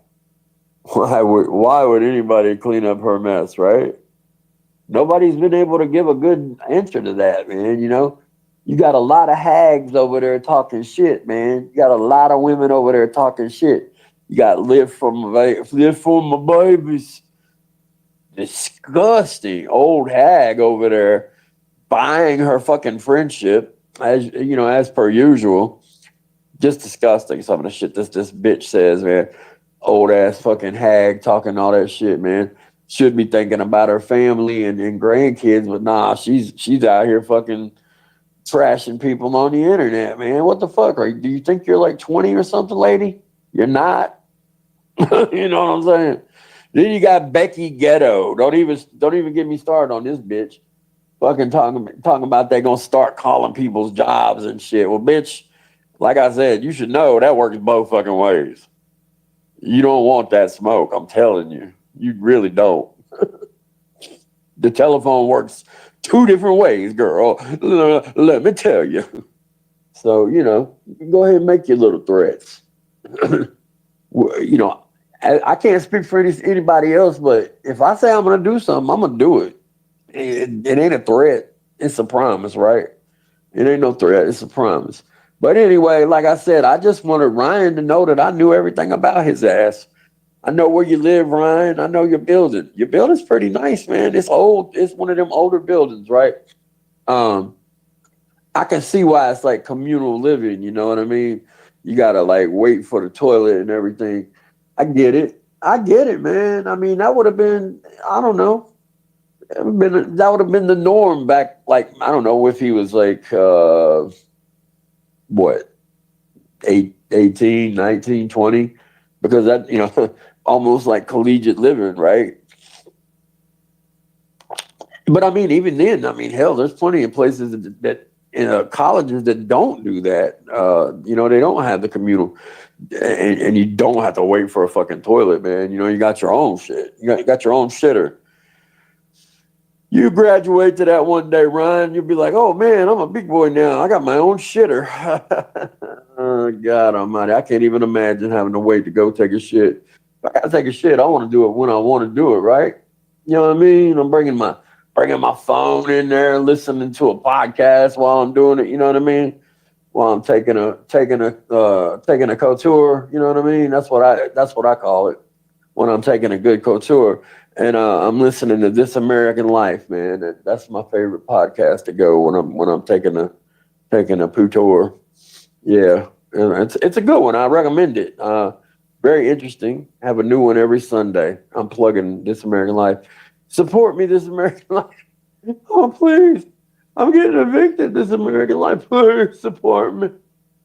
Why would anybody clean up her mess, right? Nobody's been able to give a good answer to that, man. You know, you got a lot of hags over there talking shit, man. You got a lot of women over there talking shit. You got live for my babies. Disgusting old hag over there buying her fucking friendship, as you know, as per usual. Just disgusting. Some of the shit this bitch says, man. Old ass fucking hag talking all that shit, man. Should be thinking about her family and grandkids, but nah, she's out here fucking trashing people on the internet, man. What the fuck? Do you think you're like 20 or something, lady? You're not. You know what I'm saying? Then you got Becky Ghetto. Don't even get me started on this bitch. Fucking talking about they gonna start calling people's jobs and shit. Well, bitch, like I said, you should know that works both fucking ways. You don't want that smoke, I'm telling you. You really don't. The telephone works 2 different ways, girl. Let me tell you. So, you know, go ahead and make your little threats. You know, I can't speak for anybody else, but if I say I'm going to do something, I'm going to do it. It ain't a threat. It's a promise, right? It ain't no threat. It's a promise. But anyway, like I said, I just wanted Ryan to know that I knew everything about his ass. I know where you live, Ryan. I know your building. Your building's pretty nice, man. It's old. It's one of them older buildings, right? I can see why it's like communal living. You know what I mean? You gotta like wait for the toilet and everything. I get it. I get it, man. I mean, that would have been, I don't know. That would have been the norm back, like, I don't know if he was like, what, 18, 19, 20? Because that, you know, almost like collegiate living, right? But I mean, even then, I mean, hell, there's plenty of places that colleges that don't do that. You know, they don't have the communal, and you don't have to wait for a fucking toilet, man. You know, you got your own shit. You got your own shitter. You graduate to that one day, Ryan, you'll be like, oh man, I'm a big boy now. I got my own shitter. Oh, God almighty. I can't even imagine having to wait to go take a shit. If I gotta take a shit, I want to do it when I want to do it, right? You know what I mean? I'm bringing my phone in there, listening to a podcast while I'm doing it. You know what I mean? While I'm taking a couture. You know what I mean? That's what I call it when I'm taking a good couture. And I'm listening to This American Life, man. That's my favorite podcast to go when I'm taking a couture. Yeah, and it's a good one. I recommend it. Very interesting. Have a new one every Sunday. I'm plugging This American Life. Support me, This American Life. Oh, please. I'm getting evicted, This American Life. Please support me.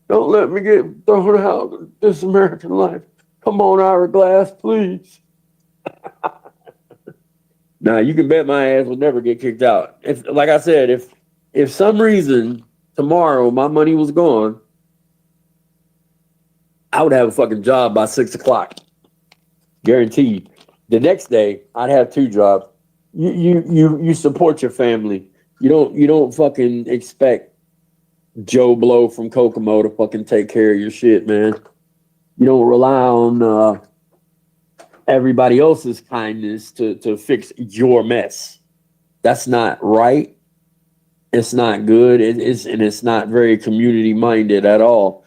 Don't let me get thrown out, This American Life. Come on, Hourglass, please. Now, you can bet my ass will never get kicked out. If, like I said, if some reason tomorrow my money was gone, I would have a fucking job by 6 o'clock. Guaranteed. The next day, I'd have 2 jobs. You support your family. You don't fucking expect Joe Blow from Kokomo to fucking take care of your shit, man. You don't rely on everybody else's kindness to fix your mess. That's not right. It's not good. It's not very community minded at all.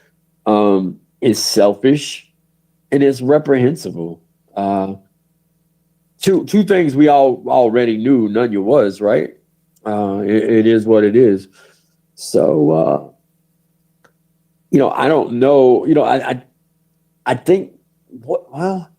It's selfish and it's reprehensible. Two things we all already knew. None you was right. It is what it is. So you know, I don't know. You know, I think what well.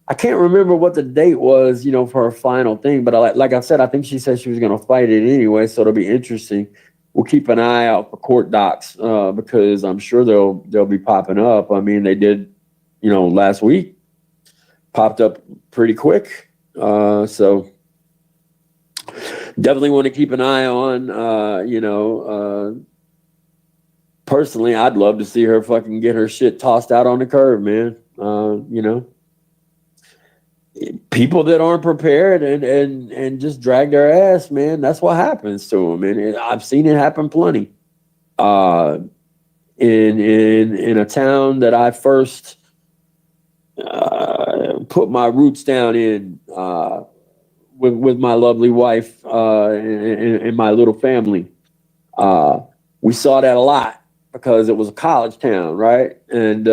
I can't remember what the date was, you know, for her final thing. But like I said, I think she said she was going to fight it anyway. So it'll be interesting. We'll keep an eye out for court docs because I'm sure they'll be popping up. I mean, they did, you know, last week. Popped up pretty quick. So definitely want to keep an eye on, you know, personally, I'd love to see her fucking get her shit tossed out on the curb, man. You know. People that aren't prepared and just drag their ass, man. That's what happens to them, and I've seen it happen plenty. in a town that I first put my roots down in with my lovely wife and my little family. We saw that a lot because it was a college town, right? And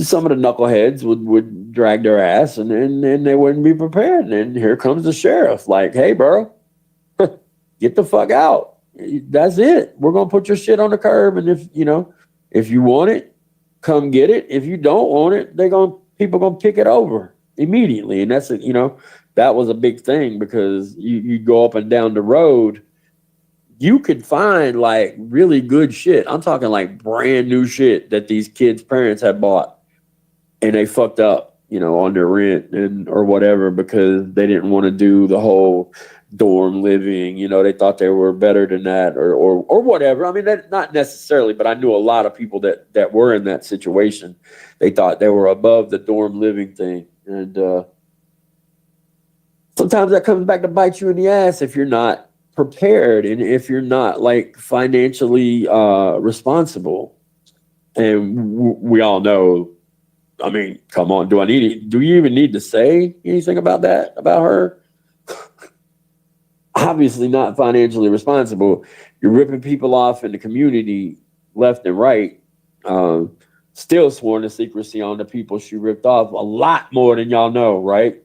some of the knuckleheads would drag their ass and they wouldn't be prepared. And then here comes the sheriff, like, hey, bro, get the fuck out. That's it. We're gonna put your shit on the curb, and if you want it, come get it. If you don't want it, people gonna pick it over immediately. And that's that was a big thing because you go up and down the road, you could find like really good shit. I'm talking like brand new shit that these kids' parents had bought, and they fucked up, on their rent or whatever because they didn't want to do the whole dorm living. They thought they were better than that or whatever. I mean, that not necessarily, but I knew a lot of people that were in that situation. They thought they were above the dorm living thing, and sometimes that comes back to bite you in the ass if you're not prepared and if you're not like financially responsible. And we all know. I mean, come on. Do you even need to say anything about that, about her? Obviously not financially responsible. You're ripping people off in the community left and right. Still sworn to secrecy on the people she ripped off, a lot more than y'all know, right?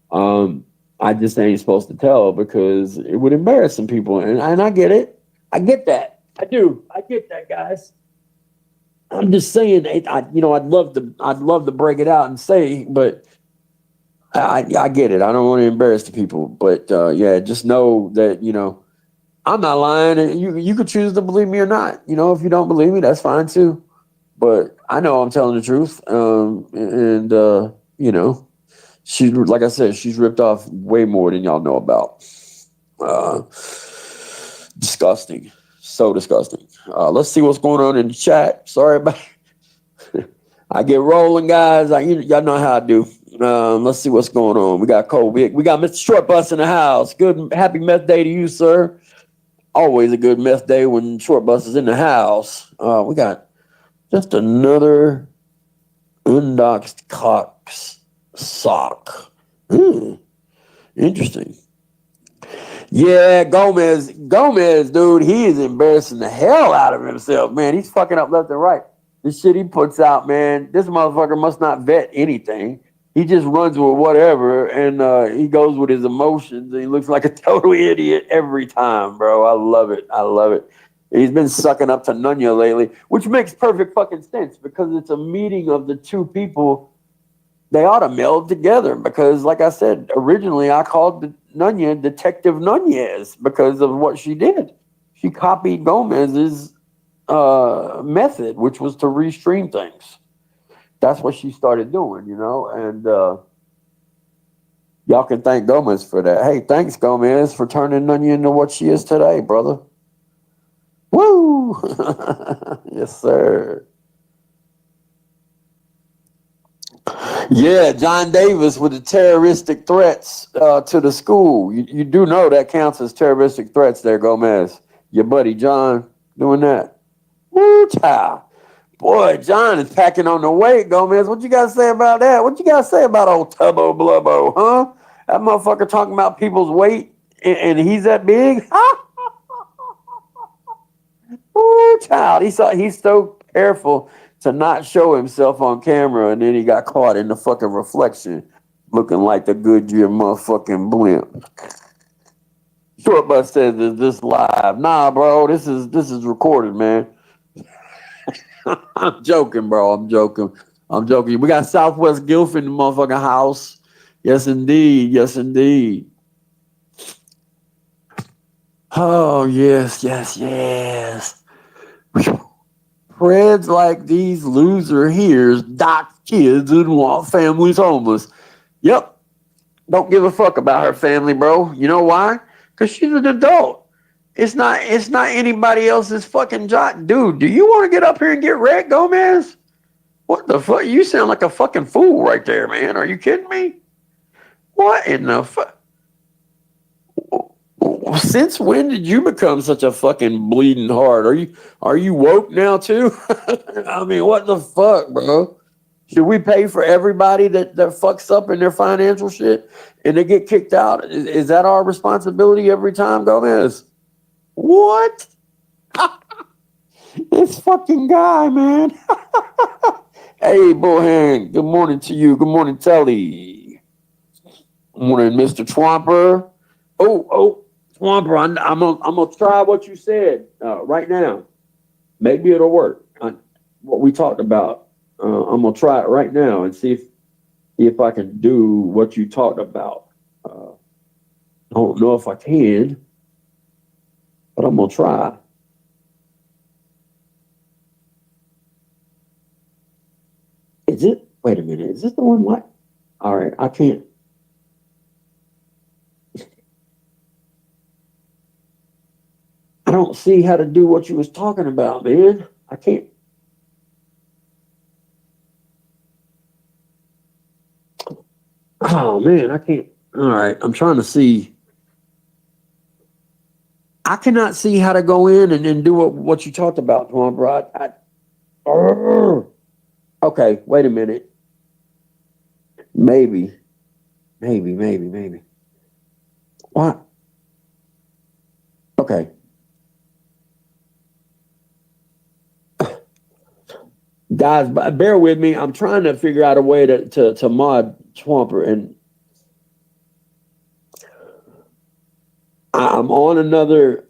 I just ain't supposed to tell because it would embarrass some people. And I get it. I get that. I do. I get that, guys. I'm just saying, I'd love to break it out and say, but I get it. I don't want to embarrass the people, but yeah, just know that I'm not lying, and you could choose to believe me or not. If you don't believe me, that's fine too. But I know I'm telling the truth, and she, like I said, she's ripped off way more than y'all know about. Disgusting. So disgusting. Let's see what's going on in the chat. Sorry about I get rolling, guys. Y'all know how I do. Let's see what's going on. We got Cole. We got Mr. Short Bus in the house. Good, happy meth day to you, sir. Always a good meth day when Short Bus is in the house. We got just another undoxed Cox sock. Interesting. Yeah, Gomez, dude, he is embarrassing the hell out of himself, man. He's fucking up left and right. The shit he puts out, man, this motherfucker must not vet anything. He just runs with whatever, and he goes with his emotions, and he looks like a total idiot every time, bro. I love it. I love it. He's been sucking up to Nunya lately, which makes perfect fucking sense because it's a meeting of the two people. They ought to meld together because, like I said, originally I called Nunya Detective Nunez because of what she did. She copied Gomez's method, which was to restream things. That's what she started doing, and y'all can thank Gomez for that. Hey, thanks, Gomez, for turning Nunya into what she is today, brother. Woo! Yes, sir. Yeah, John Davis with the terroristic threats to the school. You do know that counts as terroristic threats there, Gomez. Your buddy John doing that. Woo, child. Boy, John is packing on the weight, Gomez. What you got to say about that? What you got to say about old Tubbo Blubbo, huh? That motherfucker talking about people's weight and he's that big? Woo, child. He's so careful to not show himself on camera, and then he got caught in the fucking reflection looking like the Goodyear motherfucking blimp. Short Bus says, is this live? Nah, bro, this is recorded, man. I'm joking, bro. I'm joking. We got Southwest Guilford in the motherfucking house. Yes, indeed. Yes, indeed. Oh, yes. Preds like these loser here's dock kids and want families homeless. Yep. Don't give a fuck about her family, bro. You know why? Because she's an adult. It's not anybody else's fucking job. Dude, do you want to get up here and get wrecked, Gomez? What the fuck? You sound like a fucking fool right there, man. Are you kidding me? What in the fuck? Since when did you become such a fucking bleeding heart? Are you woke now too? I mean, what the fuck, bro? Should we pay for everybody that fucks up in their financial shit and they get kicked out? Is that our responsibility every time, Gomez? What? This fucking guy, man. Hey, Bohan, good morning to you. Good morning, Telly. Good morning, Mr. Twomper. Oh, Twomper, I'm gonna try what you said right now. Maybe it'll work. What we talked about. I'm gonna try it right now and see if I can do what you talked about. I don't know if I can, but I'm gonna try. Is it? Wait a minute. Is this the one? What? All right. I can't. I don't see how to do what you was talking about, man. I can't. Oh man, I can't. All right. I'm trying to see. I cannot see how to go in and then do what you talked about, Tom, bro. Okay. Wait a minute. Maybe. What? Okay. Guys, bear with me. I'm trying to figure out a way to mod Twomper, and I'm on another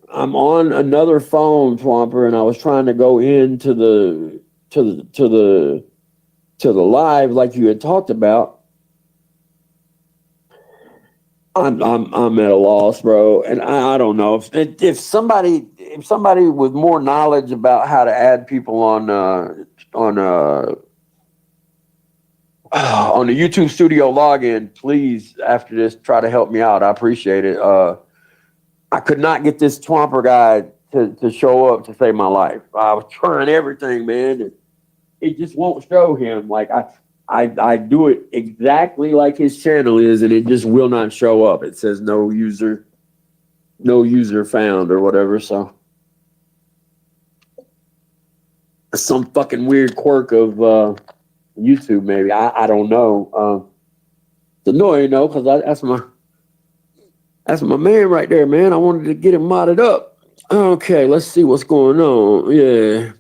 phone, Twomper, and I was trying to go into the live like you had talked about. I'm at a loss, bro, and I don't know if somebody with more knowledge about how to add people on the YouTube studio login, please, after this, try to help me out. I appreciate it. I could not get this Twomper guy to show up to save my life. I was trying everything, man. It just won't show him. Like I do it exactly like his channel is, and it just will not show up. It says no user found or whatever. So some fucking weird quirk of YouTube, maybe. I don't know. It's annoying though, because that's my man right there, man. I wanted to get him modded up. Okay, let's see what's going on. Yeah.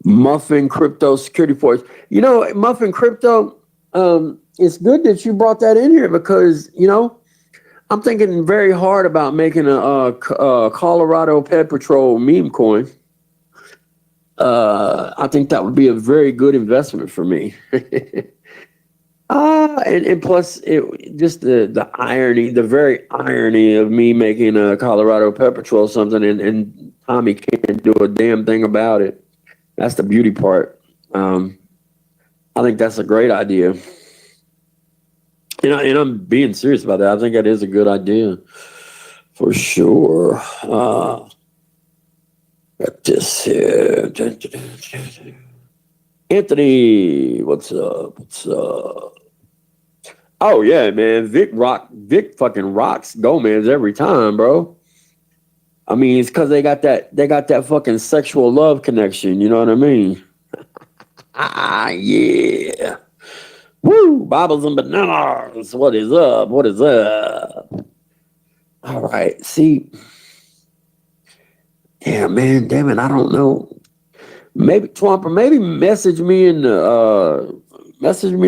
Muffin Crypto Security Force. You know, Muffin Crypto, it's good that you brought that in here because, you know, I'm thinking very hard about making a Colorado Pet Patrol meme coin. I think that would be a very good investment for me. And plus, just the irony, the very irony of me making a Colorado Pet Patrol something and Tommy can't do a damn thing about it. That's the beauty part. I think that's a great idea. And I'm being serious about that. I think that is a good idea for sure. Got this here. Anthony, what's up? Oh yeah, man. Vic fucking rocks Gomez every time, bro. I mean, it's because they got that fucking sexual love connection. You know what I mean? Yeah. Woo! Bobbles and bananas. What is up? All right. See. Yeah, man. Damn it. I don't know. Maybe Twomper. Maybe message me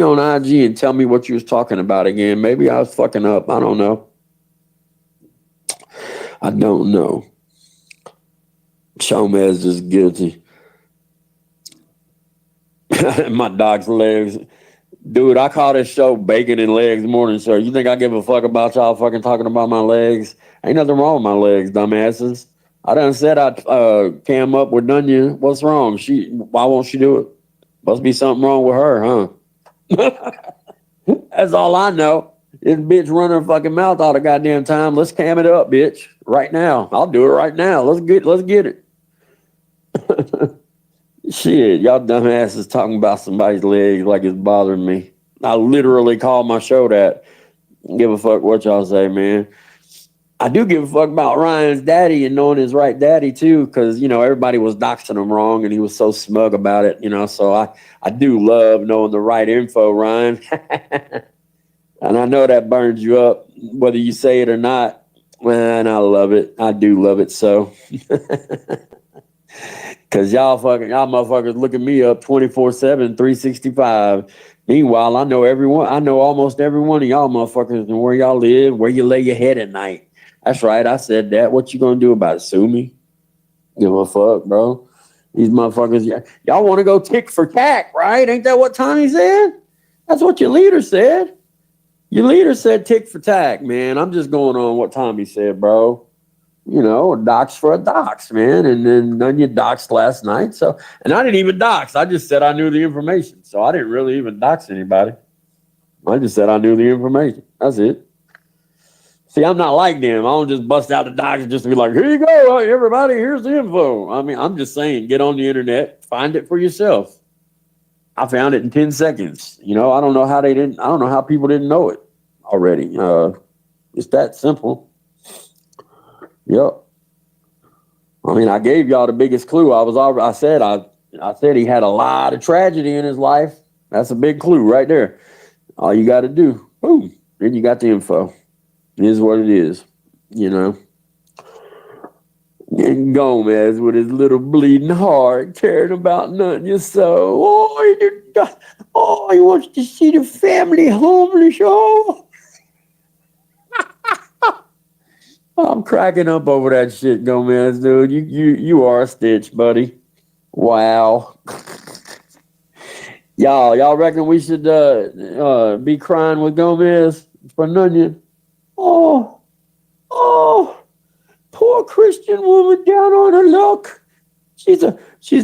on IG and tell me what you was talking about again. Maybe I was fucking up. I don't know. Chomez is guilty. My dog's legs. Dude, I call this show Bacon and Legs Morning Show. You think I give a fuck about y'all fucking talking about my legs? Ain't nothing wrong with my legs, dumbasses. I done said I'd cam up with Dunya. What's wrong? Why won't she do it? Must be something wrong with her, huh? That's all I know. This bitch running her fucking mouth all the goddamn time. Let's cam it up, bitch. Right now. I'll do it right now. Let's get it. Shit, y'all dumbasses talking about somebody's legs like it's bothering me. I literally call my show that. Give a fuck what y'all say, man. I do give a fuck about Ryan's daddy and knowing his right daddy too, because you know everybody was doxing him wrong, and he was so smug about it. You know, so I do love knowing the right info, Ryan. And I know that burns you up, whether you say it or not. Man, I love it. I do love it so. Cause y'all motherfuckers looking me up 24/7, 365. Meanwhile, I know everyone. I know almost every one of y'all motherfuckers and where y'all live, where you lay your head at night. That's right. I said that. What you gonna do about it? Sue me? Give a fuck, bro. These motherfuckers. Y'all want to go tick for tack, right? Ain't that what Tommy said? That's what your leader said. Your leader said tick for tack, man. I'm just going on what Tommy said, bro. You know, a dox for a dox, man. And then you doxed last night. So, and I didn't even dox. I just said I knew the information. So I didn't really even dox anybody. I just said I knew the information. That's it. See, I'm not like them. I don't just bust out the docs and just be like, here you go, everybody, here's the info. I mean, I'm just saying, get on the internet, find it for yourself. I found it in 10 seconds. You know, I don't know how people didn't know it already. It's that simple. Yep. I mean, I gave y'all the biggest clue. I said he had a lot of tragedy in his life. That's a big clue right there. All you got to do, boom, then you got the info. It is what it is, you know. And Gomez with his little bleeding heart, caring about nothing. So, he wants to see the family homeless. Oh, I'm cracking up over that shit, Gomez, dude. You are a stitch, buddy. Wow. Y'all reckon we should be crying with Gomez for Nunyan? Oh, poor Christian woman down on her luck. She's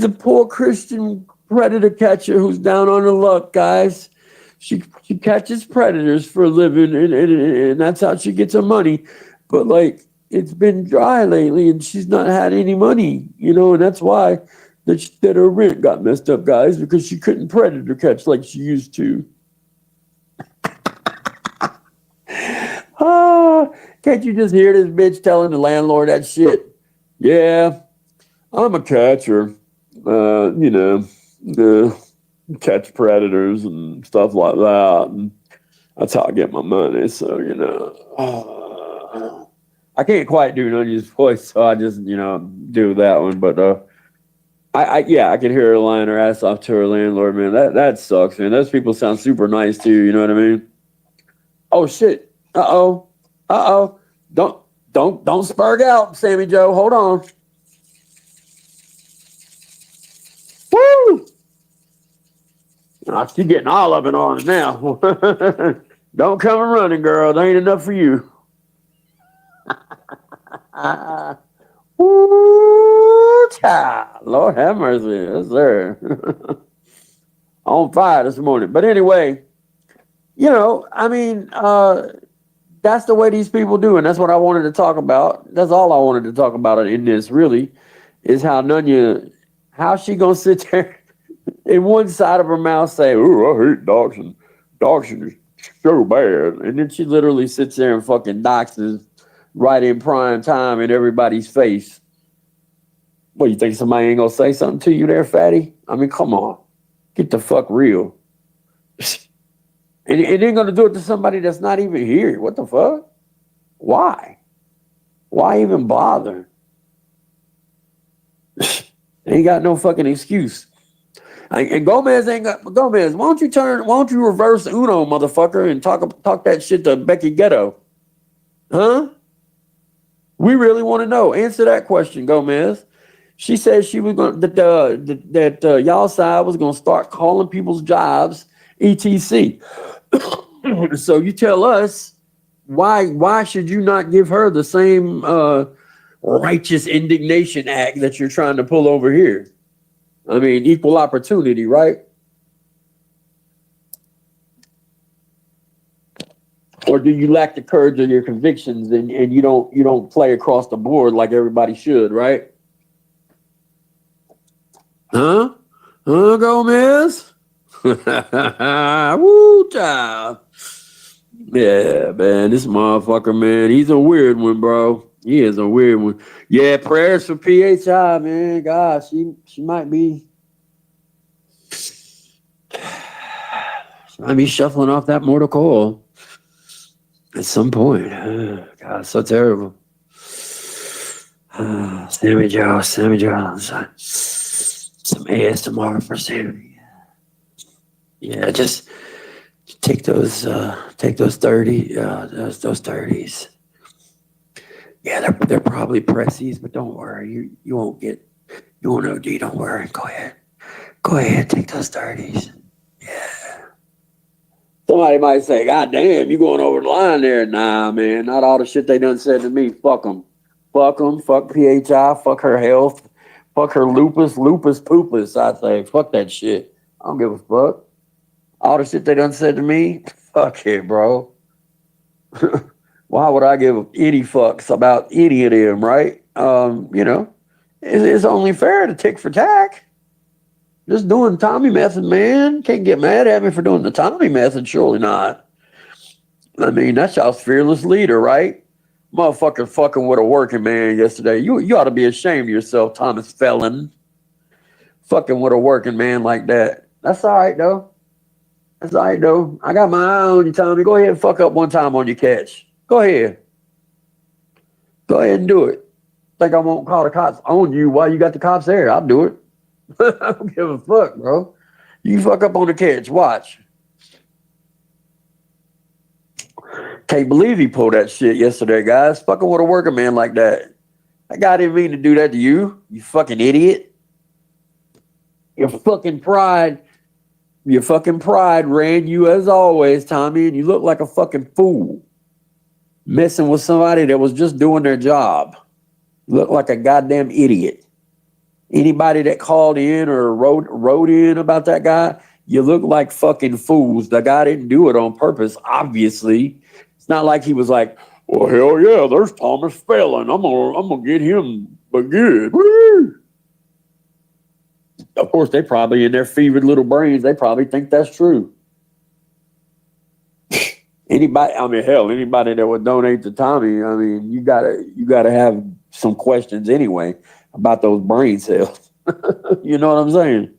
a poor Christian predator catcher who's down on her luck, guys. She catches predators for a living, and that's how she gets her money. But like, it's been dry lately, and she's not had any money, you know, and that's why that her rent got messed up, guys, because she couldn't predator catch like she used to. Can't you just hear this bitch telling the landlord that shit? Yeah, I'm a catcher. You know, catch predators and stuff like that. And that's how I get my money. So, you know, I can't quite do Nunya's voice, so I just, you know, do that one. But I can hear her lying her ass off to her landlord, man. That sucks, man. Those people sound super nice too, you know what I mean? Oh shit. Uh-oh. Don't spurg out, Sammy Joe. Hold on. Woo! She's getting all of it on now. Don't come and running, girl. There ain't enough for you. Woo, child. Lord have mercy. Yes, sir. On fire this morning. But anyway, you know, I mean, that's the way these people do, and that's what I wanted to talk about. That's all I wanted to talk about in this, really, is how Nunya, how she gonna sit there in one side of her mouth say, "Oh, I hate doxing. Doxing is so bad," and then she literally sits there and fucking doxes right in prime time in everybody's face. What, you think somebody ain't gonna say something to you there, fatty? I mean, come on, get the fuck real. And it ain't gonna do it to somebody that's not even here. What the fuck? Why? Why even bother? Ain't got no fucking excuse. And Gomez ain't got Gomez. Why don't you reverse Uno, motherfucker, and talk that shit to Becky Ghetto? Huh? We really want to know. Answer that question, Gomez. She said she was going that y'all side was gonna start calling people's jobs etc. So you tell us why should you not give her the same righteous indignation act that you're trying to pull over here? I mean, equal opportunity, right? Or do you lack the courage of your convictions and you don't play across the board like everybody should, right? Huh? Gomez? Woo, child. Yeah, man, this motherfucker, man, he's a weird one, bro. He is a weird one. Yeah, prayers for PHI, man. God, she might be shuffling off that mortal coil at some point. God, so terrible. Sammy Joe, some ASMR for Sammy. Yeah, just take those 30, those 30s. Yeah, they're probably pressies, but don't worry, you won't OD. Don't worry. Go ahead, take those 30s. Yeah. Somebody might say, "God damn, you going over the line there?" Nah, man, not all the shit they done said to me. Fuck them, fuck PHI, fuck her health, fuck her lupus poopus. I say, fuck that shit. I don't give a fuck. All the shit they done said to me, fuck it, bro. Why would I give any fucks about any of them, right? It's only fair to tick for tack. Just doing the Tommy method, man. Can't get mad at me for doing the Tommy method, surely not. I mean, that's y'all's fearless leader, right? Motherfucker fucking with a working man yesterday. You ought to be ashamed of yourself, Thomas Felon. Fucking with a working man like that. That's all right, though. I got my eye on you, Tommy. Go ahead and fuck up one time on your catch. Go ahead and do it. Think I won't call the cops on you while you got the cops there? I'll do it. I don't give a fuck, bro. You fuck up on the catch. Watch. Can't believe he pulled that shit yesterday, guys. Fucking with a working man like that. That guy didn't mean to do that to you. You fucking idiot. Your fucking pride ran you as always, Tommy, and you look like a fucking fool. Messing with somebody that was just doing their job. You look like a goddamn idiot. Anybody that called in or wrote in about that guy, you look like fucking fools. The guy didn't do it on purpose, obviously. It's not like he was like, well, hell yeah, there's Thomas Felon. I'm gonna get him but good. Woo! Of course, they probably, in their fevered little brains, they probably think that's true. Anybody that would donate to Tommy, I mean, you gotta have some questions anyway about those brain cells. You know what I'm saying?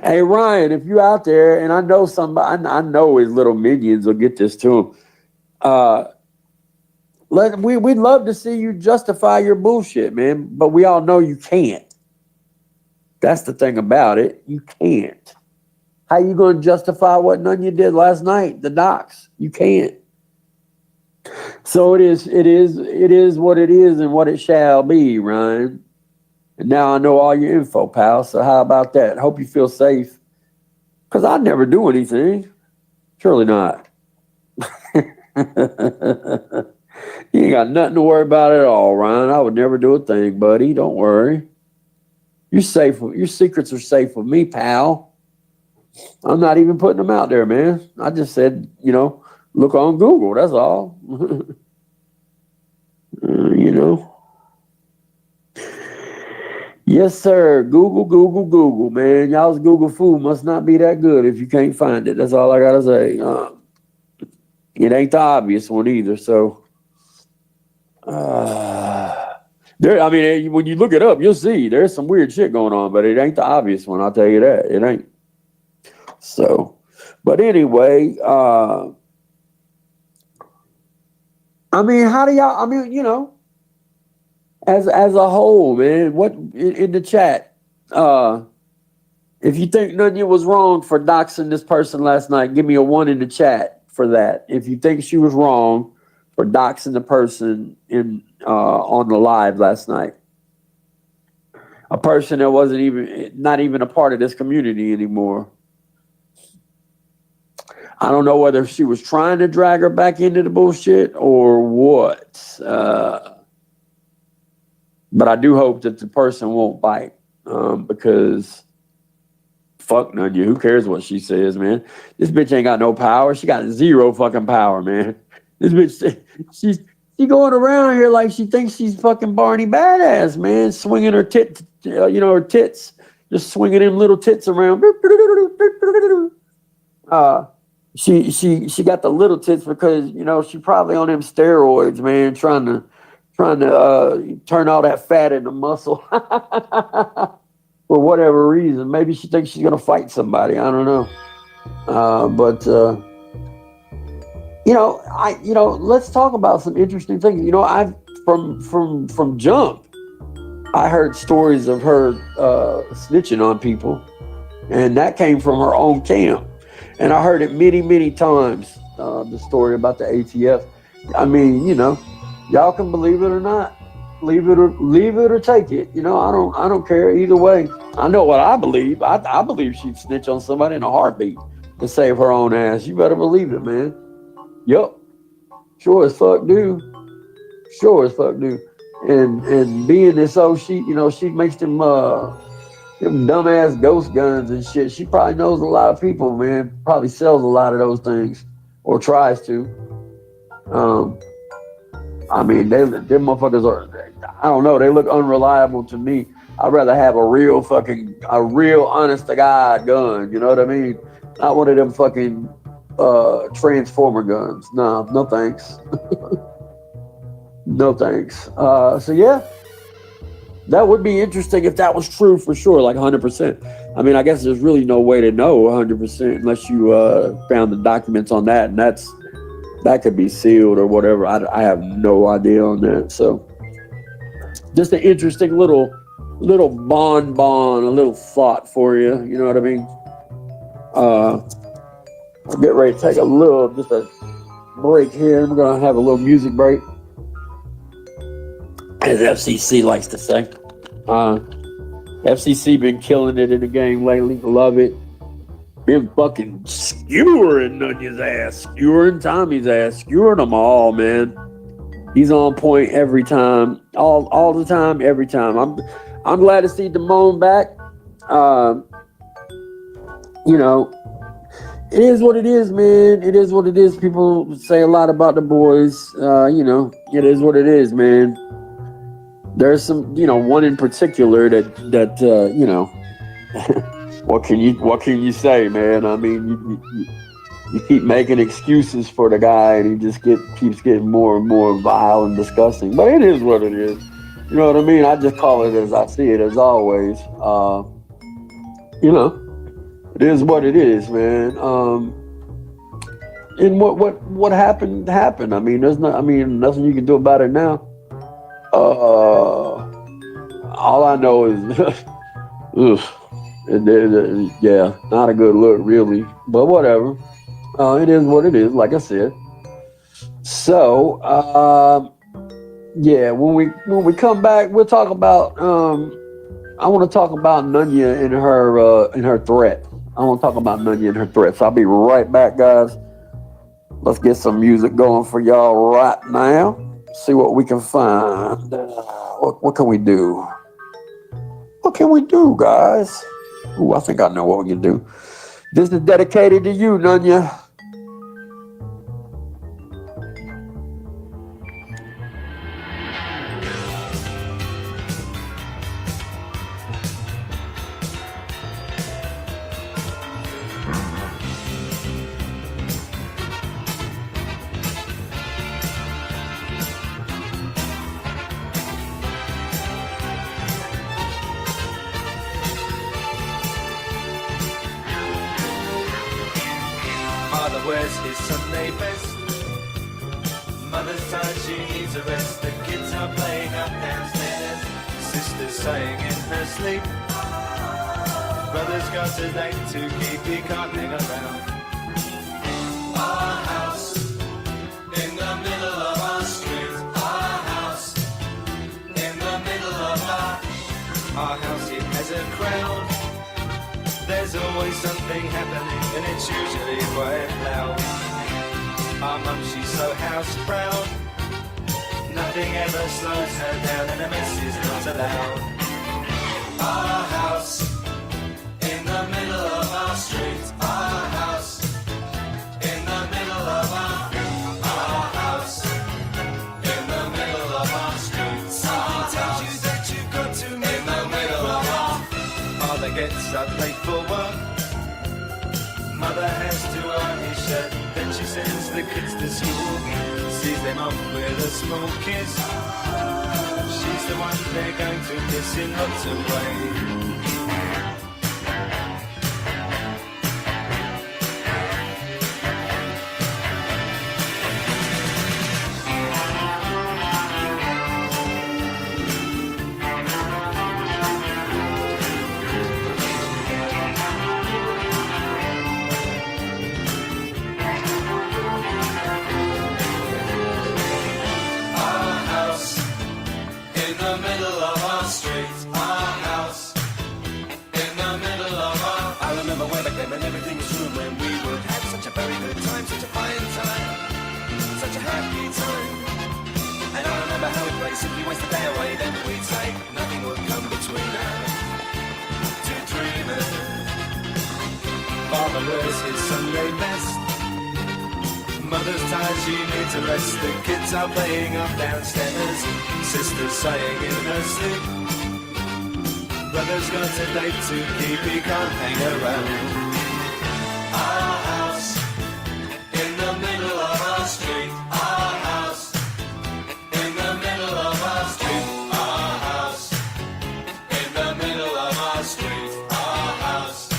Hey, Ryan, if you out there, and I know somebody, I know his little minions will get this to him. We'd love to see you justify your bullshit, man, but we all know you can't. That's the thing about it. You can't. How you going to justify what none you did last night? The docs. You can't. So it is what it is and what it shall be, Ryan. And now I know all your info, pal. So how about that? Hope you feel safe. Because I'd never do anything. Surely not. You ain't got nothing to worry about at all, Ryan. I would never do a thing, buddy. Don't worry. You're safe. Your secrets are safe with me, pal. I'm not even putting them out there, man. I just said, look on Google. That's all. Yes, sir. Google, man. Y'all's Google food must not be that good if you can't find it. That's all I got to say. It ain't the obvious one either. So, when you look it up, you'll see there's some weird shit going on, but it ain't the obvious one. I'll tell you that. It ain't. So, but anyway, how do y'all, as a whole, man, what in the chat, if you think Nunya was wrong for doxing this person last night, give me a 1 in the chat for that. If you think she was wrong for doxing the person on the live last night, a person that wasn't not even a part of this community anymore. I don't know whether she was trying to drag her back into the bullshit or what. But I do hope that the person won't bite because fuck Nunya. Who cares what she says, man? This bitch ain't got no power. She got zero fucking power, man. This bitch, she going around here like she thinks she's fucking Barney Badass, man. Swinging her her tits. Just swinging them little tits around. she got the little tits because she probably on them steroids, man, trying to turn all that fat into muscle for whatever reason. Maybe she thinks she's gonna fight somebody. I don't know. But let's talk about some interesting things. I've from Jump, I heard stories of her snitching on people, and that came from her own camp. And I heard it many, many times. The story about the ATF. I mean, y'all can believe it or not, leave it or take it. I don't care either way. I know what I believe. I believe she'd snitch on somebody in a heartbeat to save her own ass. You better believe it, man. Yup. Sure as fuck do. Sure as fuck do. And being this old, she makes them dumbass ghost guns and shit. She probably knows a lot of people, man. Probably sells a lot of those things or tries to. I mean, them motherfuckers are, I don't know, they look unreliable to me. I'd rather have a real honest to God gun, you know what I mean? Not one of them fucking transformer guns. No thanks. No thanks. So yeah, that would be interesting if that was true for sure, like 100%. I mean, I guess there's really no way to know 100% unless you found the documents on that, and that could be sealed or whatever. I have no idea on that. So just an interesting little bonbon, a little thought for you. You know what I mean? I'll get ready to take just a break here. We're going to have a little music break, as FCC likes to say. FCC been killing it in the game lately. Love it. Been fucking skewering Nunya's ass, skewering Tommy's ass, skewering them all, man. He's on point every time, all the time, every time. I'm glad to see Damone back. It is what it is, man. It is what it is. People say a lot about the boys. It is what it is, man. There's some, one in particular that what can you say, man? I mean, you keep making excuses for the guy, and he just keeps getting more and more vile and disgusting. But it is what it is. You know what I mean? I just call it as I see it, as always. It is what it is, man. And what happened. I mean, nothing you can do about it now. All I know is, not a good look, really. But whatever. It is what it is, like I said. So, when we come back, we'll talk about. I want to talk about Nunya and her threat. I want to talk about Nunya and her threat. So I'll be right back, guys. Let's get some music going for y'all right now. See what we can find. What can we do? What can we do, guys? Ooh, I think I know what we can do. This is dedicated to you, Nunya. Father wears his Sunday best. Mother's tired, she needs a rest. The kids are playing up downstairs. Sister's sighing in her sleep. Brother's got a date to keep, he can't hang around. Our house in the middle of our street. Our house in the middle of our house. It has a crowd. There's always something happening, and it's usually quite loud. Our mum, she's so house proud. Nothing ever slows her down, and a mess is not allowed. Our house in the middle of our street. Our house in the middle of our house in the middle of our street. Something tells you that you've got to meet in the middle of our. Father gets up late for work. Mother has to iron his shirt, then she sends the kids to school, sees them off with a small kiss. She's the one they're going to miss in lots of ways. And everything was true when we would have such a very good time, such a fine time, such a happy time. And I remember how we'd play Simply Waste the Day Away, then we'd say nothing would come between us, two dreamers. Father wears his Sunday best, mother's tired, she needs a rest. The kids are playing up downstairs, sister's sighing in her sleep. Brother's got a date to keep, he can't hang around. Our house in the middle of our street. Our house in the middle of our street. Our house in the middle of our street. Our house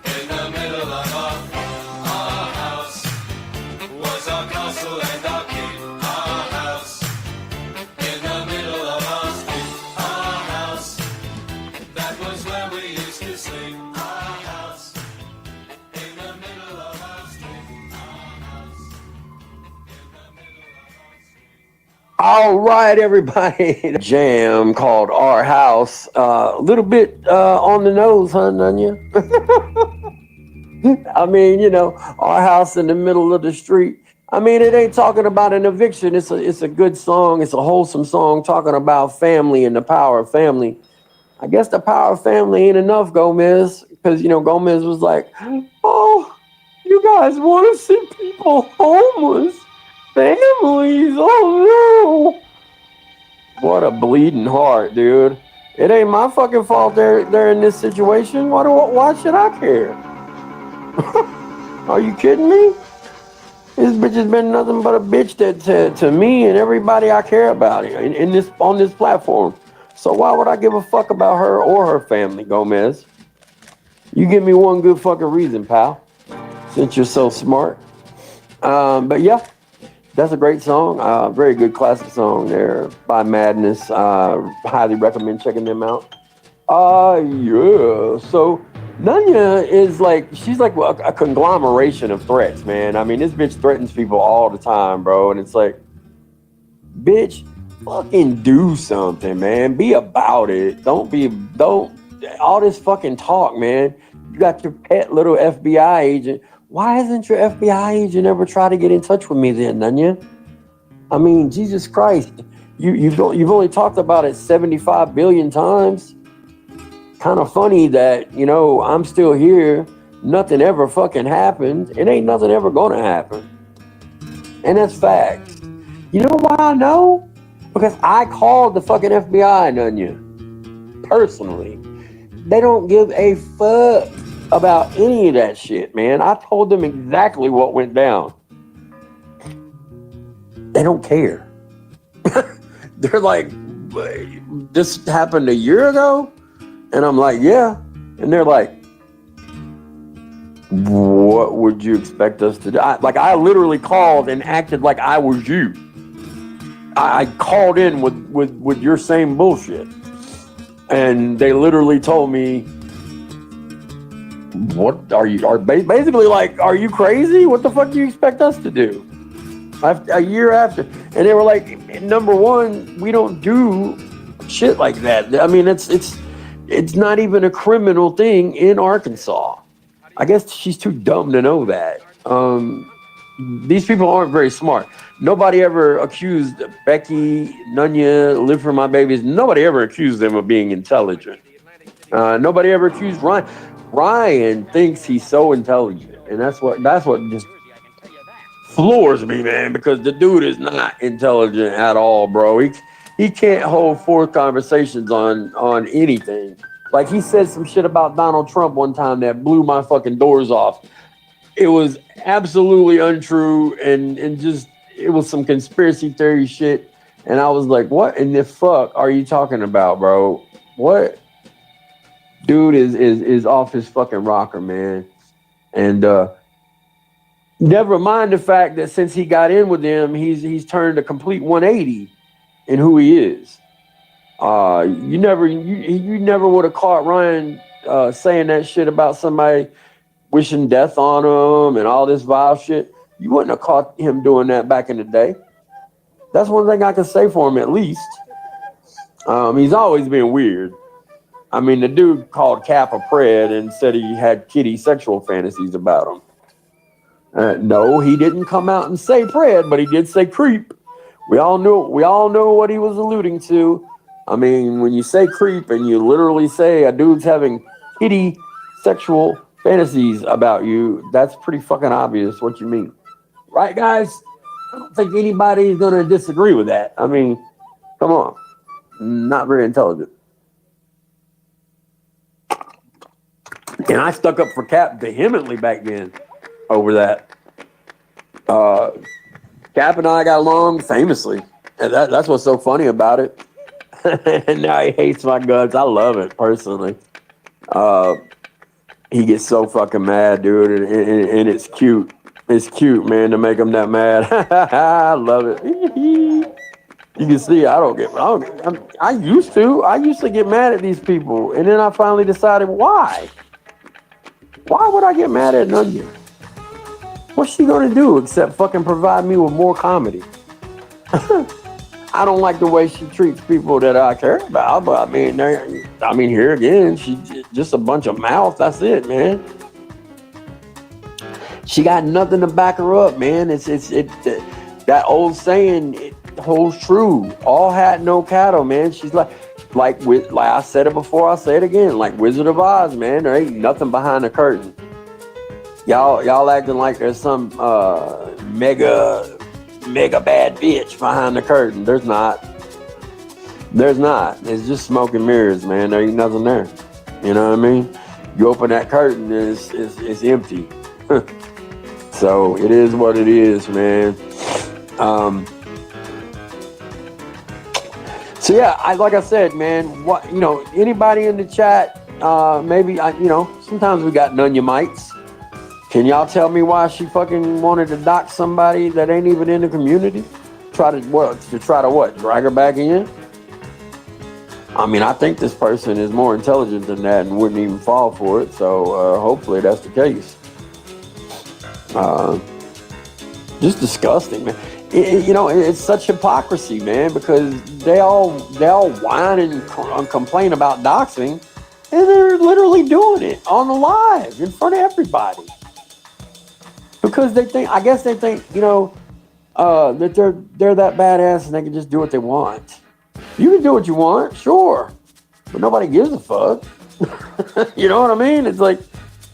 in the middle of our house was our castle and our keep. Our house in the middle of our street. Our house, that was where we used to sleep. Our house in the middle of our street. Our house in the middle of our street. All right, everybody. Jam called Our House. A little bit on the nose, huh, Nanya? I mean, you know, our house in the middle of the street. I mean, it ain't talking about an eviction. It's a good song. It's a wholesome song talking about family and the power of family. I guess the power of family ain't enough, Gomez, because, you know, Gomez was like, oh, you guys want to see people homeless? Families, oh no. What a bleeding heart, dude. It ain't my fucking fault they're in this situation. Why should I care? Are you kidding me? This bitch has been nothing but a bitch to me and everybody I care about on this platform. So why would I give a fuck about her or her family, Gomez? You give me one good fucking reason, pal, since you're so smart. But yeah, that's a great song. Very good classic song there by Madness. Highly recommend checking them out. Yeah. So Nanya is like, she's like a conglomeration of threats, man. I mean, this bitch threatens people all the time, bro. And it's like, bitch, fucking do something, man. Be about it. Don't all this fucking talk, man. You got your pet little FBI agent. Why hasn't your FBI agent ever tried to get in touch with me then, Nanya? I mean, Jesus Christ. You've only talked about it 75 billion times. Kind of funny that, you know, I'm still here. Nothing ever fucking happened. It ain't nothing ever gonna happen. And that's facts. You know why I know? Because I called the fucking FBI, Nanya. Personally. They don't give a fuck about any of that shit, man. I told them exactly what went down. They don't care. They're like, this happened a year ago? And I'm like, yeah. And they're like, what would you expect us to do? I literally called and acted like I was you. I called in with your same bullshit. And they literally told me, what are basically like, are you crazy? What the fuck do you expect us to do? A year after. And they were like, number one, we don't do shit like that. I mean, it's not even a criminal thing in Arkansas. I guess she's too dumb to know that. These people aren't very smart. Nobody ever accused Becky, Nunya, Live for My Babies. Nobody ever accused them of being intelligent. Nobody ever accused Ryan. Ryan thinks he's so intelligent, and that's what just floors me, man, because the dude is not intelligent at all, bro. He can't hold forth conversations on anything. Like he said some shit about Donald Trump one time that blew my fucking doors off. It was absolutely untrue and just it was some conspiracy theory shit. And I was like, what in the fuck are you talking about, bro? What? Dude is off his fucking rocker, man. And never mind the fact that since he got in with them, he's turned a complete 180 in who he is. You never would have caught Ryan saying that shit about somebody wishing death on him and all this vile shit. You wouldn't have caught him doing that back in the day. That's one thing I can say for him at least. He's always been weird. I mean, the dude called Cap a pred and said he had kitty sexual fantasies about him. No, he didn't come out and say pred, but he did say creep. We all know what he was alluding to. I mean, when you say creep and you literally say a dude's having kitty sexual fantasies about you, that's pretty fucking obvious what you mean. Right, guys? I don't think anybody's going to disagree with that. I mean, come on. Not very intelligent. And I stuck up for Cap vehemently back then over that. Cap and I got along famously. And that's what's so funny about it. And now he hates my guts. I love it, personally. He gets so fucking mad, dude. And it's cute. It's cute, man, to make him that mad. I love it. You can see I used to get mad at these people. And then I finally decided, why? Why would I get mad at an onion? What's she gonna do except fucking provide me with more comedy? I don't like the way she treats people that I care about, but I mean, here again, she's just a bunch of mouth. That's it, man. She got nothing to back her up, man. That old saying it holds true. All hat, no cattle, man. She's like I said it before, I'll say it again. Like Wizard of Oz, man. There ain't nothing behind the curtain. Y'all acting like there's some mega bad bitch behind the curtain. There's not. It's just smoke and mirrors, man. There ain't nothing there. You know what I mean? You open that curtain, it's empty. So it is what it is, man. So yeah, like I said, man, anybody in the chat, maybe sometimes we got Nunyamites. Can y'all tell me why she fucking wanted to dox somebody that ain't even in the community? Try to what? Drag her back in? I mean, I think this person is more intelligent than that and wouldn't even fall for it. So hopefully that's the case. Just disgusting, man. It's such hypocrisy, man, because they all whine and complain about doxing, and they're literally doing it on the live in front of everybody. Because they think that they're that badass and they can just do what they want. You can do what you want, sure, but nobody gives a fuck. You know what I mean? It's like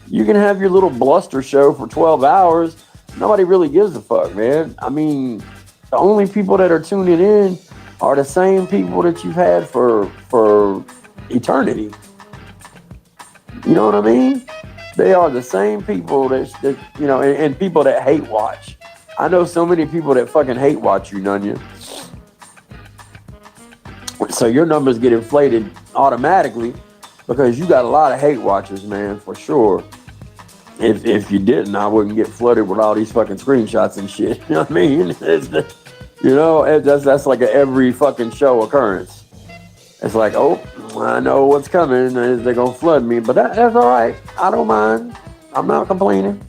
you can have your little bluster show for 12 hours. Nobody really gives a fuck, man. I mean, the only people that are tuning in are the same people that you've had for eternity. You know what I mean? They are the same people that and people that hate watch. I know so many people that fucking hate watch you, Nunya. So your numbers get inflated automatically because you got a lot of hate watchers, man, for sure. If you didn't, I wouldn't get flooded with all these fucking screenshots and shit. You know what I mean? That's like a every fucking show occurrence. It's like, oh, I know what's coming. They're going to flood me. But that's all right. I don't mind. I'm not complaining.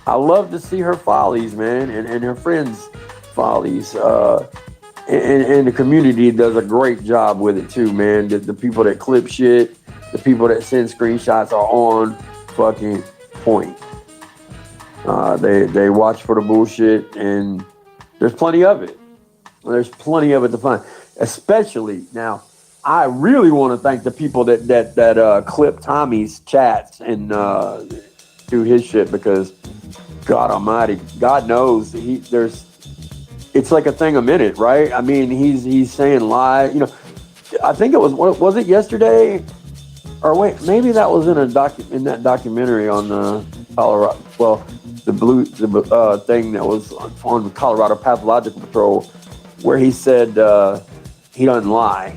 I love to see her follies, man, and her friends' follies. And the community does a great job with it, too, man. The people that clip shit, the people that send screenshots are on fucking point. They watch for the bullshit, and there's plenty of it. There's plenty of it to find. Especially now, I really want to thank the people that clip Tommy's chats and do his shit, because God Almighty, God knows it's like a thing a minute, right? I mean, he's saying lies. I think it was it yesterday? or wait, maybe that was in in that documentary on Colorado. Well, the thing that was on Colorado Pathological Patrol, where he said he doesn't lie.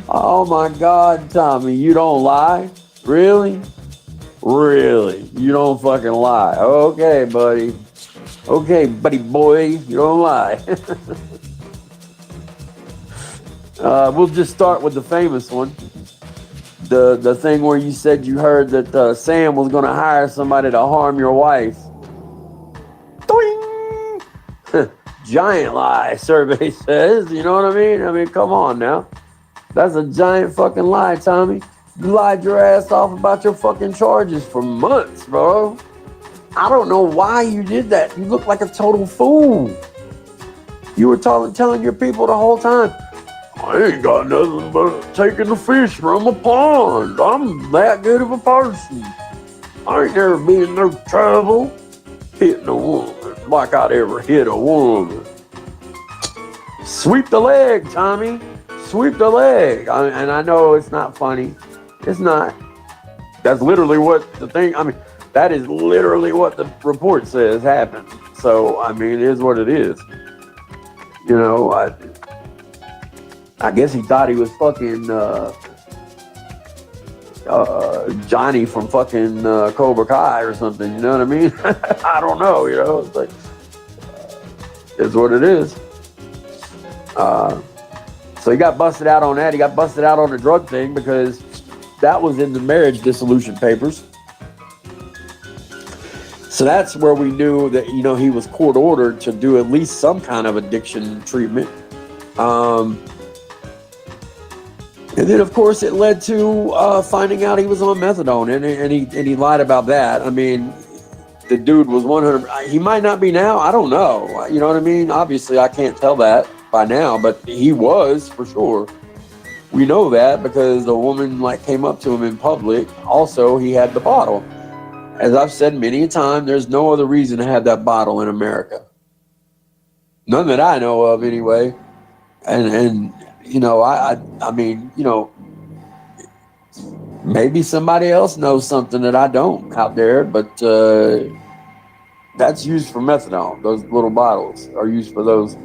Oh my God, Tommy, you don't lie? Really? Really? You don't fucking lie. Okay, buddy. Okay, buddy boy, you don't lie. We'll just start with the famous one. The thing where you said you heard that Sam was going to hire somebody to harm your wife. Doing! Giant lie, survey says. You know what I mean? I mean, come on now. That's a giant fucking lie, Tommy. You lied your ass off about your fucking charges for months, bro. I don't know why you did that. You look like a total fool. You were telling your people the whole time, I ain't got nothing but taking the fish from a pond. I'm that good of a person. I ain't never been in no trouble hitting a woman like I'd ever hit a woman. Sweep the leg, Tommy. Sweep the leg. And I know it's not funny. It's not. That's literally what the thing, I mean, that is literally what the report says happened. So, I mean, it is what it is. You know, I guess he thought he was fucking Johnny from fucking Cobra Kai or something. You know what I mean? I don't know. You know, it's like, it's what it is. So he got busted out on that. He got busted out on the drug thing because that was in the marriage dissolution papers. So that's where we knew that, you know, he was court ordered to do at least some kind of addiction treatment. And then, of course, it led to finding out he was on methadone, and he lied about that. I mean, the dude was 100. He might not be now. I don't know. You know what I mean? Obviously, I can't tell that by now, but he was for sure. We know that because the woman came up to him in public. Also, he had the bottle. As I've said many a time, there's no other reason to have that bottle in America. None that I know of, anyway. And you know, I mean, you know, maybe somebody else knows something that I don't out there, but that's used for methadone. Those little bottles are used for those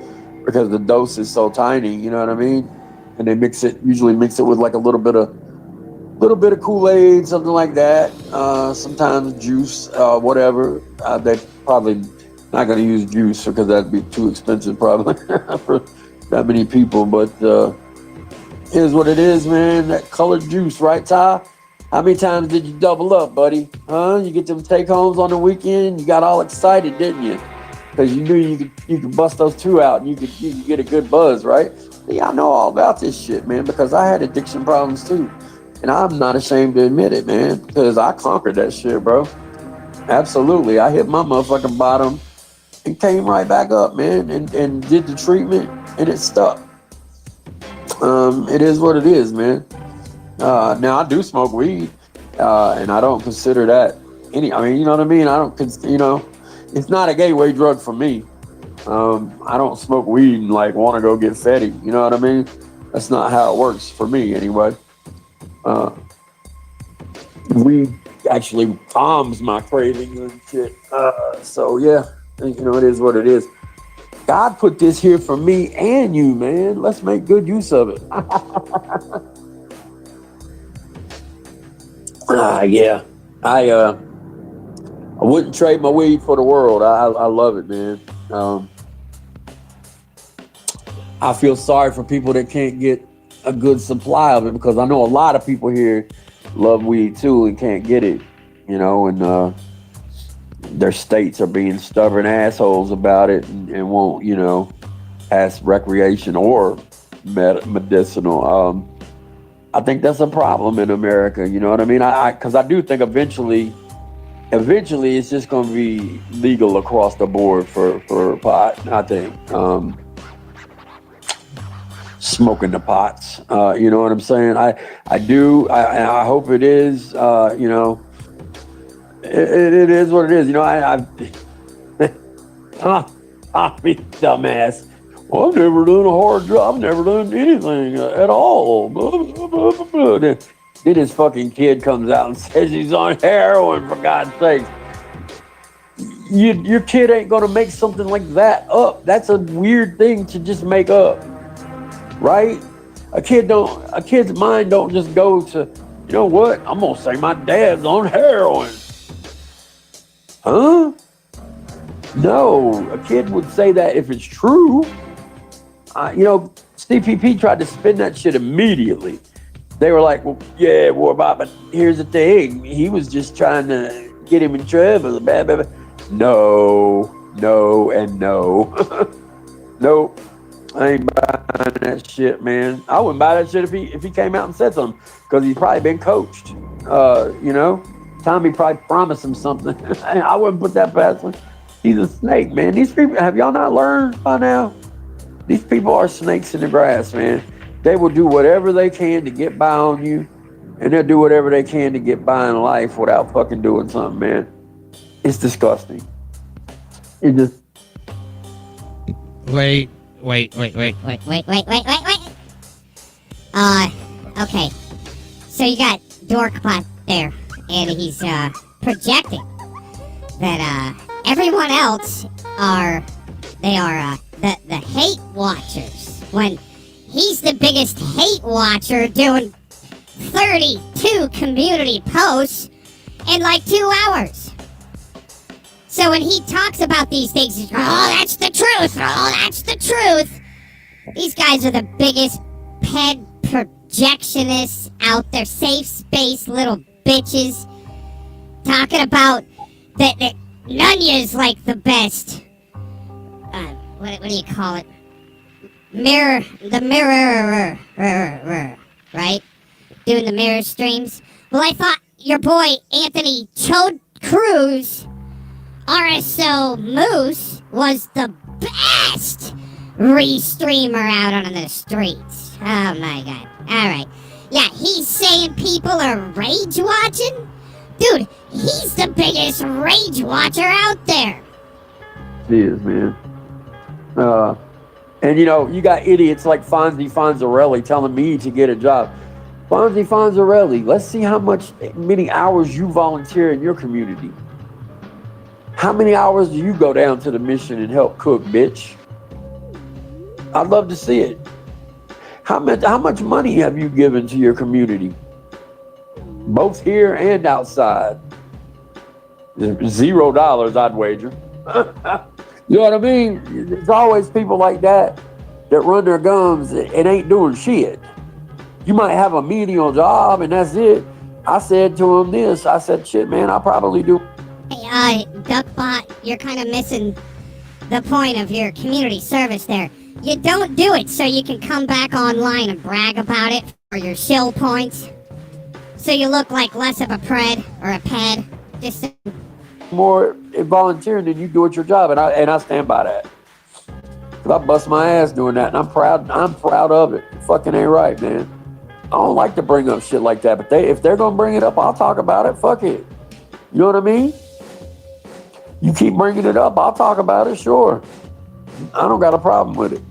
because the dose is so tiny. You know what I mean? And they usually mix it with like a little bit of Kool-Aid, something like that. Sometimes juice, whatever. They probably not going to use juice because that'd be too expensive probably for that many people. But here's what it is, man. That colored juice, right, Ty? How many times did you double up, buddy? Huh? You get them take-homes on the weekend? You got all excited, didn't you? Because you knew you could bust those two out and you could get a good buzz, right? Yeah, I know all about this shit, man, because I had addiction problems too. And I'm not ashamed to admit it, man, because I conquered that shit, bro. Absolutely. I hit my motherfucking bottom and came right back up, man, and did the treatment, and it stuck. It is what it is, man. Now, I do smoke weed, and I don't consider that I mean, you know what I mean? I don't, you know, it's not a gateway drug for me. I don't smoke weed and want to go get fetty. You know what I mean? That's not how it works for me anyway. Weed actually calms my cravings and shit. So yeah, you know, it is what it is. God put this here for me and you, man. Let's make good use of it. Yeah. I wouldn't trade my weed for the world. I love it, man. I feel sorry for people that can't get a good supply of it because I know a lot of people here love weed too and can't get it, you know, and their states are being stubborn assholes about it and won't, you know, pass recreation or medicinal. I think that's a problem in America, you know what I mean? Because I do think eventually it's just going to be legal across the board for pot, I think. Smoking the pots, you know what I'm saying? I hope it is, you know, it is what it is. You know, I mean, dumbass. Well, I've never done a hard job. I've never done anything at all. Then his fucking kid comes out and says he's on heroin, for God's sake. Your kid ain't gonna make something like that up. That's a weird thing to just make up, right? A kid's mind don't just go to, you know what? I'm gonna say my dad's on heroin. Huh? No, a kid would say that if it's true. CPP tried to spin that shit immediately. They were like, well, yeah, but here's the thing. He was just trying to get him in trouble. Blah, blah, blah. No, and no. Nope. I ain't buying that shit, man. I wouldn't buy that shit if he came out and said something, because he's probably been coached. Tommy probably promised him something. I wouldn't put that past him. He's a snake, man. These people, have y'all not learned by now? These people are snakes in the grass, man. They will do whatever they can to get by on you, and they'll do whatever they can to get by in life without fucking doing something, man. It's disgusting. It just... Wait. Okay. So you got Dorkbot there, and he's projecting that everyone else are the hate watchers, when he's the biggest hate watcher, doing 32 community posts in like 2 hours. So when he talks about these things, he's, oh, that's the truth. Oh, that's the truth. These guys are the biggest ped projectionists out there, safe space little bitches, talking about that Nunya's like the best. What do you call it? The mirror, right? Doing the mirror streams. Well, I thought your boy Anthony Chode Cruz, RSO Moose, was the best re-streamer out on the streets. Oh my god. Alright. Yeah, he's saying people are rage watching? Dude, he's the biggest rage watcher out there. He is, man. And you got idiots like Fonzie Fonzarelli telling me to get a job. Fonzie Fonzarelli, let's see many hours you volunteer in your community. How many hours do you go down to the mission and help cook, bitch? I'd love to see it. How much money have you given to your community? Both here and outside. $0, I'd wager. You know what I mean? There's always people like that run their gums and ain't doing shit. You might have a menial job and that's it. I said to him this. I said, shit, man, I probably do. Hey, Duckbot, you're kind of missing the point of your community service there. You don't do it so you can come back online and brag about it for your shill points. So you look like less of a pred or a ped. Just more volunteering than you do at your job, and I stand by that. 'Cause I bust my ass doing that, and I'm proud of it. It fucking ain't right, man. I don't like to bring up shit like that, but if they're gonna bring it up, I'll talk about it. Fuck it. You know what I mean? You keep bringing it up, I'll talk about it. Sure, I don't got a problem with it.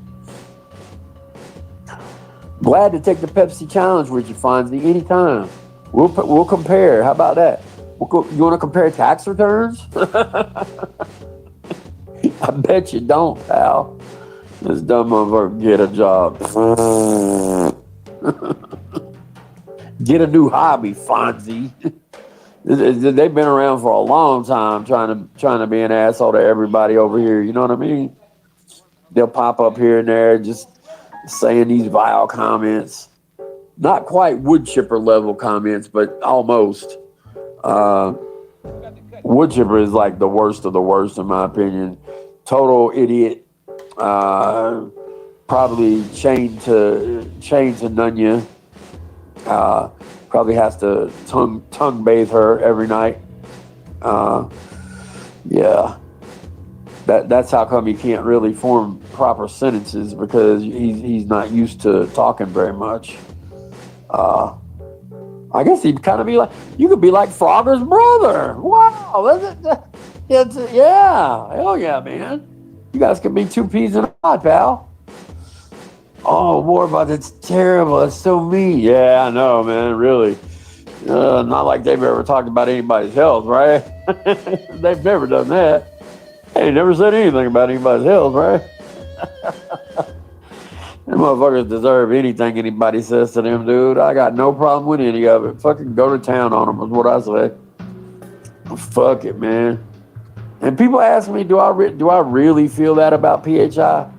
Glad to take the Pepsi challenge with you, Fonzie, anytime. We'll compare. How about that? You want to compare tax returns? I bet you don't, pal. This dumb motherfucker, get a job. Get a new hobby, Fonzie. They've been around for a long time trying to be an asshole to everybody over here. You know what I mean? They'll pop up here and there just saying these vile comments. Not quite wood chipper level comments, but almost. Wood chipper is like the worst of the worst in my opinion. Total idiot. Probably chained to Nunya. Probably has to tongue bathe her every night. Yeah. That's how come he can't really form proper sentences, because he's not used to talking very much. I guess he'd kind of be like, you could be like Frogger's brother. Wow, yeah, hell yeah, man. You guys can be two peas in a pod, pal. Oh, Warbot, it's terrible. It's so mean. Yeah, I know, man. Really. Not like they've ever talked about anybody's health, right? They've never done that. They ain't never said anything about anybody's health, right? Them motherfuckers deserve anything anybody says to them, dude. I got no problem with any of it. Fucking go to town on them is what I say. Fuck it, man. And people ask me, do I really feel that about PHI?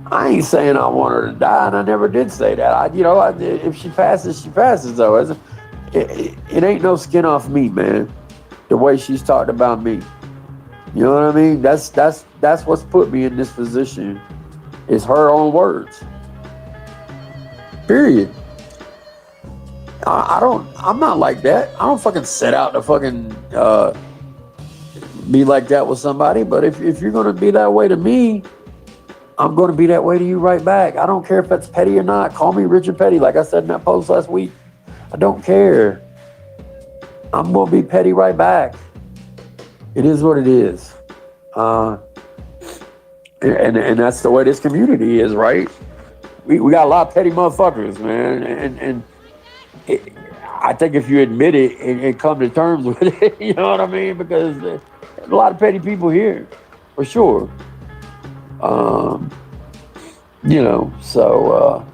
I ain't saying I want her to die, and I never did say that. If she passes, she passes, though. It ain't no skin off me, man. The way she's talked about me. You know what I mean? That's what's put me in this position. It's her own words. Period. I'm not like that. I don't fucking set out to fucking be like that with somebody. But if you're gonna be that way to me, I'm gonna be that way to you right back. I don't care if that's petty or not. Call me Richard Petty, like I said in that post last week. I don't care. I'm gonna be petty right back. It is what it is. And that's the way this community is, right? We got a lot of petty motherfuckers, man. And I think if you admit it and come to terms with it, you know what I mean? Because there's a lot of petty people here, for sure. So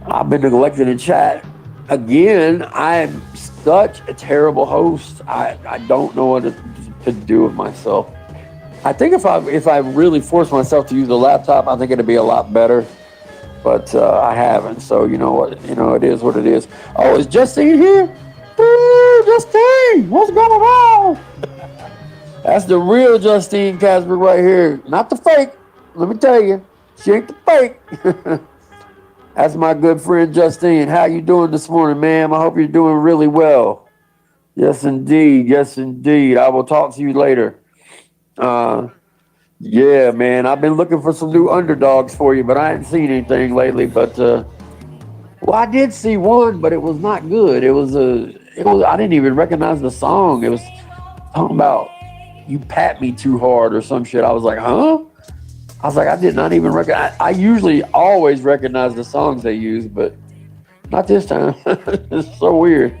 I've been neglected in chat. Again, I'm such a terrible host. I don't know what to do with myself. I think if I really force myself to use a laptop, I think it'd be a lot better. But I haven't. So you know what? It is what it is. Oh, is Justine here? Ooh, Justine, what's going on? That's the real Justine Casper right here. Not the fake. Let me tell you, she ain't the fake. That's my good friend Justine. How you doing this morning, ma'am? I hope you're doing really well. Yes, indeed. Yes, indeed. I will talk to you later. Yeah, man. I've been looking for some new underdogs for you, but I haven't seen anything lately. But I did see one, but it was not good. It was I didn't even recognize the song. It was talking about "You Pat Me Too Hard" or some shit. I was like, huh? I was like, I did not even recognize. I usually always recognize the songs they use, but not this time. It's so weird.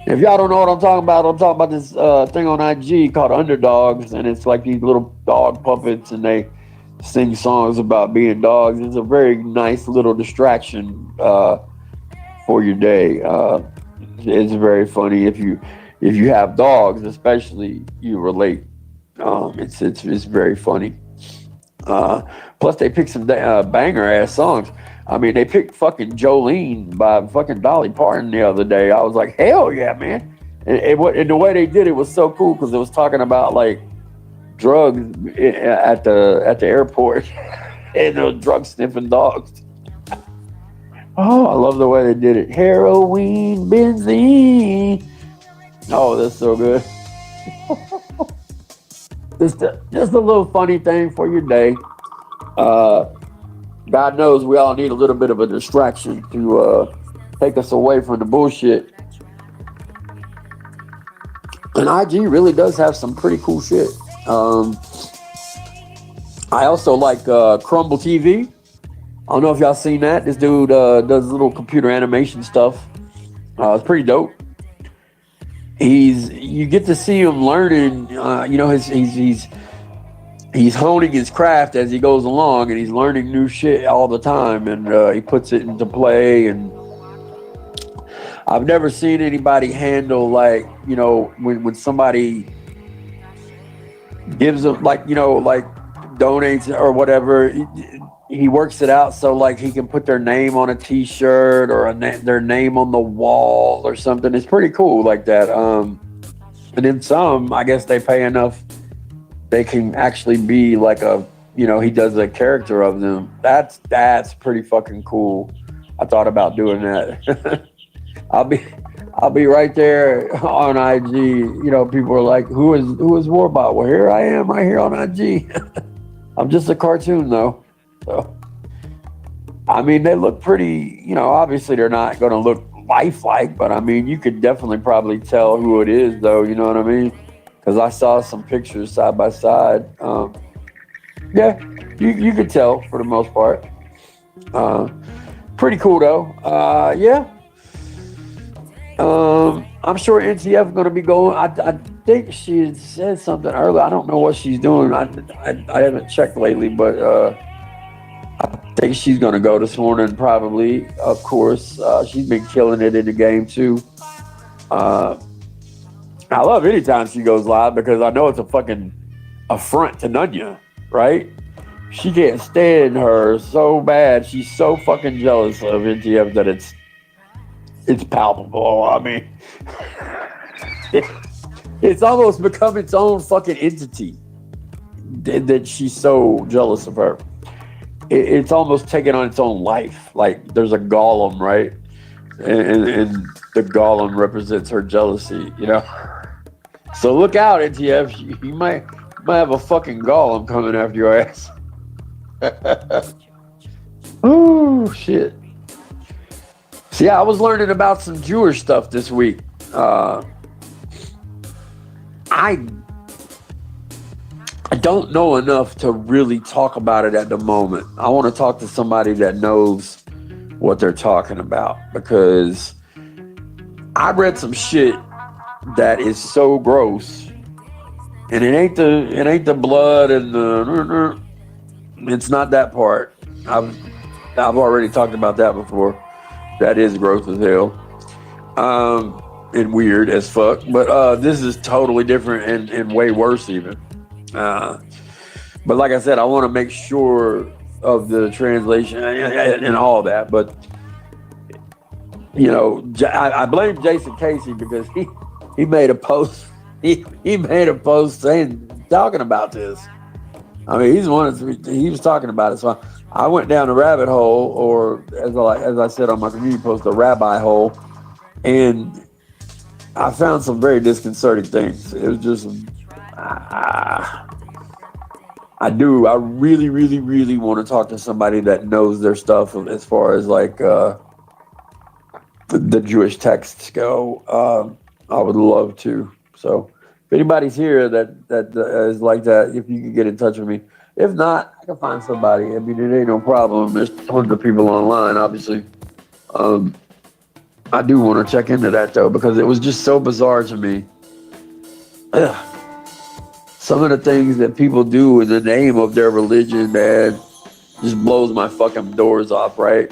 If y'all don't know what I'm talking about this thing on IG called Underdogs, and it's like these little dog puppets, and they sing songs about being dogs. It's a very nice little distraction for your day. It's very funny if you have dogs, especially you relate. It's very funny. Plus, they picked some banger ass songs. I mean, they picked fucking Jolene by fucking Dolly Parton the other day. I was like, hell yeah, man. And the way they did it was so cool because it was talking about like drugs at the airport and those drug sniffing dogs. Oh, I love the way they did it. Heroin, benzene. Oh, that's so good. Just a little funny thing for your day. God knows we all need a little bit of a distraction to take us away from the bullshit. And IG really does have some pretty cool shit. I also like Crumble TV. I don't know if y'all seen that. This dude does little computer animation stuff. It's pretty dope. You get to see him learning. He's honing his craft as he goes along, and he's learning new shit all the time, and he puts it into play. And I've never seen anybody handle like when somebody gives them like donates or whatever. He works it out so like he can put their name on a T-shirt or their name on the wall or something. It's pretty cool like that. And then some, I guess they pay enough. They can actually be like he does a character of them. That's pretty fucking cool. I thought about doing that. I'll be right there on IG. People are like, who is Warbot? Well, here I am right here on IG. I'm just a cartoon though. So, I mean, they look pretty, obviously they're not going to look lifelike, but I mean, you could definitely probably tell who it is though. You know what I mean? because I saw some pictures side by side. Yeah, you could tell for the most part. Pretty cool though. Yeah. I'm sure NTF is going to be going. I think she had said something earlier. I don't know what she's doing. I haven't checked lately, but I think she's going to go this morning probably. Of course, she's been killing it in the game too. I love anytime she goes live because I know it's a fucking affront to Nunya, right? She can't stand her so bad. She's so fucking jealous of NTF that it's palpable. I mean, it's almost become its own fucking entity that she's so jealous of her. It's almost taken on its own life. Like there's a golem, right? And the golem represents her jealousy, you know? So look out, NTF. You might have a fucking golem coming after your ass. Oh, shit. See, I was learning about some Jewish stuff this week. I don't know enough to really talk about it at the moment. I want to talk to somebody that knows what they're talking about because I read some shit that is so gross, and it ain't the blood and the. It's not that part. I've already talked about that before. That is gross as hell. And weird as fuck. But this is totally different and way worse even. But like I said, I want to make sure of the translation and all that. But you know, I blame Jason Casey because he made a post. He made a post talking about this. I mean, he was talking about it. So I went down the rabbit hole, or as I said on my community post, the rabbi hole, and I found some very disconcerting things. It was just, I really, really, really want to talk to somebody that knows their stuff as far as like the Jewish texts go. I would love to. So if anybody's here that is like that, if you could get in touch with me. If not, I can find somebody. I mean, it ain't no problem. There's tons of people online, obviously. I do want to check into that, though, because it was just so bizarre to me. Ugh. Some of the things that people do in the name of their religion, man, just blows my fucking doors off, right?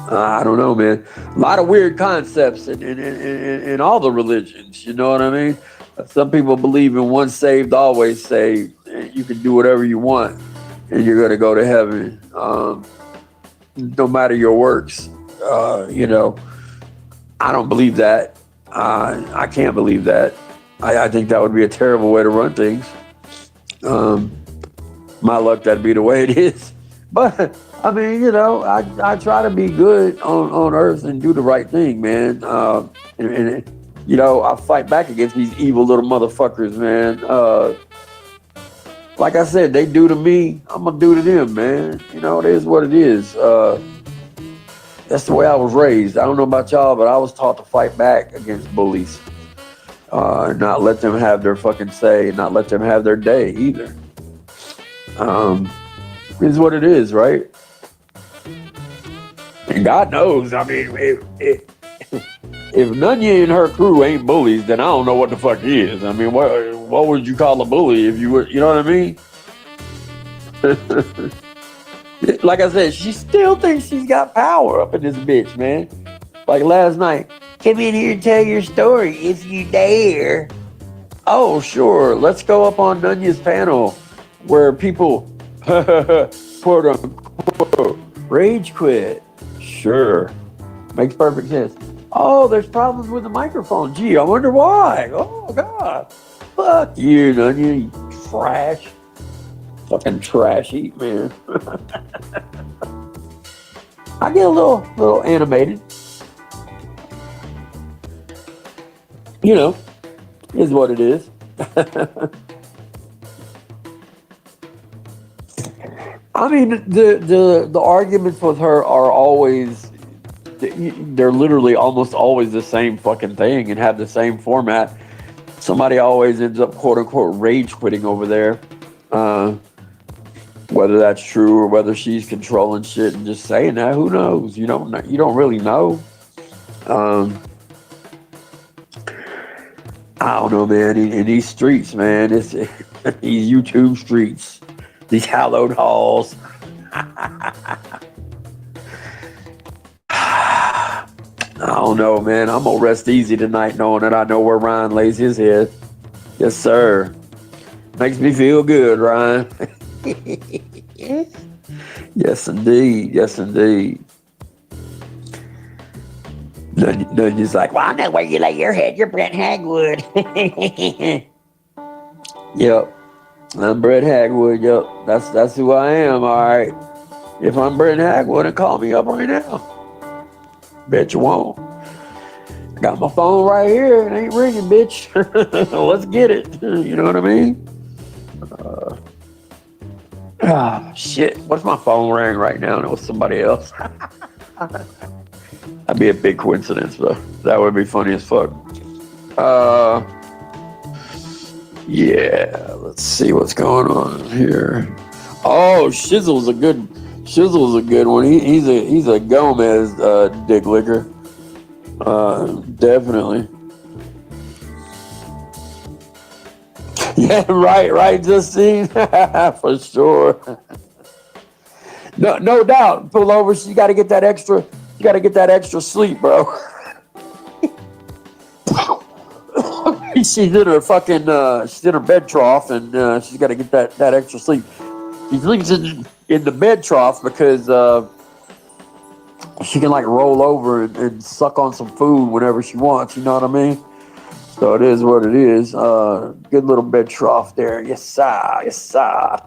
I don't know, man. A lot of weird concepts in all the religions, you know what I mean? Some people believe in once saved, always saved. And you can do whatever you want and you're going to go to heaven. No matter your works. You know, I don't believe that. I can't believe that. I think that would be a terrible way to run things. My luck, that'd be the way it is. But I mean, you know, I try to be good on earth and do the right thing, man. And you know, I fight back against these evil little motherfuckers, man. Like I said, they do to me, I'm gonna do to them, man. You know, it is what it is. That's the way I was raised. I don't know about y'all, but I was taught to fight back against bullies. Not let them have their fucking say, not let them have their day either. It is what it is, right? And God knows, I mean, if Nunya and her crew ain't bullies, then I don't know what the fuck is. I mean, what would you call a bully if you were, you know what I mean? Like I said, she still thinks she's got power up in this bitch, man. Like last night, come in here and tell your story if you dare. Oh, sure. Let's go up on Nunya's panel where people, quote unquote, rage quit. Sure. Makes perfect sense. Oh, there's problems with the microphone. Gee, I wonder why. Oh, God. Fuck you, Nunya, you trash. Fucking trash heap, man. I get a little animated. You know, is what it is. I mean, the arguments with her are always they're literally almost always the same fucking thing and have the same format. Somebody always ends up quote unquote rage quitting over there. Whether that's true or whether she's controlling shit and just saying that, who knows? You don't know, you don't really know. I don't know, man. In these streets, man, it's these YouTube streets, these hallowed halls. I don't know, man. I'm gonna rest easy tonight knowing that I know where Ryan lays his head. Yes, sir. Makes me feel good, Ryan. Yes, indeed. Yes, indeed. Then he's like, well, I know where you lay your head. You're Brent Hagwood. Yep. I'm Brent Hagwood. Yep. That's who I am. All right. If I'm Brent Hagwood, then call me up right now. Bet you won't. Got my phone right here. It ain't ringing, bitch. Let's get it. You know what I mean? Shit. What's my phone ring right now? And it was somebody else. That'd be a big coincidence, though. That would be funny as fuck. Yeah. Let's see what's going on here. Oh, Shizzle's a good one. He's a Gomez dick licker. Definitely. Yeah, right, Justine. For sure. No doubt. Pull over. You got to get that extra. You got to get that extra sleep, bro. She's in her fucking. She's in her bed trough, and she's got to get that extra sleep. She sleeps in the bed trough because she can like roll over and suck on some food whenever she wants. You know what I mean? So it is what it is. Good little bed trough there. Yes, sir. Yes, sir.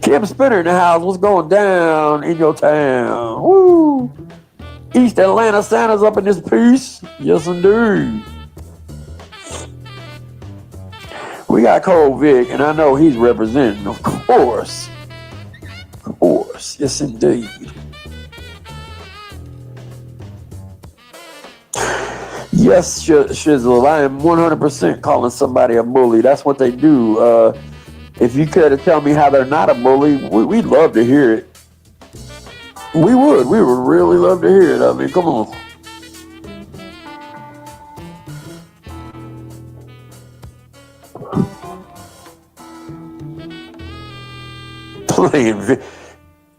Kim Spinner in the house. What's going down in your town? Woo! East Atlanta Santa's up in this piece. Yes, indeed. We got Cole Vic, and I know he's representing, of course. Of course. Yes, indeed. Yes, Shizzle, I am 100% calling somebody a bully. That's what they do. If you care to tell me how they're not a bully, we'd love to hear it. We would really love to hear it. I mean, come on.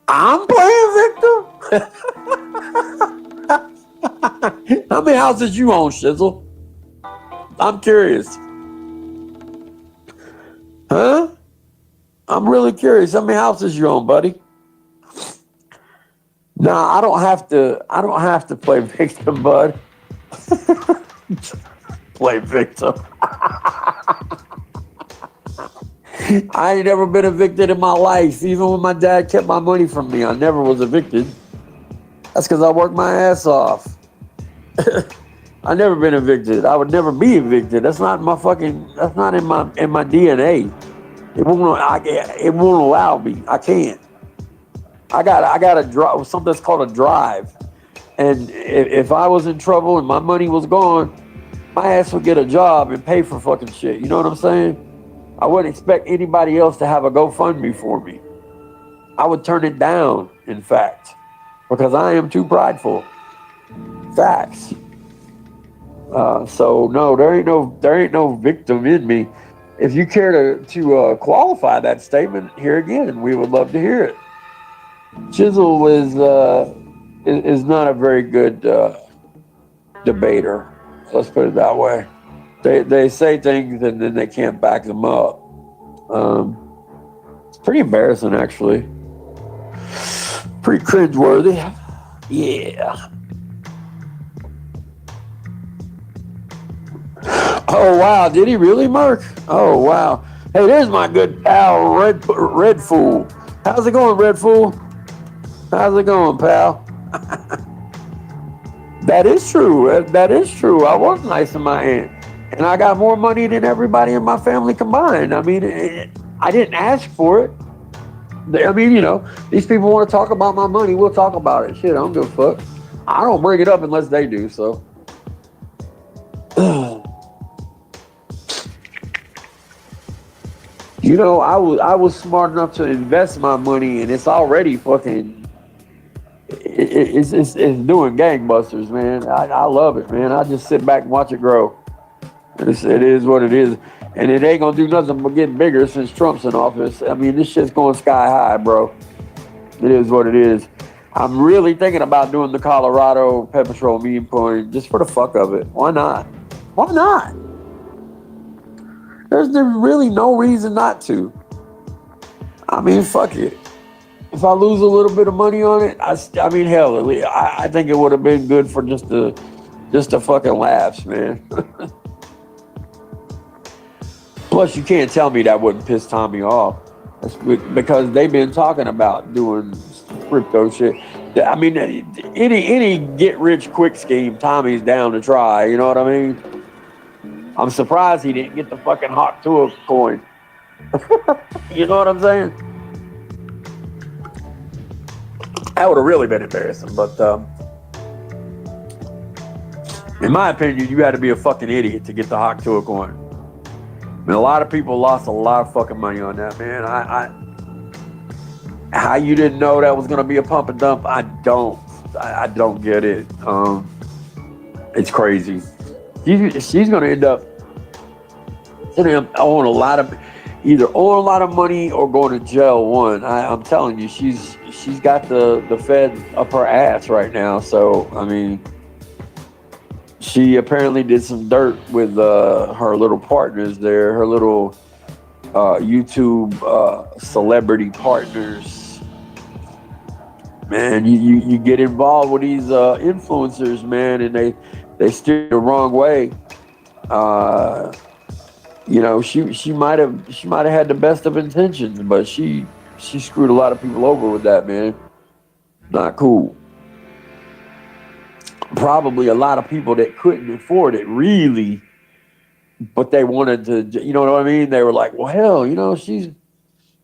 I'm playing victim? How many houses you own, Shizzle? I'm curious. Huh? I'm really curious. How many houses you own, buddy? Nah, I don't have to play victim, bud. Play victim. I ain't never been evicted in my life. Even when my dad kept my money from me, I never was evicted. That's because I worked my ass off. I never been evicted. I would never be evicted. That's not in my DNA. It won't allow me. I can't. I got a drive, something that's called a drive. And if I was in trouble and my money was gone, my ass would get a job and pay for fucking shit. You know what I'm saying? I wouldn't expect anybody else to have a GoFundMe for me. I would turn it down, in fact, because I am too prideful. Facts. So no, there ain't no victim in me. If you care to qualify that statement, here again, we would love to hear it. Chisel is not a very good debater. Let's put it that way. They say things and then they can't back them up. It's pretty embarrassing, actually. Pretty cringeworthy. Yeah. Oh wow, did he really, Merc? Oh wow. Hey, there's my good pal, Red Fool. How's it going, Red Fool? How's it going, pal? That is true. That is true. I was nice in my end. And I got more money than everybody in my family combined. I mean, I didn't ask for it. I mean, you know, these people want to talk about my money. We'll talk about it. Shit, I don't give a fuck. I don't bring it up unless they do. So, you know, I was smart enough to invest my money, and it's already fucking. It's doing gangbusters, man. I love it, man. I just sit back and watch it grow. It is what it is, and it ain't gonna do nothing but get bigger since Trump's in office. I mean, this shit's going sky high, bro. It is what it is. I'm really thinking about doing the Colorado Pet Patrol meme coin just for the fuck of it. Why not? Why not? There's really no reason not to. I mean, fuck it. If I lose a little bit of money on it, I mean, hell, I think it would have been good for just the fucking laughs, man. Plus, you can't tell me that wouldn't piss Tommy off. That's because they've been talking about doing crypto shit. I mean, any get rich quick scheme, Tommy's down to try. You know what I mean? I'm surprised he didn't get the fucking Hawk Tour coin. You know what I'm saying? That would have really been embarrassing. But in my opinion, you got to be a fucking idiot to get the Hawk Tour coin. I mean, a lot of people lost a lot of fucking money on that, man. How you didn't know that was gonna be a pump and dump? I don't get it. It's crazy. She's gonna end up owing a lot of, either owing a lot of money or going to jail. I'm telling you, she's got the Fed up her ass right now. So I mean, she apparently did some dirt with her little partners there, her little YouTube celebrity partners. Man, you get involved with these influencers, man, and they steer the wrong way. You know, she might have had the best of intentions, but she screwed a lot of people over with that, man. Not cool. Probably a lot of people that couldn't afford it, really, but they wanted to, you know what I mean? They were like, well, hell, you know, she's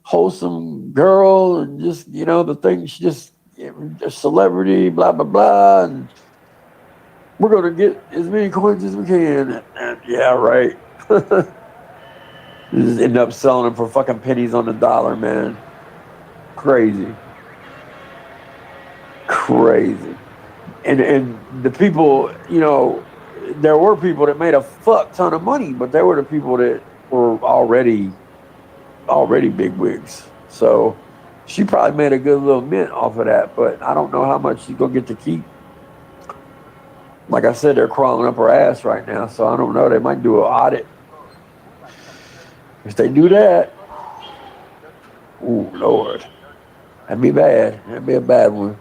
wholesome girl, and just, you know, the thing, she just a celebrity, blah, blah, blah, and we're going to get as many coins as we can. And yeah, right. Just end up selling them for fucking pennies on the dollar, man. Crazy. And the people, you know, there were people that made a fuck ton of money, but there were the people that were already big wigs. So she probably made a good little mint off of that, but I don't know how much she's gonna get to keep. Like I said, they're crawling up her ass right now, so I don't know. They might do an audit. If they do that, ooh, Lord, that'd be bad. That'd be a bad one.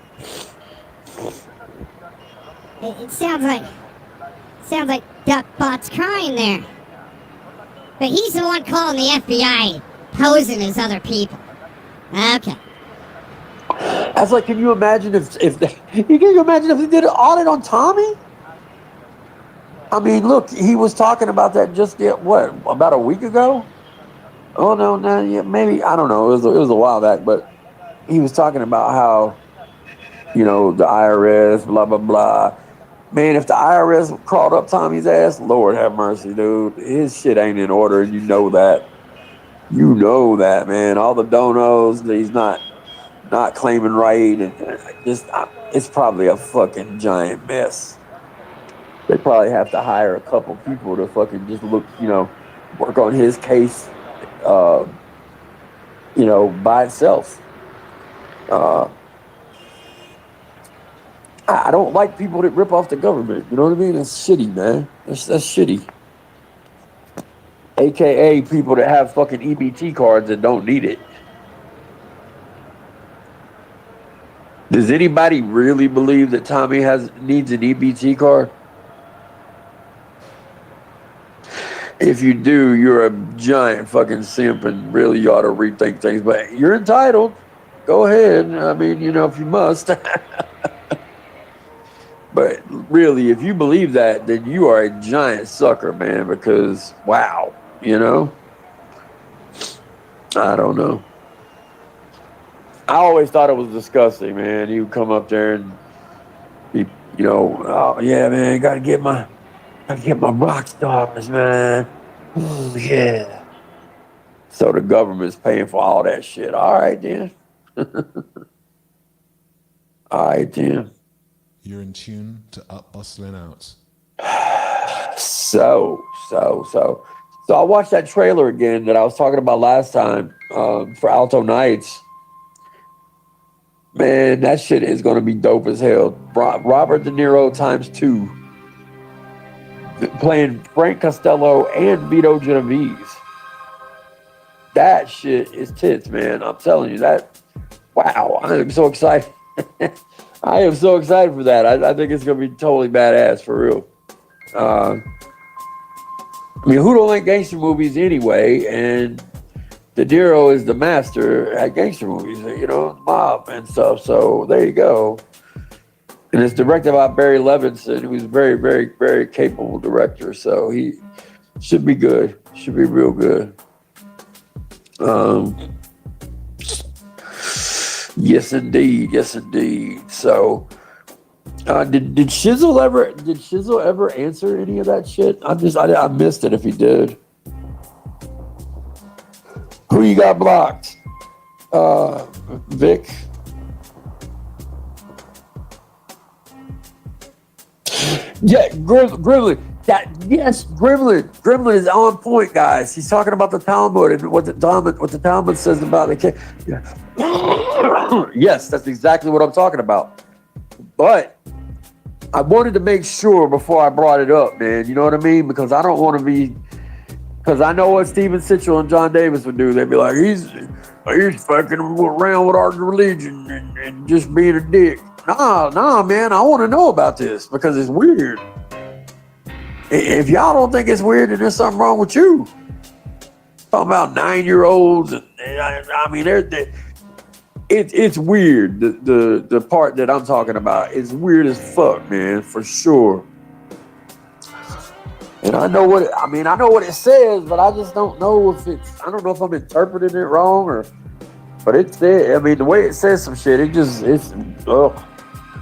It sounds like Duckbot's crying there. But he's the one calling the FBI posing as other people. Okay. That's like, can you imagine if they did an audit on Tommy? I mean, look, he was talking about that just about a week ago? Oh no, yeah, maybe, I don't know. It was a while back, but he was talking about how, you know, the IRS, blah blah blah. Man, if the IRS crawled up Tommy's ass, Lord have mercy, dude. His shit ain't in order, and you know that. You know that, man. All the donos that he's not claiming right, and it's probably a fucking giant mess. They probably have to hire a couple people to fucking just look, you know, work on his case, you know, by itself. I don't like people that rip off the government. You know what I mean? That's shitty, man. That's shitty. AKA people that have fucking EBT cards that don't need it. Does anybody really believe that Tommy needs an EBT card? If you do, you're a giant fucking simp, and really you ought to rethink things. But you're entitled. Go ahead. I mean, you know, if you must. But really, if you believe that, then you are a giant sucker, man, because, wow, you know? I don't know. I always thought it was disgusting, man. He would come up there and be, oh yeah, man, gotta get my rock stars, man. Ooh, yeah. So the government's paying for all that shit. All right, then. All right, then. You're in tune to Up Bustling Out. So I watched that trailer again that I was talking about last time for Alto Nights. Man, that shit is going to be dope as hell. Robert De Niro times 2. Playing Frank Costello and Vito Genovese. That shit is tits, man. I'm telling you that. Wow, I am so excited. I am so excited for that. I think it's going to be totally badass, for real. I mean, who don't like gangster movies anyway? And De Niro is the master at gangster movies, mob and stuff. So there you go. And it's directed by Barry Levinson, who's a very, very, very capable director. So he should be good. Should be real good. Yes, indeed. Yes, indeed. So, did Shizzle ever answer any of that shit? I missed it if he did. Who you got blocked? Vic. Yeah, Gremlin. Gremlin is on point, guys. He's talking about the Talmud and what the Talmud says about the king. Yeah. Yes, that's exactly what I'm talking about. But I wanted to make sure before I brought it up, man. You know what I mean? Because I don't want to be. Because I know what Steven Sitchell and John Davis would do. They'd be like, he's fucking around with our religion and just being a dick. Nah, man. I want to know about this because it's weird. If y'all don't think it's weird, then there's something wrong with you. Talking about 9-year-olds, and I mean, it's weird. The part that I'm talking about is weird as fuck, man, for sure. And I know what it says, but I just don't know if I don't know if I'm interpreting it wrong but it said. I mean, the way it says some shit, it's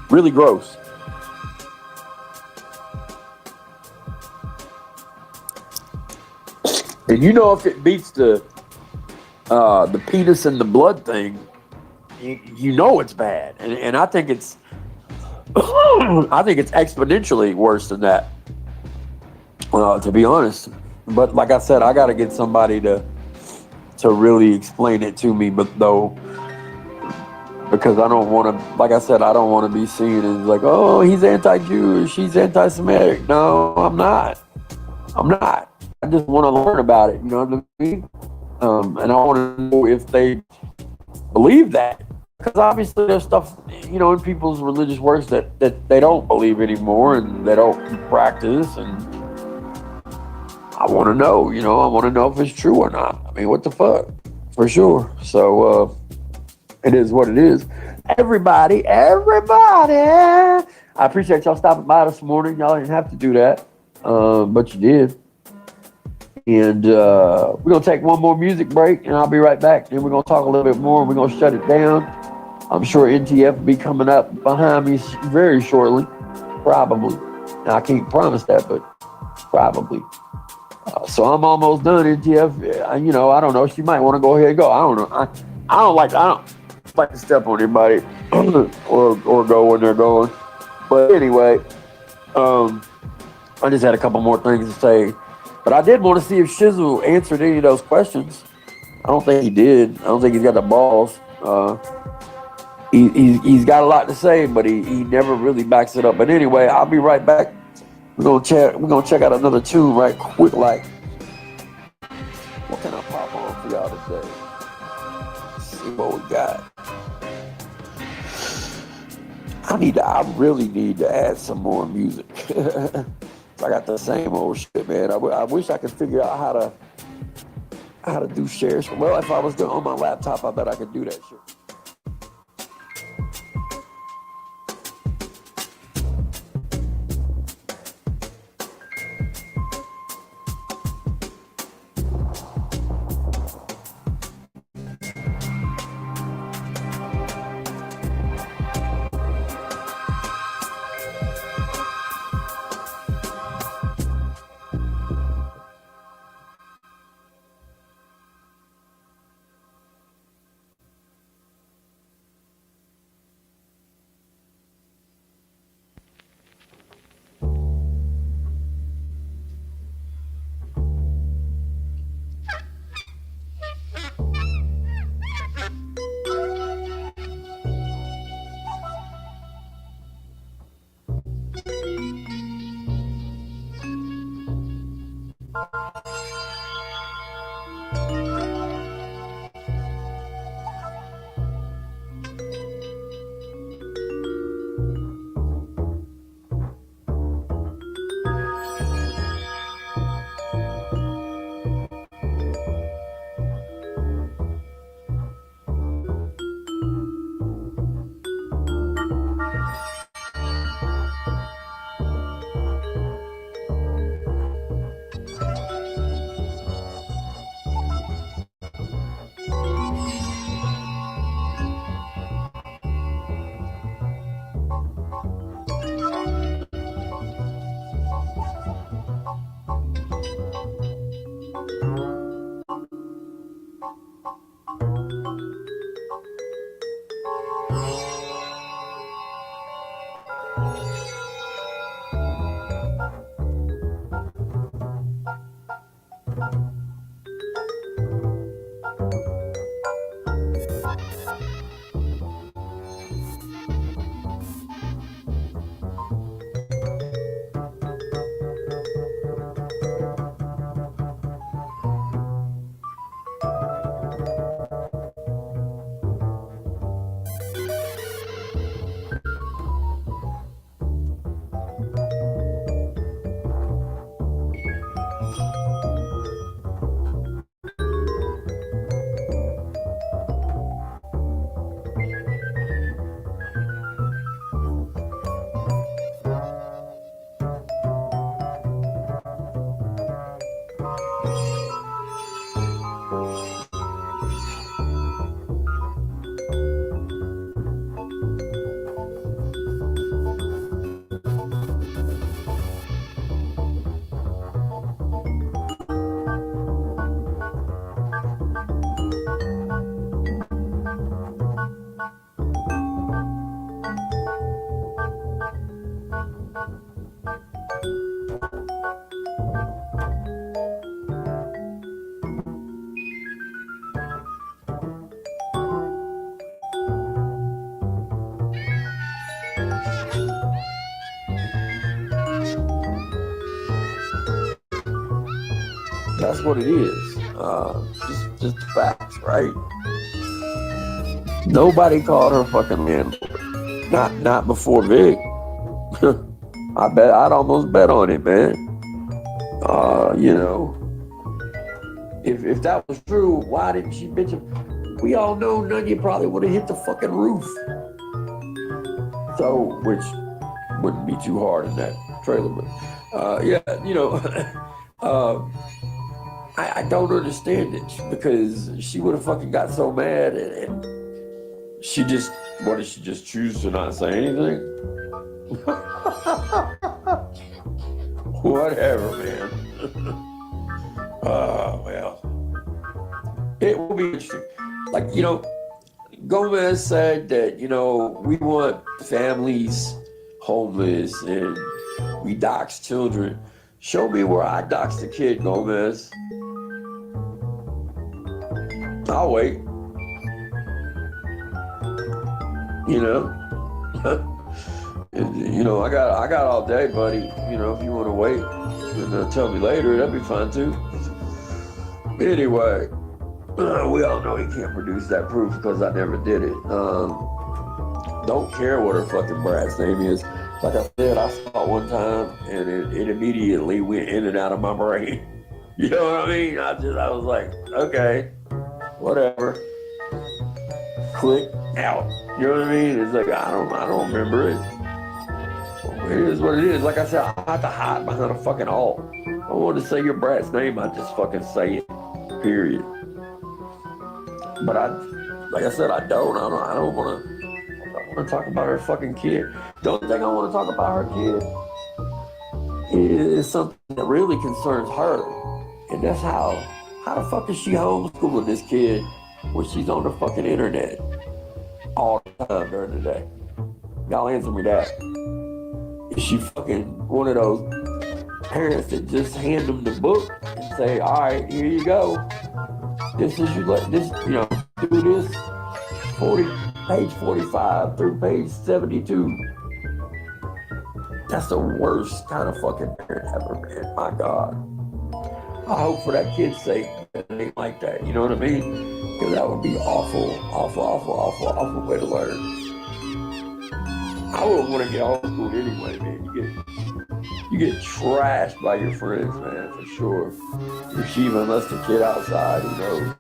really gross. And if it beats the penis and the blood thing, it's bad. And I think it's exponentially worse than that. To be honest. But like I said, I got to get somebody to really explain it to me. But because I don't want to, like I said, I don't want to be seen as like, oh, he's anti-Jewish, he's anti-Semitic. No, I'm not. I just want to learn about it, you know what I mean? And I want to know if they believe that. Because obviously there's stuff, in people's religious works that they don't believe anymore and they don't practice. And I want to know, I want to know if it's true or not. I mean, what the fuck? For sure. So it is what it is. Everybody. I appreciate y'all stopping by this morning. Y'all didn't have to do that, but you did. And we're going to take one more music break, and I'll be right back. Then we're going to talk a little bit more, and we're going to shut it down. I'm sure NTF will be coming up behind me very shortly, probably. Now, I can't promise that, but probably. So I'm almost done, NTF. I don't know. She might want to go ahead and go. I don't know. I don't like to step on anybody or go when they're going. But anyway, I just had a couple more things to say. But I did want to see if Shizzle answered any of those questions. I don't think he did. I don't think he's got the balls. He's got a lot to say, but he never really backs it up. But anyway, I'll be right back. We're gonna check out another tune right quick. Like, what can I pop on for y'all today? Let's see what we got. I really need to add some more music. I got the same old shit, man. I wish I could figure out how to do shares. Well, if I was doing on my laptop, I bet I could do that shit. what it is. Just facts, right? Nobody called her fucking landlord. Not before Vic. I'd almost bet on it, man. You know, if that was true, why didn't she bitch him? We all know none of you probably would have hit the fucking roof. So, which wouldn't be too hard in that trailer, but yeah, you know, I don't understand it because she would have fucking got so mad and she just, what did she just choose to not say anything? Whatever, man. Well, it will be interesting. Like, you know, Gomez said that, you know, we want families homeless and we dox children. Show me where I doxed a kid, Gomez. I'll wait. You know? You know, I got all day, buddy. You know, if you want to wait and tell me later, that'd be fine too. Anyway, we all know he can't produce that proof because I never did it. Don't care what her fucking brat's name is. Like I said, I saw it one time and it immediately went in and out of my brain. You know what I mean? I was like, okay, whatever. Click out. You know what I mean? It's like I don't remember it. It is what it is. Like I said, I have to hide behind a fucking alt. I want to say your brat's name, I just fucking say it. Period. But like I said, I don't want to talk about her fucking kid. The only thing I want to talk about her kid is something that really concerns her. And that's how the fuck is she homeschooling this kid when she's on the fucking internet all the time during the day? Y'all answer me that. Is she fucking one of those parents that just hand them the book and say, all right, here you go. This is you let this, you know, do this page 45 through page 72. That's the worst kind of fucking parent ever, man. My God. I hope for that kid's sake that it ain't like that. You know what I mean? Because that would be awful way to learn. I wouldn't want to get homeschooled anyway, man. You get trashed by your friends, man, for sure. If she even lets the kid outside, who knows?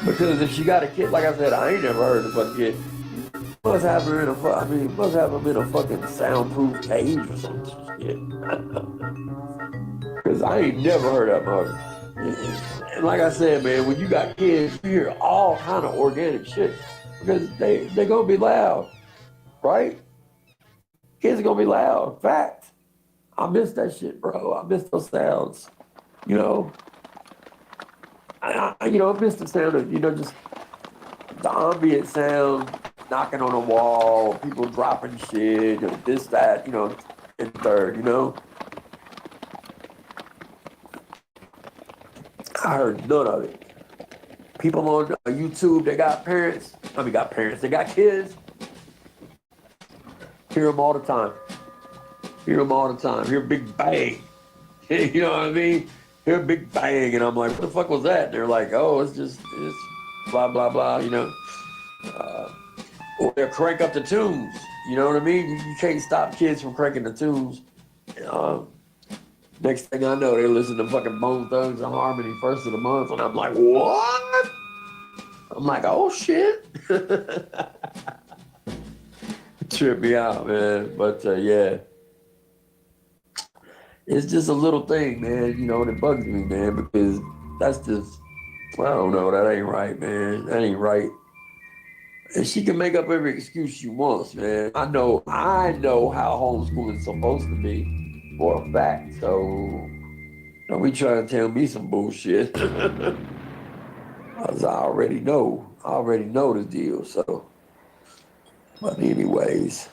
Because if she got a kid, like I said, I ain't never heard of a kid. Must have her in must have him in a fucking soundproof cage or some shit. Because I ain't never heard that mother. And like I said, man, when you got kids, you hear all kind of organic shit. Because they gonna be loud, right? Kids are gonna be loud. Fact. I miss that shit, bro. I miss those sounds. You know, I miss the sound of, just the ambient sound, knocking on a wall, people dropping shit, this, that, and third, I heard none of it. People on YouTube, they got kids. Hear them all the time. Hear big bang. You know what I mean? Hear big bang, and I'm like, what the fuck was that? And they're like, oh, it's blah, blah, blah, or they'll crank up the tunes. You know what I mean? You can't stop kids from cranking the tunes. Next thing I know, they listen to fucking Bone Thugs and Harmony first of the month, and I'm like, what? I'm like, oh shit. Trip me out, man. But yeah, it's just a little thing, man, that bugs me, man, because that's just, I don't know, that ain't right, man. That ain't right. And she can make up every excuse she wants, man. I know how homeschooling's supposed to be for a fact. So don't be trying to tell me some bullshit. Cause I already know the deal. So, but anyways.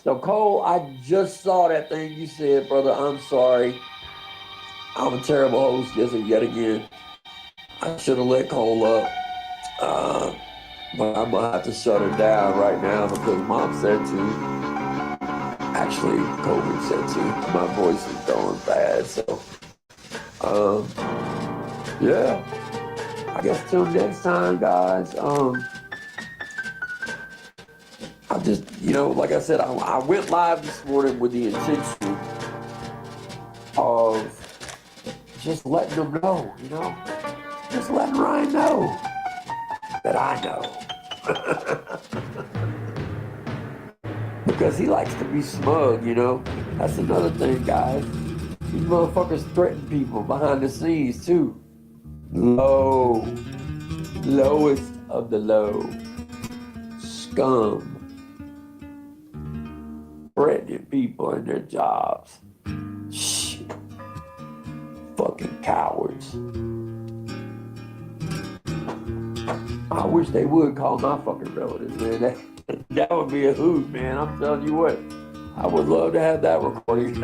So Cole, I just saw that thing you said, brother. I'm sorry. I'm a terrible host yet again. I should have let Cole up. But I'm gonna have to shut her down right now because Mom said to. actually COVID sensitive. My voice is going bad, so yeah. I guess till next time, guys. I just, like I said, I went live this morning with the intention of just letting them know, just letting Ryan know that I know. Because he likes to be smug, That's another thing, guys. These motherfuckers threaten people behind the scenes, too. Lowest of the low. Scum. Threatening people in their jobs. Shit. Fucking cowards. I wish they would call my fucking relatives, man. That would be a hoot, man. I'm telling you what. I would love to have that recording.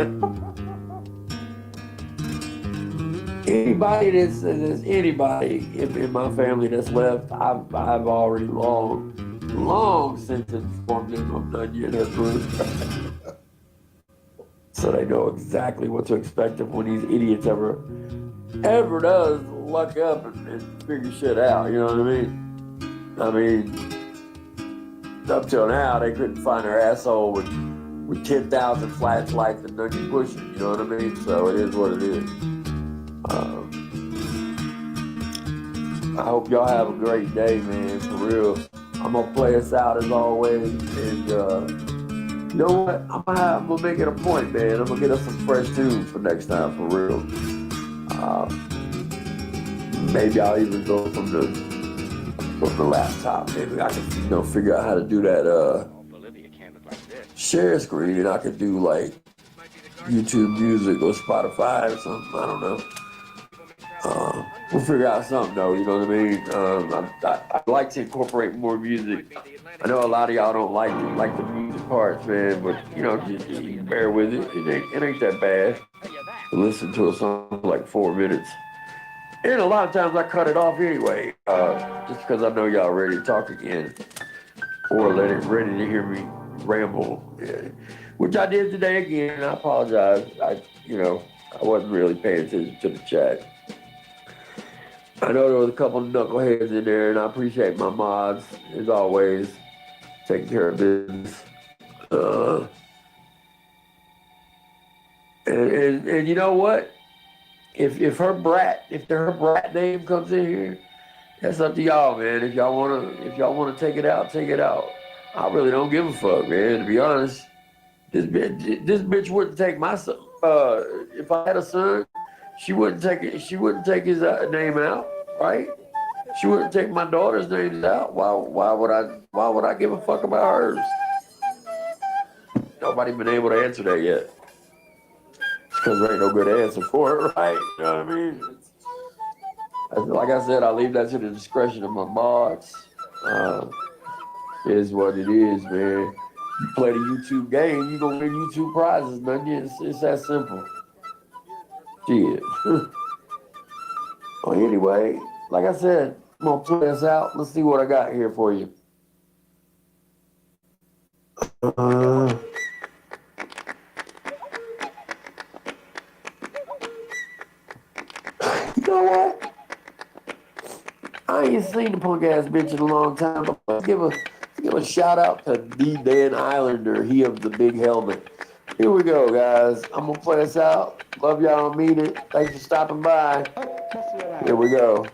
Anybody that's anybody in my family that's left, I've already long since informed them of none yet their group. So they know exactly what to expect of when these idiots ever does luck up and figure shit out, you know what I mean? Up till now, they couldn't find their asshole with 10,000 flashlights and nothing pushing, you know what I mean? So it is what it is. I hope y'all have a great day, man, for real. I'm gonna play us out as always, and you know what? I'm gonna make it a point, man. I'm gonna get us some fresh tunes for next time, for real. Maybe I'll even go from the laptop. Maybe I can, figure out how to do that share screen, and I could do like YouTube Music or Spotify or something. I don't know. We'll figure out something though. You know what I mean? I'd like to incorporate more music. I know a lot of y'all don't like the music parts, man, but just bear with it. It ain't that bad to listen to a song for like 4 minutes. And a lot of times I cut it off anyway, just because I know y'all ready to talk again, or ready to hear me ramble, which I did today again. I apologize. I wasn't really paying attention to the chat. I know there was a couple of knuckleheads in there, and I appreciate my mods as always, taking care of business. And you know what? If her brat name comes in here, that's up to y'all, man. If y'all wanna take it out, take it out. I really don't give a fuck, man. To be honest, this bitch wouldn't take my son. If I had a son, she wouldn't take it. She wouldn't take his name out, right? She wouldn't take my daughter's name out. Why would I give a fuck about hers? Nobody been able to answer that yet. Because there ain't no good answer for it, right? You know what I mean? Like I said, I leave that to the discretion of my mods. It is what it is, man. You play the YouTube game, you gonna win YouTube prizes, man. It's that simple. Shit. Well, anyway, like I said, I'm gonna play us out. Let's see what I got here for you. You know what? I ain't seen the punk ass bitch in a long time, but let's give a shout out to the Dan Islander, he of the big helmet. Here we go, guys. I'm gonna play us out. Love y'all, mean it. Thanks for stopping by. Here we go.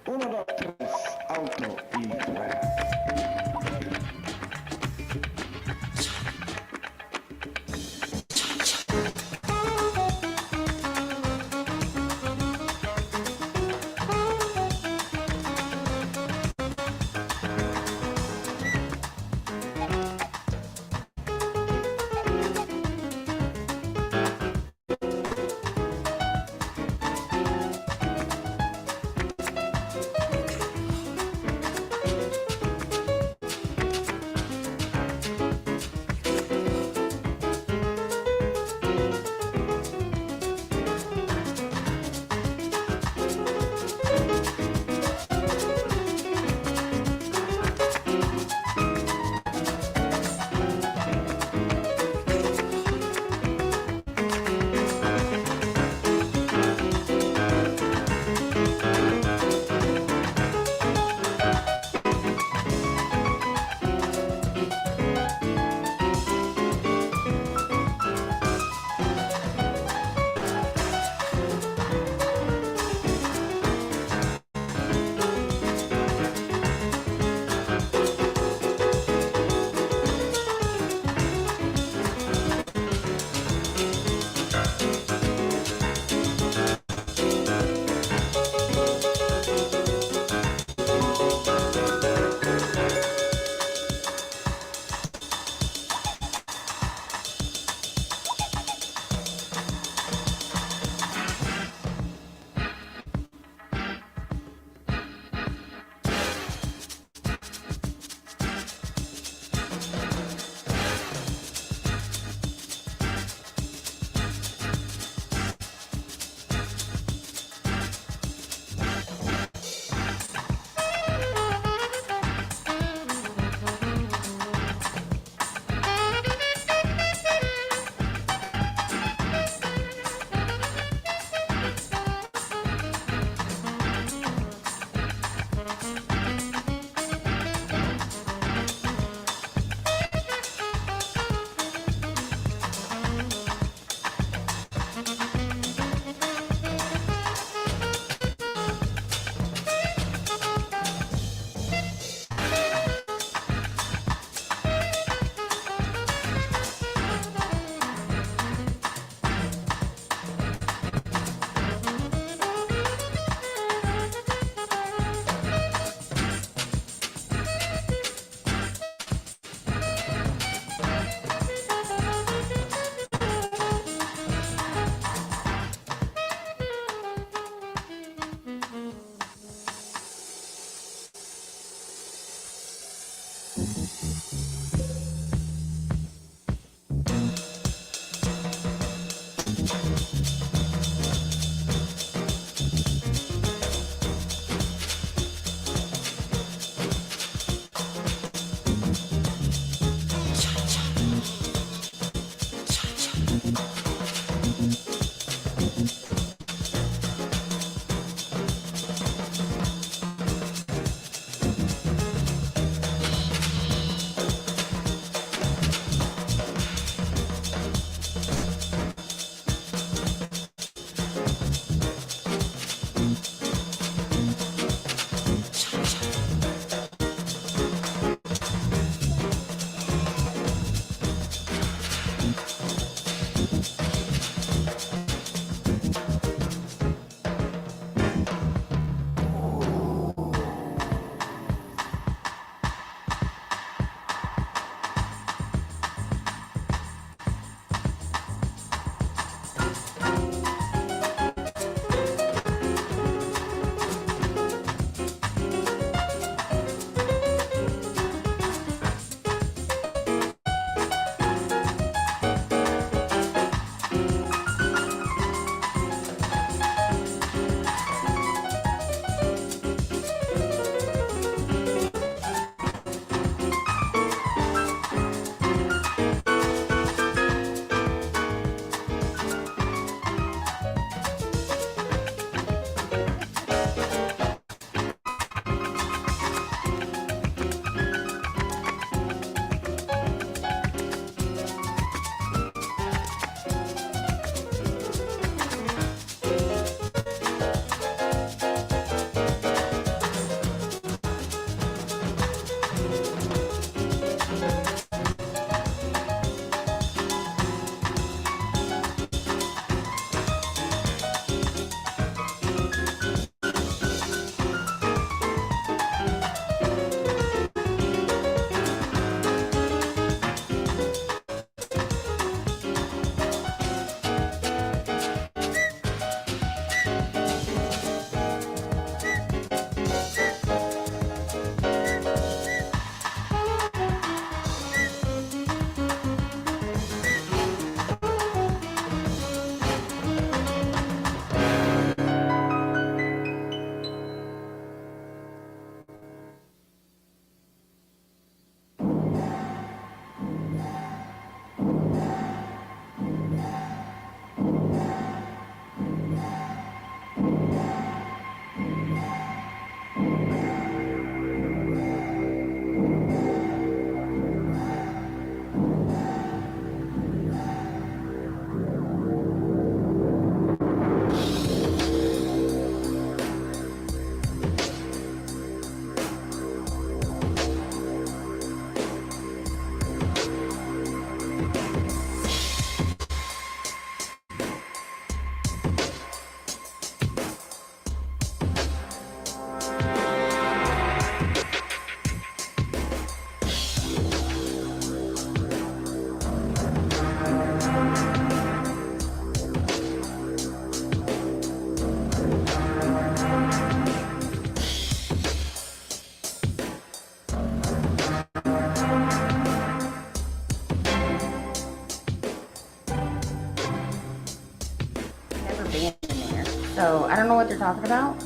you're talking about.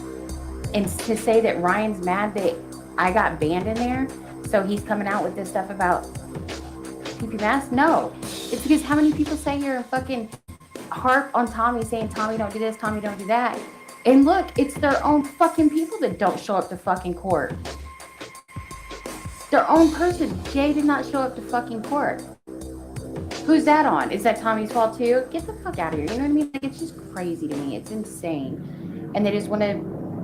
And to say that Ryan's mad that I got banned in there, so he's coming out with this stuff about PP mask? No. It's because how many people say you're fucking harp on Tommy saying, Tommy don't do this, Tommy don't do that. And look, it's their own fucking people that don't show up to fucking court. Their own person. Jay did not show up to fucking court. Who's that on? Is that Tommy's fault too? Get the fuck out of here. You know what I mean? Like, it's just crazy to me. It's insane. And they just want to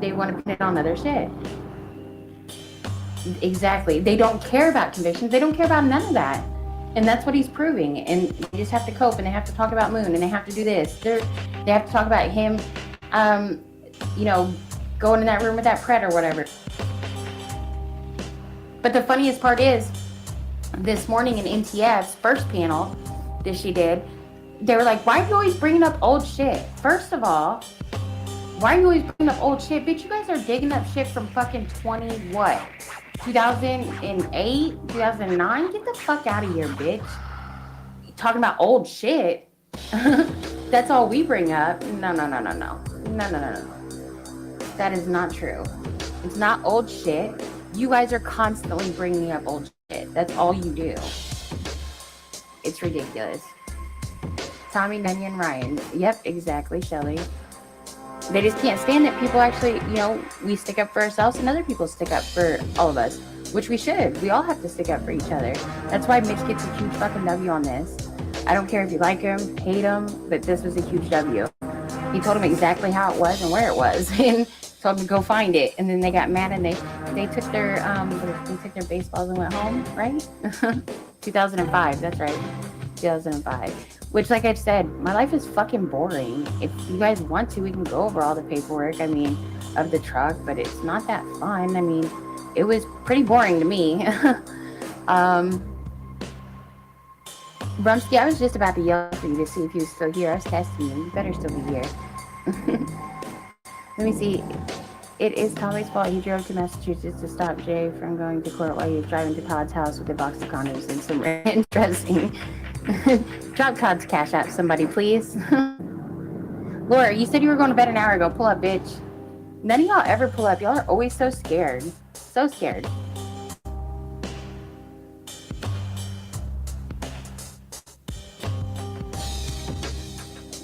pin it on other shit. Exactly. They don't care about convictions. They don't care about none of that. And that's what he's proving. And they just have to cope, and they have to talk about Moon, and they have to do this. They have to talk about him, going in that room with that pret or whatever. But the funniest part is, this morning in NTF's first panel that she did, they were like, why are you always bringing up old shit? First of all, why are you always bringing up old shit? Bitch, you guys are digging up shit from fucking 2008, 2009? Get the fuck out of here, bitch. Talking about old shit. That's all we bring up. No. That is not true. It's not old shit. You guys are constantly bringing up old shit. That's all you do. It's ridiculous. Tommy, Nunya, and Ryan. Yep, exactly, Shelly. They just can't stand that people actually, we stick up for ourselves and other people stick up for all of us, which we should. We all have to stick up for each other. That's why Mitch gets a huge fucking W on this. I don't care if you like him, hate him, but this was a huge W. He told him exactly how it was and where it was, and told him to go find it. And then they got mad and they took their baseballs and went home, right? 2005. That's right, 2005. Which, like I've said, my life is fucking boring. If you guys want to, we can go over all the paperwork, of the truck, but it's not that fun. It was pretty boring to me. Brumsky, I was just about to yell for you to see if you were still here. I was testing you. You better still be here. Let me see. It is Tommy's fault. He drove to Massachusetts to stop Jay from going to court while he was driving to Todd's house with a box of condoms and some ranch dressing. Drop Todd's cash app, somebody, please. Laura, you said you were going to bed an hour ago. Pull up, bitch. None of y'all ever pull up. Y'all are always so scared. So scared.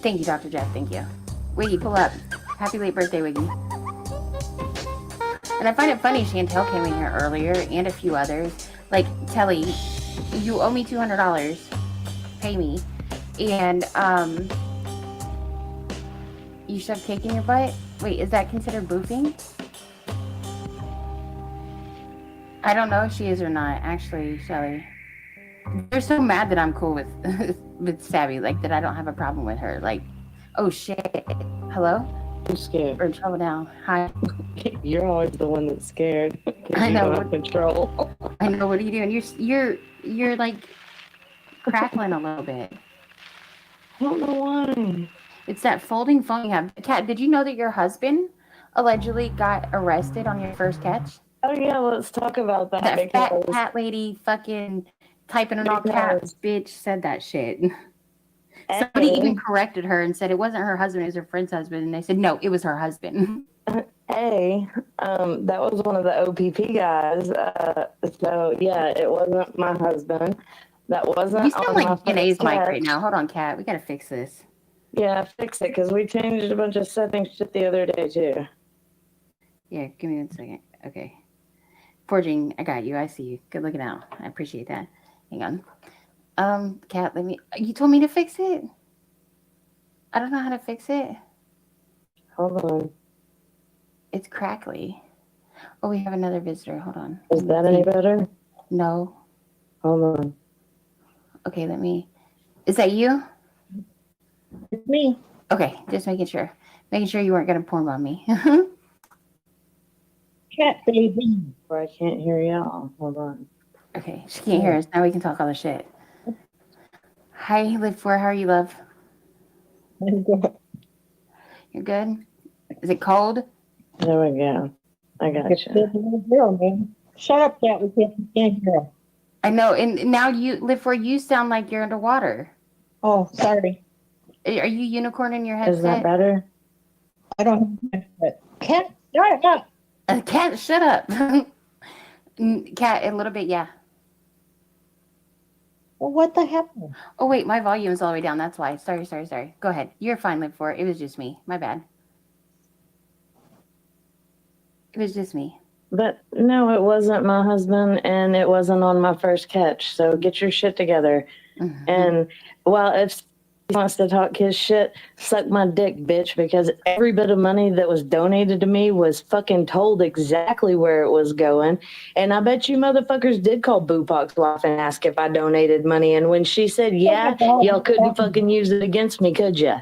Thank you, Dr. Jeff. Thank you. Wiggy, pull up. Happy late birthday, Wiggy. And I find it funny Chantel came in here earlier and a few others. Like, Telly, you owe me $200. Pay me. And, you shoved cake in your butt? Wait, is that considered boofing? I don't know if she is or not, actually, Shelly. They're so mad that I'm cool with with Savvy, like that I don't have a problem with her. Like, oh shit. Hello? I'm scared. We're in trouble now. Hi. You're always the one that's scared. I know. You don't have control. I know. What are you doing? You're like crackling a little bit. I don't know why. It's that folding phone you have. Kat, did you know that your husband allegedly got arrested on your first catch? Oh yeah, let's talk about that. That fat cat lady fucking typing in all caps, bitch, said that shit. Somebody even corrected her and said it wasn't her husband, it was her friend's husband. And they said, no, it was her husband. That was one of the OPP guys. So yeah, it wasn't my husband. That wasn't. You sound like Janae's mic right now. Hold on, Kat. We gotta fix this. Yeah, fix it because we changed a bunch of settings shit the other day too. Yeah, give me 1 second. Okay. Forging, I got you. I see you. Good looking out. I appreciate that. Hang on. Kat, you told me to fix it? I don't know how to fix it. Hold on. It's crackly. Oh, we have another visitor. Hold on. Is that any better? No. Hold on. Okay, is that you? It's me. Okay, just making sure. Making sure you weren't going to porn on me. Cat baby. I can't hear y'all. Hold on. Okay, she can't hear us. Now we can talk all the shit. Hi, Live For. How are you, love? I'm good. You're good? Is it cold? There we go. I got you. Girl, man. Shut up, Cat. We can't hear. I know, and now Live For, you sound like you're underwater. Oh, sorry. Are you unicorn in your headset? Is that better? don't have cat. Shut up. Cat, shut up. Cat, a little bit, yeah. Well, what the hell? Oh wait, my volume is all the way down. That's why. Sorry. Go ahead. You're fine, Live for it. It was just me. My bad. It was just me. But no, it wasn't my husband, and it wasn't on my first catch. So get your shit together. Mm-hmm. And well, if he wants to talk his shit, suck my dick, bitch, because every bit of money that was donated to me was fucking told exactly where it was going. And I bet you motherfuckers did call Bupac's wife and ask if I donated money. And when she said, yeah, y'all couldn't fucking use it against me, could ya?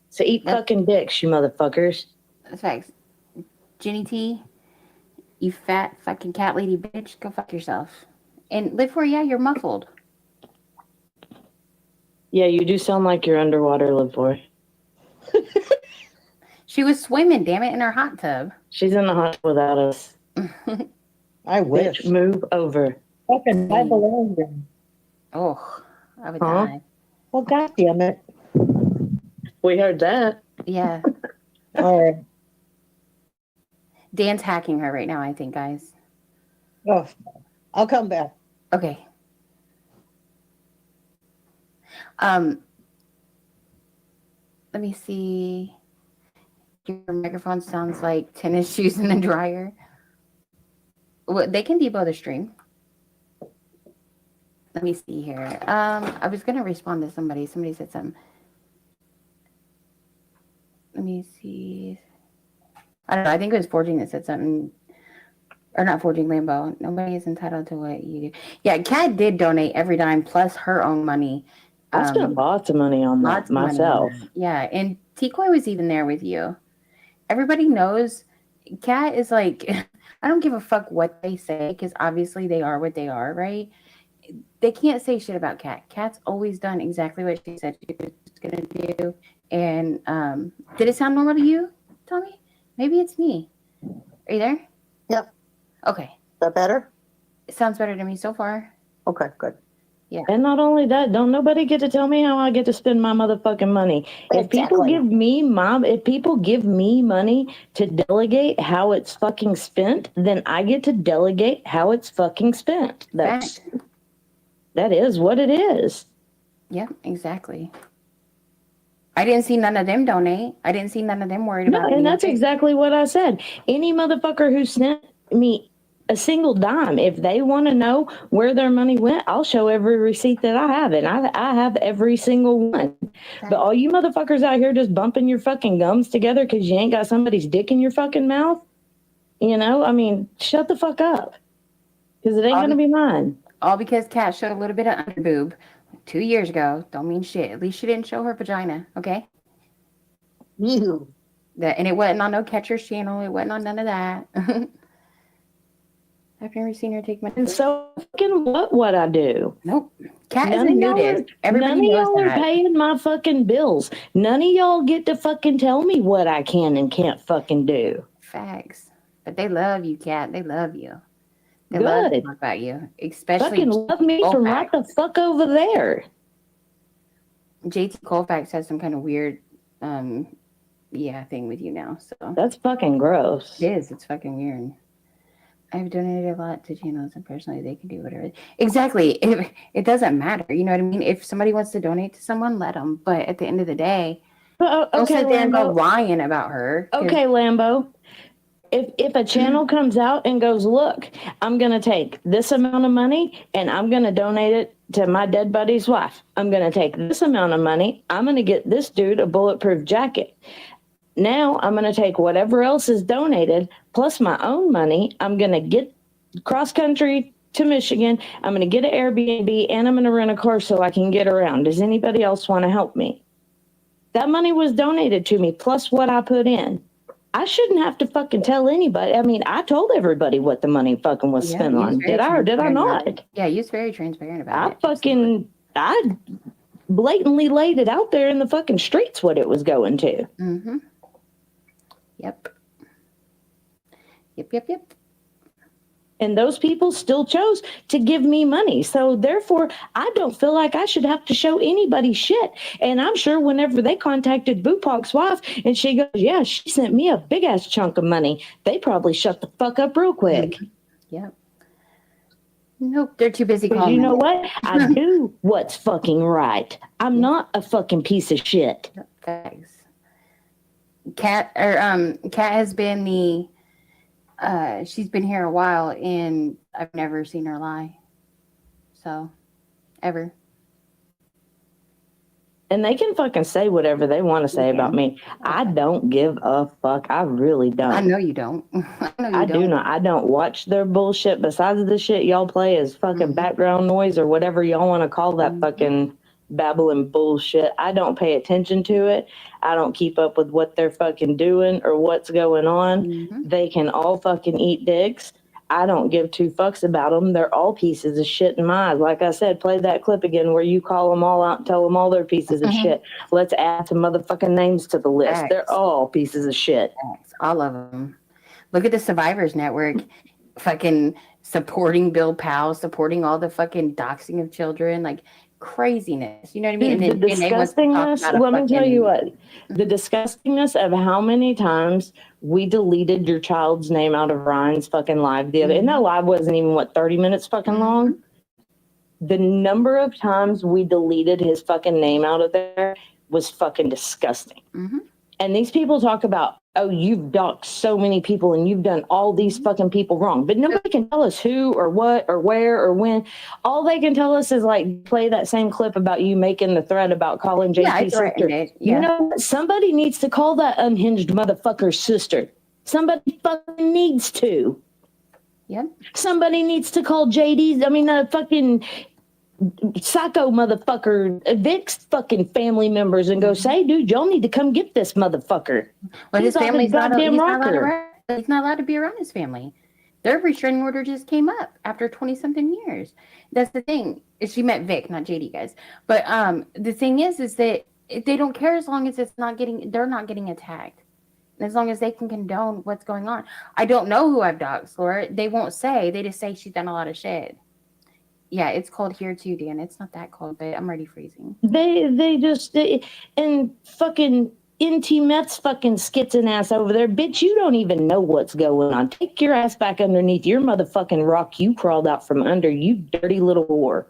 So eat fucking dicks, you motherfuckers. That's facts. Jenny T, you fat fucking cat lady bitch, go fuck yourself. And Live for, yeah, you're muffled. Yeah, you do sound like you're underwater, Live for. She was swimming, damn it, in her hot tub. She's in the hot tub without us. I wish. Bitch, move over. Fucking I belong there. Oh, I would die. Well, goddamn it. We heard that. Yeah. All right. Dan's hacking her right now, I think, guys. Oh, I'll come back. Okay. Let me see. Your microphone sounds like tennis shoes in a dryer. Well, they can debug the stream. Let me see here. I was gonna respond to somebody. Somebody said something. Let me see. I don't know. I think it was Forging that said something. Or not Forging, Lambo. Nobody is entitled to what you do. Yeah, Kat did donate every dime plus her own money. I spent lots of money on that myself. Yeah, and T-Koi was even there with you. Everybody knows Kat is like, I don't give a fuck what they say, because obviously they are what they are, right? They can't say shit about Kat. Kat's always done exactly what she said she was going to do. And did it sound normal to you, Tommy? Maybe it's me. Are you there? Yep. Okay. Is that better? It sounds better to me so far. Okay, good. Yeah. And not only that, don't nobody get to tell me how I get to spend my motherfucking money. If people give me money to delegate how it's fucking spent, then I get to delegate how it's fucking spent. That is what it is. Yeah, exactly. I didn't see none of them donate. I didn't see none of them worried about No, and that's exactly what I said. Any motherfucker who sent me a single dime, if they want to know where their money went, I'll show every receipt that I have, and I have every single one. But all you motherfuckers out here just bumping your fucking gums together because you ain't got somebody's dick in your fucking mouth, you know, I mean, shut the fuck up, because it ain't going to be mine. All because Kat showed a little bit of underboob 2 years ago. Don't mean shit. At least she didn't show her vagina, okay? You. And it wasn't on no Catcher's channel. It wasn't on none of that. I've never seen her take my. And so fucking what I do? Nope. Kat is a nudist. Everybody none of knows y'all that. are paying my fucking bills. None of y'all get to fucking tell me what I can and can't fucking do. Facts. But they love you, Kat. They love you. They love to talk about you. Especially Fucking love me from right the fuck over there. JT Colfax has some kind of weird thing with you now. So that's fucking gross. It is. It's fucking weird. I've donated a lot to channels, and personally, they can do whatever. Exactly. It doesn't matter. You know what I mean? If somebody wants to donate to someone, let them. But at the end of the day, don't sit there and go lying about her. Okay, Lambo. If a channel comes out and goes, look, I'm going to take this amount of money and I'm going to donate it to my dead buddy's wife. I'm going to take this amount of money. I'm going to get this dude a bulletproof jacket. Now I'm going to take whatever else is donated plus my own money. I'm going to get cross country to Michigan. I'm going to get an Airbnb and I'm going to rent a car so I can get around. Does anybody else want to help me? That money was donated to me plus what I put in. I shouldn't have to fucking tell anybody. I mean, I told everybody what the money fucking was spent on. Did I or did I not? Yeah, you was very transparent about it. I blatantly laid it out there in the fucking streets what it was going to. Mm-hmm. Yep. And those people still chose to give me money. So therefore, I don't feel like I should have to show anybody shit. And I'm sure whenever they contacted Bupac's wife and she goes, yeah, she sent me a big ass chunk of money, they probably shut the fuck up real quick. Yep. Nope, they're too busy Because calling. you know what? I do what's fucking right. I'm not a fucking piece of shit. Thanks. Kat has been she's been here a while and I've never seen her lie. So, ever. And they can fucking say whatever they want to say about me. I don't give a fuck. I really don't. I know you don't. I do not. I don't watch their bullshit. Besides the shit y'all play as fucking background noise or whatever y'all want to call that fucking babbling bullshit. I don't pay attention to it. I don't keep up with what they're fucking doing or what's going on. They can all fucking eat dicks. I don't give two fucks about them. They're all pieces of shit in my eyes. Like I said, play that clip again where you call them all out and tell them all they're pieces of shit. Let's add some motherfucking names to the list. They're all pieces of shit. All of them. Look at the Survivors Network fucking supporting Bill Powell, supporting all the fucking doxing of children, like craziness. You know what I mean? Dude, the disgustingness, let me tell you what, the disgustingness of how many times we deleted your child's name out of Ryan's fucking live the other, and that live wasn't even, 30 minutes fucking long? The number of times we deleted his fucking name out of there was fucking disgusting. And these people talk about, oh, you've doxed so many people and you've done all these fucking people wrong. But nobody can tell us who or what or where or when. All they can tell us is like play that same clip about you making the threat about calling JT's sister. You know what? Somebody needs to call that unhinged motherfucker's sister. Somebody fucking needs to. Yep. Somebody needs to call JD's, fucking psycho motherfucker, Vic's fucking family members and go say, dude, y'all need to come get this motherfucker. Well, his family's not goddamn he's not allowed to be around his family. Their restraining order just came up after 20-something years. That's the thing. She met Vic, not JD, guys. But the thing is that they don't care as long as they're not getting attacked. And as long as they can condone what's going on. I don't know who I've doxed, Laura. They won't say. They just say she's done a lot of shit. Yeah, it's cold here too, Dan. It's not that cold, but I'm already freezing. And fucking NT Meth's fucking skitting ass over there. Bitch, you don't even know what's going on. Take your ass back underneath your motherfucking rock you crawled out from under, you dirty little whore.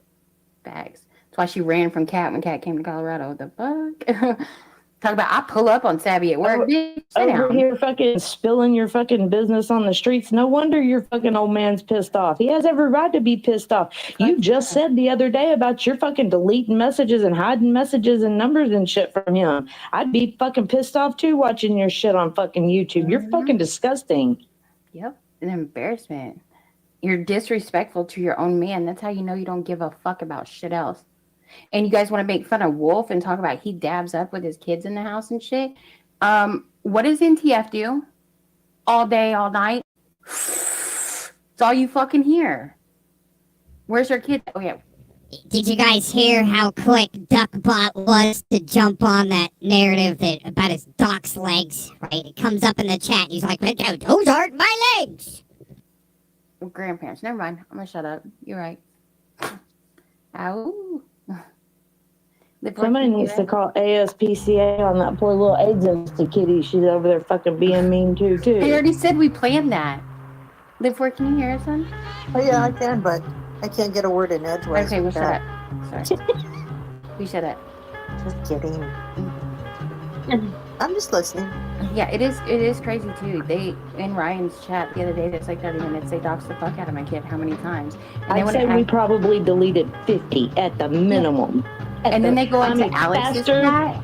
Bags. That's why she ran from Kat when Kat came to Colorado. The fuck? Talk about I pull up on Savvy at work. Over here fucking spilling your fucking business on the streets. No wonder your fucking old man's pissed off. He has every right to be pissed off. You just said the other day about your fucking deleting messages and hiding messages and numbers and shit from him. I'd be fucking pissed off too watching your shit on fucking YouTube. You're fucking disgusting. Yep. An embarrassment. You're disrespectful to your own man. That's how you know you don't give a fuck about shit else. And you guys want to make fun of Wolf and talk about he dabs up with his kids in the house and shit. What does NTF do? All day, all night? It's all you fucking hear. Where's your kid? Oh, yeah. Did you guys hear how quick Duckbot was to jump on that narrative about his dock's legs? Right? It comes up in the chat. He's like, those aren't my legs. Grandparents. Never mind. I'm going to shut up. You're right. Ow. Somebody needs to call ASPCA on that poor little AIDS kitty. She's over there fucking being mean too. I already said we planned that. Live where, can you hear us, son? Oh, yeah, I can, but I can't get a word in edgewise. Okay, we'll shut up. Sorry. We shut up. Just kidding. I'm just listening. Yeah, it is crazy too. They, in Ryan's chat the other day, that's like 30 minutes, they doxed the fuck out of my kid how many times? And I'd say we probably deleted 50 at the minimum. And then they go into Alex's chat.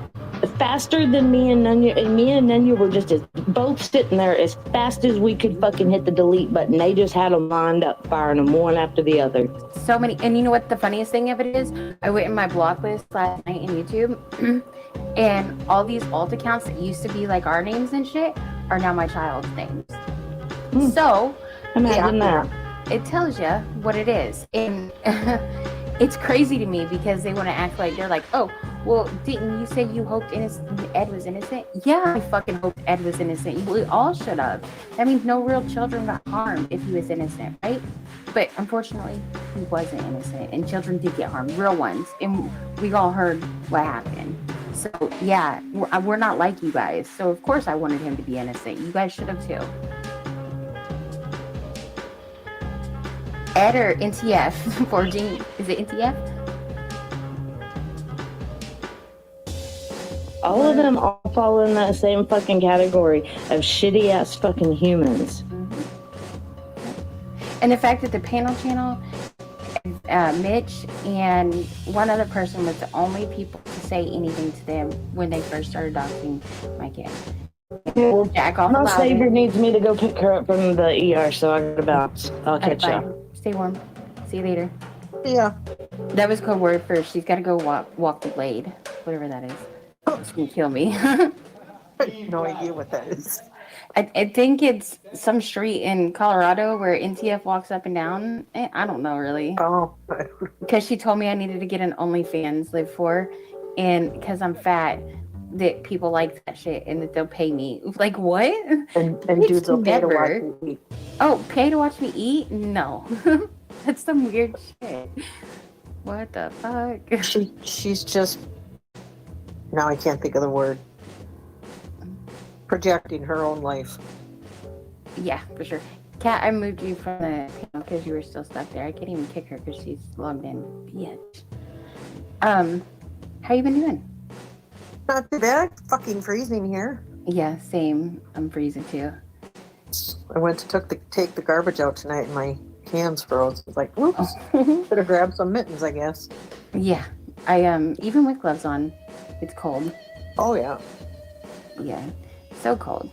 Faster than me and Nunya, and me and Nunya were just both sitting there as fast as we could fucking hit the delete button. They just had them lined up, firing them one after the other. So many, and you know what the funniest thing of it is? I went in my block list last night in YouTube, and all these alt accounts that used to be like our names and shit are now my child's names. So imagine that. It tells you what it is. And It's crazy to me because they want to act like they're like, oh, well, didn't you say you hoped Ed was innocent? Yeah, I fucking hoped Ed was innocent. We all should have. That means no real children got harmed if he was innocent, right? But unfortunately, he wasn't innocent, and children did get harmed, real ones, and we all heard what happened. So yeah, we're not like you guys. So of course I wanted him to be innocent. You guys should have too. Ed or NTF for Gene? Is it NTF? All of them all fall in that same fucking category of shitty ass fucking humans. And the fact that the panel channel, Mitch and one other person was the only people to say anything to them when they first started doxing my kid. Well, Jack off my allowed savior it. needs me to go pick her up from the ER, so I gotta bounce. I'll catch Bye. you. Stay warm. See you later. Yeah. That was code word for she's got to go walk the blade, whatever that is. It's gonna kill me. No idea what that is. I think it's some street in Colorado where NTF walks up and down. I don't know really. Oh. Because she told me I needed to get an OnlyFans live for, and because I'm fat, that people like that shit and that they'll pay me. Like what? And dudes will pay to watch you eat. Oh, pay to watch me eat? No. That's some weird shit. What the fuck? She's just, now I can't think of the word, projecting her own life. Yeah, for sure. Kat, I moved you from the panel because you were still stuck there. I can't even kick her because she's logged in. Bitch. How you been doing? Not too bad. Fucking freezing here. Yeah, same. I'm freezing too. I went to take the garbage out tonight and my hands froze. It's like, whoops. Should have grabbed some mittens, I guess. Yeah. I even with gloves on, it's cold. Oh yeah. Yeah. So cold.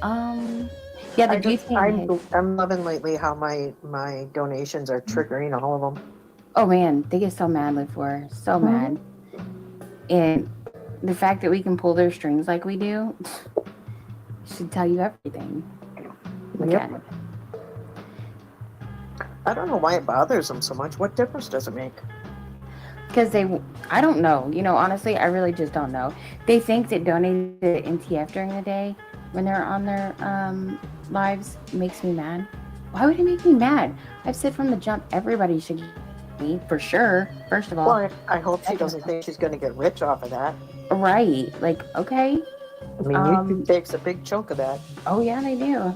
Yeah, the I'm loving lately how my donations are triggering all of them. Oh man, they get so mad, Live for so mad. And the fact that we can pull their strings like we do should tell you everything. Look at it. I don't know why it bothers them so much. What difference does it make? Because I don't know. You know, honestly, I really just don't know. They think that donating to NTF during the day when they're on their lives makes me mad. Why would it make me mad? I've said from the jump, everybody should get me, for sure, first of all. Well, I hope she doesn't think she's going to get rich off of that. Right. Like, okay. I mean, YouTube takes a big chunk of that. Oh, yeah, they do.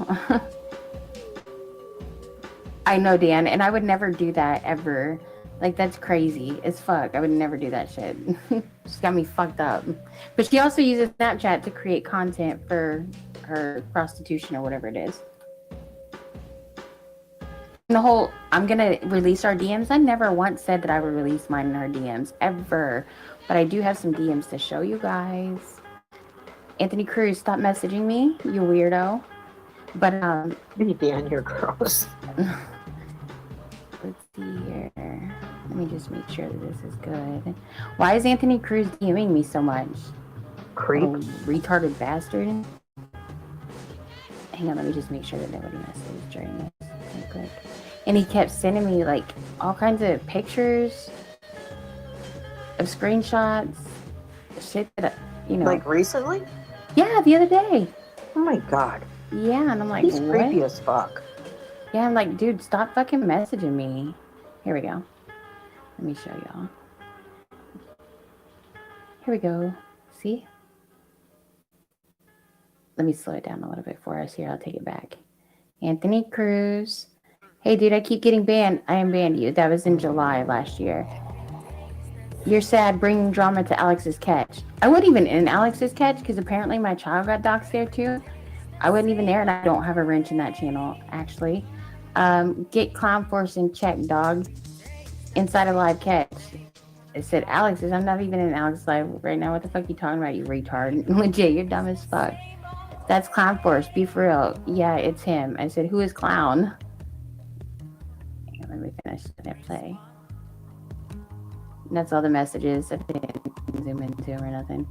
I know, Dan, and I would never do that ever. Like, that's crazy as fuck. I would never do that shit. She's got me fucked up. But she also uses Snapchat to create content for her prostitution or whatever it is. And the whole, I'm going to release our DMs. I never once said that I would release mine in our DMs, ever. But I do have some DMs to show you guys. Anthony Cruz, stop messaging me, you weirdo. But, Dan, you're gross. Let's see here. Let me just make sure that this is good. Why is Anthony Cruz DMing me so much? Creep. Oh, retarded bastard. Hang on, let me just make sure that nobody messaged during this. Okay, quick. And he kept sending me like all kinds of pictures of screenshots, shit that, you know. Like recently? Yeah, the other day. Oh my god. Yeah, and I'm like, he's what? creepy as fuck. Yeah, I'm like, dude, stop fucking messaging me. Here we go. Let me show y'all. Here we go. See? Let me slow it down a little bit for us here. I'll take it back. Anthony Cruz. Hey, dude, I keep getting banned. I unbanned you. That was in July last year. You're sad bringing drama to Alex's catch. I wasn't even in Alex's catch because apparently my child got doxxed there too. I wasn't even there and I don't have a wrench in that channel, actually. Get Clown Force in check, dog. Inside a live catch. It said, Alex, I'm not even in Alex live right now. What the fuck are you talking about, you retard? Legit, you're dumb as fuck. That's Clown Force. Be for real. Yeah, it's him. I said, who is Clown? Hang on, let me finish that play. And that's all the messages. I didn't zoom into him or nothing.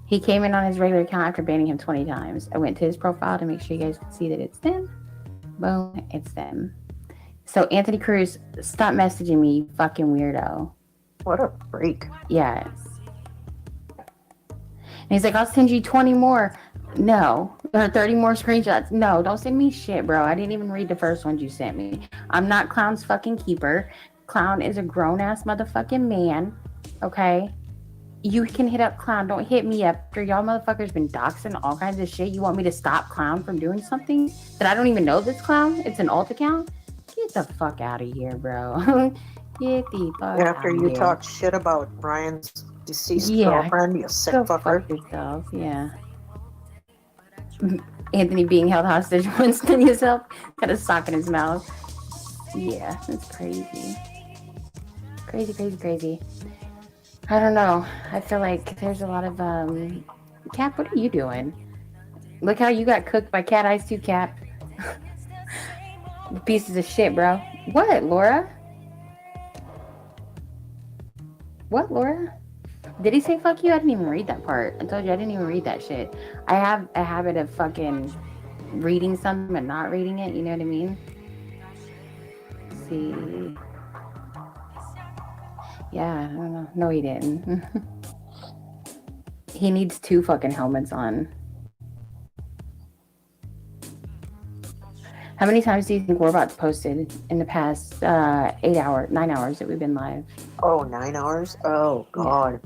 He came in on his regular account after banning him 20 times. I went to his profile to make sure you guys could see that it's them. Boom, it's them. So Anthony Cruz, stop messaging me, you fucking weirdo. What a freak. Yes. And he's like, I'll send you 20 more. No. Or 30 more screenshots. No, don't send me shit, bro. I didn't even read the first ones you sent me. I'm not Clown's fucking keeper. Clown is a grown-ass motherfucking man. Okay? You can hit up Clown. Don't hit me up. After y'all motherfuckers been doxing all kinds of shit, you want me to stop Clown from doing something that I don't even know this Clown? It's an alt account? Get the fuck out of here, bro. Get the fuck After out of you here. talk shit about Brian's deceased Yeah, girlfriend, you sick go fucker. fuck yourself. Yeah. Anthony being held hostage, Winston yourself, got a sock in his mouth. Yeah, that's crazy. Crazy. I don't know. I feel like there's a lot of Cap, what are you doing? Look how you got cooked by Cat Eyes 2, Cap. Pieces of shit, bro. What, Laura? What, Laura? Did he say fuck you? I didn't even read that part. I told you I didn't even read that shit. I have a habit of fucking reading something and not reading it, you know what I mean? Let's see. Yeah, I don't know. No, he didn't. He needs 2 fucking helmets on. How many times do you think Warbot's posted in the past 9 hours that we've been live? Oh, 9 hours? Oh, God.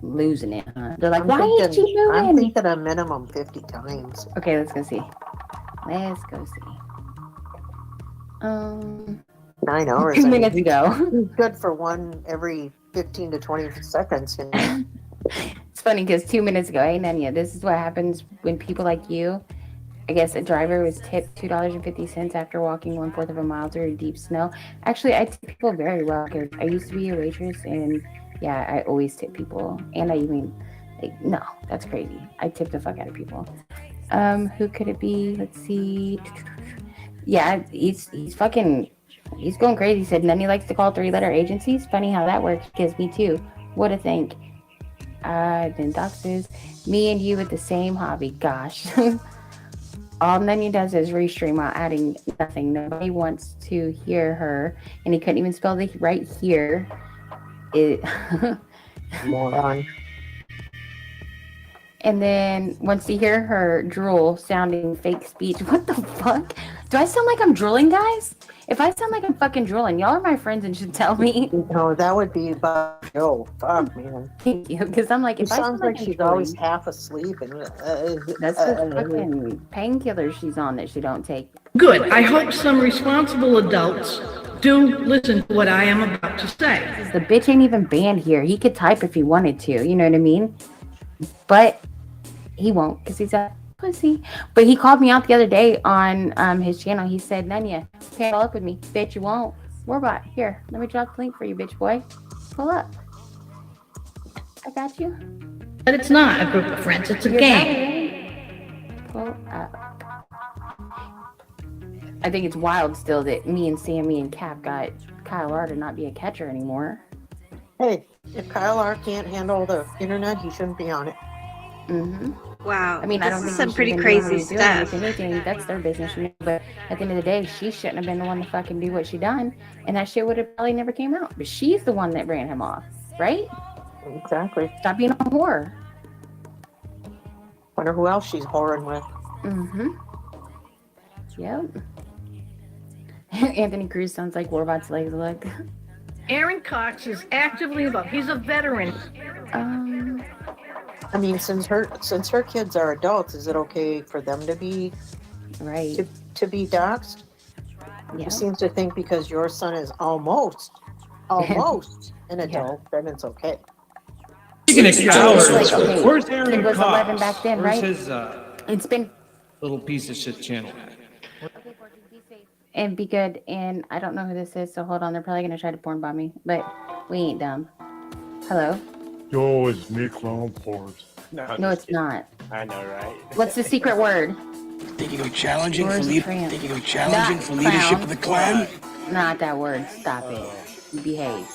Losing it, huh? They're like, I'm why thinking, ain't you moving? I'm thinking a minimum 50 times. Okay, let's go see. 9 hours. 2 minutes ago. Good for one every 15 to 20 seconds. You know? It's funny because 2 minutes ago, hey Nanya, this is what happens when people like you, I guess a driver was tipped $2.50 after walking 1/4 of a mile through deep snow. Actually, I tip people very well because I used to be a waitress and yeah, I always tip people. And I even, like, no, that's crazy. I tip the fuck out of people. Who could it be? Let's see. Yeah, he's going crazy. He said Nanya likes to call 3-letter agencies. Funny how that works because me too. What a think. Then Doc says, me and you with the same hobby. Gosh. All Nanya does is restream while adding nothing. Nobody wants to hear her. And he couldn't even spell the right here. Moron. And then wants to hear her drool sounding fake speech. What the fuck? Do I sound like I'm drooling, guys? If I sound like I'm fucking drooling, y'all are my friends and should tell me. No, that would be about no. Fuck, man. Thank you, because I'm like, It if I sounds sound like I'm she's drooling, always half asleep and that's the fucking painkillers she's on that she don't take. Good. I hope some responsible adults do listen to what I am about to say. The bitch ain't even banned here. He could type if he wanted to, you know what I mean? But he won't because he's a pussy. But he called me out the other day on his channel. He said, Nanya, panel up with me. Bitch, you won't. Warbot, here, let me drop the link for you, bitch boy. Pull up. I got you. But it's not a group of friends, it's a gang. Pull up. I think it's wild still that me and Sammy and Cap got Kyle R to not be a catcher anymore. Hey, if Kyle R can't handle the internet, he shouldn't be on it. Mm-hmm. Wow. I mean, I don't this is think some pretty she should crazy have been doing stuff. anything. That's their business, you know? But at the end of the day, she shouldn't have been the one to fucking do what she done, and that shit would have probably never came out. But she's the one that ran him off, right? Exactly. Stop being a whore. Wonder who else she's whoring with. Mm-hmm. Yep. Anthony Cruz sounds like Warbot's legs look. Aaron Cox is actively involved. He's a veteran. I mean, since her kids are adults, is it okay for them to be right to be doxxed? Yeah. He seems to think because your son is almost an adult, then it's okay. Speaking of cowards, Like, okay, where's it Aaron was 11 Cox? back then, Where's right? his It's been little piece of shit channel? and be good. And I don't know who this is, so hold on. They're probably gonna try to porn bomb me, but we ain't dumb. Hello? Yo, it's me, Clown Force. No, it's not. I know, right? What's the secret word? Think you go challenging for Where's the tramp? think you go challenging Not for leadership clown. of the clan? Not that word. Stop it. You behave.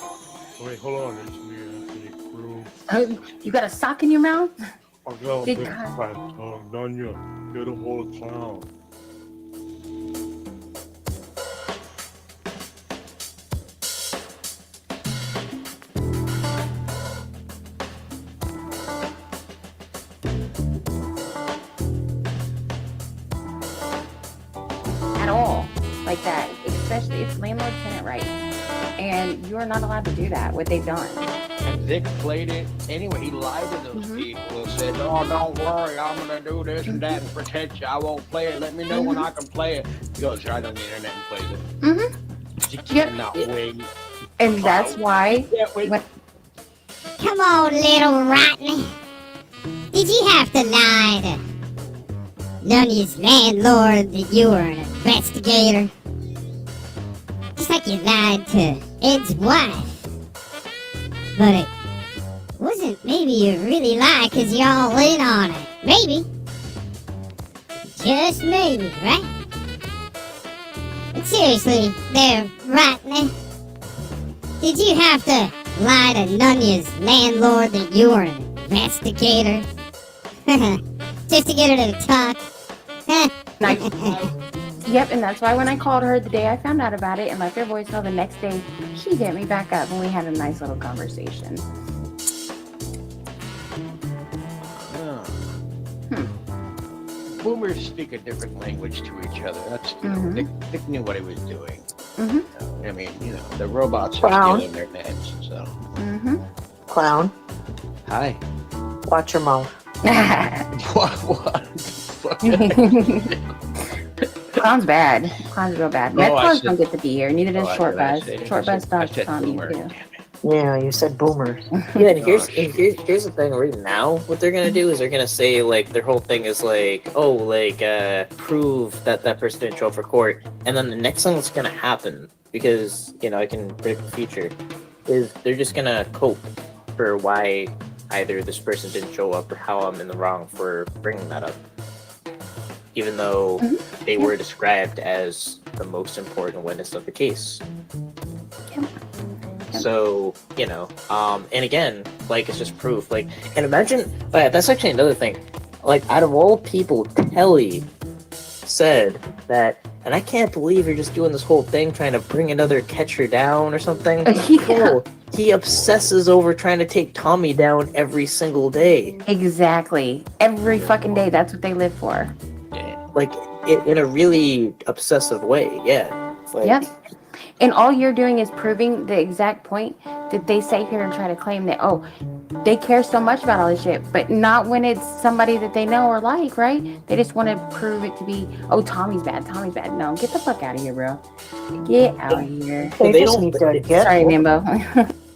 Wait, hold on. It's me, Anthony Cruz. You got a sock in your mouth? I got a Big big time. fat tongue. Nanya, get a hold of Clown. it's landlord-tenant rights, and you are not allowed to do that. What they've done. And Vic played it anyway. He lied to those people and said, "Oh, don't worry, I'm gonna do this and that and protect you. I won't play it. Let me know when I can play it." He goes right on the internet and plays it. Mm-hmm. You cannot wait. And that's why. Come on, little rotten. Did you have to lie to Nunny's landlord that you were an investigator? Just like you lied to Ed's wife. But it wasn't maybe a really lie because you're all in on it. Maybe. Just maybe, right? But seriously, there, Rodney. Did you have to lie to Nunya's landlord that you were an investigator? Just to get her to talk? Yep, and that's why when I called her the day I found out about it and left her voicemail the next day, she hit me back up and we had a nice little conversation. Boomers speak a different language to each other. That's Dick knew what he was doing. I mean, the robots are stealing their heads. So. Clown. Hi. Watch your mouth. What? Clown's bad. Clown's real bad. Med clowns don't get to be here. Neither does Short Buzz. Short Buzz dogs on you too. Yeah, you said boomers. Yeah, and here's the thing right now. What they're gonna do is they're gonna say like their whole thing is like, prove that person didn't show up for court, and then the next thing that's gonna happen, because I can predict the future, is they're just gonna cope for why either this person didn't show up or how I'm in the wrong for bringing that up, even though they were described as the most important witness of the case. So, and again, it's just proof. And imagine, that's actually another thing. Out of all people, Kelly said that, and I can't believe you're just doing this whole thing trying to bring another catcher down or something. No, he obsesses over trying to take Tommy down every single day. Exactly. Every fucking day. That's what they live for. In a really obsessive way, yeah. Yep. And all you're doing is proving the exact point that they say here and try to claim that, they care so much about all this shit, but not when it's somebody that they know or like, right? They just want to prove it to be, Tommy's bad. No, get the fuck out of here, bro. Get out of here. They don't. Sorry, Nimbo.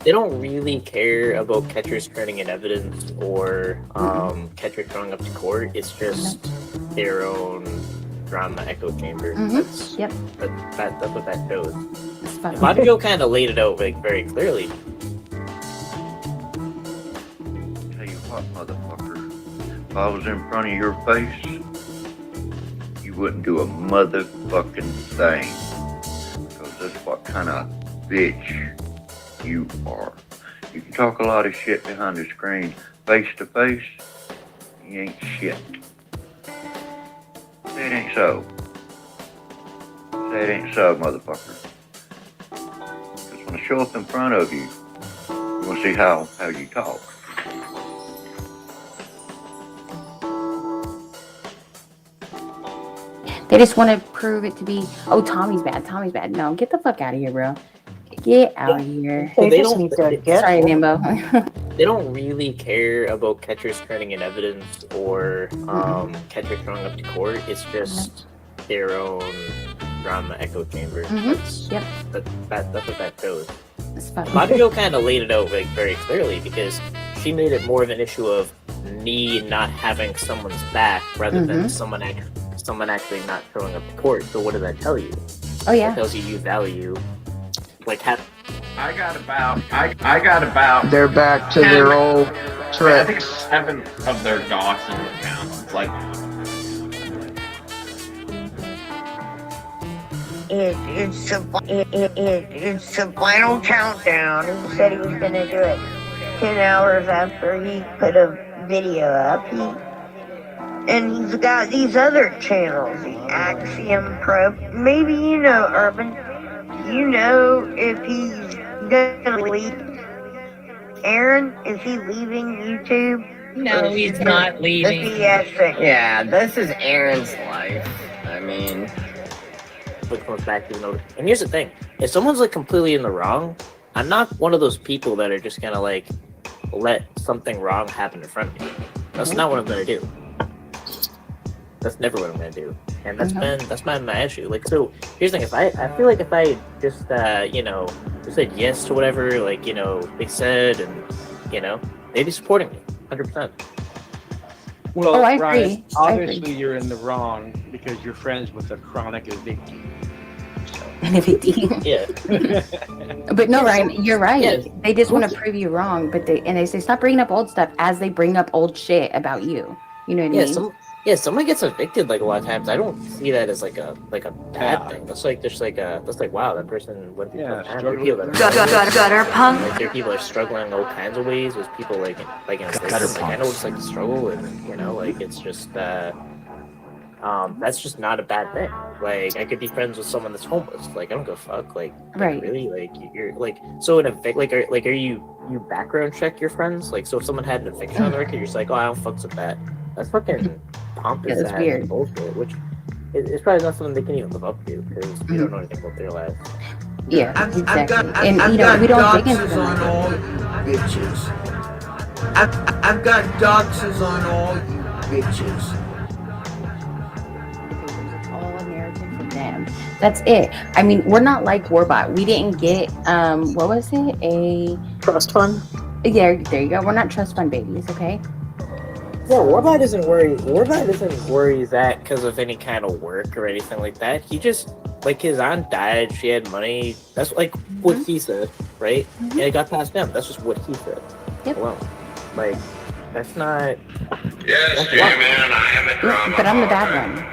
They don't really care about catchers turning in evidence or catchers showing up to court. It's just their own drama echo chamber. That's what that shows. Mario kind of laid it out very clearly. Tell you what, motherfucker, if I was in front of your face, you wouldn't do a motherfucking thing. Because that's what kind of bitch you are. You can talk a lot of shit behind the screen. Face to face, you ain't shit. Say it ain't so. Say it ain't so, motherfucker. Because when I show up in front of you, you're going to see how you talk. They just want to prove it to be, Tommy's bad. No, get the fuck out of here, bro. Get out of here. Sorry, Nimbo. They don't really care about catchers turning in evidence or catchers showing up to court. It's just their own drama echo chamber. That's what that shows. Mario kind of laid it out very clearly because she made it more of an issue of me not having someone's back rather than someone actually not showing up to court. So what does that tell you? It tells you value. I got about. They're back to their old trick. I think 7 of their document accounts. It's like. It's the final countdown. He said he was going to do it 10 hours after he put a video up. And he's got these other channels, the Axiom Pro. Maybe you know, Urban. You know if he's gonna leave. Aaron, is he leaving YouTube? No, he's not leaving. The BS thing. Yeah, this is Aaron's life. I mean, Facebook comes back to the and here's the thing: if someone's like completely in the wrong, I'm not one of those people that are just gonna like let something wrong happen in front of me. That's not what I'm gonna do. That's never what I'm gonna do, and that's been my issue. Like, so here's the thing: if I feel like if I just just said yes to whatever they said, and they'd be supporting me 100%. Well, I Ryan, agree. obviously you're in the wrong because you're friends with a chronic addictee. Yeah. But no, Ryan, you're right. Yeah. They just want to prove you wrong, but they say stop bringing up old stuff as they bring up old shit about you. You know what I mean? Someone gets evicted like a lot of times. I don't see that as like a bad thing. That's like wow, that person went through tough times. There are people that Gutter punk. Like there are people that are struggling in all kinds of ways. There's people like in places, like I know it's like the struggle, and like it's just that's just not a bad thing. Like I could be friends with someone that's homeless. Like I don't give a fuck. Like really, like you're like so in a are you background check your friends? Like so if someone had an eviction on the record, you're just like, oh, I don't fucks with that. That's fucking pompous. Yeah, that's weird. Bullshit. Which it's probably not something they can even live up to because you don't know anything about their lives. Yeah, I've exactly. And we don't dig into doxes them. on all you bitches. I've got doxes on all you bitches. All American for them. That's it. I mean, we're not like Warbot. We didn't get what was it? A trust fund? Yeah, there you go. We're not trust fund babies, okay? Yeah, Warbot isn't worried that because of any kind of work or anything like that. He just like his aunt died, she had money. That's like what he said, right? And it got passed down. That's just what he said. Yep. Well, like that's not. Yes, J-Man, I am a drama. But I'm the bad one.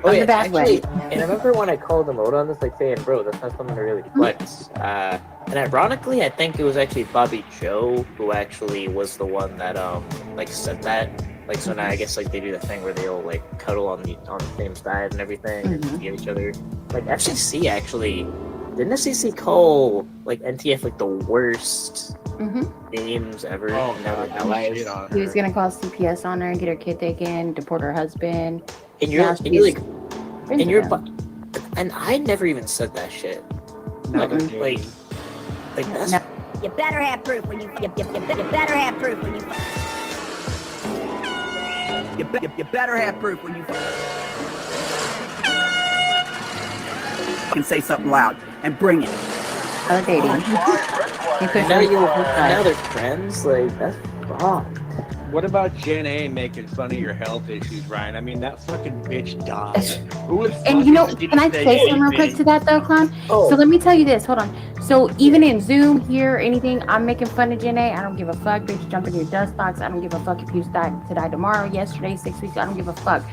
Oh, I'm yeah, the bad actually, one. and I remember when I called him out on this, like saying, "Bro, that's not something to really flex." And ironically, I think it was actually Bobby Joe who actually was the one that like said that. Like so now I guess like they do the thing where they'll like cuddle on the same side and everything and give each other. Like FCC actually didn't FCC call like NTF like the worst names ever. Oh, Never God, lives. He was gonna call CPS on her and get her kid taken, deport her husband. And and I never even said that shit. Like that's. You better have proof when you better have proof when you You better have proof when you can say something loud and bring it. Now they're friends. Like that's fucked. What about Jen A making fun of your health issues, Ryan? I mean, that fucking bitch died. Who would And you know, can I say something real quick to that though, Clown? Oh. So let me tell you this. Hold on. So even in Zoom here, anything, I'm making fun of Jen A. I don't give a fuck. Bitch, jump in your dust box. I don't give a fuck if you die tomorrow, yesterday, 6 weeks. I don't give a fuck.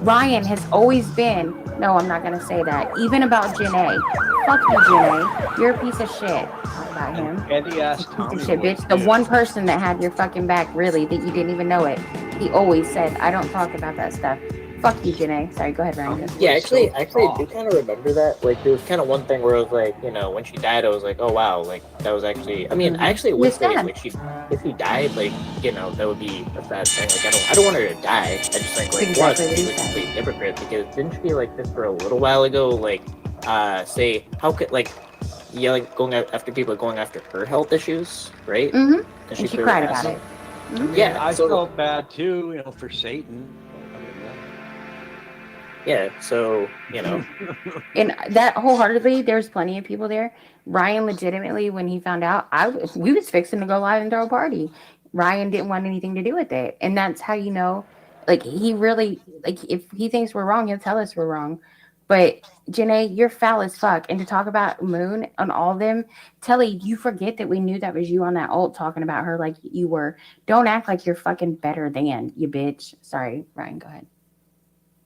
Ryan has always been. No, I'm not gonna say that. Even about Jen A. Fuck you, Jen A. You're a piece of shit. Talk about him. Eddie asked Tommy. Piece of shit, bitch. The one person that had your fucking back, really, that you didn't even know it. He always said, "I don't talk about that stuff." Fuck you, Jen A. Sorry, go ahead, Ryan. Yeah, actually, I do kind of remember that. Like, there was kind of one thing where I was like, when she died, I was like, oh wow, like that was actually. I mean, I actually would say like if she died, like that would be a sad thing. Like, I don't want her to die. I just think like one, she's a complete hypocrite because didn't she like this for a little while ago? Like, say how could like going after people going after her health issues, right? Mm-hmm. And she cried about it. Mm-hmm. Yeah, I felt bad too, for Satan. Yeah, so And that wholeheartedly, there's plenty of people there. Ryan legitimately, when he found out, we was fixing to go live and throw a party. Ryan didn't want anything to do with it, and that's how you know, like he really like if he thinks we're wrong, he'll tell us we're wrong. But Janae, you're foul as fuck. And to talk about Moon on all of them, Telly, you forget that we knew that was you on that ult talking about her like you were. Don't act like you're fucking better than you bitch. Sorry, Ryan, go ahead.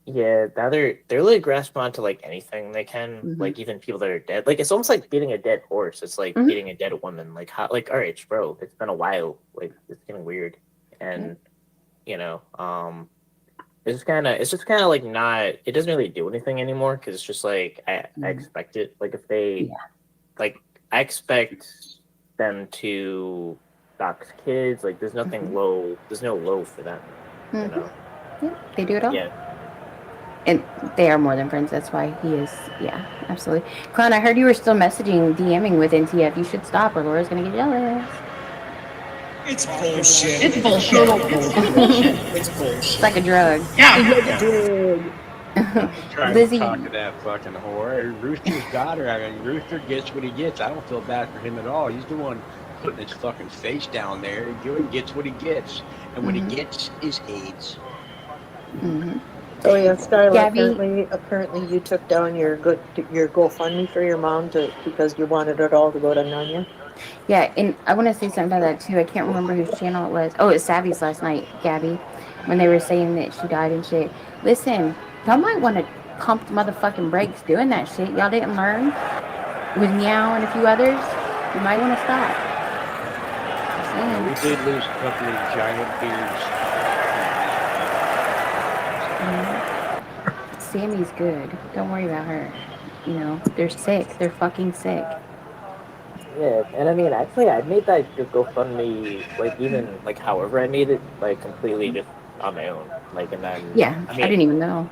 Yeah, now they're really grasping onto like anything they can, like even people that are dead. Like it's almost like beating a dead horse. It's like beating a dead woman. Like how, like all right, bro, it's been a while. Like it's getting weird, and it's just kind of like not. It doesn't really do anything anymore because it's just like I expect it. Like if they, like I expect them to dox kids. Like there's nothing low. There's no low for them. You know. Yeah, they do it all. Yeah. And they are more than friends. That's why he is. Yeah, absolutely. Clown, I heard you were still messaging, DMing with NTF. You should stop or Laura's going to get jealous. It's bullshit. It's bullshit. It's bullshit. It's like a drug. Yeah. Trying Lizzie. to talk to that fucking whore. Rooster's got her. I mean, Rooster gets what he gets. I don't feel bad for him at all. He's the one putting his fucking face down there. He gets what he gets. And what he gets is AIDS. Mm-hmm. Oh yeah, Skylar. Gabby? Apparently, you took down your GoFundMe for your mom because you wanted it all to go to Nanya. Yeah, and I want to say something about that too. I can't remember whose channel it was. Oh, it was Savvy's last night, Gabby, when they were saying that she died and shit. Listen, y'all might want to pump the motherfucking brakes doing that shit. Y'all didn't learn with Meow and a few others. You might want to stop. We did lose a couple of giant beers. Sammy's good. Don't worry about her. You know, they're sick. They're fucking sick. Yeah, and I mean, actually, I made that GoFundMe, like, even, like, however I made it, like, completely just on my own. Like, and then... Yeah, I didn't even know.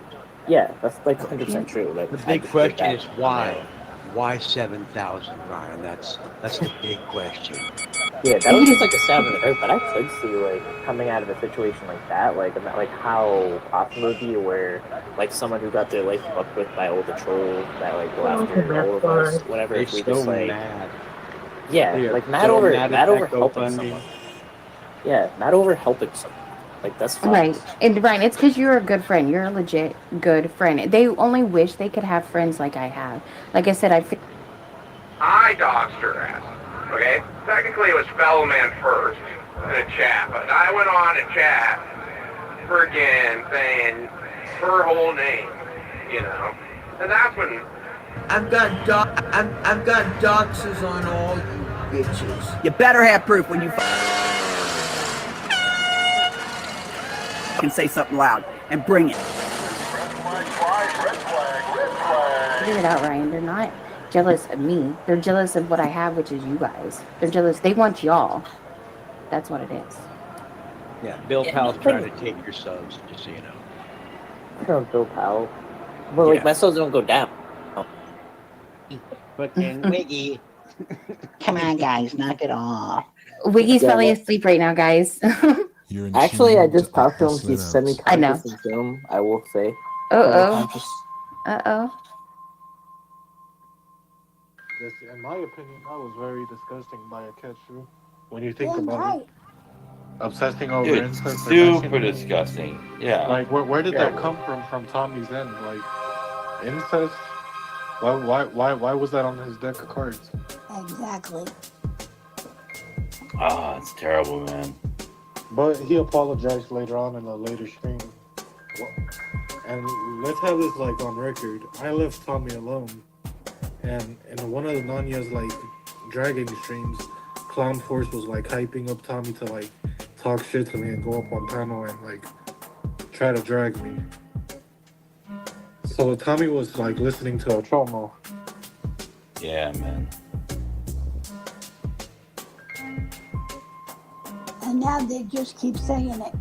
Yeah, that's, like, 100% true. Like, The big question is why? Why 7,000, Ryan? That's the big question. Yeah, that was just, like, a stab in the dark, but I could see, like, coming out of a situation like that, like, about, like, how possible it would be where, like, someone who got their life fucked with by all the trolls that, like, go after all of us, whatever, if we just, like... Mad. Yeah, They are like, so mad over mad at helping that someone. GoFundMe. Yeah, mad over helping someone. Like, that's fine. Right. And Ryan, it's because you're a good friend. You're a legit good friend. They only wish they could have friends like I have. Like I said, I doxed her ass. Okay? Technically it was fellow man first in a chat, but I went on a chat friggin' saying her whole name, you know? And that's when I've got doxes on all you bitches. You better have proof when you Can say something loud and bring it. figure it out, Ryan. They're not jealous of me. They're jealous of what I have, which is you guys. They're jealous. They want y'all. That's what it is. Yeah, Bill Powell's trying to take your subs, just so you know. I don't Bill Powell. Well, like, my subs don't go down. But then Wiggy. Come on, guys, knock it off. Wiggy's probably asleep right now, guys. Actually, I just talked to him. He's I know. semi-conscious in Zoom, I will say. Uh-oh. Uh-oh. In my opinion, that was very disgusting by a catcher. When you think about it, obsessing over Dude, incest. super disgusting. Yeah. Like, where did that come from Tommy's end? Like, incest? Why was that on his deck of cards? Exactly. Oh, it's terrible, man. But he apologized later on in a later stream. And let's have this like on record. I left Tommy alone. And in one of the Nanya's like dragging streams, Clown Force was like hyping up Tommy to like talk shit to me and go up on panel and like try to drag me. So Tommy was like listening to a Chomo. Yeah, man. And now they just keep saying it.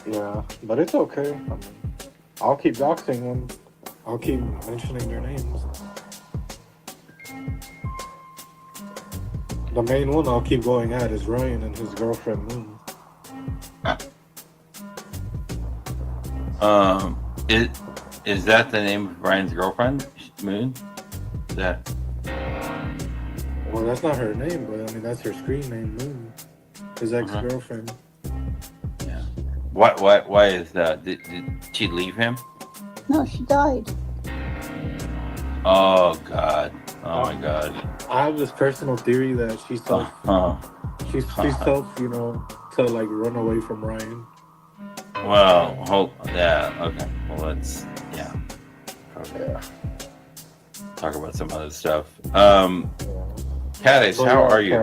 Yeah, but it's okay. I mean, I'll keep doxing them. I'll keep mentioning their names. The main one I'll keep going at is Ryan and his girlfriend Moon. Is that the name of Ryan's girlfriend, Moon? Is that? Well, that's not her name, but I mean that's her screen name, Moon. His ex-girlfriend. Yeah. Why is that? Did she leave him? No, she died. Oh God. Oh my God. I have this personal theory that she's self, she's self, you know, to like run away from Ryan. Well, yeah. Okay. Well, let's probably talk about some other stuff. Cat Ace, how are you?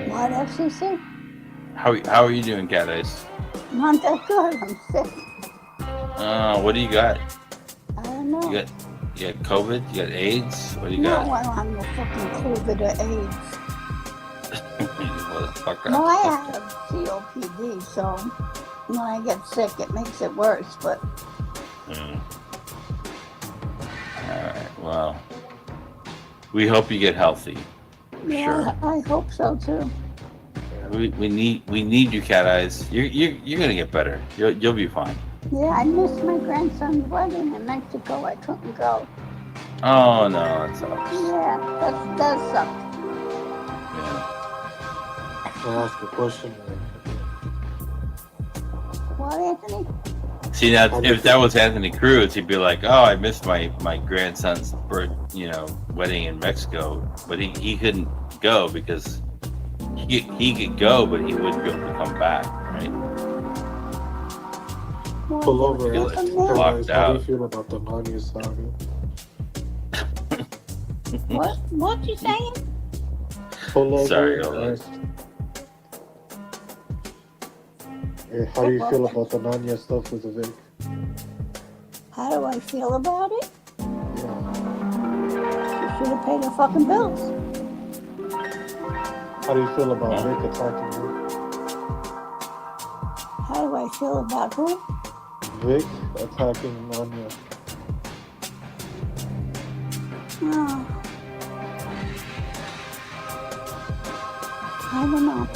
What FCC? How are you doing, Cat Ace? Not that good. I'm sick. What do you got? I don't know. You got COVID? You got AIDS? What do you No, got? I don't have no fucking COVID or AIDS. Motherfucker. No, I have COPD, so when I get sick, it makes it worse. But All right. Well, we hope you get healthy. For yeah, sure. I hope so too. We need you, Cat Eyes. You're gonna get better. You'll be fine. Yeah, I missed my grandson's wedding in Mexico. I couldn't go. Oh no, it sucks. Yeah, that does suck. Yeah. I'll ask a question. What, Anthony? See, now if that was Anthony Cruz, he'd be like, "Oh, I missed my grandson's wedding in Mexico," but he couldn't go because he could go, but he wouldn't be able to come back, right? Pull over. He was Ask locked How do you out. feel about the Narnia saga? What you saying? Pull over. Sorry, hold on. Ask, how do you feel about the Narnia stuff with the Vic? How do I feel about it? You should have paid the fucking bills. How do you feel about Vic attacking her? How do I feel about who? Vic attacking Narnia. Oh. I don't know.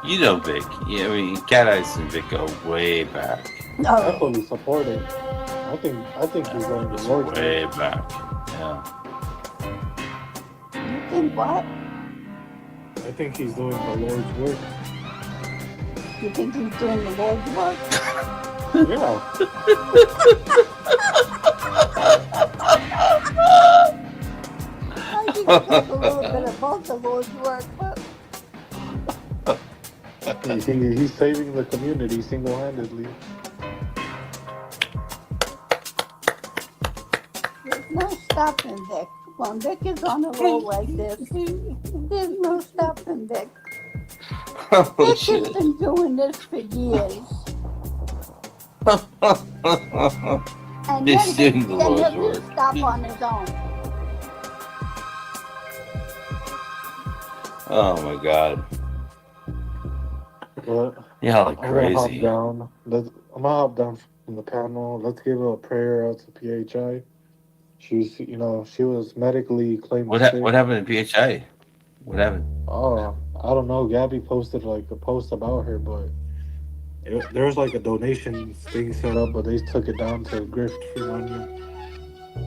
You know Vic. Yeah, I mean, Cat Eyes and Vic go way back. Oh. I fully support it. I think he's going to work. Way back. Yeah. You think what? I think he's doing the Lord's work. You think he's doing the Lord's work? Yeah. I think it's like a little bit of both the Lord's work, but He's saving the community single-handedly. there's no stopping Vic. When Vic is on a roll like this, there's no stopping Vic. Oh, Vic shit. has been doing this for years. And He's then doing the Lord's he'll work. just stop on his own. Oh my God. But Yeah, like I'm gonna hop crazy. down. I'm gonna hop down from the panel. Let's give a prayer out to PHI. She's, she was medically claimed What sick. happened to PHI? What happened? Oh, I don't know. Gabby posted like a post about her, but there was like a donation thing set up, but they took it down to grift for money.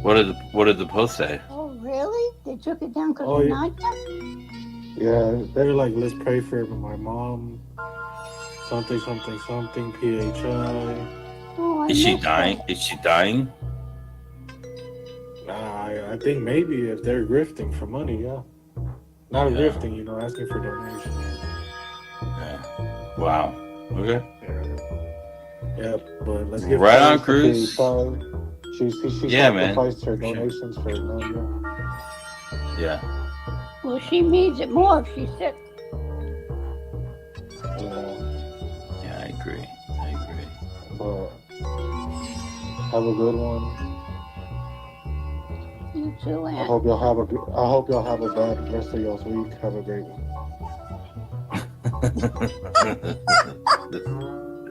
What did the post say? Oh, really? They took it down because Oh, of yeah. Nadia? Yeah, they're like, let's pray for my mom. Something, PHI. Oh, I Is she missed dying? that. Is she dying? I think maybe if they're grifting for money, yeah. Not grifting, asking for donations. Yeah. Wow. Okay. Yeah, but let's give Right on, praise to Cruz. PHI. She Yeah, man. sacrificed her donations for Nadia. Yeah. Well, she needs it more if she's sick. Yeah, I agree. But have a good one. You too, I Aunt. hope y'all have a bad rest of y'all's week. Have a great one.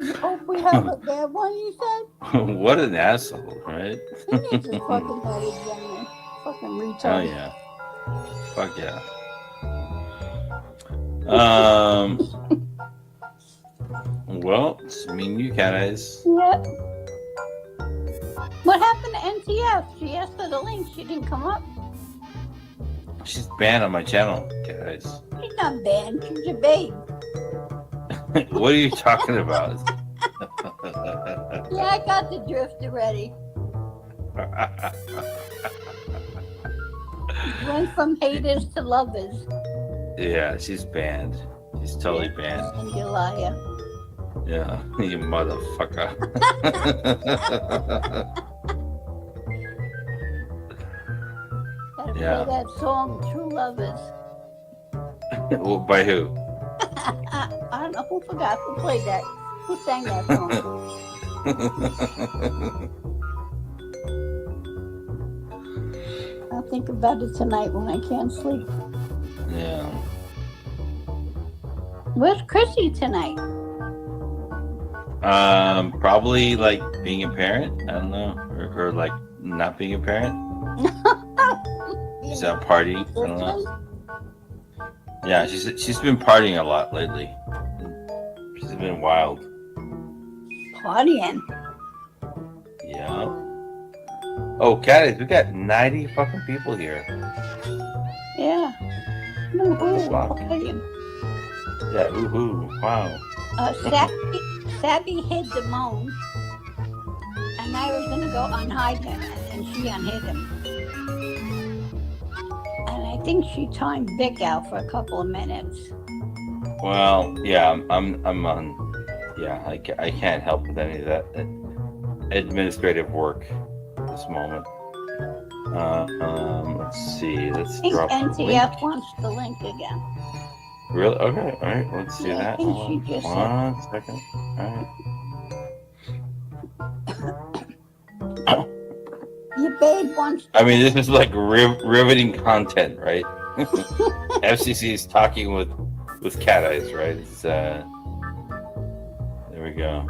You hope we have a bad one, you said? What an asshole, right? He needs his fucking head again. Fucking retard. Oh yeah. Fuck yeah. Well, it's me and you, Cat Eyes. Yeah. What happened to NTF? She asked for the link. She didn't come up. She's banned on my channel, Cat Eyes. She's not banned. She's a babe. What are you talking about? Yeah, I got the drift already. Went from haters to lovers. Yeah, she's banned. She's totally banned. And you liar. Yeah, you motherfucker. Gotta Yeah. play that song, True Lovers. Well, by who? I don't know who forgot who played that. Who sang that song? I'll think about it tonight when I can't sleep. Yeah. Where's Chrissy tonight? Probably like being a parent. I don't know, or like not being a parent. She's out partying. I don't know. Yeah, she's been partying a lot lately. She's been wild. Partying. Yeah. Oh, Caddies, we got 90 fucking people here. Yeah. Woohoo, partying. Yeah, woohoo! Wow. Sabby hid the moan, and I was gonna go unhide him, and she unhid him. And I think she timed Vic out for a couple of minutes. Well, yeah, I'm on. Yeah, I can't help with any of that administrative work at this moment. Let's see. Let's I think drop the link. NTF wants the link again. Really? Okay. All right. Let's do Yeah, I that. think Hold she on. just said- 1 second. All right. Your babe wants. I mean, this is like riveting content, right? FCC is talking with Cat Eyes, right? It's there we go.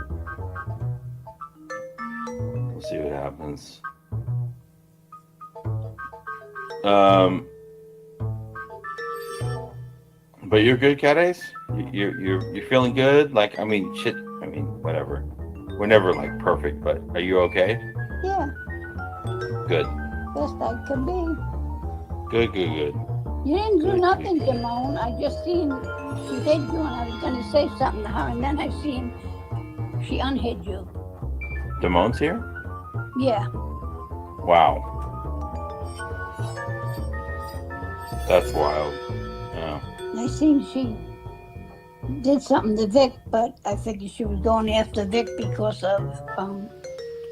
We'll see what happens. But you're good, Cat Eyes? You're feeling good? Like, I mean, shit. I mean, whatever. We're never like perfect, but are you okay? Yeah, Good. best I could be. Good. You didn't do nothing, Damone. I just seen she hid you, and I was gonna say something to her, and then I seen she unhid you. Damone's here? Yeah. Wow. That's wild. Yeah. I seen she did something to Vic, but I figured she was going after Vic because of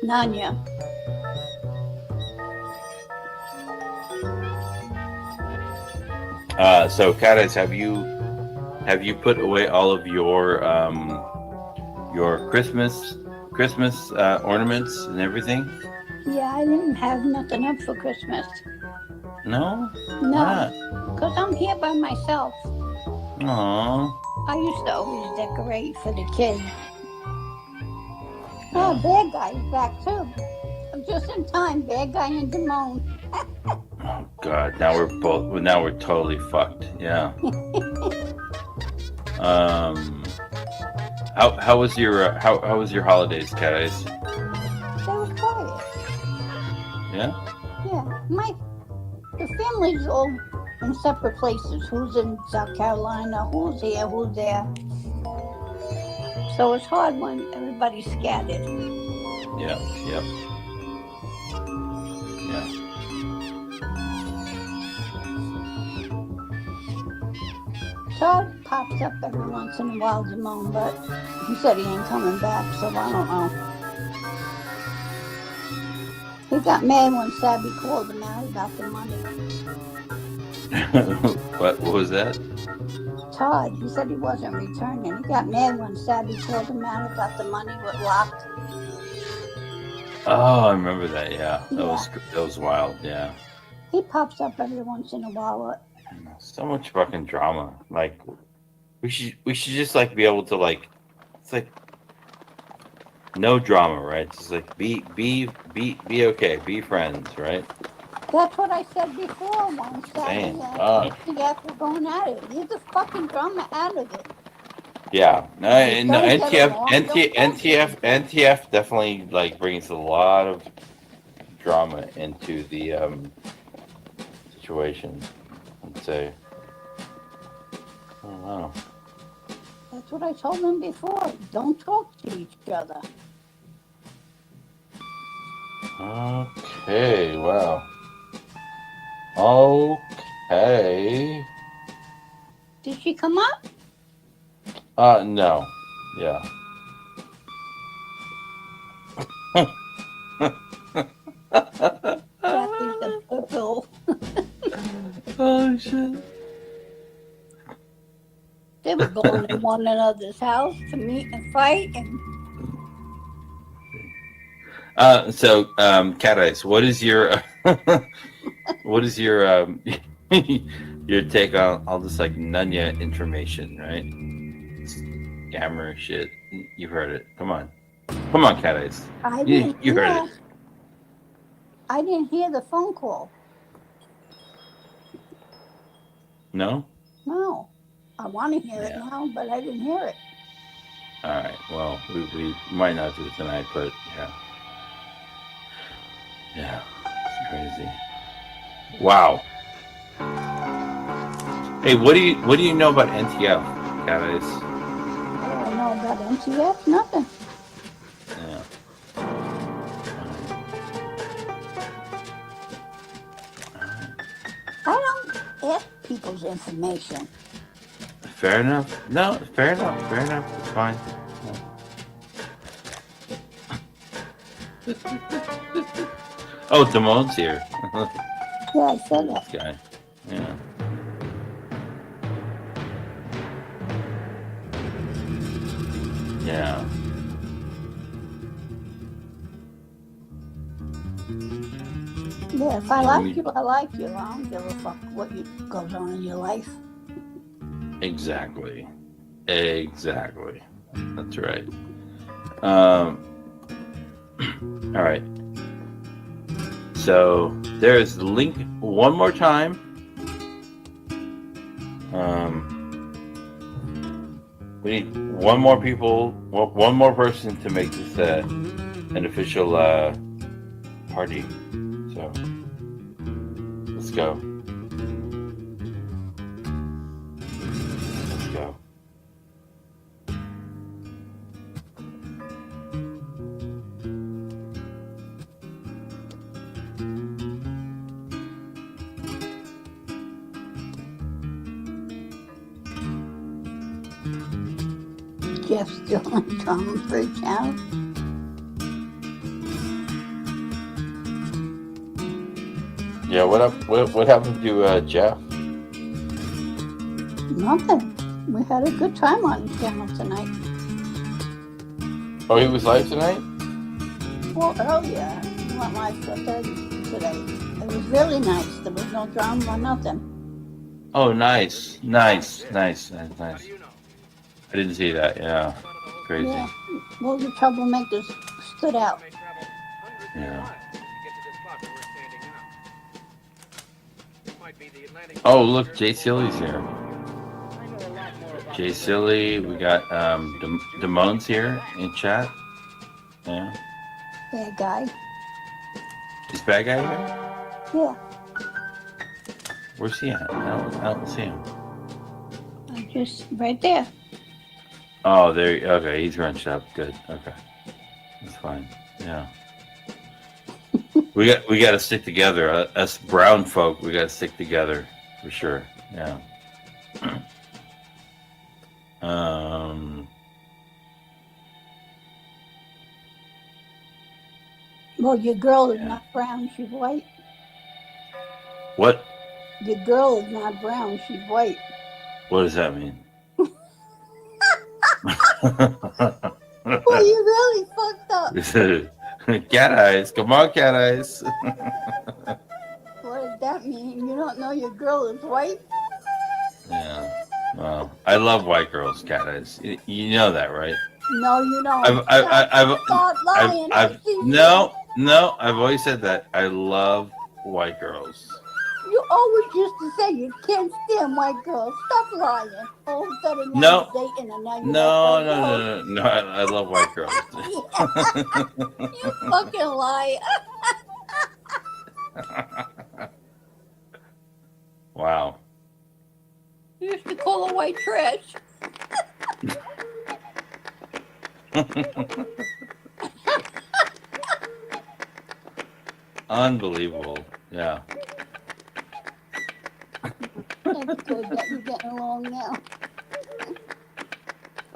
Nanya. So Caddice, have you put away all of your Christmas ornaments and everything? Yeah, I didn't have nothing up for Christmas. No? No, because I'm here by myself. Aww. I used to always decorate for the kids. Oh, Bad Guy's back too. I'm just in time, Bad Guy and Damone. Oh God, now we're totally fucked. Yeah. How was your holidays, Caddice? They were quiet. Yeah? Yeah, the family's all in separate places. Who's in South Carolina? Who's here? Who's there? So it's hard when everybody's scattered. Yeah. Yep. Yeah. Todd pops up every once in a while, Damone, but he said he ain't coming back, so I don't know. He got mad when Sabby called him out about the money. What was that? Todd, he said he wasn't returning. He got mad when Sabby called him out about the money was locked. Oh, I remember that. Yeah, that was wild. Yeah. He pops up every once in a while. So much fucking drama. Like, we should just like be able to like, it's like no drama, right? Just like be okay, be friends, right? That's what I said before once. Damn. The guys were going at it. Leave the fucking drama out of it. Yeah. No, NTF NTF definitely like brings a lot of drama into the situation. I'd say. Oh wow. That's what I told them before. Don't talk to each other. Okay. Wow. Okay. Did she come up? No. Yeah. Kathy's the purple. Oh shit. They were going to one another's house to meet and fight. And So, Cat Eyes, what is your your take on all this like Nunya information, right? scammer shit. You heard it. Come on, Cat Eyes. I You, didn't you heard hear. it. I didn't hear the phone call. No. No. I want to hear it now, but I didn't hear it. All right. Well, we might not do it tonight, but yeah, it's crazy. Wow. Hey, what do you know about NTF, Cat Eyes? What do I know about MTF? Nothing. Yeah. I don't ask people's information. Fair enough. No, fair enough. Fair enough. It's fine. Oh, Damone's here. Yeah, I said that. This guy. Yeah. Yeah. Yeah, if I like you, I like you. I don't give a fuck what goes on in your life. Exactly. That's right. All right. So there's the link one more time. We need one more person to make this an official party. So let's go. Let's go. Jeff's still on Tom Free Channel. Yeah, what happened to Jeff? Nothing. We had a good time on the channel tonight. Oh, he was live tonight? Well, earlier, we went live for 30 today. It was really nice. There was no drama or nothing. Oh, nice. I didn't see that. Yeah, crazy. Yeah. Well, the troublemakers stood out. Yeah. Oh, look, Jay Silly's here. Jay Silly, we got Damone's here in chat. Yeah. Bad guy. Is Bad Guy here? Yeah. Where's he at? I don't see him. I'm just right there. Oh, there. Okay, he's runched up. Good. Okay, that's fine. Yeah. we got to stick together. Us brown folk, we got to stick together for sure. Yeah. Well, your girl is not brown. She's white. What? Your girl is not brown. She's white. What does that mean? Well, you really fucked up. Cat Eyes. Come on, Cat Eyes. What does that mean? You don't know your girl is white? Yeah. Well, I love white girls, Cat Eyes. You know that, right? No, you don't. Stop lying. No, I've always said that. I love white girls. You always used to say you can't stand white girls. Stop lying. All of a sudden now No. you're dating and now you No. I love white girls. You fucking lie. Wow. You used to call her white trash. Unbelievable. Yeah. That's good that you're getting along now.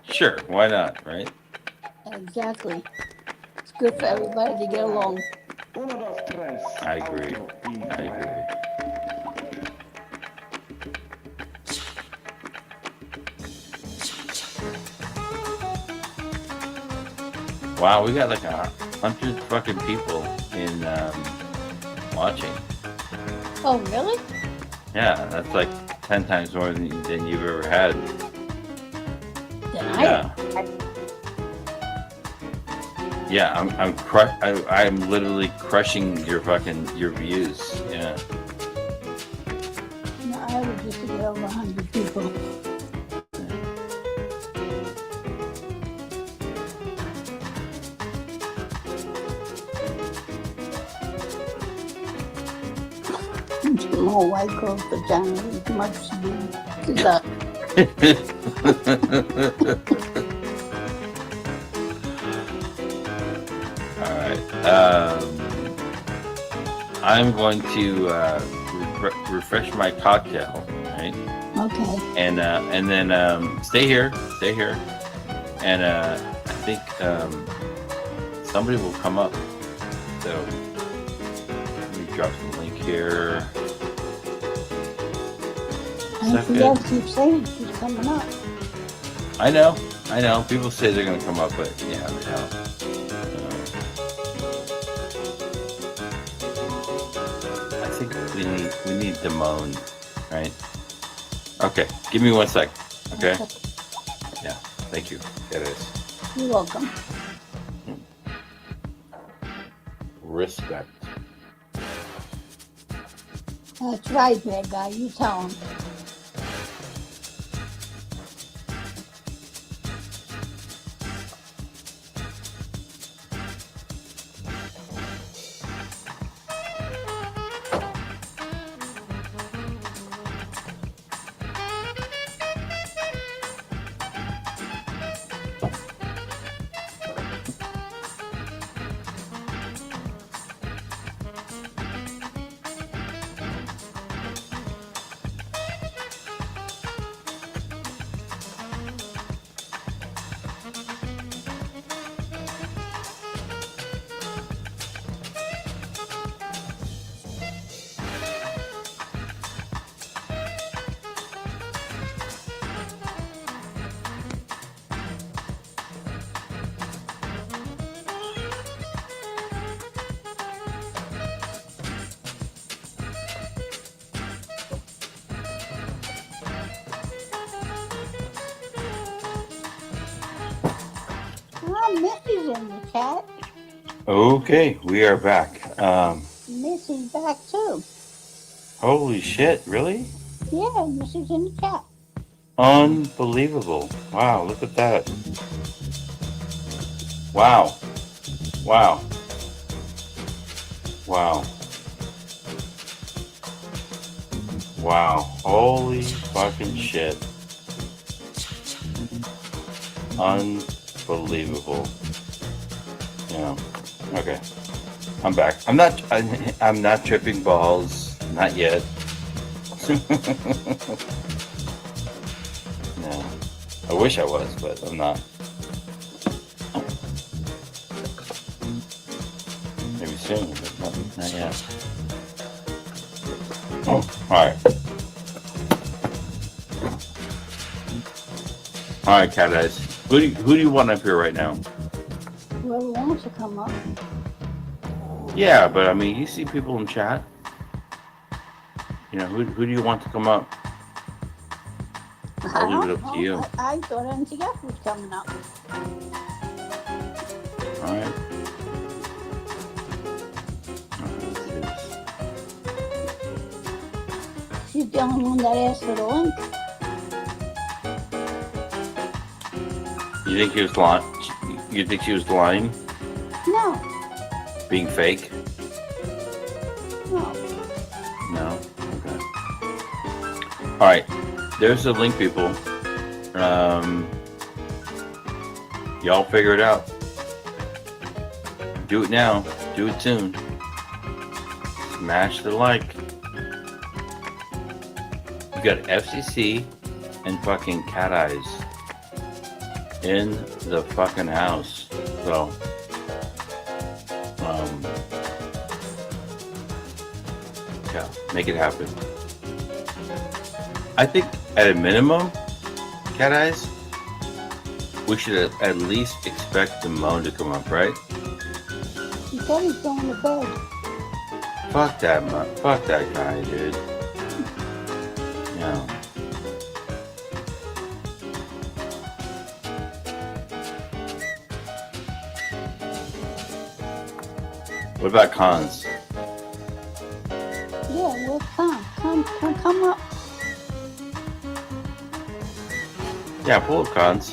Sure. Why not? Right? Exactly. It's good for everybody to get along. I agree. Wow, we got like 100 fucking people in watching. Oh, really? Yeah, that's like 10 times more than you've ever had. Damn. Yeah, I'm literally crushing your views. Yeah. No, I would just get over 100 people. More white girls vagina is much smaller. All right. I'm going to refresh my cocktail, right? Okay. And then stay here, and I think somebody will come up. So let me drop the link here. And she does keep saying she's coming up. I know. People say they're going to come up, but yeah, no. I think we need Damone, right? Okay, give me 1 sec. Okay. Yeah. Thank you. It is. You're welcome. Respect. That's right, bad guy. You tell him. Missy's in the chat. Okay, we are back. Missy's back too. Holy shit, really? Yeah, Missy's in the chat. Unbelievable. Wow, look at that. Wow. Wow. Wow. Wow. Holy fucking shit. Unbelievable. Yeah. Okay. I'm back. I'm not tripping balls. Not yet. No. I wish I was, but I'm not. Maybe soon, but not yet. Oh, alright. Alright, Cat Eyes. Who do you want up here right now? Whoever wants to come up. Yeah, but I mean, you see people in chat. You know, who do you want to come up? I'll leave it up to you. I thought NTF was coming up. Alright. She's the only one that asked for the link. You think he was lying? You think she was lying? No. Being fake? No. No? Okay. Alright. There's the link, people. Y'all figure it out. Do it now. Do it soon. Smash the like. You got FCC and fucking Cat Eyes in the fucking house. So, yeah, make it happen. I think at a minimum, Cat Eyes, we should at least expect Damone to come up, right? He said he's going to bed. Fuck that guy, dude. Yeah. What about cons? Yeah, we'll come up. Yeah, pull up cons.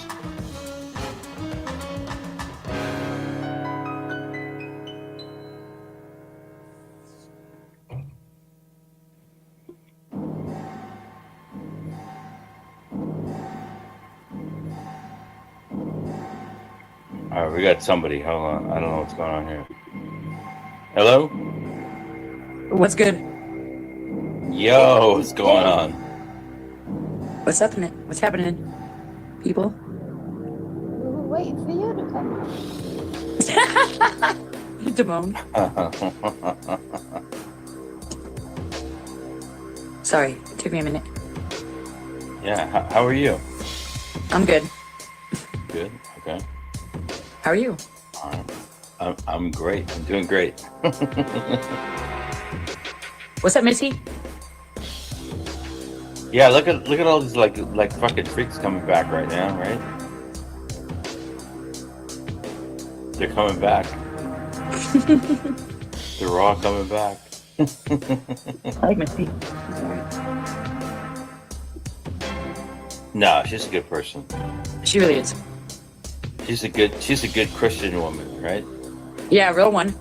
All right, we got somebody. Hold on. I don't know what's going on here. Hello? What's good? Yo, what's going on? What's happening? What's happening, people? We were waiting for you to come up. Damone. Sorry, it took me a minute. Yeah, how are you? I'm good. Good, okay. How are you? All right. I'm great. I'm doing great. What's up, Missy? Yeah, look at all these like fucking freaks coming back right now, right? They're coming back. They're all coming back. I like Missy. No, she's a good person. She really is. She's a good Christian woman, right? Yeah, real one.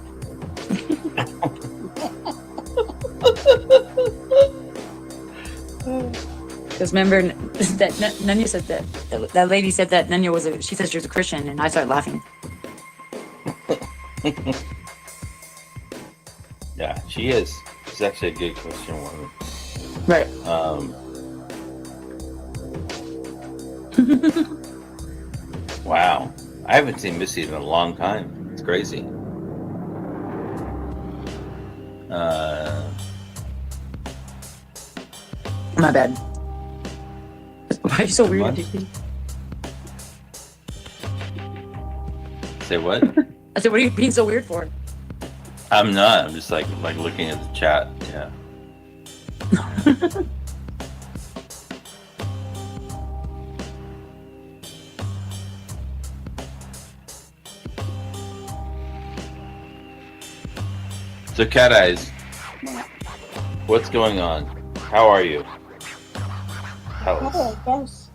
Because remember that Nanya said that lady said that Nanya she said she was a Christian, and I started laughing. Yeah, she is. She's actually a good Christian woman. Right. Wow. I haven't seen Missy in a long time. It's crazy. My bad. Why are you so weird? Say what? I said, what are you being so weird for? I'm not. I'm just like looking at the chat. Yeah. So, Cat Eyes, what's going on? How are you? Tell us. I guess.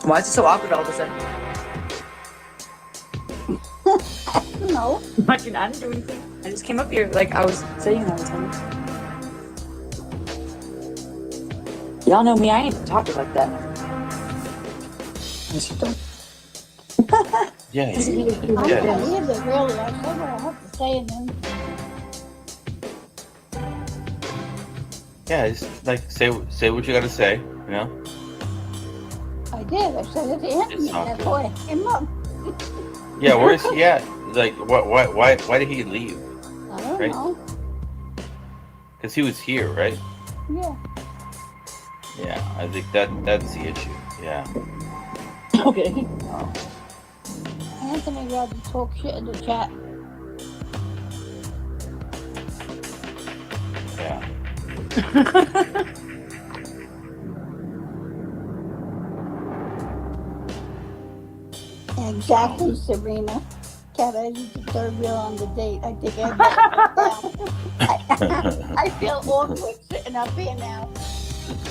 Why is it so awkward all of a sudden? No. I didn't do anything. I just came up here like I was saying all the time. Y'all know me, I ain't talking like that. I just don't. Yeah. I can't either, really. I said what I have to say, and then Yeah, just like say what you got to say. You know. I did. I said it to Anthony, and that's why I came up. Yeah, where's he at? Like, why did he leave? I don't Right? know. Because he was here, right? Yeah. Yeah, I think that's the issue. Yeah. Okay. Anthony rather talk shit in the chat. Yeah. Exactly, Serena. Cat Eyes is the third wheel on the date. I think I feel awkward sitting up here now.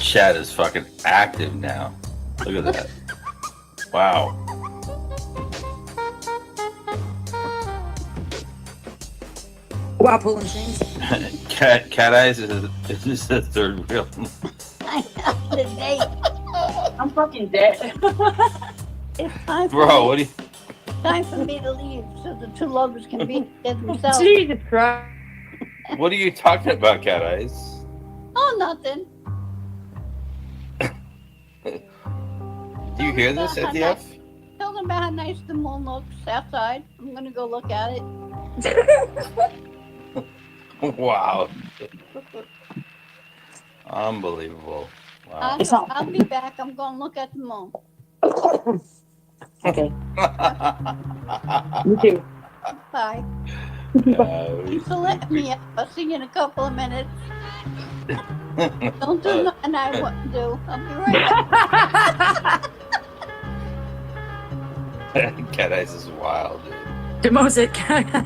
Chat is fucking active now. Look at that. Wow. Wow, pulling strings. Cat Eyes is the third wheel. I know the date. I'm fucking dead. It's time for Bro, me. what do you... Time for me to leave so the two lovers can be there themselves. Jesus Christ. What are you talking about, Cat Eyes? Oh, nothing. Do you hear this, FDF? Talking about how nice the moon looks outside. I'm gonna go look at it. Wow. Unbelievable. Wow. I'll be back. I'm gonna look at the moon. Okay. You too. Bye. We, Thanks for letting me up. I'll see you in a couple of minutes. Don't do nothing I wouldn't do. I'll be right back. Cat Eyes is wild, dude. Demo said,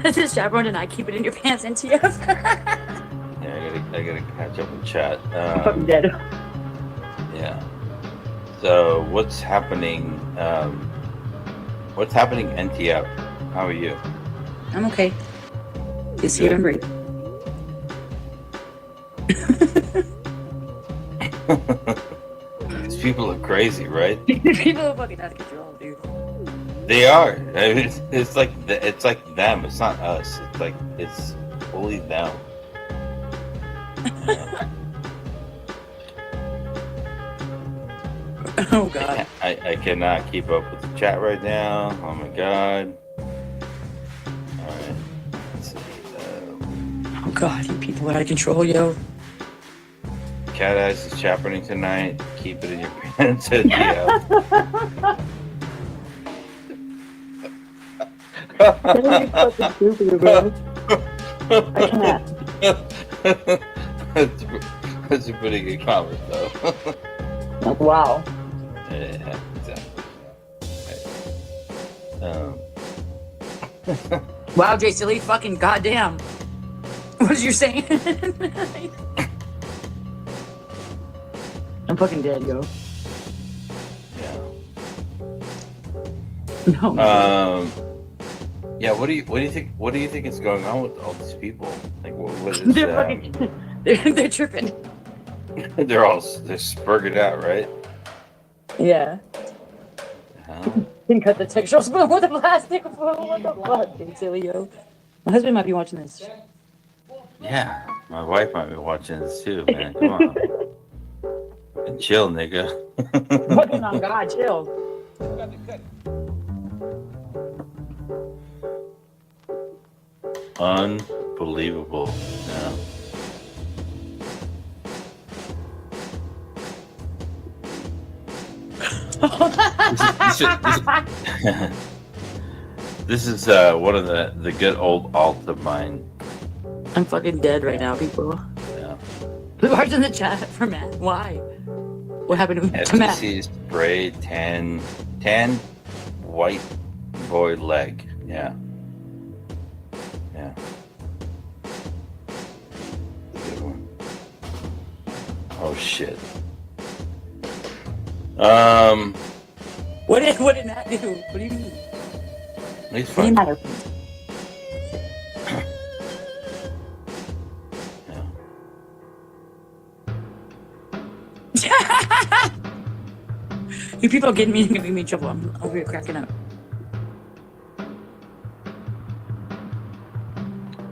"This chaperone and I keep it in your pants, NTF." Yeah, I gotta catch up with chat. I'm fucking dead. Yeah. So what's happening? What's happening, NTF? How are you? I'm okay. Just here and breathe. These people are crazy, right? People are fucking out of control, dude. They are. I mean, it's like them. It's not us. It's fully them. Oh god. I cannot keep up with the chat right now. Oh my god. Alright. Let's see. Oh god, you people are out of control, yo. Cat Eyes is chaperoning tonight. Keep it in your pants. Yeah. You're fucking stupid, bro. I can't. That's a pretty good comment, though. Wow. Yeah, exactly. Wow, Jay Silly, fucking goddamn. What was you saying? I'm fucking dead, yo. Yeah. No. Yeah. What do you think? What do you think is going on with all these people? Like, what is? They're fucking. They're tripping. they're spurged out, right? Yeah. Hell? Didn't cut the textural spoon with a plastic spoon. What the fuck, Jay Silly, yo? My husband might be watching this. Yeah. My wife might be watching this too, man. Come on. And chill, nigga. Fucking on God, chill. Unbelievable. Yeah. This is one of the good old alts of mine. I'm fucking dead right now, people. Yeah. Who's in the chat for Matt? Why? What happened to Matt? FCC spray tan white boy leg. Yeah. Yeah. Good one. Oh shit. What did Matt do? What do you mean? He's fine. You people are getting me in trouble. I'm over here cracking up.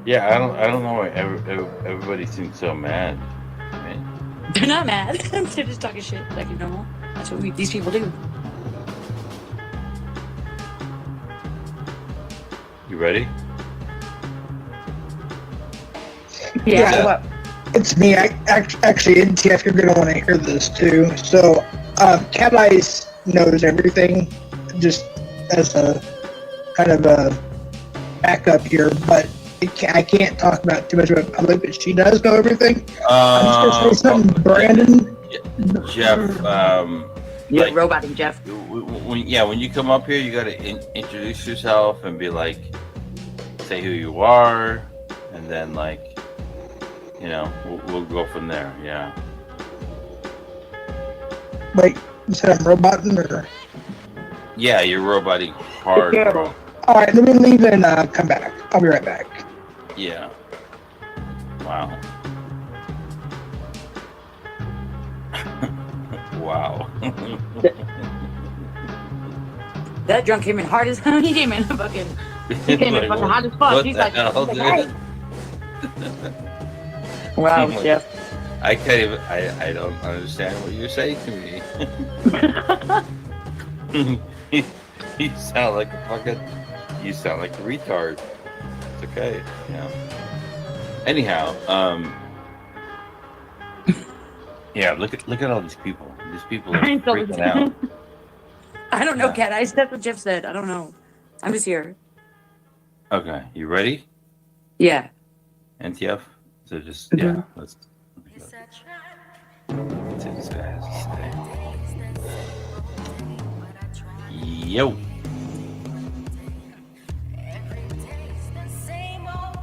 Yeah, I don't know why everybody seems so mad. Right? They're not mad. They're just talking shit like normal. That's what these people do. You ready? Yeah. Well, it's me. Actually, NTF, you're going to want to hear this too. So, Cat Eyes knows everything, just as a kind of a backup here, but I can't talk about too much about public, but she does know everything. I'm just going to say something, Brandon. Jeff, yeah, roboting Jeff. When you come up here, you got to introduce yourself and be like, say who you are, and then like, you know, we'll go from there. Yeah. Wait, you said I'm roboting, or? Yeah, you're roboting hard, bro. All right, let me leave and come back. I'll be right back. Yeah. Wow. Wow. That drunk came in hard as hell. He came in fucking. He came in fucking hot as fuck. He's like, hey. Wow, Jeff. I can't even. I don't understand what you're saying to me. You sound like a fucking. You sound like a retard. It's okay. Yeah. Anyhow, yeah. Look at all these people. These people are freaking out. I don't know, Kat. That's what Jeff said. I don't know. I'm just here. Okay, you ready? Yeah. NTF? So just Mhm. yeah, let's see this guy has to say. Yo.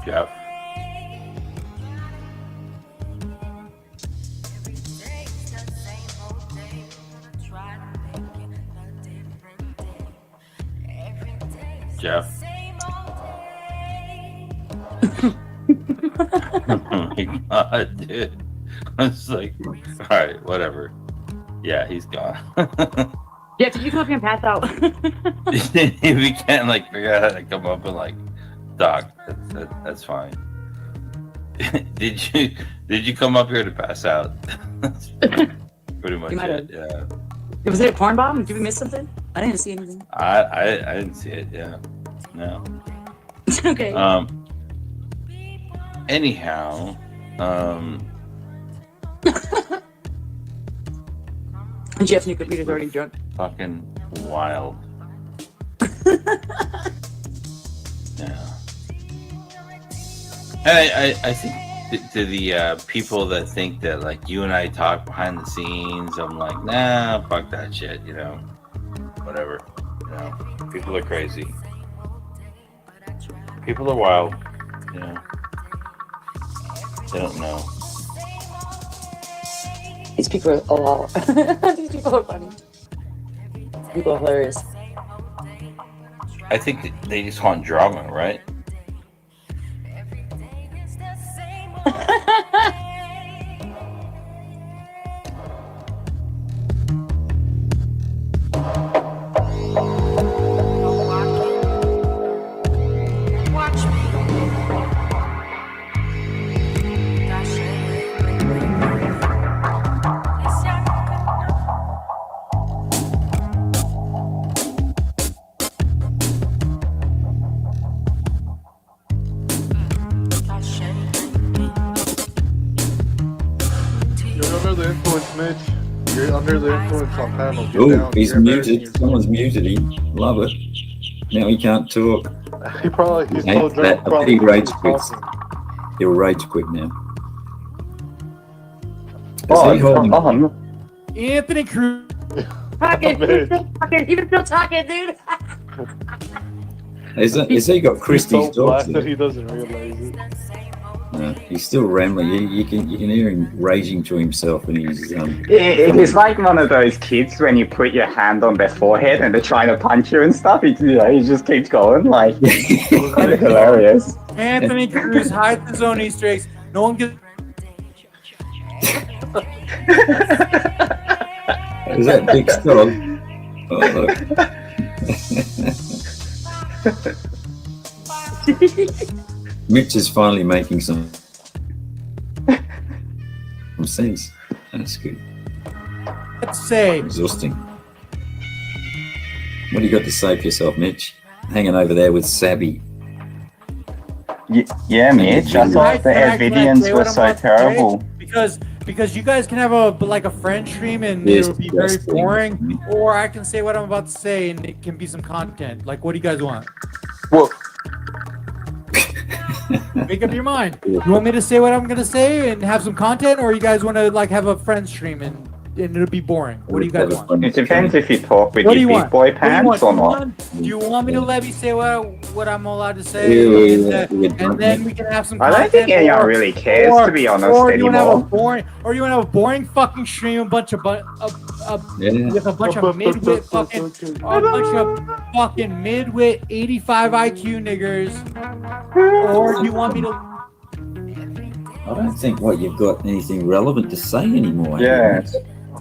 Jeff. Jeff. Oh my god, dude. I was like, alright, whatever. Yeah, he's gone. Jeff, did you come up here and pass out? If we can't like figure out how to come up and like talk, that's fine. Did you come up here to pass out? That's pretty much You might it. Yeah. Was it a corn bomb? Did we miss something? I didn't see anything. I didn't see it. Yeah. No. Okay. Anyhow, Jeff, your computer's already drunk. fucking wild. Yeah. And I think to the people that think that like you and I talk behind the scenes, I'm like, nah, fuck that shit, you know, whatever. You know, people are crazy. People are wild. You know, they don't know. These people are all. These people are funny. People are hilarious. I think that they just want drama, right? You're under the influence, Mitch. You're under the influence on panel. Get Oh, down. he's You're embarrassing muted. Someone's muted him. Love it. Now he can't talk. yourself. He's so That, drunk. I bet Probably he rage he's quits. talking. He'll rage quit now. Oh, Is he holding- Anthony Cruz. Talking, even still talking, dude. Has he got He's Christie's so dog? blasted he doesn't realize it. No, he's still rambling. You can hear him raging to himself, and he's It's like one of those kids when you put your hand on their forehead and they're trying to punch you and stuff. He just keeps going. Like, it's kind of hilarious. Anthony Cruz hides his own Easter eggs. No one can. Is that Dick's dog? Oh, look. Mitch is finally making some sense. That's good. Let's say. Exhausting. What do you got to say for yourself, Mitch? Hanging over there with Sabby. Yeah, Mitch. I thought the Airvidians were so terrible. Because you guys can have a friend stream and Yes, it would be very yes, boring, or I can say what I'm about to say and it can be some content. Like, what do you guys want? Well, make up your mind. You want me to say what I'm gonna say and have some content, or you guys want to like have a friend stream and it'll be boring? What do you guys want? It depends if you talk with What do your you big want? boy What do you pants want? or not. Do you want me to let me say what I'm allowed to say, Yeah, and then we can have some I content? don't think anyone really cares, to be honest, or you want to have a anymore. boring, or you want to have a boring fucking stream, with a bunch of midwit fucking, a bunch of fucking midwit 85 IQ niggers, or do you want me to? I don't think you've got anything relevant to say anymore. Yeah.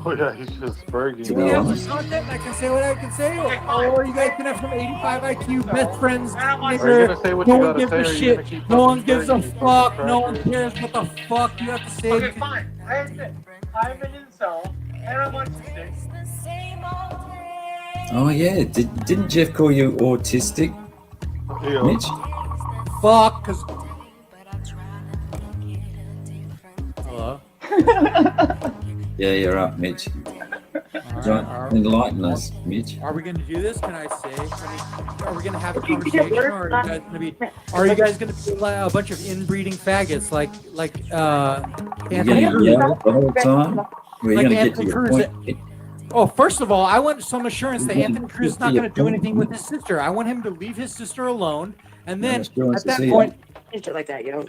Oh yeah, he's just Fergie. To We be have honest. some content. I can say what I can say, or you guys can have some 85 IQ best friends. Are you Nigger. gonna say what No you one gotta gives say, a or are you shit. gonna keep No one fucking gives a Fergie? fuck. No one cares what the fuck you have to say. Okay, fine. I'm an incel, and I want to say. Oh yeah, didn't Jeff call you autistic, Yeah. Mitch? Fuck, cause. Hello. Yeah, you're up, Mitch. Don't enlighten us, Mitch. Are we going to do this? Can I say? Are we going to have a conversation, or are you guys going to be? Are you guys going to be like a bunch of inbreeding faggots, like Anthony Cruz? The whole time? We're Like going to get Anthony to your Cruz. point. Oh, first of all, I want some assurance that Anthony Cruz is not going to do anything with his sister. I want him to leave his sister alone, and then at that point, Shit like that, yo.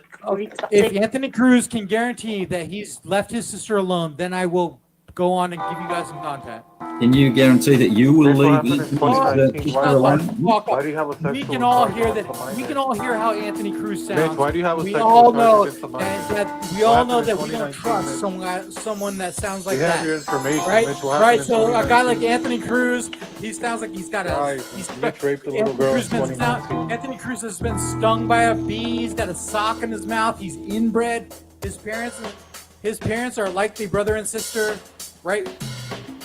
if Anthony Cruz can guarantee that he's left his sister alone, then I will go on and give you guys some content. Can you guarantee that you will leave Anthony's Why alone? do you have a sexual We can all charge hear against the that. minor? We can all hear how Anthony Cruz sounds. Mitch, why do you have a we sexual all charge know against the minor? that we What all happened know in that we don't 2019, trust someone that sounds like We have that. your information, right? Mitch. What Right. happened in So a guy 2019? like Anthony Cruz, he sounds like he's got a. Right. He's Mitch raped a little Anthony girl in Cruz been 2019. Anthony Cruz has been stung by a bee. He's got a sock in his mouth. He's inbred. His parents are likely brother and sister, right?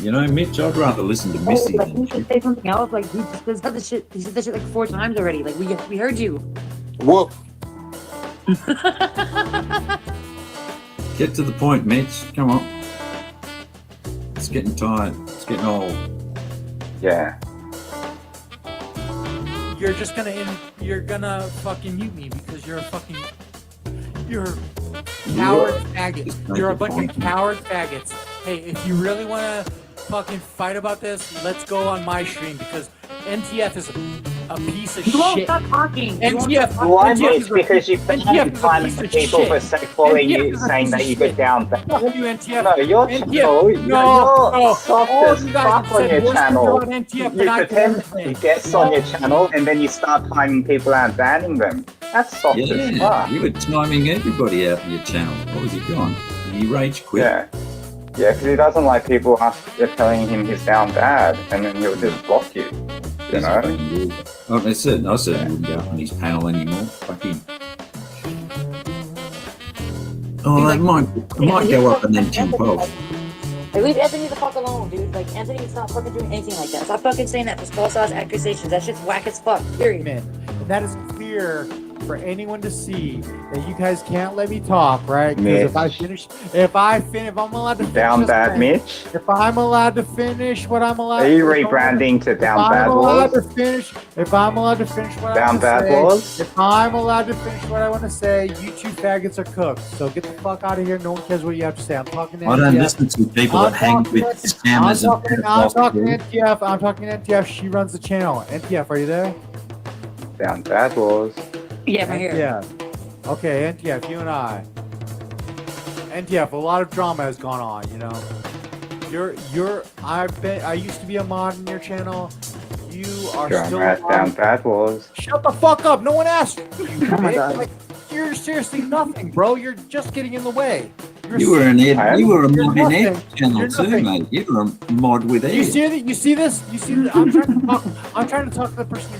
You know, Mitch, I'd rather listen to Missy Like, than he should say something else. Like, he just said this shit. He said that shit like 4 times already. Like, we heard you. Whoop. Get to the point, Mitch. Come on. It's getting tired. It's getting old. Yeah. You're just you're gonna fucking mute me because you're a fucking. You're coward faggots. You're a bunch of coward faggots. Hey, if you really want to fucking fight about this, let's go on my stream because NTF is a piece of You won't shit. stop talking. NTF, Why NTF is because you ban time for people for calling you saying that you go down bad. Fuck you, NTF. No, you're NTF. you're soft All as you guys fuck on said your worse channel. things about NTF You than I can pretend ever to say. be guests on your channel and then you start timing people out and banning them. That's soft as Yeah, fuck. you were timing everybody out in your channel. What was he gone? He rage quit. Yeah. Yeah, because he doesn't like people telling him he's down bad, and then he'll just block you. You know? I certainly wouldn't go on his panel anymore. Fucking. Oh, I might go up and then jump off. Like, leave Anthony the fuck alone, dude. Like, Anthony's not fucking doing anything like that. Stop fucking saying that. Just false accusations. That shit's whack as fuck. Period. Man, that is clear for anyone to see that you guys can't let me talk, right? Because if I'm allowed to finish Down this bad, thing, Mitch? if I'm allowed to finish what I'm allowed Are you to rebranding to Down if Bad I'm allowed Wars? to finish, if I'm allowed to finish what Down I want Bad to say, Wars? if I'm allowed to finish what I want to say, you two faggots are cooked. So get the fuck out of here. No one cares what you have to say. I'm talking to I don't NTF. listen to people that hang with scammers and I'm talking pedophiles. NTF. I'm talking NTF. She runs the channel. NTF, are you there? Down Bad Wars. Yeah, I'm here. Yeah. Okay, NTF, you and I. NTF, a lot of drama has gone on, you know. I used to be a mod in your channel. You are still Down Bad Wars. Shut the fuck up. No one asked you. Oh my bitch. God. Like, you're seriously nothing, bro. You're just getting in the way. You were a mod in nothing. Ed's channel You're too, nothing. mate. You were a mod with Ed. You see this? You see this? I'm trying to talk to the person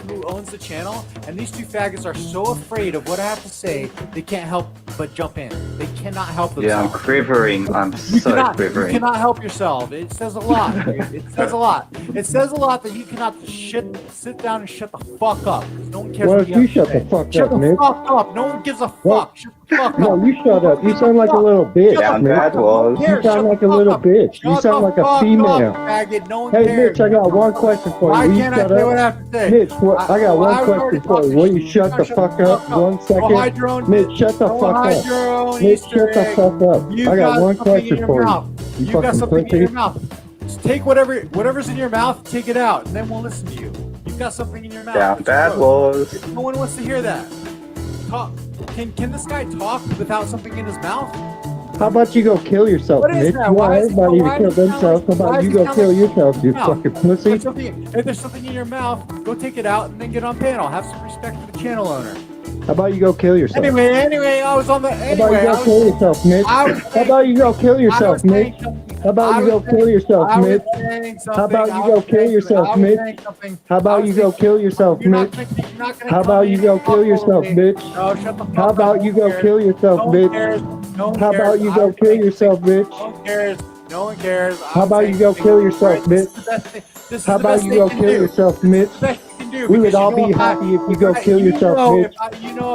who owns the channel, and these two faggots are so afraid of what I have to say, they can't help but jump in. They cannot help themselves. Yeah, I'm quivering. I'm so quivering. You cannot help yourself. It says a lot, dude. It says a lot. It says a lot that you cannot sit down and shut the fuck up. 'Cause no one cares Why what don't you have to shut the say. fuck Shut up, the Nick? fuck up. No one gives a fuck. What? Shut the fuck up. No, you shut up. You sound like a little bitch, Down Nick. Bad Wars. You sound like a little bitch. You sound like a female. Faggot. No one Hey, cares. Mitch, I got one question for you. Why Will you can't I shut say up? what I have to say? Mitch, I got one question for you. Will you shut the fuck up 1 second? Mitch, shut the fuck up. Mitch, shut the fuck up. I got one question for you. You got fucking something in your pussy. mouth. Just take whatever's in your mouth, take it out, and then we'll listen to you. You've got something in your mouth. Down Bad Wars. No one wants to hear that. Talk. Can this guy talk without something in his mouth? How about you go kill yourself, What is Mitch? that? You want Why is he- everybody why to kill does he sound themselves. How why about does you he go sound kill like- yourself, you No. fucking pussy? If there's something in your mouth, go take it out and then get on panel. Have some respect for the channel owner. How about you go kill yourself? Anyway, I was on the. How about you Anyway, go kill yourself, Mitch? I was How about you go kill yourself, Mitch? How about you go kill yourself, Mitch? How about you go kill yourself, Mitch? How about you go kill yourself, Mitch? How about you go kill yourself, bitch? How about you go kill yourself, bitch? How about you go kill yourself, bitch? No one cares. No one cares. How about you go kill yourself, bitch? How about you go kill yourself, Mitch? do. We would because all you know be if I- happy if you go kill you yourself, know Mitch.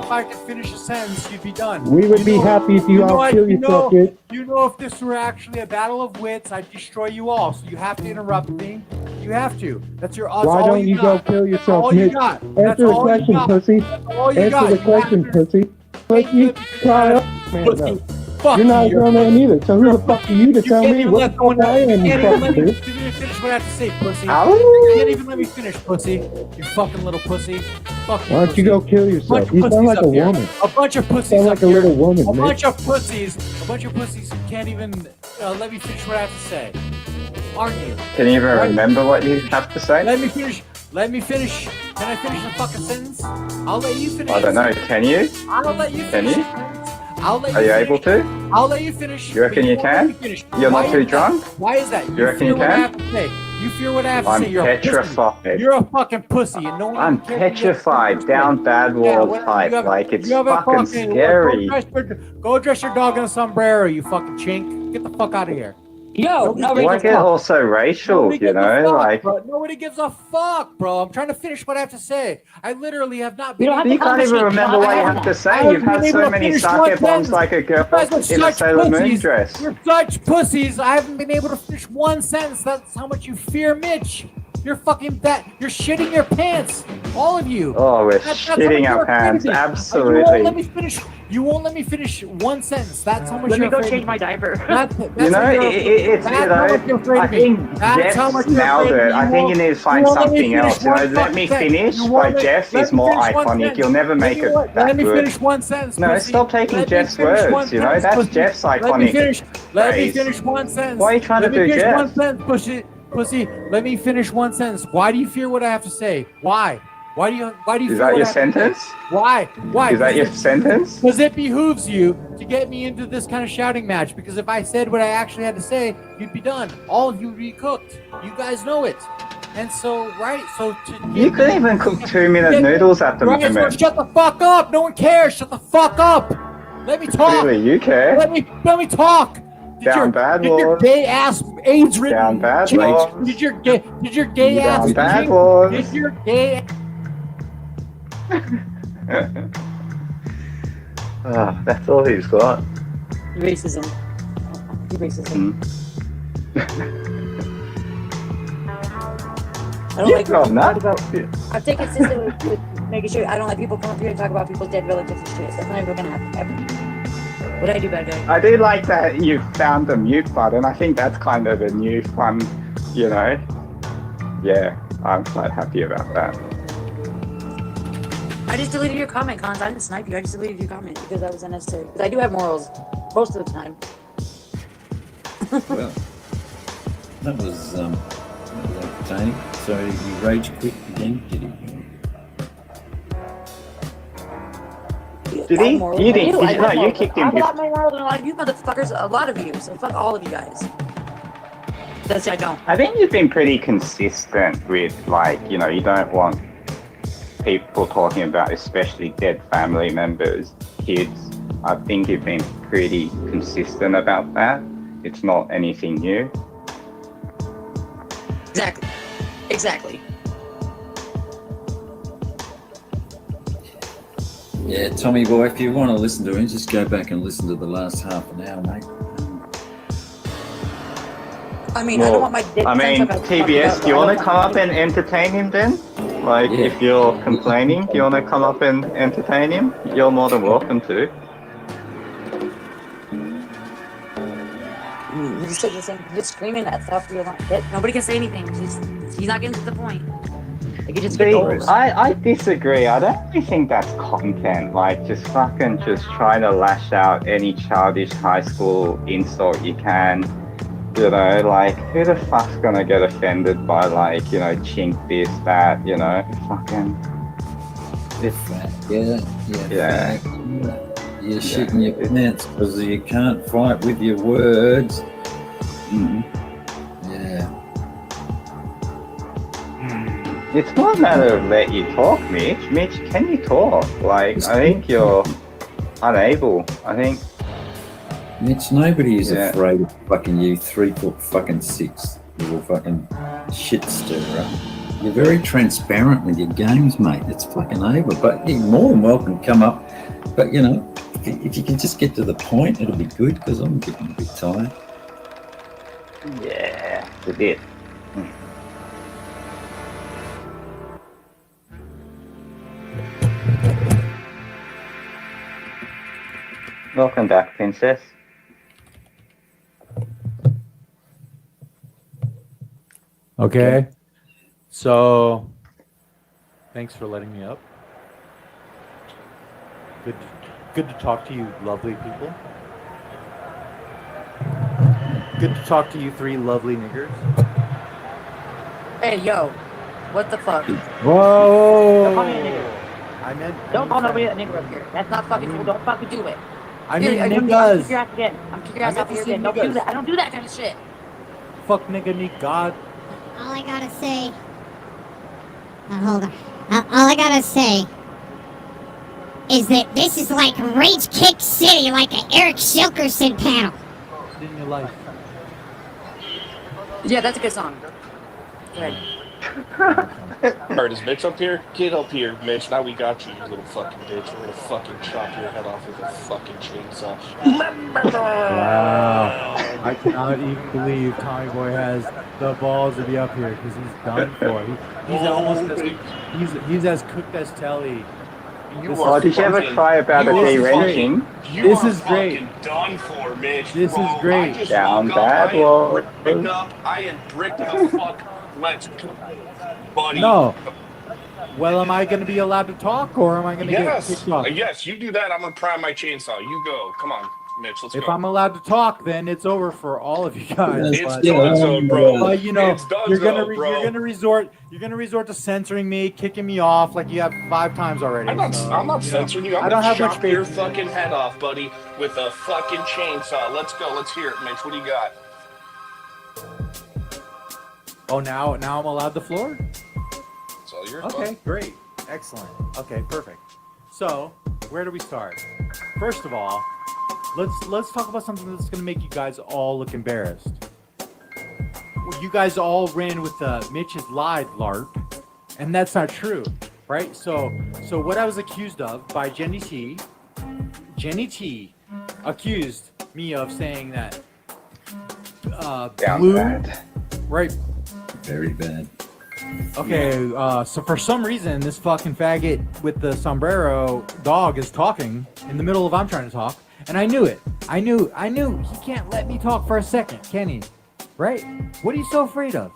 if I could finish a sentence, you'd be done. We would be happy if you all kill yourself, kid. You know if this were actually a battle of wits, I'd destroy you all. So you have to interrupt me. You have to. That's your. That's Why all don't you go got. kill That's yourself, all you Mitch? got. That's Answer the all you question, got. pussy. That's all you Answer got. the You question, have to- pussy. Pussy, cry up, man. Pussy. You're not a grown man either, so who the fuck are you to tell me what the fuck I am, you fucking bitch? Finish what I have to say, pussy. Ow. You can't even let me finish, pussy. You fucking little pussy. Fuck you, Why don't you go kill yourself? You sound like a woman. A bunch of pussies You sound up like a here. little woman, A Mitch. bunch of pussies who can't even let me finish what I have to say. Aren't you? Can you even remember what you have to say? Let me finish. Let me finish. Can I finish the fucking sentence? I'll let you finish. I don't know. Can you? I'll let you Can finish. you? I'll let Are you finish. able to? I'll let you finish. You reckon but you won't let me can? finish. You're Why not too is that? drunk? Why is that? You reckon fear you what I can? have to say. You fear what I have to I'm say. You're a pussy. petrified. You're a fucking pussy, and no one I'm cares what you have to petrified, say. down bad Yeah, wall well, type. you have- Like it's you have a fucking scary. Go dress your dog in a sombrero, you fucking chink. Get the fuck out of here. Yo, Nobody Why gives a get fuck. also racial? Nobody You gives a know, fuck, like bro. Nobody gives a fuck, bro. I'm trying to finish what I have to say. I literally have not been. you can't even remember what you have to say. You've had so many sake bombs like a girl in a Sailor Moon dress. You're such pussies. I haven't been able to finish one sentence. That's how much you fear Mitch. You're fucking that. You're shitting your pants. All of you. Oh, we're That's shitting how our much you're afraid of pants. me. Absolutely. You won't let me finish. You won't let me finish one sentence. That's how much Let me you're go afraid change of my me. diaper. That's You know, how you're- it's, that's you how much you're know, afraid I of me. think That's how much Jeff's you're nailed afraid of it. me. I think you need to find won't let me something finish else. You know, one let me fucking finish sentence. by Jeff Let is me more finish one iconic. sentence. You'll never make it that Let me good. finish one sentence. No, pussy. stop taking Let me Jeff's finish one words. You know, sentence, that's pussy. Jeff's Let me iconic finish. Let me phrase. finish one sentence. Why are you trying Let to me do finish Jeff? one sentence, pussy. Let me finish one sentence. Why do you fear what I have to say? Why? Why do you Is fear that what your I have to say? sentence? Why? Why? Is that your sentence? Because it behooves you to get me into this kind of shouting match. Because if I said what I actually had to say, you'd be done. All of you would be cooked. You guys know it. And so, right? So You couldn't even cook 2-minute noodles at the right, so moment. shut the fuck up. No one cares. Shut the fuck up. Let me talk. Clearly you care. Let me talk. Down bad Did your laws. gay ass AIDS ridden Down bad chink- laws. Did your gay ass Down bad chink- laws. Did your gay Oh, that's all he's got. Racism. Racism. I don't like You've got when that. people talk about. I'm taking consistent with making sure I don't let people come up here and talk about people's dead relatives and shit. That's never gonna happen ever. What I do, bad guy? I do like that you found the mute button. I think that's kind of a new fun, you know. Yeah, I'm quite happy about that. I just deleted your comment, Cons. I didn't snipe you. I just deleted your comment because that was unnecessary. Because I do have morals most of the time. Well, that was entertaining. So you rage quit again, did he? Did he? Morals. You didn't. I do. No, I you morals. kicked I him. have a lot more morals than a lot of you motherfuckers. A lot of you. So fuck all of you guys. That's I don't. I think you've been pretty consistent with, like, you know, you don't want people talking about, especially dead family members, kids. I think you've been pretty consistent about that. It's not anything new. Exactly. Exactly. Yeah, Tommy boy, if you want to listen to him, just go back and listen to the last half an hour, mate. I mean, I don't want my dick. I mean, TBS, do you want to come up and entertain him then? Like, if you're complaining, do you want to come up and entertain him? You're more than welcome to. You just said the same. Just screaming that stuff. You're like, nobody can say anything. He's not getting to the point. Like, you just get over it. I disagree. I don't really think that's content. Like, just trying to lash out any childish high school insult you can. You know, like, who the fuck's gonna get offended by, like, you know, chink this, that, you know, fucking... They're fat, yeah. Yeah. Fat. You're shitting your pants because you can't fight with your words. Yeah. It's not a matter of let you talk, Mitch. Mitch, can you talk? Like, I think you're unable. I think... Mitch, nobody is afraid of fucking you, 3'6", little fucking shit stirrer. You're very transparent with your games, mate. It's fucking over. But you're more than welcome to come up. But, you know, if you can just get to the point, it'll be good, because I'm getting a bit tired. Yeah, it's a bit. Welcome back, Princess. Okay. So, thanks for letting me up. Good to talk to you, lovely people. Good to talk to you three lovely niggers. Hey, yo. What the fuck? Whoa! Don't call me a nigger. I meant. Don't call nobody a nigger up here. That's not fucking cool. Don't fucking do it. I mean, I'm niggas. gonna kick your ass again. I'm kicking your I ass meant off to here say again. Don't do niggas. that. I don't do that kind of shit. Fuck nigga, Nick God. All I gotta say. Now hold on. All I gotta say is that this is like Rage Kick City, like an Eric Shilkerson panel. In your life. Yeah, that's a good song. Go ahead. Alright, is Mitch up here? Get up here, Mitch. Now we got you, you little fucking bitch. We're gonna fucking chop your head off with a fucking chainsaw. Wow. I cannot even believe Tommy Boy has the balls to be up here, because he's done for. He's almost he's as cooked as Telly. Oh, did you ever cry about a deranging? This is great. Done for, Mitch. This is great. I just Down woke up, bad, I am bricked the fuck. Let's go, buddy. No. Well, am I going to be allowed to talk, or am I going to get kicked off? Yes, you do that. I'm gonna pry my chainsaw. You go. Come on, Mitch. Let's If go. I'm allowed to talk, then it's over for all of you guys. It's done, so, bro. But you know, It's done, you're gonna so, bro. you're gonna resort to censoring me, kicking me off like you have 5 times already. I'm not so, censoring you. I'm I don't gonna have much chop faith your in you. fucking head off, buddy, with a fucking chainsaw. Let's go. Let's hear it, Mitch. What do you got? Oh, now I'm allowed the floor? It's all yours. Okay, great. Excellent. Okay, perfect. So, where do we start? First of all, let's talk about something that's going to make you guys all look embarrassed. Well, you guys all ran with Mitch is lied LARP, and that's not true, right? So what I was accused of by Jenny T accused me of saying that Blue, bad. right? Very bad. Okay, so for some reason, this fucking faggot with the sombrero dog is talking in the middle of I'm trying to talk, and I knew it. I knew he can't let me talk for a second, can he? Right? What are you so afraid of?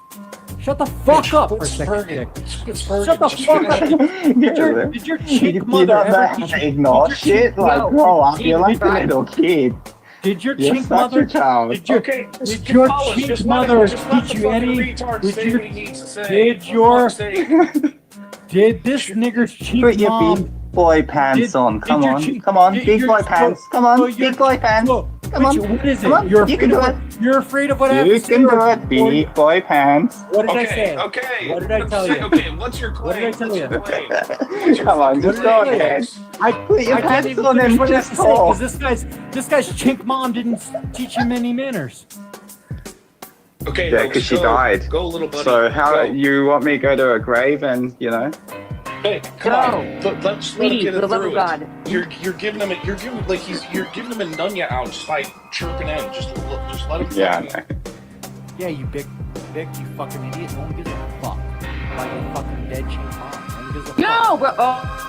Shut the fuck up for a second, Dick. Shut the fuck up. Did your chick mother ever teach you? Ignore shit, like grow up, you're like a little kid. Did your You're chink such mother? a child. Did your chink mother teach you any? Did this nigger's chink Put your mom? big boy pants on. Come on, big boy pants. Come on, big boy pants. Come on, what is come it? on. You're You can do it. You're afraid of what I have You to say. can do it, big boy pants. What did I say? Okay. What did I tell you? Okay, what's your claim? What did I tell you? Come on, just go ahead. Put your I can't pants even on finish and what I have just to say talk. because this guy's chink mom didn't teach him any manners. Okay. Yeah, because she died. Go, little buddy. So how Go. you want me to go to a grave and Hey, come on. Let's let him Please, get for it the love through of God. You're giving him you're giving like you're giving him a nunya out just by chirping in. Just let him. Yeah. Yeah, you big, you fucking idiot. No one gives a fuck about your fucking dead chink mom. No one gives a fuck. No, bro. Oh.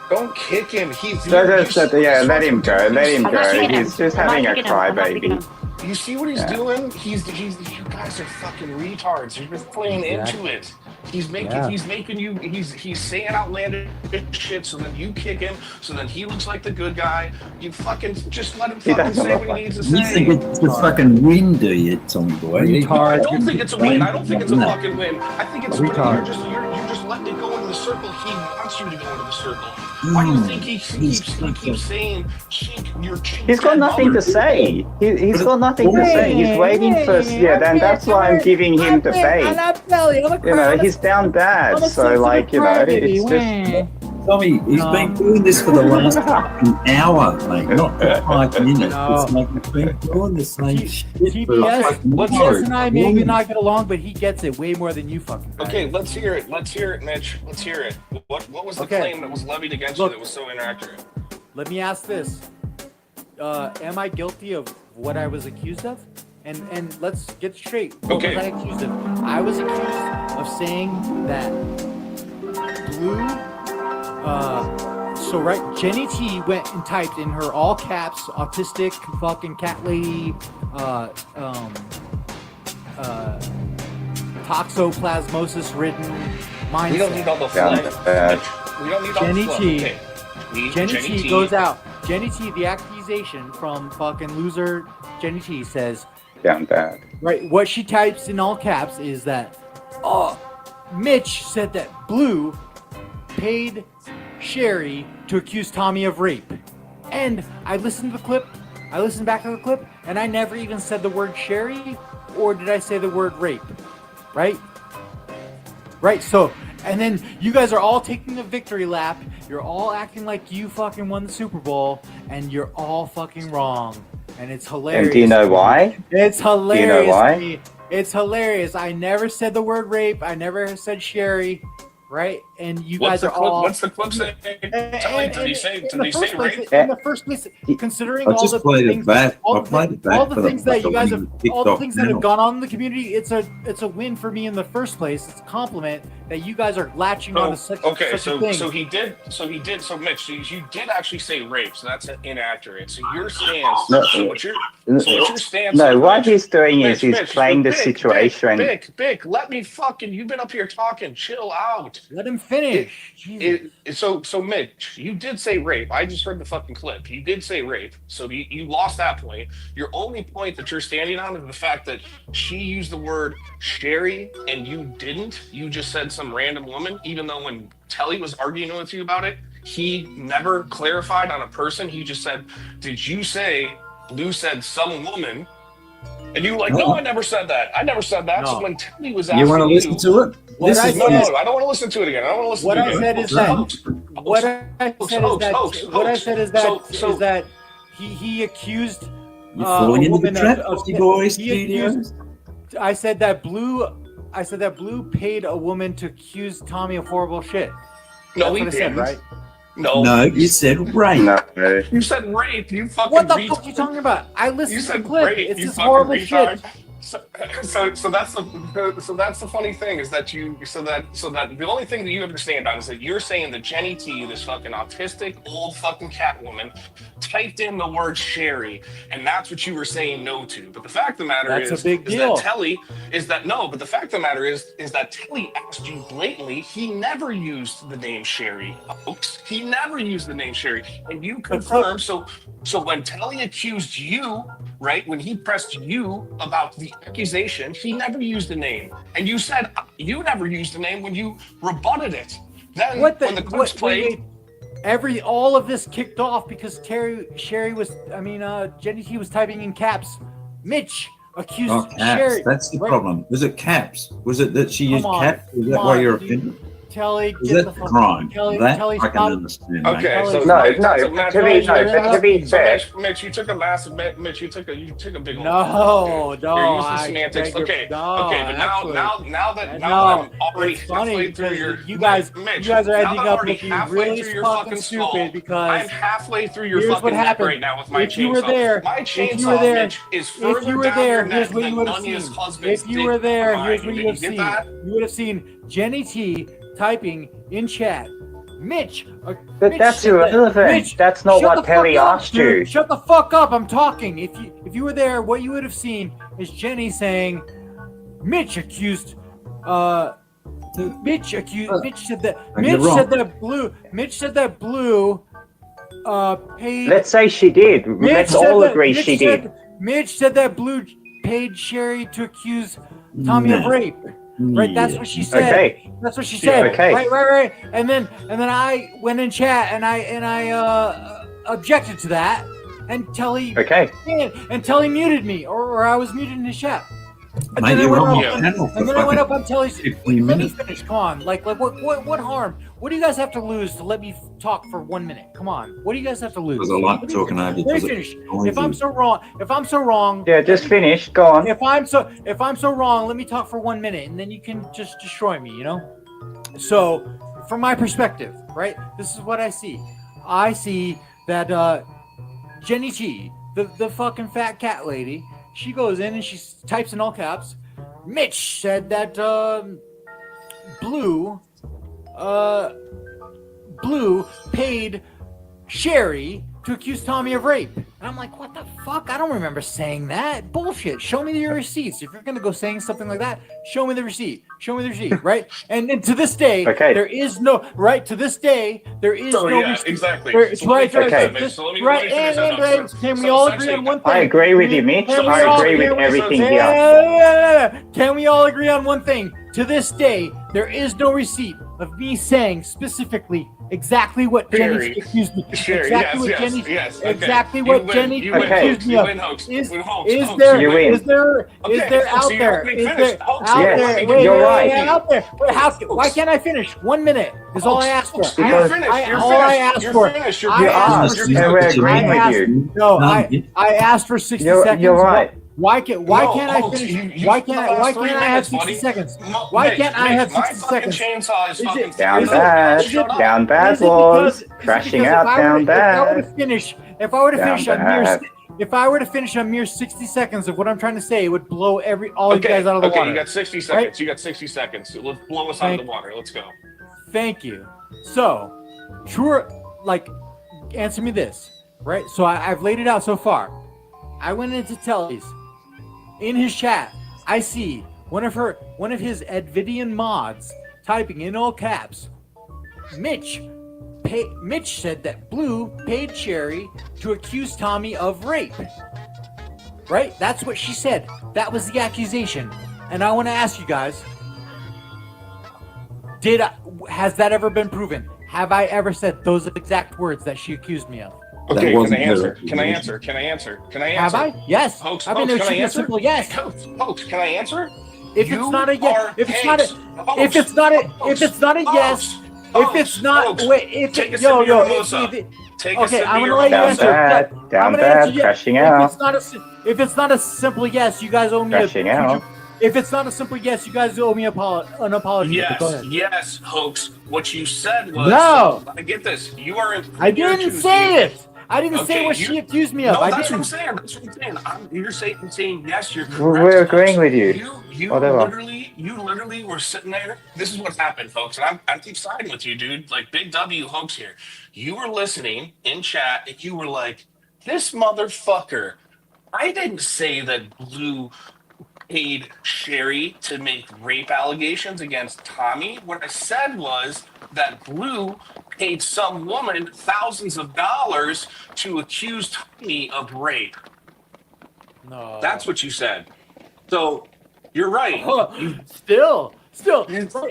Don't kick him. He's Yeah, let him go. Let him go. He's just having a crybaby. You see what he's doing? He's you guys are fucking retards. You're just playing into it. He's making you he's saying outlandish shit so then you kick him so then he looks like the good guy. You fucking just let him fucking say what he needs to say. You think it's a fucking win, do you, Tommy Boy? I don't think it's a win. I don't think it's a No. fucking win. I think it's you're just letting it go into the circle. He wants you to go into the circle. Why do you think he keeps saying your cheek? He's got nothing to say. He's got nothing to say. He's waiting for then that's why I'm giving him the bait. You know, he's down bad. So like, you know, it's just Tommy, he's been doing this for the last fucking hour, mate, not for 5 minutes. No. It's like he's been doing the same shit for TBS and I maybe not get along, but he gets it way more than you fucking. Okay, let's hear it. Let's hear it, Mitch. Let's hear it. What was the claim that was levied against you that was so inaccurate? Let me ask this: am I guilty of what I was accused of? And let's get straight. What was I accused of? I was accused of saying that Blue. So right, Jenny T went and typed in her all caps, autistic fucking cat lady, toxoplasmosis ridden mindset. We don't need all the fluff. We don't need all the Jenny fluff. T. Okay. Jenny T goes out. Jenny T, the accusation from fucking loser Jenny T says, Down bad. right, what she types in all caps is that, Mitch said that Blue paid Sherry to accuse Tommy of rape. And I listened to the clip, I listened back to the clip, and I never even said the word Sherry, or did I say the word rape? Right? Right, so, and then you guys are all taking a victory lap, you're all acting like you fucking won the Super Bowl, and you're all fucking wrong. And it's hilarious. And do you know why? It's hilarious. Do you know why? to me. It's hilarious. I never said the word rape. I never said Sherry, right? And you guys are all. What's the clip say? Did he say rape? In the first place, considering I all just the played it things, back. all I played it back all the for things that you guys have, all the TikTok things that now. have gone on in the community, it's a win for me in the first place. It's a compliment that you guys are latching on to such a thing. So Mitch, you did actually say rape, so that's inaccurate. So your stance, what your stance No, is, what Mitch, he's doing is Mitch, he's playing the Bick, situation. Bick, let me fucking, you've been up here talking, chill out. Let him finish. So Mitch, you did say rape. I just heard the fucking clip. You did say rape, so you lost that point. Your only point that you're standing on is the fact that she used the word Sherry and you didn't. You just said some random woman, even though when Telly was arguing with you about it, he never clarified on a person. He just said, did you say Lou said some woman? And you were like, no, I never said that. I never said that. So when Telly was asking You want to listen to it? No, I don't want to listen to it again. I don't want to listen to it again. What I said is that he accused You're falling a into the woman trap, of Frosty Boys he Studios. accused, I said that Blue paid a woman to accuse Tommy of horrible shit. No, That's he what I said, didn't. right? No, you said rape. You said rape. You fucking. What the fuck are you talking about? I listened to the clip. Rape, it's you this fucking horrible retard. shit. So that's the funny thing is that the only thing that you understand on is that you're saying that Jenny T, this fucking autistic old fucking cat woman, typed in the word Sherry, and that's what you were saying no to. But the fact of the matter That's is a big deal. that Telly is that no. But the fact of the matter is that Telly asked you blatantly. He never used the name Sherry, folks. He never used the name Sherry, and you confirmed. So when Telly accused you, right, when he pressed you about the accusation, he never used the name, and you said you never used the name when you rebutted it. Then when the clips played, all of this kicked off because Jenny T was typing in caps. Mitch accused Oh, caps. Sherry. That's the right? problem. Was it caps? Was it that she used Come on, caps? Is that come why on, you're dude. offended? Telly, Is get that the fuck crime? Telly, That Telly, I can stop. understand. okay, mate. so To be fair, Mitch, you took a massive, Mitch, you took a big old. No, You're using semantics. Okay, but now that I'm already halfway through your, you guys are ending up already looking halfway really through your fucking fucking stupid skull. because I'm halfway through your here's fucking what neck happened. right now with my If you were chainsaw. there, My if you chainsaw, were there, Mitch, is if further you were down there, your neck here's what than you would have Anya's seen. husband's If you were there, dick. here's what you would have Did seen. that? You would have seen Jenny T typing in chat. Mitch, But that's irrelevant. That's not what Telly asked you. Shut the fuck up! I'm talking. If you were there, what you would have seen is Jenny saying, Mitch accused. Mitch said that Blue paid. Let's say she did. Let's all agree she did. Mitch said that Blue paid Sherry to accuse Tommy of rape. Right, that's what she said. Okay. That's what she said. Okay. Right. And then I went in chat and I objected to that, and Telly. Okay. And Telly muted me, or I was muted in his chat. Mate, then I you're went on up, the and channel for then I went up fucking on Telly's. 15 Let me minutes. finish. Come on. Like what harm? What do you guys have to lose to let me talk for 1 minute? Come on. What do you guys have to lose? Because I like Let me talking finish. over you. Let me because it finish. annoys If I'm you. so wrong. Yeah, just finish. Go on. If I'm so wrong, let me talk for 1 minute, and then you can just destroy me. You know. So, from my perspective, right? This is what I see. I see that Jenny G, the fucking fat cat lady, she goes in and she types in all caps. Mitch said that Blue paid Sherry to accuse Tommy of rape. And I'm like, what the fuck? I don't remember saying that. Bullshit. Show me your receipts. If you're gonna go saying something like that, show me the receipt. Show me the receipt, right? And then to this day, there is no right. To this day, there is So, no yeah, receipt. exactly. It's So let me right. finish Right. that, Mitch. So let me Right. finish that. And can we all agree on one thing? I agree with you, Mitch. Can we I all- agree with can we- everything here. Yeah. Can we all agree on one thing? To this day, there is no receipt of me saying specifically exactly what Jenny Sherry. accused me. Sherry, Exactly what yes, Jenny. yes, okay. Exactly You what win, Jenny you win, accused Hoax, me you of. win, Hoax, Is you win, Hoax, is Hoax, there you win. is there is Okay, there Hoax, out you there haven't is finished. there Hoax, out you there haven't wait finished. out there wait how why can't I finish 1 minute is all I asked for. You're finished. You're all I finished. asked You're for. finished. You're I asked finished. for and we're agreeing with you. No, I asked for 60 seconds. You're right. Why can't I Hoax, finish? you Why for the can't last 3 I have minutes, 60 buddy. seconds? Why Mitch, can't I Mitch, have my 60 fucking seconds? chainsaw is fucking Down furious. bad. Shut up. Down bad, Is it boys. because Crashing if out. Down If I were to bad. finish, if I were to Down finish a mere, bad. if I were to finish a mere 60 seconds of what I'm trying to say, it would blow all you Okay, guys out of the okay, water. you got 60 Right? seconds. You got 60 seconds. Let's blow us out of the water. Let's go. Thank you. So, true, like, answer me this, right? So I've laid it out so far. I went into Telly's. In his chat, I see one of his Edvidian mods typing in all caps. Mitch said that Blue paid Sherry to accuse Tommy of rape. Right? That's what she said. That was the accusation. And I want to ask you guys, has that ever been proven? Have I ever said those exact words that she accused me of? Okay, can I answer? Can I answer? Can I answer? Can I answer? Have I? Yes. Hoax, I mean, Hoax, it can should I be a answer? simple yes. Hoax, can I answer? If it's not a yes, if it's not a yes, if it's not wait, if Take a it, sip yo of your yo, mimosa. if it, Take a okay, sip I'm of gonna your let you mimosa. answer. Down I'm gonna bad. answer yes. Crashing If out. it's not a simple yes, you guys owe me Crashing out. If it's not a simple yes, you guys owe me an apology. Go Yes, ahead. yes, Hoax. What you said was No. I get this. You are in I didn't say it. I didn't say what she accused me of. No, I that's didn't. what I'm saying. That's what I'm saying. You're saying yes, you're correct. We're agreeing with you. You Whatever. literally were sitting there. This is what happened, folks. And I keep siding with you, dude. Like Big W Hoax here. You were listening in chat and you were like, this motherfucker. I didn't say that Blue paid Sherry to make rape allegations against Tommy. What I said was that Blue paid some woman thousands of dollars to accuse Tommy of rape. No. That's what you said. So you're right. Still,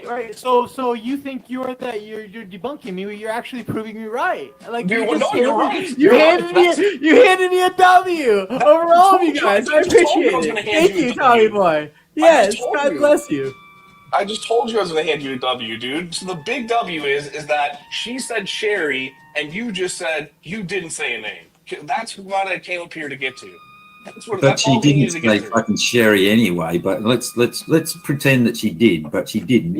right. So you think you're debunking me, but you're actually proving me right. Like You're right. You handed me a W over all of you guys. I appreciate it. Thank you, Tommy boy. Yes, God bless you. I just told you I was going to hand you a W, dude. So the big W is that she said Sherry, and you just said you didn't say a name. That's what I came up here to get to. But she didn't say fucking Sherry anyway. But let's pretend that she did, but she didn't.